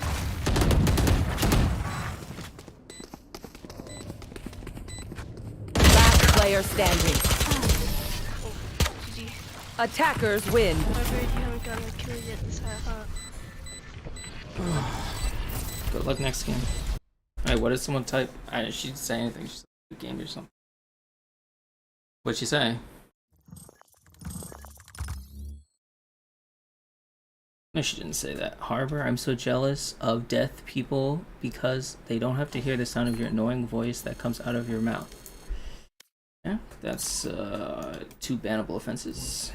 Last player standing. GG. Attackers win. I really haven't gotten a kill yet this hot. Good luck next game. Alright, what did someone type? She didn't say anything. She said good game or something. What'd she say? No, she didn't say that. Harbor, I'm so jealous of deaf people because they don't have to hear the sound of your annoying voice that comes out of your mouth. Yeah, that's 2 bannable offenses.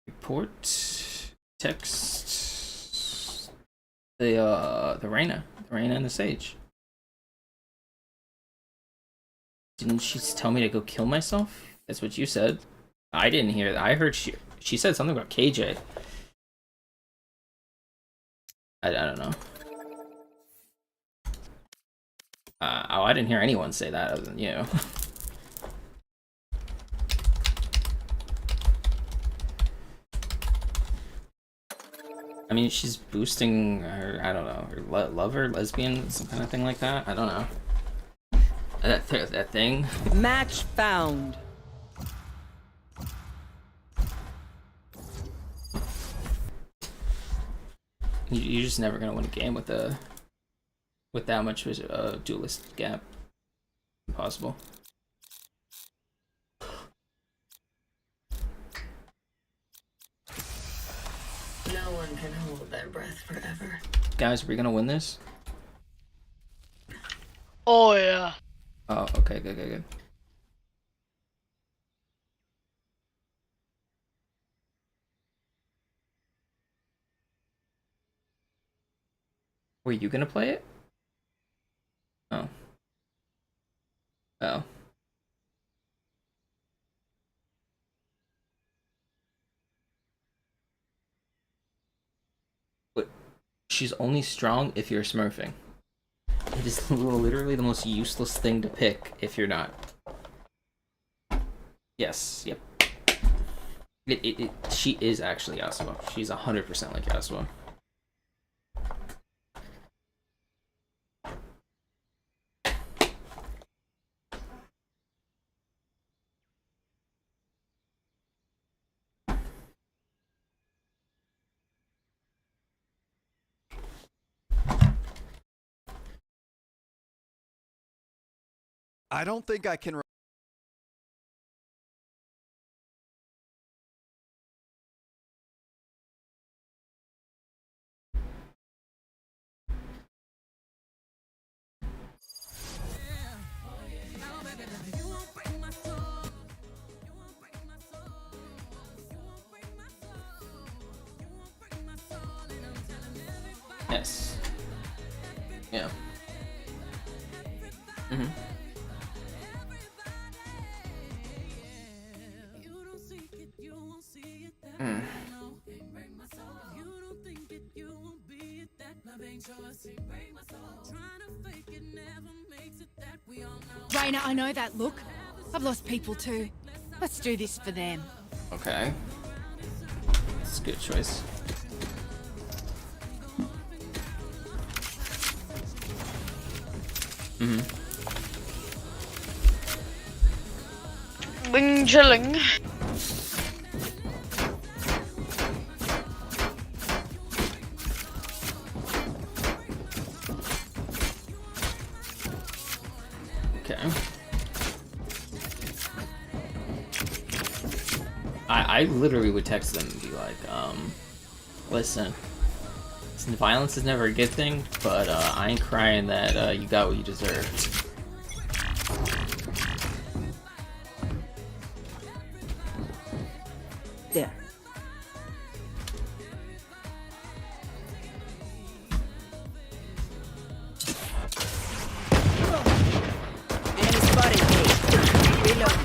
Report, text, the Reyna and the Sage. Didn't she tell me to go kill myself? That's what you said. I didn't hear that. I heard she said something about KJ. I don't know. I didn't hear anyone say that other than you. I mean, she's boosting her, I don't know, her lover, lesbian, some kind of thing like that. I don't know. That thing. Match found. You're just never gonna win a game with that much duelist gap. Impossible. No one can hold their breath forever. Guys, are we gonna win this? Oh yeah. Oh, okay, good. Were you gonna play it? Oh. Oh. But she's only strong if you're smurfing. It is literally the most useless thing to pick if you're not. Yes, yep. She is actually Yasuo. She's 100% like Yasuo. I don't think I can. Yes. Yeah. Mm-hmm. Reyna, I know that look. I've lost people too. Let's do this for them. Okay. That's a good choice. Ling chilling. Okay. I literally would text them and be like, listen, violence is never a good thing, but I ain't crying that you got what you deserved. There. Enemy spotted. Reload.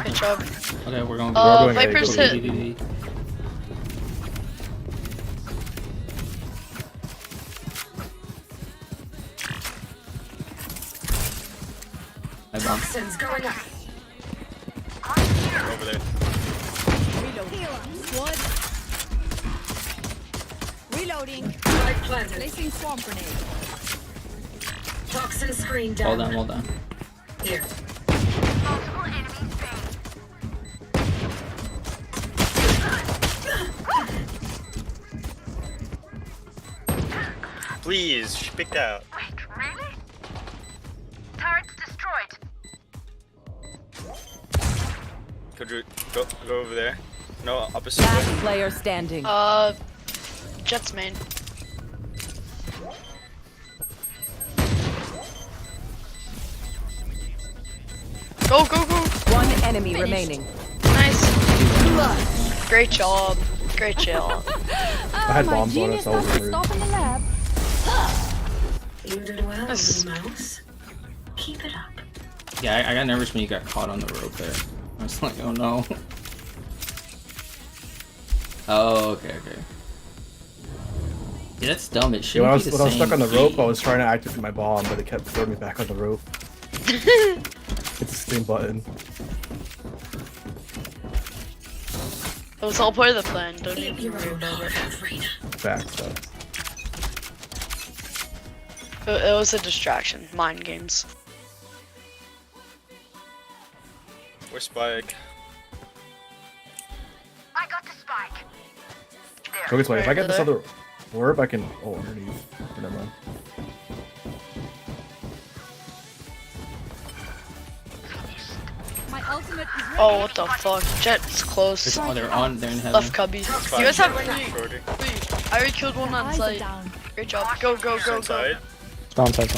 Good job. Okay, we're going. Viper's hit. Toxins going up. Over there. Squad. Reloading. Spike planted. Placing swamp grenade. Toxin screen down. Hold on. Here. please. She picked out. Wait, really? Turret's destroyed. Could you go over there? No, opposite. Last player standing. Jets main. Go, go, go. One enemy remaining. Nice. Great job. Great job. I had bombs on it, so I was worried. You did well, Mouse. Keep it up. Yeah, I got nervous when you got caught on the rope there. I was like, oh no. Oh, okay. Yeah, that's dumb. It shouldn't When I be was the stuck same on the rope, key. I was trying to activate my bomb, but it kept throwing me back on the rope. It's the same button. It was all part of the plan. Don't even worry about it. Facts, though. It was a distraction. Mind games. Where's Spike? I got the spike. Go this way. If I get this other orb, I can. Oh, underneath. Never mind. My ultimate is ready. Oh, what the fuck? Jet's close. Oh, they're in heaven. Left cubby. You guys have three. I already killed one on site. Great job. Go, go, go, go. Spawn side, spawn side.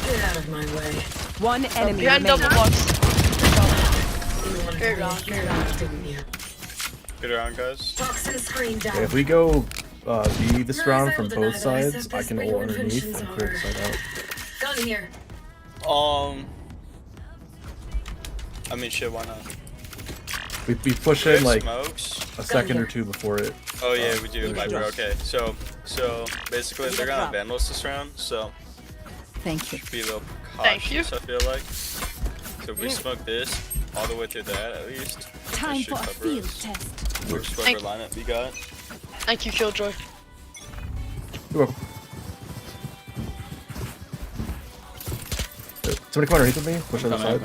Get out of my way. One enemy Behind remaining. double box. You wanted Great to round. leave your life, didn't you? Good round, guys. Toxin screen down. Okay, if we go B this round from both sides, I can ult underneath and clear the side out. Gun here. I mean, shit, why not? We push Do we in have like smokes? a second or two before it. Oh yeah, we do. really Viper. goes. Okay, so basically they're gonna vandals this round, so Thank you. should be a little Thank you. cautious. I feel like. So if we smoke this all the way through that, at least. Time should for a cover field us. test. Which Thank- whatever lineup you got. Thank you, Killjoy. You're welcome. Somebody come underneath with me. Push on the side.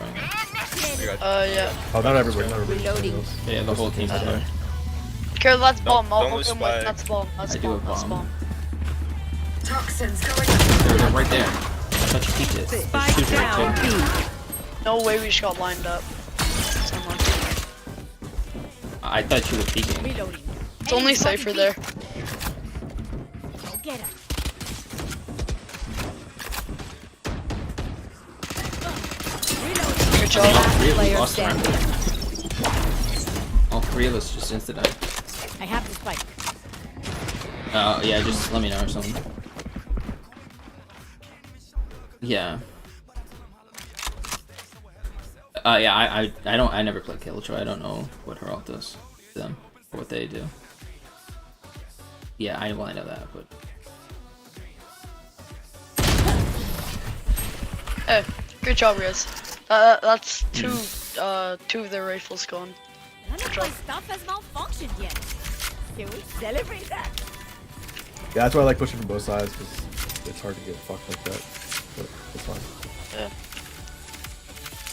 Yeah. Oh, not everybody. Not everybody. Reloading. Yeah, the whole team's there. Carol, that's bomb. don't I'll lose come with. spike. That's bomb. That's I do bomb. have That's bomb. bomb. Toxins going They're right there. I thought you peeked it. There's Spike two right down. there. B. No way we just got lined up. Someone. I thought you were peeking. Reloading. It's only safer there. Go get him. Good job. All three of us Player lost the round. standing. All three of us just insta died. I have the spike. Yeah, just let me know or something. Yeah. Yeah, I never play Killjoy. I don't know what her ult does to them or what they do. Yeah, I know that, but Hey, good job, Riz. That's two of their rifles gone. None of my stuff has malfunctioned yet. Can we celebrate that? Yeah, that's why I like pushing from both sides because it's hard to get fucked like that. But it's fine. Yeah.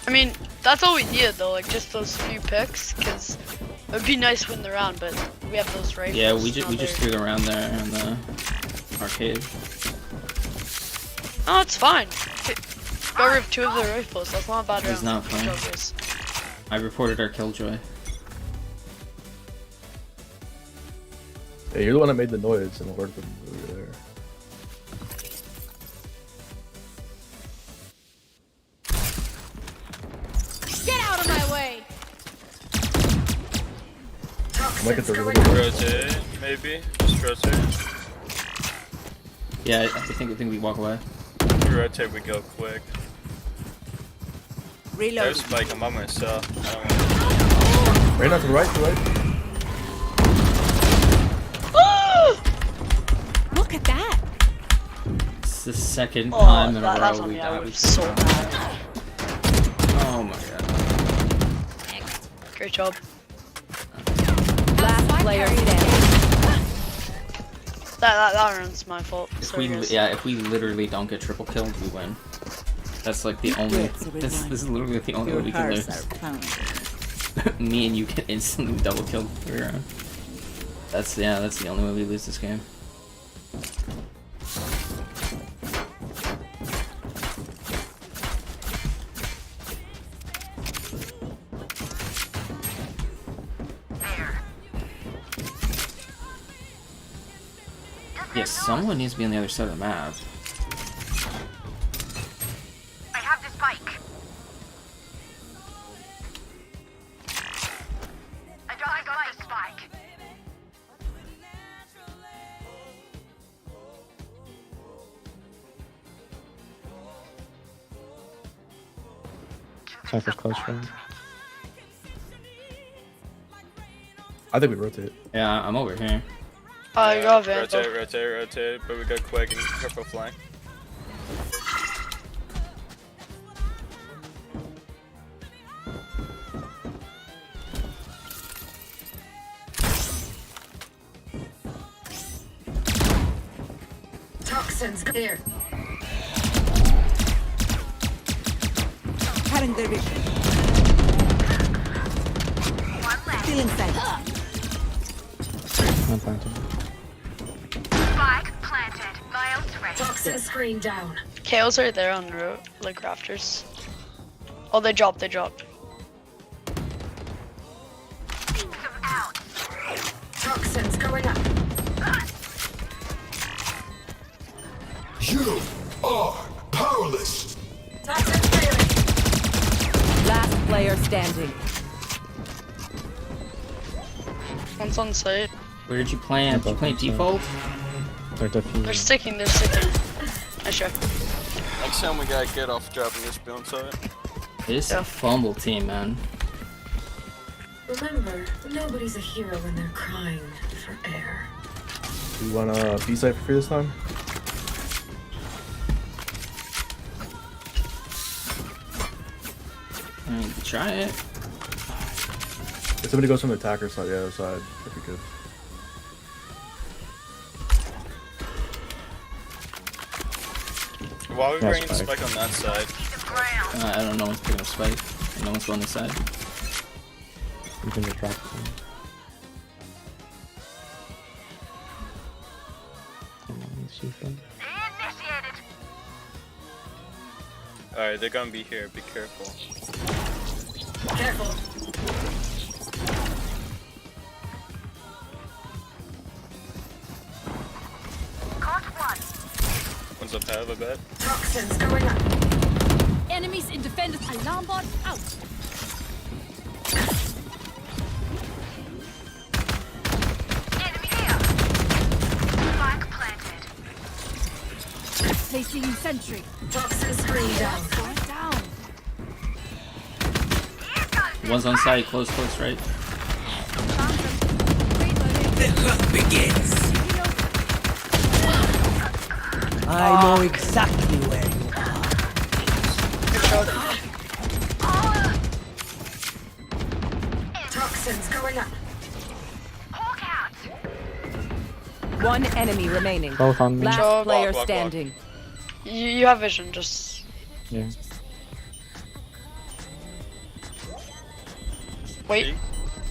I mean, that's all we needed though, like just those few picks, because it would be nice to win the round, but we have those rifles. yeah, we now just they're- threw around there in the arcade. No, it's fine. Got rid of two of their rifles. That's not a bad round. It's not Good fine. job, Riz. I reported our Killjoy. Yeah, you're the one that made the noise and alerted them over there. Get out of my way! I might get the little Rotate, maybe. Just rotate. Yeah, I think we walk away. If we rotate, we go quick. Reload. There's Spike. I'm by myself. I don't want Right now to the right, to the right. Look at that! It's the second Oh, time in a that's row on we me. I died. was so mad. Oh my god. Great job. Last player standing. That round's my fault. Sorry, guys. If we literally don't get triple killed, we win. That's like the only. This is literally the only way we can lose. Me and you can instantly double kill every round. That's the only way we lose this game. Yes, someone needs to be on the other side of the map. I have the spike. I got the spike. Cypher's close range. I think we rotate. Yeah, I'm over here. I got Vandal. Rotate, but we got Quake and Purple flying. Toxins clear. Cutting their vision. Stealing sight. I'm planted. Spike planted. Miles ready. Toxin screen down. KO's right there on the road, like rafters. Oh, they dropped. Toxins going up. You are powerless. Toxins failing. Last player standing. One's on site. Where did you plant? Did you plant default? They're sticking. Nice shot. Next time we gotta get off dropping this build side. This fumble team, man. Remember, nobody's a hero when they're crying for air. You want a B side for free this time? I mean, try it. If somebody goes from the attacker side, the other side, that'd be good. Why are we Yeah, bringing Spike. Spike on that side? I don't know one's picking up spike. No one's going this side. You can just drop it. Alright, they're gonna be here. Be careful. Careful. Caught one. One's up head, I bet. Toxins going up. Enemies in defenders. Alarm bot out. Enemy here. Spike planted. Placing sentry. Toxin screen down. Going down. One's on site, close, right? The hunt begins. I know exactly where you are. Toxins going up. Hawk out. One enemy remaining. Both on me. Last Job. player Walk. standing. You have vision. Just Yeah. wait. No.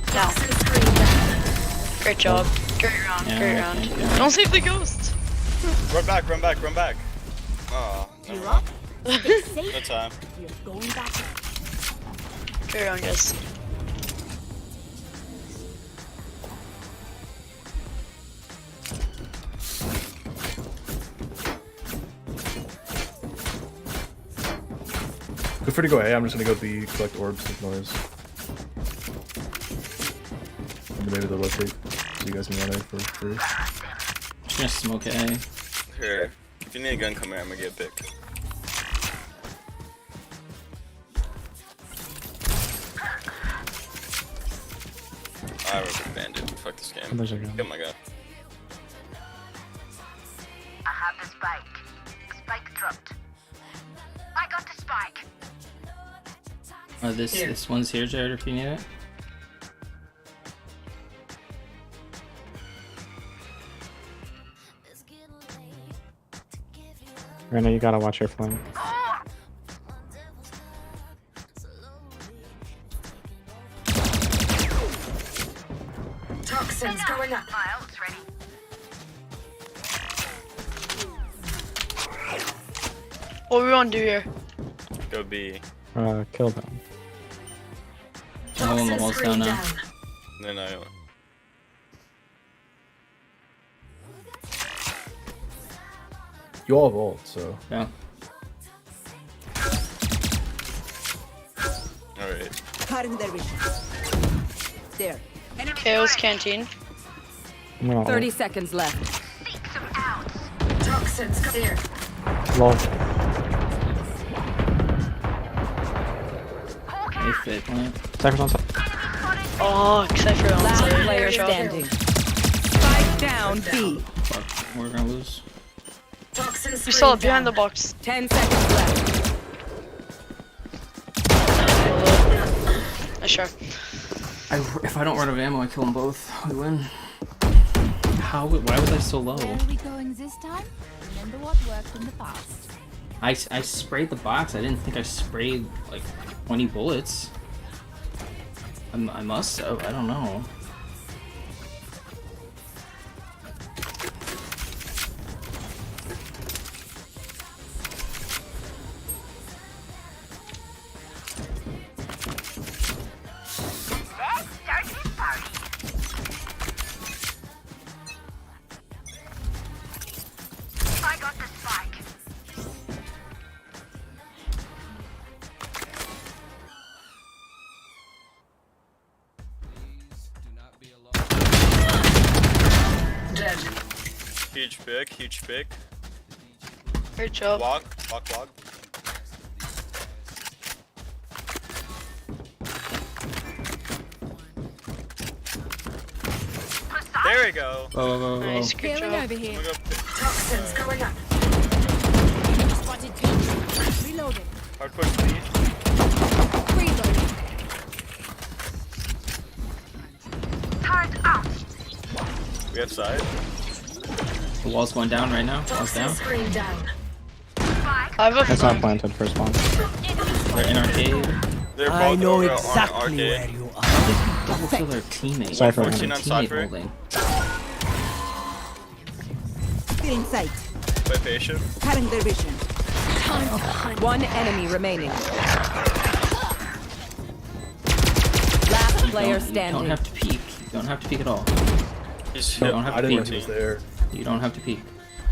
Toxin screen down. Great job. Great round. Yeah, Great I round. think, yeah. Don't save the ghost. Run back. Oh, never mind. No time. You're going back. Great round, guys. Feel free to go A. I'm just gonna go B, collect orbs, with noise. And maybe they'll rotate, so you guys can run A for free. Just gonna smoke A. Here. If you need a gun, come here. I'm gonna get a pick. I was a bandit. Fuck this game. There's a gun. Get my gun. I have the spike. Spike dropped. I got the spike. This one's here, Jared, if you need it. Rena, you gotta watch your flank. Toxins going up. Miles ready. What we want to do here? Go B. Kill them. I'm holding the walls down now. Then I. You all have ult, so. Yeah. Alright. Cutting their vision. There. KO's canteen. 30 seconds left. Toxins clear. Lol. They fit plant. Cypher's on top. Oh, Cypher on Last side. player Good job. standing. Spike down B. Fuck, we're gonna lose. You saw it behind the box. 10 seconds left. Sure. If I don't run out of ammo, I kill them both. We win. Why was I so low? Where are we going this time? Remember what worked in the past. I sprayed the box. I didn't think I sprayed like 20 bullets. I must have. I don't know. Huge pick. Great job. Walk. There we go. Whoa. Nice, good job. Over here. Toxins going up. Spotted two. Reloading. Hard push speed. Reloading. Turret out. We have side. The wall's going down right now. Wall's down. Screen down. That's not planted for spawn. They're in arcade. They're I both know over exactly on where arcade. you are. Double kill their teammate. Cypher. What's their 14 on teammate Cypher. holding? Still in sight. Play patient. Cutting their vision. One enemy remaining. Last player You don't standing. have to peek. You don't have to peek at all. He's You don't have I to didn't know peek. he was there. You don't have to peek.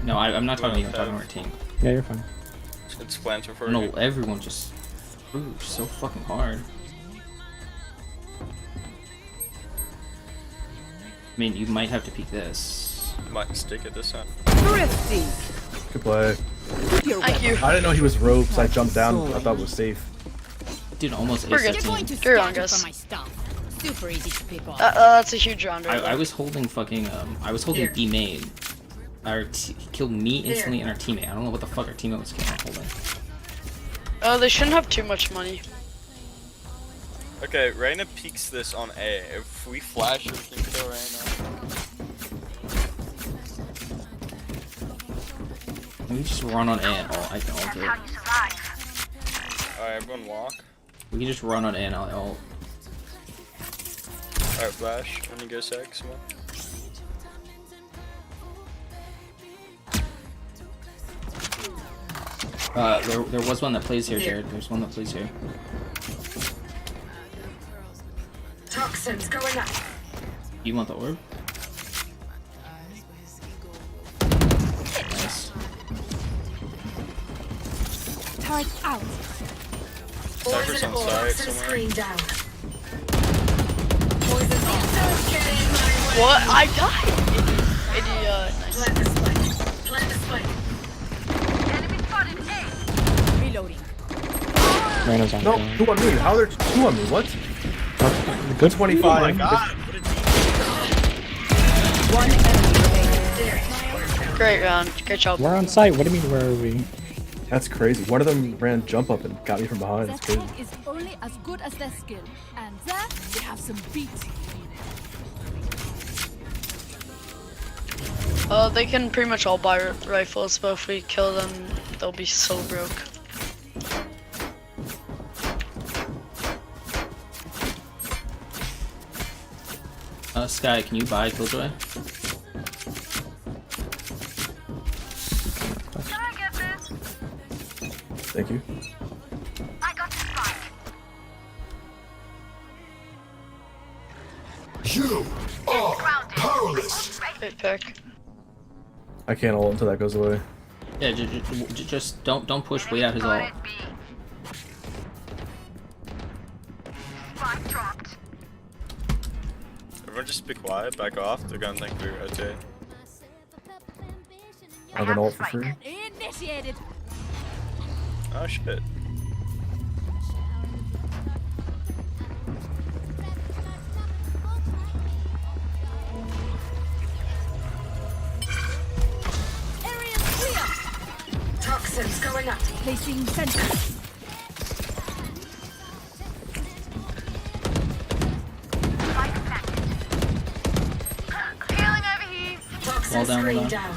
No, I'm not talking to you. I'm talking to our team. Yeah, you're fine. It's planter for No, you. everyone just screws so fucking hard. I mean, you might have to peek this. Might stick it this time. Thrifty. Good play. Thank you. I didn't know he was rogue, so I jumped down. I thought it was safe. Dude, almost We're ace good. the You're going team. to Carry on, scatter guys. for my stuff. Super easy to pick up. That's a huge round. Right I was holding fucking I was holding B main. He killed me instantly and our teammate. I don't know what the fuck our teammate was holding. They shouldn't have too much money. Okay, Reyna peeks this on A. If we flash, we can kill Reyna. We just run on A and ult. I can ult it. Alright, everyone walk. We can just run on A and I'll ult. Alright, flash. When you go sec, small. There was one that plays here, Jared. There's one that plays here. Toxins going up. You want the orb? Nice. Turret out. Cypher's on side somewhere. Screen down. Poison getting my way. What? I died! Idiot. Nice. Plant the spike. Plant the spike. Enemy spotted A. Reloading. Reyna's on. No, two on me. How are there two on me? What? Good 25. Oh my god. One enemy remaining. Great round. Great job. We're on site. What do you mean, where are we? That's crazy. One of them ran jump up and got me from behind. It's Their crazy. team is only as good as their skill, and there they have some beats. They can pretty much all buy rifles, but if we kill them, they'll be so broke. Sky, can you buy Killjoy? Can I get this? Thank you. I got the spike. You are powerless. Good pick. I can't ult until that goes away. Yeah, just don't push. Wait out his ult. Spike dropped. Everyone just be quiet, back off. They're gonna think we rotate. I have an ult for free. Initiated. Oh shit. Area clear. Toxins going up. Placing sensors. Healing over here. Toxin Wall down, screen wall down.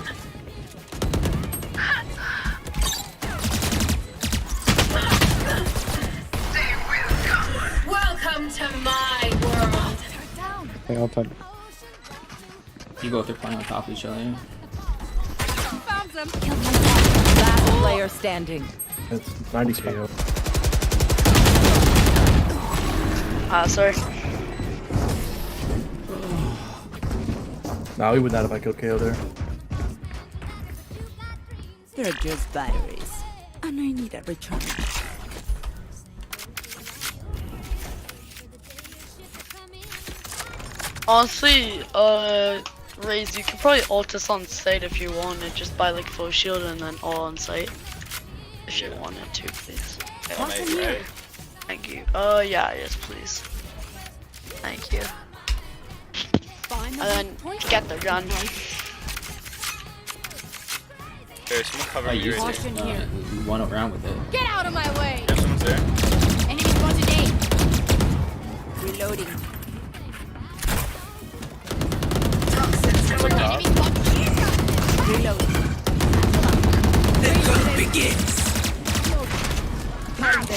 Welcome to my world. Hey, I'll type. You both are playing on top of each other. Found them. Last player standing. It's 90 KO. Sorry. Nah, we would not if I killed KO there. They're just batteries, and I need a recharge. Honestly, Raze, you could probably ult us on site if you wanted, just buy like full shield and then all on site. If you wanted to, please. Right? Thank you. Yeah, yes, please. Thank you. And then get the gun. Here, someone cover I me used right it. there. We went around with it. Get out of my way! Yeah, someone's there. Enemy spotted A. Reloading. Toxins going up. Enemy spotted. Reloading. The hunt begins.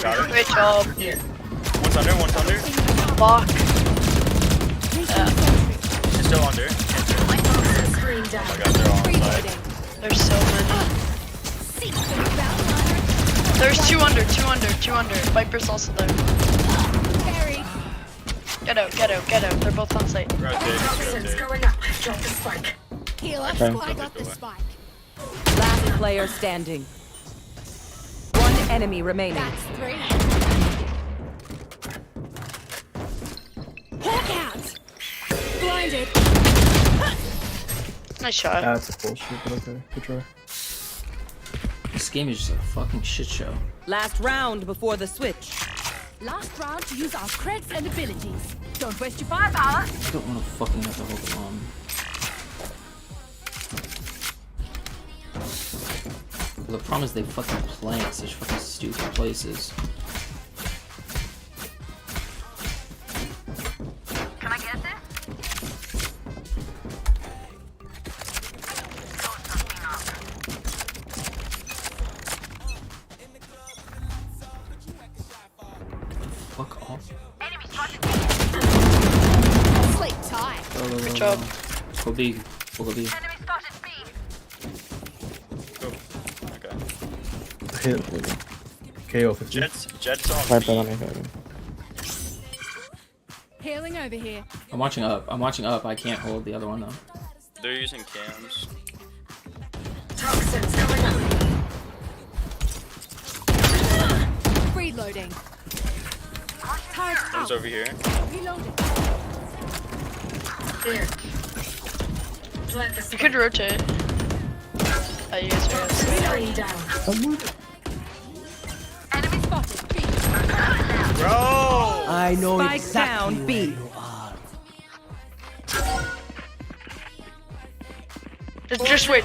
Got her. Great job. One's under. Fuck. She's still under. Toxin screen down. Oh my god, they're all on side. There's so many. There's two under. Viper's also there. Get out. They're both on site. Toxins going up. Drop the spike. Heal up. Okay. I got the spike. Last player standing. One enemy remaining. That's 3. Hawk out. Blinded. Nice shot. That's a bullshit, but okay. Good try. This game is just a fucking shit show. Last round before the switch. Last round to use our creds and abilities. Don't waste your firepower. I don't want to fucking have to hold the bomb. The problem is they fucking plant such fucking stupid places. Can I get this? Fuck off. Enemy spotted. Sleep tight. Good job. Go B. We'll go B. Enemy spotted B. Okay. Hit. KO 50. Jet's on Right me. on me. Healing over here. I'm watching up. I can't hold the other one though. They're using cams. Toxins going up. Reloading. Turret One's out. over here. Reloading. There. Plant the You could rotate. You guys are screen down. Enemy spotted. B. Bro! I know Spike exactly down where B. you are. Just wait.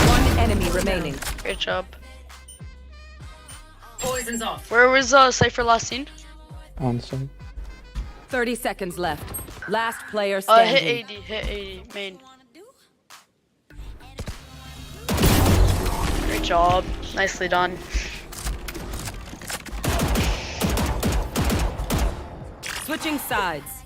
One enemy remaining. Great job. Poison's off. Where was Cypher last seen? On side. 30 seconds left. Last player Hit standing. 80 main. Great job. Nicely done. Switching sides.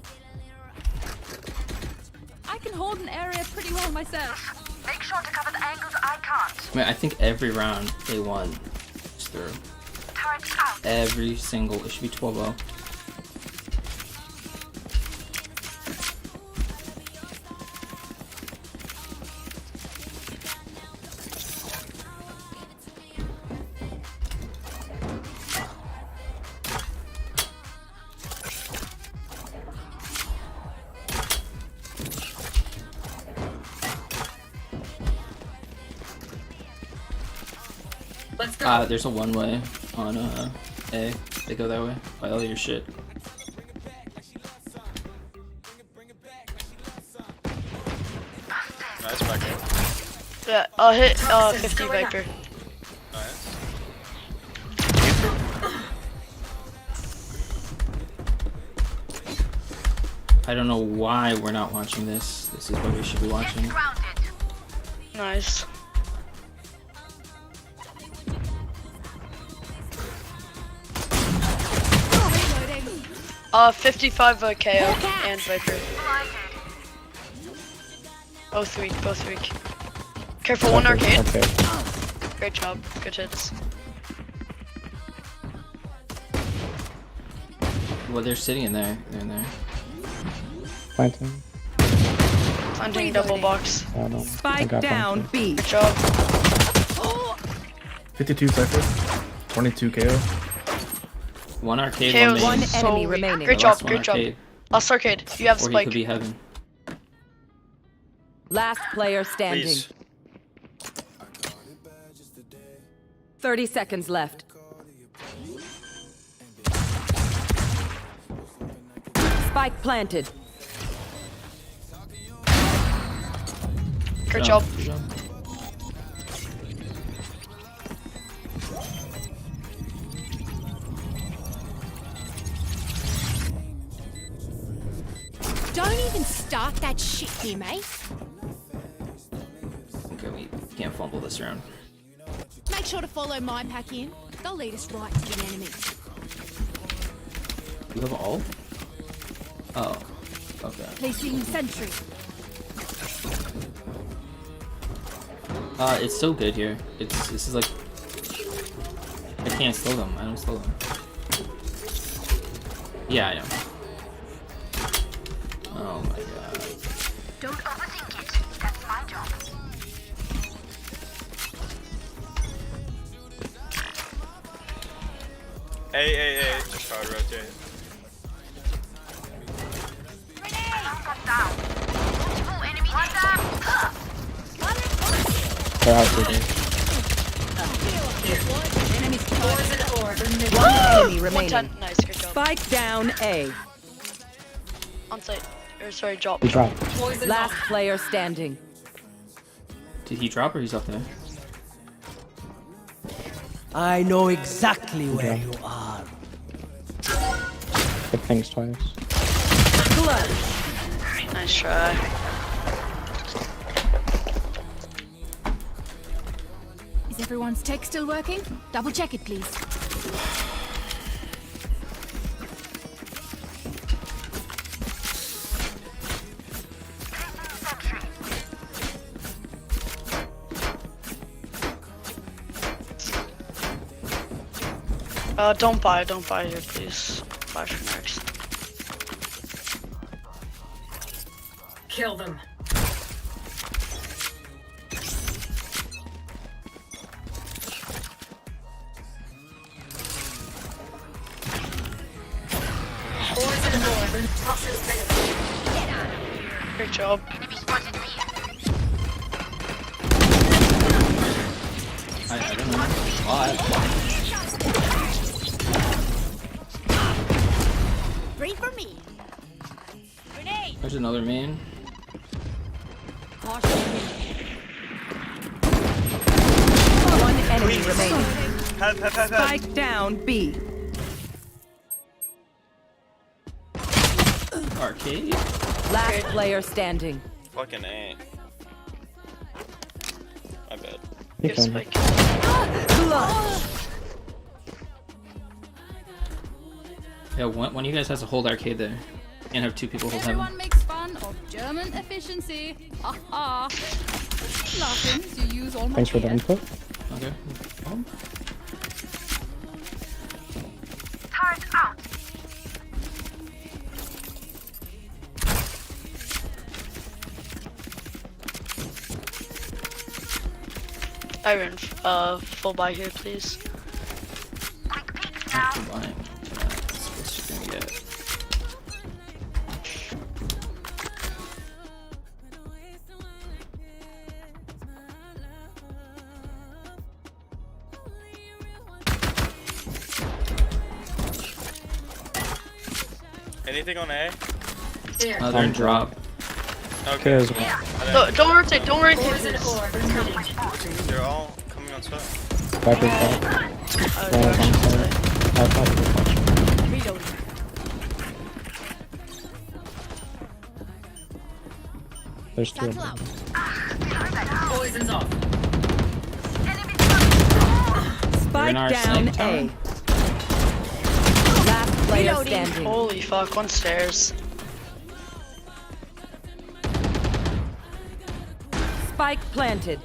I can hold an area pretty well myself. Make sure to cover the angles I can't. I mean, I think every round they won is through. Turret Every single. It should be 12-0. Let's go. There's a one-way on A. They go that way. Buy all your shit. Nice back in. Yeah, I'll hit 50 Viper. Nice. I don't know why we're not watching this. This is what we should be watching. Nice. Reloading. 55 KO and Viper. Both weak, both weak. Careful, one arcade. Okay. Great job, good hits. Well, they're sitting in there. They're in there. Planting. Hunting double box. Spike down B. Good job. 52 Cypher. 22 KO. One arcade, KO's one main. so enemy weak. remaining. Great The job, last one great job. arcade. Last arcade, you have Or he spike. could be heaven. Last player standing. Please. 30 seconds left. Spike planted. Great job. Good job. Don't even start that shit here, mate. Okay, we can't fumble this round. Make sure to follow my pack in. They'll lead us right to the enemy. You have all? Oh. Okay. Placing sentry. It's so good here. This is like I can't slow them. I don't slow them. Yeah, I know. Oh my god. Don't overthink it. That's my job. Hey. Just hard rotate. Down. Oh, enemy. What's up? They're out shooting. One enemy remaining. 110, nice, good job. Spike down A. On site. Or sorry, drop. He dropped. Last player standing. Did he drop or he's up there? I know exactly where you are. Hit things twice. Nice try. Is everyone's tech still working? Double check it, please. Don't buy here, please. Buy for next. Kill them. Great job. I don't know. Three for me. Grenade. There's another main. One enemy remaining. Help. Spike down B. Arcade? Last player standing. Fucking A. My bad. Good spike. Yeah, one of you guys has to hold arcade there. Can't have two people hold heaven. Everyone makes fun of German efficiency. Ha ha. Nothing. You use all my Thanks for the gear. input. Okay. Iron, full buy here, please. Not full buying. That's what she's gonna get. Anything on A? They're in drop. Okay. as well. Don't rotate, don't rotate. They're all coming on top. Viper's back. Reyna's on side. I thought it was much. Reloading. There's two of them. Poison's off. Spike down A. Last player Reloading. standing. Holy fuck, on stairs. Spike planted.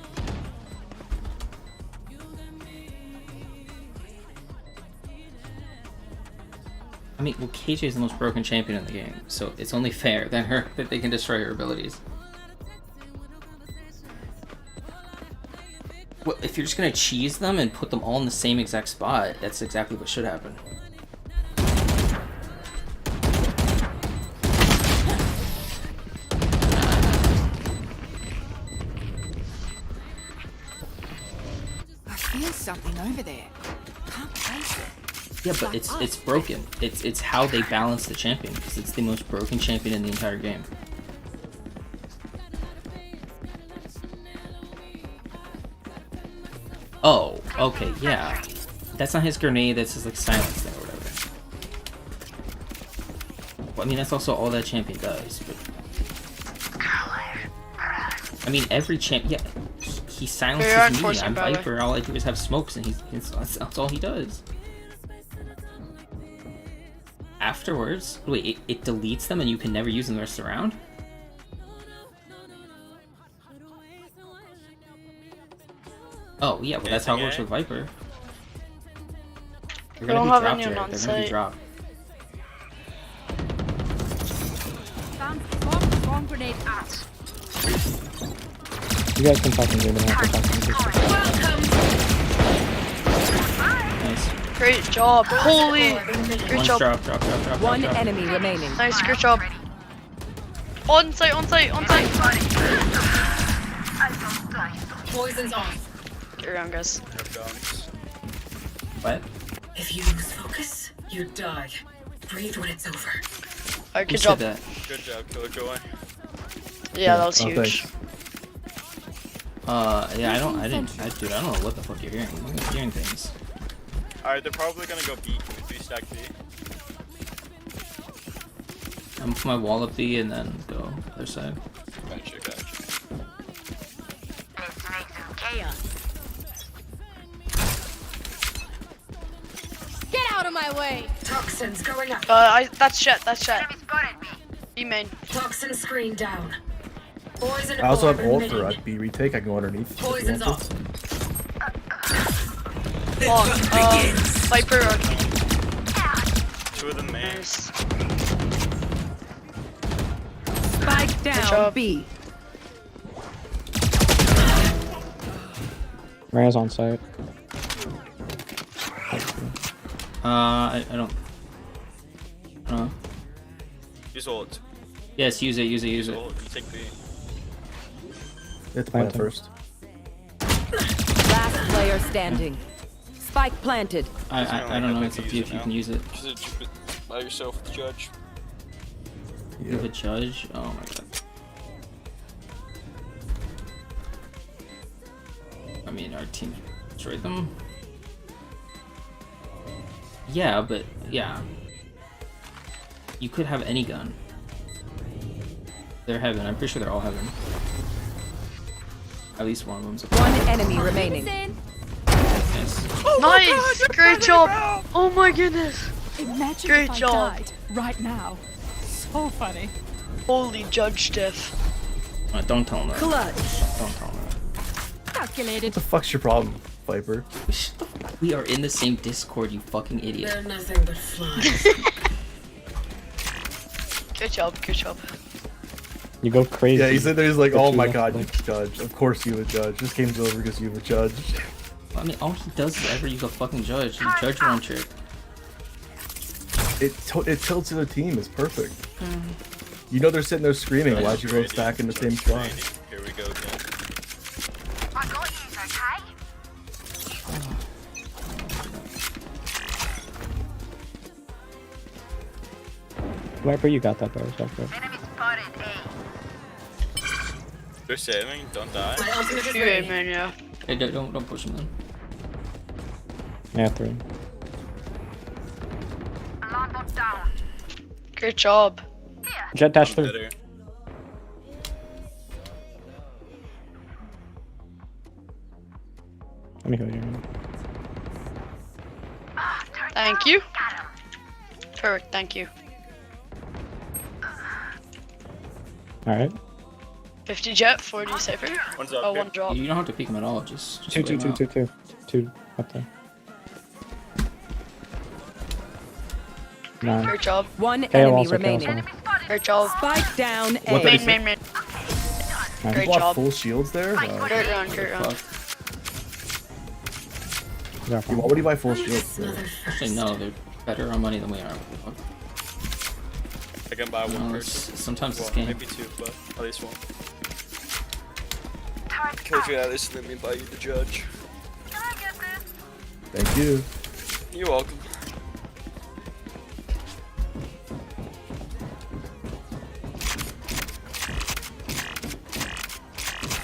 I mean, well, KJ is the most broken champion in the game, so it's only fair that they can destroy her abilities. Well, if you're just gonna cheese them and put them all in the same exact spot, that's exactly what should happen. I feel something over there. Can't place it. Yeah, but it's broken. It's how they balance the champion, because it's the most broken champion in the entire game. Oh, okay, yeah. That's not his grenade, that's his like silence thing or whatever. Well, I mean, that's also all that champion does, but... I mean, every champ, yeah, he silences me. I'm Viper, all I do is have smokes, and that's all he does. Afterwards, wait, it deletes them and you can never use them the rest of the round? Oh, yeah, well that's how it works with Viper. They're gonna be dropped here. They're gonna be dropped. Bomb grenade out. You guys can talk and give them half Nice. Great job. Holy. Great job. Drop. One enemy remaining. Nice, great job. On site. Poison's off. Get around, guys. What? If you lose focus, you die. Breathe when it's over. Alright, good Who job. said that? Good job, Killjoy. Yeah, that was Oh, huge. thanks. Yeah, I don't know what the fuck you're hearing. I'm hearing things. Alright, they're probably gonna go B. Can we 3-stack B? I'm gonna put my wall up B and then go other side. Gotcha. Get out of my way. Toxins going up. That's shit. B main. Toxin screen down. Poison I also have orb ult for remaining. a B retake. I can go underneath. if you Poison's want off. to. Viper. Two of them main. Nice. Spike down job. B. Reyna's on site. I don't know. Use ult. Yes, use it. Ult, you take B. Hit the plant first. Last player standing. Spike planted. I don't know. It's up to you if you can use it. Use it by yourself with the judge. You have a judge? Oh my god. I mean, our team destroyed them. Yeah, but yeah. You could have any gun. They're heaven. I'm pretty sure they're all heaven. At least one of them's. One enemy remaining. Nice. Nice! Great job! Oh my goodness! Imagine Great if I job. died right now. So funny. Holy judge diff. Don't tell them that. Clutch. Don't tell them that. Calculated. What the fuck's your problem, Viper? We are in the same Discord, you fucking idiot. They're nothing but flies. Good job. You go crazy. Yeah, he said there's like, oh my But god, you judge. Of course you would judge. This game's over because you would judge. I mean, all he does is ever use a fucking judge. You judge one trick. It tilts to the team. It's perfect. You know they're sitting there screaming. Why'd you go stack in the same spot? Here we go again. I got you, okay? Viper, you got that, bro. It's okay. Enemy spotted A. They're saving. Don't die. My ultimate is ready. Man, yeah. Hey, don't push him then. Yeah, 3. Alarm bot down. Great job. Jet dash through. Better. Let me heal you. Thank you. Perfect, thank you. Alright. 50 jet, 40 safer. One's up Oh, here. one drop. You don't have to peek him at all. Just Two wait him out. up there. 9. Great job. One KO enemy also, KO remaining. also. Great job. Spike down A. What did Main. You Great bought job. full shields there? Great round, great round. Yeah, Why would you buy full shields for? Actually, no, they're better on money than we are. I can buy one No, person. sometimes well, this game. maybe 2, but at least one. KJ, at least let me buy you the judge. Thank you. You're welcome.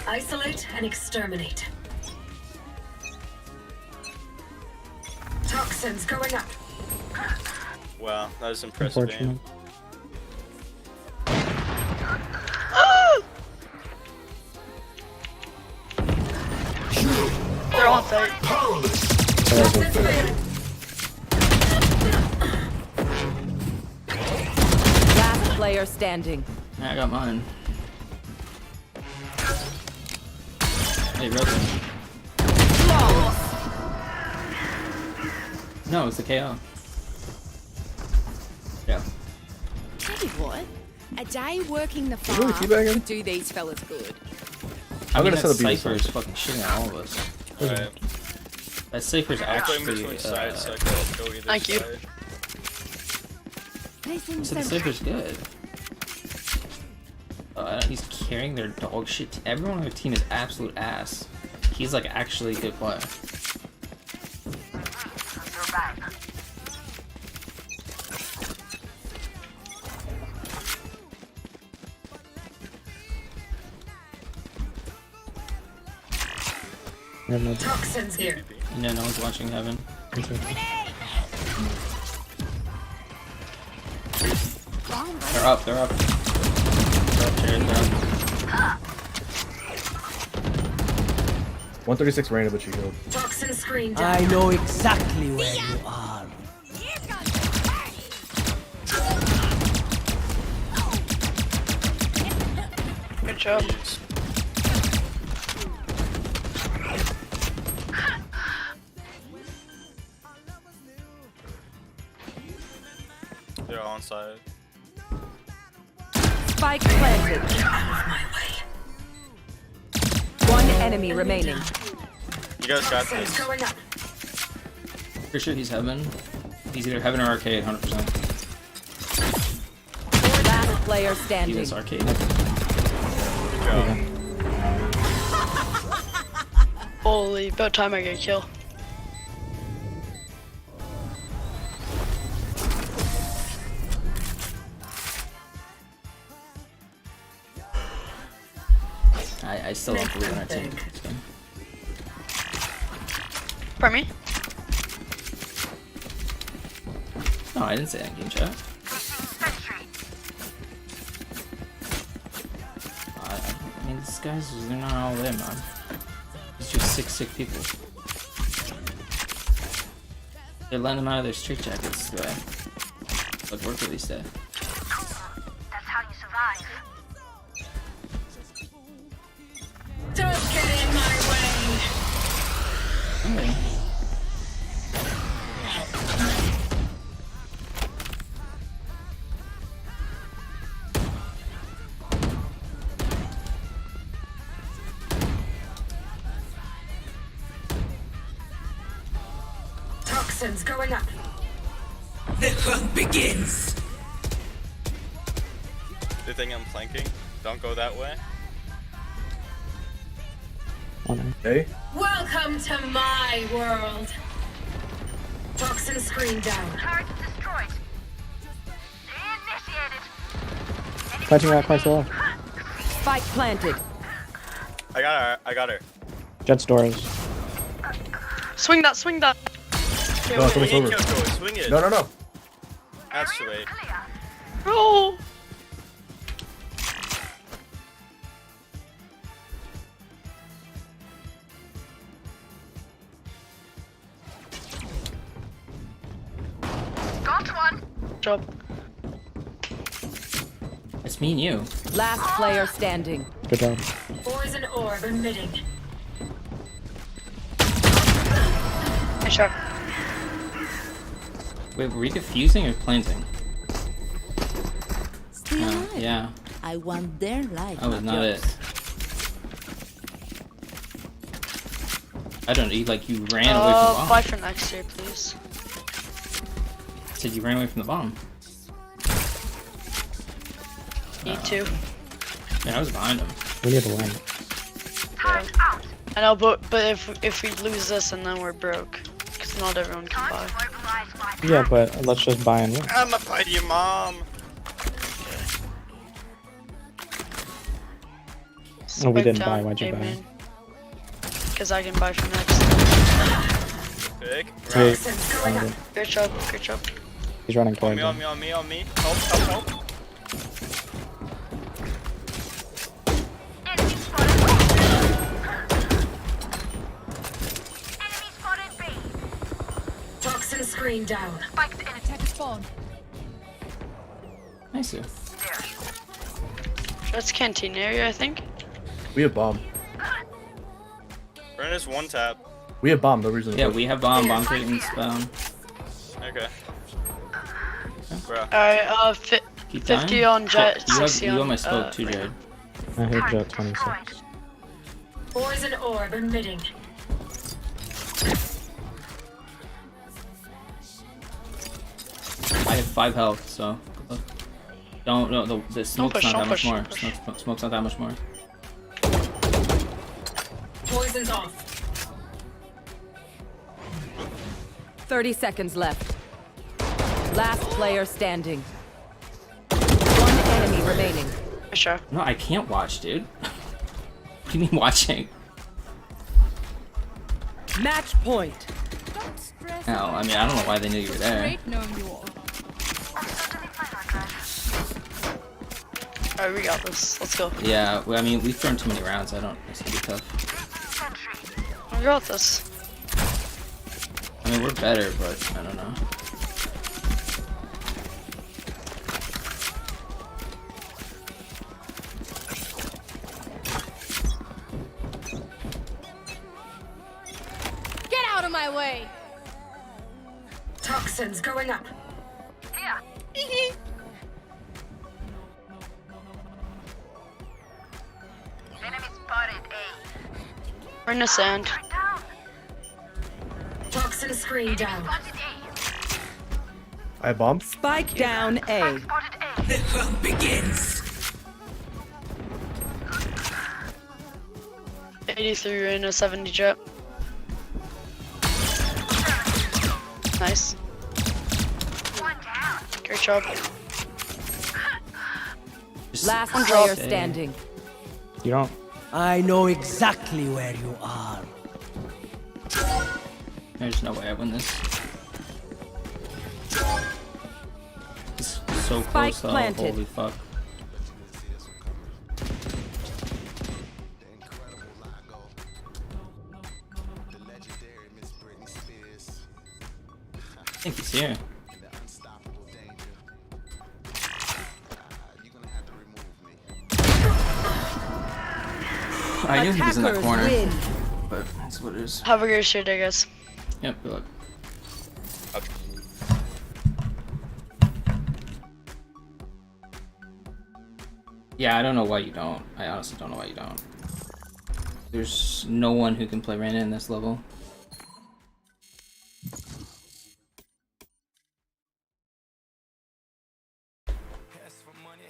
Isolate and exterminate. Toxins going up. Wow, that is impressive aim. They're on site. Last player standing. I got mine. Hey, Rosen. No, it's the KO. Yeah. Tell you what, a day working the really farm teabagging? would do these fellas good. I mean, gonna set that up beat Cypher is this fucking shitting at all of us. Alright. That Cypher's I'll play actually. between sides, so I can go either Thank you. side. They seem So so the Cypher's good. He's carrying their dog shit. Everyone on their team is absolute ass. He's like actually a good player. Toxins here. No, no one's watching Heaven. They're up, they're up. They're up, Jared, they're up. 136 Reyna, but she healed. Toxin screen down. I know exactly where you are. Good job. They're all on side. Spike planted. One enemy remaining. You guys got this. Going up. Pretty sure he's Heaven. He's either Heaven or Arcade, 100%. Last player He standing. is Arcade. Good job. Holy, about time I get a kill. I still don't believe in our team. Pardon me? No, I didn't say that in game chat. I mean, these guys, they're not all there, man. It's just six sick people. They're letting them out of their straitjackets today. Like work release day. That's how you survive. Don't get in my way. Okay. Toxins going up. The hunt begins. They think I'm flanking. Don't go that way. Hey. Welcome to my world. Toxin screen down. Turret destroyed. Initiated. Punching out quite low. Spike planted. I got her. I got her. Jet stores. Swing that, swing that. No, it's over. Swing it. No, no, no. That's sweet. Oh. Got one. Job. It's me and you. Last player standing. Good job. Poison orb emitting. Nice shot. Wait, were we defusing or planting? Yeah. I want their life. That was not it. I don't know, like you ran away from the bomb. Buy for next year, please. Said you ran away from the bomb. Need to. Yeah, I was behind him. We need to win. Yeah. I know, but if we lose this and then we're broke, because not everyone can buy. Yeah, but let's just buy and win. I'ma fight your mom. Oh, we didn't buy. Why'd you buy? Because I can buy for next. Big. Hey, Great job, great job. he's running On towards me, him. on me, on me, on me. Help, help, help. Toxin screen down. Spiked in attack spawn. Nice. That's canteen area, I think. We have bomb. Brenna's one tap. We have bomb. No reason. To Yeah, push. we have bomb. Bomb taking spawn. Okay. Bro. Alright, Keep 50 dying. on Jet, You have, 60 you on... have my smoke too, Jared. I hit Jet 26. Poison orb emitting. I have 5 health, so don't. No, the smoke's push, not that don't much push, more. push. Smoke's not that much more. Poison's off. 30 seconds left. Last player standing. One enemy remaining. Sure. No, I can't watch, dude. What do you mean watching? Match point. Hell, I mean, I don't know why they knew you were there. Great knowing you all. Alright, we got this. Let's go. Yeah, well, I mean, we've thrown too many rounds. It's gonna be tough. We got this. I mean, we're better, but I don't know. Get out of my way. Toxins going up. Here. Enemy spotted A. We're in the sand. Toxin screen down. I have bomb. Spike down A. The hunt begins. 83 in a 70 Jet. Nice. Great job. Last one player drop. standing. You don't. I know exactly where you are. There's no way I win this. It's so Spike close though. planted. Holy fuck. I think he's here. I knew he was in that corner, but that's what it is. Have a great shit, I guess. Yep, good luck. Yeah, I don't know why you don't. I honestly don't know why you don't. There's no one who can play Reyna in this level.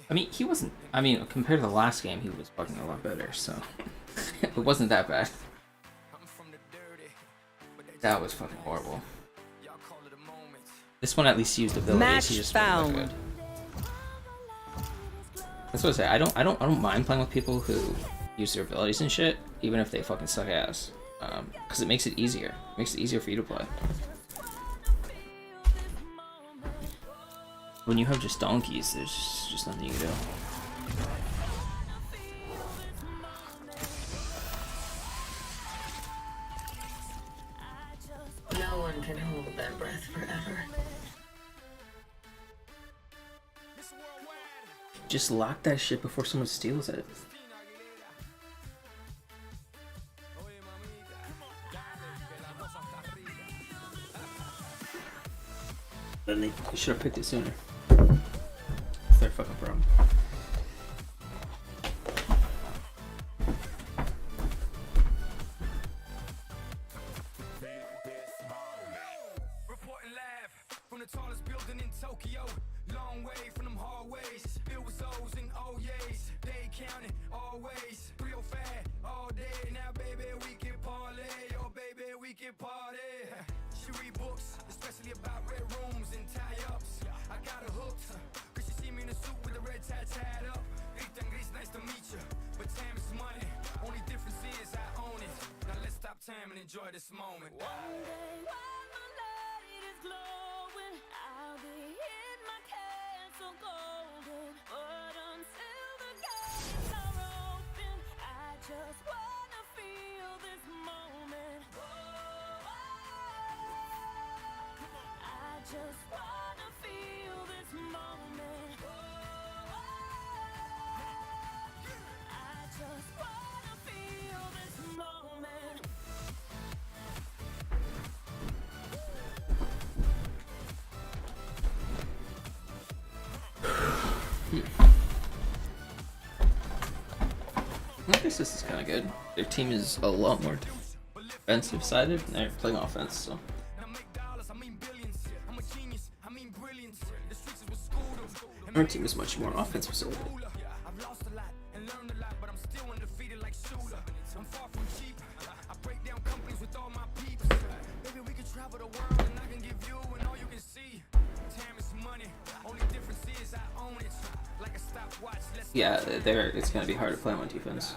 I mean, he wasn't. I mean, compared to the last game, he was fucking a lot better. So it wasn't that bad. That was fucking horrible. This one at least used abilities. Match he just found. wasn't that good. That's what I say. I don't mind playing with people who use their abilities and shit, even if they fucking suck ass. Because it makes it easier. It makes it easier for you to play. When you have just donkeys, there's just nothing you can do. No one can hold their breath forever. Just lock that shit before someone steals it. You should have picked it sooner. It's their fucking problem. Reporting live from the tallest building in Tokyo. Long way from them hallways. Filled with O's and O's. They counting always. Real fat all day. Now baby we can parlay. Oh baby we can party. She read books, especially about red rooms and tie-ups. I got her hooked, cause she see me in a suit with the red tie tied up. Ethan Gris, nice to meet you, but time is money. Only difference is I own it. Now let's stop time and enjoy this moment. One day while my light is glowing, I'll be in my castle golden. But until the gates are open, I just wanna feel this moment. I just wanna feel this moment. I just wanna feel this moment. I guess this is kind of good. Their team is a lot more defensive sided, and they're playing offense, so. Our team is much more offensive sided. Yeah, it's gonna be hard to play on defense.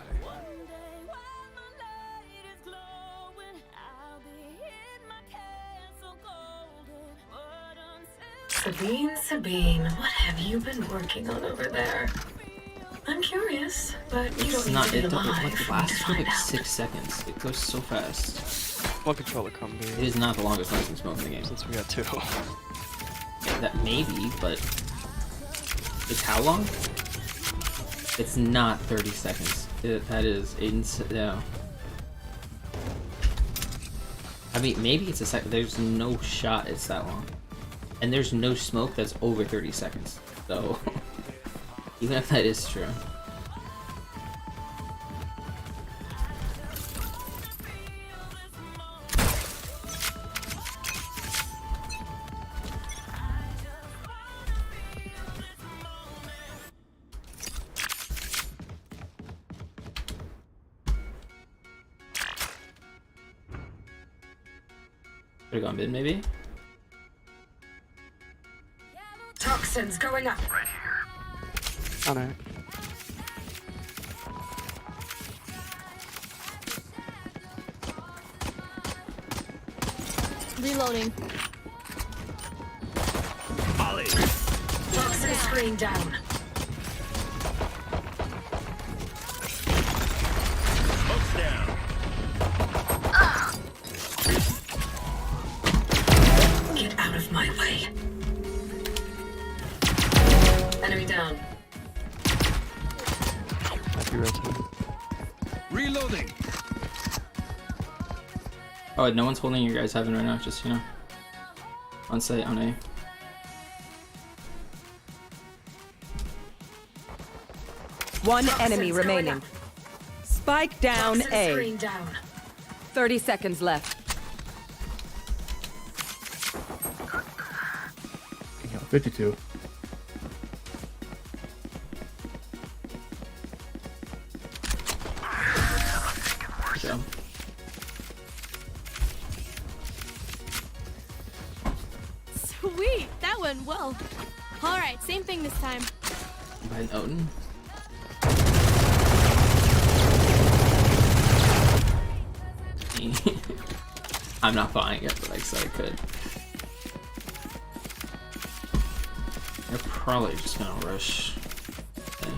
Sabine, what have you been working on over there? I'm curious, but you It's don't not. need to It be alive doesn't for me last to for find like out. 6 seconds. It goes so fast. One controller combo. It is not the longest lasting smoke in the game. Since we got 2. That maybe, but it's how long? It's not 30 seconds. That is insane. No. I mean, maybe it's a second. There's no shot it's that long. And there's no smoke that's over 30 seconds. So, even if that is true. Could've gone mid, maybe? Toxins going up. Right here. Oh no. Reloading. Molly. Toxin screen down. Smoke's down. Get out of my way. Enemy down. Might be rotating. Reloading. Oh, no one's holding your guys' heaven right now, just, you know. On site, on A. One enemy remaining. Spike down Toxin A. screen down. 30 seconds left. 52. Sweet, that went well. All right, same thing this time. By Odin. I'm not buying it, but I said I could. They're probably just gonna rush. Okay.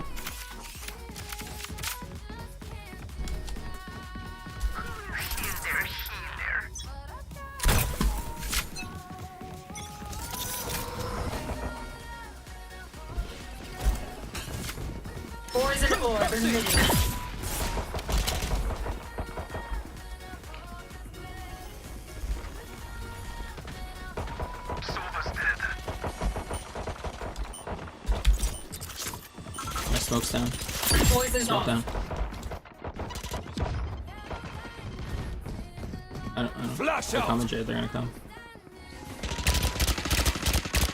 Poison orb emitting. My smoke's down. Poison's Smoke off. down. I don't Flash they're out. coming, Jade. They're gonna come.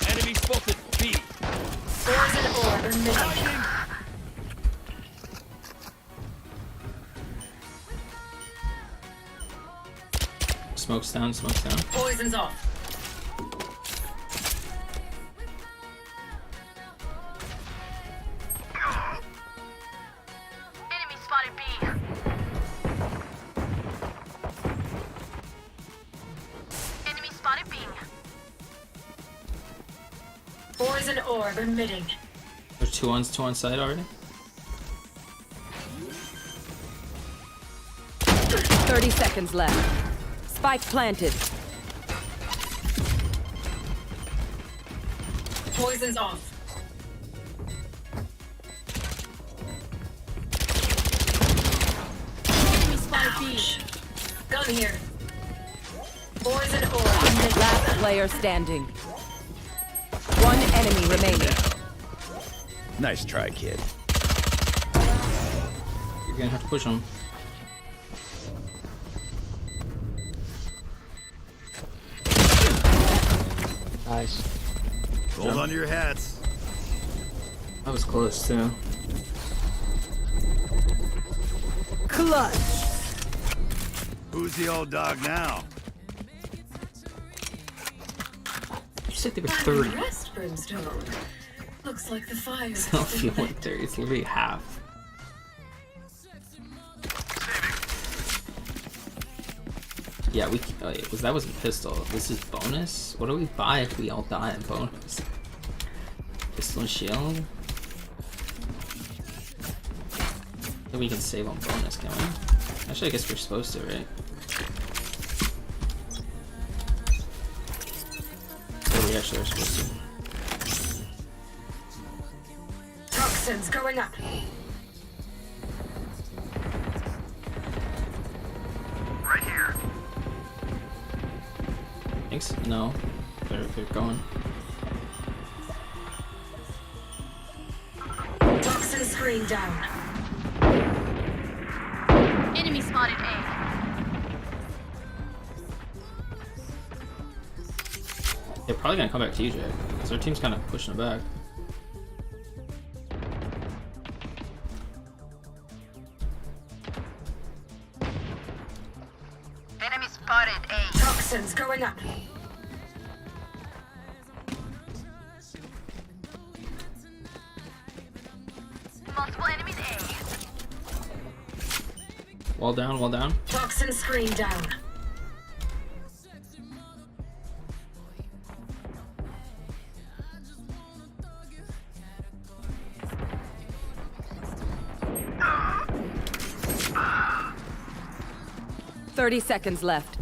Enemy spotted. B. Poison orb emitting. Smoke's down. Smoke's down. Poison's off. Enemy spotted B. Enemy spotted B. Poison orb emitting. There's two on side already. 30 seconds left. Spike planted. Poison's off. Enemy spotted B. Gun here. Poison orb emitting. Last player standing. One enemy remaining. Nice try, kid. You're gonna have to push them. Nice. Hold on to your hats. That was close too. Clutch. Who's the old dog now? You said they were 30. Rest, Brimstone. Looks like the fire. I don't feel like 30. It's literally half. Yeah, we. Oh, yeah, that was a pistol. This is bonus. What do we buy if we all die in bonus? Pistol and shield. I think we can save on bonus, can we? Actually, I guess we're supposed to, right? So we actually are supposed to. Toxins going up. Right here. Thanks. No, they're going. Toxin screen down. Enemy spotted A. They're probably gonna come back to you, Jay, because our team's kind of pushing it back. Enemy spotted A. Toxins going up. Multiple enemies A. Wall down, wall down. Toxin screen down. Thirty seconds left.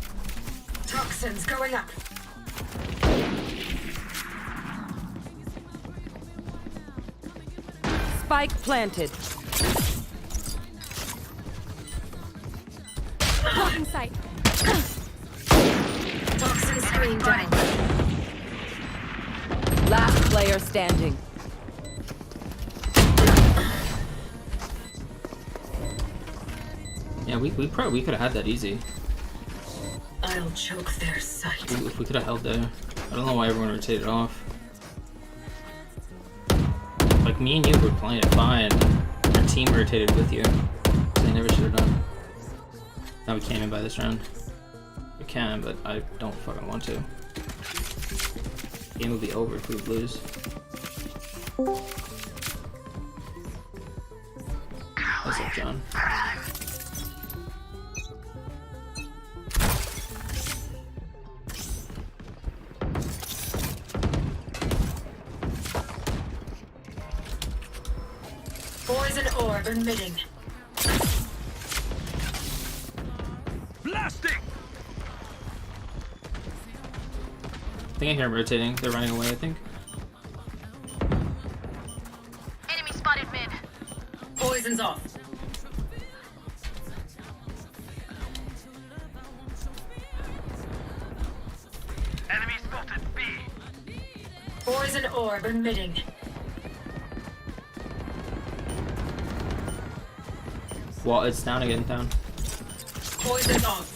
Toxins going up. Spike planted. Blocking sight. Toxin screen down. Last player standing. Yeah, we probably could have had that easy. I'll choke their sight. If we could have held there. I don't know why everyone rotated off. Like me and you were playing it fine. Our team rotated with you. They never should have done. Now we can't even buy this round. We can, but I don't fucking want to. Game will be over if we lose. What's up, John? Poison orb emitting. Blasting! I think I hear them rotating. They're running away, I think. Enemy spotted mid. Poison's off. Enemy spotted B. Poison orb emitting. Well, it's down again, down. Poison's off.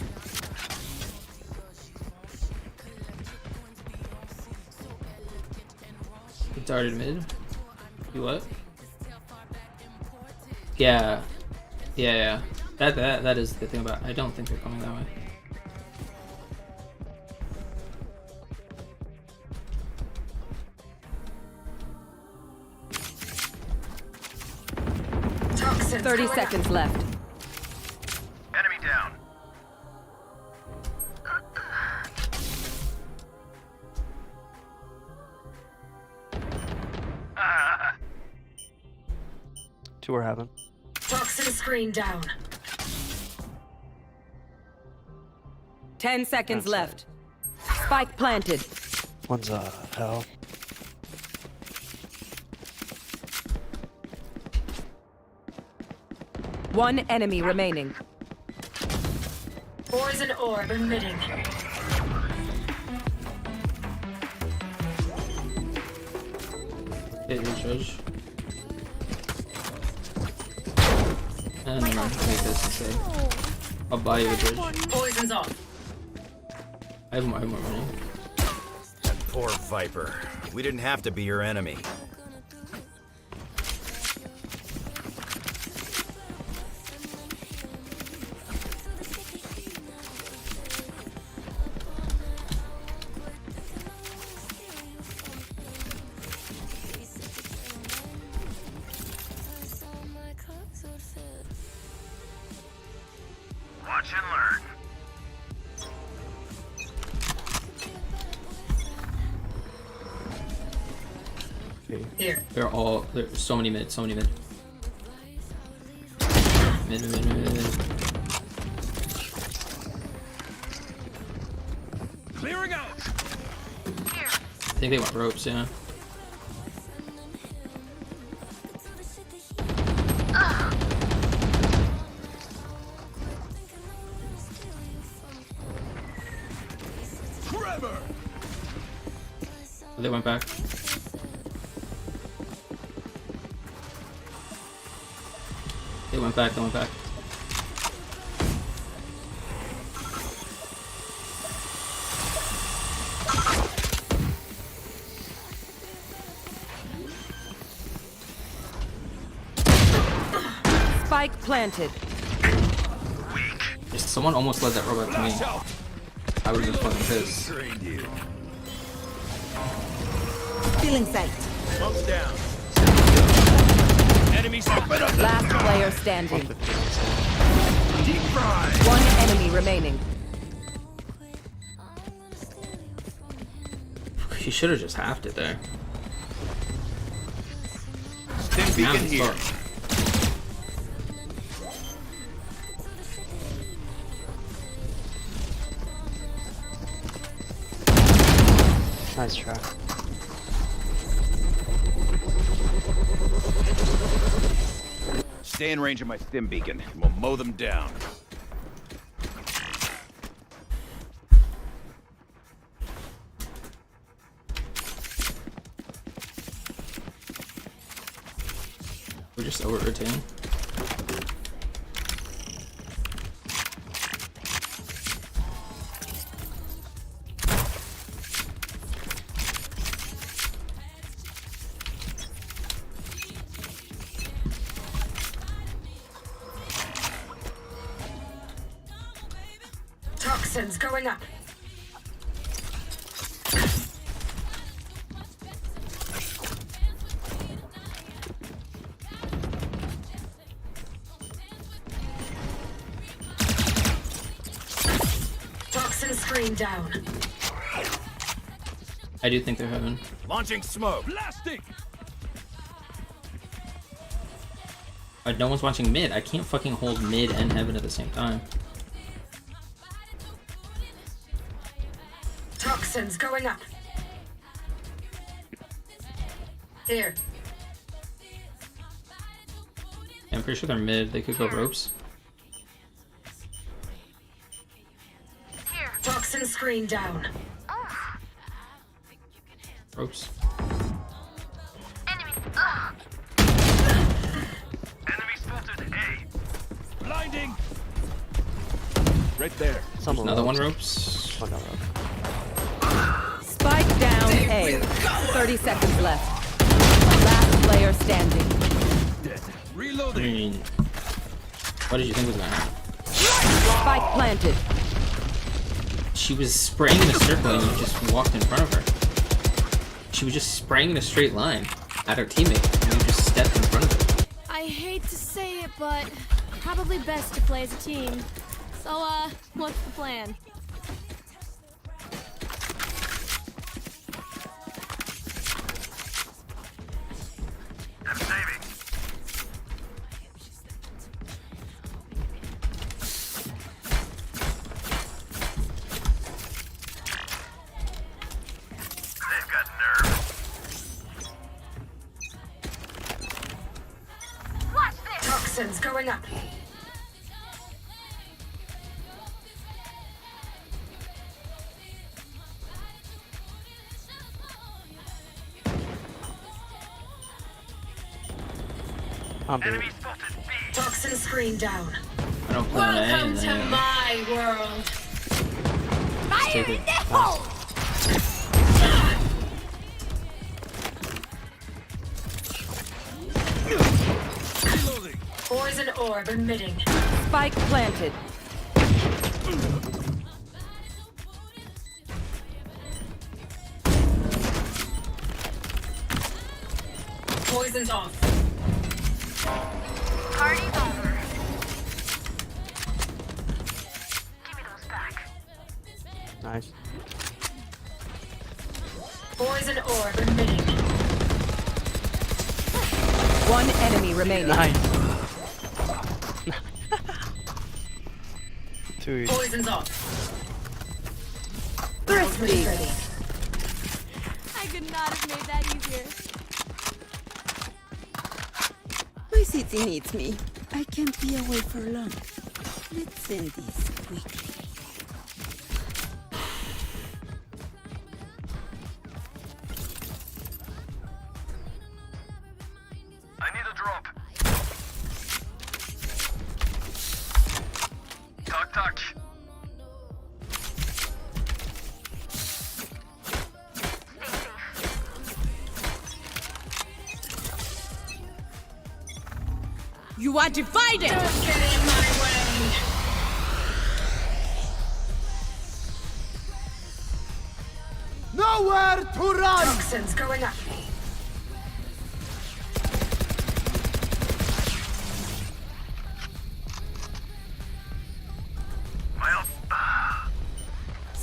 He darted mid. You what? Yeah. Yeah. That is the thing about. I don't think they're coming that way. Toxins 30 going seconds up. left. Enemy down. Two are heaven. Toxin screen down. 10 seconds left. Spike planted. One's hell. One enemy remaining. Poison orb emitting. Hit your judge. And then I'll make this instead. I'll buy you a judge. Poison's off. I have more money. That poor Viper. We didn't have to be your enemy. Watch and learn. Okay. Here. There's so many mid, so many mid. Mid. Clearing out. I think they want ropes, yeah. Trevor. They went back. They went back. Spike planted. Someone almost led that robot to me. I was just fucking pissed. Feeling sight. Smoke's down. Enemies open up. Last player standing. Deep fry. One enemy remaining. He should have just halved it there. Stim beacon here. Nice try. Stay in range of my stim beacon, and we'll mow them down. We're just over rotating. Toxins going up. screen down. I do think they're heaven. Launching smoke. Blasting. No one's watching mid. I can't fucking hold mid and heaven at the same time. Toxins going up. Here. I'm pretty sure they're mid. They could go ropes. Toxin screen down. Ropes. Enemy spotted A. Blinding. Right there. Another one ropes. Spike down A. 30 seconds left. Last player standing. I mean, what did you think was gonna happen? Spike planted. She was spraying in a circle and you just walked in front of her. She was just spraying in a straight line at her teammate and you just stepped in front of her. I hate to say it, but probably best to play as a team. So, what's the plan? I'm saving. They've got nerve. Watch this. Toxins going up. Enemy spotted B. Toxin screen down. I don't play on A Welcome and to then my world. take it. Poison orb emitting. Spike planted. Poison's off. Party's over. Give me those back. Nice. Poison orb emitting. One enemy remaining. Nice. Too easy. Poison's off. Thrifty. I could not have made that easier. My city needs me. I can't be away for long. Let's end this quickly. I need a drop. Talk, talk. You are divided! Don't get in my way. Nowhere to run! Toxins going up.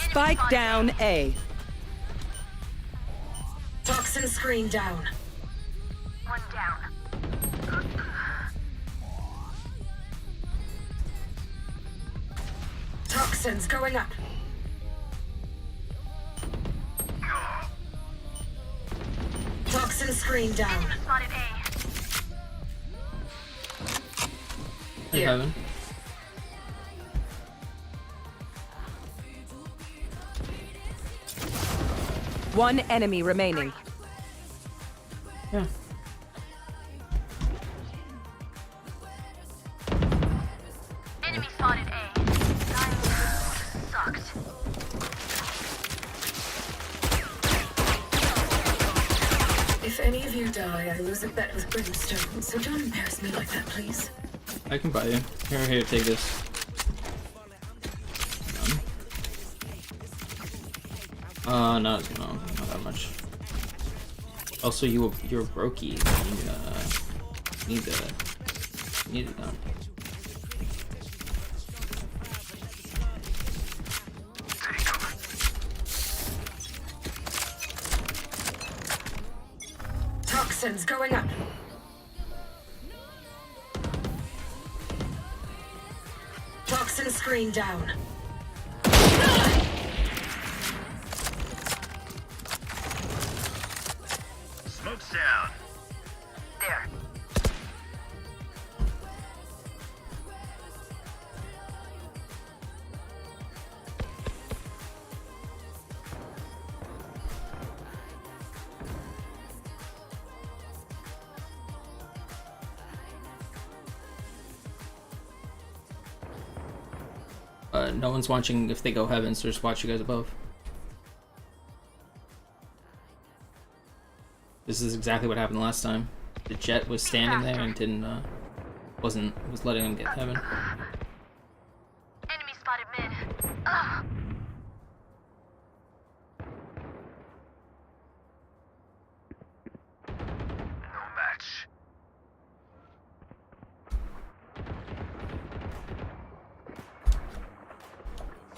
Spike down A. Toxin screen down. One down. Toxins going up. Toxin screen down. Spotted A. Hey, heaven. One enemy remaining. Yeah. Enemy spotted A. Sucked. If any of you die, I lose a bet with Brimstone, so don't embarrass me like that, please. I can buy you. Here, take this. Not that much. Also, you're brokey. You need it done. Take 'em. Toxins going up. Toxin screen down. Smoke's down. There. No one's watching if they go heaven, so just watch you guys above. This is exactly what happened last time. The Jet was standing there and was letting him get heaven. Enemy spotted mid. Ugh. No match.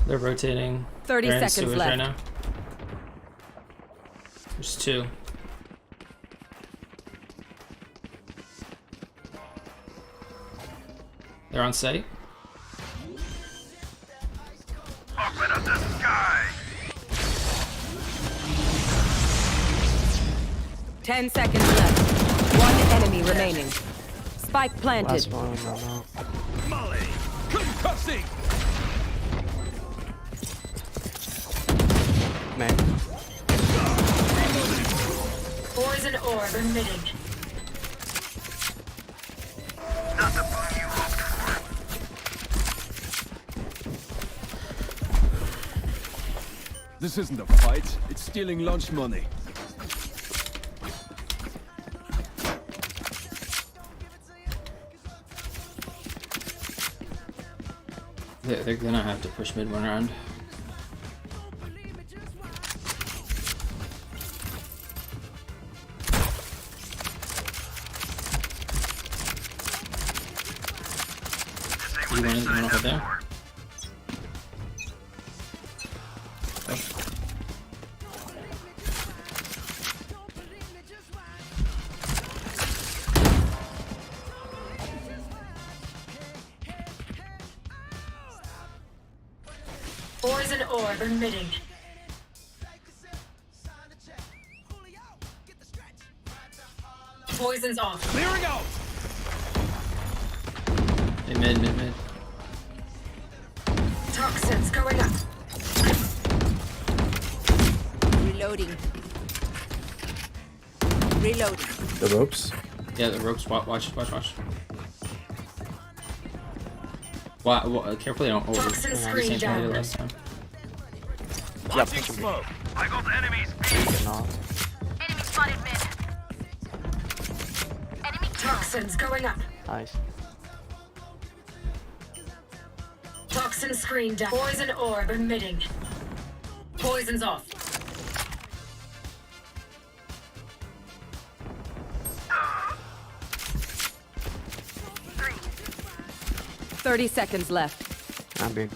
They're rotating. 30 They're in seconds sewers left. right now. There's two. They're on site. Open up the sky. 10 seconds left. One enemy remaining. Spike planted. Last one, no. Molly, concussing. Man. Poison orb emitting. Not the boom you hoped for. This isn't a fight. It's stealing lunch money. They're gonna have to push mid one round. You wanna hold there? Okay. Poison orb emitting. Poison's off. Clearing out. Hey, mid. Toxins going up. Reloading. Reloading. The ropes. Yeah, the ropes. Watch. Carefully, don't over. Toxin The screen same thing I did down. last time. Watching smoke. I got enemies. Enemy spotted mid. Enemy Toxins going up. Nice. Toxin screen down. Poison orb emitting. Poison's off. Three. 30 seconds left. I'm big.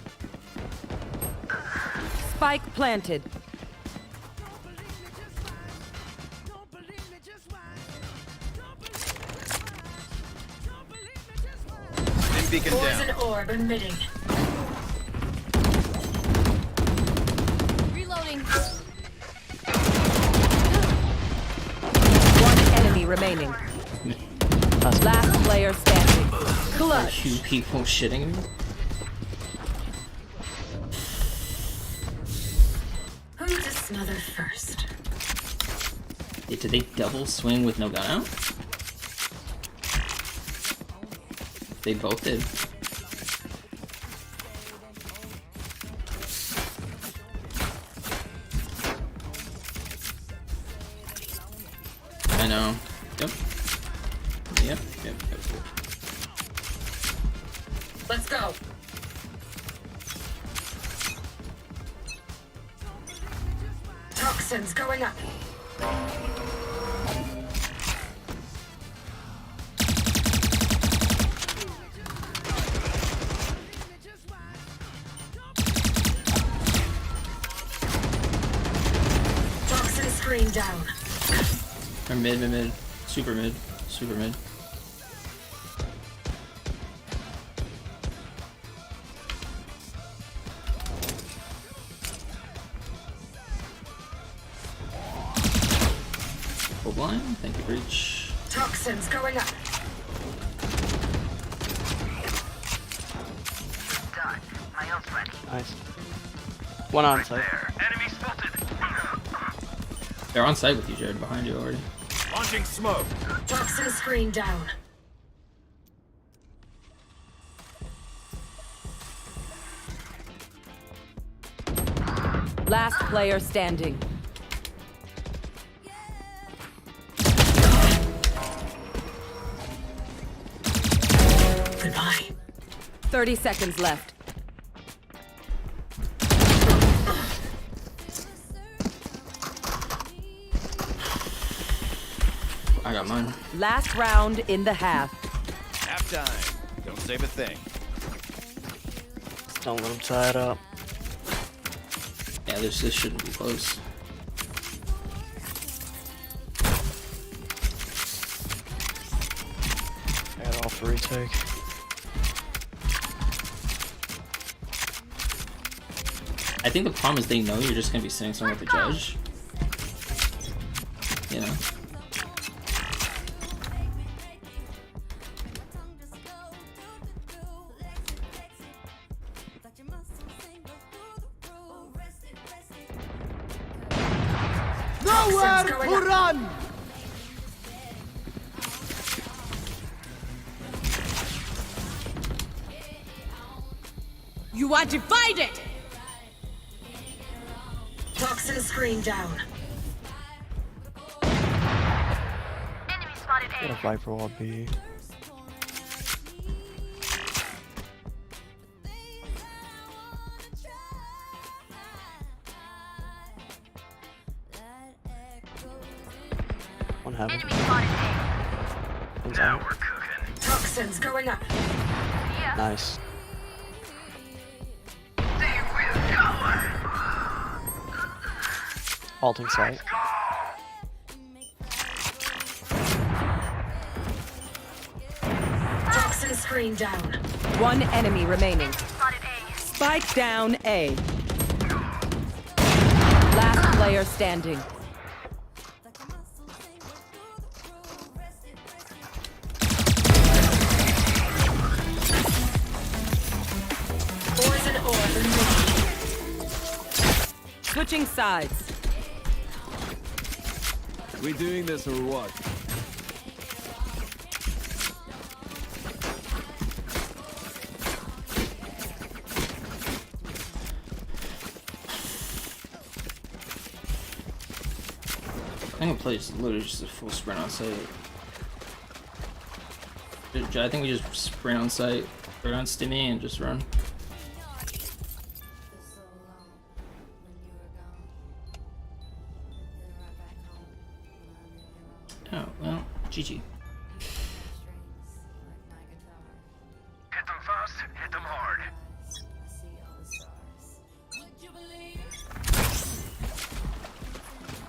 Spike planted. Beacon Poison down. orb emitting. Reloading. One enemy remaining. Last player standing. Clutch. You people shitting me? Who to smother first? Did they double swing with no gun out? They both did. I know. Yep. Let's go. Toxins going up. Toxin screen down. Or mid. Super mid. Super mid. Full blind. Thank you, Breach. Toxins going up. Done. My ult's ready. Nice. One on site. Enemy spotted. They're on site with you, Jared. Behind you already. Launching smoke. Toxin screen down. Last player standing. Goodbye. 30 seconds left. I got mine. Last round in the half. Half time. Don't save a thing. Don't let him tie it up. Yeah, this shouldn't be close. I got all for retake. I think the problem is they know you're just gonna be sitting somewhere with the judge. You know? Nowhere to run! You are divided! Toxin screen down. Enemy spotted Got a A. Viper wall B. One heaven. Enemy spotted A. One's out. Toxins going up. Nice. Halting sight. Toxin screen down. One enemy remaining. Spotted A. Spike down A. Last player standing. Poison orb. Switching sides. We doing this or what? I'm gonna play just literally just a full sprint on site. I think we just sprint on site, or on Stimmy, and just run. Oh, well, GG. Hit them fast, hit them hard.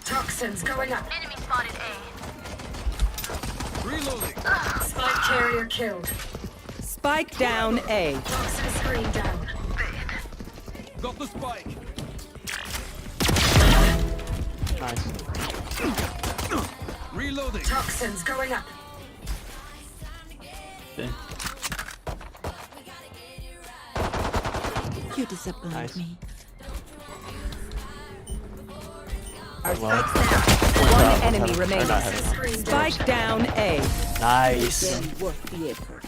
Toxins going up. Enemy spotted A. Reloading. Spike carrier killed. Spike down A. Toxin screen down. Got the spike. Nice. Reloading. Toxins going up. Okay. You disappoint Nice. me. Well, One enemy Or remaining. not heaven. Spike down A. Nice. Worth the effort.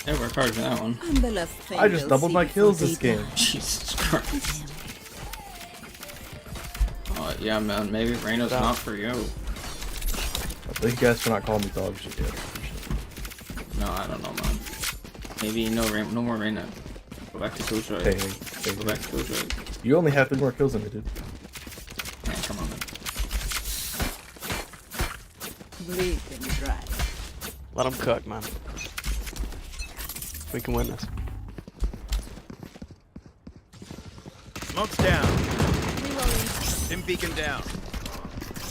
I worked hard for that one. And the last thing I just they'll doubled see my kills before this they game. die. Jesus Christ. Oh, yeah, man, maybe Reyna's not for you. Thank you guys for not calling me dog shit yet. No, I don't know, man. Maybe no more Reyna. Go back to Killjoy. Hey, Go back to Killjoy. you only have 3 more kills than me, dude. Man, come on, man. Bleed and dry. Let him cook, man. We can win this. Smoke's down. Dim beacon down.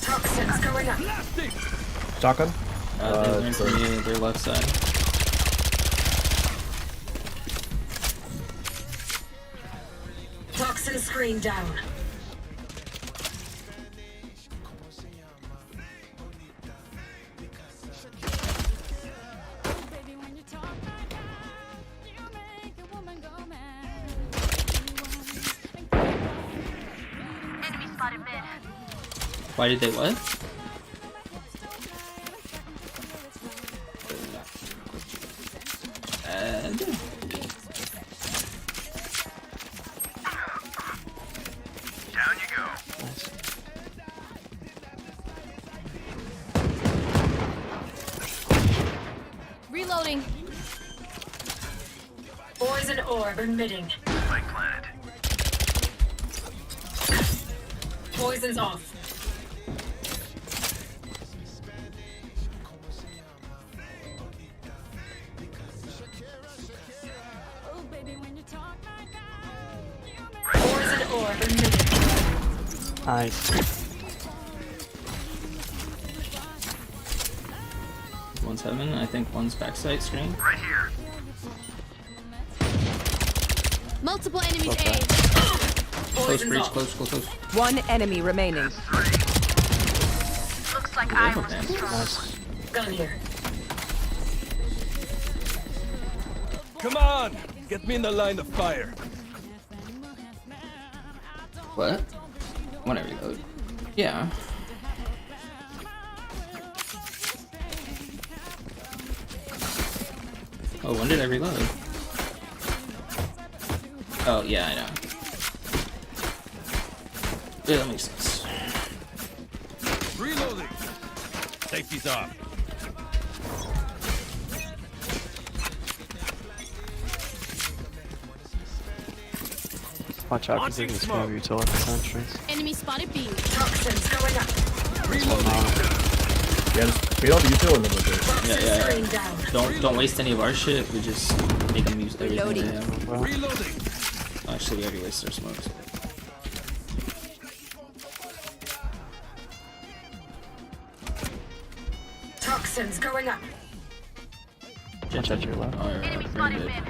Toxins going up. Shotgun? They're going for me, their left side. Toxin screen down. Enemy spotted mid. Why did they what? Down you go. Reloading. Poison orb emitting. Spike planted. Poison's off. Poison orb emitting. Nice. 1-7, I think one's backside screen. Right here. Multiple enemies A. Close breach, close. One enemy remaining. Looks like I was Nice. Gun here. Come on! Get me in the line of fire. What? When I reload. Yeah. Oh, when did I reload? Oh, yeah, I know. Yeah, that makes sense. Reloading. Safety's off. Watch out, because they're going to spam utility sentries. Enemy spotted B. Toxins going up. Yeah, just beat all the util and then we'll do it. Yeah. Screen down. Don't waste any of our shit. We just make them use everything they have. Reloading. Actually, we already wasted our smokes. Toxins going up. Watch out your left. Enemy spotted mid.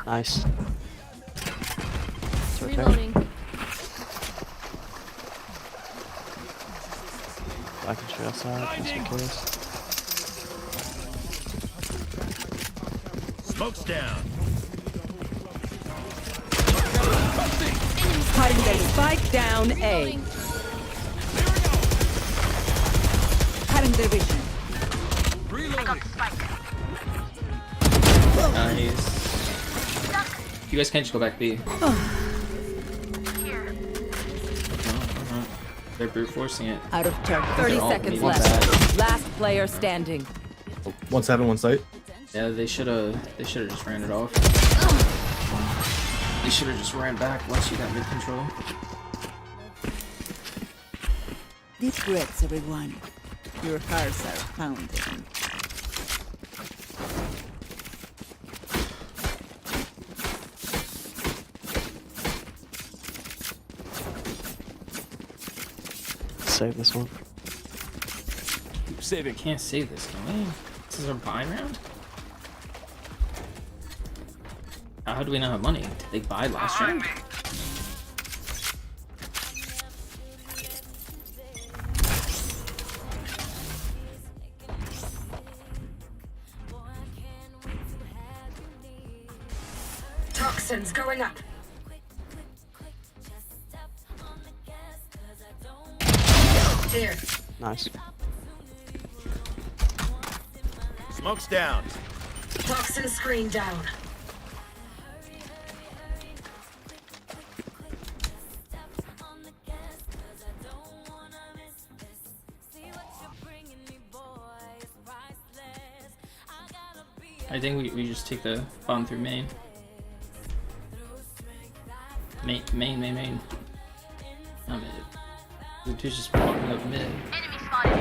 Nice. It's okay. Reloading. I can shoot outside, just in case. Smoke's down. Cutting their spike down A. Cutting their vision. Reloading. Nice. You guys can't just go back B. They're brute forcing it. Out of turn. 30 They're all seconds really left. bad. Last player standing. 1-7, one site. Yeah, they should have just ran it off. They should have just ran back once you got mid control. Deep breaths, everyone. Your hearts are pounding. Save this one. Keep saving. Can't save this, can we? This is our buy round? How do we not have money? Did they buy last round? Toxins going up. Here. Nice. Smoke's down. Toxin screen down. I think we just take the bomb through main. Main. Not mid. The dude's just walking up mid. Enemy spotted A.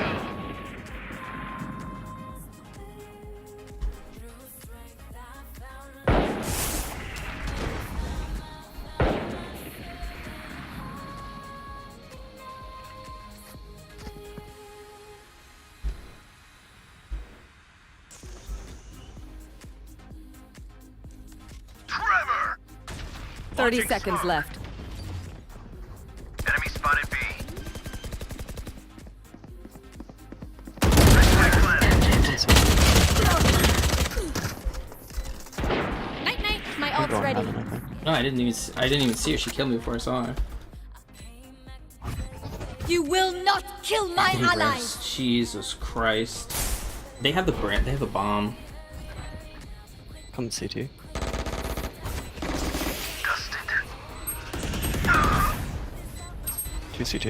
30 seconds left. Enemy spotted B. Night night. My ult's ready. No, I didn't even see her. She killed me before I saw her. You will not kill my allies. Regrets. Jesus Christ. They have the brand. They have the bomb. Come CT. Two CT.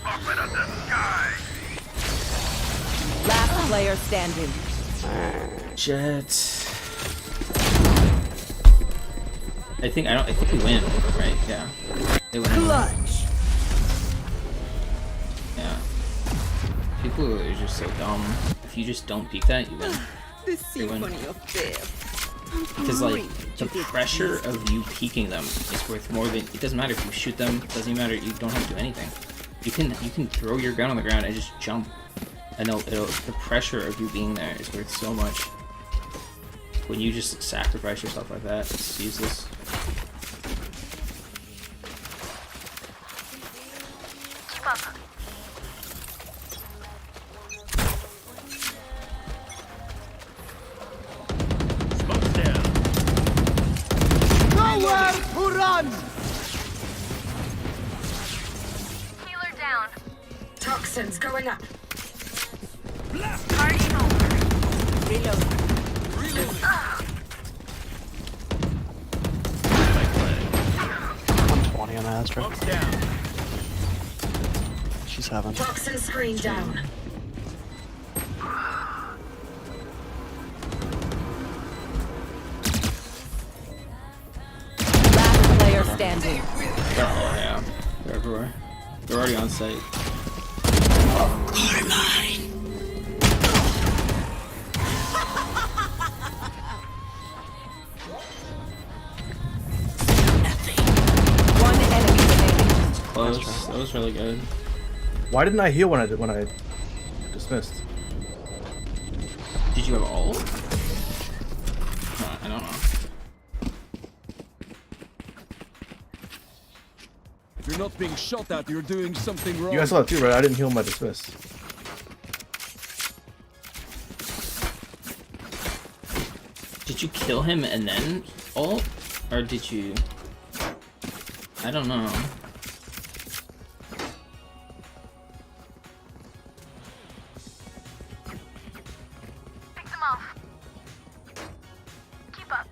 Open up the sky. Last player standing. Jets. I think we win, right? Yeah. They win. Clutch. Yeah. People are just so dumb. If you just don't peek that, you win. The You win. symphony of death. Because like the pressure of you peeking them is worth more than it doesn't matter if you shoot them, it doesn't matter, you don't have to do anything. You can throw your gun on the ground and just jump. And the pressure of you being there is worth so much. When you just sacrifice yourself like that, it's useless. Keep up. Smoke's down. Nowhere to run! Healer down. Toxins going up. Party over. Reload. I'm 20 on Astra. Smoke's down. She's having. Toxin screen down. Last player standing. Oh yeah. They're everywhere. They're already on site. One enemy remaining. Close. That was really good. Why didn't I heal when I dismissed? Did you have ult? I don't know. If you're not being shot at, you're doing something wrong. You guys saw that too, right? I didn't heal my dismiss. Did you kill him and then ult? Or did you... I don't know. Pick them off. Keep up.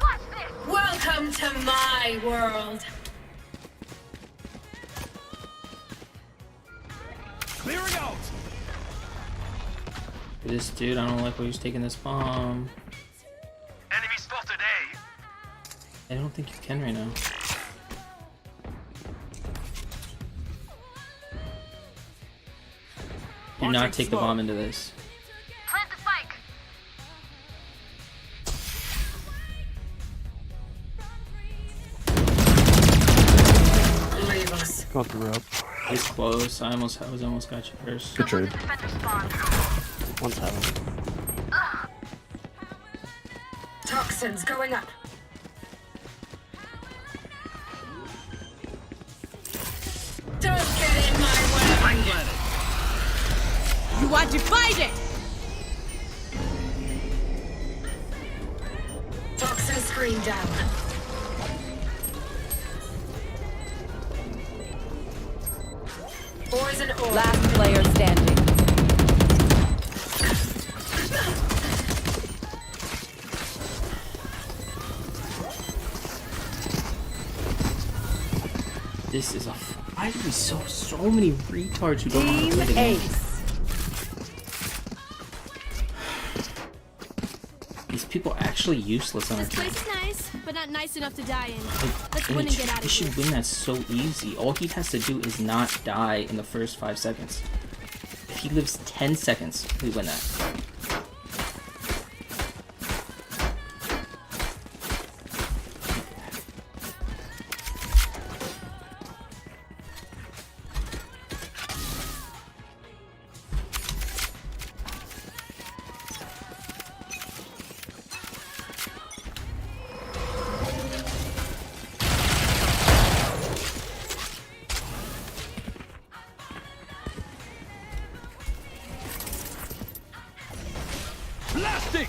Watch this. Welcome to my world. Clearing out. This dude, I don't like where he's taking this bomb. Enemy spotted A. I don't think you can right now. Do not take the bomb into this. Plant the spike. Leave us. Go through rope. It's close. I almost got you first. Good trade. Defender spawn. One's having. Toxins going up. Don't get in my way. You want to fight it? Toxin screen down. Poison orb. Last player standing. This is a. Why do we so many retards who don't know how to Team play the game? Ace. These people are actually useless on our This team. place is nice, but not nice enough to die in. Let's And win and get out he of should here. win that so easy. All he has to do is not die in the first 5 seconds. If he lives 10 seconds, we win that. Blasting!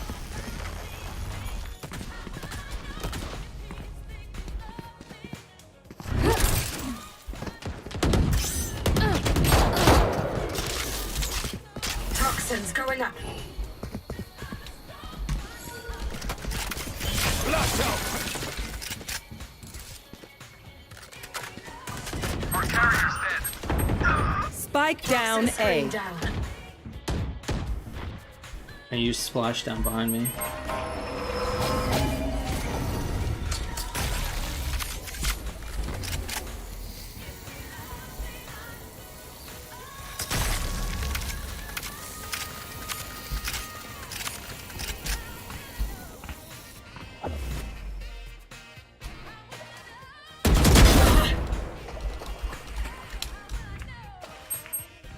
Toxins going up. Blast out! Our carrier's dead. Spike down A. And you splash down behind me.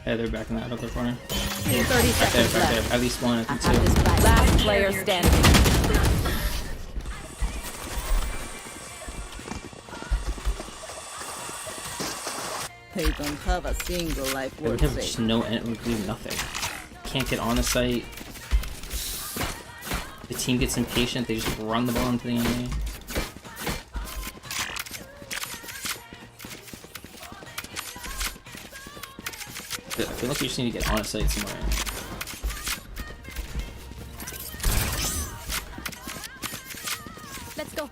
Yeah, they're back in that other corner. 30 seconds Back there. left. At least one, I think two. Last player standing. They don't have a single life They would worth have saving. just no, it would do nothing. Can't get on the site. The team gets impatient, they just run the ball into the enemy. I feel like you just need to get on a site somewhere. Let's go.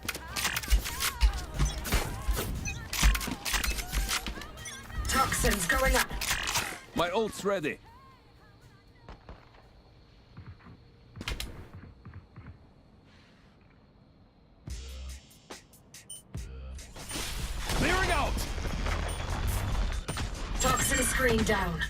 Toxins going up. My ult's ready. Clearing out! Toxin screen down.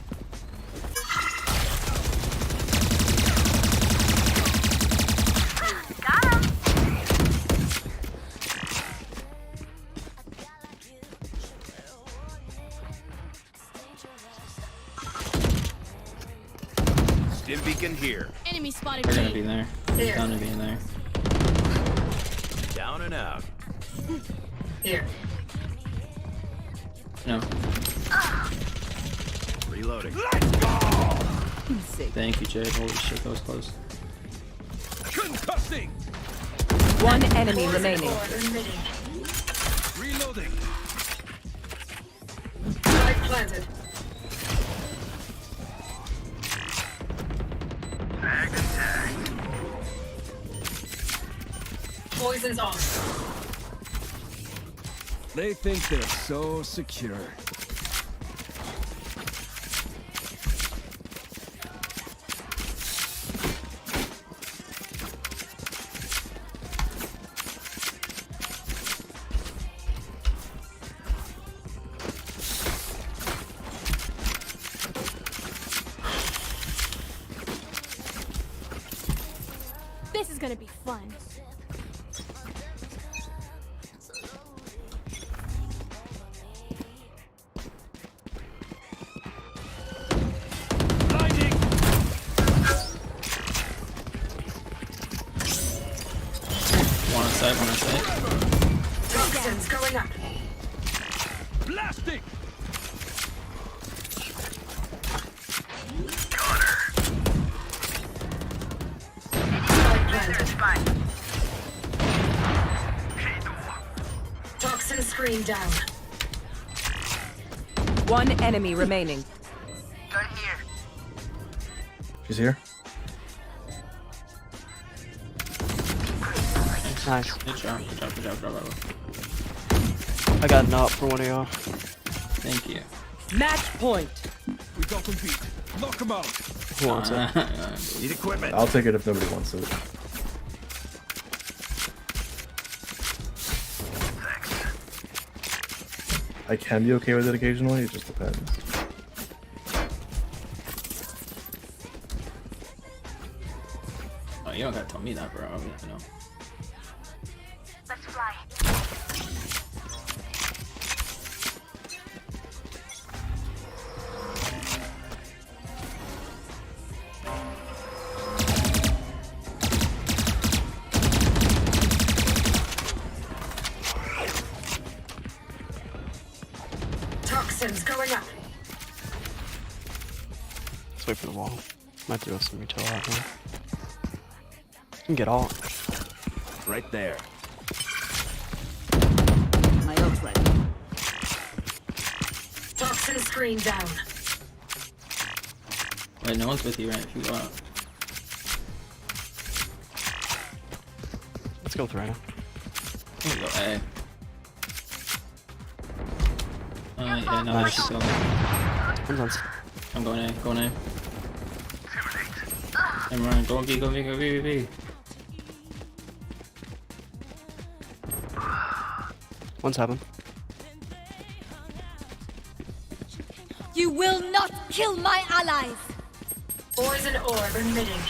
Stim beacon here. Enemy spotted. They're gonna be there. They're gonna be in there. Down and out. Here. No. Reloading. Let's go! Thank you, Jade. Holy shit, that was close. Concussing! One enemy remaining. Reloading. Spike planted. Tag and tag. Poison's off. They think they're so secure. This is gonna be fun. Blinding! One on site, one on site. Toxins going up. Blasting! Spike planted. Toxin screen down. One enemy remaining. Gun here. She's here. Nice. Good job, good job, good job, bravo. I got an op for one of y'all. Thank you. Match point. We got them beat. Knock them out. Who wants it? Need equipment. I'll take it if nobody wants it. I can be okay with it occasionally, it just depends. Oh, you don't gotta tell me that, bro. I don't need to know. Let's fly. Toxins going up. Let's wait for the wall. Might throw some retail out here. You can get all. Right there. My ult ready. Toxin screen down. Wait, no one's with you, right? If you go out. Let's go with Reyna. There we go, A. Yeah, no, Nice. she's going. I'm going A, going A. I'm running, go B, go B, go B, B. One's heaven. You will not kill my allies. Poison orb emitting.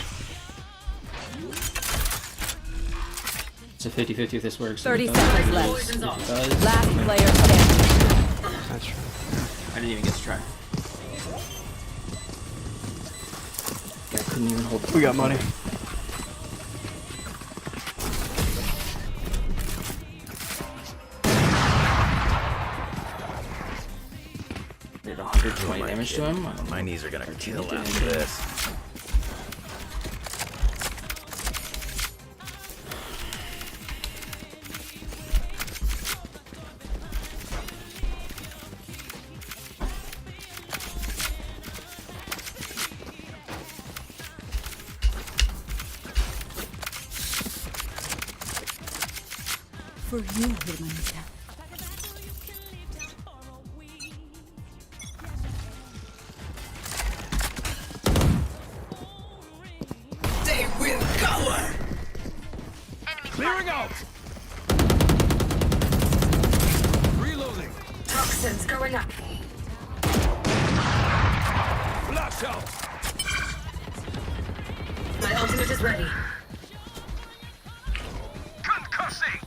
It's a 50-50 if this works. 30 If it does, seconds it left. does. If it does, Last then- player standing. That's true. I didn't even get to try. Yeah, I couldn't even hold. We got money. Did 120 damage to him. My knees are gonna kill did after this. For you, Hermanita. They will cover. Clearing out. Reloading. Toxins going up. Flash out. My ultimate is ready. Concussing.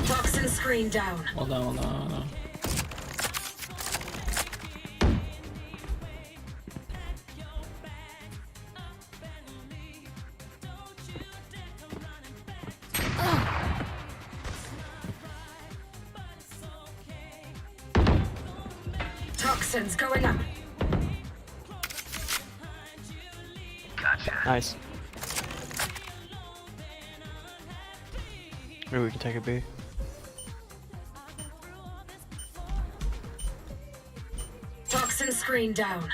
Toxin screen down. Hold on, hold on, hold on. Toxins going up. Nice. Maybe we can take a B. Toxin screen down.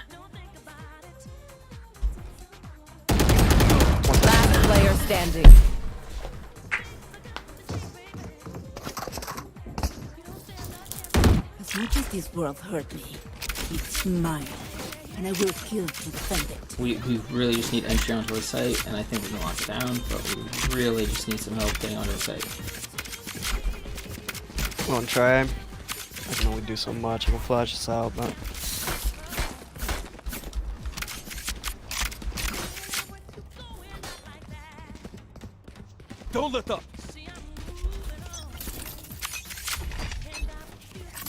Last player standing. As much as this world hurt me, it's mine, and I will kill to defend it. We really just need entry onto the site, and I think we can lock it down, but we really just need some help getting onto the site. We want to try. I can only do so much. I can flash this out, but. Don't let up.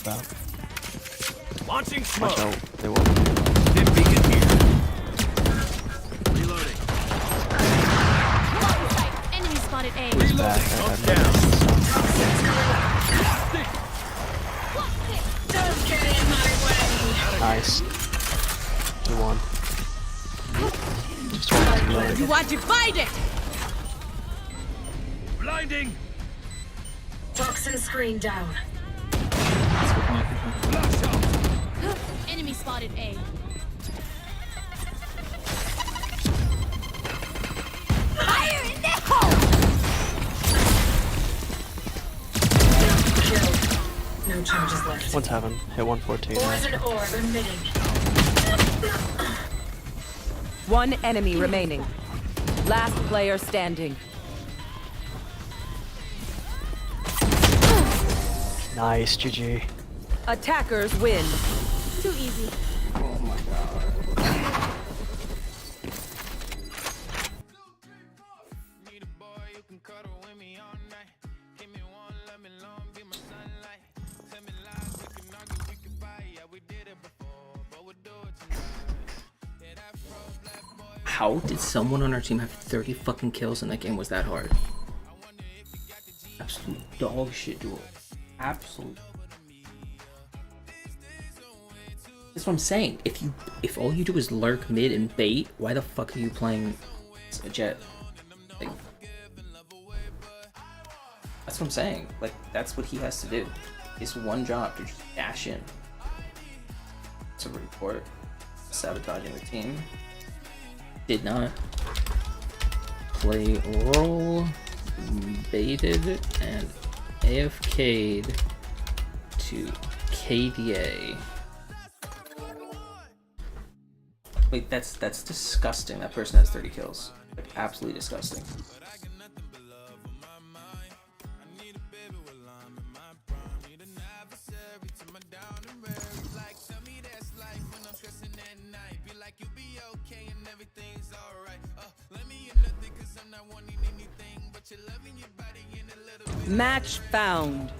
About. Launching smoke. Watch out. They will. Dim beacon here. Reloading. Enemy spotted A. He's back. I have no Don't get in my way. Nice. 2-1. Just trying to You want to fight it? Blinding. Toxin screen down. Flash out. Enemy spotted A. Fire in the hole! Kill. No charges left. One's heaven. Hit 114. Poison orb emitting. One enemy remaining. Last player standing. Nice, GG. Attackers win. Too easy. Oh my god. How did someone on our team have 30 fucking kills in that game? Was that hard? Absolute dog shit duel. Absolute. That's what I'm saying. If all you do is lurk mid and bait, why the fuck are you playing a Jet? Like, that's what I'm saying. Like, that's what he has to do. It's one job to just dash in. To report sabotaging the team. Did not play role, baited, and AFK'd to KDA. Wait, that's disgusting. That person has 30 kills. Like, absolutely disgusting. Match found.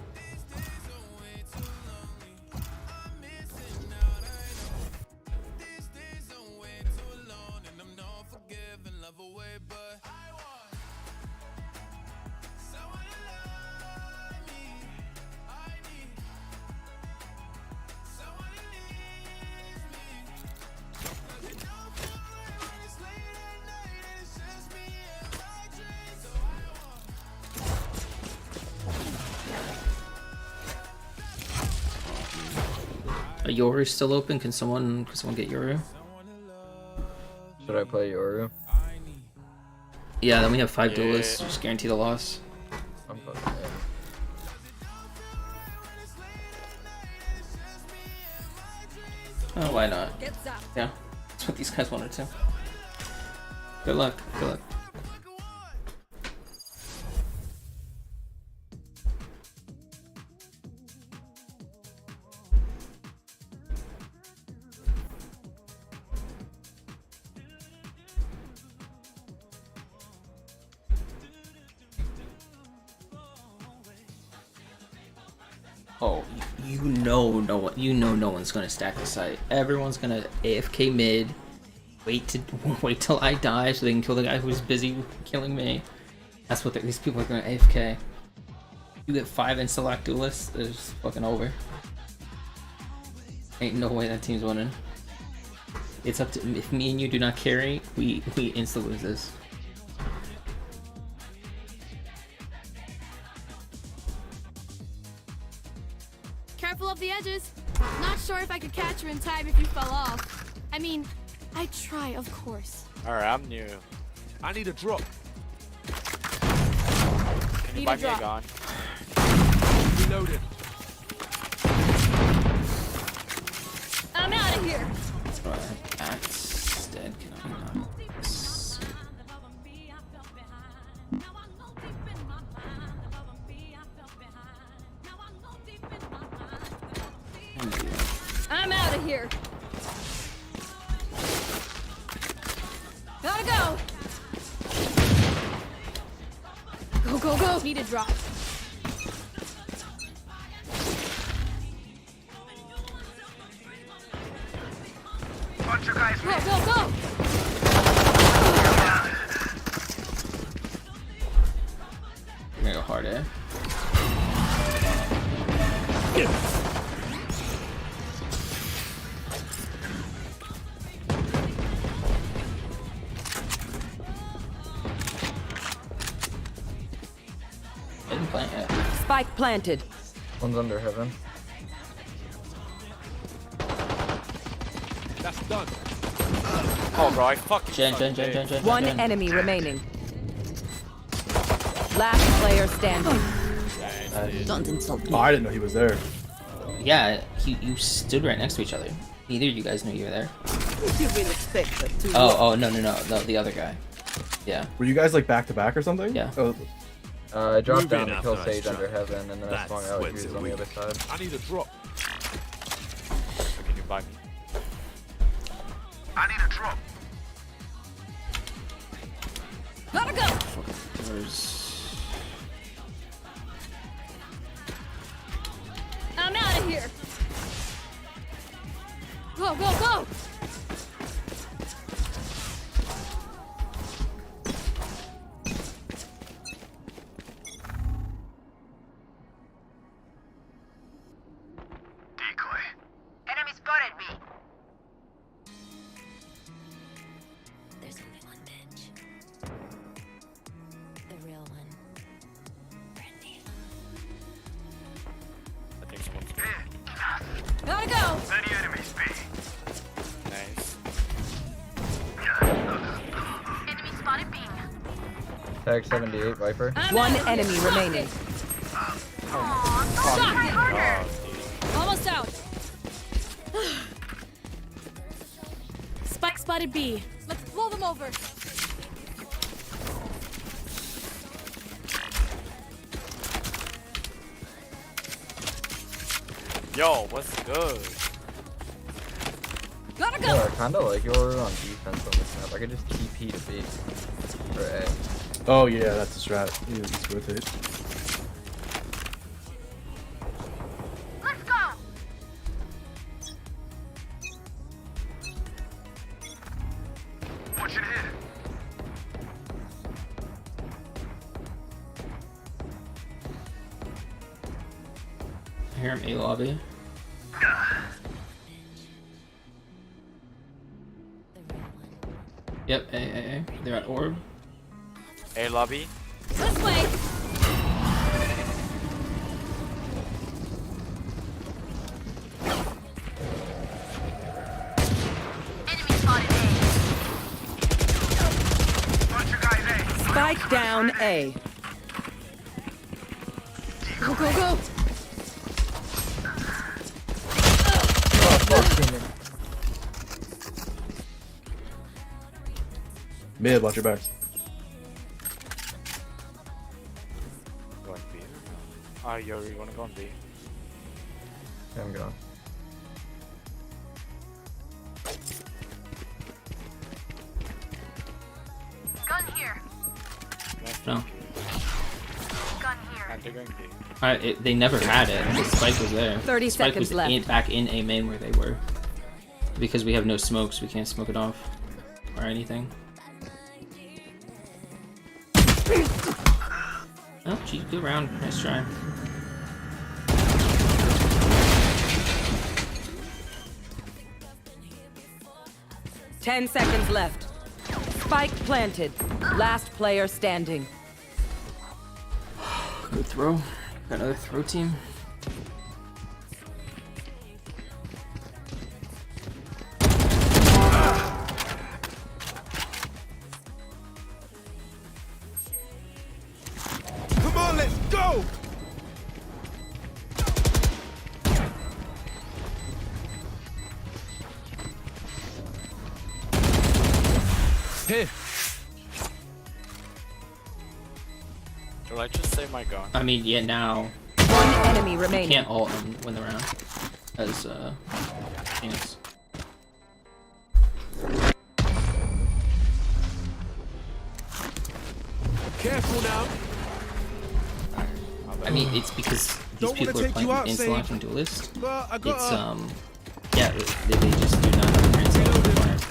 Yoru's still open. Can someone get Yoru? Should I play Yoru? Yeah, then we have 5 duelists. Just guarantee the loss. I'm fucking in. Oh, why not? Yeah, that's what these guys wanted to. Good luck. Good luck. Oh, you know no one's gonna stack the site. Everyone's gonna AFK mid, wait till I die so they can kill the guy who's busy killing me. That's what these people are gonna AFK. You get 5 insta-lock duelists, they're just fucking over. Ain't no way that team's winning. It's up to if me and you do not carry, we insta lose this. Careful of the edges. Not sure if I could catch you in time if you fell off. I mean, I try, of course. Alright, I'm new. I need a drop. Can you buy me a gun? Reloaded. I'm out of here. That's dead. Can I not? I'm out of here. Gotta go. Go, go, go. Need a drop. Bunch of guys. Go, go, go. You're gonna go hard, eh? Didn't plant yet. Spike planted. One's under heaven. That's done. Oh, bro, I fucking Gen. One enemy remaining. Last player standing. Don't insult Oh, I didn't know he was there. Yeah, you stood right next to each other. Neither of you guys knew you were there. You will expect that too. Oh, no, the other guy. Yeah. Were you guys like back to back or something? Yeah. Oh, I dropped down to kill after I Sage struck. under heaven, and then I swung out. He was on the other side. I need a drop. Can you buy me? I need a drop. Gotta go. Where's... I'm out of here. Go, go, go. Decoy. Enemy spotted me. There's only one bench. Tag 78, Viper. One enemy remaining. Almost out. Spike spotted B. Let's blow them over. Yo, what's good? Gotta go. Yeah, I kinda like your on defense on this map. I could just TP to B. Or A. Oh yeah, that's a strat. Yeah, let's rotate. Let's go. Watch it hit. I hear him A lobby. Yep, A. They're at orb. A lobby. This way. Enemy spotted A. Spike down A. Go, go, go. Mid, watch your back. Going B. Ah, yo, you wanna go on B? Yeah, I'm going. Gun here. No. Gun here. They're going B. They never had it. The spike was there. 30 Spike seconds was left. back in A main where they were. Because we have no smokes, we can't smoke it off. Or anything. Oh, gee, good round. Nice try. Ten seconds left. Spike planted. Last player standing. Good throw. Got another throw team. Come on, let's go! Hey. Should I just save my gun? I mean, yeah, now. One enemy You remaining. can't ult and win the round. As, chance. Careful now. I mean, it's because these Don't wanna people are take you playing out, Insolence Sage. and Duelist. But I got It's, yeah, they just do not have a translate required.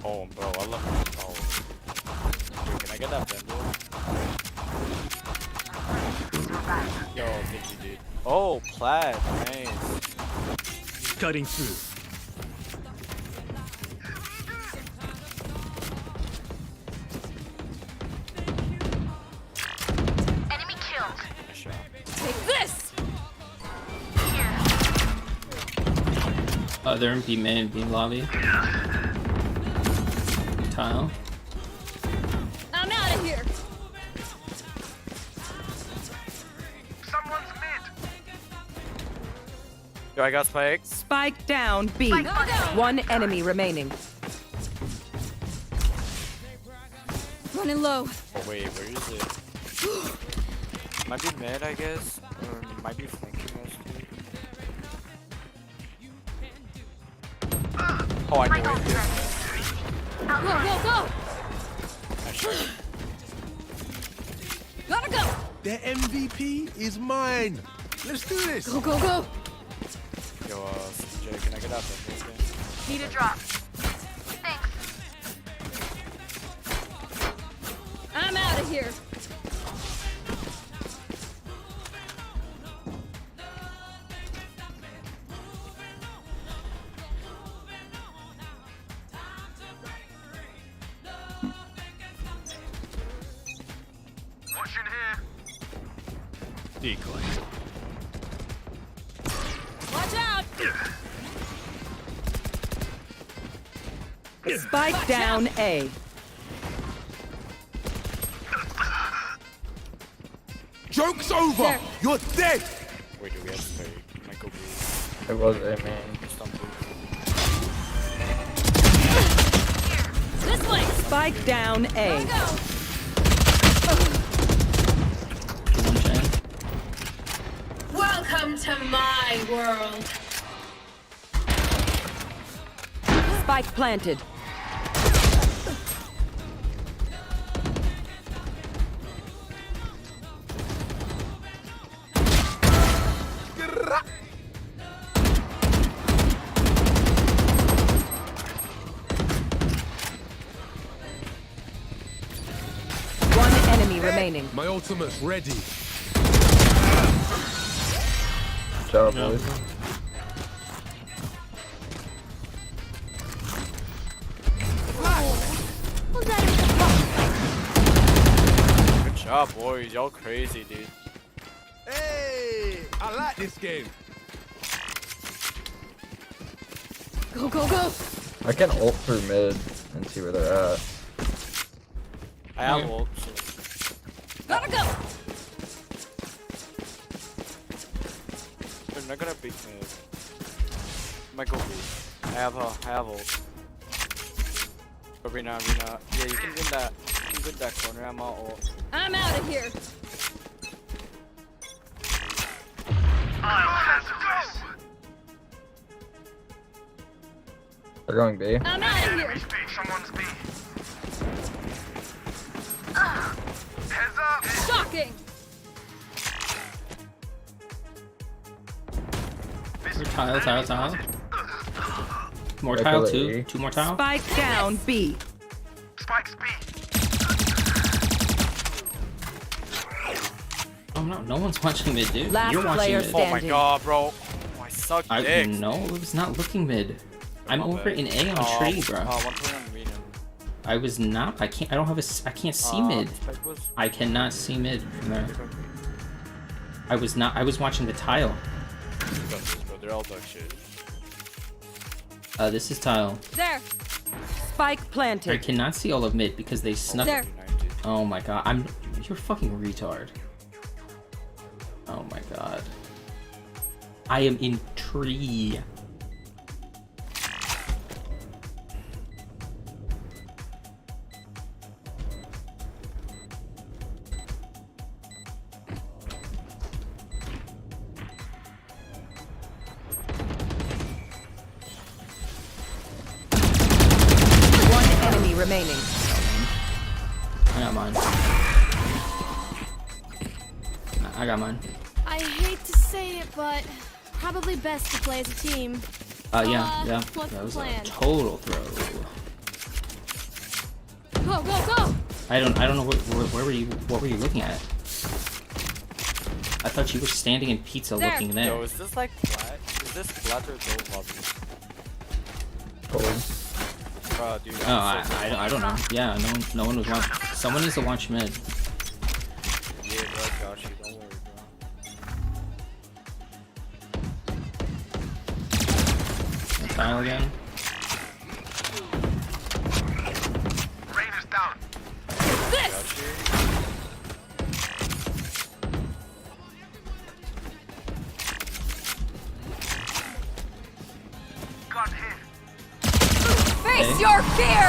Oh, bro, I love. Oh. Wait, can I get that vendor? Yo, thank you, dude. Oh, plaid, nice. Cutting through. Enemy killed. Nice shot. Take this. They're in B main, B lobby. Tile. I'm out of here. Someone's mid. Yo, I got spikes. Spike down B. Go, go. One enemy remaining. Running low. Oh, wait, where is it? Might be mid, I guess. Or might be flanking us, dude. Oh, I know it. Go, go, go. Nice shot. Gotta go. The MVP is mine. Let's do this. Go, go, go. Yo, CJ, can I get out there again? Need a drop. Thanks. I'm out of here. decoy. Watch out! Spike down A. Joke's over! There. You're dead! Wait, do we have to play Michael B? It was a man. This way! Spike down A. Go! One chain. Welcome to my world. Spike planted. One enemy remaining. My ultimate's ready. Good job, boys. Good job, boys. Y'all crazy, dude. Hey! I like this game. Go, go, go! I can ult through mid and see where they're at. I have ult. Gotta go! They're not gonna beat me. Michael B. I have ult. But Rina. Yeah, you can win that. You can win that corner. I'm all ult. I'm out of here! They're going B. I'm out of here! Someone's B. Heads up! Shocking! Tile. More Right tile, below two. E. Two more tile. Spike down B. Spike's B. Oh no one's watching mid, dude. Last You're watching player mid. Oh my Standing. god, bro. Oh, I suck dick. No, it was not looking mid. I'm My over bad. in A on tree, bro. One point on Rina. I was not. I can't. I don't have a. I can't see mid. Spike was. I cannot see mid from there. I was not. I was watching the tile. Bro, they're all dog shit. This is tile. There! Spike I planted. cannot see all of mid because they snuck. There. Oh my god. You're a fucking retard. Oh my god. I am in tree. One enemy remaining. I got mine. I got mine. I hate to say it, but probably best to play as a team. Yeah. What's That the was plan? a total throw. Go, go, go! I don't know what were you looking at? I thought you were standing in pizza There. looking there. Yo, is this like flat? Is this flat or gold lobby? Bro, dude. Oh, I don't know. Yeah, no one was watching. Someone needs to watch mid. Yeah, bro, I got you. Don't worry, bro. Tile again. Raider's down. This! Got hit. Face Okay. your fear!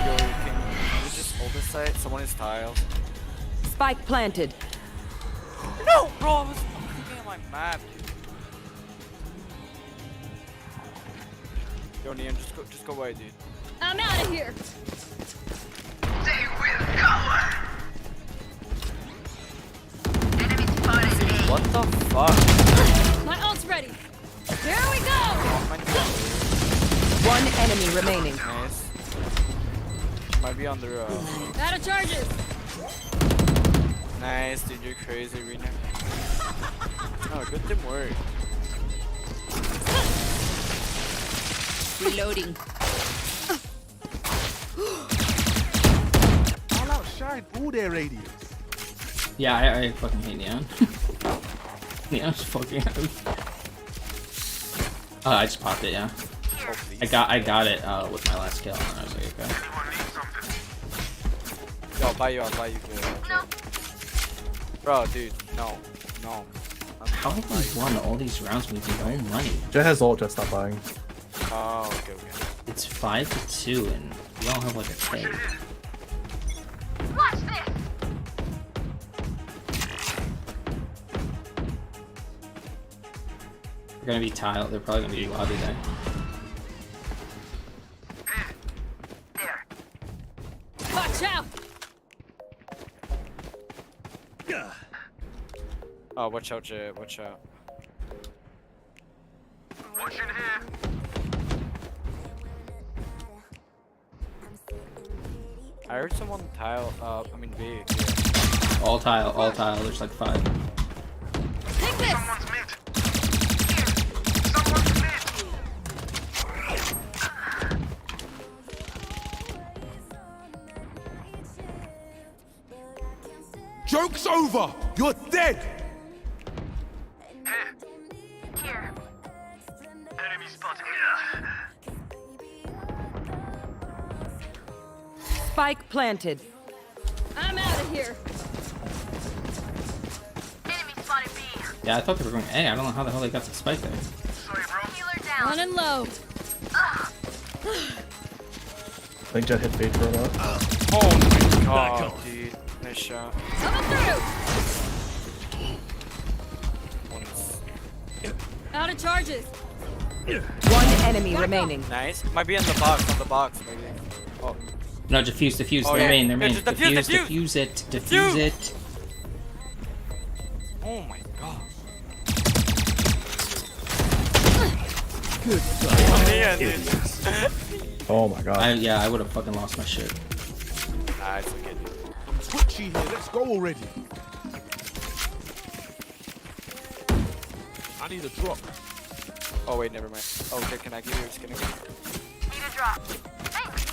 Yo, can you just hold this site? Someone is tiled. Spike planted. No, bro, I was looking at my map, dude. Yo, Neon, just go away, dude. I'm out of here! They will cover. What the fuck? My ult's ready! Here we go! Oh my god. One enemy remaining. Nice. Might be on the Out of charges! Nice, dude, you're crazy, Rena. Oh, good teamwork. Reloading. I'll outshine all their radios. Yeah, I fucking hate Neon. Neon's fucking. Oh, I just popped it. Yeah. I got it with my last kill, and I was like, okay. Yo, I'll buy you good. Bro, dude, no. How have we won all these rounds with no money? Jet has ult, Jet stop buying. Oh, okay. It's 5-2, and we all have like a K. Watch this. They're gonna be tile. They're probably gonna be lobby there. Watch out! Oh, watch out, Jay. Watch out. Watch in here. I heard someone tile. I mean B. Yeah. All tile. There's like 5. Take this! Joke's over! You're dead! Here. Enemy spotted. Spike planted. I'm out of here. Enemy spotted B. Yeah, I thought they were going A. I don't know how the hell they got the spike there. Healer down. Running low. I think Jet hit fade for a lot. Oh my god, dude. Nice shot. Coming through. Out of charges. One enemy remaining. Nice. Might be on the box, maybe. Oh. No, defuse. Oh, Their yeah. main. Just defuse it. Defuse it. Oh my god. Good Oh my god. I would have fucking lost my shit. Nah, it's okay, dude. I'm twitchy here. Let's go already. I need a drop. Oh wait, never mind. Oh, okay, can I give you a skin again? Need a drop. Thanks.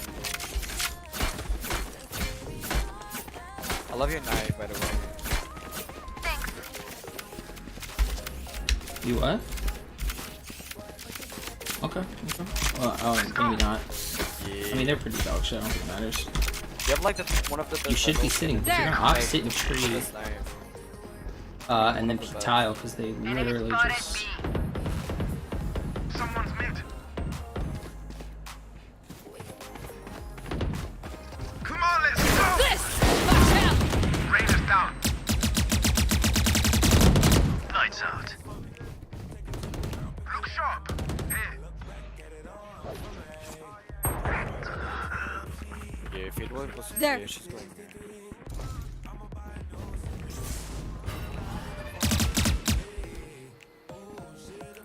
I love your knife, by the way. You what? Okay. Well, oh, maybe not. Yeah. I mean, they're pretty dog shit. I don't think it matters. You have like one of the best. You should be sitting. If you're gonna opt, sit in tree. And then tile, because they literally just. Someone's mid. Come on, let's go! This! Watch out! Rain is down. Lights out. Look sharp. Here. Yeah, if it was there. Yeah, she's going.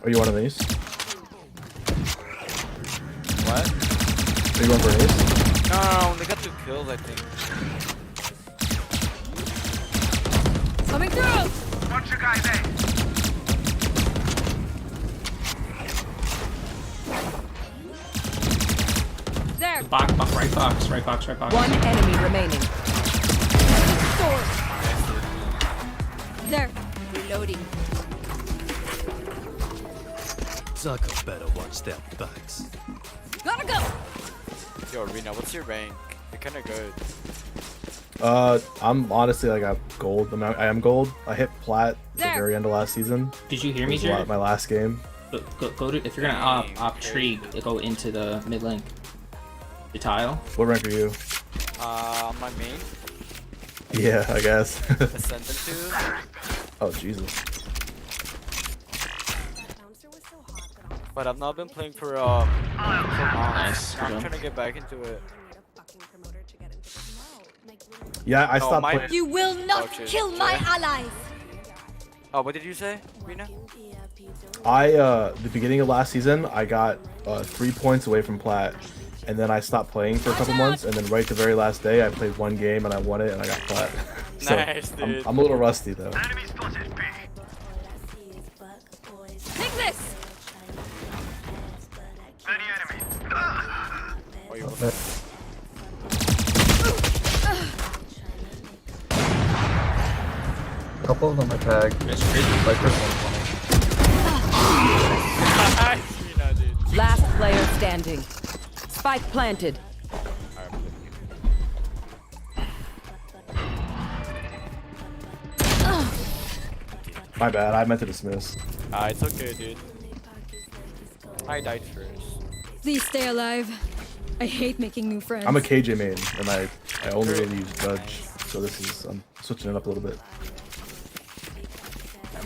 Are you one of these? What? Are you going for an ace? No, they got 2 kills, I think. Coming through! Bunch of guys, eh? There! Right box. One enemy remaining. Sword! There! Reloading. Zucker better watch their backs. Gotta go! Yo, Rena, what's your rank? You're kinda good. I'm honestly like a gold. I am gold. I hit plat at the very end of last season. Did you hear me, Jared? My last game. Go to, if you're gonna op tree, go into the mid lane. The tile. What rank are you? My main. Yeah, I guess. Ascendant 2. Oh Jesus. But I've not been playing for months. Nice. I'm trying to get back into it. Yeah, I stopped playing. You will not kill my allies! Oh, what did you say, Rena? The beginning of last season, I got 3 points away from plat, and then I stopped playing for a couple months, and then right the very last day, I played 1 game and I won it, and I got plat. So Nice, dude. I'm a little rusty though. Enemy spotted B. Take this! Many enemies. Oh, you A couple of them are tagged. It's crazy. Like this 120. Last player standing. Spike planted. My bad. I meant to dismiss. It's okay, dude. I died first. Please stay alive. I hate making new friends. I'm a KJ main, and I only really use Judge, so this is I'm switching it up a little bit.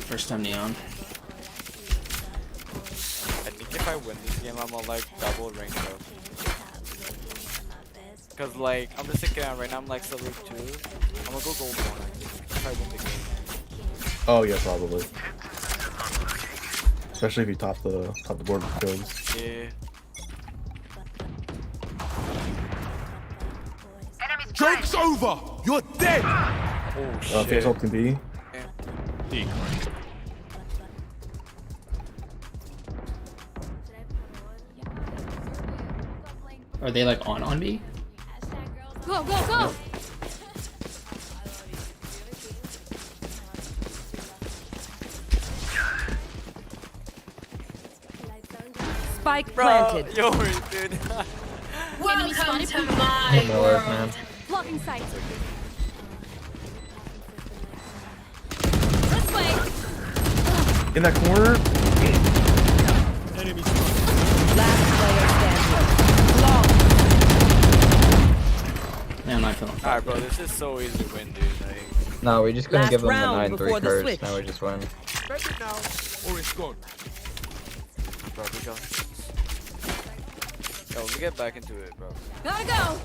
First time Neon. I think if I win this game, I'm on like double rank though. Cause like I'm just thinking right now, I'm like silver 2. I'm gonna go gold 1 if I win the game. Oh yeah, probably. Especially if you top the board with kills. Yeah. Joke's over! You're dead! Oh shit. Face ult can be. Are they like on B? Go, go, go! Spike planted. Yo, dude. Welcome to I my don't know where, man. Blocking sight. This way. In that corner. Last player standing. Man, I'm not feeling. Alright, bro, this is so easy to win, dude. Like, No, we just couldn't Last give them the round 9-3 before the curse. switch. Now we just win. Spend it now, or it's gone. bro, we got. Yo, let me get back into it, bro. Gotta go.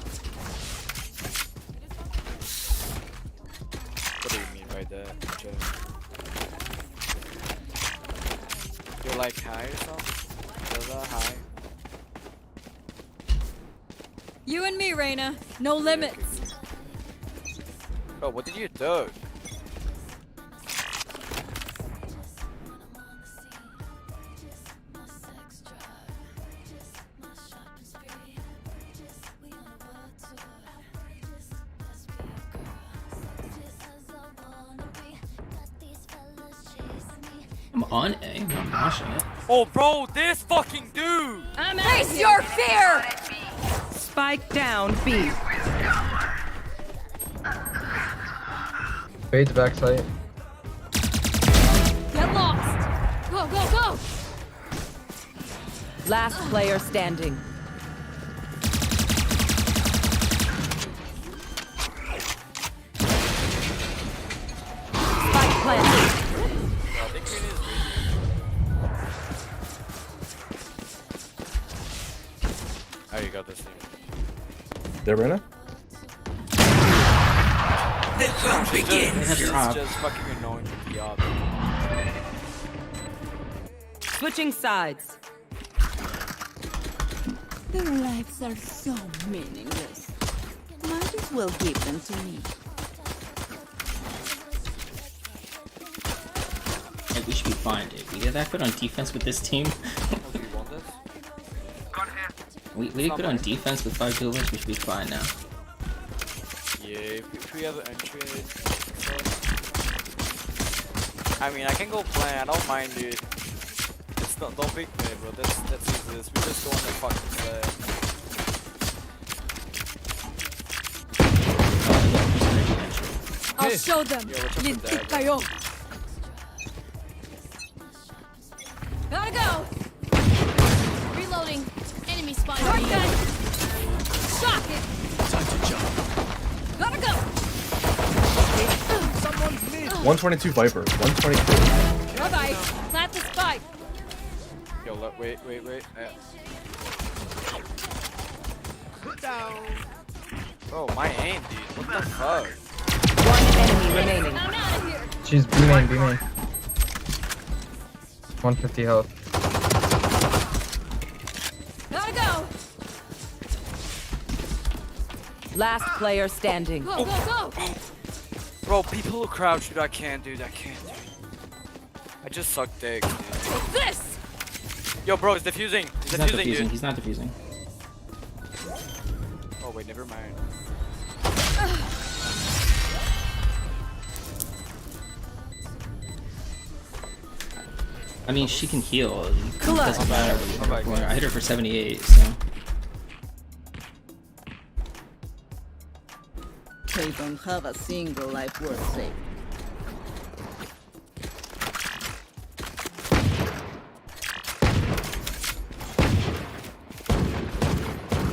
What do you mean by that, Joe? You're like high or something? You're that high? You and me, Reina. No limits. Bro, what did you do? I'm on A. I'm washing it. Oh, bro, this fucking dude! Face your fear! Spike down B. Fade's backside. Get lost. Go, go, go. Last player standing. Spike planted. Oh, you got this thing. There, Reyna? The hunt begins! It's just fucking annoying to be up. Switching sides. Their lives are so meaningless. Might as well give them to me. Hey, we should be fine, dude. We get that good on defense with this team. we did good on defense with 5 duelers. We should be fine now. Yeah, if we have an entry, I mean, I can go plan. I don't mind, dude. It's not, don't pick me, bro. That's easy. We just go on the fucking play. I'll show them. Lintik kayo. Gotta go. Reloading. Enemy spotted. Short gun. Shock it. Time to jump. Gotta go. 122 Viper. 122. Bye bye. Plant the spike. Yo, wait. Put down. Bro, my aim, dude. What the fuck? One enemy remaining. I'm out of here. She's B main, B main. 150 health. Gotta go. Last player standing. Go, go, go. Bro, people who crouch, dude, I can't, dude. I I just suck dick, dude. Take this. Yo, bro, it's defusing. It's He's not defusing, defusing. dude. He's not defusing. Oh, wait, never mind. I mean, she can heal. It Clutch. doesn't matter what you hit her for. I hit her for 78, so. They don't have a single life worth saving.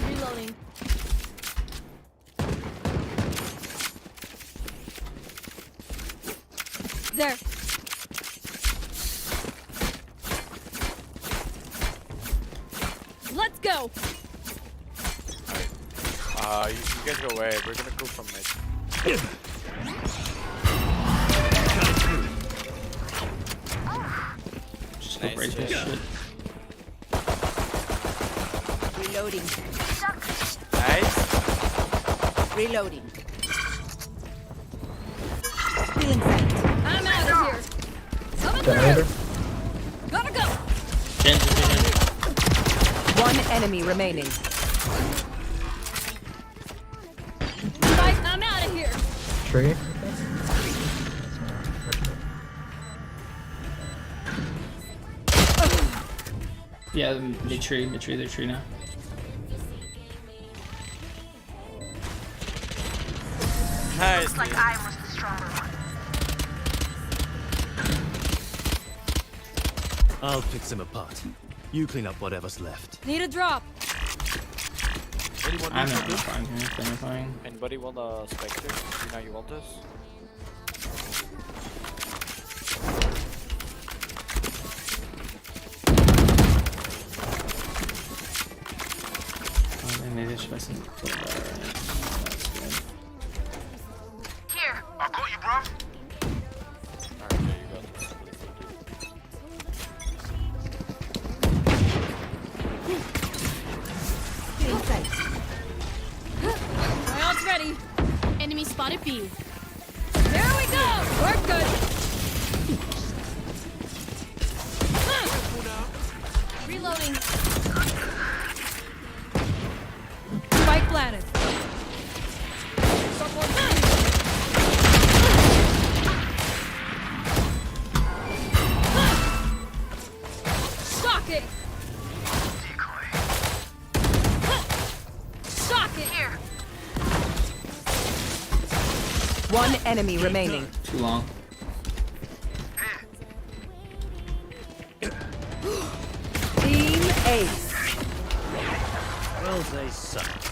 Reloading. There. Let's go. You guys go away. We're gonna go from mid. Just go break this shit. Reloading. Nice. Reloading. Feeling sight. I'm out of here. Coming Generator. through. Gotta go. One enemy remaining. Spike, I'm out of here. Tree. Yeah, mid tree, their tree now. Nice. Looks like I was the stronger one. I'll pick them apart. You clean up whatever's left. Need a drop. Anyone I'm need not something? fine here, if anything. Anybody want a Spectre? You know you want this? Oh, man, maybe I should buy some clothes. That's good. Here. I got you, bro. Alright, there you go. Feeling sight. My ult's ready. Enemy spotted B. There we go. We're good. Reloading. Spike planted. Shock it. Shock it. Here. One enemy remaining. Too long. Team Ace. Well, they sucked.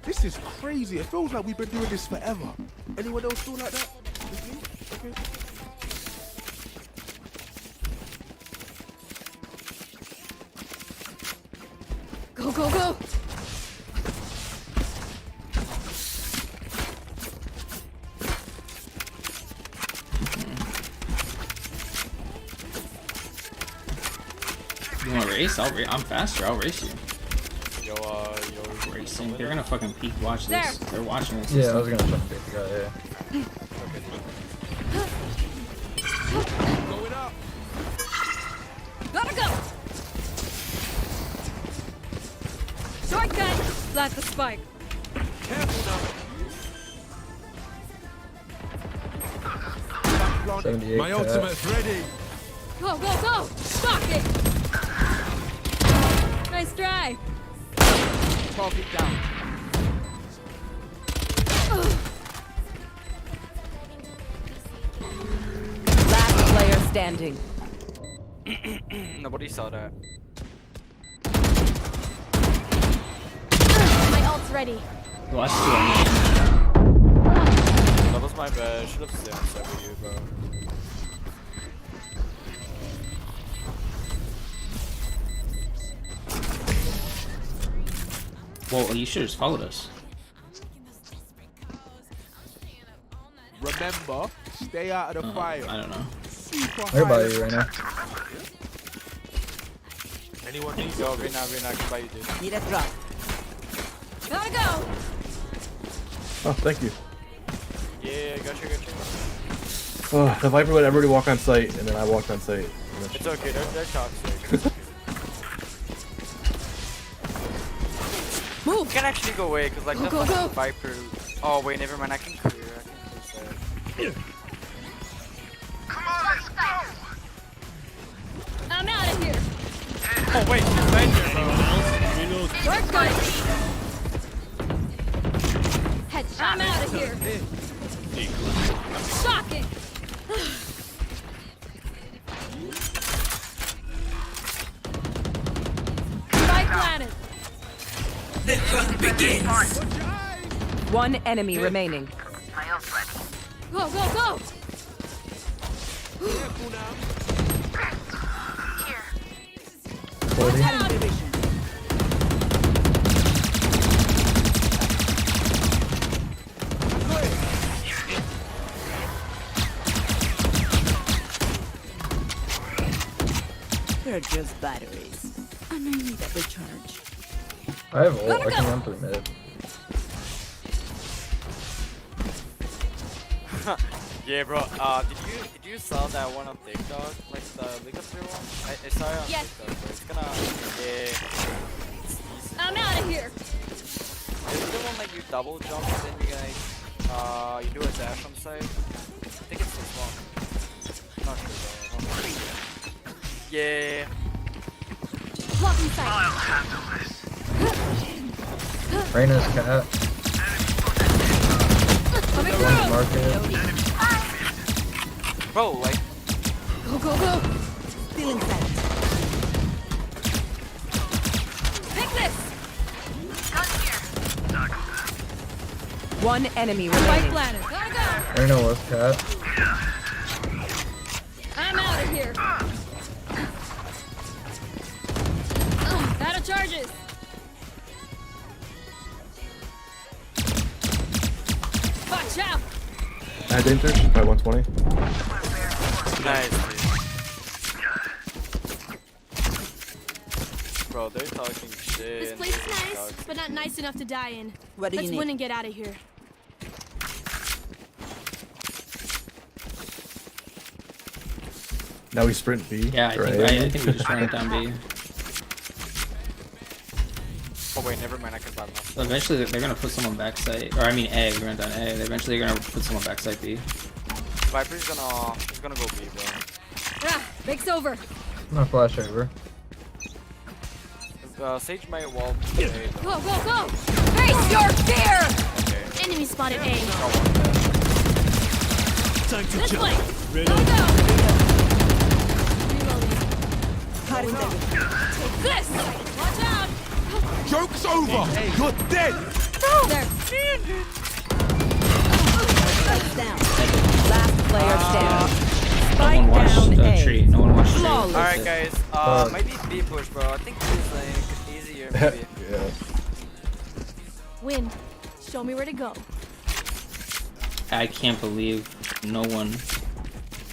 This is crazy. It feels like we've been doing this forever. Anyone else feel like that? Okay. Go, go, go. You wanna race? I'm faster, I'll race you. Yo, Racing. They're gonna fucking peek watch this. There. They're watching this. Yeah, I was gonna try to pick the guy. Yeah. Going up. Gotta go. Shortcut. Flat the spike. Careful now. 78. My ultimate's ready. Go, go, go. Shock it. Nice try. 12 feet down. Last player standing. Nobody saw that. My ult's ready. Watch two. That was my bad. Should have stayed on side with you, bro. Well, you should have just followed us. Remember, stay out of the fire. I don't know. They're by you right now. Anyone needs go? Rina, I can buy you, dude. Need a drop. Gotta go. Oh, thank you. Yeah, gotcha. Oh, the Viper would everybody walk on site, and then I walked on site. It's okay, they're toxic. Move. You can actually go away, because like Go, the go, fucking go. Viper. Oh, wait, never mind, I can clear. Come on. I'm out of here. Oh wait, she's right there, bro. Work good. Headshot. I'm out of here. Shocking. Spike planted. The hunt begins. One enemy remaining. Go, go, go. They're just batteries. And I need a recharge. I have ult. I can run through mid. Yeah, bro. Did you saw that one on TikTok? Like the League of 3 one? I saw it on Yes. TikTok. Bro. It's gonna. Yeah. It's easy. I'm out of here. It's the one like you double jump and then you guys you do a dash on site. I think it's this one. Not sure though. Yeah. Blocking sight. Reyna's cat. Coming One's through. market. Bro, like. Go, go, go. Stealing sight. Pick this. One enemy Spike remaining. planted. Gotta go. Reyna was cat. I'm out of here. Out of charges. Watch out. I didn't there. She's probably 120. Nice, dude. Bro, they're talking shit. This and place is they're nice, talking- but not nice enough to die in. What do you Let's need? win and get out of here. Now we sprint B. Yeah, I think we just run it down B. Oh wait, never mind. I can buy them. So eventually they're gonna put someone backside, or I mean A. We run down A. Eventually they're gonna put someone backside B. Viper's gonna go B, bro. Ah, break's over. I'm gonna flash over. Sage might wall A though. Go, go, go. Face your fear. Enemy spotted A. Time to This jump. way. Go, go. Reloading. Take this. Watch out. Joke's over. You're dead. There. Down. Last player standing. No Spike one watched down the A. tree. No one watched the tree. Flawless. Alright, guys. Maybe B push, bro. I think B is like easier, maybe. Yeah. Win. Show me where to go. I can't believe no one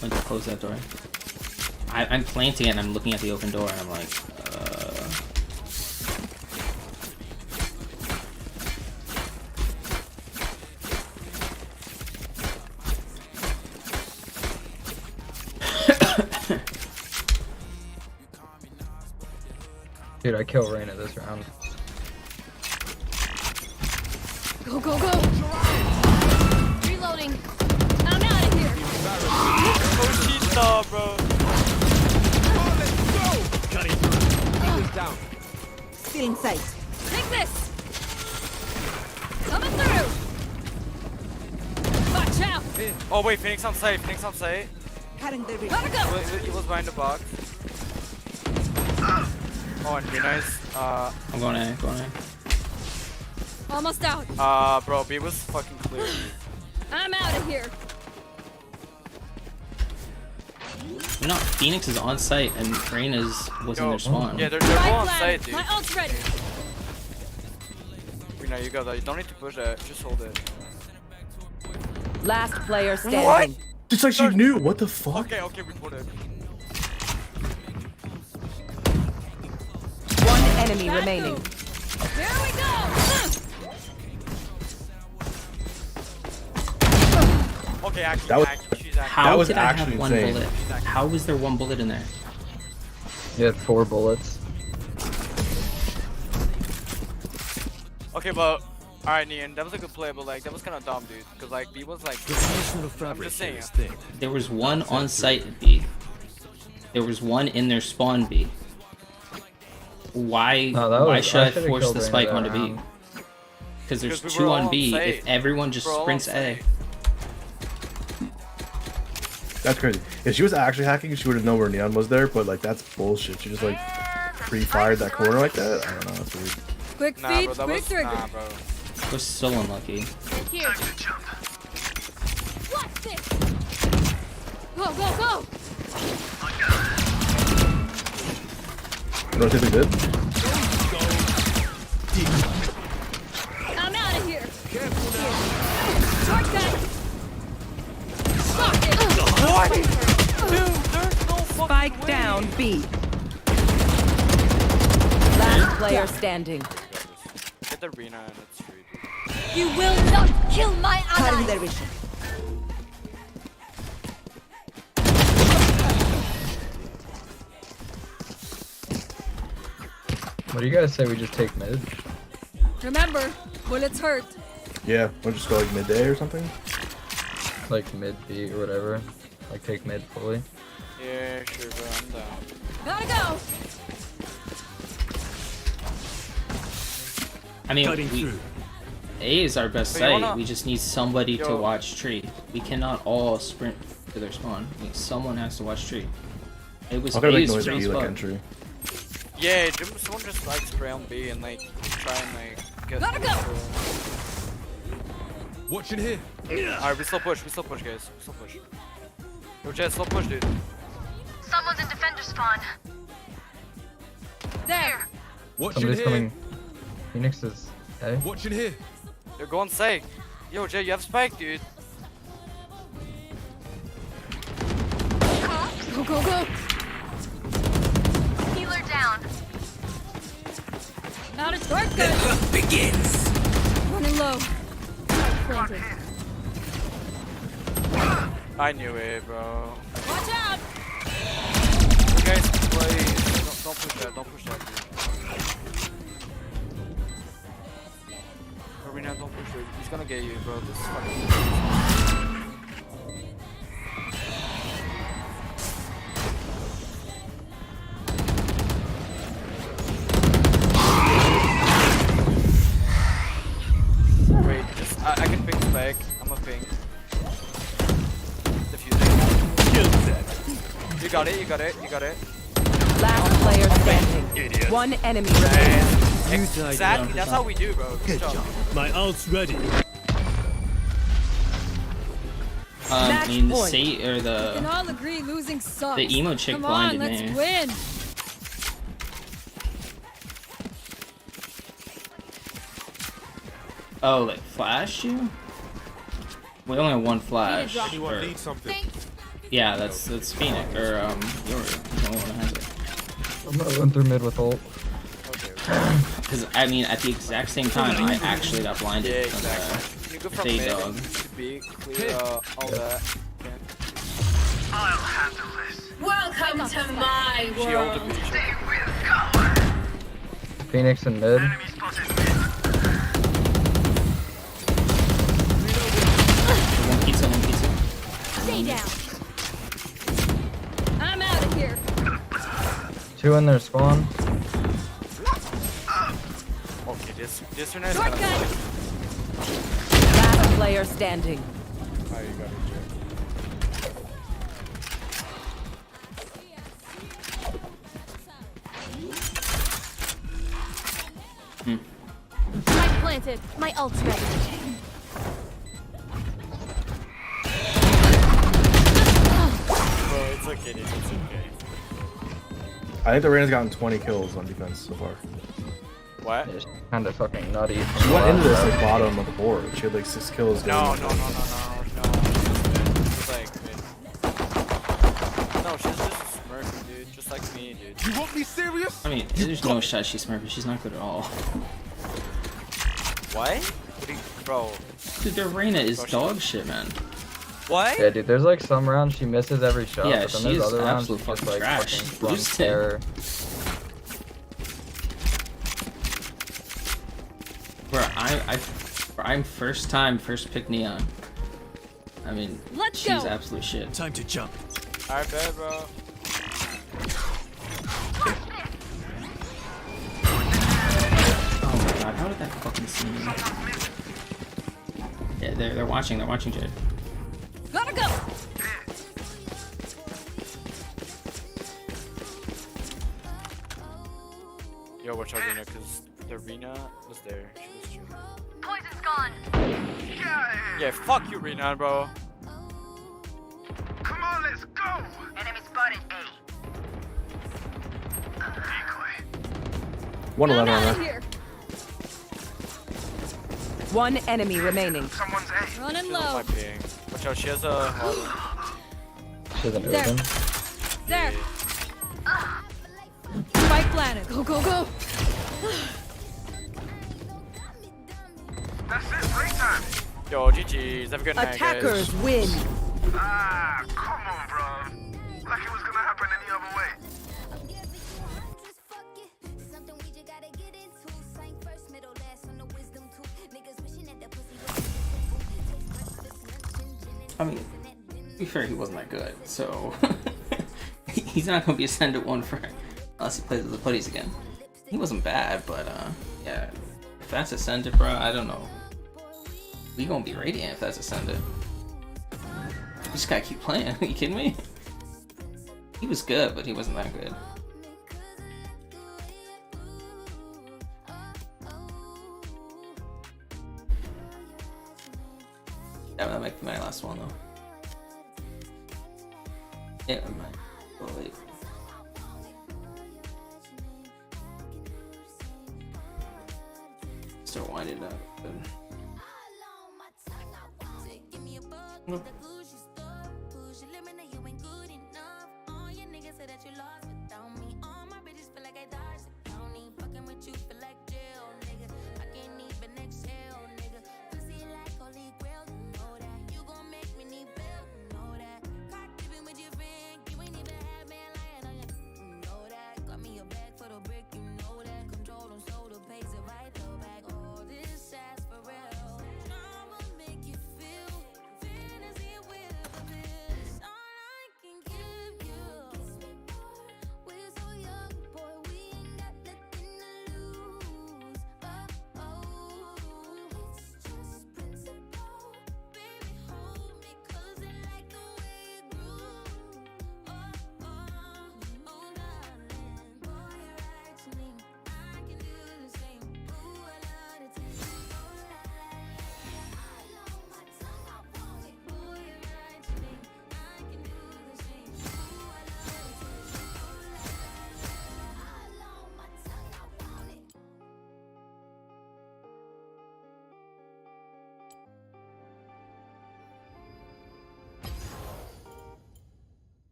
went to close that door. I'm planting it and I'm looking at the open door and I'm like, Dude, I kill Reyna this round. Go, go, go. Reloading. I'm out of here. Oh shit, no, bro. Down. Stealing sight. Take this. Coming through. Watch out. Oh wait, Phoenix on site. Phoenix on site. Cutting the reach. Gotta go. He was behind the box. Oh, and be nice. I'm going A, going A. Almost out. Bro, B was fucking clear. I'm out of here. No, Phoenix is on site and Reyna's was in their spawn. Yeah, they're both Spike on planted. site, dude. My ult's ready. You know, you go though. You don't need to push that. Just hold it. Last player standing. Just like she knew. What the fuck? Okay, okay, we put it. One enemy remaining. Here we go. Okay, actually, That was- she's actually. How That was did I have actually one insane. bullet? How was there one bullet in there? You had 4 bullets. Okay, but Alright, Nian, that was a good play, but like that was kind of dumb, dude. Cause like B was like, I'm just saying. There was one on site at B. There was one in their spawn B. Why? Why should I force the spike onto B? Because there's two on B. If everyone just sprints A. That's crazy. If she was actually hacking, she would have known where Neon was there. But like that's bullshit. She just like pre-fired that corner like that. I don't know. That's weird. Quick feet, quick trigger. Bro. We're so unlucky. Here. What's this? Go, go, go! Rotate the good. I'm out of here. Shortcut! What? Dude, there's no fucking Spike way. down B. Last player standing. Get the arena and it's free. You will not kill my Cutting ally. their vision. What do you guys say we just take mid? Remember, bullets hurt. Yeah, we'll just go like midday or something. Like mid B or whatever. Like take mid fully. Yeah, sure, bro. I'm down. Gotta go. I mean, A is our best But you site. wanna- We just need somebody to Yo. watch tree. We cannot all sprint to their spawn. Like, someone has to watch tree. It was I'm gonna make A's noise free B like spot. entry. Yeah, someone just like spray on B and like try and like get. Gotta go. Watching here. Alright, we still push, guys. We still push. Yo, Jet, still push, dude. Someone's in defender spawn. There. Watching Somebody's here. coming. Phoenix is A. Watching here. They're going safe. Yo, Jet, you have spike, dude. Go, go, go! Healer down. Out of shortcut. Begins! Running low. Planted. I knew it, bro. Watch out. You guys play. Don't push that. Don't push that, dude. Arena, don't push it. He's gonna get you, bro. This is fucking. Wait, just I can ping spike. I'm a ping. Diffusing. You got it. You got it. You got it. Last player standing. One enemy remaining. Exactly. That's how we do, bro. Good job. My ult's ready. I mean, the Sate or We can the all agree losing sucks. the emo chick Come on, blinded let's me. win. Oh, like flash you? We only have one flash. Anyone or- need something? Yeah, that's Phoenix or Yoru. He's the only one that has it. I'm gonna run through mid with ult. Because I mean, at the exact same time, I actually got blinded. Yeah, from exactly. You go the from Fade mid dog. to B, clear all that. Okay. I'll handle this. Welcome to my She ulted me. Phoenix and mid. Enemy spotted. One pizza, one pizza. Stay down. I'm out of here. Two in their spawn. Okay, this one is Shortcut. Last player standing. Oh, you got it, Spike planted. My ult's ready. Bro, it's okay, dude. It's okay. I think the Reyna's gotten 20 kills on defense so far. What? Yeah, kinda fucking nutty. She went into this like bottom of the board. She had like 6 kills. No. going. It's like, no, she's just a smurf, dude. Just like me, dude. You want me serious? I mean, there's no shot she's smurfing. She's not good at all. What? What do you, bro? Dude, their Reyna is dog shit, man. What? Yeah, dude, there's like some rounds she misses every shot, Yeah, but then she there's is other rounds absolute she just fucking like trash. fucking runs Boosted. terror. Bro, I'm first pick Neon. I mean, Let's she's go. absolute shit. Time to jump. Alright, bet, bro. Oh my god, how did that fucking see me? Yeah, they're watching Jade. Gotta go. Yo, watch out, Rina, because the Rina was there. She was shooting. Poison's gone. Yeah, fuck you, Rina, bro. Come on, let's go. Enemy spotted A. 111 on Out there. here. One enemy remaining. Someone's A. Running She's on low. my ping. Watch out, she has a. She's an There. urban. There. Spike planet. Go, go, go. That's it, playtime. Yo, GG's. Have a good night, Attackers guys. win. Ah, come on, bro. Like it was gonna happen any other way. I mean, to be fair, he wasn't that good, so he's not gonna be ascended one for unless he plays with the putties again. He wasn't bad, but yeah, if that's ascended, bro, I don't know. We gonna be radiant if that's ascended. You just gotta keep playing. Are you kidding me? He was good, but he wasn't that good. Yeah, that might be my last one though. Yeah, it might. Oh wait. Start winding up. Nope.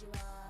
You are